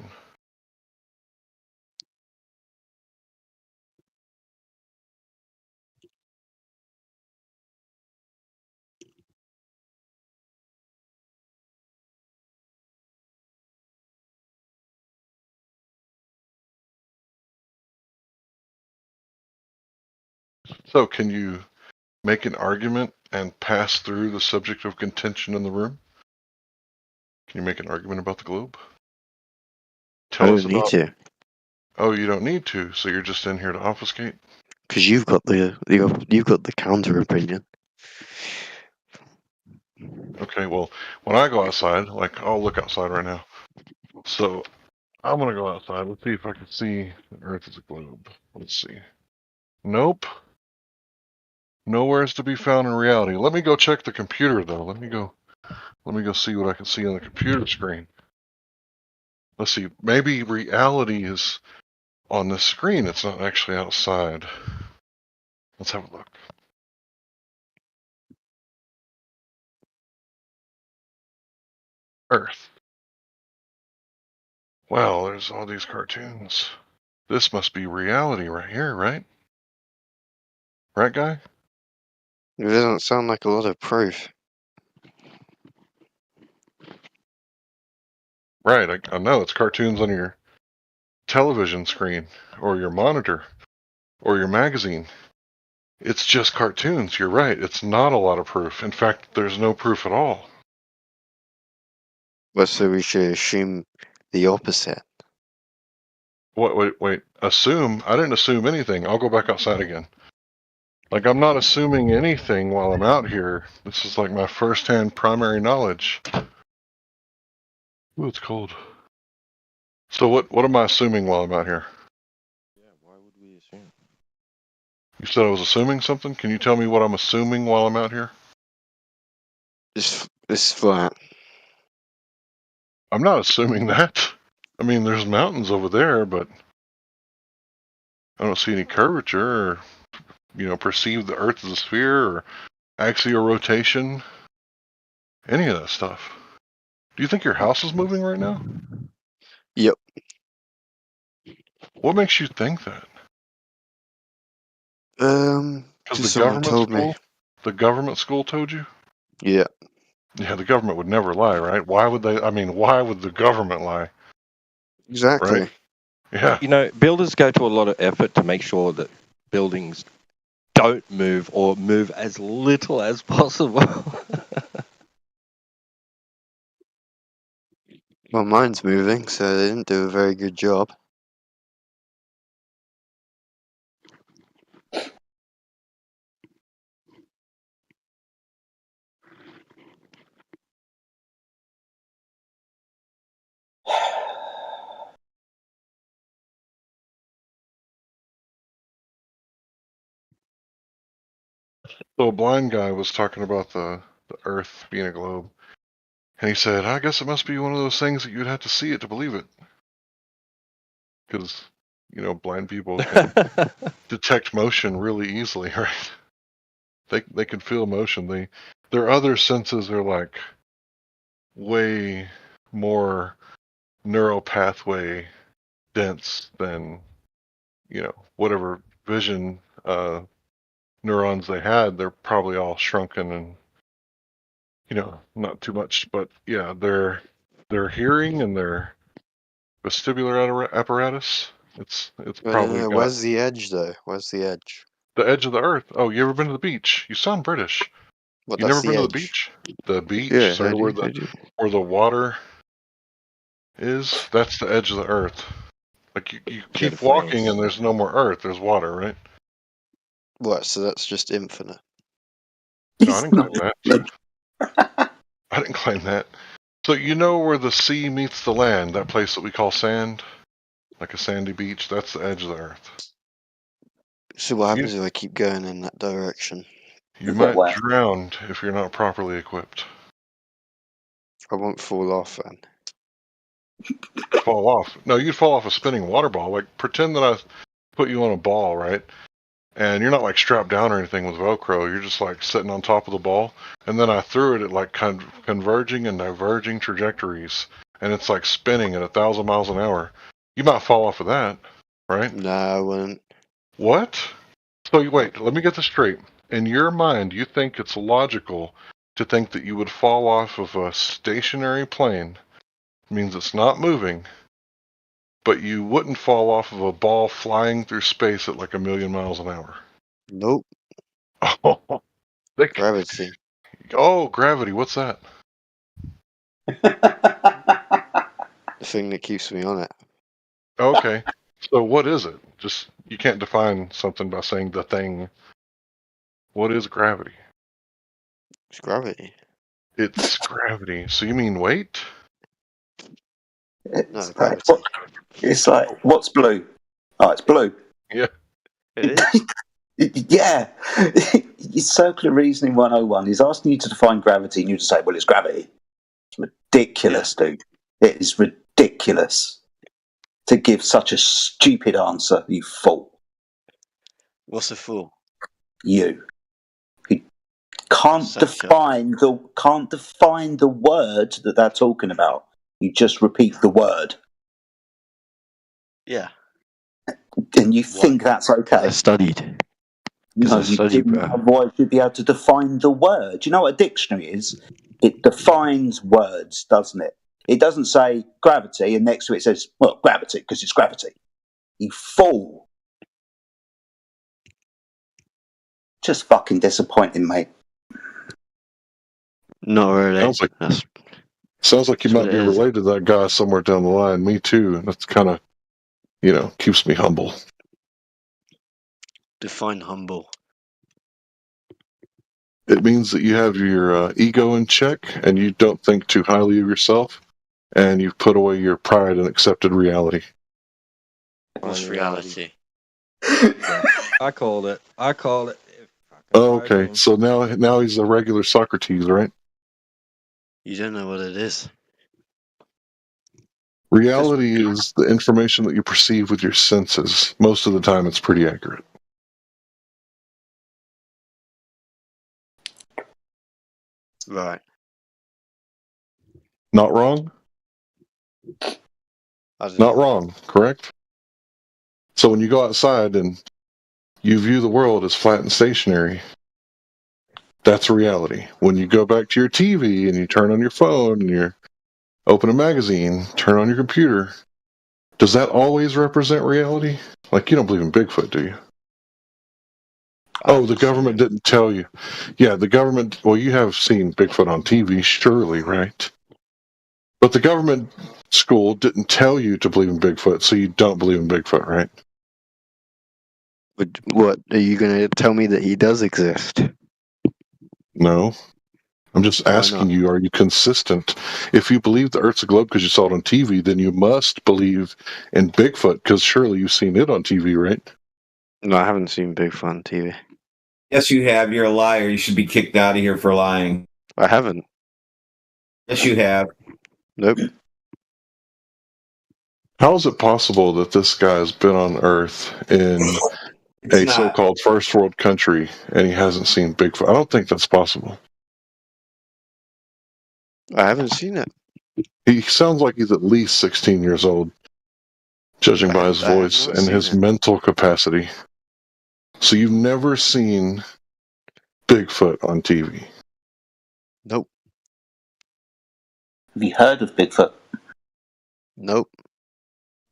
S24: So can you make an argument and pass through the subject of contention in the room? Can you make an argument about the globe?
S13: I don't need to.
S24: Oh, you don't need to. So you're just in here to obfuscate?
S13: Because you've got the counter opinion.
S24: Okay, well, when I go outside, like I'll look outside right now. So I'm gonna go outside. Let's see if I can see the Earth as a globe. Let's see. Nope. Nowhere is to be found in reality. Let me go check the computer though. Let me go see what I can see on the computer screen. Let's see. Maybe reality is on the screen. It's not actually outside. Let's have a look. Earth. Wow, there's all these cartoons. This must be reality right here, right? Right, guy?
S13: It doesn't sound like a lot of proof.
S24: Right, I know. It's cartoons on your television screen, or your monitor, or your magazine. It's just cartoons. You're right. It's not a lot of proof. In fact, there's no proof at all.
S13: Well, so we should assume the opposite.
S24: Wait. Assume? I didn't assume anything. I'll go back outside again. Like, I'm not assuming anything while I'm out here. This is like my first-hand primary knowledge. Ooh, it's cold. So what am I assuming while I'm out here?
S2: Yeah, why would we assume?
S24: You said I was assuming something? Can you tell me what I'm assuming while I'm out here?
S13: It's flat.
S24: I'm not assuming that. I mean, there's mountains over there, but I don't see any curvature or, perceive the Earth as a sphere or axial rotation. Any of that stuff. Do you think your house is moving right now?
S13: Yep.
S24: What makes you think that?
S13: Because someone told me.
S24: The government school told you?
S13: Yeah.
S24: Yeah, the government would never lie, right? Why would they? I mean, why would the government lie?
S13: Exactly.
S24: Right? Yeah.
S2: Builders go to a lot of effort to make sure that buildings don't move or move as little as possible.
S13: Well, mine's moving, so they didn't do a very good job.
S24: So a blind guy was talking about the Earth being a globe. And he said, I guess it must be one of those things that you'd have to see it to believe it. Because, blind people can detect motion really easily, right? They can feel motion. Their other senses are like way more neural pathway dense than, whatever vision neurons they had. They're probably all shrunken and, not too much. But yeah, their hearing and their vestibular apparatus, it's probably
S13: where's the edge, though? Where's the edge?
S24: The edge of the Earth. Oh, you ever been to the beach? You sound British.
S13: What,
S24: You
S13: that's
S24: never been
S13: the
S24: to the
S13: edge?
S24: beach? The beach,
S13: Yeah,
S24: so
S13: I
S24: where
S13: do.
S24: where the water is, that's the edge of the Earth. Like you keep walking and there's no more Earth. There's water, right?
S13: What? So that's just infinite.
S24: No, I didn't claim that. I didn't claim that. So you know where the sea meets the land, that place that we call sand? Like a sandy beach, that's the edge of the earth.
S13: So what happens if I keep going in that direction?
S24: You might drown if you're not properly equipped.
S13: I won't fall off then.
S24: Fall off? No, you'd fall off a spinning water ball. Like, pretend that I put you on a ball, right? And you're not like strapped down or anything with Velcro. You're just like sitting on top of the ball. And then I threw it at like converging and diverging trajectories. And it's like spinning at 1,000 miles an hour. You might fall off of that, right?
S13: No, I wouldn't.
S24: What? So wait, let me get this straight. In your mind, you think it's logical to think that you would fall off of a stationary plane, means it's not moving, but you wouldn't fall off of a ball flying through space at like 1,000,000 miles an hour?
S13: Nope.
S24: Oh,
S13: gravity.
S24: Oh, gravity. What's that?
S13: The thing that keeps me on it.
S24: Okay. So what is it? Just, you can't define something by saying the thing. What is gravity?
S13: It's gravity.
S24: It's gravity. So you mean weight?
S13: No, gravity.
S17: It's like, what's blue? Oh, it's blue.
S24: Yeah.
S13: It is.
S17: Yeah. It's circular reasoning 101. He's asking you to define gravity and you just say, well, it's gravity. It's ridiculous, dude. It is ridiculous to give such a stupid answer, you fool.
S13: What's a fool?
S17: You. Can't define the word that they're talking about. You just repeat the word.
S13: Yeah.
S17: And you think that's okay.
S13: I studied.
S17: No, you didn't. Otherwise, you'd be able to define the word. Do you know what a dictionary is? It defines words, doesn't it? It doesn't say gravity, and next to it says, well, gravity, because it's gravity. You fool. Just fucking disappointing, mate.
S13: Not really.
S24: Sounds like you might be related to that guy somewhere down the line. Me too. And that's kind of, keeps me humble.
S13: Define humble.
S24: It means that you have your ego in check and you don't think too highly of yourself, and you've put away your pride and accepted reality.
S13: What's reality?
S2: I called it.
S24: Oh, okay. So now he's a regular Socrates, right?
S13: You don't know what it is.
S24: Reality is the information that you perceive with your senses. Most of the time, it's pretty accurate.
S13: Right.
S24: Not wrong? Not wrong, correct? So when you go outside and you view the world as flat and stationary, that's reality. When you go back to your TV and you turn on your phone and you open a magazine, turn on your computer, does that always represent reality? Like, you don't believe in Bigfoot, do you? Oh, the government didn't tell you. Yeah, the government, well, you have seen Bigfoot on TV, surely, right? But the government school didn't tell you to believe in Bigfoot, so you don't believe in Bigfoot, right?
S13: But what, are you going to tell me that he does exist?
S24: No. I'm just asking you, are you consistent? If you believe the Earth's a globe because you saw it on TV, then you must believe in Bigfoot, because surely you've seen it on TV, right?
S13: No, I haven't seen Bigfoot on TV.
S1: Yes, you have. You're a liar. You should be kicked out of here for lying.
S13: I haven't.
S1: Yes, you have.
S13: Nope.
S24: How is it possible that this guy has been on Earth in a so-called first world country and he hasn't seen Bigfoot? I don't think that's possible.
S13: I haven't seen it.
S24: He sounds like he's at least 16 years old, judging by his voice and his mental capacity. So you've never seen Bigfoot on TV?
S13: Nope.
S17: Have you heard of Bigfoot?
S13: Nope.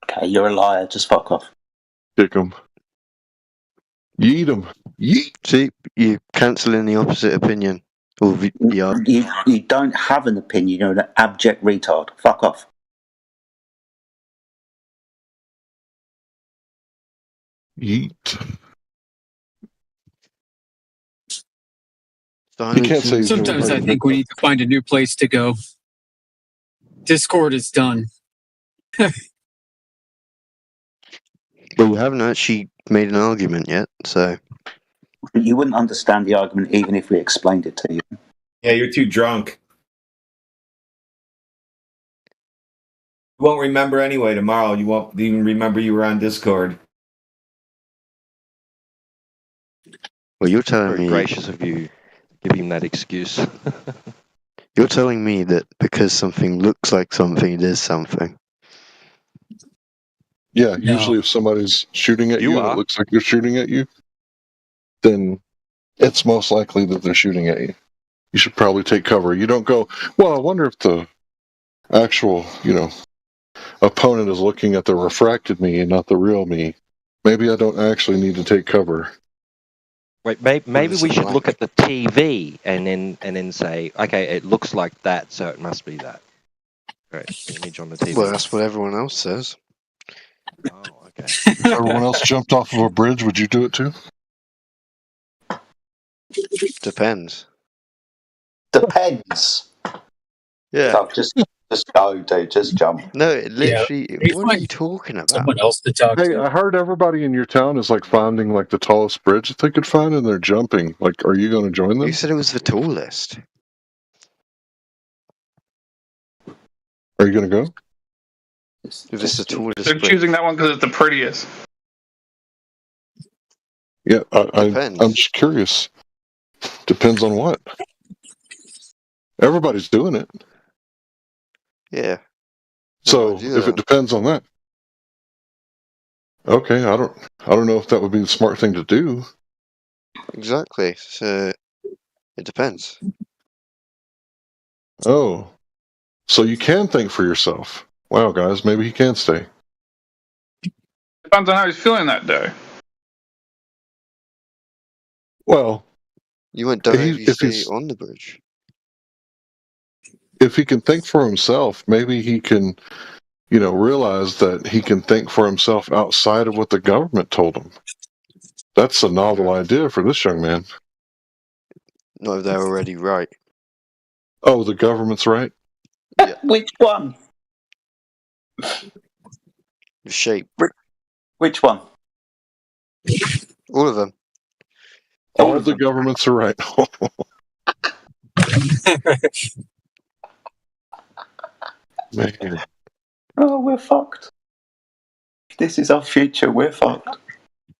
S17: Okay, you're a liar. Just fuck off.
S24: Kick him. Yeet him. Yeet.
S13: See, you're cancelling the opposite opinion.
S17: You don't have an opinion. You're an abject retard. Fuck off.
S24: Yeet.
S3: Sometimes I think we need to find a new place to go. Discord is done.
S13: Well, we haven't actually made an argument yet, so.
S17: You wouldn't understand the argument even if we explained it to you.
S1: Yeah, you're too drunk. You won't remember anyway tomorrow. You won't even remember you were on Discord.
S13: Well, you're telling
S2: Very
S13: me.
S2: gracious of you, giving that excuse.
S13: You're telling me that because something looks like something, it is something.
S24: Yeah,
S3: No.
S24: usually if somebody's shooting at you, and
S2: are.
S24: it looks like they're shooting at you, then it's most likely that they're shooting at you. You should probably take cover. You don't go, well, I wonder if the actual, opponent is looking at the refracted me and not the real me. Maybe I don't actually need to take cover.
S2: Wait, maybe we should look at the TV and then say, okay, it looks like that, so it must be that. Right, the image on the TV.
S13: Well, that's what everyone else says.
S2: Oh, okay.
S24: If everyone else jumped off of a bridge, would you do it too?
S13: Depends.
S17: Depends.
S13: Yeah.
S17: So just go, dude. Just jump.
S13: No, it literally.
S3: Yeah.
S13: What are you talking about?
S3: Someone else to talk
S24: Hey,
S3: to.
S24: I heard everybody in your town is like finding like the tallest bridge that they could find, and they're jumping. Like, are you going to join them?
S13: You said it was the tallest.
S24: Are you going to go?
S13: If it's the tallest.
S14: They're choosing that one because it's the prettiest.
S24: Yeah, I'm just curious. Depends on what. Everybody's doing it.
S13: Yeah.
S24: So if it depends on that, okay, I don't know if that would be the smart thing to do.
S13: Exactly. So it depends.
S24: Oh, so you can think for yourself. Wow, guys, maybe he can stay.
S14: Depends on how he's feeling that day.
S24: Well,
S13: you won't die if you stay on the bridge.
S24: If he can think for himself, maybe he can, realize that he can think for himself outside of what the government told him. That's a novel idea for this young man.
S13: No, they're already right.
S24: Oh, the government's right?
S13: Yeah.
S17: Which one?
S13: The shape.
S17: Which one?
S13: All of them.
S24: All of the governments are right. Man.
S17: Oh, we're fucked. This is our future. We're fucked.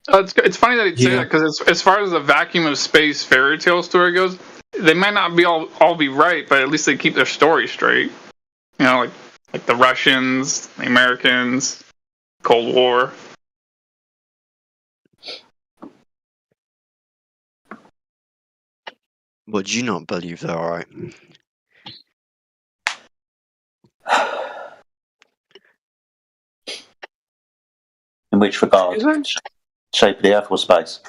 S14: It's funny that he'd say that because as far as the vacuum of space fairy tale story goes, they might not be all be right, but at least they keep their story straight. Like the Russians, the Americans, Cold War.
S13: But do you not believe they're right?
S17: In which regard? Shape of the Earth or space?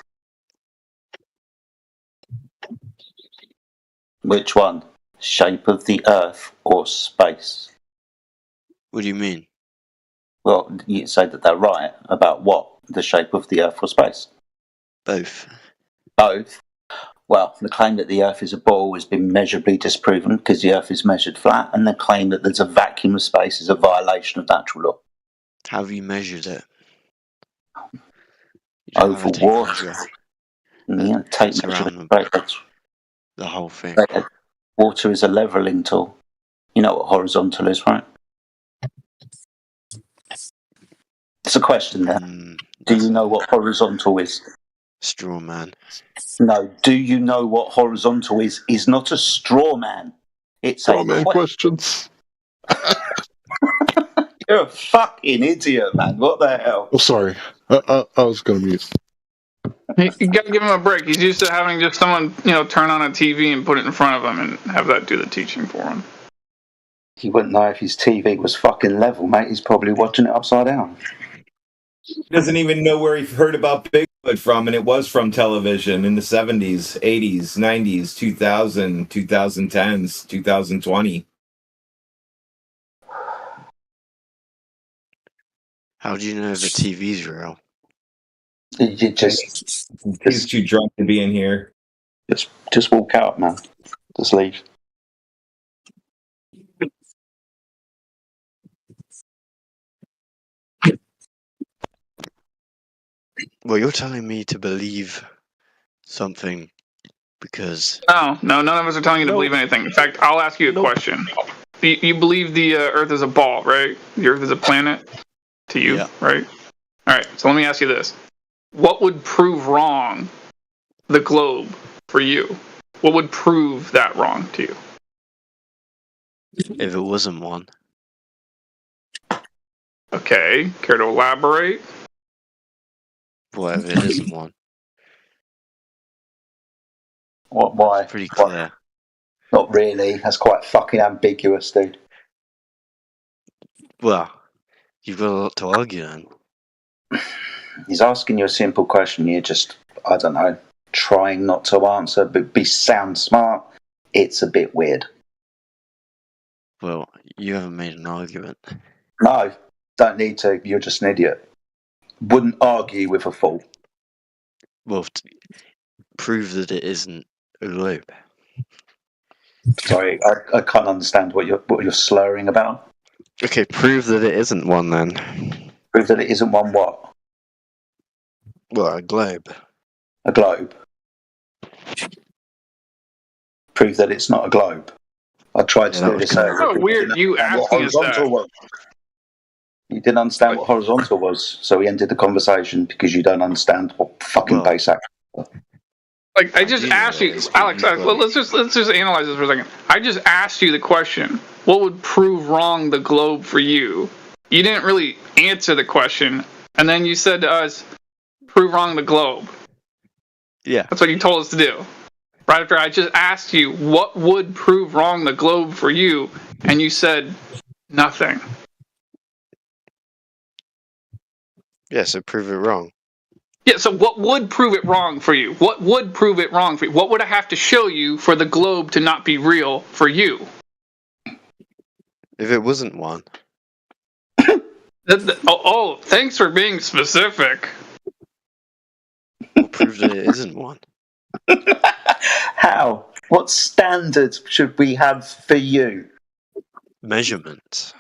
S17: Which one? Shape of the Earth or space?
S13: What do you mean?
S17: Well, you say that they're right about what? The shape of the Earth or space?
S13: Both.
S17: Both? Well, the claim that the Earth is a ball has been measurably disproven because the Earth is measured flat, and the claim that there's a vacuum of space is a violation of natural law.
S13: How have you measured it?
S17: Over water. Yeah, tape measure.
S13: The whole thing.
S17: Water is a leveling tool. You know what horizontal is, right? It's a question there. Do you know what horizontal is?
S13: Straw man.
S17: No, do you know what horizontal is? Is not a straw man. It's
S24: straw man questions.
S17: You're a fucking idiot, man. What the hell?
S24: Oh, sorry. I was going to mute.
S14: You got to give him a break. He's used to having just someone, turn on a TV and put it in front of him and have that do the teaching for him.
S17: He wouldn't know if his TV was fucking level, mate. He's probably watching it upside down.
S1: He doesn't even know where he heard about Bigfoot from, and it was from television in the 70s, 80s, 90s, 2000, 2010s, 2020.
S13: How do you know the TV's real?
S17: You just...
S1: He's too drunk to be in here.
S17: Just walk out, man. Just leave.
S13: Well, you're telling me to believe something because
S14: No, none of us are telling you to believe anything. In fact, I'll ask you a question. You believe the Earth is a ball, right? The Earth is a planet to you, right? All right, so let me ask you this. What would prove wrong the globe for you? What would prove that wrong to you?
S13: if it wasn't one.
S14: Okay, care to elaborate?
S13: What if it isn't one?
S17: What? Why?
S13: Pretty clear.
S17: Not really. That's quite fucking ambiguous, dude.
S13: Well, you've got a lot to argue then.
S17: He's asking you a simple question. You're just, I don't know, trying not to answer, but sound smart. It's a bit weird.
S13: Well, you haven't made an argument.
S17: No, don't need to. You're just an idiot. Wouldn't argue with a fool.
S13: Well, prove that it isn't a globe.
S17: Sorry, I can't understand what you're slurring about.
S13: Okay, prove that it isn't one then.
S17: Prove that it isn't one what?
S13: Well, a globe.
S17: A globe. Prove that it's not a globe. I tried to do this earlier.
S14: So weird you asking us that.
S17: You didn't understand what horizontal was, so we ended the conversation because you don't understand what fucking base action was.
S14: Like I just asked you, Alex. Let's just analyze this for a second. I just asked you the question: what would prove wrong the globe for you? You didn't really answer the question, and then you said to us, "Prove wrong the globe."
S13: Yeah,
S14: that's what you told us to do. Right after I just asked you, what would prove wrong the globe for you, and you said nothing.
S13: Yeah, so prove it wrong.
S14: Yeah, so what would prove it wrong for you? What would prove it wrong for you? What would I have to show you for the globe to not be real for you?
S13: If it wasn't one.
S14: Thanks for being specific.
S13: We'll prove that it isn't one.
S17: How? What standards should we have for you?
S13: Measurements.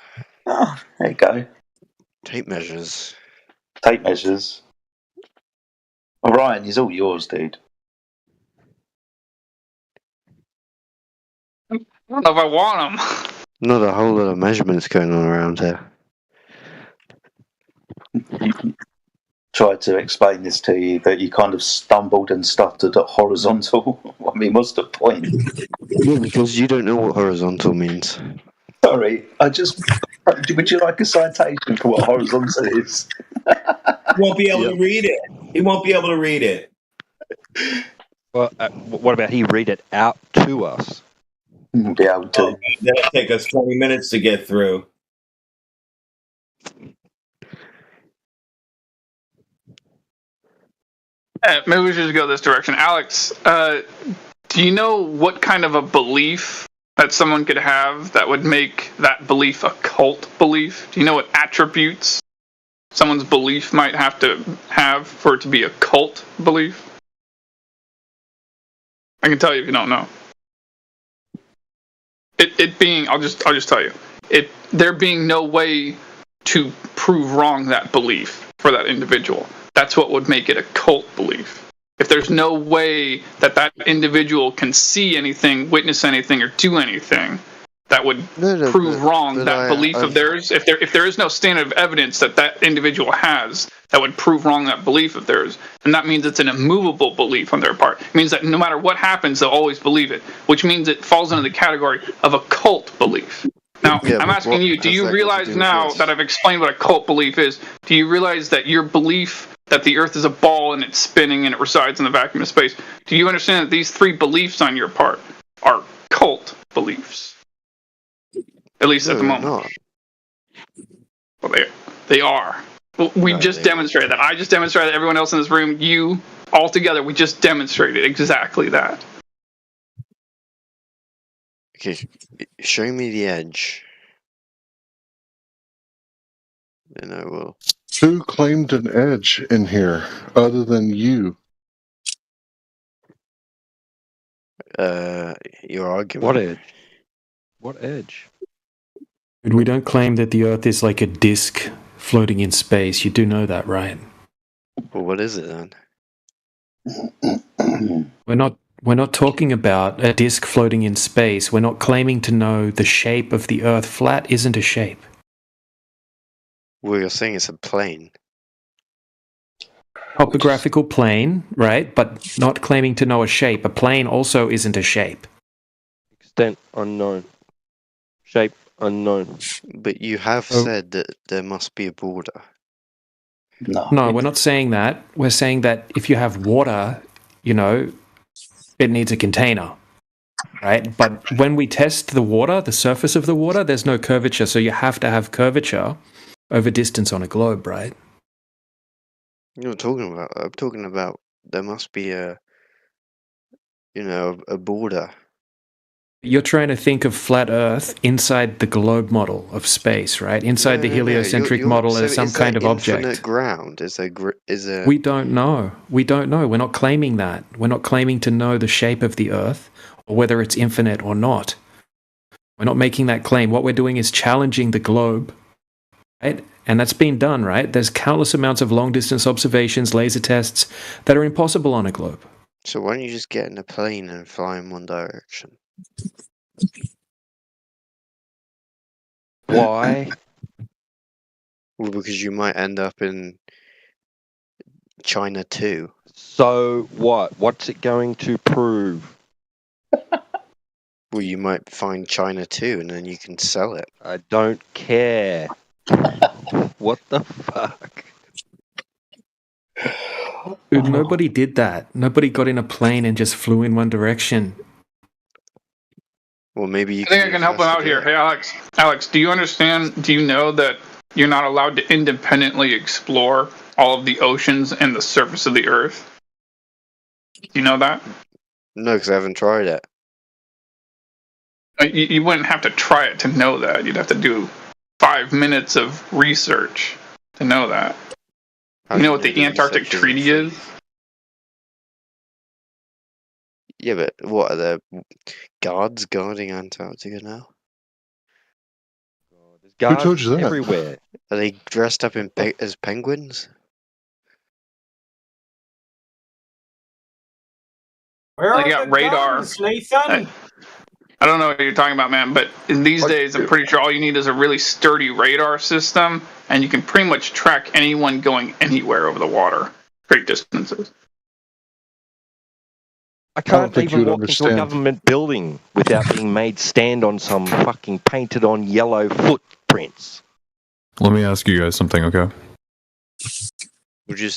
S17: Oh, there you go.
S13: Tape measures.
S17: Tape measures. Orion is all yours, dude.
S14: I don't know if I want them.
S13: Not a whole lot of measurements going on around here.
S17: Tried to explain this to you, but you kind of stumbled and stuttered at horizontal. I mean, what's the point?
S13: Yeah, because you don't know what horizontal means.
S17: Sorry, would you like a citation for what horizontal is?
S1: He won't be able to read it. He won't be able to read it.
S2: Well, what about he read it out to us?
S17: Be able to.
S1: Oh, that'll take us 20 minutes to get through.
S14: Maybe we should just go this direction. Alex, do you know what kind of a belief that someone could have that would make that belief a cult belief? Do you know what attributes someone's belief might have to have for it to be a cult belief? I can tell you if you don't know. It being, I'll just tell you, there being no way to prove wrong that belief for that individual. That's what would make it a cult belief. If there's no way that that individual can see anything, witness anything, or do anything that would prove wrong that belief of theirs, if there is no standard of evidence that that individual has that would prove wrong that belief of theirs, then that means it's an immovable belief on their part. It means that no matter what happens, they'll always believe it, which means it falls into the category of a cult belief. Now, I'm asking you, do you realize now that I've explained what a cult belief is, do you realize that your belief that the Earth is a ball and it's spinning and it resides in the vacuum of space, do you understand that these three beliefs on your part are cult beliefs? At least at the moment. Well, they are. Well, we just demonstrated that. I just demonstrated that. Everyone else in this room, you, all together, we just demonstrated exactly that.
S13: Okay, show me the edge. And I will.
S24: Who claimed an edge in here other than you?
S13: Your argument.
S2: What edge? What edge?
S23: We don't claim that the Earth is like a disk floating in space. You do know that, right?
S13: Well, what is it then?
S23: We're not talking about a disk floating in space. We're not claiming to know the shape of the Earth. Flat isn't a shape.
S13: Well, you're saying it's a plane.
S23: Topographical plane, right? But not claiming to know a shape. A plane also isn't a shape.
S2: Extent unknown. Shape unknown.
S13: But you have said that there must be a border.
S23: No, we're not saying that. We're saying that if you have water, you know, it needs a container, right? But when we test the water, the surface of the water, there's no curvature. So you have to have curvature over distance on a globe, right?
S13: You know what I'm talking about? I'm talking about there must be a border.
S23: You're trying to think of flat Earth inside the globe model of space, right? Inside the heliocentric model as some kind of object.
S13: Infinite ground is a.
S23: We don't know. We don't know. We're not claiming that. We're not claiming to know the shape of the Earth or whether it's infinite or not. We're not making that claim. What we're doing is challenging the globe, right? And that's been done, right? There's countless amounts of long-distance observations, laser tests that are impossible on a globe.
S13: So why don't you just get in a plane and fly in one direction?
S2: Why?
S13: Well, because you might end up in China too.
S2: So what? What's it going to prove?
S13: Well, you might find China too, and then you can sell it.
S2: I don't care. What the fuck?
S23: Dude, nobody did that. Nobody got in a plane and just flew in one direction.
S13: Well, maybe you
S14: I think I can help him out here. Hey, Alex. Alex, do you understand? Do you know that you're not allowed to independently explore all of the oceans and the surface of the Earth? Do you know that?
S13: No, because I haven't tried it.
S14: You wouldn't have to try it to know that. You'd have to do 5 minutes of research to know that. You know what the Antarctic Treaty is?
S13: Yeah, but what are the guards guarding Antarctica now?
S24: Who told you that?
S2: Everywhere.
S13: Are they dressed up as penguins?
S14: They got radar.
S9: Nathan?
S14: I don't know what you're talking about, man, but in these days, I'm pretty sure all you need is a really sturdy radar system, and you can pretty much track anyone going anywhere over the water, great distances.
S2: I can't even walk into a government building without being made stand on some fucking painted on yellow footprints.
S20: Let me ask you guys something, okay?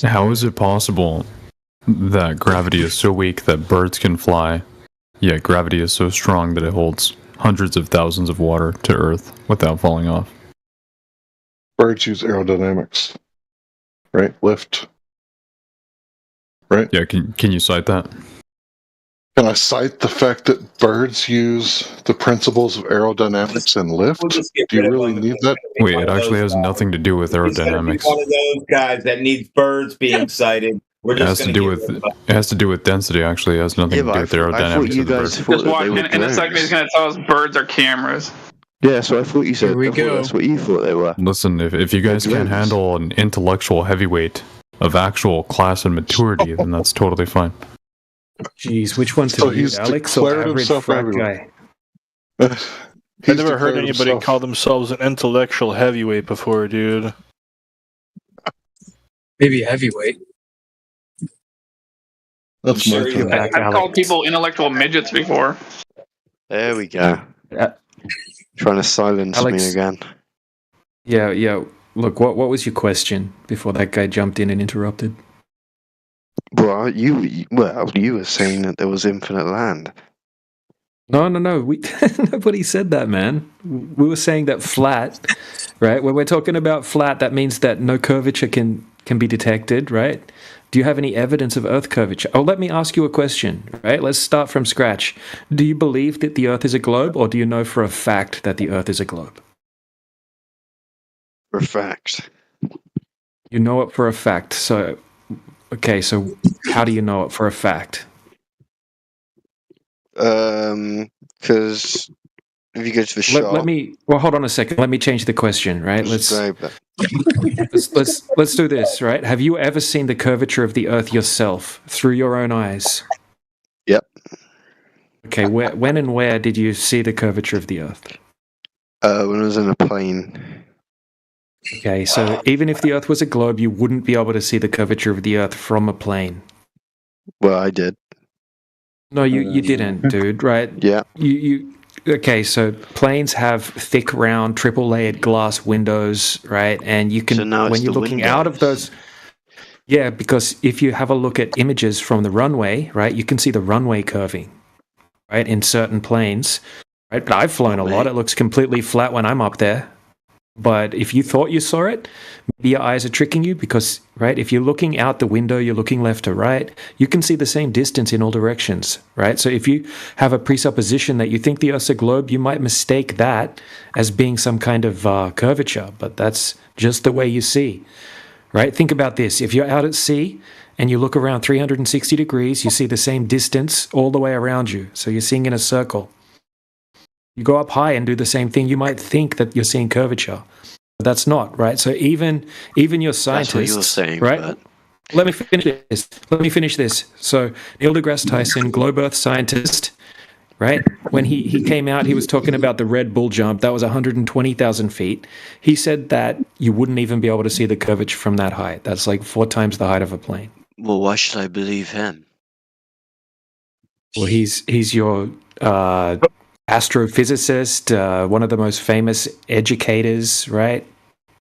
S20: How is it possible that gravity is so weak that birds can fly, yet gravity is so strong that it holds hundreds of thousands of water to Earth without falling off?
S24: Birds use aerodynamics, right? Lift, right?
S20: Yeah, can you cite that?
S24: Can I cite the fact that birds use the principles of aerodynamics and lift? Do you really need that?
S20: Wait, it actually has nothing to do with aerodynamics.
S1: One of those guys that needs birds being cited. We're
S20: It
S1: just
S20: has to
S1: gonna
S20: do
S1: give
S20: with it has to do with density. Actually, it has nothing to do with aerodynamics of the bird.
S14: Just watch, in a second, he's going to tell us birds are cameras.
S13: Yeah, so I thought you said
S14: that's
S13: what you thought they were.
S20: Listen, if you guys can't handle an intellectual heavyweight of actual class and maturity, then that's totally fine.
S23: Jeez, which one to
S24: So
S23: be,
S24: he's
S23: Alex or
S24: declared
S23: average
S24: himself
S23: frat
S24: everywhere.
S23: guy?
S21: I never heard anybody call themselves an intellectual heavyweight before, dude.
S3: Maybe a heavyweight.
S24: That's
S14: Sure, I've called people intellectual midgets before.
S13: There we go. Trying to silence
S23: Alex-
S13: me again.
S23: Yeah. Look, what was your question before that guy jumped in and interrupted?
S13: Well, you were saying that there was infinite land.
S23: No. Nobody said that, man. We were saying that flat, right? When we're talking about flat, that means that no curvature can be detected, right? Do you have any evidence of Earth curvature? Oh, let me ask you a question, right? Let's start from scratch. Do you believe that the Earth is a globe, or do you know for a fact that the Earth is a globe?
S13: For a fact.
S23: You know it for a fact. So, okay, so how do you know it for a fact?
S13: Because If you go to the shop,
S23: let me. Well, hold on a second. Let me change the question. Right. Let's do this. Right. Have you ever seen the curvature of the Earth yourself through your own eyes?
S13: Yep.
S23: Okay. When and where did you see the curvature of the Earth?
S13: When I was in a plane.
S23: Okay. So even if the Earth was a globe, you wouldn't be able to see the curvature of the Earth from a plane.
S13: Well, I did.
S23: No, you didn't, dude. Right?
S13: Yeah.
S23: You. Okay, so planes have thick, round, triple-layered glass windows, right? And you can, when you're looking out of those, yeah, because if you have a look at images from the runway, right, you can see the runway curving, right, in certain planes, right? But I've flown a lot; it looks completely flat when I'm up there. But if you thought you saw it, maybe your eyes are tricking you because, right, if you're looking out the window, you're looking left to right, you can see the same distance in all directions, right? So if you have a presupposition that you think the Earth's a globe, you might mistake that as being some kind of curvature, but that's just the way you see, right? Think about this. If you're out at sea and you look around 360 degrees, you see the same distance all the way around you. So you're seeing in a circle. You go up high and do the same thing, you might think that you're seeing curvature. But that's not, right? So even your scientists,
S13: That's what you're saying,
S23: right?
S13: but...
S23: Let me finish this. So Neil deGrasse Tyson, globe Earth scientist, right? When he came out, he was talking about the Red Bull jump. That was 120,000 feet. He said that you wouldn't even be able to see the curvature from that height. That's like 4 times the height of a plane.
S13: Well, why should I believe him?
S23: Well, he's your astrophysicist, one of the most famous educators, right,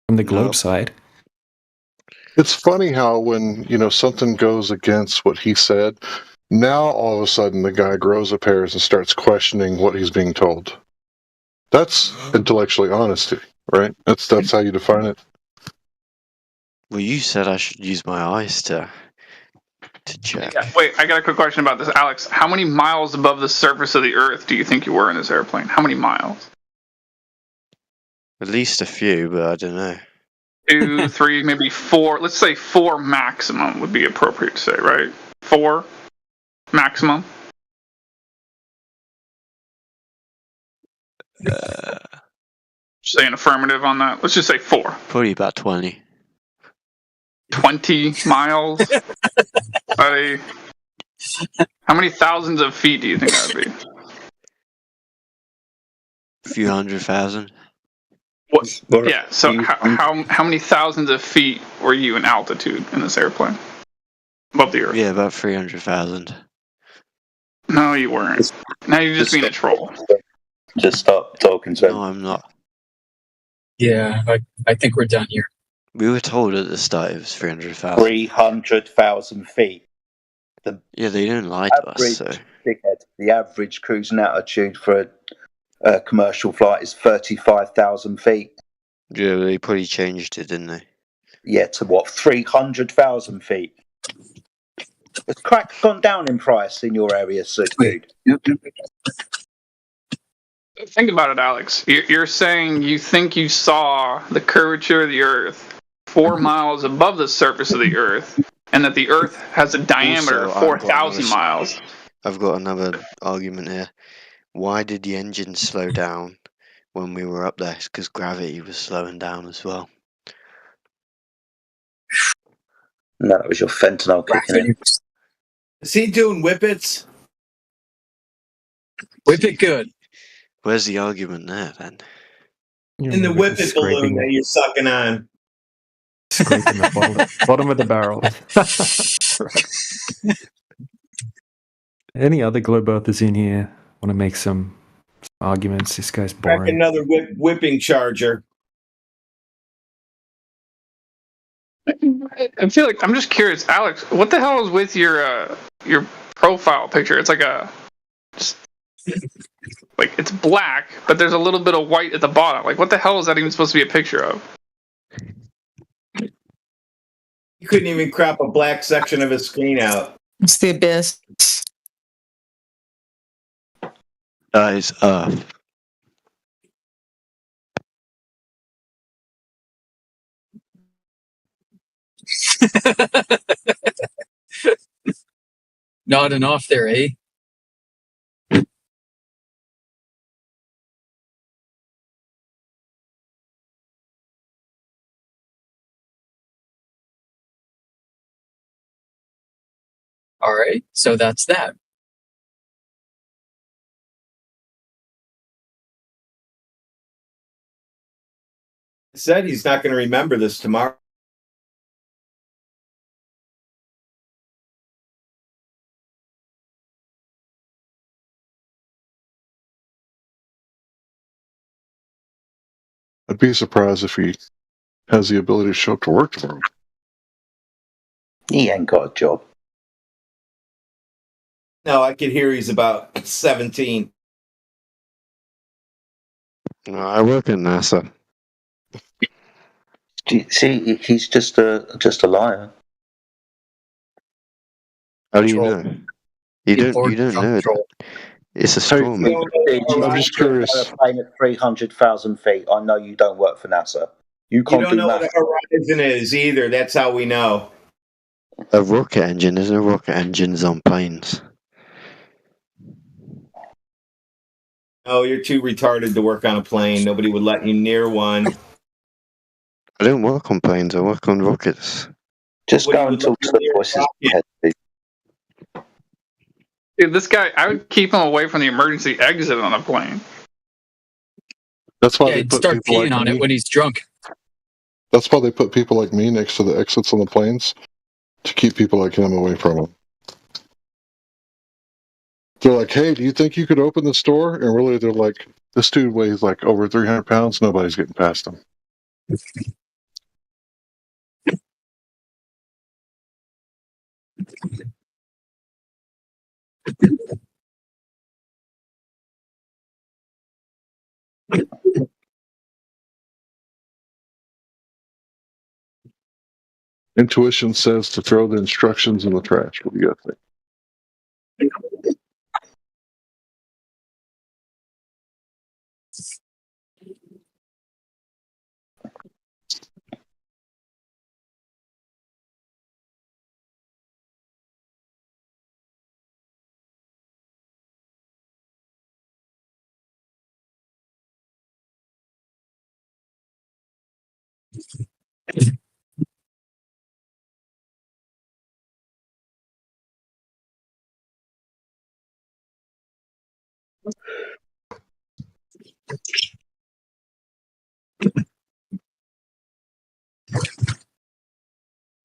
S23: from the globe side.
S24: It's funny how when, something goes against what he said, now all of a sudden the guy grows a pair and starts questioning what he's being told. That's intellectually honesty, right? That's how you define it.
S13: Well, you said I should use my eyes to check.
S14: Yeah, wait, I got a quick question about this, Alex. How many miles above the surface of the Earth do you think you were in this airplane? How many miles?
S13: At least a few, but I don't know.
S14: 2, 3, maybe 4. Let's say 4 maximum would be appropriate to say, right? 4 maximum. Say an affirmative on that. Let's just say 4.
S13: Probably about 20.
S14: 20 miles? Buddy. How many thousands of feet do you think that would be?
S13: A few 100,000.
S14: What? Yeah, so how many thousands of feet were you in altitude in this airplane? Above the Earth?
S13: Yeah, about 300,000.
S14: No, you weren't. Now you're just being a troll.
S17: Just stop talking to him.
S13: No, I'm not.
S3: Yeah, I think we're done here.
S13: We were told at the start it was 300,000.
S17: 300,000 feet.
S13: Yeah, they didn't lie to us, so...
S17: Dickhead, the average cruising altitude for a commercial flight is 35,000 feet.
S13: Yeah, they probably changed it, didn't they?
S17: Yeah, to what? 300,000 feet. Has crack gone down in price in your area, so dude?
S14: Think about it, Alex. You're saying you think you saw the curvature of the Earth 4 miles above the surface of the Earth, and that the Earth has a diameter of 4,000 miles.
S13: I've got another argument here. Why did the engine slow down when we were up there? It's because gravity was slowing down as well.
S17: No, that was your fentanyl kicking in.
S1: Is he doing whippets?
S3: Whip it good.
S13: Where's the argument there, then?
S1: In the whippet balloon that you're sucking on.
S23: Scraping the bottom of the barrel. Any other globe earthers in here want to make some arguments? This guy's
S1: Crack
S23: boring.
S1: another whipping charger.
S14: I feel like I'm just curious, Alex. What the hell is with your profile picture? It's like it's black, but there's a little bit of white at the bottom. Like, what the hell is that even supposed to be a picture of?
S1: You couldn't even crop a black section of his screen out.
S7: It's the abyss.
S13: That is Earth.
S3: Nodding off there, eh? All right, so that's that.
S1: Said he's not going to remember this tomorrow.
S24: I'd be surprised if he has the ability to show up to work tomorrow.
S17: He ain't got a job.
S1: No, I could hear he's about 17.
S13: No, I work at NASA.
S17: See, he's just a liar.
S13: How do you know? You don't know that. It's a storm.
S17: I'm just curious. A plane at 300,000 feet. I know you don't work for NASA. You can't
S1: You don't know
S17: math.
S1: what a horizon is either. That's how we know.
S13: A rocket engine. There's no rocket engines on planes.
S1: Oh, you're too retarded to work on a plane. Nobody would let you near one.
S13: I don't work on planes. I work on rockets.
S17: Just go and talk to the voices in your head.
S14: Dude, this guy, I would keep him away from the emergency exit on a plane.
S24: That's why
S3: Yeah,
S24: they
S3: he'd
S24: put
S3: start
S24: people
S3: peeing
S24: like
S3: on
S24: me.
S3: it when he's drunk.
S24: That's why they put people like me next to the exits on the planes to keep people like him away from them. They're like, "Hey, do you think you could open the store?" And really, they're like, "This dude weighs like over 300 pounds. Nobody's getting past him." Intuition says to throw the instructions in the trash. What do you guys think?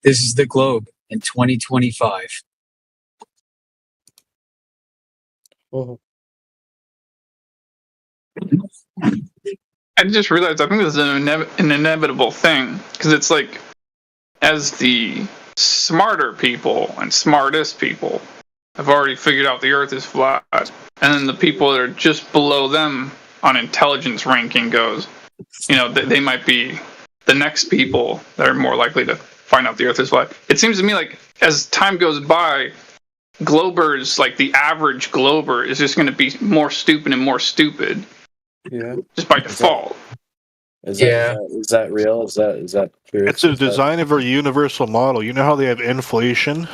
S3: This is the globe in 2025.
S14: I just realized I think this is an inevitable thing because it's like, as the smarter people and smartest people have already figured out the Earth is flat, and then the people that are just below them on intelligence ranking goes, you know, they might be the next people that are more likely to find out the Earth is flat. It seems to me like as time goes by, Globers, like the average Glober, is just going to be more stupid and more stupid.
S8: Yeah.
S14: Just by default.
S8: Is that real? Is that true?
S21: It's a design of a universal model. You know how they have inflation?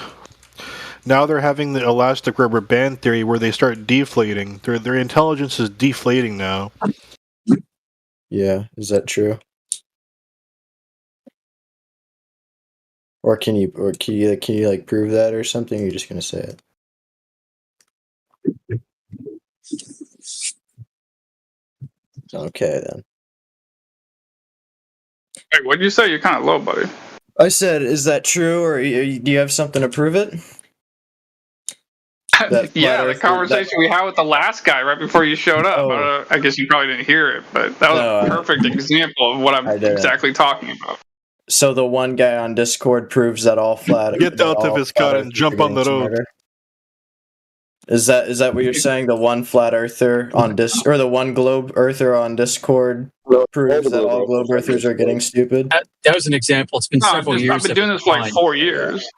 S21: Now they're having the elastic rubber band theory where they start deflating. Their intelligence is deflating now.
S8: Yeah, is that true? Or can you like prove that or something? Or you're just gonna say it. Okay then.
S14: Hey, what'd you say? You're kind of low, buddy.
S8: I said, is that true, or do you have something to prove it?
S14: Yeah, the conversation we had with the last guy right before you showed up. I guess you probably didn't hear it, but that was a perfect example of what I'm exactly talking about.
S8: So the one guy on Discord proves that all flat.
S21: Get out of his car and jump on the road.
S8: Is that what you're saying? The one flat earther on or the one globe earther on Discord proves that all globe earthers are getting stupid?
S3: That was an example. It's been several years.
S14: I've been doing this for like 4 years.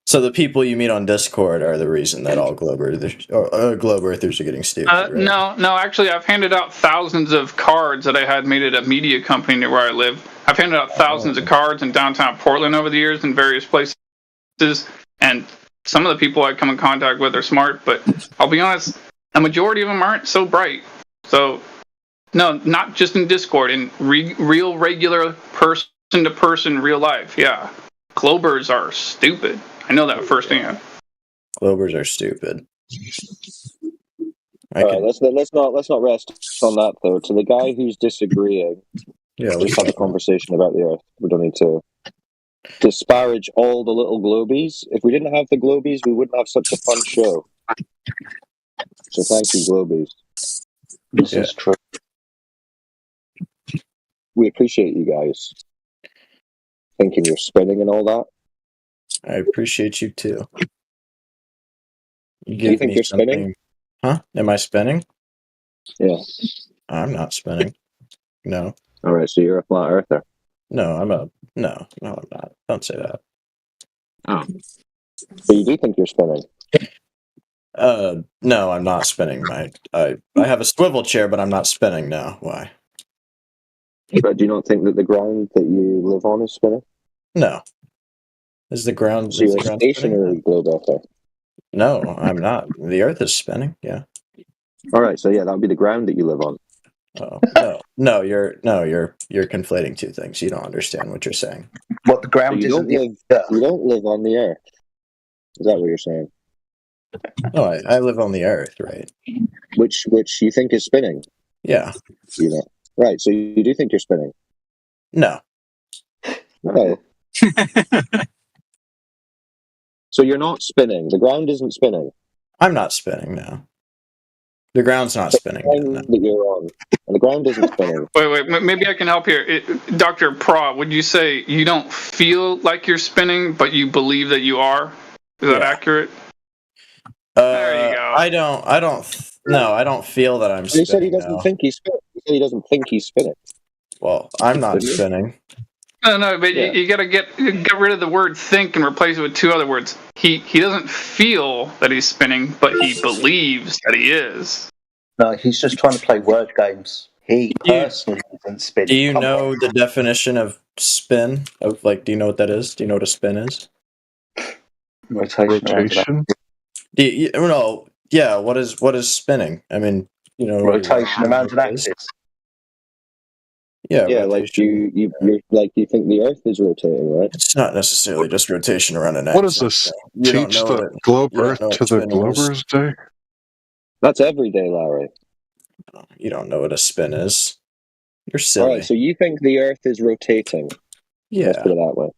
S8: So the people you meet on Discord are the reason that all globe earthers are getting stupid. Right?
S14: No. Actually, I've handed out thousands of cards that I had made at a media company near where I live. I've handed out thousands of cards in downtown Portland over the years in various places, and some of the people I come in contact with are smart, but I'll be honest, a majority of them aren't so bright. So, no, not just in Discord, in real, regular person-to-person, real life, yeah. Globers are stupid. I know that firsthand.
S8: Globers are stupid.
S7: All right, let's not rest on that though. To the guy who's disagreeing, just have a conversation about the Earth. We don't need to disparage all the little globies. If we didn't have the globies, we wouldn't have such a fun show. So thank you, globies.
S17: This is true.
S7: We appreciate you guys thinking you're spinning and all that.
S8: I appreciate you too.
S7: Do you think you're spinning?
S8: Huh? Am I spinning?
S7: Yeah.
S8: I'm not spinning. No.
S7: All right, so you're a flat earther.
S8: No, no, I'm not. Don't say that.
S7: Oh. So you do think you're spinning?
S8: No, I'm not spinning. I have a swivel chair, but I'm not spinning now. Why?
S7: But do you not think that the ground that you live on is spinning?
S8: No. Is the ground?
S7: So you're a stationary globe out there?
S8: No, I'm not. The Earth is spinning. Yeah.
S7: All right, so yeah, that would be the ground that you live on.
S8: Oh no, you're conflating two things. You don't understand what you're saying.
S17: What the ground
S7: So you don't live on the Earth. Is that what you're saying?
S8: No, I live on the Earth, right?
S7: Which you think is spinning?
S8: Yeah.
S7: You know. Right, so you do think you're spinning?
S8: No.
S7: No. So you're not spinning. The ground isn't spinning.
S8: I'm not spinning now. The ground's not spinning.
S7: That you're on, and the ground isn't spinning.
S14: Wait, maybe I can help here. Dr. Pra, would you say you don't feel like you're spinning, but you believe that you are? Is that accurate? There you go.
S8: I don't feel that I'm spinning.
S7: He said he doesn't think he's spinning. He said he doesn't think he's spinning.
S8: Well, I'm not spinning.
S14: No, but you got to get rid of the word think and replace it with two other words. He doesn't feel that he's spinning, but he believes that he is.
S17: No, he's just trying to play word games. He personally isn't spinning.
S8: Do you know the definition of spin? Do you know what that is? Do you know what a spin is?
S17: Rotation.
S8: Yeah. What is spinning? I mean,
S17: rotation around an axis.
S8: Yeah,
S7: like you think the Earth is rotating, right?
S8: It's not necessarily just rotation around an axis.
S24: What does this teach the globe Earth to the Globers Day?
S7: That's every day, Larry.
S8: You don't know what a spin is. You're silly.
S7: All right, so you think the Earth is rotating?
S8: Yeah.
S7: Let's put it that way.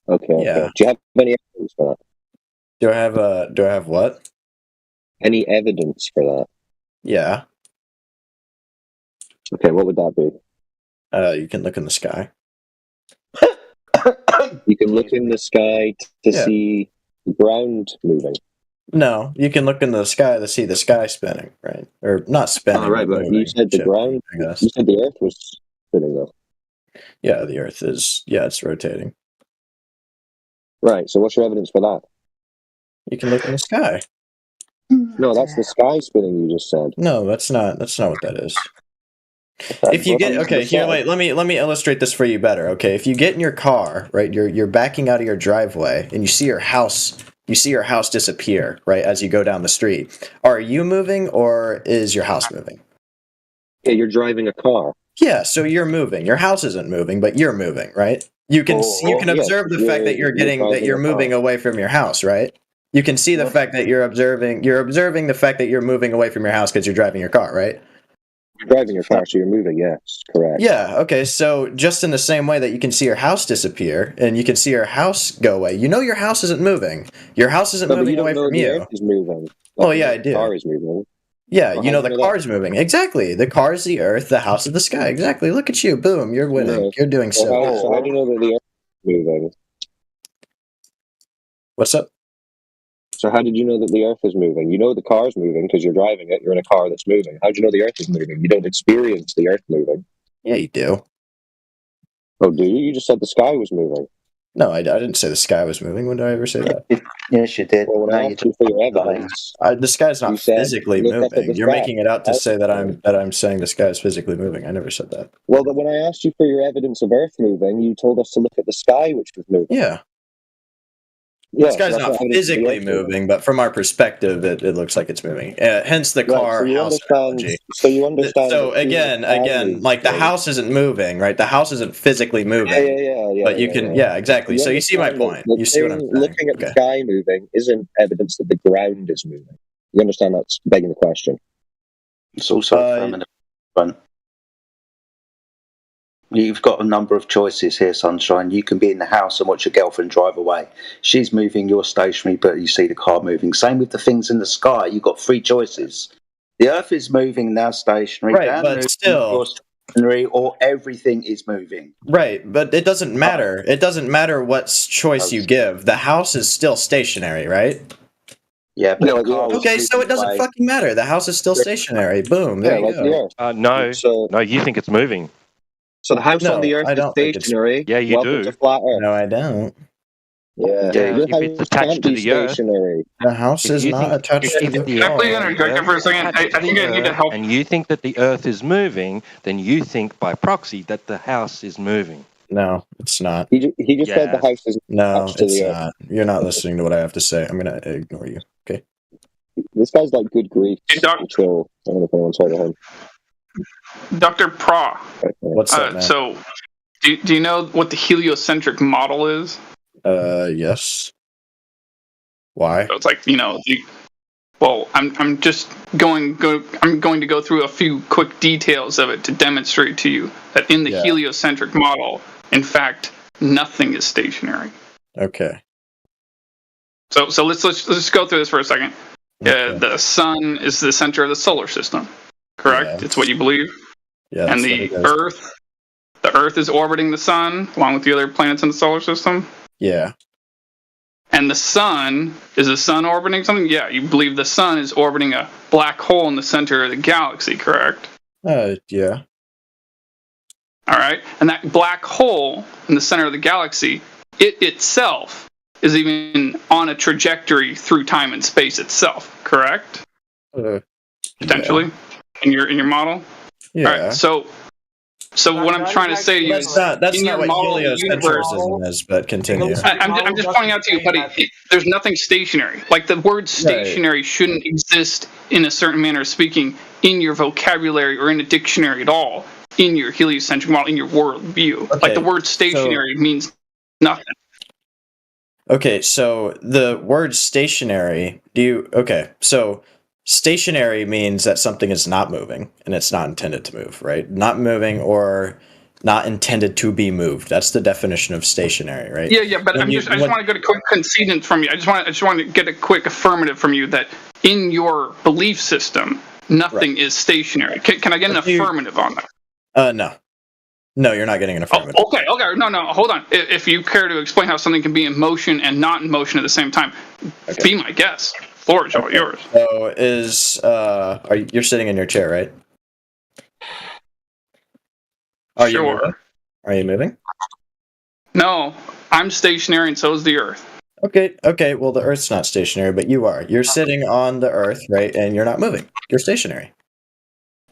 S7: Okay.
S8: Yeah.
S7: Do you have any evidence for that?
S8: Do I have what?
S7: Any evidence for that?
S8: Yeah.
S7: Okay, what would that be?
S8: You can look in the sky.
S7: You can look in the sky to see the ground moving.
S8: No, you can look in the sky to see the sky spinning, right? Or not spinning.
S7: Right, but
S8: moving,
S7: you said the ground.
S8: I guess.
S7: You said the Earth was spinning, though.
S8: Yeah, the Earth is. Yeah, it's rotating.
S7: Right. So, what's your evidence for that?
S8: You can look in the sky.
S7: No, that's the sky spinning. You just said.
S8: No, that's not what that is. If you get wait, let me illustrate this for you better. Okay, if you get in your car, right, you're backing out of your driveway and you see your house disappear, right, as you go down the street. Are you moving or is your house moving?
S7: Yeah, you're driving a car.
S8: Yeah, so you're moving. Your house isn't moving, but you're moving, right? You can observe the fact that you're moving away from your house, right? You can see the fact that you're observing the fact that you're moving away from your house because you're driving your car, right?
S7: You're driving your car, so you're moving, yes, correct.
S8: Yeah, okay, so just in the same way that you can see your house disappear and you can see your house go away, you know your house isn't moving. Your house isn't moving away from you.
S7: The Earth is moving.
S8: Oh, yeah, I do.
S7: The car is moving.
S8: Yeah, you know the car's moving. Exactly. The car is the Earth, the house is the sky. Exactly. Look at you. Boom, you're winning.
S7: Yeah.
S8: You're doing so good.
S7: So how do you know that the Earth is moving?
S8: What's up?
S7: So how did you know that the Earth is moving? You know the car's moving because you're driving it. You're in a car that's moving. How do you know the Earth is moving? You don't experience the Earth moving.
S8: Yeah, you do.
S7: Oh, do you? You just said the sky was moving.
S8: No, I didn't say the sky was moving. When did I ever say that?
S17: Yes, you did.
S7: Well, when I asked you for your evidence,
S8: the sky's not physically moving. You're making it out to say that I'm saying the sky is physically moving. I never said that.
S7: Well, but when I asked you for your evidence of Earth moving, you told us to look at the sky, which was moving.
S8: Yeah.
S5: This guy's not physically moving, but from our perspective, it looks like it's moving. Hence the car house analogy.
S7: So you understand.
S5: So again, like the house isn't moving, right? The house isn't physically moving.
S7: Yeah.
S5: But you can, exactly. So you see my point. You see what I'm saying.
S7: Looking at the sky moving isn't evidence that the ground is moving. You understand that's begging the question.
S17: It's also affirmative front. You've got a number of choices here, Sunshine. You can be in the house and watch your girlfriend drive away. She's moving, you're stationary, but you see the car moving. Same with the things in the sky. You've got 3 choices. The Earth is moving, now stationary.
S5: Right, but still,
S17: you're stationary, or everything is moving.
S5: Right, but it doesn't matter. It doesn't matter what choice you give. The house is still stationary, right?
S17: Yeah, but
S5: okay, so it doesn't fucking matter. The house is still stationary. Boom. There you go.
S2: No, you think it's moving.
S7: So the house on the Earth is stationary.
S2: Yeah, you
S7: Welcome
S2: do.
S7: to flat Earth.
S5: No, I don't.
S7: Yeah,
S2: if it's attached to the Earth,
S5: the house is not attached to the Earth.
S14: Can I please interject for a second? I think I need to help.
S2: And you think that the Earth is moving, then you think by proxy that the house is moving.
S5: No, it's not.
S7: He just said the house is
S5: No,
S7: attached to
S5: it's
S7: the Earth.
S5: not. You're not listening to what I have to say. I'm gonna ignore you. Okay.
S7: This guy's like good grief. Chill. I don't know if anyone's heard of him.
S14: Dr. Pra.
S5: What's up, man?
S14: So, do you know what the heliocentric model is?
S5: Yes. Why?
S14: So it's like, well, I'm just going to go through a few quick details of it to demonstrate to you that in the heliocentric model, in fact, nothing is stationary.
S5: Okay.
S14: So let's just go through this for a second. The sun is the center of the solar system, correct?
S5: Yeah.
S14: It's what you believe.
S5: Yeah.
S14: And the Earth is orbiting the sun along with the other planets in the solar system.
S5: Yeah.
S14: And the sun, is the sun orbiting something? Yeah, you believe the sun is orbiting a black hole in the center of the galaxy, correct?
S5: Yeah.
S14: All right. And that black hole in the center of the galaxy, it itself is even on a trajectory through time and space itself, correct? Potentially, in your model.
S5: Yeah.
S14: All right. So what I'm trying to say to you is
S5: that's
S14: in
S5: not
S14: your
S5: what
S14: model
S5: heliocentrism is, but continue.
S14: I'm just pointing out to you, buddy. There's nothing stationary. Like the word stationary shouldn't exist in a certain manner of speaking in your vocabulary or in a dictionary at all. In your heliocentric model, in your worldview, like the word stationary means nothing.
S5: Okay, so the word stationary, so stationary means that something is not moving and it's not intended to move, right? Not moving or not intended to be moved. That's the definition of stationary, right?
S14: Yeah, but I just want to get a quick concedence from you. I just want to get a quick affirmative from you that in your belief system, nothing is stationary. Can I get an affirmative on that?
S5: No. No, you're not getting an affirmative.
S14: Okay. No, hold on. If you care to explain how something can be in motion and not in motion at the same time, be my guest. Floor is all yours.
S5: So you're sitting in your chair, right?
S14: Sure.
S5: Are you moving?
S14: No, I'm stationary and so is the Earth.
S5: Okay, well the Earth's not stationary, but you are. You're sitting on the Earth, right? And you're not moving. You're stationary.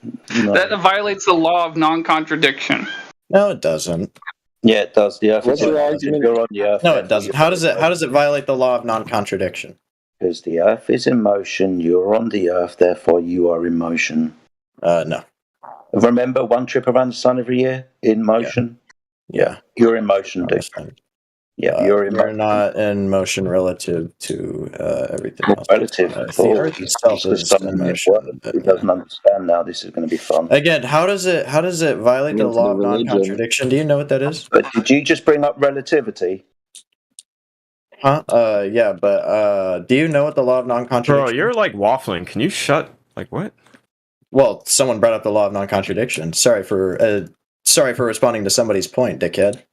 S17: No.
S14: That violates the law of non-contradiction.
S5: No, it doesn't.
S17: Yeah, it does. The Earth
S7: What's
S17: is
S7: your argument?
S17: You're on the Earth.
S5: No, it doesn't. How does it violate the law of non-contradiction?
S17: Because the Earth is in motion, you're on the Earth, therefore you are in motion.
S5: No.
S17: Remember one trip around the sun every year in motion?
S5: Yeah.
S17: You're in motion, Dick. Yeah, you're in
S5: motion. You're not in motion relative to everything else.
S17: Relative.
S5: The Earth itself is in motion.
S17: He doesn't understand now. This is going to be fun.
S5: Again, how does it violate the law of non-contradiction? Do you know what that is?
S17: But did you just bring up relativity?
S5: Huh? Yeah, but do you know what the law of non-contradiction?
S9: Bro, you're like waffling. Can you shut? Like what?
S5: Well, someone brought up the law of non-contradiction. Sorry for responding to somebody's point, dickhead.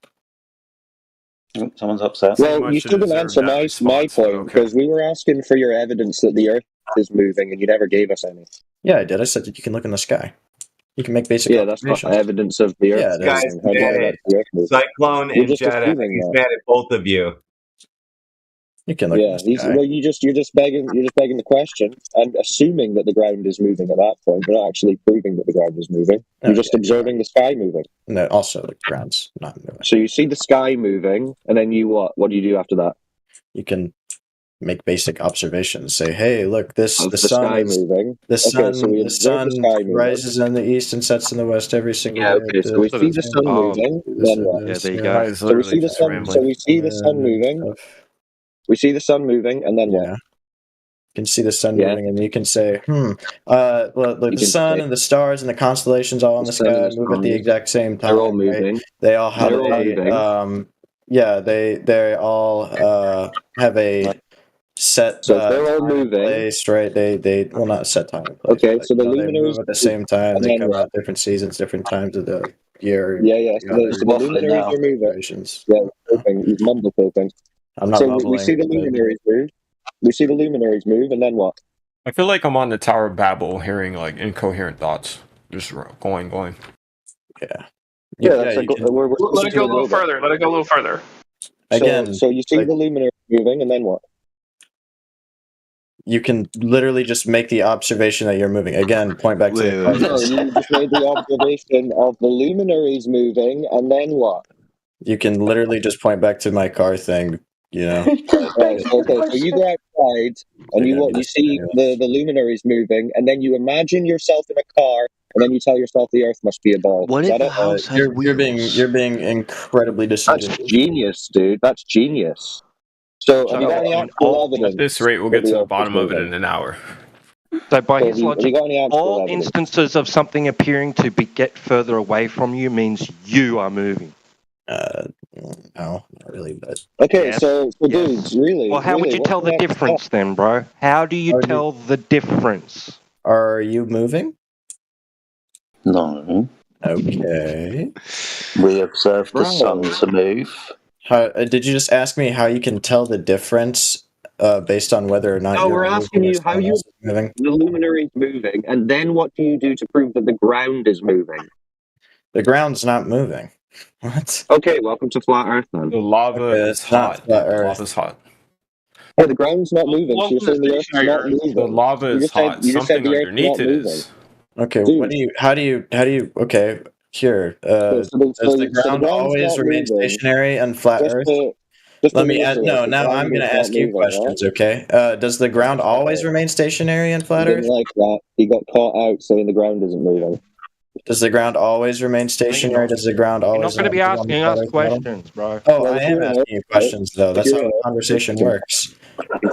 S17: Someone's upset.
S7: Well, you still didn't answer my point, because we were asking for your evidence that the Earth is moving, and you never gave us any.
S5: Yeah, I did. I said that you can look in the sky. You can make basic
S7: that's not evidence of the Earth.
S5: Yeah,
S1: Cyclone and Jetta. He's mad at both of you.
S5: You can look in the sky.
S7: You're just begging the question and assuming that the ground is moving at that point. You're not actually proving that the ground is moving. You're just observing the sky moving.
S5: No, also the ground's not moving.
S7: So you see the sky moving, and then you what? What do you do after that?
S5: You can make basic observations. Say, hey, look, the
S7: Of
S5: sun
S7: sky
S5: is
S7: moving.
S5: the
S7: Okay,
S5: sun
S7: so we
S5: the
S7: observe
S5: sun
S7: the sky moving.
S5: rises in the east and sets in the west every single
S7: Yeah,
S5: day.
S7: okay, so we see the sun moving, then what?
S9: Guys,
S7: So we
S9: literally
S7: see the
S9: just
S7: sun.
S9: rambling.
S7: So we see the sun moving. We see the sun moving, and then what?
S5: You can see the sun
S7: Yeah.
S5: moving, and you can say, well, look,
S7: You
S5: the
S7: can
S5: sun
S7: say-
S5: and the stars and the constellations all in the
S7: sun and
S5: sky
S7: the
S5: move at the
S7: stars,
S5: exact same time.
S7: they're all
S5: right?
S7: moving.
S5: They all have
S7: They're all moving.
S5: they all have a set
S7: So if they're all
S5: time and
S7: moving-
S5: place, right? They well, not set time and place.
S7: Okay,
S5: but,
S7: so the
S5: you know, they
S7: luminaries
S5: move at the same time.
S7: and
S5: They
S7: then
S5: come
S7: what?
S5: out different seasons, different times of the year.
S7: Yeah, yeah. So the
S5: Waffling
S7: luminaries are moving.
S5: situations.
S7: Yeah, pooping. He's mumble pooping.
S5: I'm not
S7: So we
S5: mumbling,
S7: see the
S5: but-
S7: luminaries move. We see the luminaries move, and then what?
S9: I feel like I'm on the Tower of Babel, hearing like incoherent thoughts, just going.
S5: Yeah.
S7: Yeah, that's like, we're
S14: Let it go a little further. Let it go a little further.
S5: Again,
S7: so you see the luminaries moving, and then what?
S5: You can literally just make the observation that you're moving. Again, point back to the
S7: No, you just made the observation of the luminaries moving, and then what?
S5: You can literally just point back to my car thing, you know.
S7: Right, okay, so you go outside and you see the luminaries moving, and then you imagine yourself in a car, and then you tell yourself the Earth must be a ball.
S13: What
S7: Is
S13: if
S7: that
S13: the
S7: it?
S13: house has
S5: You're being incredibly
S7: That's
S5: disingenuous.
S7: genius, dude. That's genius. So have you got any actual evidence?
S9: At this rate, we'll get to the bottom of it in an hour.
S2: So by
S7: So
S2: his
S7: have you
S2: logic,
S7: got any actual
S2: all
S7: evidence?
S2: instances of something appearing to get further away from you means you are moving.
S5: No, not really, but
S7: Okay,
S2: Yes.
S7: so dudes, really?
S2: Well, how would
S7: really,
S2: you tell
S7: what's
S2: the
S7: next
S2: difference
S7: step?
S2: then, bro? How do you tell the difference?
S5: Are you moving?
S17: No.
S5: Okay.
S17: We observe the
S7: Bro.
S17: sun to move.
S5: How did you just ask me how you can tell the difference based on whether or not
S7: No,
S5: you're
S7: we're
S5: moving
S7: asking
S5: or
S7: you how
S5: someone
S7: you
S5: else is moving?
S7: the luminaries moving, and then what do you do to prove that the ground is moving?
S5: The ground's not moving. What?
S7: Okay, welcome to flat Earth then.
S9: The lava is
S5: it's not
S9: hot.
S5: flat
S9: The
S5: Earth.
S9: lava's hot.
S7: Yeah, the ground's not moving, so you're saying the Earth's not moving.
S9: The lava
S7: You
S9: is
S7: just said-
S9: hot.
S7: you just said
S9: Something
S7: the Earth's
S9: underneath
S7: not
S9: it
S7: moving.
S9: is.
S5: Okay,
S7: Dude.
S5: how do you okay, here. Does the ground
S7: ground's
S5: always
S7: not
S5: remain
S7: moving.
S5: stationary on flat
S7: Just
S5: Earth?
S7: to- just to
S5: Let me ask,
S7: reiterate,
S5: no,
S7: the
S5: now
S7: ground
S5: I'm gonna
S7: is not
S5: ask you
S7: moving,
S5: questions,
S7: right?
S5: okay? Does the ground always remain stationary on
S7: He
S5: flat
S7: didn't
S5: Earth?
S7: like that. He got caught out saying the ground isn't moving.
S5: Does the ground always remain stationary? Does the ground
S2: You're
S5: always
S2: not going to be
S5: not move on the
S2: asking
S5: flat
S2: us
S5: Earth model?
S2: questions, bro.
S5: Oh,
S7: Well,
S5: I
S7: if
S5: am
S7: you're an
S5: asking you
S7: Earth,
S5: questions though.
S7: if
S5: That's
S7: you're
S5: how
S7: an
S5: the
S7: Earth,
S5: conversation
S7: you
S5: works.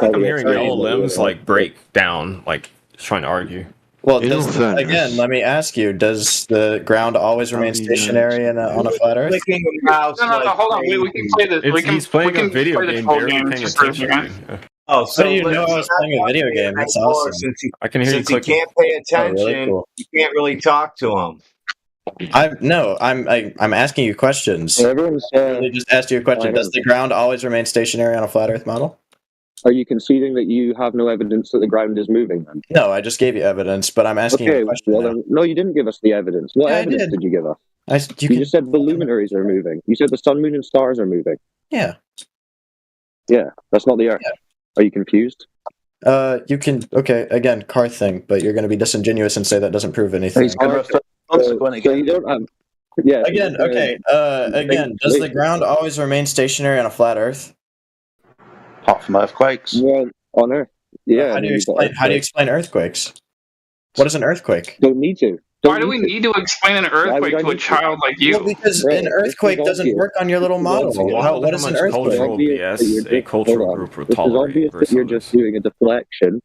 S9: I'm hearing yellow limbs like break down, like just trying to argue.
S5: Well,
S13: In all fairness-
S5: again, let me ask you: does the ground always remain stationary on a flat Earth?
S1: Clicking the mouse.
S14: No, hold on. We can play this.
S9: He's playing a video
S14: play this
S9: game,
S14: whole
S9: barely
S14: game
S9: paying
S14: just for a
S9: attention.
S14: second.
S1: Oh,
S5: How do you know I was playing a video game? That's awesome.
S1: Since he,
S9: I can hear you
S1: since he
S9: clicking.
S1: can't pay
S5: Oh, really?
S1: attention,
S5: Cool.
S1: you can't really talk to him.
S5: I'm asking you questions.
S7: Everyone's
S5: I literally just asked you a question. Does the ground always remain stationary on a flat Earth model?
S7: Are you conceding that you have no evidence that the ground is moving then?
S5: No, I just gave you evidence, but I'm asking you
S7: Okay,
S5: a question.
S7: well
S5: now.
S7: then, no, you didn't give us the evidence. What
S5: Yeah, I
S7: evidence
S5: did.
S7: did you give us?
S5: You
S7: You just said the luminaries are moving. You said the sun, moon, and stars are moving.
S5: Yeah.
S7: Yeah, that's not the Earth. Are you confused?
S5: You can again, car thing, but you're going to be disingenuous and say that doesn't prove anything.
S7: So you don't have. Yeah.
S5: Again, okay. Again, does the ground always remain stationary on a flat Earth?
S17: Apart from earthquakes.
S7: Well, on Earth. Yeah.
S5: How do you explain earthquakes? What is an earthquake?
S7: Don't need to.
S14: Why do we need to explain an earthquake to a child like you?
S5: Well, because an earthquake doesn't work on your little model. What is an earthquake?
S9: Cultural BS a cultural group will
S7: This is
S9: tolerate.
S7: obvious that you're just doing a deflection.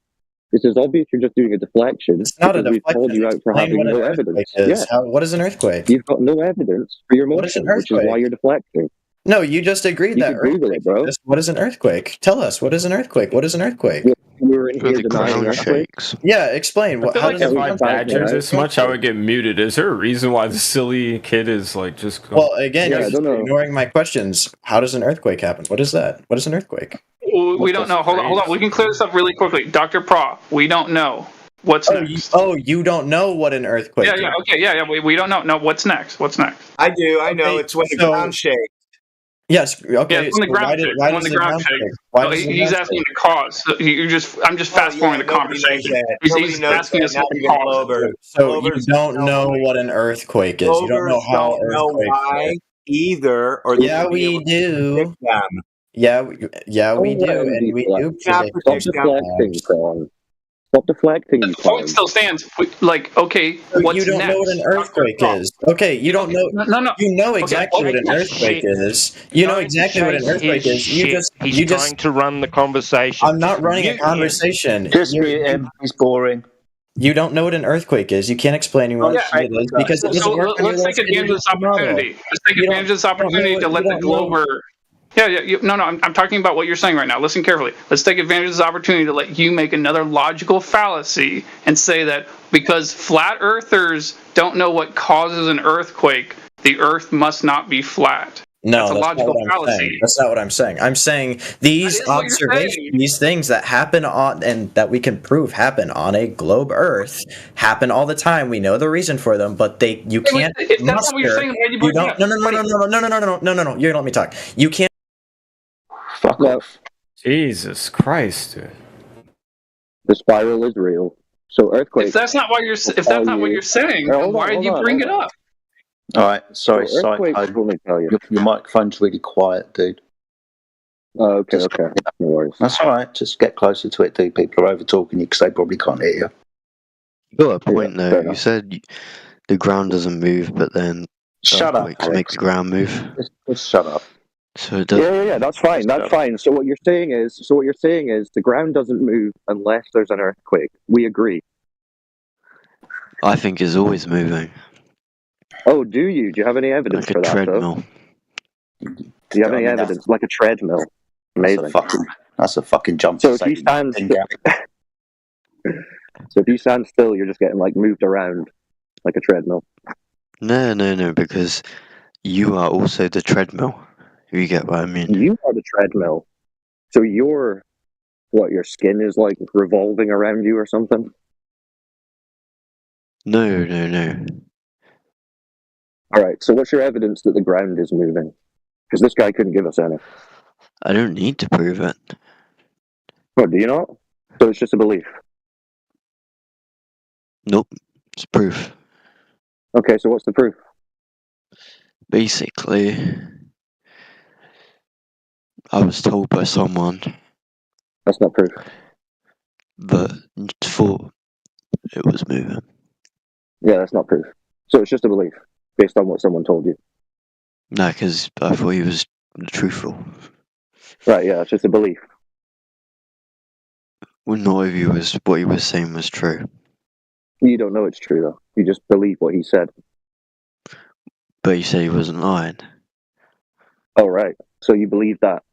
S7: This is obvious you're just doing a deflection.
S5: It's not a
S7: because we've called
S5: deflection.
S7: you out for
S5: Explain
S7: having
S5: what an
S7: no
S5: earthquake
S7: evidence.
S5: is.
S7: Yeah.
S5: What is an earthquake?
S7: You've got no evidence for your
S5: What is
S7: motion,
S5: an
S7: which is why
S5: earthquake?
S7: you're deflecting.
S5: No, you just agreed
S7: You
S5: that
S7: can Google it, bro.
S5: What is an earthquake? Tell us. What is an earthquake? What is an earthquake?
S7: We were in here denying earthquakes.
S5: Yeah, explain.
S9: I feel
S5: How
S9: like
S5: does
S9: if I
S5: it
S9: badgered this much, I would get muted. Is there a reason why the silly kid is like just?
S5: Well, again, you're just ignoring my questions. How does an earthquake happen? What is that? What is an earthquake?
S14: We don't know. Hold on. We can clear this up really quickly. Dr. Pra, we don't know. What's next?
S5: You don't know what an earthquake is?
S14: Yeah. We don't know. No, what's next? What's next?
S1: I do. I know. It's when the ground shakes.
S5: Yes. Okay.
S14: Yeah, it's when the ground shakes. When the ground shakes. He's asking the cause. I'm just fast forwarding the conversation. He's asking us what the cause.
S5: So you don't know what an earthquake is. You don't know how
S1: don't know
S5: earthquakes
S1: why
S5: work.
S1: either. Or
S5: Yeah, we do. Yeah, we do, and we do predict
S7: Stop
S5: future
S7: deflecting,
S5: times.
S7: Colin. Stop deflecting, you
S14: The point
S7: clown.
S14: still stands. Like, okay, what's
S5: You don't
S14: next?
S5: know what an earthquake is. Okay, you don't know.
S14: No.
S5: You know
S14: Okay,
S5: exactly what an earthquake is. You know exactly what an earthquake is.
S2: He's trying to run the conversation.
S5: I'm not
S2: Just
S5: running a
S2: mute him.
S5: conversation.
S17: Just mute him. He's boring.
S5: You don't know what an earthquake is. You can't explain what it is because it doesn't work on your
S14: let's take advantage of this opportunity. Let's take advantage of this opportunity to let the Glober. Yeah. No. I'm talking about what you're saying right now. Listen carefully. Let's take advantage of this opportunity to let you make another logical fallacy and say that because flat earthers don't know what causes an earthquake, the Earth must not be flat.
S5: No,
S14: that's a logical fallacy.
S5: saying. That's not what I'm saying. I'm saying these observations, these things that happen on and that we can prove happen on a globe Earth happen all the time. We know the reason for them, but you can't.
S14: If that's not what you're saying, why are you bringing it up?
S5: No. You're gonna let me talk. You can't.
S7: Fuck off.
S9: Jesus Christ, dude.
S7: The spiral is real. So earthquakes.
S14: If that's not what you're saying, then why did you bring it up?
S17: All right, sorry,
S7: So earthquakes
S17: Psycho.
S7: will tell you.
S17: Your microphone's really quiet, dude.
S7: Oh, okay. No worries.
S17: That's all right. Just get closer to it, dude. People are over talking you because they probably can't hear you.
S13: You got a point though. You said the ground doesn't move, but then
S17: Shut up,
S13: earthquakes make the ground move.
S17: Just shut up.
S13: So it does.
S7: Yeah. That's fine. That's fine. So what you're saying is the ground doesn't move unless there's an earthquake. We agree.
S13: I think it's always moving.
S7: Oh, do you? Do you have any evidence
S13: Like
S7: for
S13: a
S7: that?
S13: treadmill.
S7: Do you have any evidence? Like a treadmill. Amazing.
S17: That's a fucking jump.
S7: So if you stand still, you're just getting like moved around like a treadmill.
S13: No, because you are also the treadmill. If you get what I mean.
S7: You are the treadmill. So your skin is like revolving around you or something?
S13: No.
S7: All right. So what's your evidence that the ground is moving? Because this guy couldn't give us any.
S13: I don't need to prove it.
S7: Oh, do you not? So it's just a belief.
S13: Nope. It's proof.
S7: Okay. So what's the proof?
S13: Basically, I was told by someone.
S7: That's not proof.
S13: But thought it was moving.
S7: Yeah, that's not proof. So it's just a belief based on what someone told you.
S13: No, because I thought he was truthful.
S7: Right, yeah, it's just a belief.
S13: Well, not if what he was saying was true.
S7: You don't know it's true, though. You just believe what he said.
S13: But he said he wasn't lying.
S7: Oh, right. So you believe that.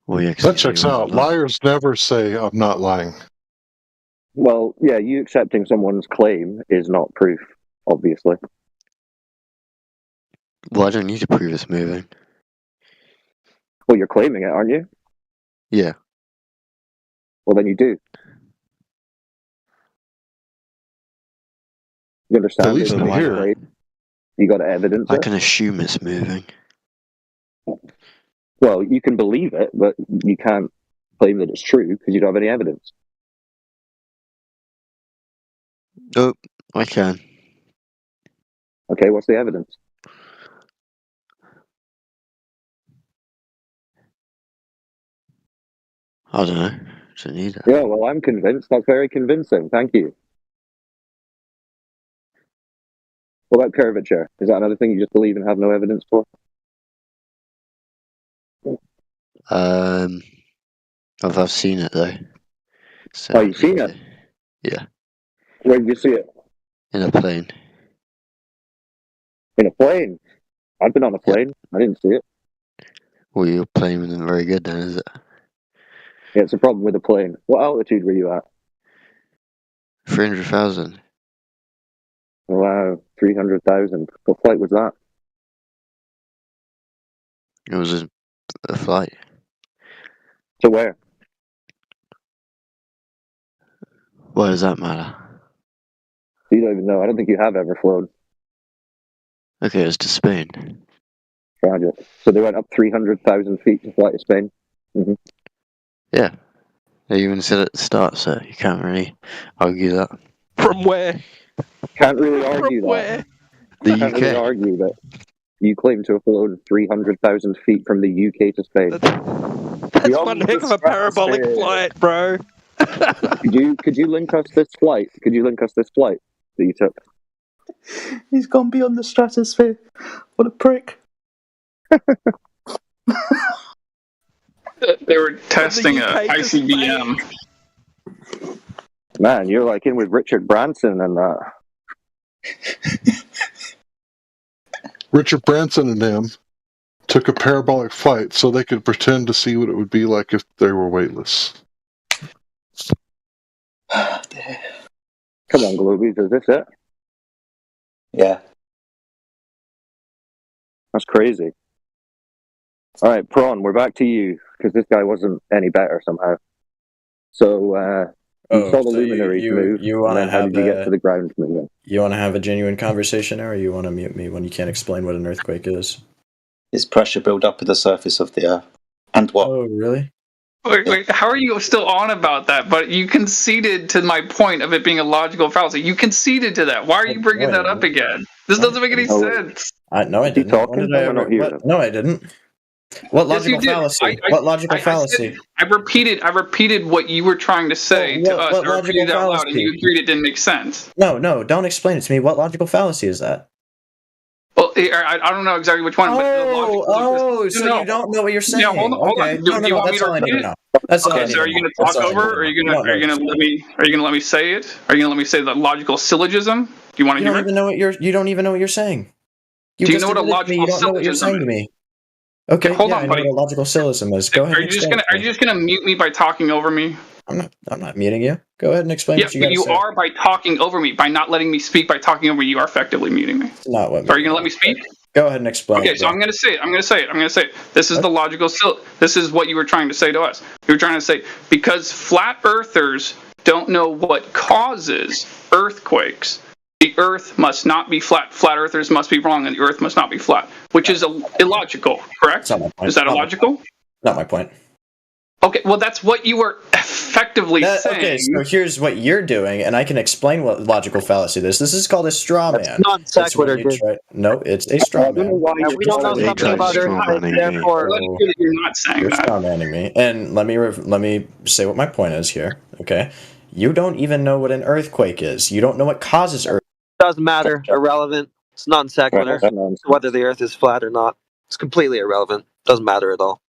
S13: Well, yeah,
S24: That checks out. Liars never say, I'm not lying.
S7: Well, yeah, you accepting someone's claim is not proof, obviously.
S13: Well, I don't need to prove it's moving.
S7: Well, you're claiming it, aren't you?
S13: Yeah.
S7: Well, then you do. You understand?
S13: At least
S7: It's
S13: I'm
S7: my
S13: here.
S7: claim. You got evidence?
S13: I can assume it's moving.
S7: Well, you can believe it, but you can't claim that it's true because you don't have any evidence.
S13: Oh, I can.
S7: Okay, what's the evidence?
S13: I don't know. Don't need it.
S7: Yeah, well, I'm convinced. That's very convincing. Thank you. What about curvature? Is that another thing you just believe and have no evidence for?
S13: I've seen it though. So,
S7: Oh, you've seen it?
S13: Yeah.
S7: Where did you see it?
S13: In a plane.
S7: In a plane? I've been on a plane. I didn't see it.
S13: Well, your plane wasn't very good then, is it?
S7: Yeah, it's a problem with a plane. What altitude were you at?
S13: 300,000.
S7: Wow, 300,000. What flight was that?
S13: It was a flight.
S7: To where?
S13: Why does that matter?
S7: You don't even know. I don't think you have ever flown.
S13: Okay, it's to Spain.
S7: Tragic. So they went up 300,000 feet to fly to Spain? Mm-hmm.
S13: Yeah. They even said at the start, so you can't really argue that. From where?
S7: Can't really argue that.
S13: The
S7: Can't
S13: UK.
S7: really argue that. You claim to have flown 300,000 feet from the UK to Spain.
S2: That's one heck of a parabolic flight, bro.
S7: Could you link us this flight? Could you link us this flight that you took?
S17: He's gone beyond the stratosphere. What a prick.
S14: They were testing a ICBM.
S7: Man, you're like in with Richard Branson and that.
S24: Richard Branson and them took a parabolic flight so they could pretend to see what it would be like if they were weightless.
S7: Come on, Globies, is this it?
S17: Yeah.
S7: That's crazy. All right, Prawn, we're back to you, because this guy wasn't any better somehow. So, you saw the luminaries move, and then how did you get to the ground moving?
S5: You want to have a genuine conversation, or you want to mute me when you can't explain what an earthquake is?
S17: It's pressure build up at the surface of the Earth. And what?
S5: Oh, really?
S14: Wait, how are you still on about that? But you conceded to my point of it being a logical fallacy. You conceded to that. Why are you bringing that up again? This doesn't make any sense.
S5: No, I didn't. No, I didn't. What logical fallacy? What logical fallacy?
S14: I repeated what you were trying to say to us. I repeated it out loud, and you agreed it didn't make sense.
S5: No, don't explain it to me. What logical fallacy is that?
S14: Well, I don't know exactly which one.
S5: So you don't know what you're saying?
S14: Yeah, hold on. Do you want me to repeat it? Okay, so are you going to talk over, or are you going to let me say it? Are you going to let me say the logical syllogism? Do you want to hear it?
S5: You don't even know what you're saying.
S14: Do you know what a logical syllogism
S5: is? Okay,
S14: hold on, buddy.
S5: I know what a logical syllogism is. Go ahead.
S14: Are you just gonna mute me by talking over me?
S5: I'm not muting you. Go ahead and explain what you got to say.
S14: You are by talking over me, by not letting me speak, by talking over me. You are effectively muting me.
S5: Not what.
S14: So are you gonna let me speak?
S5: Go ahead and explain.
S14: Okay, so I'm gonna say it. This is the logical. This is what you were trying to say to us. You were trying to say because flat earthers don't know what causes earthquakes. The Earth must not be flat. Flat earthers must be wrong, and the Earth must not be flat, which is illogical. Correct? Is that illogical?
S5: Not my point.
S14: Okay, well, that's what you were effectively saying.
S5: Okay, so here's what you're doing, and I can explain what logical fallacy this. This is called a straw man.
S16: It's non sequitur.
S5: No, it's a straw man.
S16: We don't know something about Earth, therefore
S14: you're not saying
S5: you're
S14: that.
S5: Straw manning me, and let me say what my point is here. Okay, you don't even know what an earthquake is. You don't know what causes earth.
S16: Doesn't matter. Irrelevant. It's non sequitur. Whether the Earth is flat or not, it's completely irrelevant. Doesn't matter at all.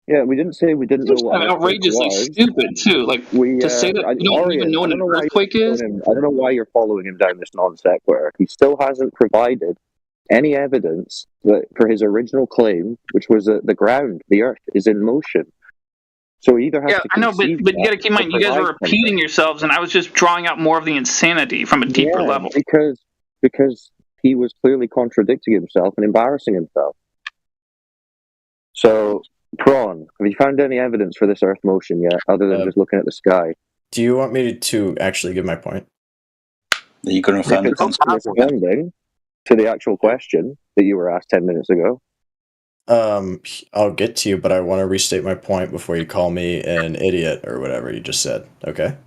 S7: Yeah, we didn't say we didn't know what
S14: outrageously stupid too. Like to say that you don't even know what an earthquake is.
S7: I don't know why you're following him down this non sequitur. He still hasn't provided any evidence that for his original claim, which was that the ground, the Earth, is in motion. So he either has to.
S14: I know, but you got to keep in mind, you guys are repeating yourselves, and I was just drawing out more of the insanity from a deeper level.
S7: Because he was clearly contradicting himself and embarrassing himself. So, Prawn, have you found any evidence for this Earth motion yet, other than just looking at the sky?
S5: Do you want me to actually give my point?
S17: Are you going to find the
S7: responding to the actual question that you were asked 10 minutes ago?
S5: I'll get to you, but I want to restate my point before you call me an idiot or whatever you just said. Okay?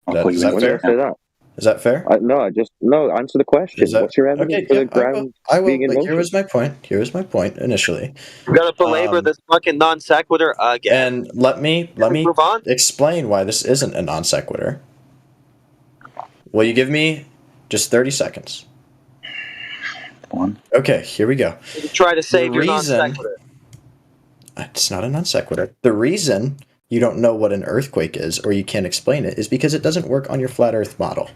S5: Is that fair? Is that fair?
S7: Answer the question. What's your evidence for the ground being in motion?
S5: Here was my point. Here was my point initially.
S16: We're gonna belabor this fucking non sequitur again.
S5: And let me explain why this isn't a non sequitur. Will you give me just 30 seconds? Okay, here we go.
S16: Try to save your non sequitur.
S5: It's not a non sequitur. The reason you don't know what an earthquake is, or you can't explain it, is because it doesn't work on your flat Earth model.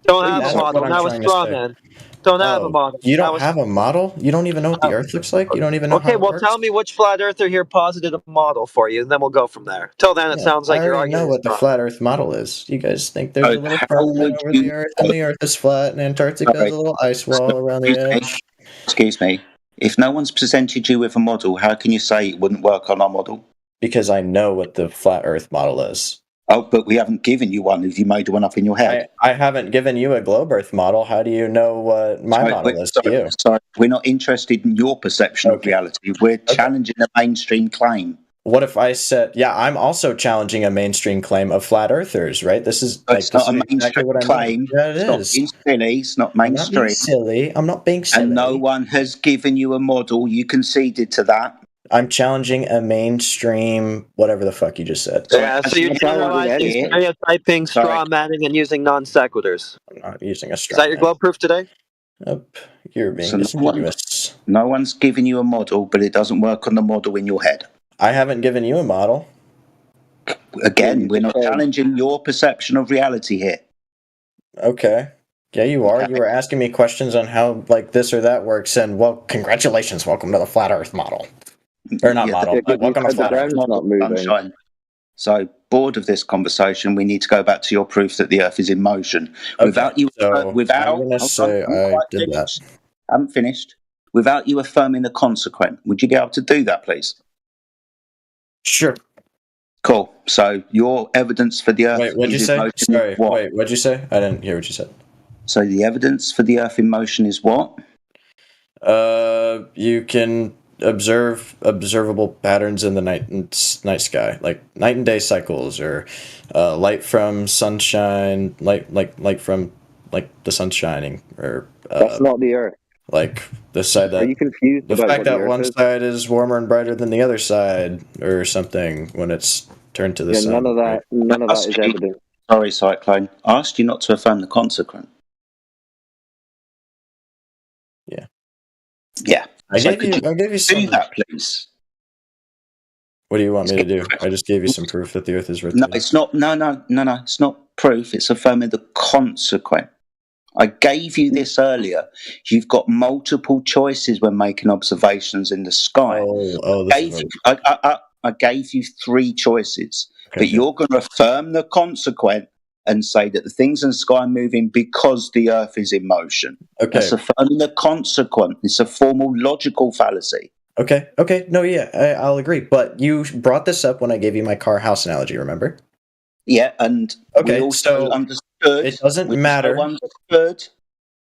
S16: Don't have a model. Now it's straw man. Don't have a model.
S5: You don't have a model? You don't even know what the Earth looks like? You don't even know how it works?
S16: Tell me which flat earther here posited a model for you, and then we'll go from there. Till then, it sounds like you're arguing.
S5: I already know what the flat Earth model is. You guys think there's a little firmament over the Earth, and the Earth is flat, and Antarctica has a little ice wall around the edge.
S17: Excuse me. If no one's presented you with a model, how can you say it wouldn't work on our model?
S5: Because I know what the flat Earth model is.
S17: Oh, but we haven't given you one. Have you made one up in your head?
S5: I haven't given you a globe Earth model. How do you know what my model is to you?
S17: Sorry, we're not interested in your perception of reality. We're challenging a mainstream claim.
S5: what if I said, yeah, I'm also challenging a mainstream claim of flat earthers, right? This is
S17: But
S5: like
S17: it's not a
S5: this is exactly
S17: mainstream
S5: what I
S17: claim.
S5: mean. Yeah, it
S17: It's not
S5: is.
S17: being silly. It's not
S5: I'm not being
S17: mainstream.
S5: silly. I'm not being silly.
S17: And no one has given you a model. You conceded to that.
S5: I'm challenging a mainstream, whatever the fuck you just said.
S16: Yeah, so you're generalizing, stereotyping, straw manning, and using non sequiturs.
S5: I'm not using a
S16: Is
S5: straw
S16: that your
S5: man.
S16: globe proof today?
S5: Nope. You're being
S17: So
S5: disingenuous.
S17: no one's given you a model, but it doesn't work on the model in your head.
S5: I haven't given you a model.
S17: Again, we're not challenging your perception of reality here.
S5: Okay. Yeah, you are. You were asking me questions on how like this or that works, and well, congratulations, welcome to the flat Earth model, or not model. Welcome to flat Earth.
S17: Sunshine. So bored of this conversation. We need to go back to your proof that the Earth is in motion. Without you,
S5: I'm gonna say I did that.
S17: I haven't finished. Without you affirming the consequent, would you be able to do that, please?
S5: Sure.
S17: Cool. So your evidence for the Earth.
S5: Wait, what'd you
S17: is in
S5: say?
S17: motion is
S5: Sorry.
S17: what?
S5: Wait, what'd you say? I didn't hear what you said.
S17: So the evidence for the Earth in motion is what?
S5: You can observe observable patterns in the night sky, like night and day cycles, or light from sunshine, light from like the sun shining, or
S7: That's not the Earth.
S5: like the side that
S7: Are you confused
S5: the
S7: about
S5: fact
S7: what the
S5: that
S7: Earth
S5: one
S7: is?
S5: side is warmer and brighter than the other side, or something when it's turned to the sun.
S7: None of that. None of that is evidence.
S17: Sorry, Cyclone. I asked you not to affirm the consequent.
S5: Yeah.
S17: Yeah.
S5: I
S17: So
S5: gave you
S17: do
S5: some.
S17: that, please.
S5: What do you want me to do? I just gave you some proof that the Earth is rotating.
S17: No, it's not. No. It's not proof. It's affirming the consequent. I gave you this earlier. You've got multiple choices when making observations in the sky. I gave you 3 choices, but you're going to affirm the consequent and say that the things in the sky are moving because the Earth is in motion.
S5: Okay.
S17: That's affirming the consequent. It's a formal logical fallacy.
S5: Okay. No, yeah, I'll agree. But you brought this up when I gave you my car house analogy, remember?
S17: Yeah, and we also understood.
S5: It doesn't matter.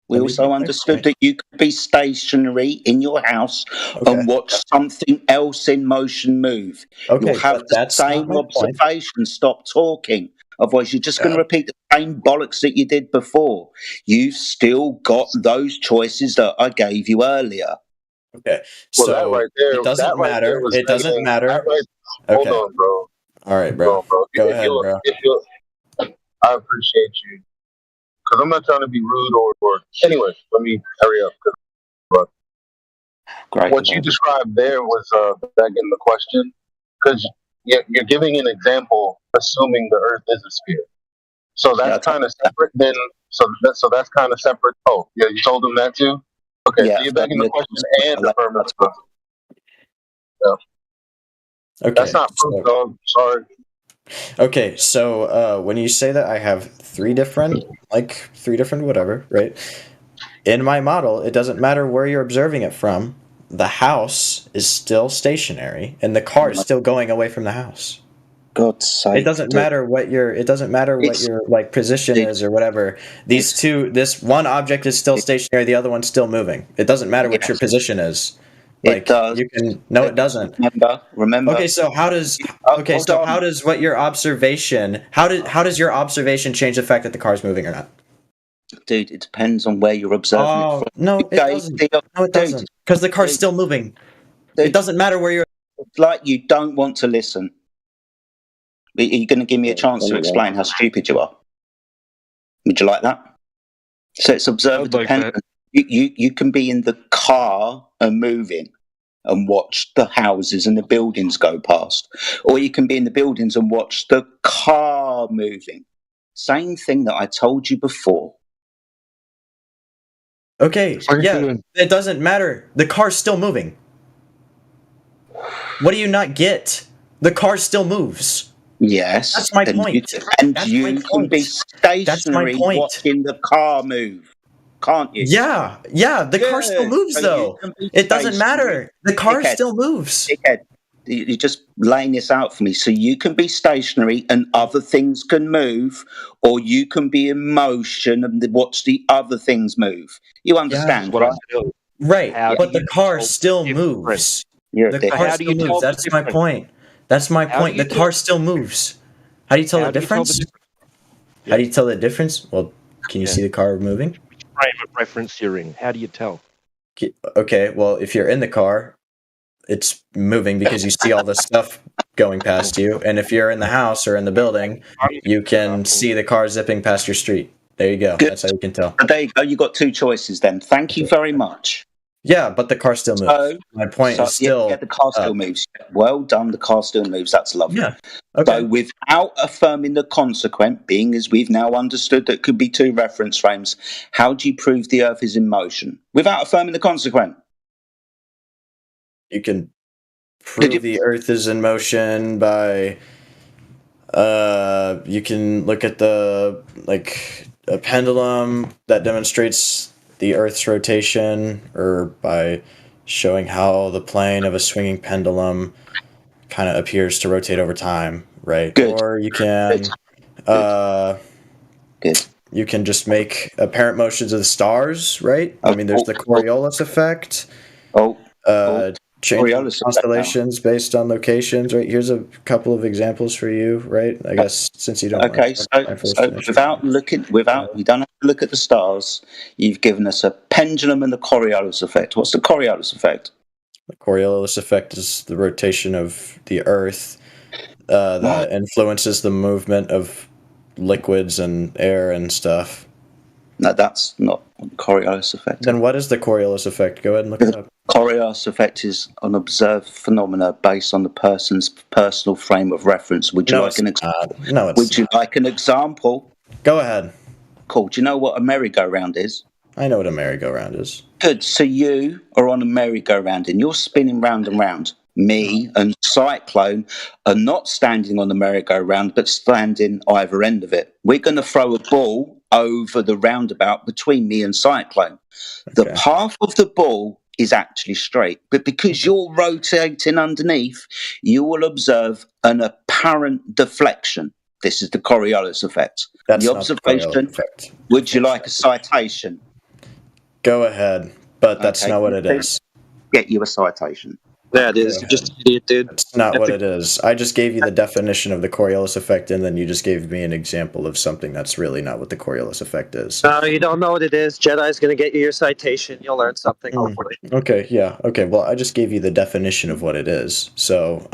S17: We also understood that you could be stationary in your house and watch something else in motion move.
S5: Okay,
S17: You'll have
S5: but
S17: the
S5: that's not
S17: same
S5: my point.
S17: observation. Stop talking. Otherwise, you're just going to repeat the same bollocks that you did before. You've still got those choices that I gave you earlier.
S5: Okay,
S17: Well,
S5: so
S17: that right there-
S5: it doesn't
S17: that right
S5: matter.
S17: there was
S5: It doesn't
S17: negative.
S5: matter.
S17: That right-
S5: Okay.
S17: Hold on, bro.
S5: All right, bro. Go ahead, bro.
S11: I appreciate you because I'm not trying to be rude or anyway. Let me hurry up.
S17: Great.
S11: What you described there was begging the question because you're giving an example, assuming the Earth is a sphere. So that's kind of separate. Then so that's kind of separate. Oh, yeah, you told him that too. Okay, so you're begging the question and affirming the question. Yeah.
S5: Okay.
S11: That's not proof, dog. Sorry.
S5: Okay, so when you say that I have 3 different whatever, right? In my model, it doesn't matter where you're observing it from. The house is still stationary, and the car is still going away from the house.
S17: God's sake!
S5: It doesn't matter what your like position is or whatever. This one object is still stationary, the other one's still moving. It doesn't matter what your position is. Like,
S17: it does.
S5: It doesn't.
S17: Remember.
S5: Okay, so how does what your observation? How does your observation change the fact that the car's moving or not?
S17: Dude, it depends on where you're observing it from.
S5: No, it doesn't. No, it doesn't. Because the car's still moving. It doesn't matter where you're.
S17: It's like you don't want to listen. Are you going to give me a chance to explain how stupid you are? Would you like that? So it's observer dependent. You can be in the car and moving and watch the houses and the buildings go past. Or you can be in the buildings and watch the car moving. Same thing that I told you before.
S5: Okay, yeah, it doesn't matter. The car's still moving. What do you not get? The car still moves.
S17: Yes.
S5: That's my point.
S17: You can be stationary watching the car move. Can't you?
S5: Yeah, the car still moves though. It doesn't matter. The car still moves.
S17: Dickhead, you're just laying this out for me. So you can be stationary and other things can move, or you can be in motion and watch the other things move. You understand?
S5: Right, but the car still moves. The car still moves. That's my point. That's my
S2: How
S5: point.
S2: do
S5: The
S2: you
S5: car still moves. How do you tell
S2: How
S5: the
S2: do you tell the
S5: difference?
S2: difference?
S5: How do you tell the difference? Well, can you
S2: Yeah.
S5: see the car moving?
S2: Frame of reference you're in. How do you tell?
S5: Okay, well, if you're in the car, it's moving because you see all the stuff going past you. And if you're in the house or in the building, you can see the car zipping past your street. There you go.
S17: Good.
S5: That's how you can tell.
S17: There you go. You got two choices then. Thank you very much.
S5: Yeah, but the car still moves.
S17: So,
S5: My point is still.
S17: the car still moves. Well done. The car still moves. That's lovely.
S5: Yeah. Okay.
S17: So, without affirming the consequent, being as we've now understood that could be two reference frames, how do you prove the Earth is in motion without affirming the consequent?
S5: You can prove the Earth is in motion by. You can look at a pendulum that demonstrates the Earth's rotation, or by showing how the plane of a swinging pendulum kind of appears to rotate over time, right?
S17: Good.
S5: Or you can, you can just make apparent motions of the stars, right? I mean, there's the Coriolis effect. Changing constellations based on locations, right? Here's a couple of examples for you, right? I guess since you don't.
S17: Okay, so we don't have to look at the stars. You've given us a pendulum and the Coriolis effect. What's the Coriolis effect?
S5: The Coriolis effect is the rotation of the Earth that influences the movement of liquids and air and stuff.
S17: No, that's not what the Coriolis effect.
S5: Then what is the Coriolis effect? Go ahead and look it up.
S17: Coriolis effect is an observed phenomena based on the person's personal frame of reference. Would you like an example?
S5: No, it's
S17: Would you like an example?
S5: Go ahead.
S17: Cool. Do you know what a merry-go-round is?
S5: I know what a merry-go-round is.
S17: Good. So you are on a merry-go-round and you're spinning round and round. Me and Cyclone are not standing on the merry-go-round, but standing either end of it. We're going to throw a ball over the roundabout between me and Cyclone. The path of the ball is actually straight, but because you're rotating underneath, you will observe an apparent deflection. This is the Coriolis effect.
S5: That's
S17: the
S5: not the
S17: observation.
S5: Coriolis effect.
S17: Would you like a citation?
S5: Go ahead, but that's not what it is.
S17: Get you a citation.
S16: Yeah, it is. You're just an idiot, dude.
S5: It's not what it is. I just gave you the definition of the Coriolis effect, and then you just gave me an example of something that's really not what the Coriolis effect is.
S16: No, you don't know what it is. Jedi's going to get you your citation. You'll learn something, hopefully.
S5: Okay, yeah. Okay, well, I just gave you the definition of what it is. So,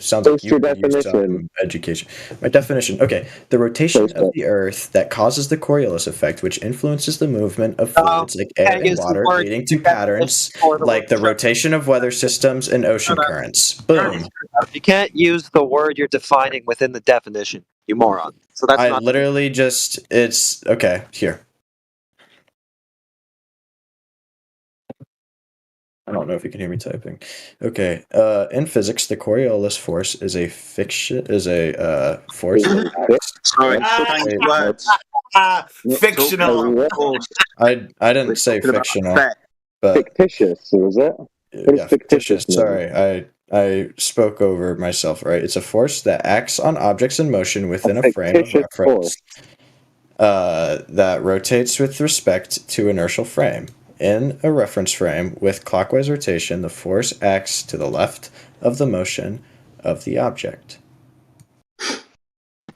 S5: sounds like you could use some education. My definition. Okay, the rotation of the Earth that causes the Coriolis effect, which influences the movement of fluids like air and water, leading to patterns like the rotation of weather systems and ocean currents. Boom.
S16: You can't use the word you're defining within the definition, you moron. So that's not.
S5: Literally just, it's, okay, here. I don't know if you can hear me typing. Okay, in physics, the Coriolis force is a force that acts.
S17: Sorry,
S1: fictional.
S5: I didn't say fictional, but
S4: fictitious, was it?
S5: Yeah, fictitious. Sorry, I spoke over myself. Right, it's a force that acts on objects in motion within a frame of reference that rotates with respect to inertial frame. In a reference frame with clockwise rotation, the force acts to the left of the motion of the object.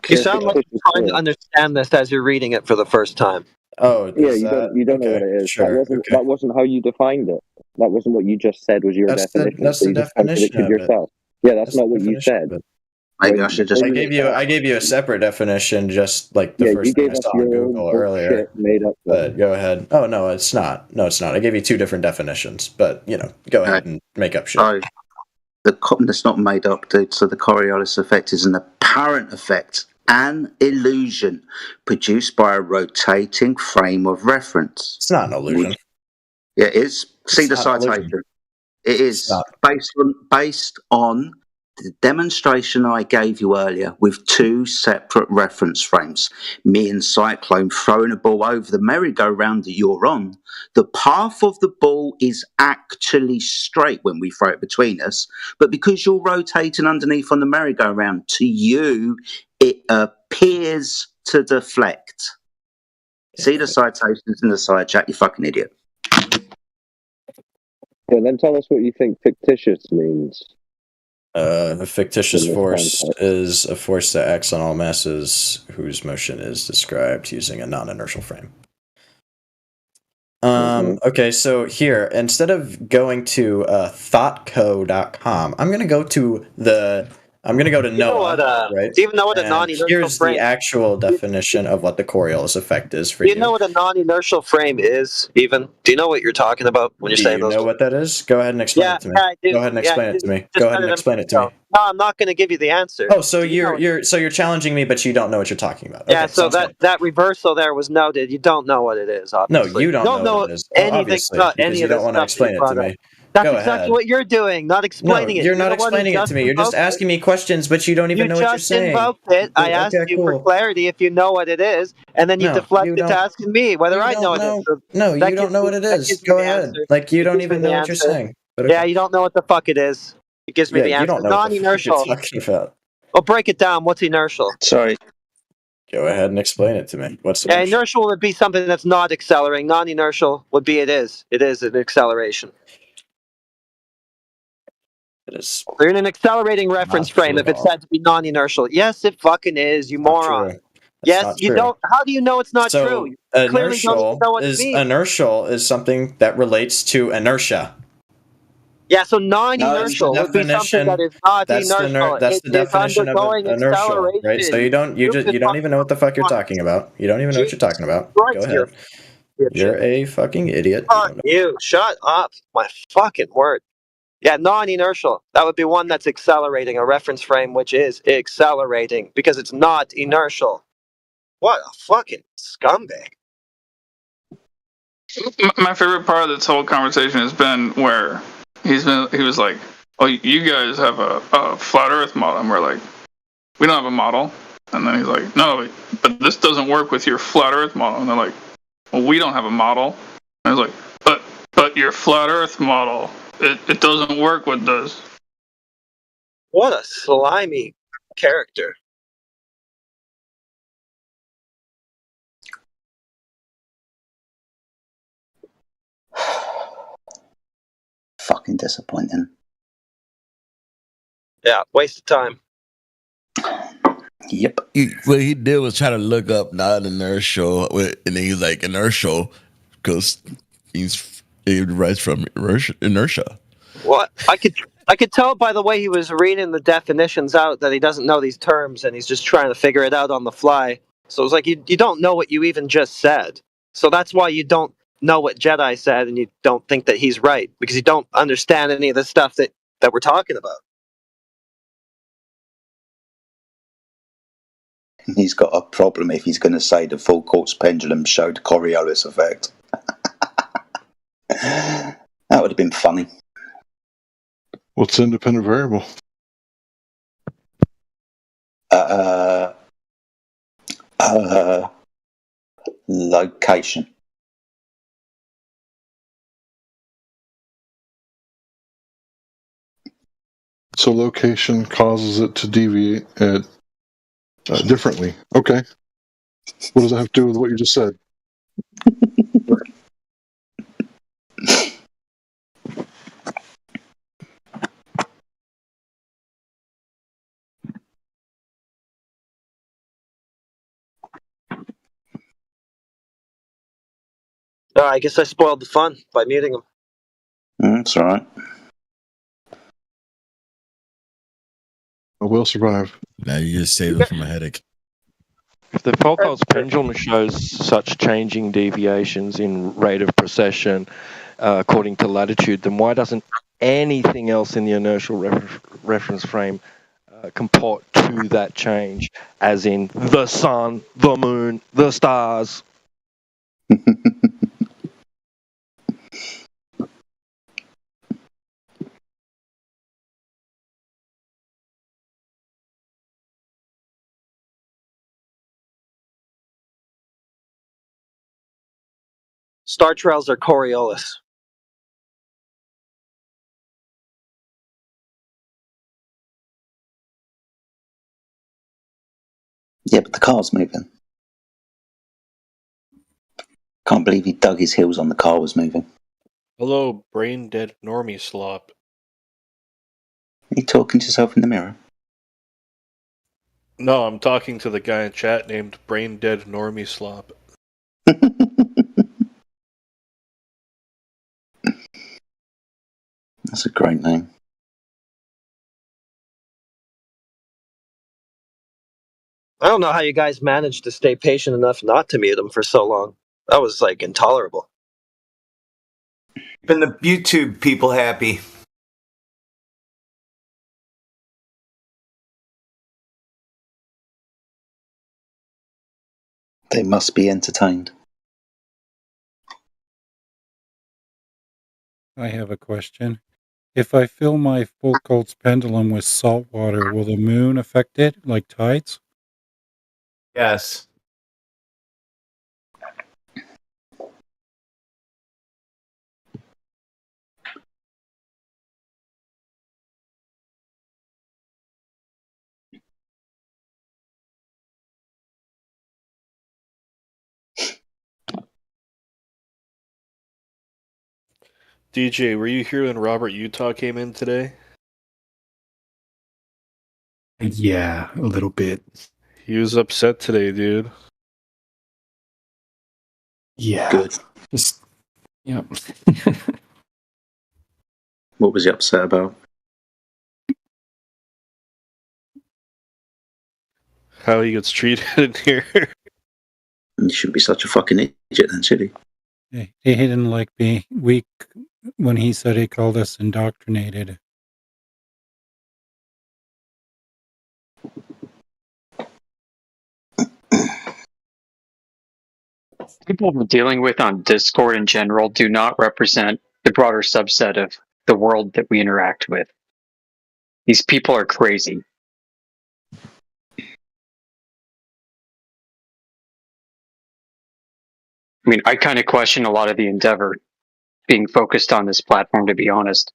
S16: You sound like you're trying to understand this as you're reading it for the first time.
S5: Oh,
S4: yeah, you don't know what it is.
S5: Sure,
S4: that wasn't how you defined it. That wasn't what you just said was your definition.
S5: That's the definition of
S4: yourself. Yeah, that's not what you said.
S17: Maybe I should just.
S5: I gave you a separate definition, just like the first thing I saw on Google earlier.
S4: Made up.
S5: But go ahead. Oh no, it's not. No, it's not. I gave you two different definitions, but go ahead and make up shit.
S17: Oh, that's not made up, dude. So the Coriolis effect is an apparent effect, an illusion produced by a rotating frame of reference.
S5: It's not an illusion.
S17: Yeah, it is. See the citation. It is based on the demonstration I gave you earlier with two separate reference frames. Me and Cyclone throwing a ball over the merry-go-round that you're on. The path of the ball is actually straight when we throw it between us, but because you're rotating underneath on the merry-go-round, to you, it appears to deflect. See the citations in the side chat, you fucking idiot.
S4: Yeah, then tell us what you think fictitious means.
S5: A fictitious force is a force that acts on all masses whose motion is described using a non-inertial frame. Okay, so here, instead of going to thoughtco.com, I'm gonna go to NOAA, right?
S16: Do you even know what a
S5: And
S16: non-inertial
S5: here's
S16: frame?
S5: the actual definition of what the Coriolis effect is for
S16: Do
S5: you.
S16: you know what a non-inertial frame is? Even? Do you know what you're talking about when you're
S5: Do
S16: saying
S5: you
S16: those?
S5: know what that is? Go ahead and explain it to me.
S16: Yeah, I do.
S5: Go ahead and explain it to me.
S16: Just
S5: Go ahead
S16: said
S5: and
S16: it a
S5: explain
S16: minute
S5: it to me.
S16: ago. No, I'm not going to give you the answer.
S5: Oh, so
S16: Do you know
S5: you're challenging me, but you don't know what you're talking about.
S16: Yeah,
S5: Okay,
S16: so
S5: sounds good.
S16: that reversal there was noted. You don't know what it is,
S5: No,
S16: obviously.
S5: you don't know what it is.
S16: anything
S5: Obviously,
S16: about
S5: because
S16: any
S5: you
S16: of the
S5: don't want to
S16: stuff you
S5: explain it to
S16: brought
S5: me.
S16: up. That's
S5: Go
S16: exactly
S5: ahead.
S16: what you're doing, not
S5: No,
S16: explaining it.
S5: you're not
S16: the one who
S5: explaining it
S16: just
S5: to me. You're just
S16: invoked
S5: asking me questions, but you don't even
S16: You
S5: know what you're
S16: just
S5: saying.
S16: invoked it. I asked
S5: Okay,
S16: you for
S5: cool.
S16: clarity if you know what it is, and then you
S5: No, you
S16: deflected to
S5: don't.
S16: asking me whether
S5: You
S16: I know
S5: don't
S16: what it is.
S5: know.
S16: So
S5: No,
S16: that
S5: you don't
S16: gives
S5: know
S16: me-
S5: what it
S16: that
S5: is.
S16: gives me
S5: Go
S16: the
S5: ahead.
S16: answer.
S5: Like you
S16: It
S5: don't
S16: gives me
S5: even
S16: the
S5: know what you're
S16: answer.
S5: saying. But
S16: Yeah,
S5: okay.
S16: you don't know what the fuck it is. It gives me
S5: Yeah,
S16: the
S5: you
S16: answer.
S5: don't know what the fuck you're
S16: Non-inertial.
S5: talking about.
S16: Well, break it down. What's inertial?
S17: Sorry.
S5: Go ahead and explain it to me. What's
S16: Yeah, inertial would be something that's not accelerating. Non-inertial would be it is. It is an acceleration.
S5: It is.
S16: They're in an accelerating reference
S5: Not
S16: frame
S5: true
S16: if
S5: at
S16: it's
S5: all.
S16: said to be non-inertial. Yes, it fucking is, you moron.
S5: True. That's
S16: Yes,
S5: not
S16: you
S5: true.
S16: don't. How do you know it's not
S5: So
S16: true? You clearly don't even know what it means.
S5: inertial is something that relates to inertia.
S16: Yeah, so
S5: That's
S16: non-inertial
S5: the
S16: would be something
S5: definition.
S16: that is not
S5: That's
S16: inertial.
S5: that's
S16: It
S5: the
S16: is
S5: definition of
S16: undergoing
S5: inertial, right? So you don't even know what the fuck you're talking about. You don't even know what you're talking about. Go
S16: Christ,
S5: ahead. You're a fucking idiot. You
S16: Fuck
S5: don't know.
S16: you. Shut up. My fucking word. Yeah, non-inertial. That would be one that's accelerating, a reference frame which is accelerating because it's not inertial. What a fucking scumbag.
S14: My favorite part of this whole conversation has been where he was like, "Oh, you guys have a flat Earth model," and we're like, "We don't have a model." And then he's like, "No, but this doesn't work with your flat Earth model." And they're like, "Well, we don't have a model." And I was like, "But your flat Earth model, it doesn't work with this."
S16: What a slimy character.
S17: Fucking disappointing.
S16: Yeah, waste of time.
S17: Yep.
S12: What he did was try to look up non-inertial, and then he's like inertial because it derives from inertia.
S16: What I could tell by the way he was reading the definitions out that he doesn't know these terms and he's just trying to figure it out on the fly. So it's like you don't know what you even just said. So that's why you don't know what Jedi said and you don't think that he's right because you don't understand any of the stuff that we're talking about.
S17: He's got a problem if he's going to say the full quartz pendulum showed Coriolis effect. That would have been funny.
S24: What's independent variable?
S17: Location.
S24: So location causes it to deviate differently. Okay. What does that have to do with what you just said?
S16: I guess I spoiled the fun by muting him.
S17: That's all right.
S24: I will survive.
S12: Now you just save it from a headache.
S2: If the Foucault's pendulum shows such changing deviations in rate of precession according to latitude, then why doesn't anything else in the inertial reference frame comport to that change, as in the sun, the moon, the stars?
S16: Star trails are Coriolis.
S17: Yeah, but the car's moving. Can't believe he dug his heels on the car was moving.
S21: Hello, brain dead normie slop.
S17: you talking to yourself in the mirror?
S21: No, I'm talking to the guy in chat named Brain Dead Normie Slop.
S17: That's a great name.
S16: I don't know how you guys managed to stay patient enough not to mute him for so long. That was like intolerable.
S1: Keeping the YouTube people happy.
S17: They must be entertained.
S15: I have a question. If I fill my Foucault's pendulum with salt water, will the moon affect it like tides?
S1: Yes.
S21: DJ, were you here when Robert Utah came in today?
S15: Yeah, a little bit.
S21: He was upset today, dude.
S15: Yeah.
S17: Good.
S23: Just, yep.
S17: What was he upset about?
S21: How he gets treated in here.
S17: You shouldn't be such a fucking idiot then, should he?
S15: He didn't like being weak when he said he called us indoctrinated.
S3: People we're dealing with on Discord in general do not represent the broader subset of the world that we interact with. These people are crazy. I mean, I kind of question a lot of the endeavor being focused on this platform, to be honest.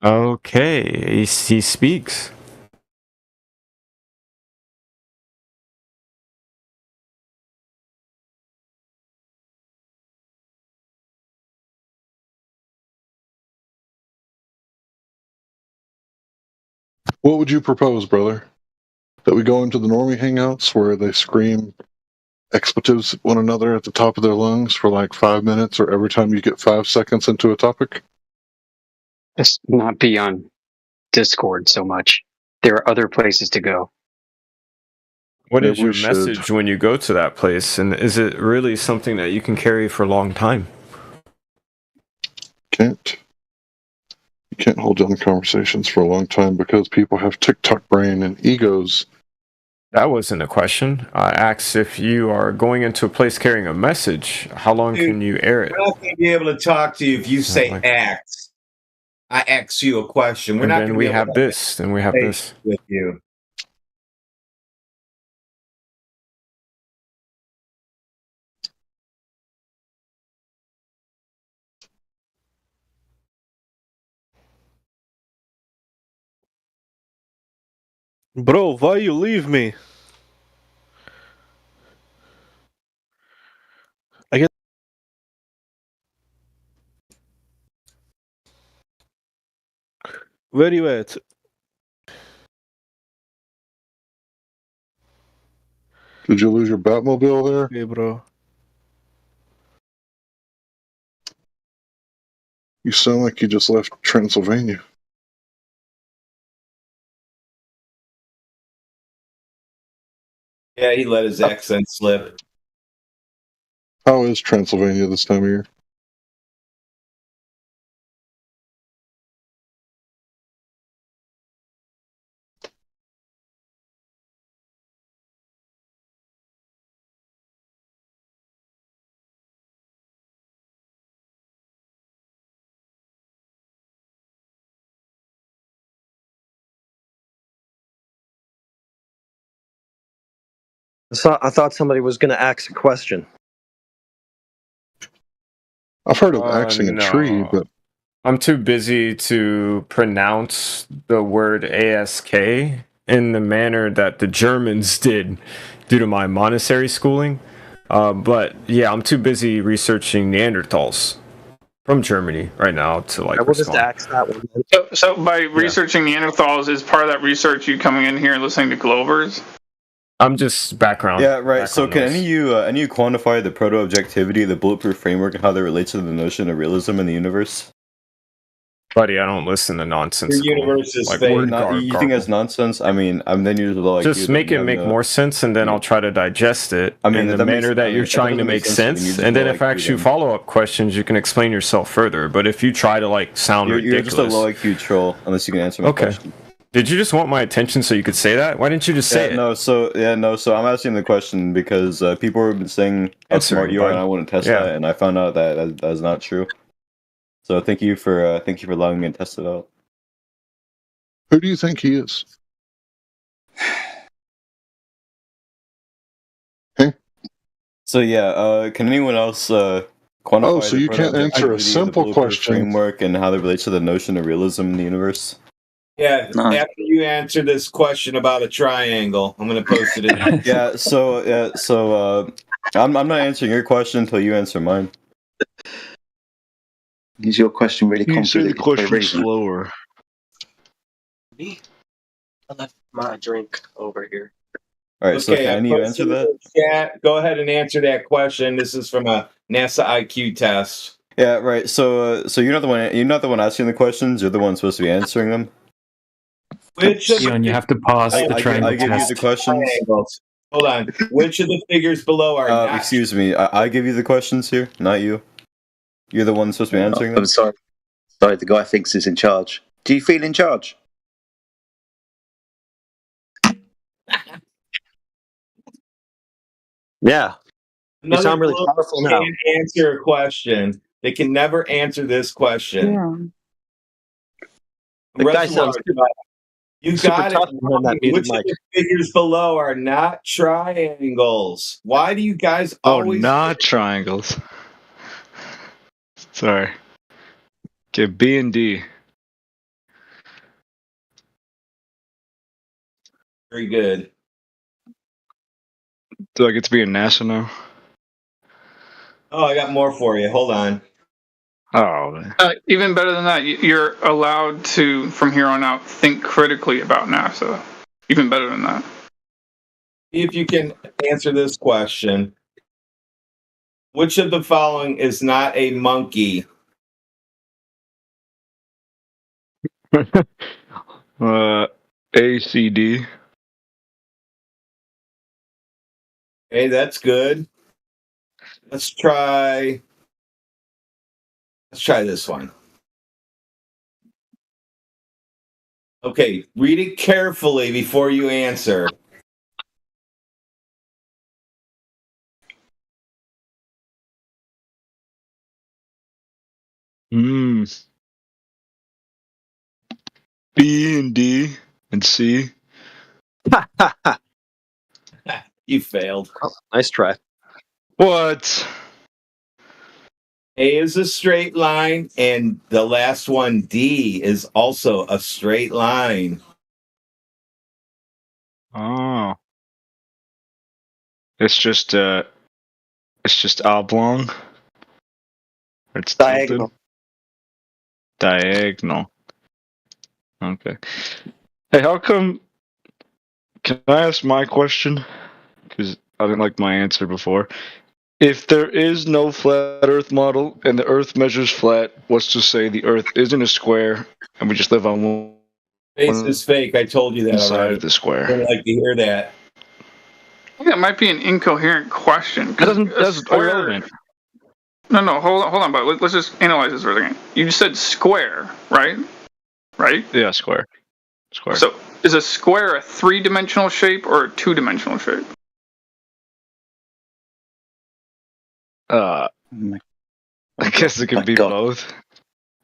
S9: Okay, he speaks.
S24: What would you propose, brother? That we go into the normie hangouts where they scream expletives at one another at the top of their lungs for like 5 minutes, or every time you get 5 seconds into a topic?
S3: Let's not be on Discord so much. There are other places to go.
S9: What is
S24: Yeah, we
S9: your message when you go to that place? And is it really something that you can carry for a long time?
S24: You can't hold down conversations for a long time because people have TikTok brain and egos.
S9: That wasn't a question. I asked if you are going into a place carrying a message, how long can you air it?
S1: We're not going to be able to talk to you if you say act. I ask you a question. We're
S9: And
S1: not
S9: then
S1: going to
S9: we
S1: be able
S9: have
S1: to
S9: this, and we have this.
S1: with you.
S21: Bro, why you leave me? I get. Where you at?
S24: Did you lose your Batmobile there?
S21: Hey, bro.
S24: You sound like you just left Transylvania.
S1: Yeah, he let his accent slip.
S24: How is Transylvania this time of year?
S16: I thought somebody was going to ask a question.
S24: I've heard of axing a tree, but
S9: I'm too busy to pronounce the word ASK in the manner that the Germans did due to my monastery schooling. But yeah, I'm too busy researching Neanderthals. from Germany right now to like
S16: I will just
S9: respond.
S16: axe that one.
S14: So by researching Neanderthals, is part of that research you coming in here and listening to Glovers?
S9: I'm just background.
S6: Yeah, right. So can
S9: noise.
S6: any of you quantify the proto-objectivity, the bulletproof framework, and how they relate to the notion of realism in the universe?
S9: Buddy, I don't listen to nonsense.
S1: Your universe is
S9: like
S1: fake.
S9: word
S6: You think that's nonsense? I mean, then you're low IQ.
S9: Just make it make more sense, and then I'll try to digest it in the manner that you're trying to make sense. And then if I ask you follow-up questions, you can explain yourself further. But if you try to like sound
S6: you're
S9: ridiculous,
S6: just a low IQ troll unless you can answer my question.
S9: Did you just want my attention so you could say that? Why didn't you just say it?
S6: So I'm asking the question because people have been saying how smart you are, and I want to test that, and I found out that that's not true. So thank you for allowing me to test it out.
S24: Who do you think he is?
S6: So can anyone else quantify?
S24: Oh, so you can't answer a simple question.
S6: Framework and how that relates to the notion of realism in the universe.
S1: Yeah, after you answer this question about a triangle, I'm going to post it in.
S6: So I'm not answering your question until you answer mine.
S17: Is your question really complicated?
S21: Say the question slower.
S16: I left my drink over here.
S6: All right, so can you answer that?
S1: Yeah, go ahead and answer that question. This is from a NASA IQ test.
S6: Yeah, right. So you're not the one asking the questions. You're the one supposed to be answering them.
S8: Leon, you have to pause the triangle
S6: I give
S8: test.
S6: you the questions.
S1: Hold on. Which of the figures below are not?
S6: Excuse me. I give you the questions here, not you. You're the one supposed to be answering them.
S17: I'm sorry. Sorry, the guy thinks he's in charge. Do you feel in charge?
S16: Yeah. You sound really
S1: group
S16: powerful now.
S1: can't answer a question. They can never answer this question.
S16: The guy sounds
S1: You
S16: super
S1: got
S16: tough
S1: it.
S16: on that muted
S1: Which of
S16: mic.
S1: the figures below are not triangles? Why do you guys always?
S18: not triangles. Sorry. Okay, B and D.
S1: Very good.
S18: Do I get to be a NASA now?
S1: Oh, I got more for you. Hold on.
S18: Oh, man.
S14: Even better than that, you're allowed to, from here on out, think critically about NASA. Even better than that.
S1: See if you can answer this question. Which of the following is not a monkey?
S18: A, C, D.
S1: Okay, that's good. Let's try this one. Okay, read it carefully before you answer.
S18: B and D and C.
S1: You failed.
S16: Oh, nice try.
S18: What?
S1: A is a straight line, and the last one, D, is also a straight line.
S18: Oh. It's just oblong. It's
S16: diagonal.
S18: Diagonal. Okay. Hey, how come? Can I ask my question? Because I didn't like my answer before. If there is no flat Earth model and the Earth measures flat, what's to say the Earth isn't a square and we just live on one
S1: Space is fake. I told you that
S18: side
S1: already.
S18: of the square?
S1: I don't like to hear that.
S14: I think that might be an incoherent question.
S18: That's irrelevant.
S14: No, hold on, but let's just analyze this for a second. You just said square, right? Right?
S18: Yeah, square. Square.
S14: So, is a square a three-dimensional shape or a two-dimensional shape?
S18: I guess it could be both,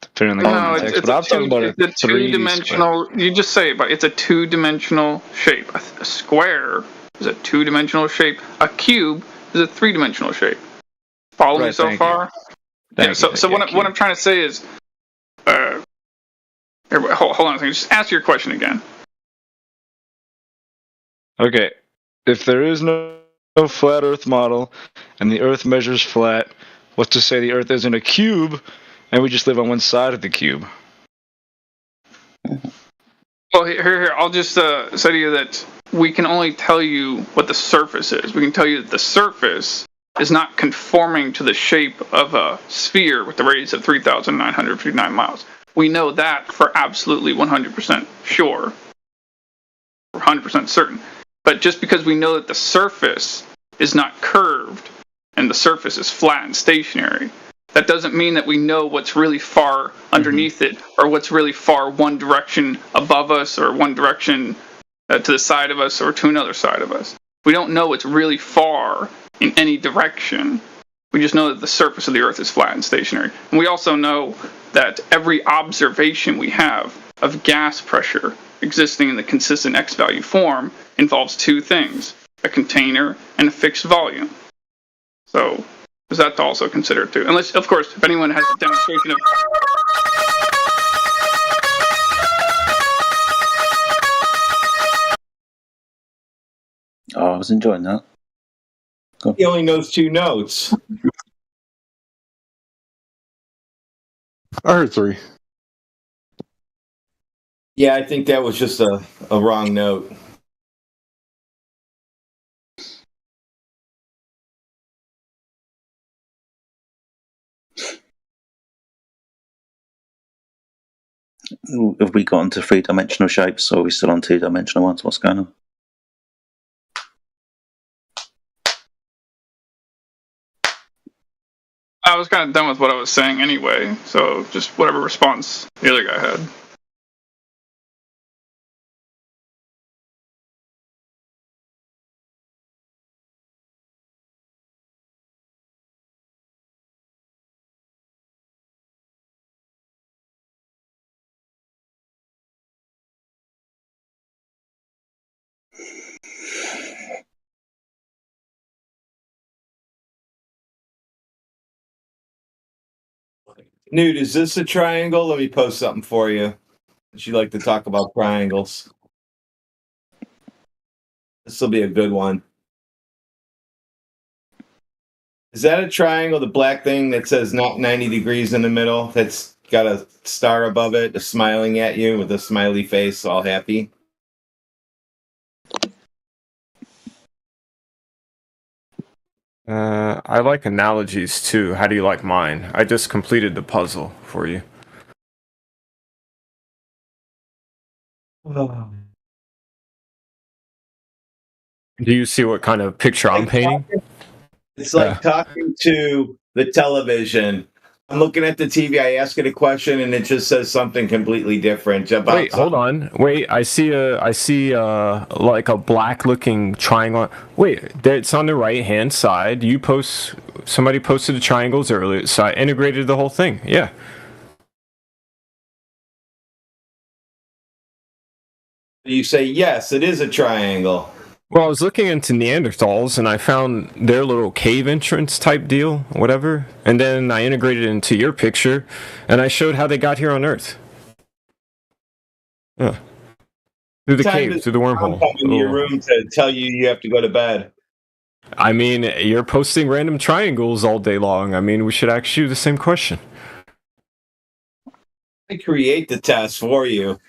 S18: depending on the context. But I'm talking about
S14: it's a two-dimensional. You just say it, but it's a two-dimensional shape. A square is a two-dimensional shape. A cube is a three-dimensional shape. Follow me so far? So what I'm trying to say is, hold on a second. Just ask your question again.
S18: Okay, if there is no flat Earth model and the Earth measures flat, what's to say the Earth isn't a cube and we just live on one side of the cube.
S14: Well, here, I'll just say to you that we can only tell you what the surface is. We can tell you that the surface is not conforming to the shape of a sphere with the radius of 3,959 miles. We know that for absolutely 100% sure, 100% certain. But just because we know that the surface is not curved and the surface is flat and stationary, that doesn't mean that we know what's really far underneath it, or what's really far one direction above us, or one direction to the side of us, or to another side of us. We don't know what's really far in any direction. We just know that the surface of the Earth is flat and stationary. And we also know that every observation we have of gas pressure existing in the consistent x-value form involves two things: a container and a fixed volume. So is that to also consider too? Unless, of course, if anyone has a demonstration of...
S17: Oh, I was enjoying that.
S1: He only knows 2 notes.
S24: I heard 3.
S1: Yeah, I think that was just a wrong note.
S17: Have we gotten to 3-dimensional shapes, or are we still on 2-dimensional ones? What's going on?
S14: I was kind of done with what I was saying anyway, so just whatever response the other guy had.
S1: Newt, is this a triangle? Let me post something for you. Would you like to talk about triangles? This will be a good one. Is that a triangle, the black thing that says not 90 degrees in the middle? That's got a star above it, smiling at you with a smiley face, all happy?
S9: I like analogies too. How do you like mine? I just completed the puzzle for you. Do you see what kind of picture I'm painting?
S1: It's like talking to the television. I'm looking at the TV, I ask it a question, and it just says something completely different. About
S9: Wait, hold on. Wait, I see like a black looking triangle. Wait, it's on the right hand side. Somebody posted the triangles earlier, so I integrated the whole thing. Yeah.
S1: You say, yes, it is a triangle.
S9: Well, I was looking into Neanderthals, and I found their little cave entrance type deal, whatever. And then I integrated it into your picture, and I showed how they got here on Earth. Yeah. Through the cave, through the wormhole.
S1: I'm in your room to tell you have to go to bed.
S9: I mean, you're posting random triangles all day long. I mean, we should ask you the same question.
S1: I create the test for you.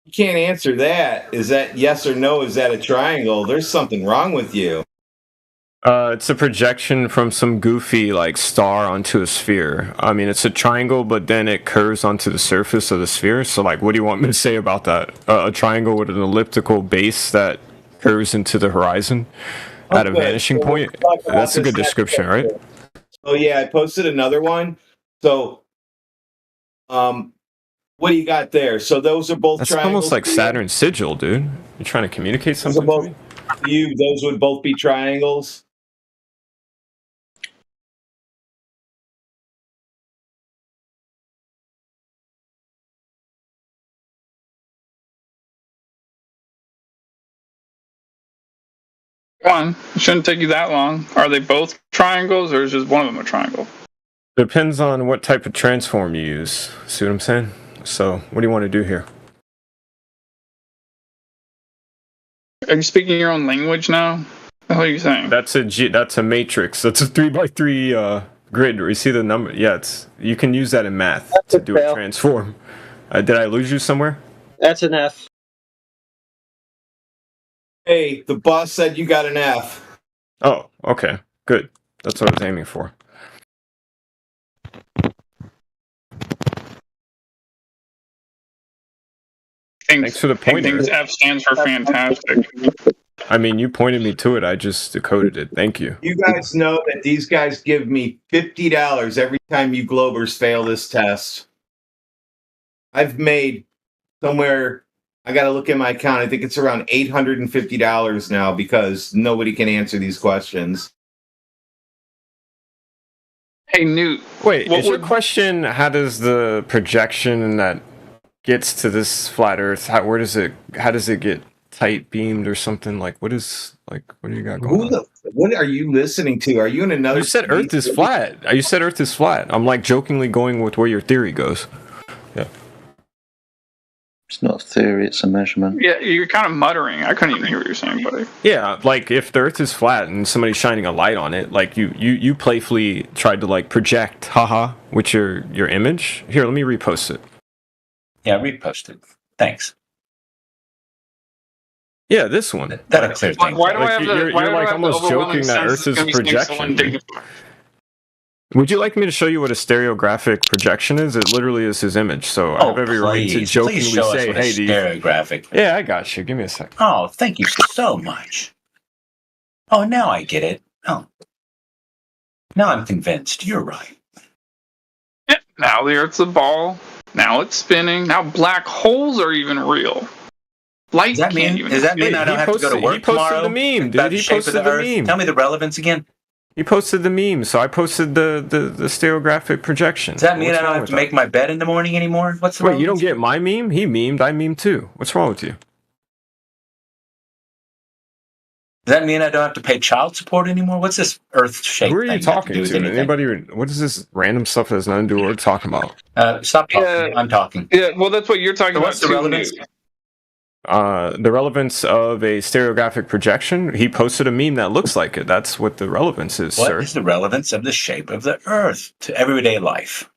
S1: You can't answer that. Is that yes or no? Is that a triangle? There's something wrong with you.
S9: It's a projection from some goofy like star onto a sphere. I mean, it's a triangle, but then it curves onto the surface of the sphere. So, like, what do you want me to say about that? A triangle with an elliptical base that curves into the horizon at a vanishing point. That's a good description, right?
S1: Oh yeah, I posted another one. So, what do you got there? So those are both
S9: That's
S1: triangles.
S9: almost like Saturn's sigil, dude. You're trying to communicate something to me?
S1: Those would both be triangles.
S14: One, it shouldn't take you that long. Are they both triangles, or is just one of them a triangle?
S9: Depends on what type of transform you use. See what I'm saying? So, what do you want to do here?
S14: Are you speaking your own language now? What are you saying?
S9: That's a matrix. That's a 3x3 grid where you see the number. Yeah, you can use that in math to do a transform. Did I lose you somewhere?
S16: That's an F.
S1: Hey, the boss said you got an F.
S9: Oh, okay. Good. That's what I was aiming for. Thanks for the pointer.
S14: Thinks F stands for fantastic.
S9: I mean, you pointed me to it. I just decoded it. Thank you.
S1: You guys know that these guys give me $50 every time you Globers fail this test. I've made somewhere, I got to look at my account, I think it's around $850 now because nobody can answer these questions.
S14: Hey, Newt.
S9: Wait, is your question, how does the projection that gets to this flat Earth, how does it get tight beamed or something? Like, what do you got going on?
S1: What are you listening to? Are you in another?
S9: You said Earth is flat. You said Earth is flat. I'm like jokingly going with where your theory goes. Yeah.
S17: It's not a theory, it's a measurement.
S14: Yeah, you're kind of muttering. I couldn't even hear what you're saying, buddy.
S9: Yeah, like if the Earth is flat and somebody's shining a light on it, like you playfully tried to like project, haha, with your image. Here, let me repost it.
S10: Yeah, repost it. Thanks.
S9: Yeah, this one.
S10: That'll clear things.
S14: Why do I have
S9: You're like almost joking that Earth is a projection. Would you like me to show you what a stereographic projection is? It literally is his image. So I have every right to jokingly
S10: show
S9: say,
S10: us what
S9: "Hey,
S10: a stereographic."
S9: Yeah, I got you. Give me a second.
S10: Oh, thank you so much. Oh, now I get it. Oh, now I'm convinced. You're right.
S14: Yeah, now the Earth's a ball. Now it's spinning. Now black holes are even real. Light
S10: Does that mean I don't have to go to work tomorrow?
S9: He posted the meme, dude. He posted the meme.
S10: Tell me the relevance again.
S9: He posted the meme, so I posted the stereographic projection.
S10: Does that mean I don't have to make my bed in the morning anymore? What's the
S9: Wait, you don't get my meme? He memed, I memed too. What's wrong with you?
S10: Does that mean I don't have to pay child support anymore? What's this Earth shape?
S9: Who are you talking to? Anybody? What is this random stuff that has nothing to do with what we're talking about?
S10: Stop talking. I'm talking.
S14: Yeah, well, that's what you're talking about.
S10: What's the relevance?
S9: The relevance of a stereographic projection. He posted a meme that looks like it. That's what the relevance is,
S10: What
S9: sir.
S10: is the relevance of the shape of the Earth to everyday life?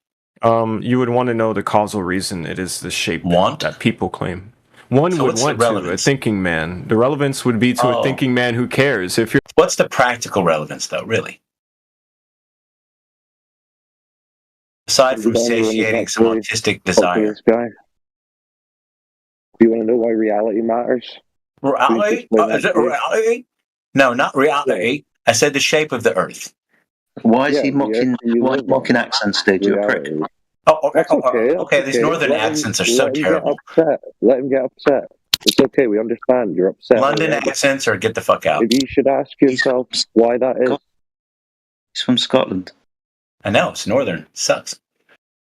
S9: You would want to know the causal reason it is the shape that people claim. One
S10: So
S9: would
S10: what's the
S9: want to, a
S10: relevance?
S9: thinking man. The relevance would be to a
S10: Oh.
S9: thinking man who cares. If you're
S10: What's the practical relevance, though, really? Aside from satiating some autistic desire.
S7: Guy. Do you want to know why reality matters?
S10: Reality? Is it reality? No, not reality. I said the shape of the Earth.
S17: Why is he mocking accents, dude? You're a prick.
S10: Okay, these northern accents are so terrible.
S7: Let him get upset. It's okay. We understand. You're upset.
S10: London accents, or get the fuck out.
S7: Maybe you should ask yourself why that is.
S17: He's from Scotland.
S10: I know, it's northern. It sucks.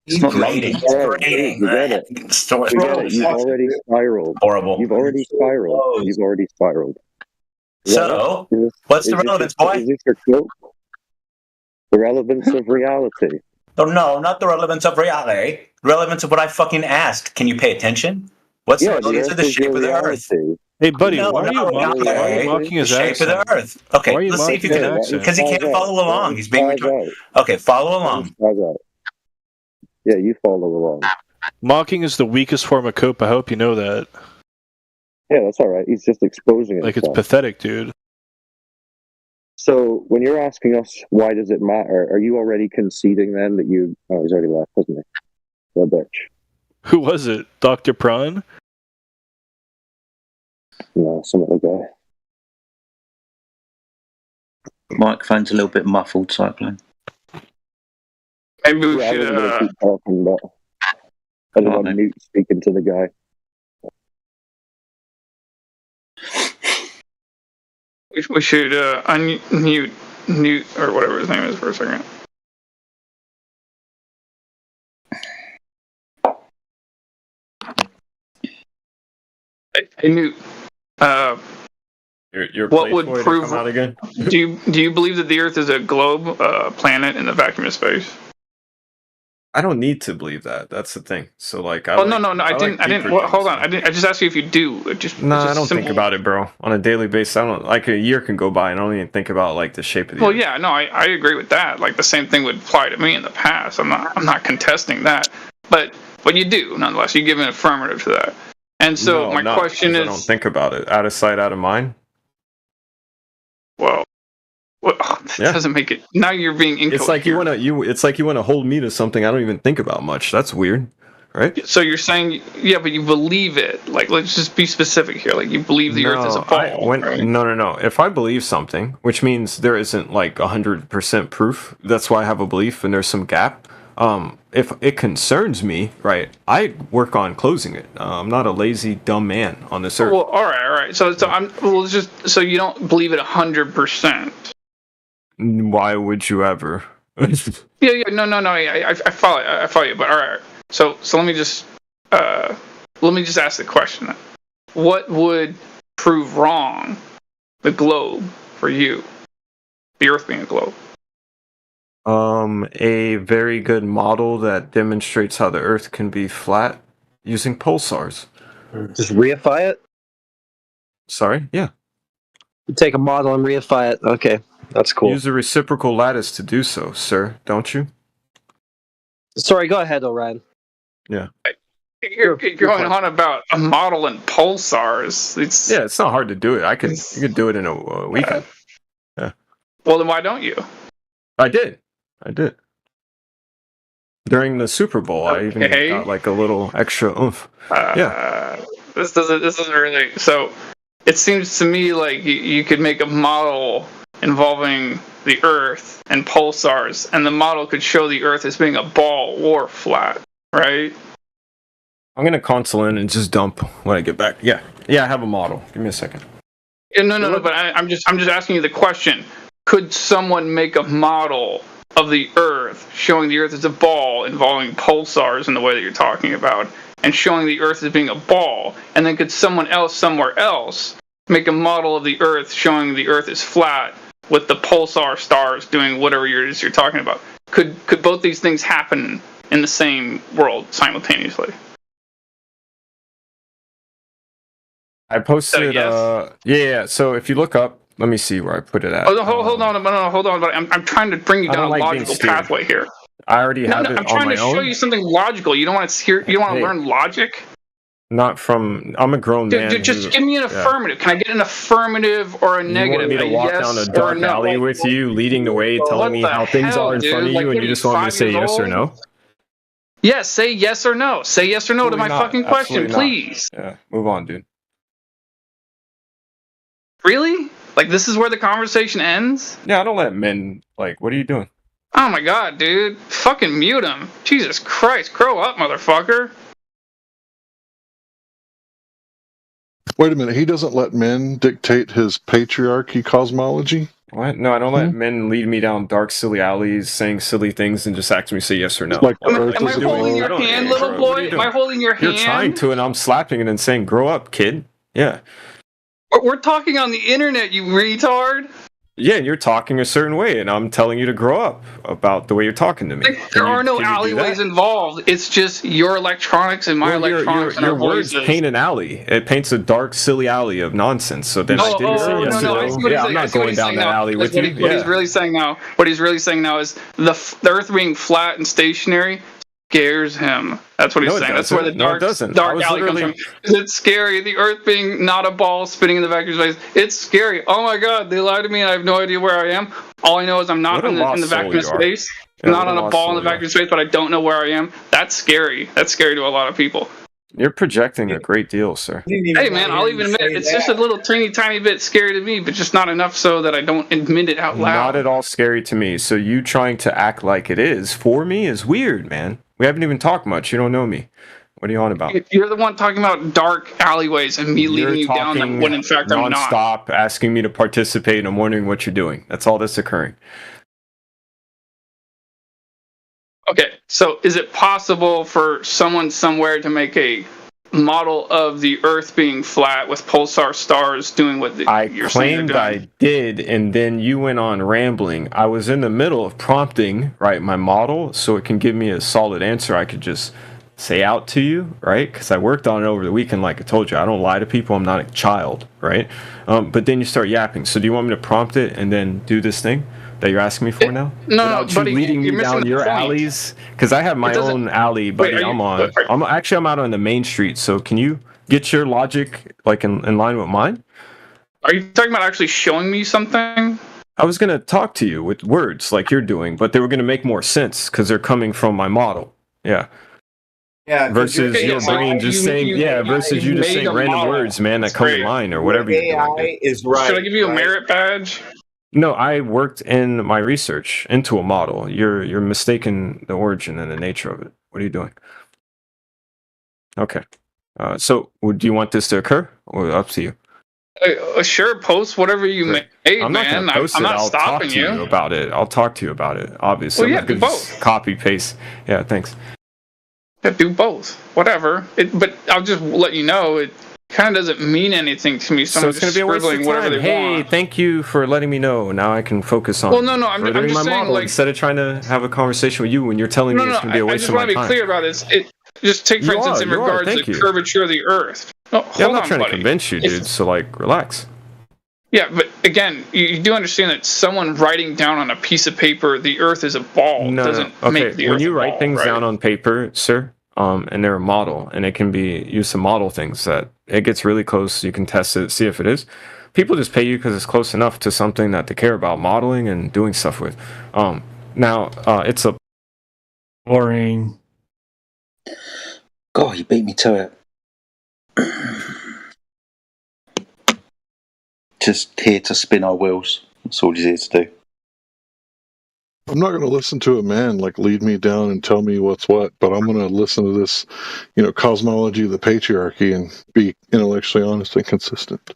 S17: It's not
S10: grating.
S17: London.
S10: It's grating.
S7: We get it. You've already spiraled.
S10: Horrible.
S7: You've already spiraled.
S10: So, what's the relevance, boy?
S7: Is this your quote? The relevance of reality.
S10: Oh, no, not the relevance of reality. Relevance of what I fucking asked. Can you pay attention? What's the relevance of the shape of the Earth?
S21: Hey, buddy,
S10: No,
S21: why are you
S10: not
S21: mocking,
S10: reality.
S21: his
S10: The shape
S21: accent?
S10: of the Earth. Okay,
S21: Why are you
S10: let's see if you
S21: mocking
S10: can.
S21: his accent?
S10: Because he can't follow along. He's being retarded. Okay, follow along.
S7: Yeah, you follow along.
S21: Mocking is the weakest form of cope. I hope you know that.
S7: Yeah, that's all right. He's just exposing it.
S21: Like, it's pathetic, dude.
S7: So when you're asking us why does it matter, are you already conceding then that you? Oh, he's already left, hasn't he? That bitch.
S21: Who was it? Dr. Prawn?
S7: No, some other guy.
S17: Microphone's a little bit muffled, Cyclone.
S14: Maybe we
S7: Yeah, I
S14: should.
S7: wasn't gonna keep talking, but I didn't want Newt speaking to the guy.
S14: We should unmute Newt or whatever his name is for a second. Hey Newt.
S9: Your
S14: What would
S9: playboy to
S14: prove?
S9: come out again?
S14: Do you believe that the Earth is a globe, planet in the vacuum of space?
S9: I don't need to believe that. That's the thing. So like,
S14: I didn't. Well, hold on. I just asked you if you do.
S9: No, I don't think about it, bro. On a daily basis, I don't. Like a year can go by, and I don't even think about like the shape of the.
S14: Well, yeah, no, I agree with that. Like the same thing would apply to me in the past. I'm not contesting that, but you do nonetheless. You give an affirmative to that. And so my question is,
S9: I don't think about it. Out of sight, out of mind.
S14: Well, that doesn't make it. Now you're being incoherent.
S9: It's like you wanna hold me to something I don't even think about much. That's weird, right?
S14: So you're saying, yeah, but you believe it. Like, let's just be specific here. Like, you believe the Earth is a ball.
S9: Right? No. If I believe something, which means there isn't like 100% proof, that's why I have a belief, and there's some gap. If it concerns me, right, I work on closing it. I'm not a lazy, dumb man on this earth.
S14: Well, all right. So so you don't believe it 100%.
S9: Why would you ever?
S14: Yeah. No. I follow you. But all right. So let me just ask the question then. What would prove wrong the globe for you? The Earth being a globe.
S9: A very good model that demonstrates how the Earth can be flat using pulsars.
S16: Just reify it?
S9: Sorry? Yeah.
S16: You take a model and reify it. Okay, that's cool.
S9: Use a reciprocal lattice to do so, sir, don't you?
S16: Sorry, go ahead, Orion.
S9: Yeah.
S14: You're going on about a model and pulsars.
S9: It's not hard to do it. You could do it in a weekend. Yeah.
S14: Well, then why don't you?
S9: I did. During the Super Bowl, I even got like a little extra oomph.
S14: This doesn't really. So it seems to me like you could make a model involving the Earth and pulsars, and the model could show the Earth as being a ball or flat, right?
S9: I'm gonna console in and just dump when I get back. Yeah, I have a model. Give me a second.
S14: No. But I'm just asking you the question: could someone make a model of the Earth showing the Earth as a ball involving pulsars in the way that you're talking about, and showing the Earth as being a ball? And then could someone else somewhere else make a model of the Earth showing the Earth is flat with the pulsar stars doing whatever you're talking about? Could both these things happen in the same world simultaneously?
S9: I posted. Yeah. So if you look up, let me see where I put it at.
S14: Oh, hold on. But I'm trying to bring you down a logical pathway here.
S9: I already have it on my own.
S14: I'm trying to show you something logical. You don't want to hear. You don't want to learn logic.
S9: Not from. I'm a grown man.
S14: Dude, just give me an affirmative. Can I get an affirmative or a negative?
S9: You want me to walk down a dark alley with you, leading the way, telling me how things are in front of you, and you just want me to say yes or no?
S14: Yes, say yes or no. Say yes or no to my fucking question, please.
S9: Yeah, move on, dude.
S14: Really? Like, this is where the conversation ends?
S9: Yeah, I don't let men, like, what are you doing?
S14: Oh my god, dude. Fucking mute him. Jesus Christ, grow up, motherfucker.
S24: Wait a minute, he doesn't let men dictate his patriarchy cosmology?
S9: What? No, I don't let men lead me down dark, silly alleys, saying silly things, and just ask me to say yes or no.
S24: Like
S14: am I holding your hand, little boy? Am I holding your hand?
S9: You're trying to, and I'm slapping it and saying, grow up, kid. Yeah.
S14: We're talking on the internet, you retard.
S9: Yeah, and you're talking a certain way, and I'm telling you to grow up about the way you're talking to me.
S14: There are no alleyways involved. It's just your electronics and my electronics.
S9: Your words paint an alley. It paints a dark, silly alley of nonsense. So then I didn't say yes or no. Yeah, I'm not going down that alley with you.
S14: What he's really saying now is the Earth being flat and stationary scares him. That's what he's saying. That's where the dark alley comes from. It's scary. The Earth being not a ball spinning in the vacuum space. It's scary. Oh my god, they lied to me and I have no idea where I am. All I know is I'm not in the vacuum space. I'm not on a ball in the vacuum space, but I don't know where I am. That's scary. That's scary to a lot of people.
S9: You're projecting a great deal, sir.
S14: Hey man, I'll even admit it's just a little tiny bit scary to me, but just not enough so that I don't admit it out loud.
S9: Not at all scary to me. So you trying to act like it is for me is weird, man. We haven't even talked much. You don't know me. What are you on about?
S14: You're the one talking about dark alleyways and me leading you down them when in fact I'm not.
S9: Non-stop asking me to participate and I'm wondering what you're doing. That's all that's occurring.
S14: Okay, so is it possible for someone somewhere to make a model of the Earth being flat with pulsar stars doing what you're saying
S9: claimed I did, and then you went on rambling. I was in the middle of prompting, right, my model, so it can give me a solid answer I could just say out to you, right? Because I worked on it over the weekend, like I told you. I don't lie to people. I'm not a child, right? But then you start yapping. So do you want me to prompt it and then do this thing that you're asking me for now?
S14: No,
S9: Without you leading me down your alleys? Because I have my own alley, buddy. I'm out on the main street. So can you get your logic like in line with mine?
S14: Are you talking about actually showing me something?
S9: I was gonna talk to you with words like you're doing, but they were gonna make more sense because they're coming from my model. Yeah.
S1: Yeah.
S9: Versus your brain just saying, versus you just saying random words, man, that come to mind or whatever you're doing.
S1: AI is right.
S14: Should I give you a merit badge?
S9: No, I worked in my research into a model. You're mistaking the origin and the nature of it. What are you doing? Okay. So do you want this to occur, or up to you?
S14: Sure, post whatever you made,
S9: I'm not
S14: man.
S9: gonna post
S14: I'm
S9: it.
S14: not
S9: I'll talk
S14: stopping
S9: to you about it. I'll talk to you about it. Obviously,
S14: Well, yeah,
S9: I'm not gonna
S14: do
S9: just
S14: both.
S9: copy paste. Yeah, thanks.
S14: Yeah, do both. Whatever. But I'll just let you know it kind of doesn't mean anything to me.
S9: So it's going to be a waste of time. Hey, thank you for letting me know. Now I can focus on
S14: Well, no, I'm
S9: furthering
S14: just
S9: my
S14: saying,
S9: model
S14: like-
S9: instead of trying to have a conversation with you when you're telling me it's going to be a
S14: I
S9: waste
S14: just
S9: of my
S14: want to be
S9: time.
S14: clear about this. Just take, for
S9: You
S14: instance,
S9: are,
S14: in
S9: you are,
S14: regards to
S9: thank
S14: the
S9: you.
S14: curvature of the Earth. No,
S9: Yeah, I'm
S14: hold
S9: not
S14: on,
S9: trying to
S14: buddy.
S9: convince you, dude. So like, relax.
S14: Yeah, but again, you do understand that someone writing down on a piece of paper the Earth is a ball doesn't make the
S9: when
S14: Earth
S9: you
S14: a
S9: write
S14: ball,
S9: things
S14: right?
S9: down on paper, sir, and they're a model, and it can be used to model things that it gets really close. You can test it, see if it is. People just pay you because it's close enough to something that they care about modeling and doing stuff with. Now it's a
S3: boring.
S17: God, you beat me to it. Just here to spin our wheels. That's all he's here to do.
S24: I'm not going to listen to a man like lead me down and tell me what's what, but I'm going to listen to this, cosmology of the patriarchy and be intellectually honest and consistent.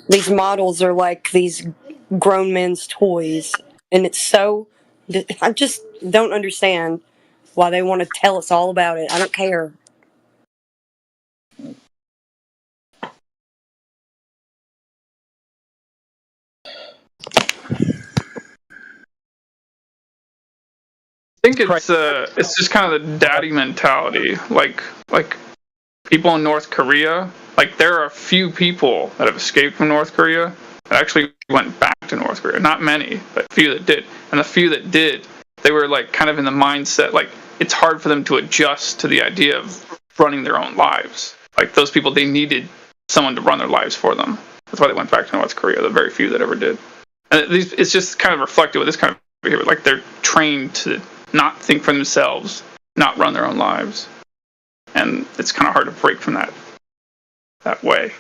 S13: These models are like these grown men's toys, and it's so. I just don't understand why they want to tell us all about it. I don't care.
S14: I think it's just kind of the daddy mentality. Like people in North Korea, like there are a few people that have escaped from North Korea that actually went back to North Korea. Not many, but a few that did. And the few that did, they were like kind of in the mindset like it's hard for them to adjust to the idea of running their own lives. Like those people, they needed someone to run their lives for them. That's why they went back to North Korea. The very few that ever did. And it's just kind of reflective with this kind of behavior. Like they're trained to not think for themselves, not run their own lives. And it's kind of hard to break from that way.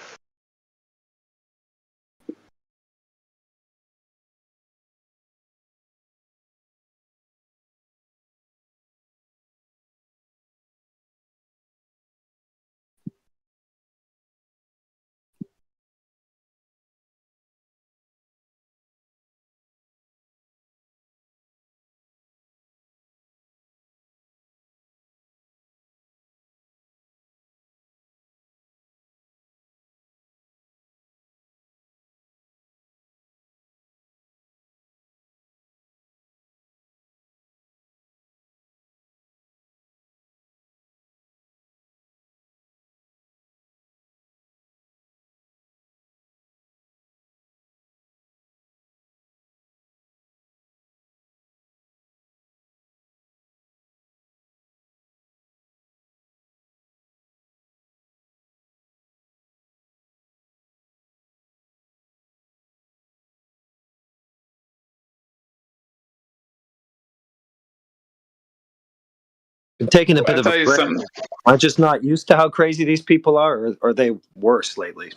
S16: Been taking a bit
S14: I'll
S16: of a
S14: tell you
S16: break.
S14: something.
S16: I'm just not used to how crazy these people are, or are they worse lately?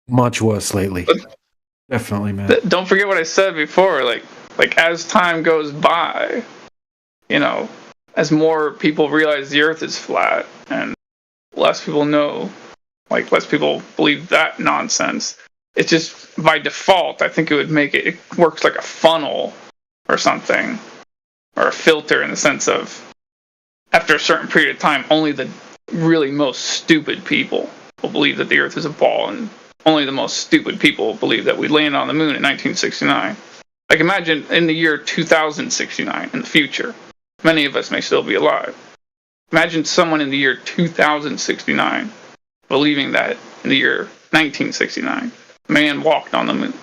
S19: Much worse lately. Definitely, man.
S14: Don't forget what I said before. Like as time goes by, as more people realize the Earth is flat, and less people know, like less people believe that nonsense. It's just by default. I think it would make it works like a funnel or something. or a filter in the sense of after a certain period of time, only the really most stupid people will believe that the Earth is a ball, and only the most stupid people will believe that we landed on the moon in 1969. Like imagine in the year 2069, in the future, many of us may still be alive. Imagine someone in the year 2069 believing that in the year 1969, man walked on the moon.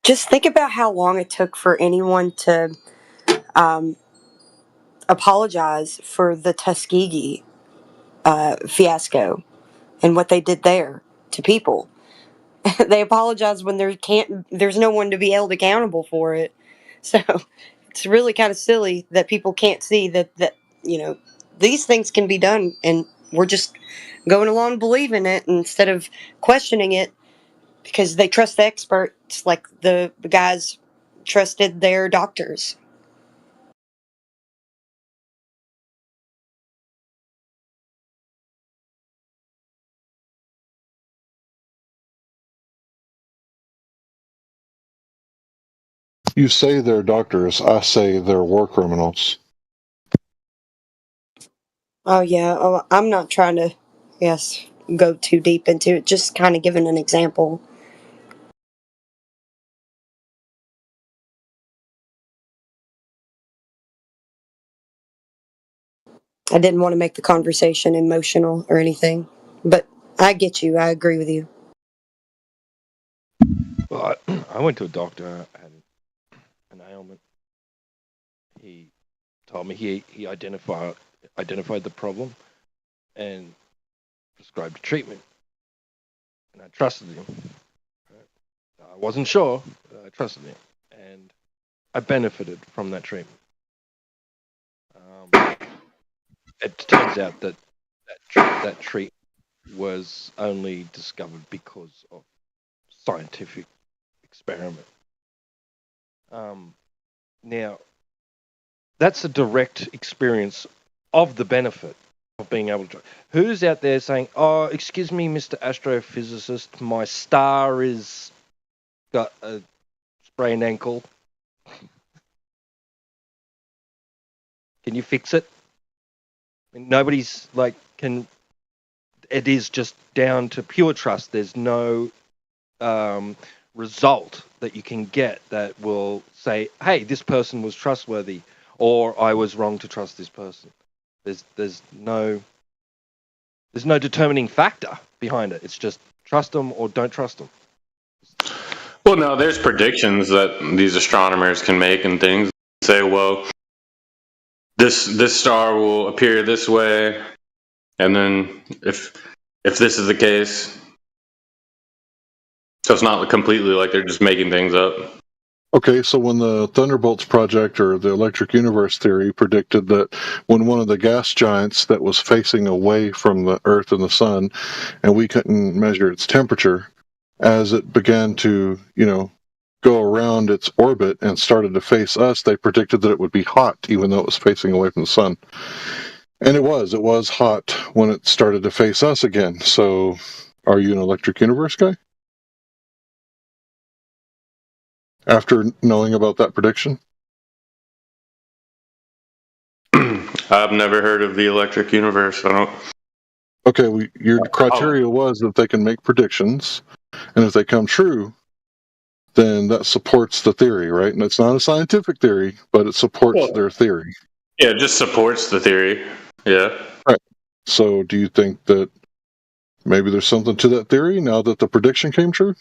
S13: Just think about how long it took for anyone to apologize for the Tuskegee fiasco and what they did there to people. They apologize when there's no one to be held accountable for it. So it's really kind of silly that people can't see that these things can be done, and we're just going along believing it instead of questioning it because they trust the experts like the guys trusted their doctors.
S24: You say they're doctors. I say they're war criminals.
S13: Oh yeah, I'm not trying to, yes, go too deep into it. Just kind of giving an example. I didn't want to make the conversation emotional or anything, but I get you. I agree with you.
S2: Well, I went to a doctor. I had an ailment. He told me he identified the problem and prescribed a treatment, and I trusted him. I wasn't sure, but I trusted him, and I benefited from that treatment. It turns out that treatment was only discovered because of scientific experiment. Now, that's a direct experience of the benefit of being able to. Who's out there saying, "Oh, excuse me, Mr. Astrophysicist, my star is got a sprained ankle. Can you fix it?" Nobody's like can. It is just down to pure trust. There's no result that you can get that will say, "Hey, this person was trustworthy," or "I was wrong to trust this person." There's no determining factor behind it. It's just trust them or don't trust them.
S4: Well, no, there's predictions that these astronomers can make and things. Say, well, this star will appear this way, and then if this is the case, so it's not completely like they're just making things up.
S24: Okay, so when the Thunderbolts Project or the Electric Universe theory predicted that when one of the gas giants that was facing away from the Earth and the Sun, and we couldn't measure its temperature, as it began to, go around its orbit and started to face us, they predicted that it would be hot, even though it was facing away from the Sun. And it was hot when it started to face us again. So, are you an Electric Universe guy? After knowing about that prediction?
S4: I've never heard of the Electric Universe. I don't.
S24: Okay, your criteria was that they can make predictions, and if they come true, then that supports the theory, right? And it's not a scientific theory, but it supports their theory.
S4: Yeah, it just supports the theory. Yeah.
S24: Right. So do you think that maybe there's something to that theory now that the prediction came true?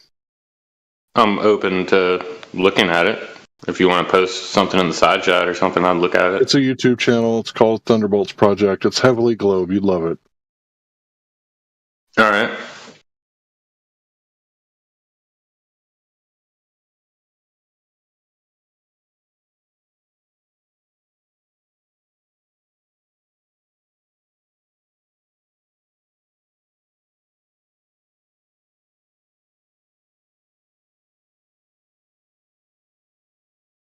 S4: I'm open to looking at it. If you want to post something in the side chat or something, I'd look at it.
S24: It's a YouTube channel. It's called Thunderbolts Project. It's heavily globe. You'd love it.
S4: All right.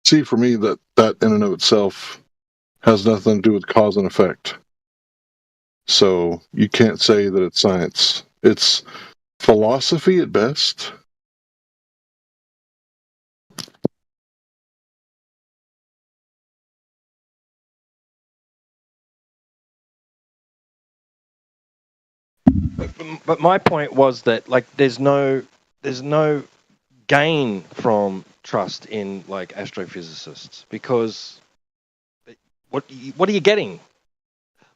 S24: See, for me, that in and of itself has nothing to do with cause and effect. So you can't say that it's science. It's philosophy at best.
S2: But my point was that like there's no gain from trust in like astrophysicists because what are you getting?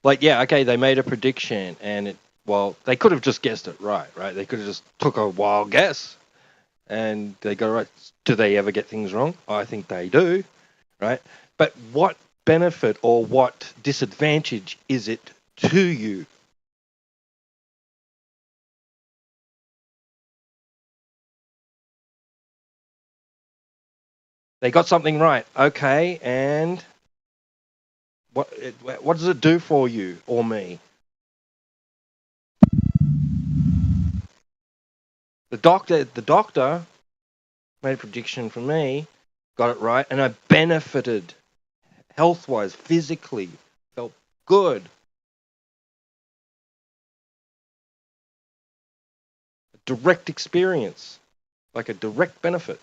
S2: Like, yeah, okay, they made a prediction and they could have just guessed it right? They could have just took a wild guess and they got it right. Do they ever get things wrong? I think they do, right? But what benefit or what disadvantage is it to you? They got something right, okay, and what does it do for you or me? The doctor made a prediction for me, got it right, and I benefited health-wise, physically, felt good. A direct experience, like a direct benefit.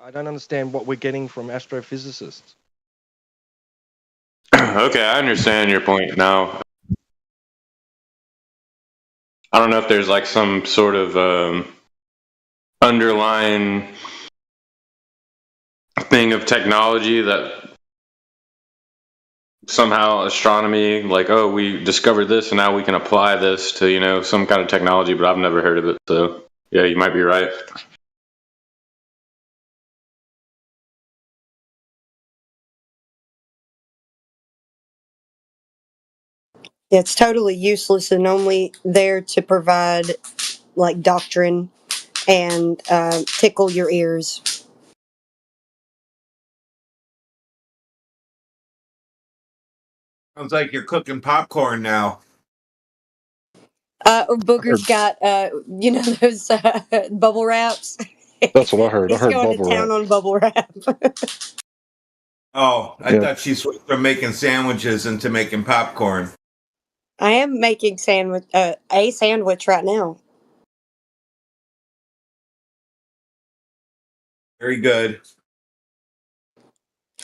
S2: I don't understand what we're getting from astrophysicists.
S4: Okay, I understand your point now. I don't know if there's like some sort of underlying thing of technology that somehow astronomy, like, oh, we discovered this and now we can apply this to, you know, some kind of technology, but I've never heard of it. So yeah, you might be right.
S13: It's totally useless and only there to provide like doctrine and tickle your ears.
S1: Sounds like you're cooking popcorn now.
S13: Booger's got those bubble wraps.
S2: That's what I heard. I
S13: He's
S2: heard
S13: going to
S2: bubble
S13: town
S2: wrap.
S13: on bubble wrap.
S1: Oh, I
S2: Yeah.
S1: thought she switched from making sandwiches into making popcorn.
S13: I am making a sandwich right now.
S1: Very good.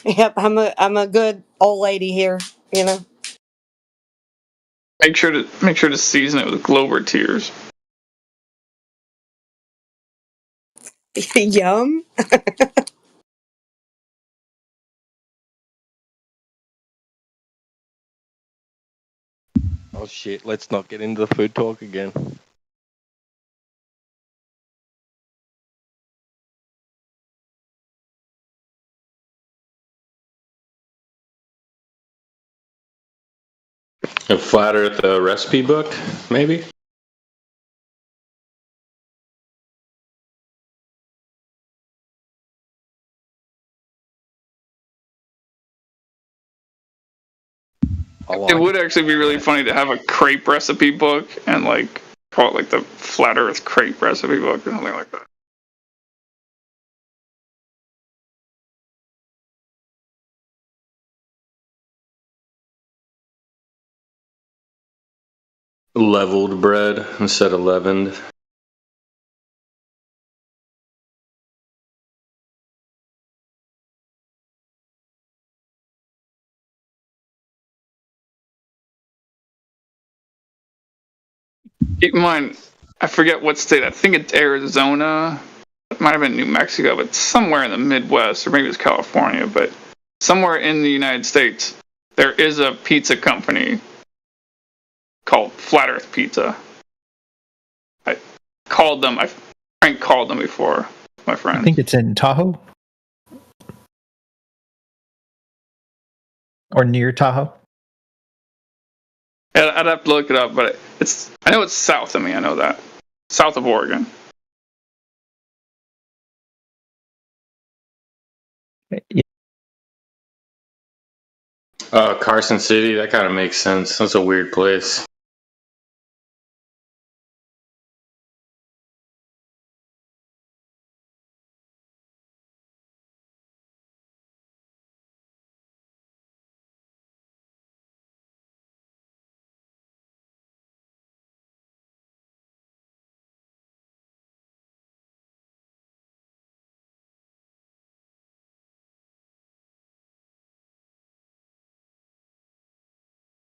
S13: Yep, I'm a good old lady here, you know.
S14: Make sure to season it with Glober tears.
S13: Yum.
S2: Oh shit, let's not get into the food talk again.
S4: A flat Earth recipe book, maybe?
S14: It would actually be really funny to have a crepe recipe book and like call it like the Flat Earth crepe recipe book or something like that.
S4: Leveled bread instead of leavened.
S14: Keep in mind, I forget what state. I think it's Arizona. It might have been New Mexico, but somewhere in the Midwest, or maybe it's California, but somewhere in the United States, there is a pizza company called Flat Earth Pizza. I called them. Frank called them before, my friend.
S5: I think it's in Tahoe or near Tahoe.
S14: I'd have to look it up, but I know it's south of me. I know that. South of Oregon.
S4: Carson City, that kind of makes sense. That's a weird place.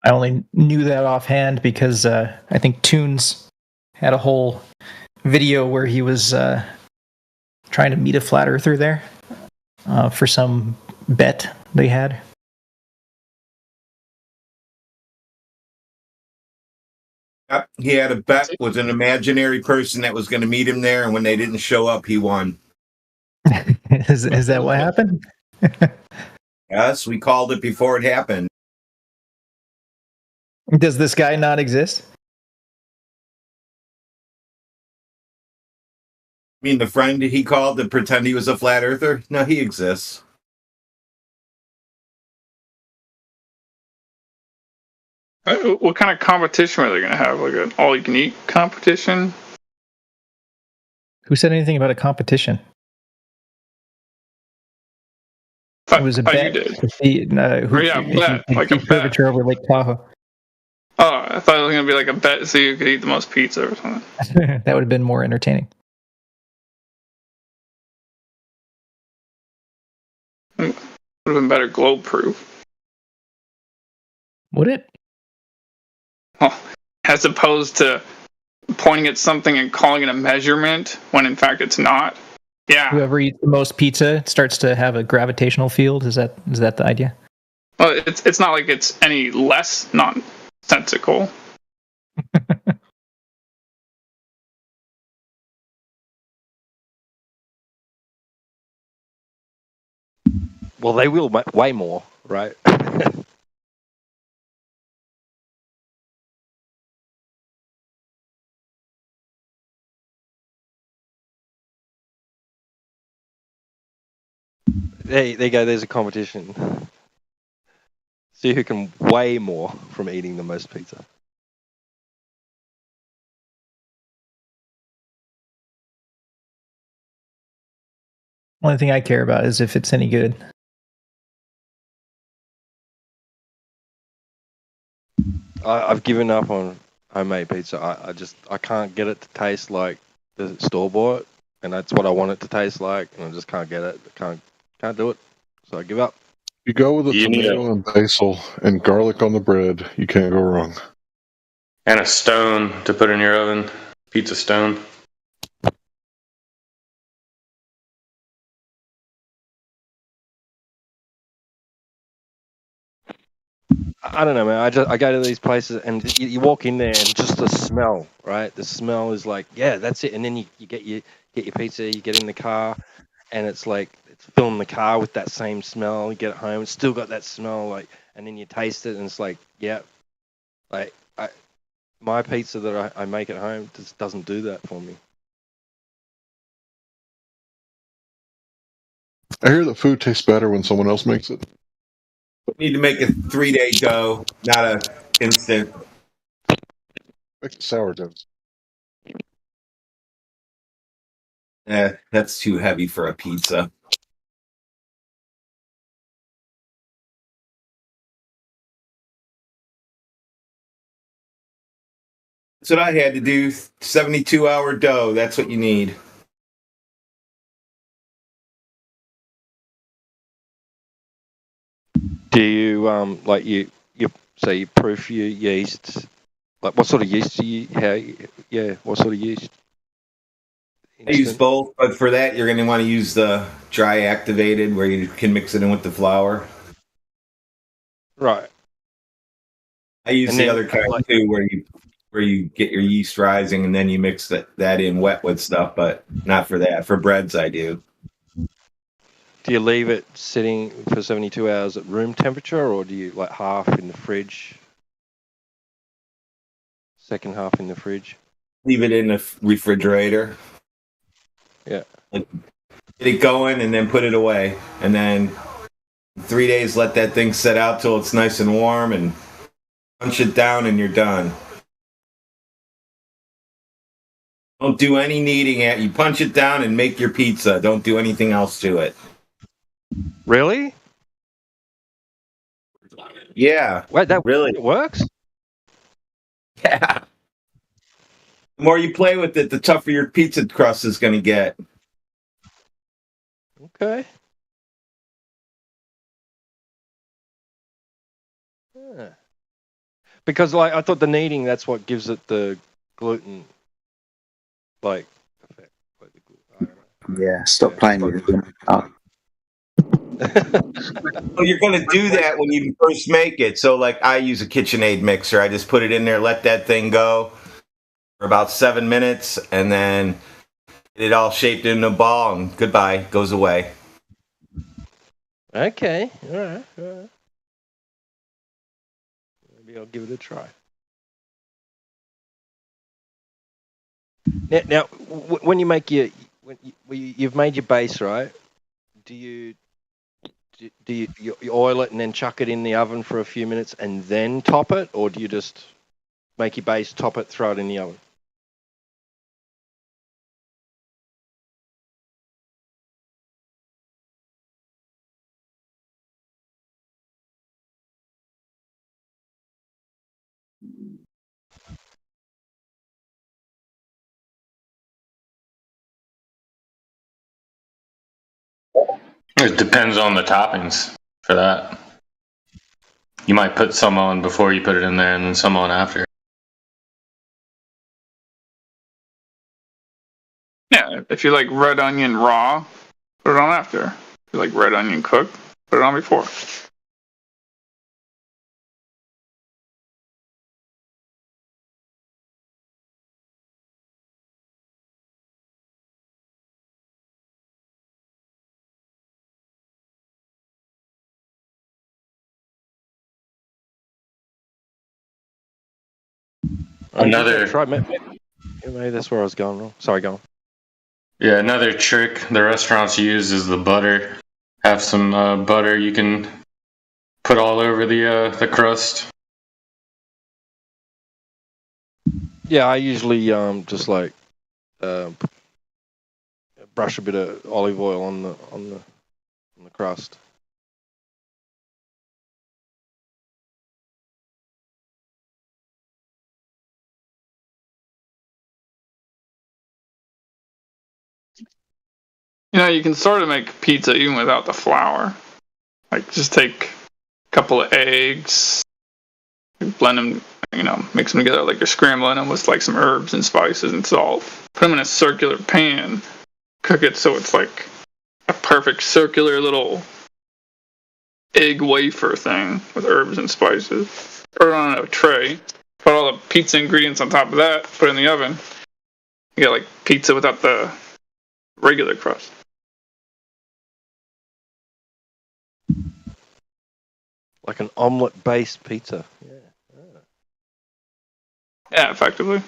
S5: I only knew that offhand because I think Tunes had a whole video where he was trying to meet a flat earther there for some bet they had.
S1: Yep, he had a bet with an imaginary person that was going to meet him there, and when they didn't show up, he won.
S5: Is that what happened?
S1: Yes, we called it before it happened.
S5: Does this guy not exist?
S1: I mean, the friend he called to pretend he was a flat earther? No, he exists.
S14: What kind of competition are they going to have? Like an all-you-can-eat competition?
S5: Who said anything about a competition? It was a bet to see
S14: like a bet
S5: over Lake Tahoe.
S14: Oh, I thought it was going to be like a bet to see who could eat the most pizza or something.
S5: That would have been more entertaining.
S14: Would have been better globe proof.
S5: Would it?
S14: Oh, as opposed to pointing at something and calling it a measurement when in fact it's not. Yeah.
S5: Whoever eats the most pizza starts to have a gravitational field. Is that the idea?
S14: Well, it's not like it's any less nonsensical.
S2: Well, they will way more, right? There you go. There's a competition. See who can weigh more from eating the most pizza.
S5: Only thing I care about is if it's any good.
S2: I've given up on homemade pizza. I can't get it to taste like the store bought, and that's what I want it to taste like, and I just can't get it. Can't do it. So I give up.
S24: You go with a tomato and basil and garlic on the bread. You can't go wrong.
S4: And a stone to put in your oven. Pizza stone.
S2: I don't know, man. I go to these places and you walk in there and just the smell, right? The smell is like, yeah, that's it. And then you get your pizza, you get in the car, and it's like it's filling the car with that same smell. You get it home, it's still got that smell, like, and then you taste it and it's like, yeah, like my pizza that I make at home just doesn't do that for me.
S24: I hear that food tastes better when someone else makes it.
S1: Need to make a 3-day dough, not a instant.
S24: Make sourdough.
S1: That's too heavy for a pizza. That's what I had to do. 72-hour dough. That's what you need.
S2: Do you like you say you proof your yeast? Like what sort of yeast do you what sort of yeast?
S1: I use both, but for that you're going to want to use the dry activated where you can mix it in with the flour.
S2: Right.
S1: I use the other kind too where you get your yeast rising and then you mix that in wet with stuff, but not for that. For breads I do.
S2: Do you leave it sitting for 72 hours at room temperature, or do you like half in the fridge, second half in the fridge?
S1: Leave it in the refrigerator.
S2: Yeah.
S1: Get it going and then put it away. And then 3 days, let that thing set out till it's nice and warm and punch it down and you're done. Don't do any kneading at you. Punch it down and make your pizza. Don't do anything else to it.
S2: Really?
S1: Yeah.
S2: Wait, that
S1: really
S2: works?
S1: Yeah. The more you play with it, the tougher your pizza crust is going to get.
S2: Okay. Yeah. Because like I thought the kneading, that's what gives it the gluten Like,
S17: Yeah, stop playing with it. Oh.
S1: Well, you're going to do that when you first make it. So, like, I use a KitchenAid mixer. I just put it in there, let that thing go for about 7 minutes, and then it all shaped into a ball, and goodbye, goes away.
S2: Okay, all right. Maybe I'll give it a try. Now, when you make you've made your base, right? Do you oil it and then chuck it in the oven for a few minutes and then top it, or do you just make your base, top it, throw it in the oven?
S4: It depends on the toppings for that. You might put some on before you put it in there, and then some on after.
S14: Yeah, if you like red onion raw, put it on after. If you like red onion cooked, put it on before.
S2: Maybe that's where I was going wrong. Sorry, go on.
S4: Yeah, another trick the restaurants use is the butter. Have some butter you can put all over the crust.
S2: Yeah, I usually just like brush a bit of olive oil on the crust.
S14: You know, you can sort of make pizza even without the flour. Like, just take a couple of eggs, blend them, mix them together like you're scrambling them with like some herbs and spices and salt. Put them in a circular pan, cook it so it's like a perfect circular little egg wafer thing with herbs and spices. Put it on a tray, put all the pizza ingredients on top of that, put it in the oven. You get like pizza without the regular crust.
S2: Like an omelet-based pizza.
S14: Yeah, effectively.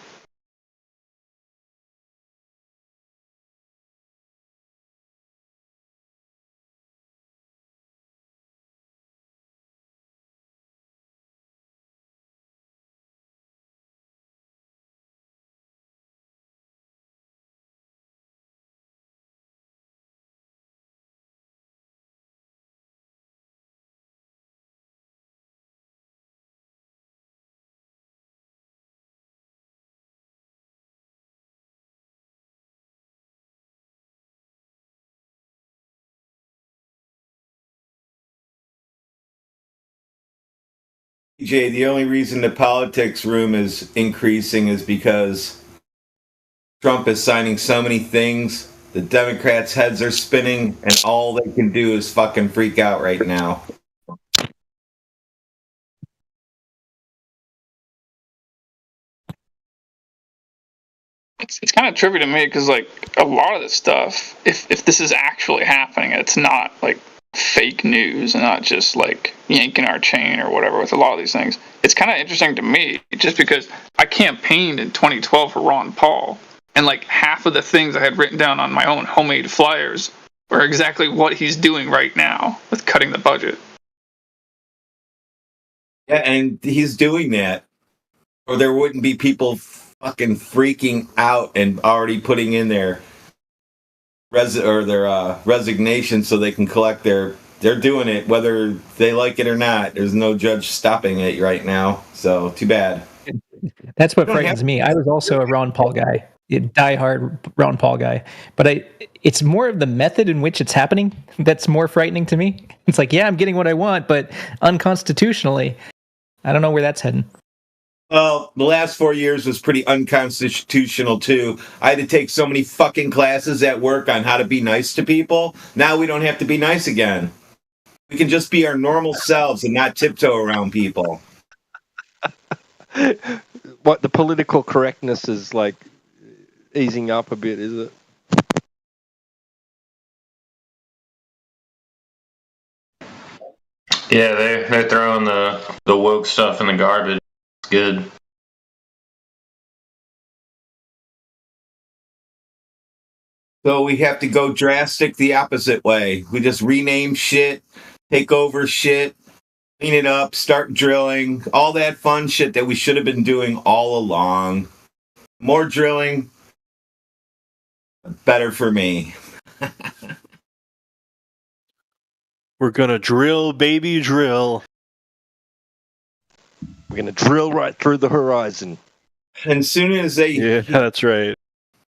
S1: Jay, the only reason the politics room is increasing is because Trump is signing so many things. The Democrats' heads are spinning, and all they can do is fucking freak out right now.
S14: It's kind of trippy to me because like a lot of this stuff, if this is actually happening, it's not like fake news and not just like yanking our chain or whatever with a lot of these things. It's kind of interesting to me just because I campaigned in 2012 for Ron Paul, and like half of the things I had written down on my own homemade flyers were exactly what he's doing right now with cutting the budget.
S1: Yeah, and he's doing that, or there wouldn't be people fucking freaking out and already putting in their resignation so they can collect their. They're doing it whether they like it or not. There's no judge stopping it right now. So too bad.
S5: That's what frightens me. I was also a Ron Paul guy, a diehard Ron Paul guy. But it's more of the method in which it's happening that's more frightening to me. It's like, yeah, I'm getting what I want, but unconstitutionally, I don't know where that's heading.
S1: Well, the last 4 years was pretty unconstitutional too. I had to take so many fucking classes at work on how to be nice to people. Now we don't have to be nice again. We can just be our normal selves and not tiptoe around people.
S2: What the political correctness is like easing up a bit, is it?
S4: Yeah, they're throwing the woke stuff in the garbage. It's good.
S1: So we have to go drastic the opposite way. We just rename shit, take over shit, clean it up, start drilling, all that fun shit that we should have been doing all along. More drilling, better for me.
S21: We're gonna drill, baby, drill.
S2: We're gonna drill right through the horizon.
S1: And soon as they,
S21: yeah, that's right.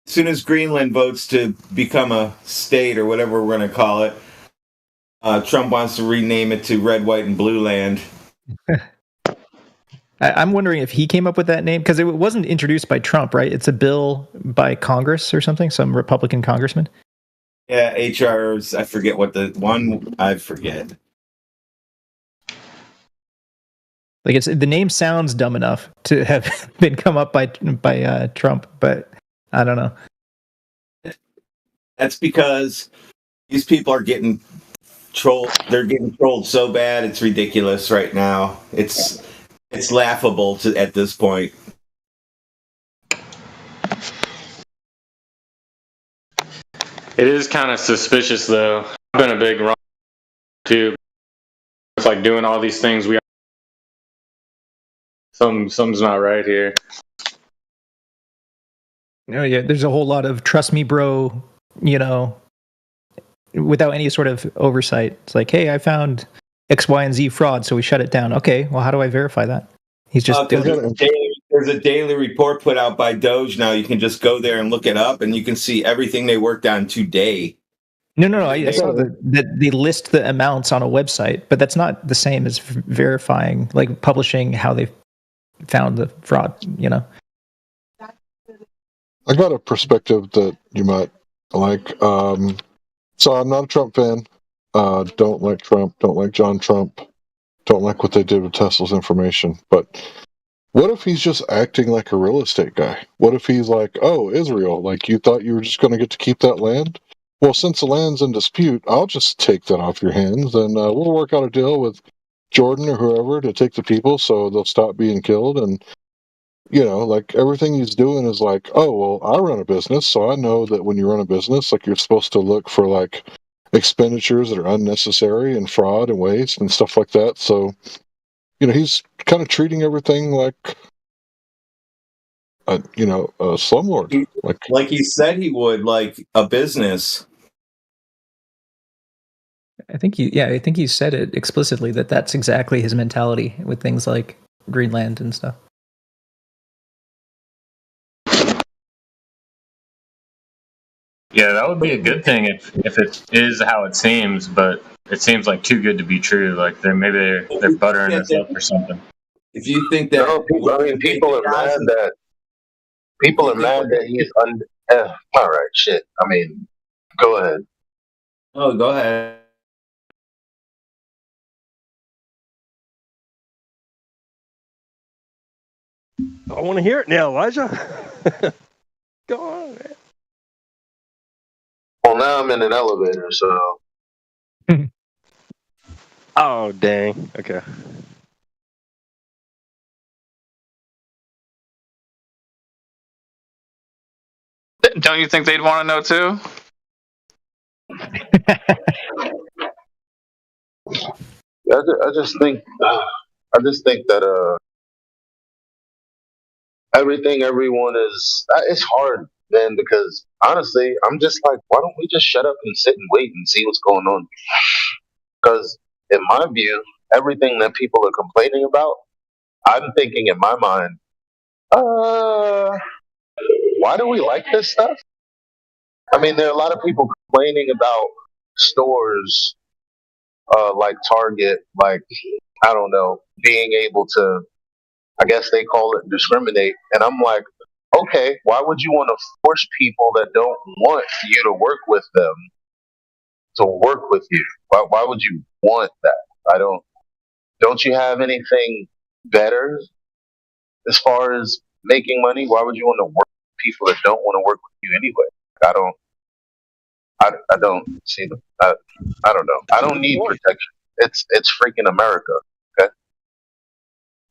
S1: As soon as Greenland votes to become a state or whatever we're going to call it, Trump wants to rename it to Red, White, and Blue Land.
S5: I'm wondering if he came up with that name, because it wasn't introduced by Trump, right? It's a bill by Congress or something, some Republican congressman.
S1: Yeah, HRs. I forget what the one. I forget.
S5: Like the name sounds dumb enough to have been come up by Trump, but I don't know.
S1: That's because these people are getting trolled. They're getting trolled so bad, it's ridiculous right now. It's laughable at this point.
S4: It is kind of suspicious, though. I've been a big wrong too. It's like doing all these things. Something's not right here.
S5: Oh yeah, there's a whole lot of trust me, bro. Without any sort of oversight. It's like, hey, I found X, Y, and Z fraud, so we shut it down. Okay, well, how do I verify that? He's just
S1: there's a daily report put out by Doge now. You can just go there and look it up, and you can see everything they worked on today.
S5: No. I saw that they list the amounts on a website, but that's not the same as verifying, like publishing how they found the fraud.
S24: I got a perspective that you might like. So I'm not a Trump fan. Don't like Trump. Don't like John Trump. Don't like what they did with Tesla's information. But what if he's just acting like a real estate guy? What if he's like, oh, Israel, like you thought you were just going to get to keep that land? Well, since the land's in dispute, I'll just take that off your hands, and we'll work out a deal with Jordan or whoever to take the people so they'll stop being killed. And like everything he's doing is like, oh, well, I run a business, so I know that when you run a business, like you're supposed to look for like expenditures that are unnecessary and fraud and waste and stuff like that. So, he's kind of treating everything like, a slumlord.
S1: Like he said he would, like a business.
S5: I think he said it explicitly that that's exactly his mentality with things like Greenland and stuff.
S4: Yeah, that would be a good thing if it is how it seems, but it seems like too good to be true. Like they're buttering us up or something.
S1: If you think that,
S11: people are mad that he's all right, shit. I mean, go ahead.
S1: Oh, go ahead.
S2: I want to hear it now, Elijah. Go on, man.
S11: Well, now I'm in an elevator, so.
S2: Oh, dang. Okay.
S14: Don't you think they'd want to know too?
S11: I just think that everything everyone is. It's hard, man, because honestly, I'm just like, why don't we just shut up and sit and wait and see what's going on? Because in my view, everything that people are complaining about, I'm thinking in my mind, why do we like this stuff? I mean, there are a lot of people complaining about stores like Target, like, I don't know, being able to I guess they call it discriminate. And I'm like, okay, why would you want to force people that don't want you to work with them to work with you? Why would you want that? Don't you have anything better as far as making money? Why would you want to work with people that don't want to work with you anyway? I don't see the, I don't know. I don't need protection. It's freaking America. Okay.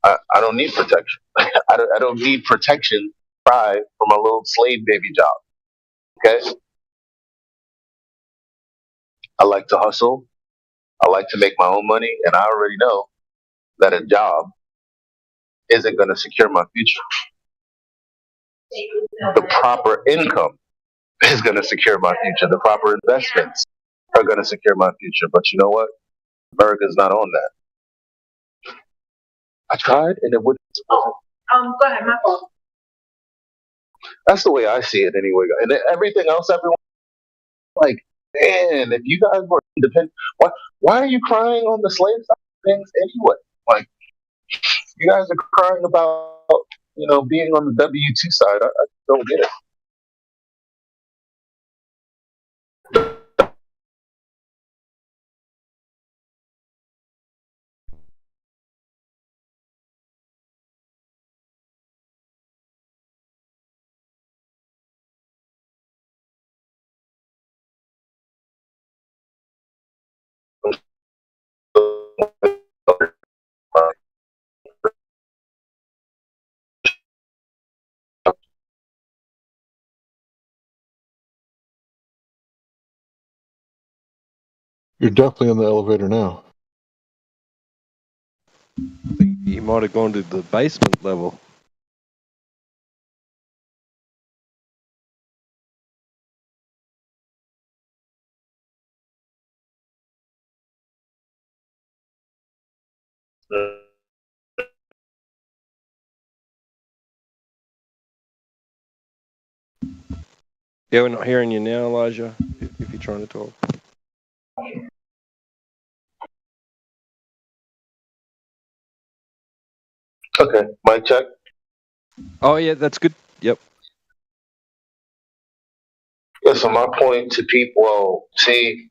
S11: I don't need protection. I don't need protection from a little slave baby job. Okay. I like to hustle. I like to make my own money, and I already know that a job isn't going to secure my future. The proper income is going to secure my future. The proper investments are going to secure my future. But you know what? America's not on that. I tried, and it wouldn't.
S12: Go ahead, my fault.
S11: That's the way I see it, anyway. And then everything else, everyone, like, man, if you guys were independent, why are you crying on the slave side of things anyway? Like, you guys are crying about, being on the W-2 side. I don't get it.
S24: You're definitely in the elevator now.
S2: I think you might have gone to the basement level. Yeah, we're not hearing you now, Elijah, if you're trying to talk.
S11: Okay, mic check.
S2: Oh, yeah, that's good. Yep.
S11: Yeah, so my point to people, well, see,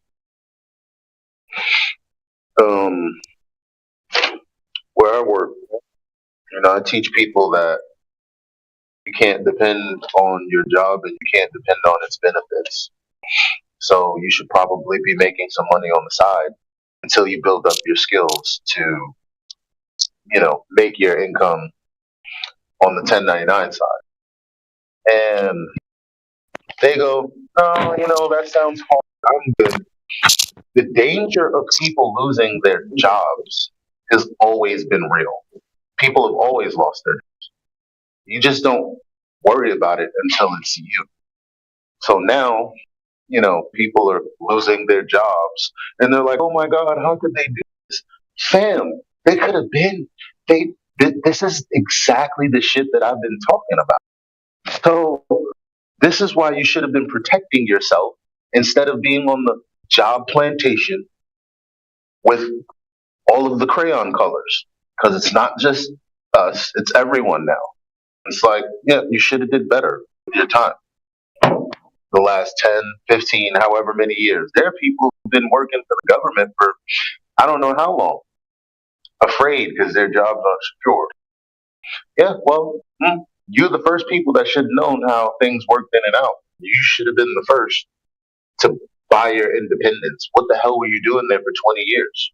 S11: where I work, I teach people that you can't depend on your job and you can't depend on its benefits. So you should probably be making some money on the side until you build up your skills to, make your income on the 1099 side. And they go, no, that sounds hard. I'm good. The danger of people losing their jobs has always been real. People have always lost their jobs. You just don't worry about it until it's you. So now, people are losing their jobs and they're like, oh my God, how could they do this? Fam, they could have been, this is exactly the shit that I've been talking about. So this is why you should have been protecting yourself instead of being on the job plantation with all of the crayon colors. Because it's not just us, it's everyone now. It's like, yeah, you should have did better with your time. The last 10, 15, however many years. There are people who've been working for the government for I don't know how long. Afraid because their jobs aren't secure. Yeah, well, you're the first people that should have known how things worked in and out. You should have been the first to buy your independence. What the hell were you doing there for 20 years?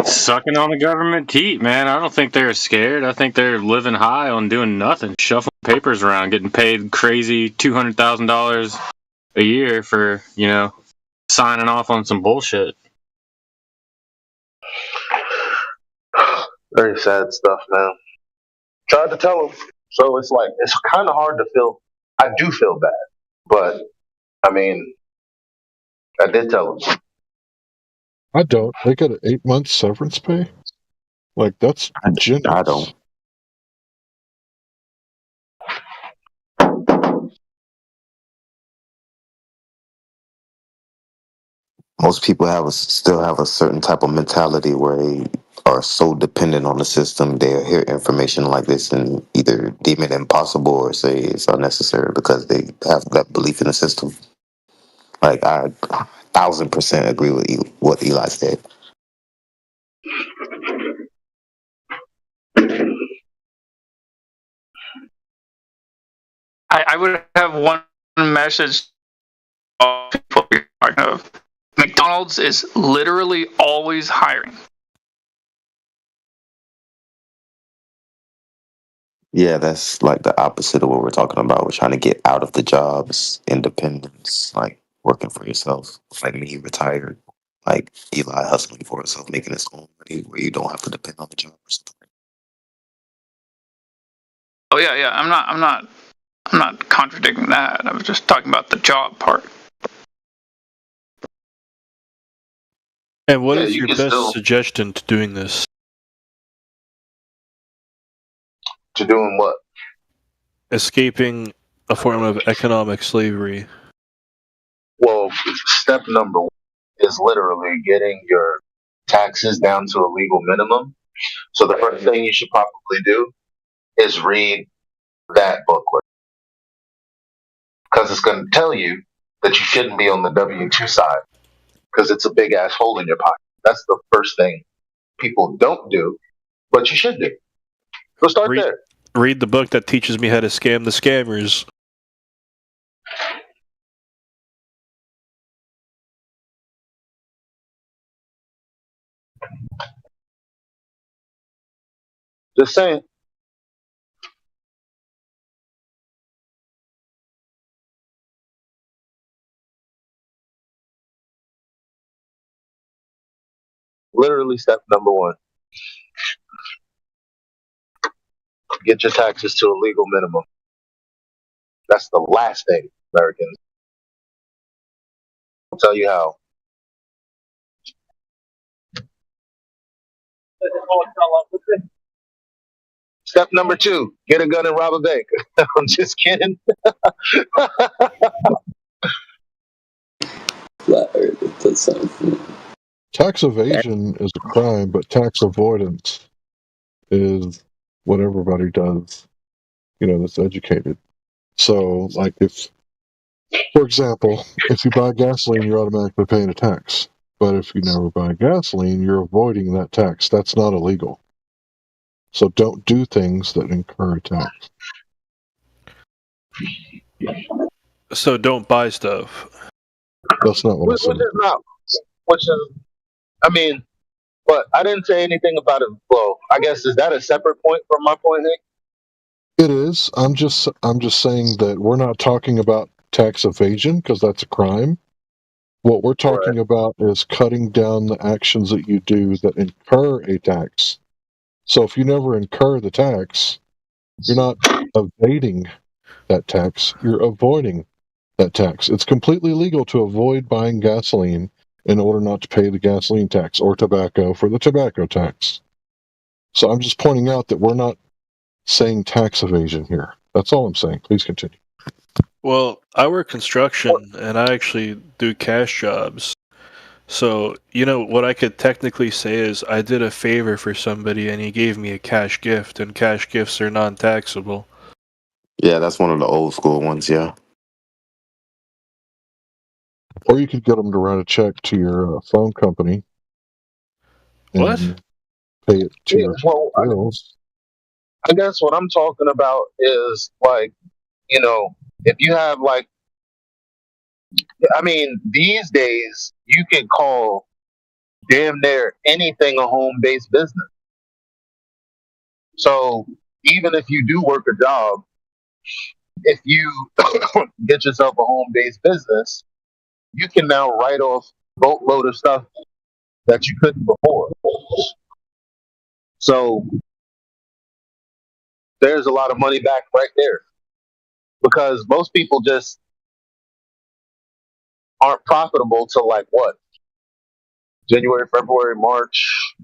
S4: Sucking on the government teat, man. I don't think they're scared. I think they're living high on doing nothing, shuffling papers around, getting paid crazy $200,000 a year for, signing off on some bullshit.
S11: Very sad stuff, man. Tried to tell them. So it's like, it's kind of hard to feel. I do feel bad. But, I did tell them.
S24: I don't. They got an 8-month severance pay? Like, that's generous.
S20: I don't. Most people still have a certain type of mentality where they
S15: are so dependent on the system, they'll hear information like this and either deem it impossible or say it's unnecessary because they have that belief in the system. Like, I 1,000% agree with what Eli said.
S14: I would have one message to all people we're talking of. McDonald's is literally always hiring.
S15: Yeah, that's like the opposite of what we're talking about. We're trying to get out of the jobs, independence, like working for yourself. Like me, retired. Like Eli hustling for himself, making his own money where you don't have to depend on the job or something.
S14: Oh yeah. I'm not contradicting that. I was just talking about the job part.
S21: And what
S11: Yeah,
S21: is
S11: you
S21: your
S11: can
S21: best
S11: still
S21: suggestion to doing this?
S11: to doing what?
S21: Escaping a form of economic slavery.
S11: Well, step number one is literally getting your taxes down to a legal minimum. So the first thing you should probably do is read that booklet because it's going to tell you that you shouldn't be on the W-2 side because it's a big ass hole in your pocket. That's the first thing people don't do, but you should do. So start there.
S21: Read the book that teaches me how to scam the scammers.
S11: Just saying. Literally step number one. Get your taxes to a legal minimum. That's the last thing, Americans. I'll tell you how. Step number two, get a gun and rob a bank. I'm just kidding.
S24: Tax evasion is a crime, but tax avoidance is what everybody does, that's educated. So, like, if, for example, if you buy gasoline, you're automatically paying a tax. But if you never buy gasoline, you're avoiding that tax. That's not illegal. So don't do things that incur a tax.
S21: So don't buy stuff.
S24: That's not what I
S11: Which
S24: said.
S11: is not. Which is, I mean, but I didn't say anything about it. Well, I guess is that a separate point from my point, Nick?
S24: It is. I'm just saying that we're not talking about tax evasion because that's a crime. What we're talking about is cutting down the actions that you do that incur a tax. So if you never incur the tax, you're not evading that tax, you're avoiding that tax. It's completely legal to avoid buying gasoline in order not to pay the gasoline tax or tobacco for the tobacco tax. So I'm just pointing out that we're not saying tax evasion here. That's all I'm saying. Please continue.
S21: Well, I work construction and I actually do cash jobs. So, what I could technically say is I did a favor for somebody and he gave me a cash gift, and cash gifts are non-taxable.
S15: Yeah, that's one of the old school ones, yeah.
S24: Or you could get them to write a check to your phone company.
S21: What?
S24: And pay it to your bills.
S11: I guess what I'm talking about is like, if you have like, I mean, these days you can call damn near anything a home-based business. So even if you do work a job, if you get yourself a home-based business, you can now write off a boatload of stuff that you couldn't before. So there's a lot of money back right there because most people just aren't profitable till like what? January, February, March.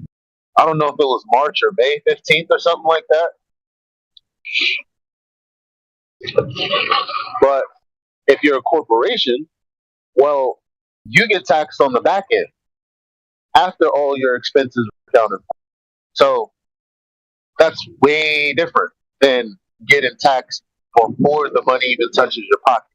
S11: I don't know if it was March or May 15th or something like that. But if you're a corporation, well, you get taxed on the back end after all your expenses are accounted for. So that's way different than getting taxed before the money even touches your pocket.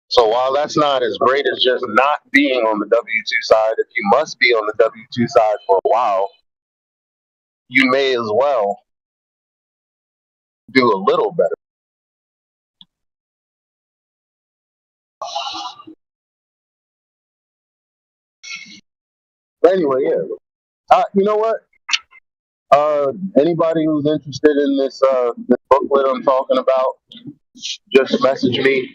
S11: So while that's not as great as just not being on the W-2 side, if you must be on the W-2 side for a while, you may as well do a little better. But anyway, yeah. You know what? Anybody who's interested in this booklet I'm talking about, just message me.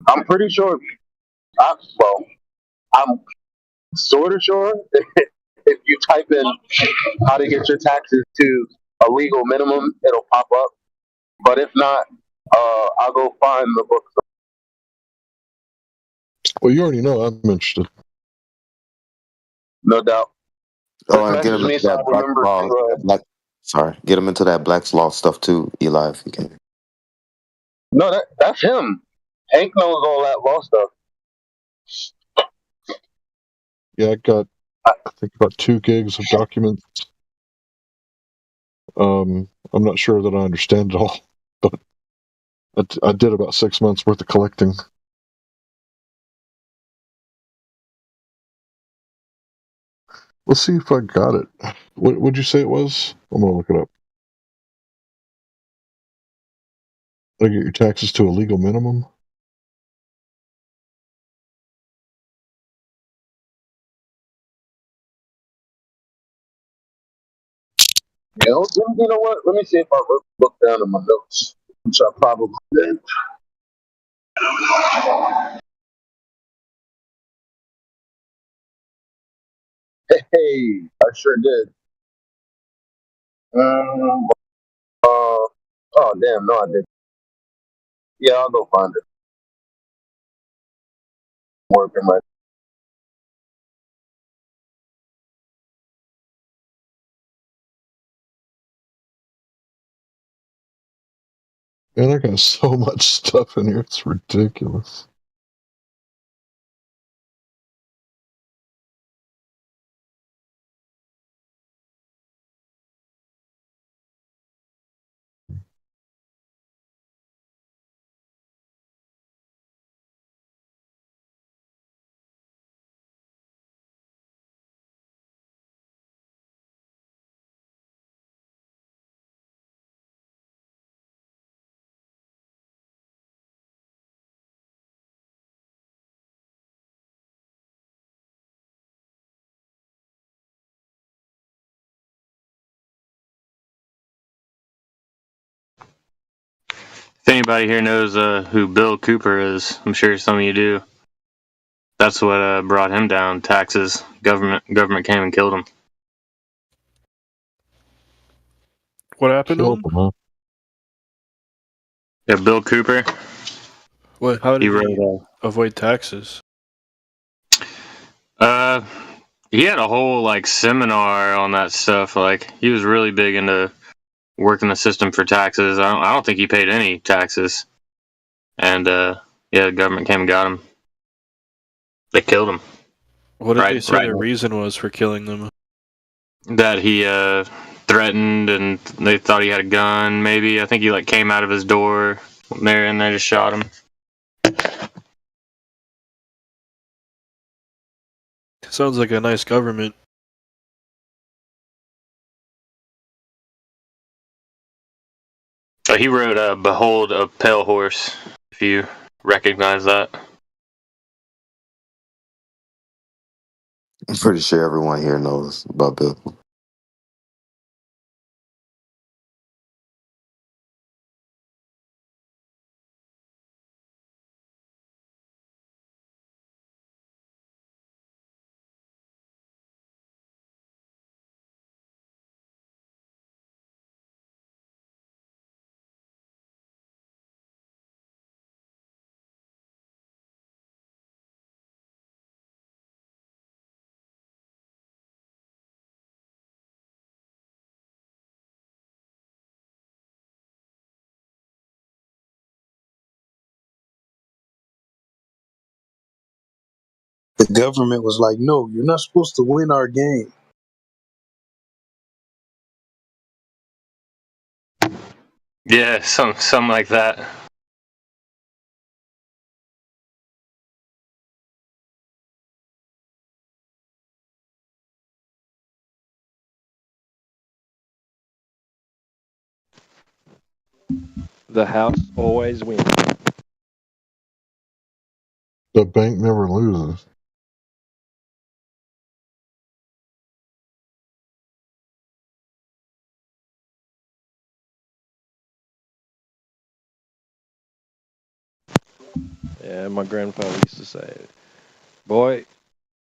S11: I'm pretty sure. I'm sort of sure if you type in how to get your taxes to a legal minimum, it'll pop up. But if not, I'll go find the book.
S24: Well, you already know I'm interested.
S11: No doubt.
S15: Oh, and get him into that Black Law. Get him into that Black's Law stuff too, Eli, if you can.
S11: No, that's him. Hank knows all that law stuff.
S24: Yeah, I got, I think, about 2 gigs of documents. I'm not sure that I understand it all, but I did about 6 months worth of collecting. Let's see if I got it. What would you say it was? I'm gonna look it up. I get your taxes to a legal minimum.
S11: You know what? Let me see if I look down in my notes, which I probably did. Hey, I sure did. Oh damn, no, I didn't. Yeah, I'll go find it. Working right.
S24: Man, I got so much stuff in here. It's ridiculous.
S4: If anybody here knows who Bill Cooper is, I'm sure some of you do. That's what brought him down. Taxes. Government came and killed him.
S21: What happened to him?
S4: Yeah, Bill Cooper.
S21: What? How did he
S4: wrote,
S21: avoid taxes?
S4: He had a whole like seminar on that stuff. Like he was really big into working the system for taxes. I don't think he paid any taxes. And yeah, the government came and got him. They killed him.
S21: What did they say the reason was for killing them?
S4: That he threatened, and they thought he had a gun. Maybe I think he like came out of his door there, and they just shot him.
S21: Sounds like a nice government.
S4: He wrote "Behold a Pale Horse," if you recognize that.
S15: I'm pretty sure everyone here knows about Bill.
S8: The government was like, no, you're not supposed to win our game.
S4: Yeah, something like that.
S2: The house always wins.
S24: The bank never loses.
S2: Yeah, my grandfather used to say it. Boy,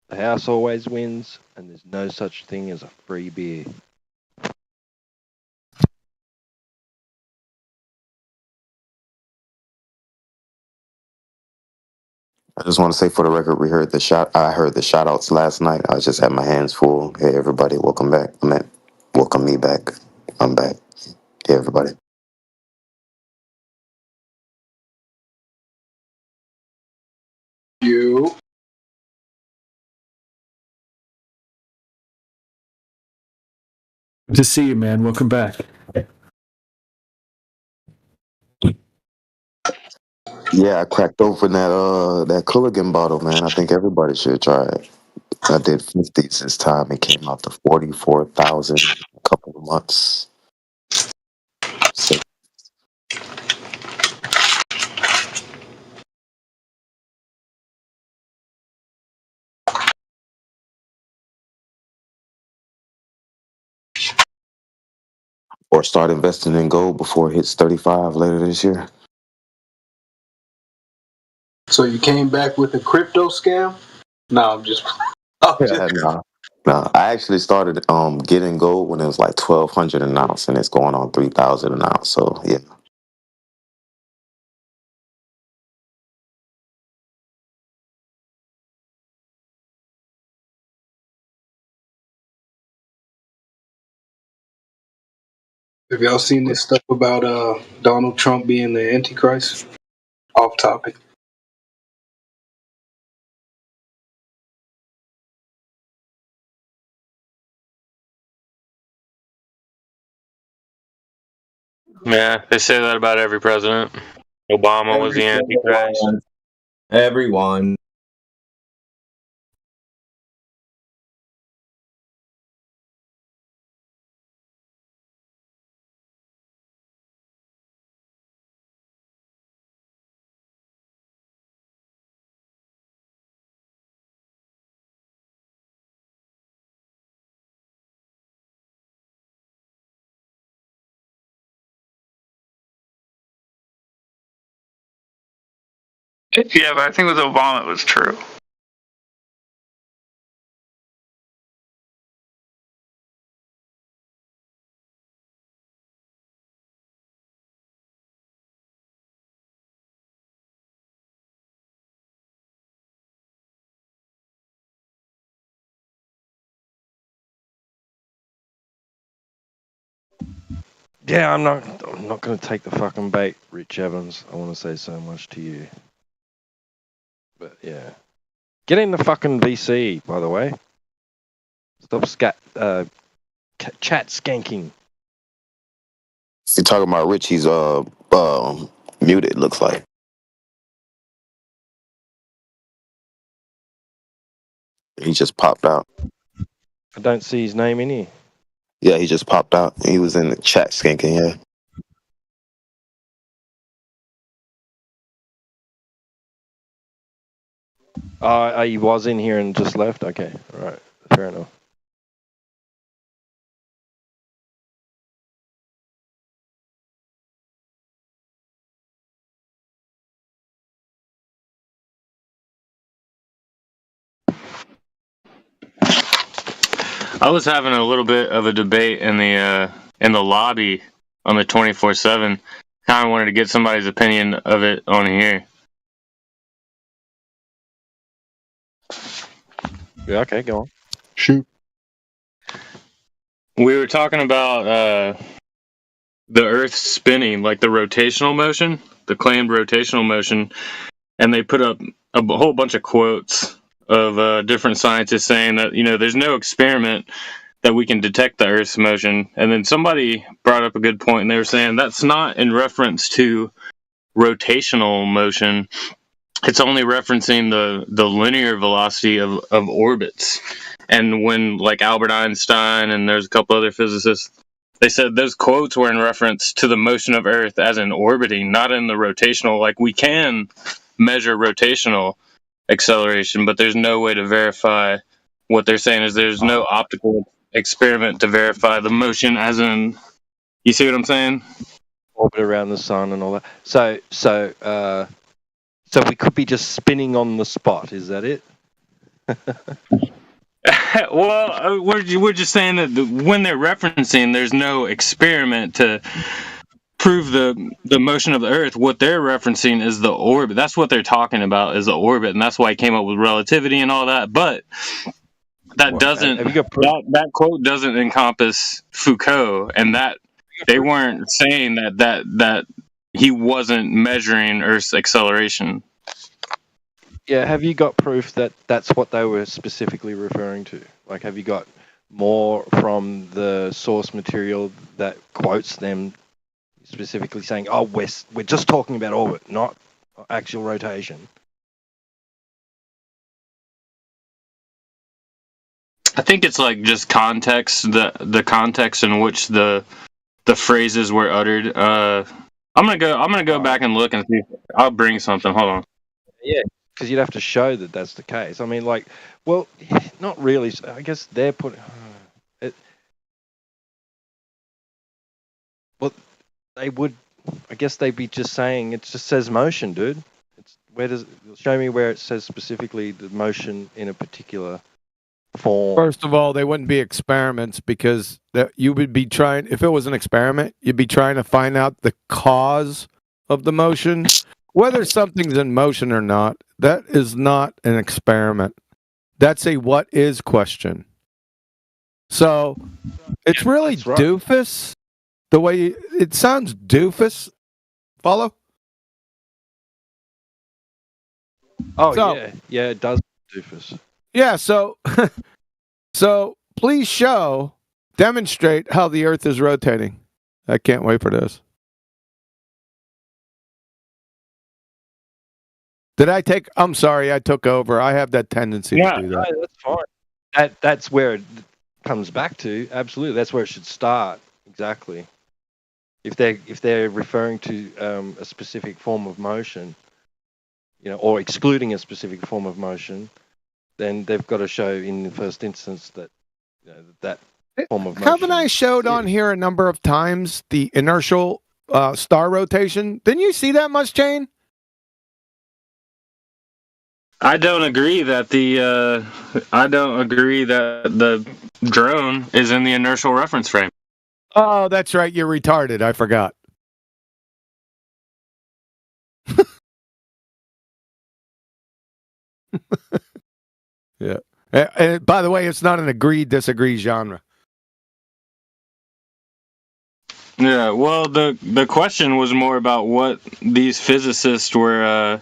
S2: the house always wins, and there's no such thing as a free beer.
S15: I just want to say for the record, I heard the shout outs last night. I just had my hands full. Hey everybody, welcome back. Welcome me back. I'm back. Hey everybody.
S8: You.
S19: Good to see you, man. Welcome back.
S15: Yeah, I cracked open that Culligan bottle, man. I think everybody should try it. I did 50s this time. It came out to 44,000 a couple of months. So or start investing in gold before it hits 35 later this year.
S8: So you came back with a crypto scam? No, I'm just.
S15: Yeah, no. I actually started getting gold when it was like 1,200 an ounce, and it's going on 3,000 an ounce. So yeah.
S8: Have y'all seen this stuff about Donald Trump being the Antichrist? Off topic.
S4: Yeah, they say that about every president. Obama was the Antichrist.
S1: Everyone.
S14: Yeah, but I think with Obama it was true.
S2: Yeah, I'm not going to take the fucking bait, Rich Evans. I want to say so much to you. But yeah. Get in the fucking VC, by the way. Stop chat skanking.
S15: You're talking about Rich, he's muted, looks like. He just popped out.
S2: I don't see his name in here.
S15: Yeah, he just popped out. He was in the chat skanking, yeah.
S2: He was in here and just left? Okay, all right. Fair enough.
S4: I was having a little bit of a debate in the lobby on the 24/7. Kind of wanted to get somebody's opinion of it on here.
S2: Yeah, okay, go on.
S18: Shoot.
S4: We were talking about the Earth spinning, like the rotational motion, the claimed rotational motion, and they put up a whole bunch of quotes of different scientists saying that there's no experiment that we can detect the Earth's motion. And then somebody brought up a good point, and they were saying that's not in reference to rotational motion. It's only referencing the linear velocity of orbits. And when, like, Albert Einstein and there's a couple other physicists, they said those quotes were in reference to the motion of Earth as in orbiting, not in the rotational. Like, we can measure rotational acceleration, but there's no way to verify. What they're saying is there's no optical experiment to verify the motion as in, you see what I'm saying?
S2: Orbit around the sun and all that. So we could be just spinning on the spot. Is that it?
S4: Well, we're just saying that when they're referencing, there's no experiment to prove the motion of the Earth. What they're referencing is the orbit. That's what they're talking about, is the orbit, and that's why I came up with relativity and all that. But that doesn't that quote doesn't encompass Foucault, and that they weren't saying that he wasn't measuring Earth's acceleration.
S2: Yeah, have you got proof that that's what they were specifically referring to? Like, have you got more from the source material that quotes them specifically saying, "Oh, we're just talking about orbit, not actual rotation"?
S4: I think it's like just context, the context in which the phrases were uttered. I'm gonna go back and look and see. I'll bring something. Hold on.
S2: Yeah, because you'd have to show that that's the case. I mean, like, well, not really. I guess they're putting it. Well, they would. I guess they'd be just saying it just says motion, dude. Where does show me where it says specifically the motion in a particular form?
S6: First of all, they wouldn't be experiments because you would be trying. If it was an experiment, you'd be trying to find out the cause of the motion, whether something's in motion or not. That is not an experiment. That's a what is question. So it's really doofus. The way it sounds doofus. Follow?
S2: Oh, yeah, it does, doofus.
S6: Yeah, so so please demonstrate how the Earth is rotating. I can't wait for this. I'm sorry, I took over. I have that tendency to do that.
S2: No, that's fine. That's where it comes back to. Absolutely, that's where it should start. Exactly. If they're referring to a specific form of motion, or excluding a specific form of motion, then they've got to show in the first instance that that form of motion.
S6: Haven't I showed on here a number of times the inertial star rotation? Didn't you see that much, Jane?
S4: I don't agree that the drone is in the inertial reference frame.
S6: Oh, that's right. You're retarded. I forgot. Yeah. And by the way, it's not an agree-disagree genre.
S4: Yeah. Well, the question was more about what these physicists were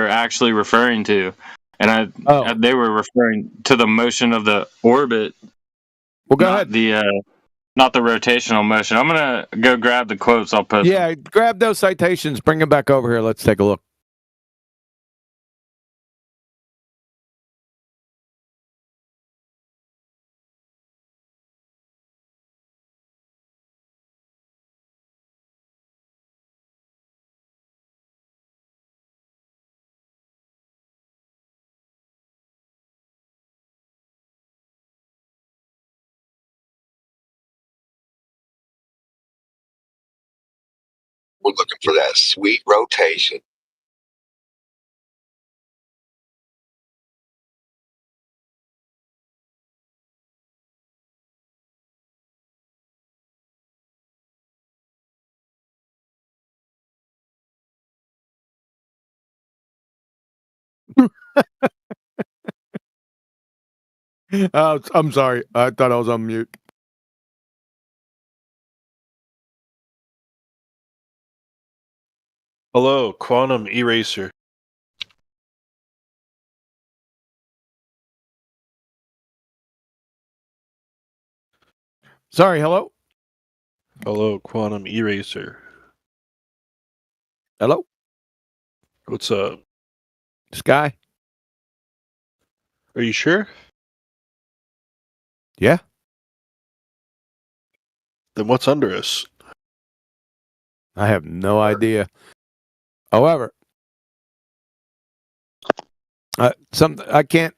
S4: actually referring to, and they were referring to the motion of the orbit.
S6: Well, go ahead.
S4: Not the rotational motion. I'm gonna go grab the quotes. I'll post.
S6: Yeah, grab those citations. Bring them back over here. Let's take a look.
S10: We're looking for that sweet rotation.
S6: I'm sorry. I thought I was on mute.
S21: Hello, Quantum Eraser.
S6: Sorry, hello?
S21: Hello, Quantum Eraser.
S6: Hello?
S21: What's up?
S6: Sky?
S21: Are you sure?
S6: Yeah.
S21: Then what's under us?
S6: I have no idea. However, I can't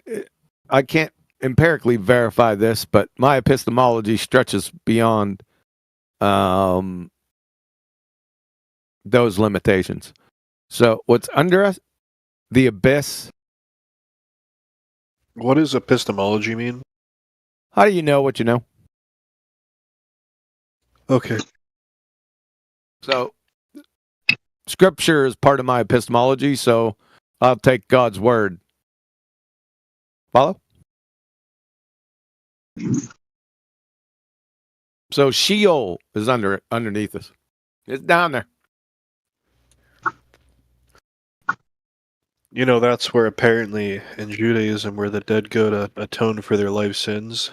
S6: empirically verify this, but my epistemology stretches beyond those limitations. So what's under us? The abyss.
S21: What does epistemology mean?
S6: How do you know what you know?
S21: Okay.
S6: So scripture is part of my epistemology, so I'll take God's word. Follow? So Sheol is underneath us. It's down there.
S21: You know, that's where apparently in Judaism where the dead go to atone for their life sins.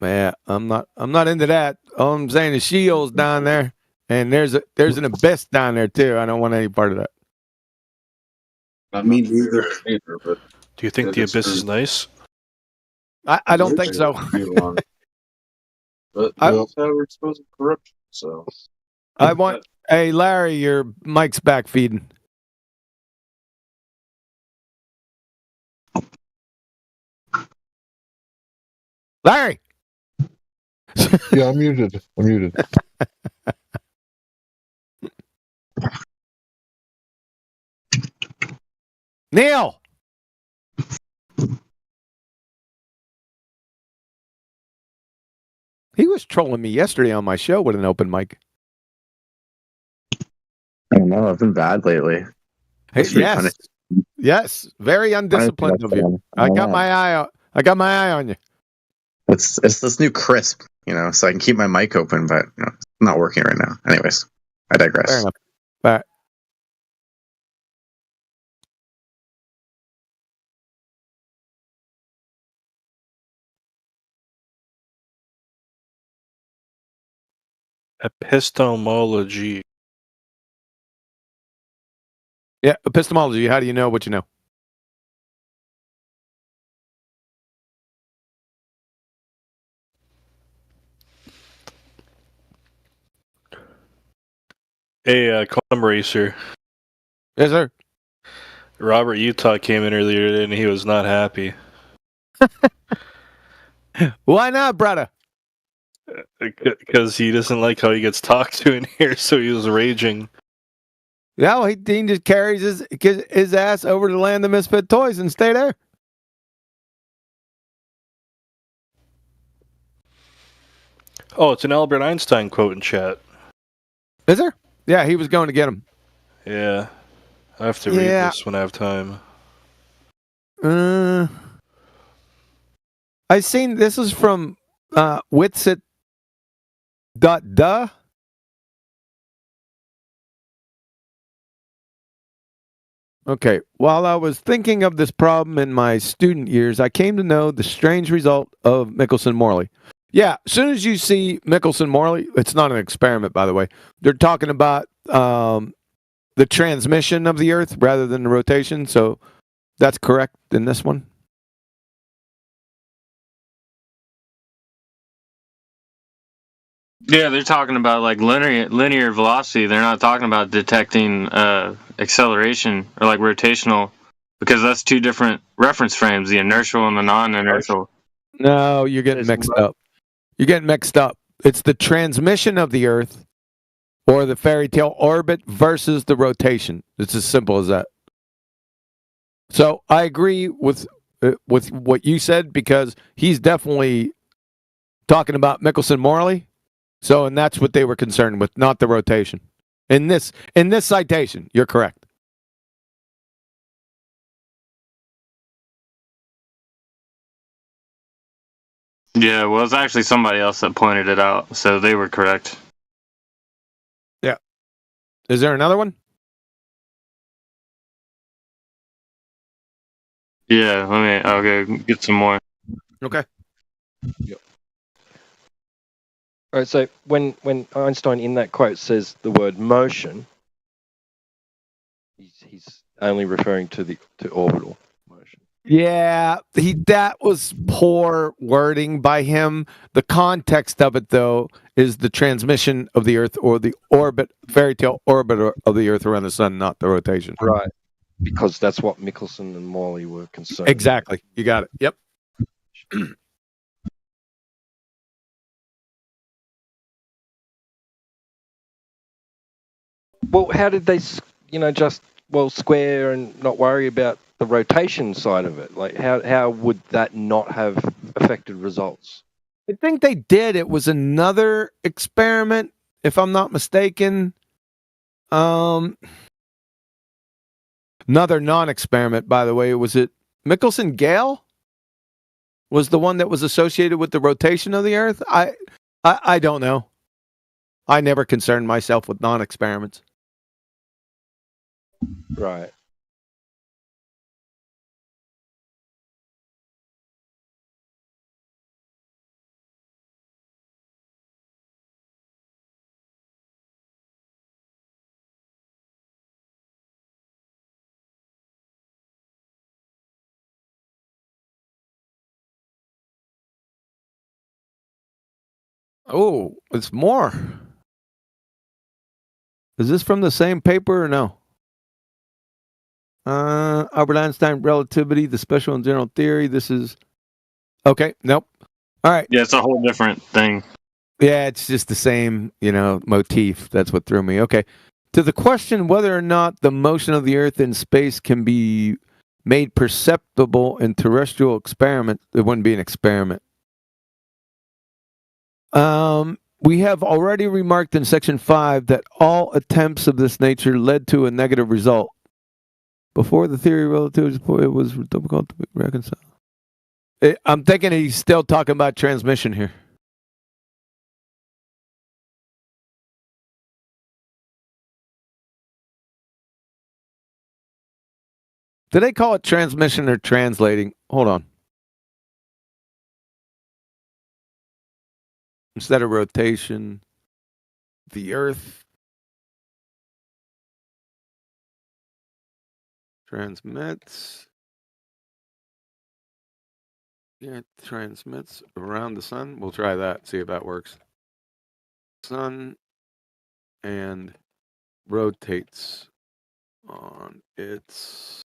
S6: Man, I'm not into that. All I'm saying is Sheol's down there, and there's an abyss down there too. I don't want any part of that.
S8: I mean, neither.
S21: Do you think the abyss is nice?
S6: I don't think so.
S20: But we also have exposing corruption, so.
S6: I want. Hey, Larry, your mic's back feeding. Larry.
S24: Yeah, I'm muted.
S6: Neil. He was trolling me yesterday on my show with an open mic.
S22: I don't know. I've been bad lately.
S6: Hey, yes, very undisciplined of you. I got my eye on you.
S22: It's this new crisp, so I can keep my mic open, but it's not working right now. Anyways, I digress.
S6: Fair enough. All right.
S21: Epistemology.
S6: Yeah, epistemology. How do you know what you know?
S21: Hey, Quantum Racer.
S6: Yes, sir.
S21: Robert Utah came in earlier today and he was not happy.
S6: Why not, brother?
S21: Because he doesn't like how he gets talked to in here, so he was raging.
S6: Yeah, well, he just carries his ass over to the land of misfit toys and stay there.
S21: Oh, it's an Albert Einstein quote in chat.
S6: Is there? Yeah, he was going to get him.
S21: Yeah. I have to read this when I have time.
S6: I seen this is from Witsit.duh. Okay, while I was thinking of this problem in my student years, I came to know the strange result of Michelson-Morley. Yeah, as soon as you see Michelson-Morley, it's not an experiment, by the way. They're talking about the transmission of the Earth rather than the rotation, so that's correct in this one.
S4: Yeah, they're talking about like linear velocity. They're not talking about detecting acceleration or like rotational, because that's two different reference frames: the inertial and the non-inertial.
S6: No, you're getting mixed up. You're getting mixed up. It's the transmission of the Earth or the fairy tale orbit versus the rotation. It's as simple as that. So I agree with what you said, because he's definitely talking about Mickelson Morley. So, and that's what they were concerned with, not the rotation. In this citation, you're correct.
S4: Yeah, well, it's actually somebody else that pointed it out, so they were correct.
S6: Yeah. Is there another one?
S4: Yeah, I'll go get some more.
S6: Okay.
S2: All right, so when Einstein in that quote says the word motion, he's only referring to orbital motion.
S6: Yeah, that was poor wording by him. The context of it, though, is the transmission of the Earth, or the fairy tale orbit of the Earth around the sun, not the rotation.
S2: Right. Because that's what Mickelson and Morley were concerned.
S6: Exactly. You got it. Yep.
S2: Well, how did they, square and not worry about the rotation side of it? Like, how would that not have affected results?
S6: I think they did. It was another experiment, if I'm not mistaken. Another non-experiment, by the way. Was it Mickelson Gale? Was the one that was associated with the rotation of the Earth? I don't know. I never concerned myself with non-experiments.
S2: Right.
S6: Oh, it's more. Is this from the same paper or no? Albert Einstein relativity, the special and general theory. This is okay. Nope. All right.
S4: Yeah, it's a whole different thing.
S6: Yeah, it's just the same, motif. That's what threw me. Okay. To the question whether or not the motion of the Earth in space can be made perceptible in terrestrial experiment, it wouldn't be an experiment. We have already remarked in section 5 that all attempts of this nature led to a negative result. Before the theory of relativity, it was difficult to reconcile. I'm thinking he's still talking about transmission here. Do they call it transmission or translating? Hold on. Instead of rotation, the Earth transmits. Yeah, it transmits around the sun. We'll try that, see if that works. Sun and rotates on its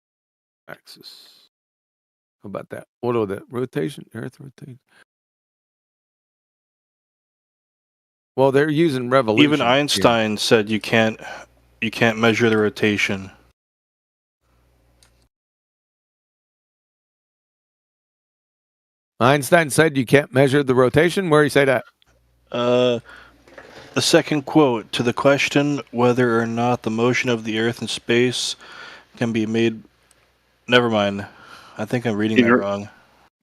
S6: axis. How about that? What are that? Rotation? Earth rotates. Well, they're using revolution.
S21: Even Einstein said you can't measure the rotation.
S6: Einstein said you can't measure the rotation? Where did he say that?
S21: The second quote, to the question whether or not the motion of the Earth in space can be made... Never mind. I think I'm reading that wrong.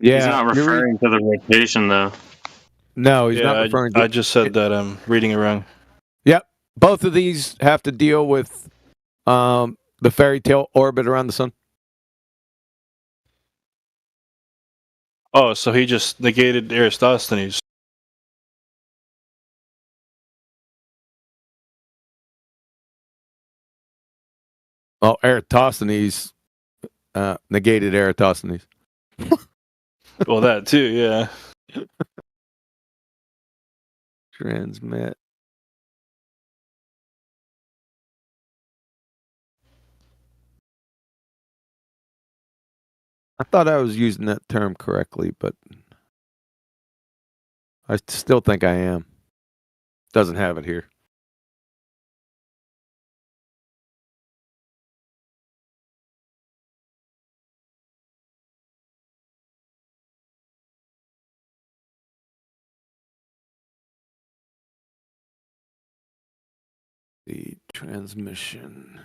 S6: Yeah,
S4: he's not referring to the rotation, though.
S6: No, he's not referring to...
S21: I just said that I'm reading it wrong.
S6: Yep. Both of these have to deal with the fairy tale orbit around the sun.
S21: Oh, so he just negated Eratosthenes.
S6: Oh, Eratosthenes negated Eratosthenes.
S21: Well, that too, yeah.
S6: Transmit. I thought I was using that term correctly, but I still think I am. Doesn't have it here. Transmission.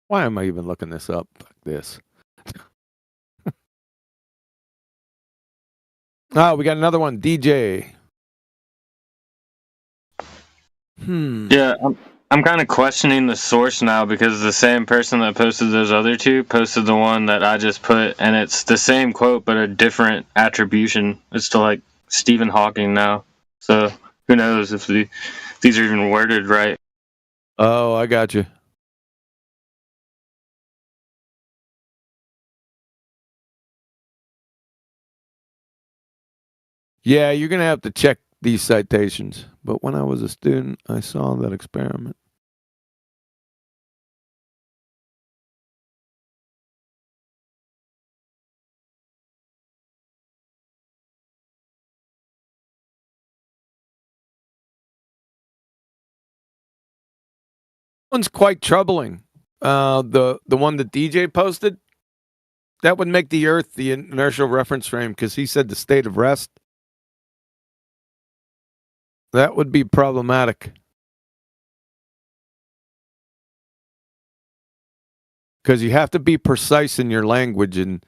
S6: Why am I even looking this up like this? Oh, we got another one. DJ.
S3: Yeah, I'm kind of questioning the source now because the same person that posted those other two posted the one that I just put, and it's the same quote but a different attribution. It's to like Stephen Hawking now. So who knows if these are even worded right.
S6: Oh, I got you. Yeah, you're going to have to check these citations. But when I was a student, I saw that experiment. One's quite troubling. The one that DJ posted, that would make the Earth the inertial reference frame because he said the state of rest. That would be problematic. Because you have to be precise in your language, and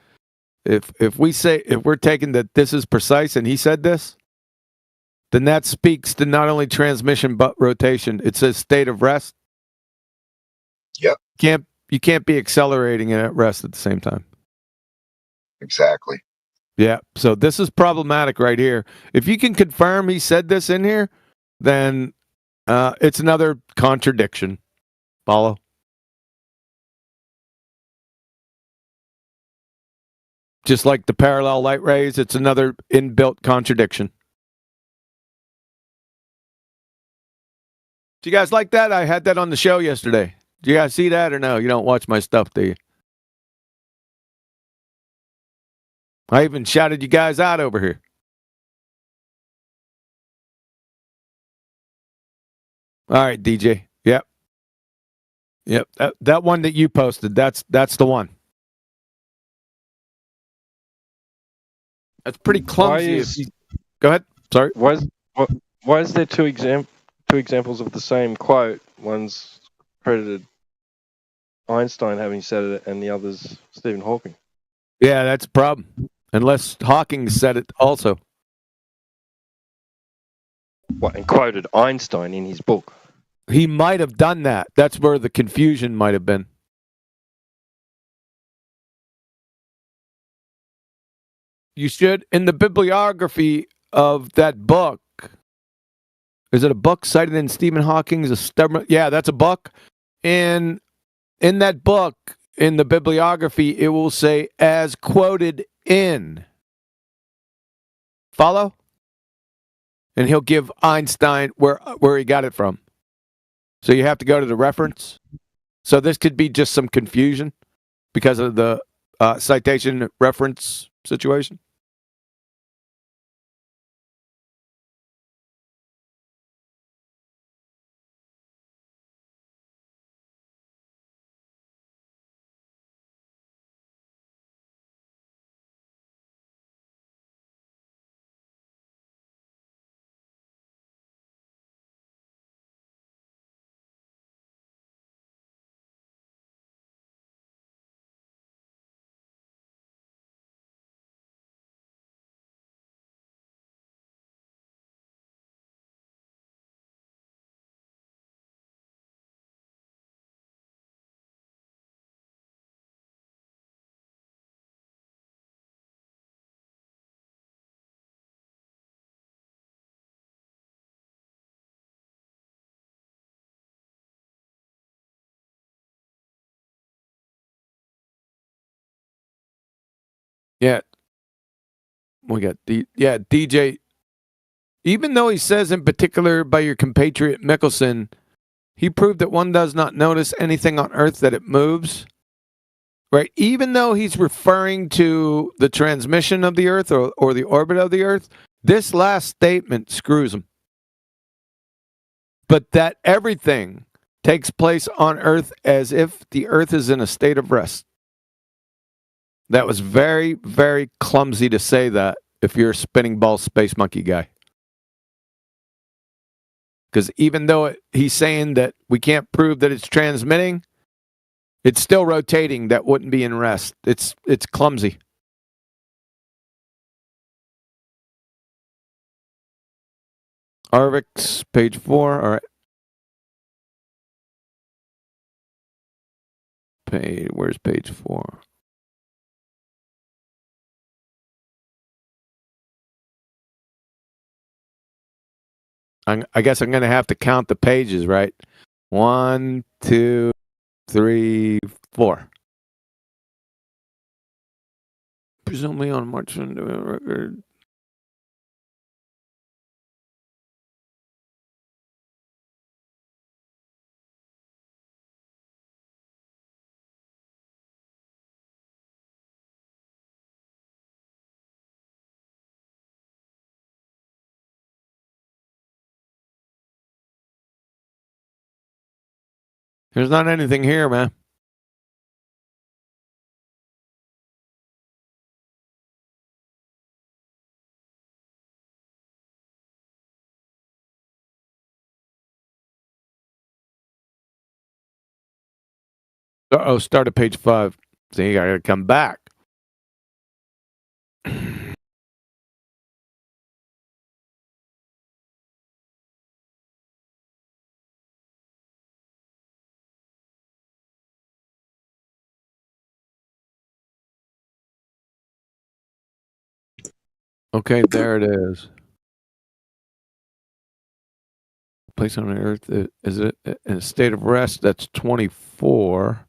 S6: if we're taking that this is precise and he said this, then that speaks to not only transmission but rotation. It says state of rest.
S10: Yep.
S6: You can't be accelerating and at rest at the same time.
S10: Exactly.
S6: Yeah. So this is problematic right here. If you can confirm he said this in here, then it's another contradiction. Follow? Just like the parallel light rays, it's another inbuilt contradiction. Do you guys like that? I had that on the show yesterday. Do you guys see that or no? You don't watch my stuff, do you? I even shouted you guys out over here. All right, DJ. Yep. Yep. That one that you posted, that's the one. That's pretty clumsy. Go ahead. Sorry.
S2: Why is there two examples of the same quote? One's credited Einstein having said it, and the other's Stephen Hawking.
S6: Yeah, that's a problem. Unless Hawking said it also.
S2: What, and quoted Einstein in his book?
S6: He might have done that. That's where the confusion might have been. You should, in the bibliography of that book, is it a book cited in Stephen Hawking's? Yeah, that's a book. And in that book, in the bibliography, it will say, as quoted in. Follow? And he'll give Einstein where he got it from. So you have to go to the reference. So this could be just some confusion because of the citation reference situation. Yeah. We got DJ. Even though he says in particular by your compatriot Mickelson, he proved that one does not notice anything on Earth that it moves. Right? Even though he's referring to the transmission of the Earth or the orbit of the Earth, this last statement screws him. But that everything takes place on Earth as if the Earth is in a state of rest. That was very, very clumsy to say that if you're a spinning ball space monkey guy. Because even though he's saying that we can't prove that it's transmitting, it's still rotating. That wouldn't be in rest. It's clumsy. Arvix, page 4. All right. Where's page 4? I guess I'm going to have to count the pages, right? 1, 2, 3, 4. Presumably on March record. There's not anything here, man. Start at page 5. So you got to come back. Okay, there it is. Place on Earth, is it in a state of rest? That's 24.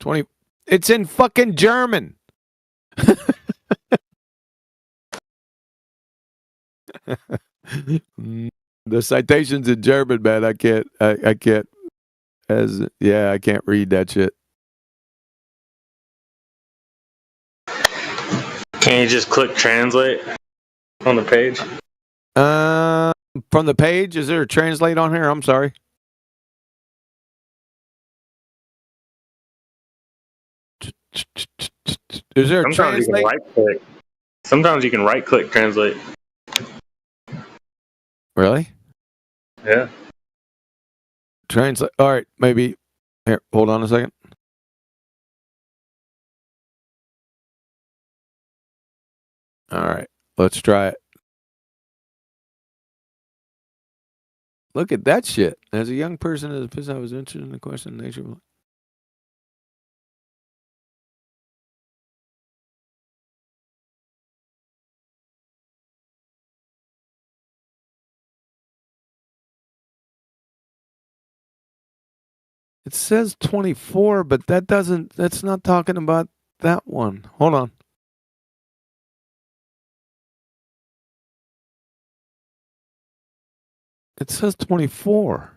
S6: 20. It's in fucking German. The citation's in German, man. I can't. I can't. I can't read that shit.
S3: Can you just click translate on the page?
S6: From the page, is there a translate on here? I'm sorry. Is there a
S3: Sometimes you can
S6: translate?
S3: right click. Sometimes you can right click translate.
S6: Really?
S3: Yeah.
S6: Translate. All right, maybe. Here, hold on a second. All right, let's try it. Look at that shit. As a young person, I was interested in the question of nature. It says 24, but that's not talking about that one. Hold on. It says 24.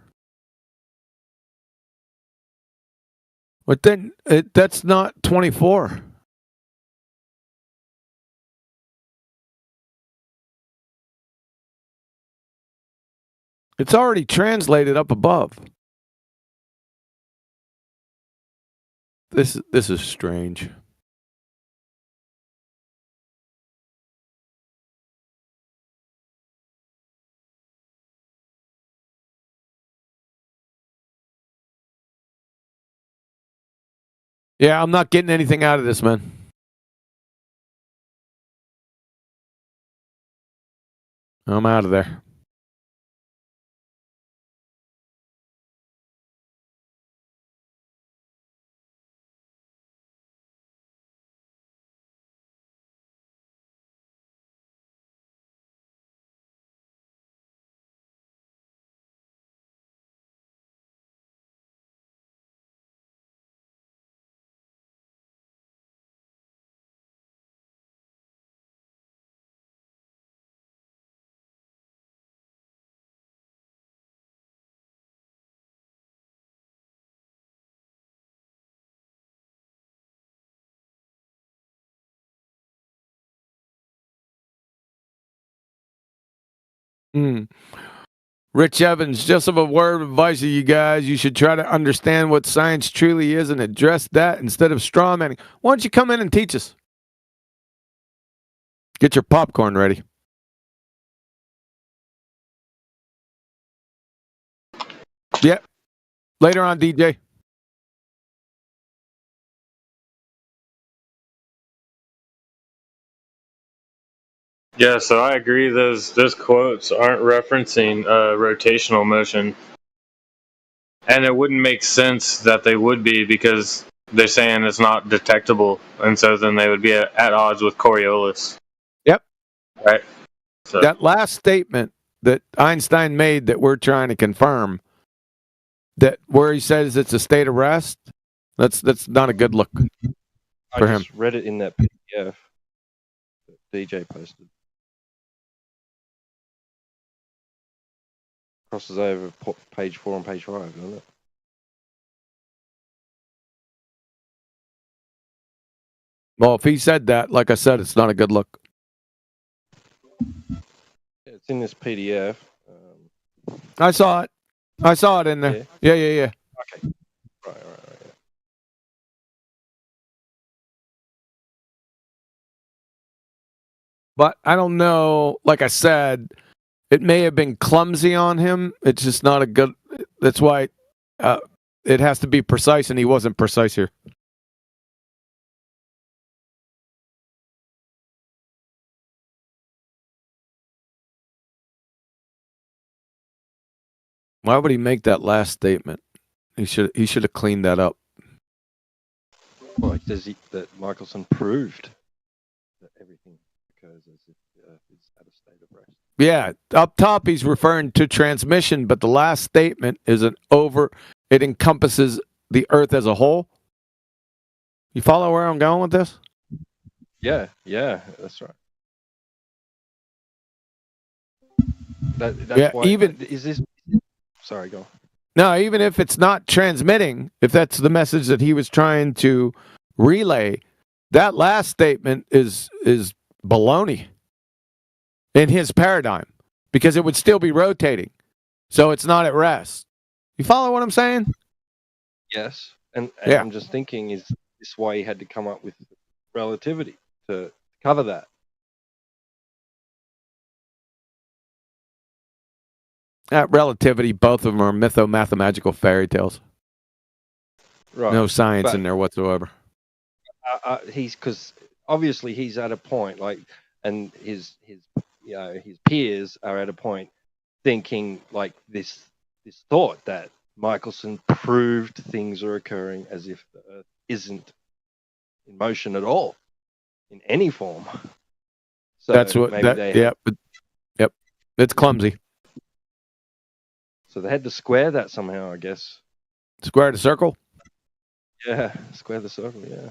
S6: But then that's not 24. It's already translated up above. This is strange. Yeah, I'm not getting anything out of this, man. I'm out of there. Hmm. Rich Evans, just of a word of advice to you guys, you should try to understand what science truly is and address that instead of straw manning. Why don't you come in and teach us? Get your popcorn ready. Yep. Later on, DJ.
S3: Yeah, so I agree. Those quotes aren't referencing rotational motion, and it wouldn't make sense that they would be because they're saying it's not detectable, and so then they would be at odds with Coriolis.
S6: Yep.
S3: Right. So
S6: That last statement that Einstein made that we're trying to confirm, that where he says it's a state of rest, that's not a good look for
S2: I
S6: him.
S2: just read it in that PDF that DJ posted. Crosses over page 4 and page 5, doesn't it?
S6: Well, if he said that, like I said, it's not a good look.
S2: Yeah, it's in this PDF.
S6: I saw it. I saw it in there. Yeah.
S2: Okay. Right. Yeah.
S6: But I don't know. Like I said, it may have been clumsy on him. It's just not a good. That's why it has to be precise, and he wasn't precise here. Why would he make that last statement? He should have cleaned that up.
S2: Well, it says that Michelson proved that everything occurs as if it's at a state of rest.
S6: Yeah, up top he's referring to transmission, but the last statement is it encompasses the Earth as a whole. You follow where I'm going with this?
S2: Yeah, that's right. That's
S6: Yeah,
S2: why.
S6: even
S2: Is this? Sorry, go on.
S6: No, even if it's not transmitting, if that's the message that he was trying to relay, that last statement is baloney in his paradigm because it would still be rotating. So it's not at rest. You follow what I'm saying?
S2: Yes, and
S6: Yeah.
S2: I'm just thinking, is this why he had to come up with relativity to cover that?
S6: That relativity, both of them are mytho-mathematical fairy tales.
S2: Right.
S6: No science
S2: But
S6: in there whatsoever.
S2: He's because obviously he's at a point and his peers are at a point thinking like this thought that Michelson proved things are occurring as if the Earth isn't in motion at all in any form. So
S6: That's what
S2: maybe
S6: yep. It's clumsy.
S2: So they had to square that somehow, I guess.
S6: Square the circle?
S2: Yeah, square the circle, yeah.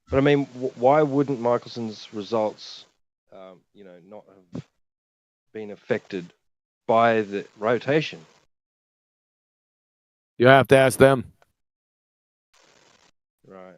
S2: But I mean, why wouldn't Michelson's results, not have been affected by the rotation?
S6: You have to ask them.
S2: Right.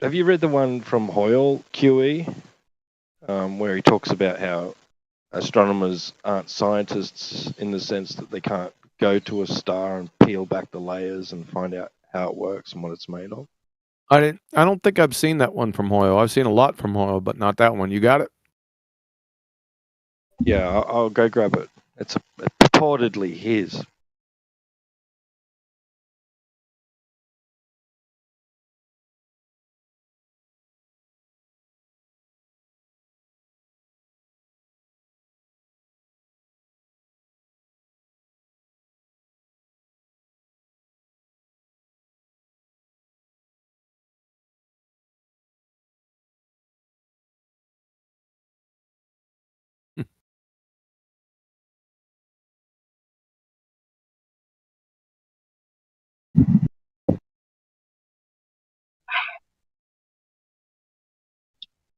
S2: Have you read the one from Hoyle QE, where he talks about how astronomers aren't scientists in the sense that they can't go to a star and peel back the layers and find out how it works and what it's made of?
S6: I don't think I've seen that one from Hoyle. I've seen a lot from Hoyle, but not that one. You got it?
S2: Yeah, I'll go grab it. It's purportedly his.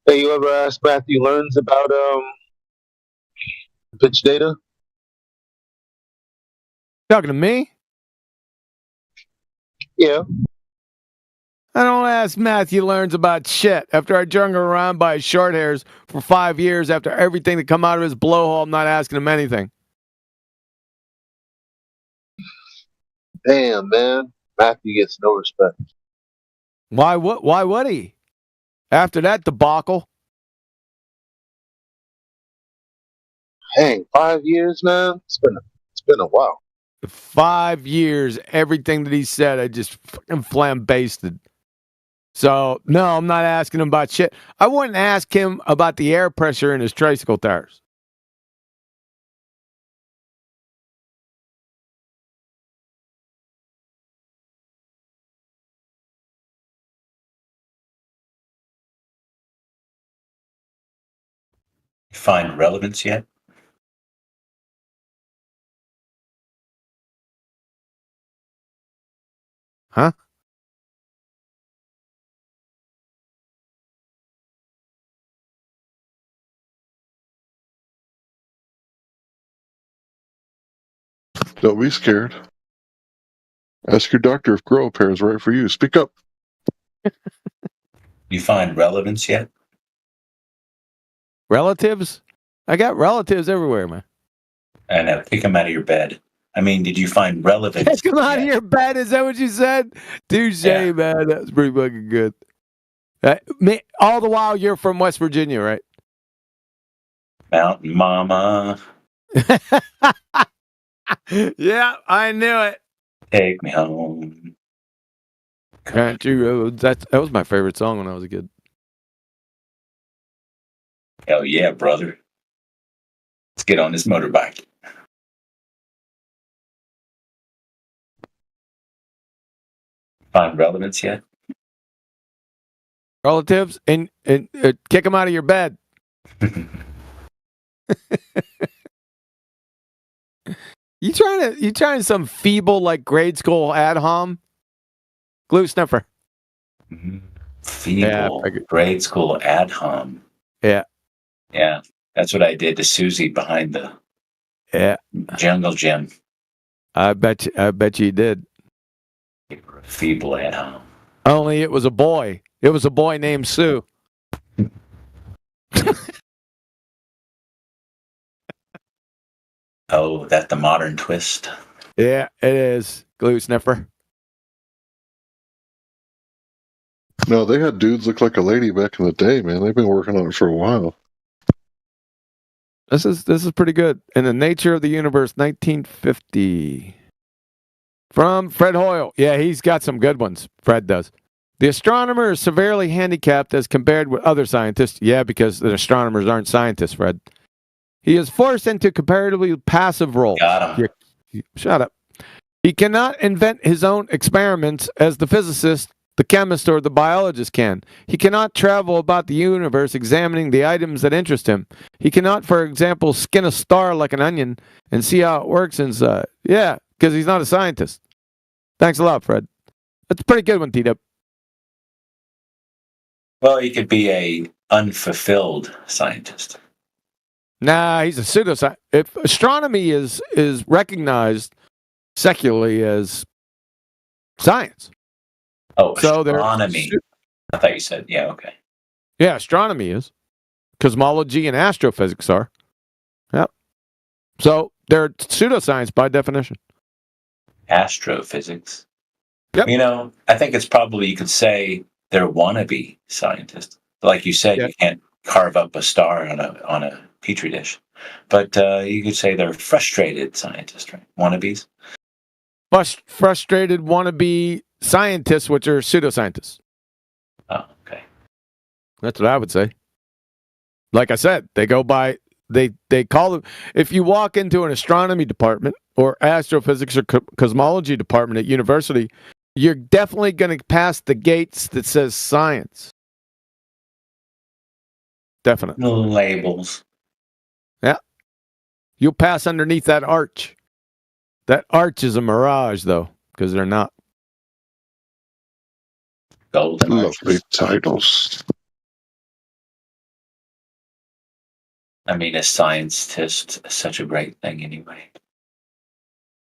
S11: Hey, you ever asked Matthew Learns about pitch data?
S6: Talking to me?
S11: Yeah.
S6: I don't ask Matthew Learns about shit after I jung around by his short hairs for 5 years after everything that come out of his blowhole. I'm not asking him anything.
S11: Damn, man. Matthew gets no respect.
S6: Why would he? After that debacle.
S11: Dang, 5 years, man. It's been a while.
S6: 5 years, everything that he said, I just fucking flambasted. So, no, I'm not asking him about shit. I wouldn't ask him about the air pressure in his tricycle tires.
S7: Find relevance yet?
S6: Huh?
S24: Don't be scared. Ask your doctor if grow pair is right for you. Speak up.
S7: You find relevance yet?
S6: Relatives? I got relatives everywhere, man.
S7: And pick them out of your bed. I mean, did you find relevance?
S6: Come out of your bed. Is that what you said? Touche, man. That's pretty fucking good. All the while, you're from West Virginia, right?
S7: Mountain Mama.
S6: Yeah, I knew it.
S7: Take me home.
S6: Country roads. That was my favorite song when I was a kid.
S7: Hell yeah, brother. Let's get on this motorbike. Find relevance yet?
S6: Relatives and kick them out of your bed. You trying some feeble like grade school ad hom? Glue sniffer.
S7: Feeble grade school ad hom.
S6: Yeah.
S7: Yeah. That's what I did to Susie behind the jungle gym.
S6: I bet you did.
S7: Feeble ad hom.
S6: Only it was a boy. It was a boy named Sue.
S7: Oh, that the modern twist.
S6: Yeah, it is. Glue sniffer.
S24: No, they had dudes look like a lady back in the day, man. They've been working on it for a while.
S6: This is pretty good. In the Nature of the Universe, 1950. From Fred Hoyle. Yeah, he's got some good ones. Fred does. The astronomer is severely handicapped as compared with other scientists. Yeah, because the astronomers aren't scientists, Fred. He is forced into comparatively passive role.
S7: Got him.
S6: Shut up. He cannot invent his own experiments as the physicist, the chemist, or the biologist can. He cannot travel about the universe examining the items that interest him. He cannot, for example, skin a star like an onion and see how it works inside. Yeah, because he's not a scientist. Thanks a lot, Fred. That's a pretty good one, T-Dub.
S7: Well, he could be a unfulfilled scientist.
S6: Nah, he's a pseudoscientist. If astronomy is recognized secularly as science,
S7: Oh,
S6: So
S7: astronomy. I thought you said, yeah, okay.
S6: Yeah, astronomy is. Cosmology and astrophysics are. Yep. So they're pseudoscience by definition.
S7: Astrophysics.
S6: Yep.
S7: You know, I think it's probably, you could say they're wannabe scientists. Like you said, you can't carve up a star on a petri dish. But you could say they're frustrated scientists, right? Wannabes.
S6: Frustrated wannabe scientists, which are pseudoscientists.
S7: Oh, okay.
S6: That's what I would say. Like I said, they go by, they call them, if you walk into an astronomy department or astrophysics or cosmology department at university, you're definitely going to pass the gates that says science. Definitely.
S7: Labels.
S6: Yeah. You'll pass underneath that arch. That arch is a mirage, though, because they're not.
S7: Golden
S24: lovely titles.
S7: I mean, a scientist is such a great thing anyway.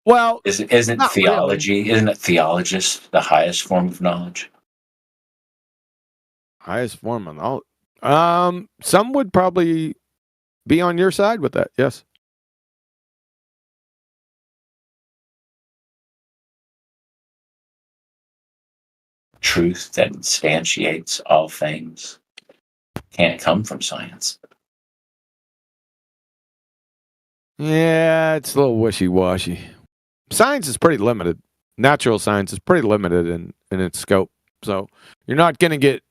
S6: Well,
S7: isn't theology?
S6: Really.
S7: Isn't a theologist the highest form of knowledge?
S6: Highest form of knowledge. Some would probably be on your side with that. Yes.
S7: Truth that instantiates all things can't come from science.
S6: Yeah, it's a little wishy-washy. Science is pretty limited. Natural science is pretty limited in its scope. So you're not gonna get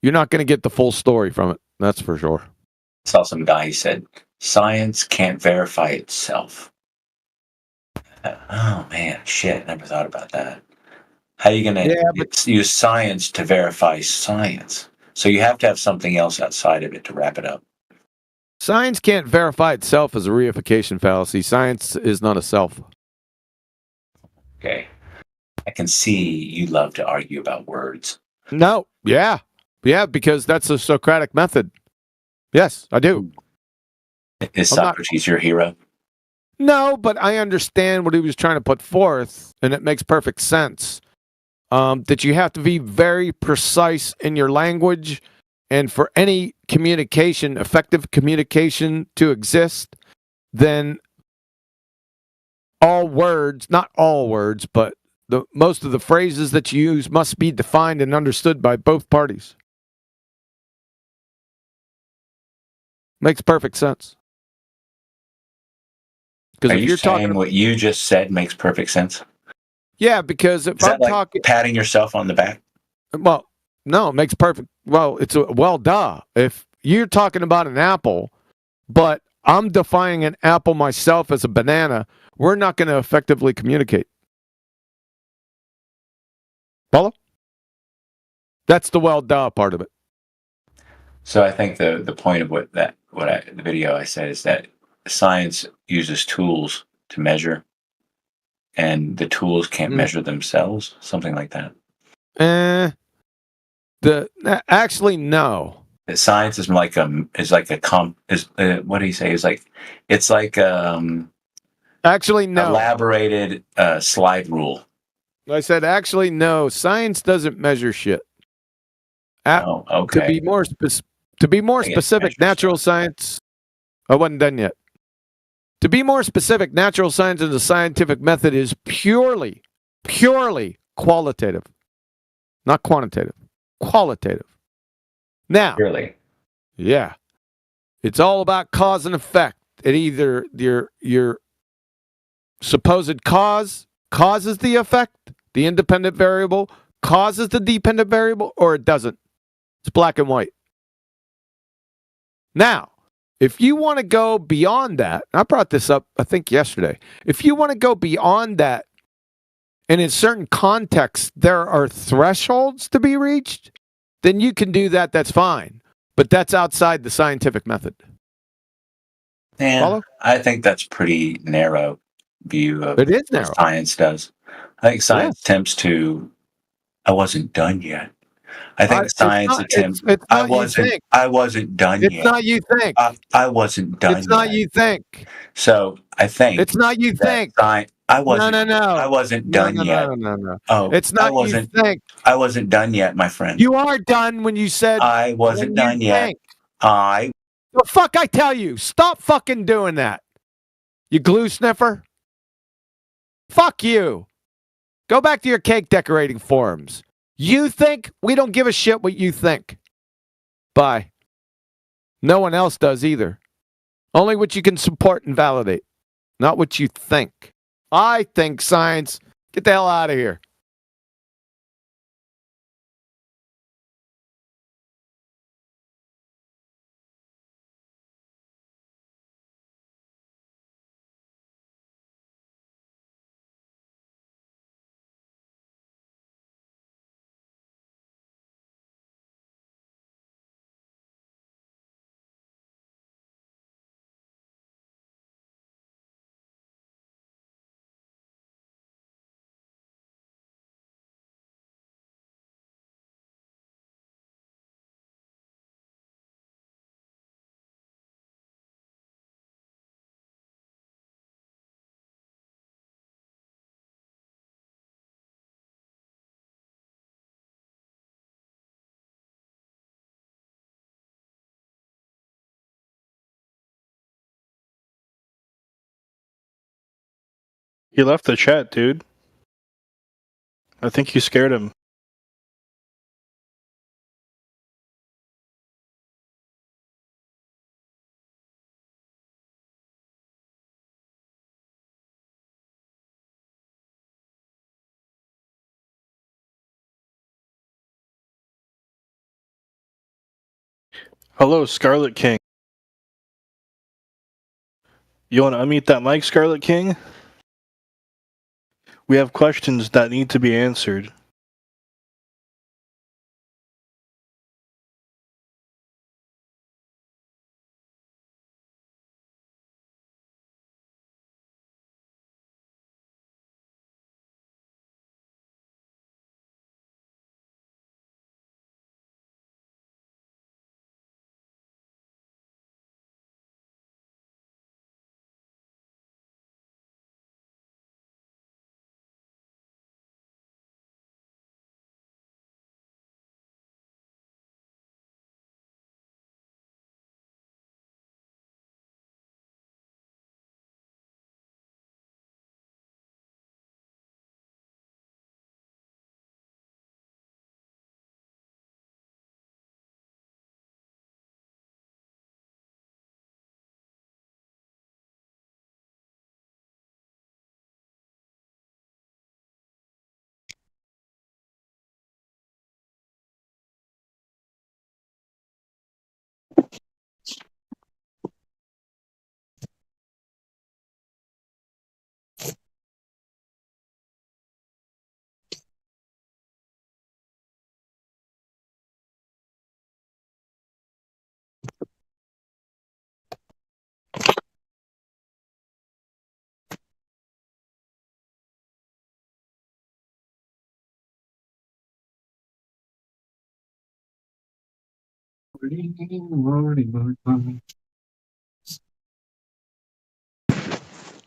S6: the full story from it. That's for sure.
S7: I saw some guy who said science can't verify itself. Oh man, shit! Never thought about that. How are you gonna use science to verify science? So you have to have something else outside of it to wrap it up.
S6: Science can't verify itself as a reification fallacy. Science is not a self.
S7: Okay. I can see you love to argue about words.
S6: No. Yeah. Yeah, because that's the Socratic method. Yes, I do.
S7: Is Socrates your hero?
S6: No, but I understand what he was trying to put forth, and it makes perfect sense. That you have to be very precise in your language, and for any communication, effective communication to exist, then all words, not all words, but most of the phrases that you use must be defined and understood by both parties. Makes perfect sense.
S7: Are you saying what you just said makes perfect sense?
S6: Yeah, because if I'm talking,
S7: patting yourself on the back.
S6: Well, no, it makes perfect. Well, it's duh. If you're talking about an apple, but I'm defining an apple myself as a banana, we're not going to effectively communicate. Follow? That's the duh part of it.
S7: So I think the point of the video I said is that science uses tools to measure, and the tools can't measure themselves. Something like that.
S6: Actually no.
S7: Science is like what do you say? It's like
S6: actually no.
S7: Elaborated slide rule.
S6: I said actually no. Science doesn't measure shit.
S7: Okay.
S6: To be more specific, natural science. I wasn't done yet. To be more specific, natural science as a scientific method is purely qualitative, not quantitative. Qualitative. Now,
S7: really,
S6: yeah, it's all about cause and effect. It either your supposed cause causes the effect, the independent variable causes the dependent variable, or it doesn't. It's black and white. Now, if you want to go beyond that, I brought this up, I think, yesterday. If you want to go beyond that, and in certain contexts, there are thresholds to be reached, then you can do that. That's fine. But that's outside the scientific method.
S7: And I think that's pretty narrow view of
S6: it is narrow.
S7: What science does. I think science attempts to, I wasn't done yet. I think science attempt.
S6: It's not you think.
S7: I wasn't done
S6: It's
S7: yet.
S6: not you think.
S7: I wasn't done.
S6: It's not
S7: yet.
S6: you think.
S7: So I think
S6: it's not you think.
S7: I wasn't.
S6: No.
S7: I wasn't done yet.
S6: No.
S7: Oh,
S6: it's not you think.
S7: I wasn't done yet, my friend.
S6: You are done when you said
S7: I wasn't done yet.
S6: The fuck I tell you, stop fucking doing that. You glue sniffer. Fuck you. Go back to your cake decorating forums. You think? We don't give a shit what you think. Bye. No one else does either. Only what you can support and validate, not what you think. I think science. Get the hell out of here.
S21: He left the chat, dude. I think you scared him. Hello, Scarlet King. You want to unmute that mic, Scarlet King? We have questions that need to be answered.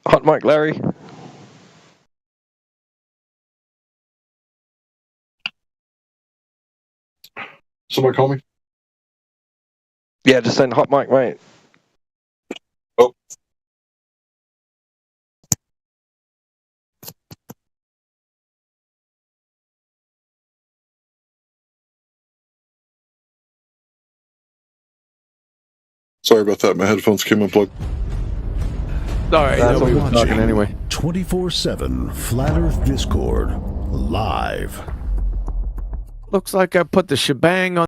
S2: Hot mic, Larry.
S24: Somebody call me?
S2: Yeah, just saying hot mic, mate.
S24: Oh. Sorry about that. My headphones came unplugged.
S6: All right, nobody was talking anyway.
S9: 24/7 Flat Earth Discord live.
S6: Looks like I put the shebang on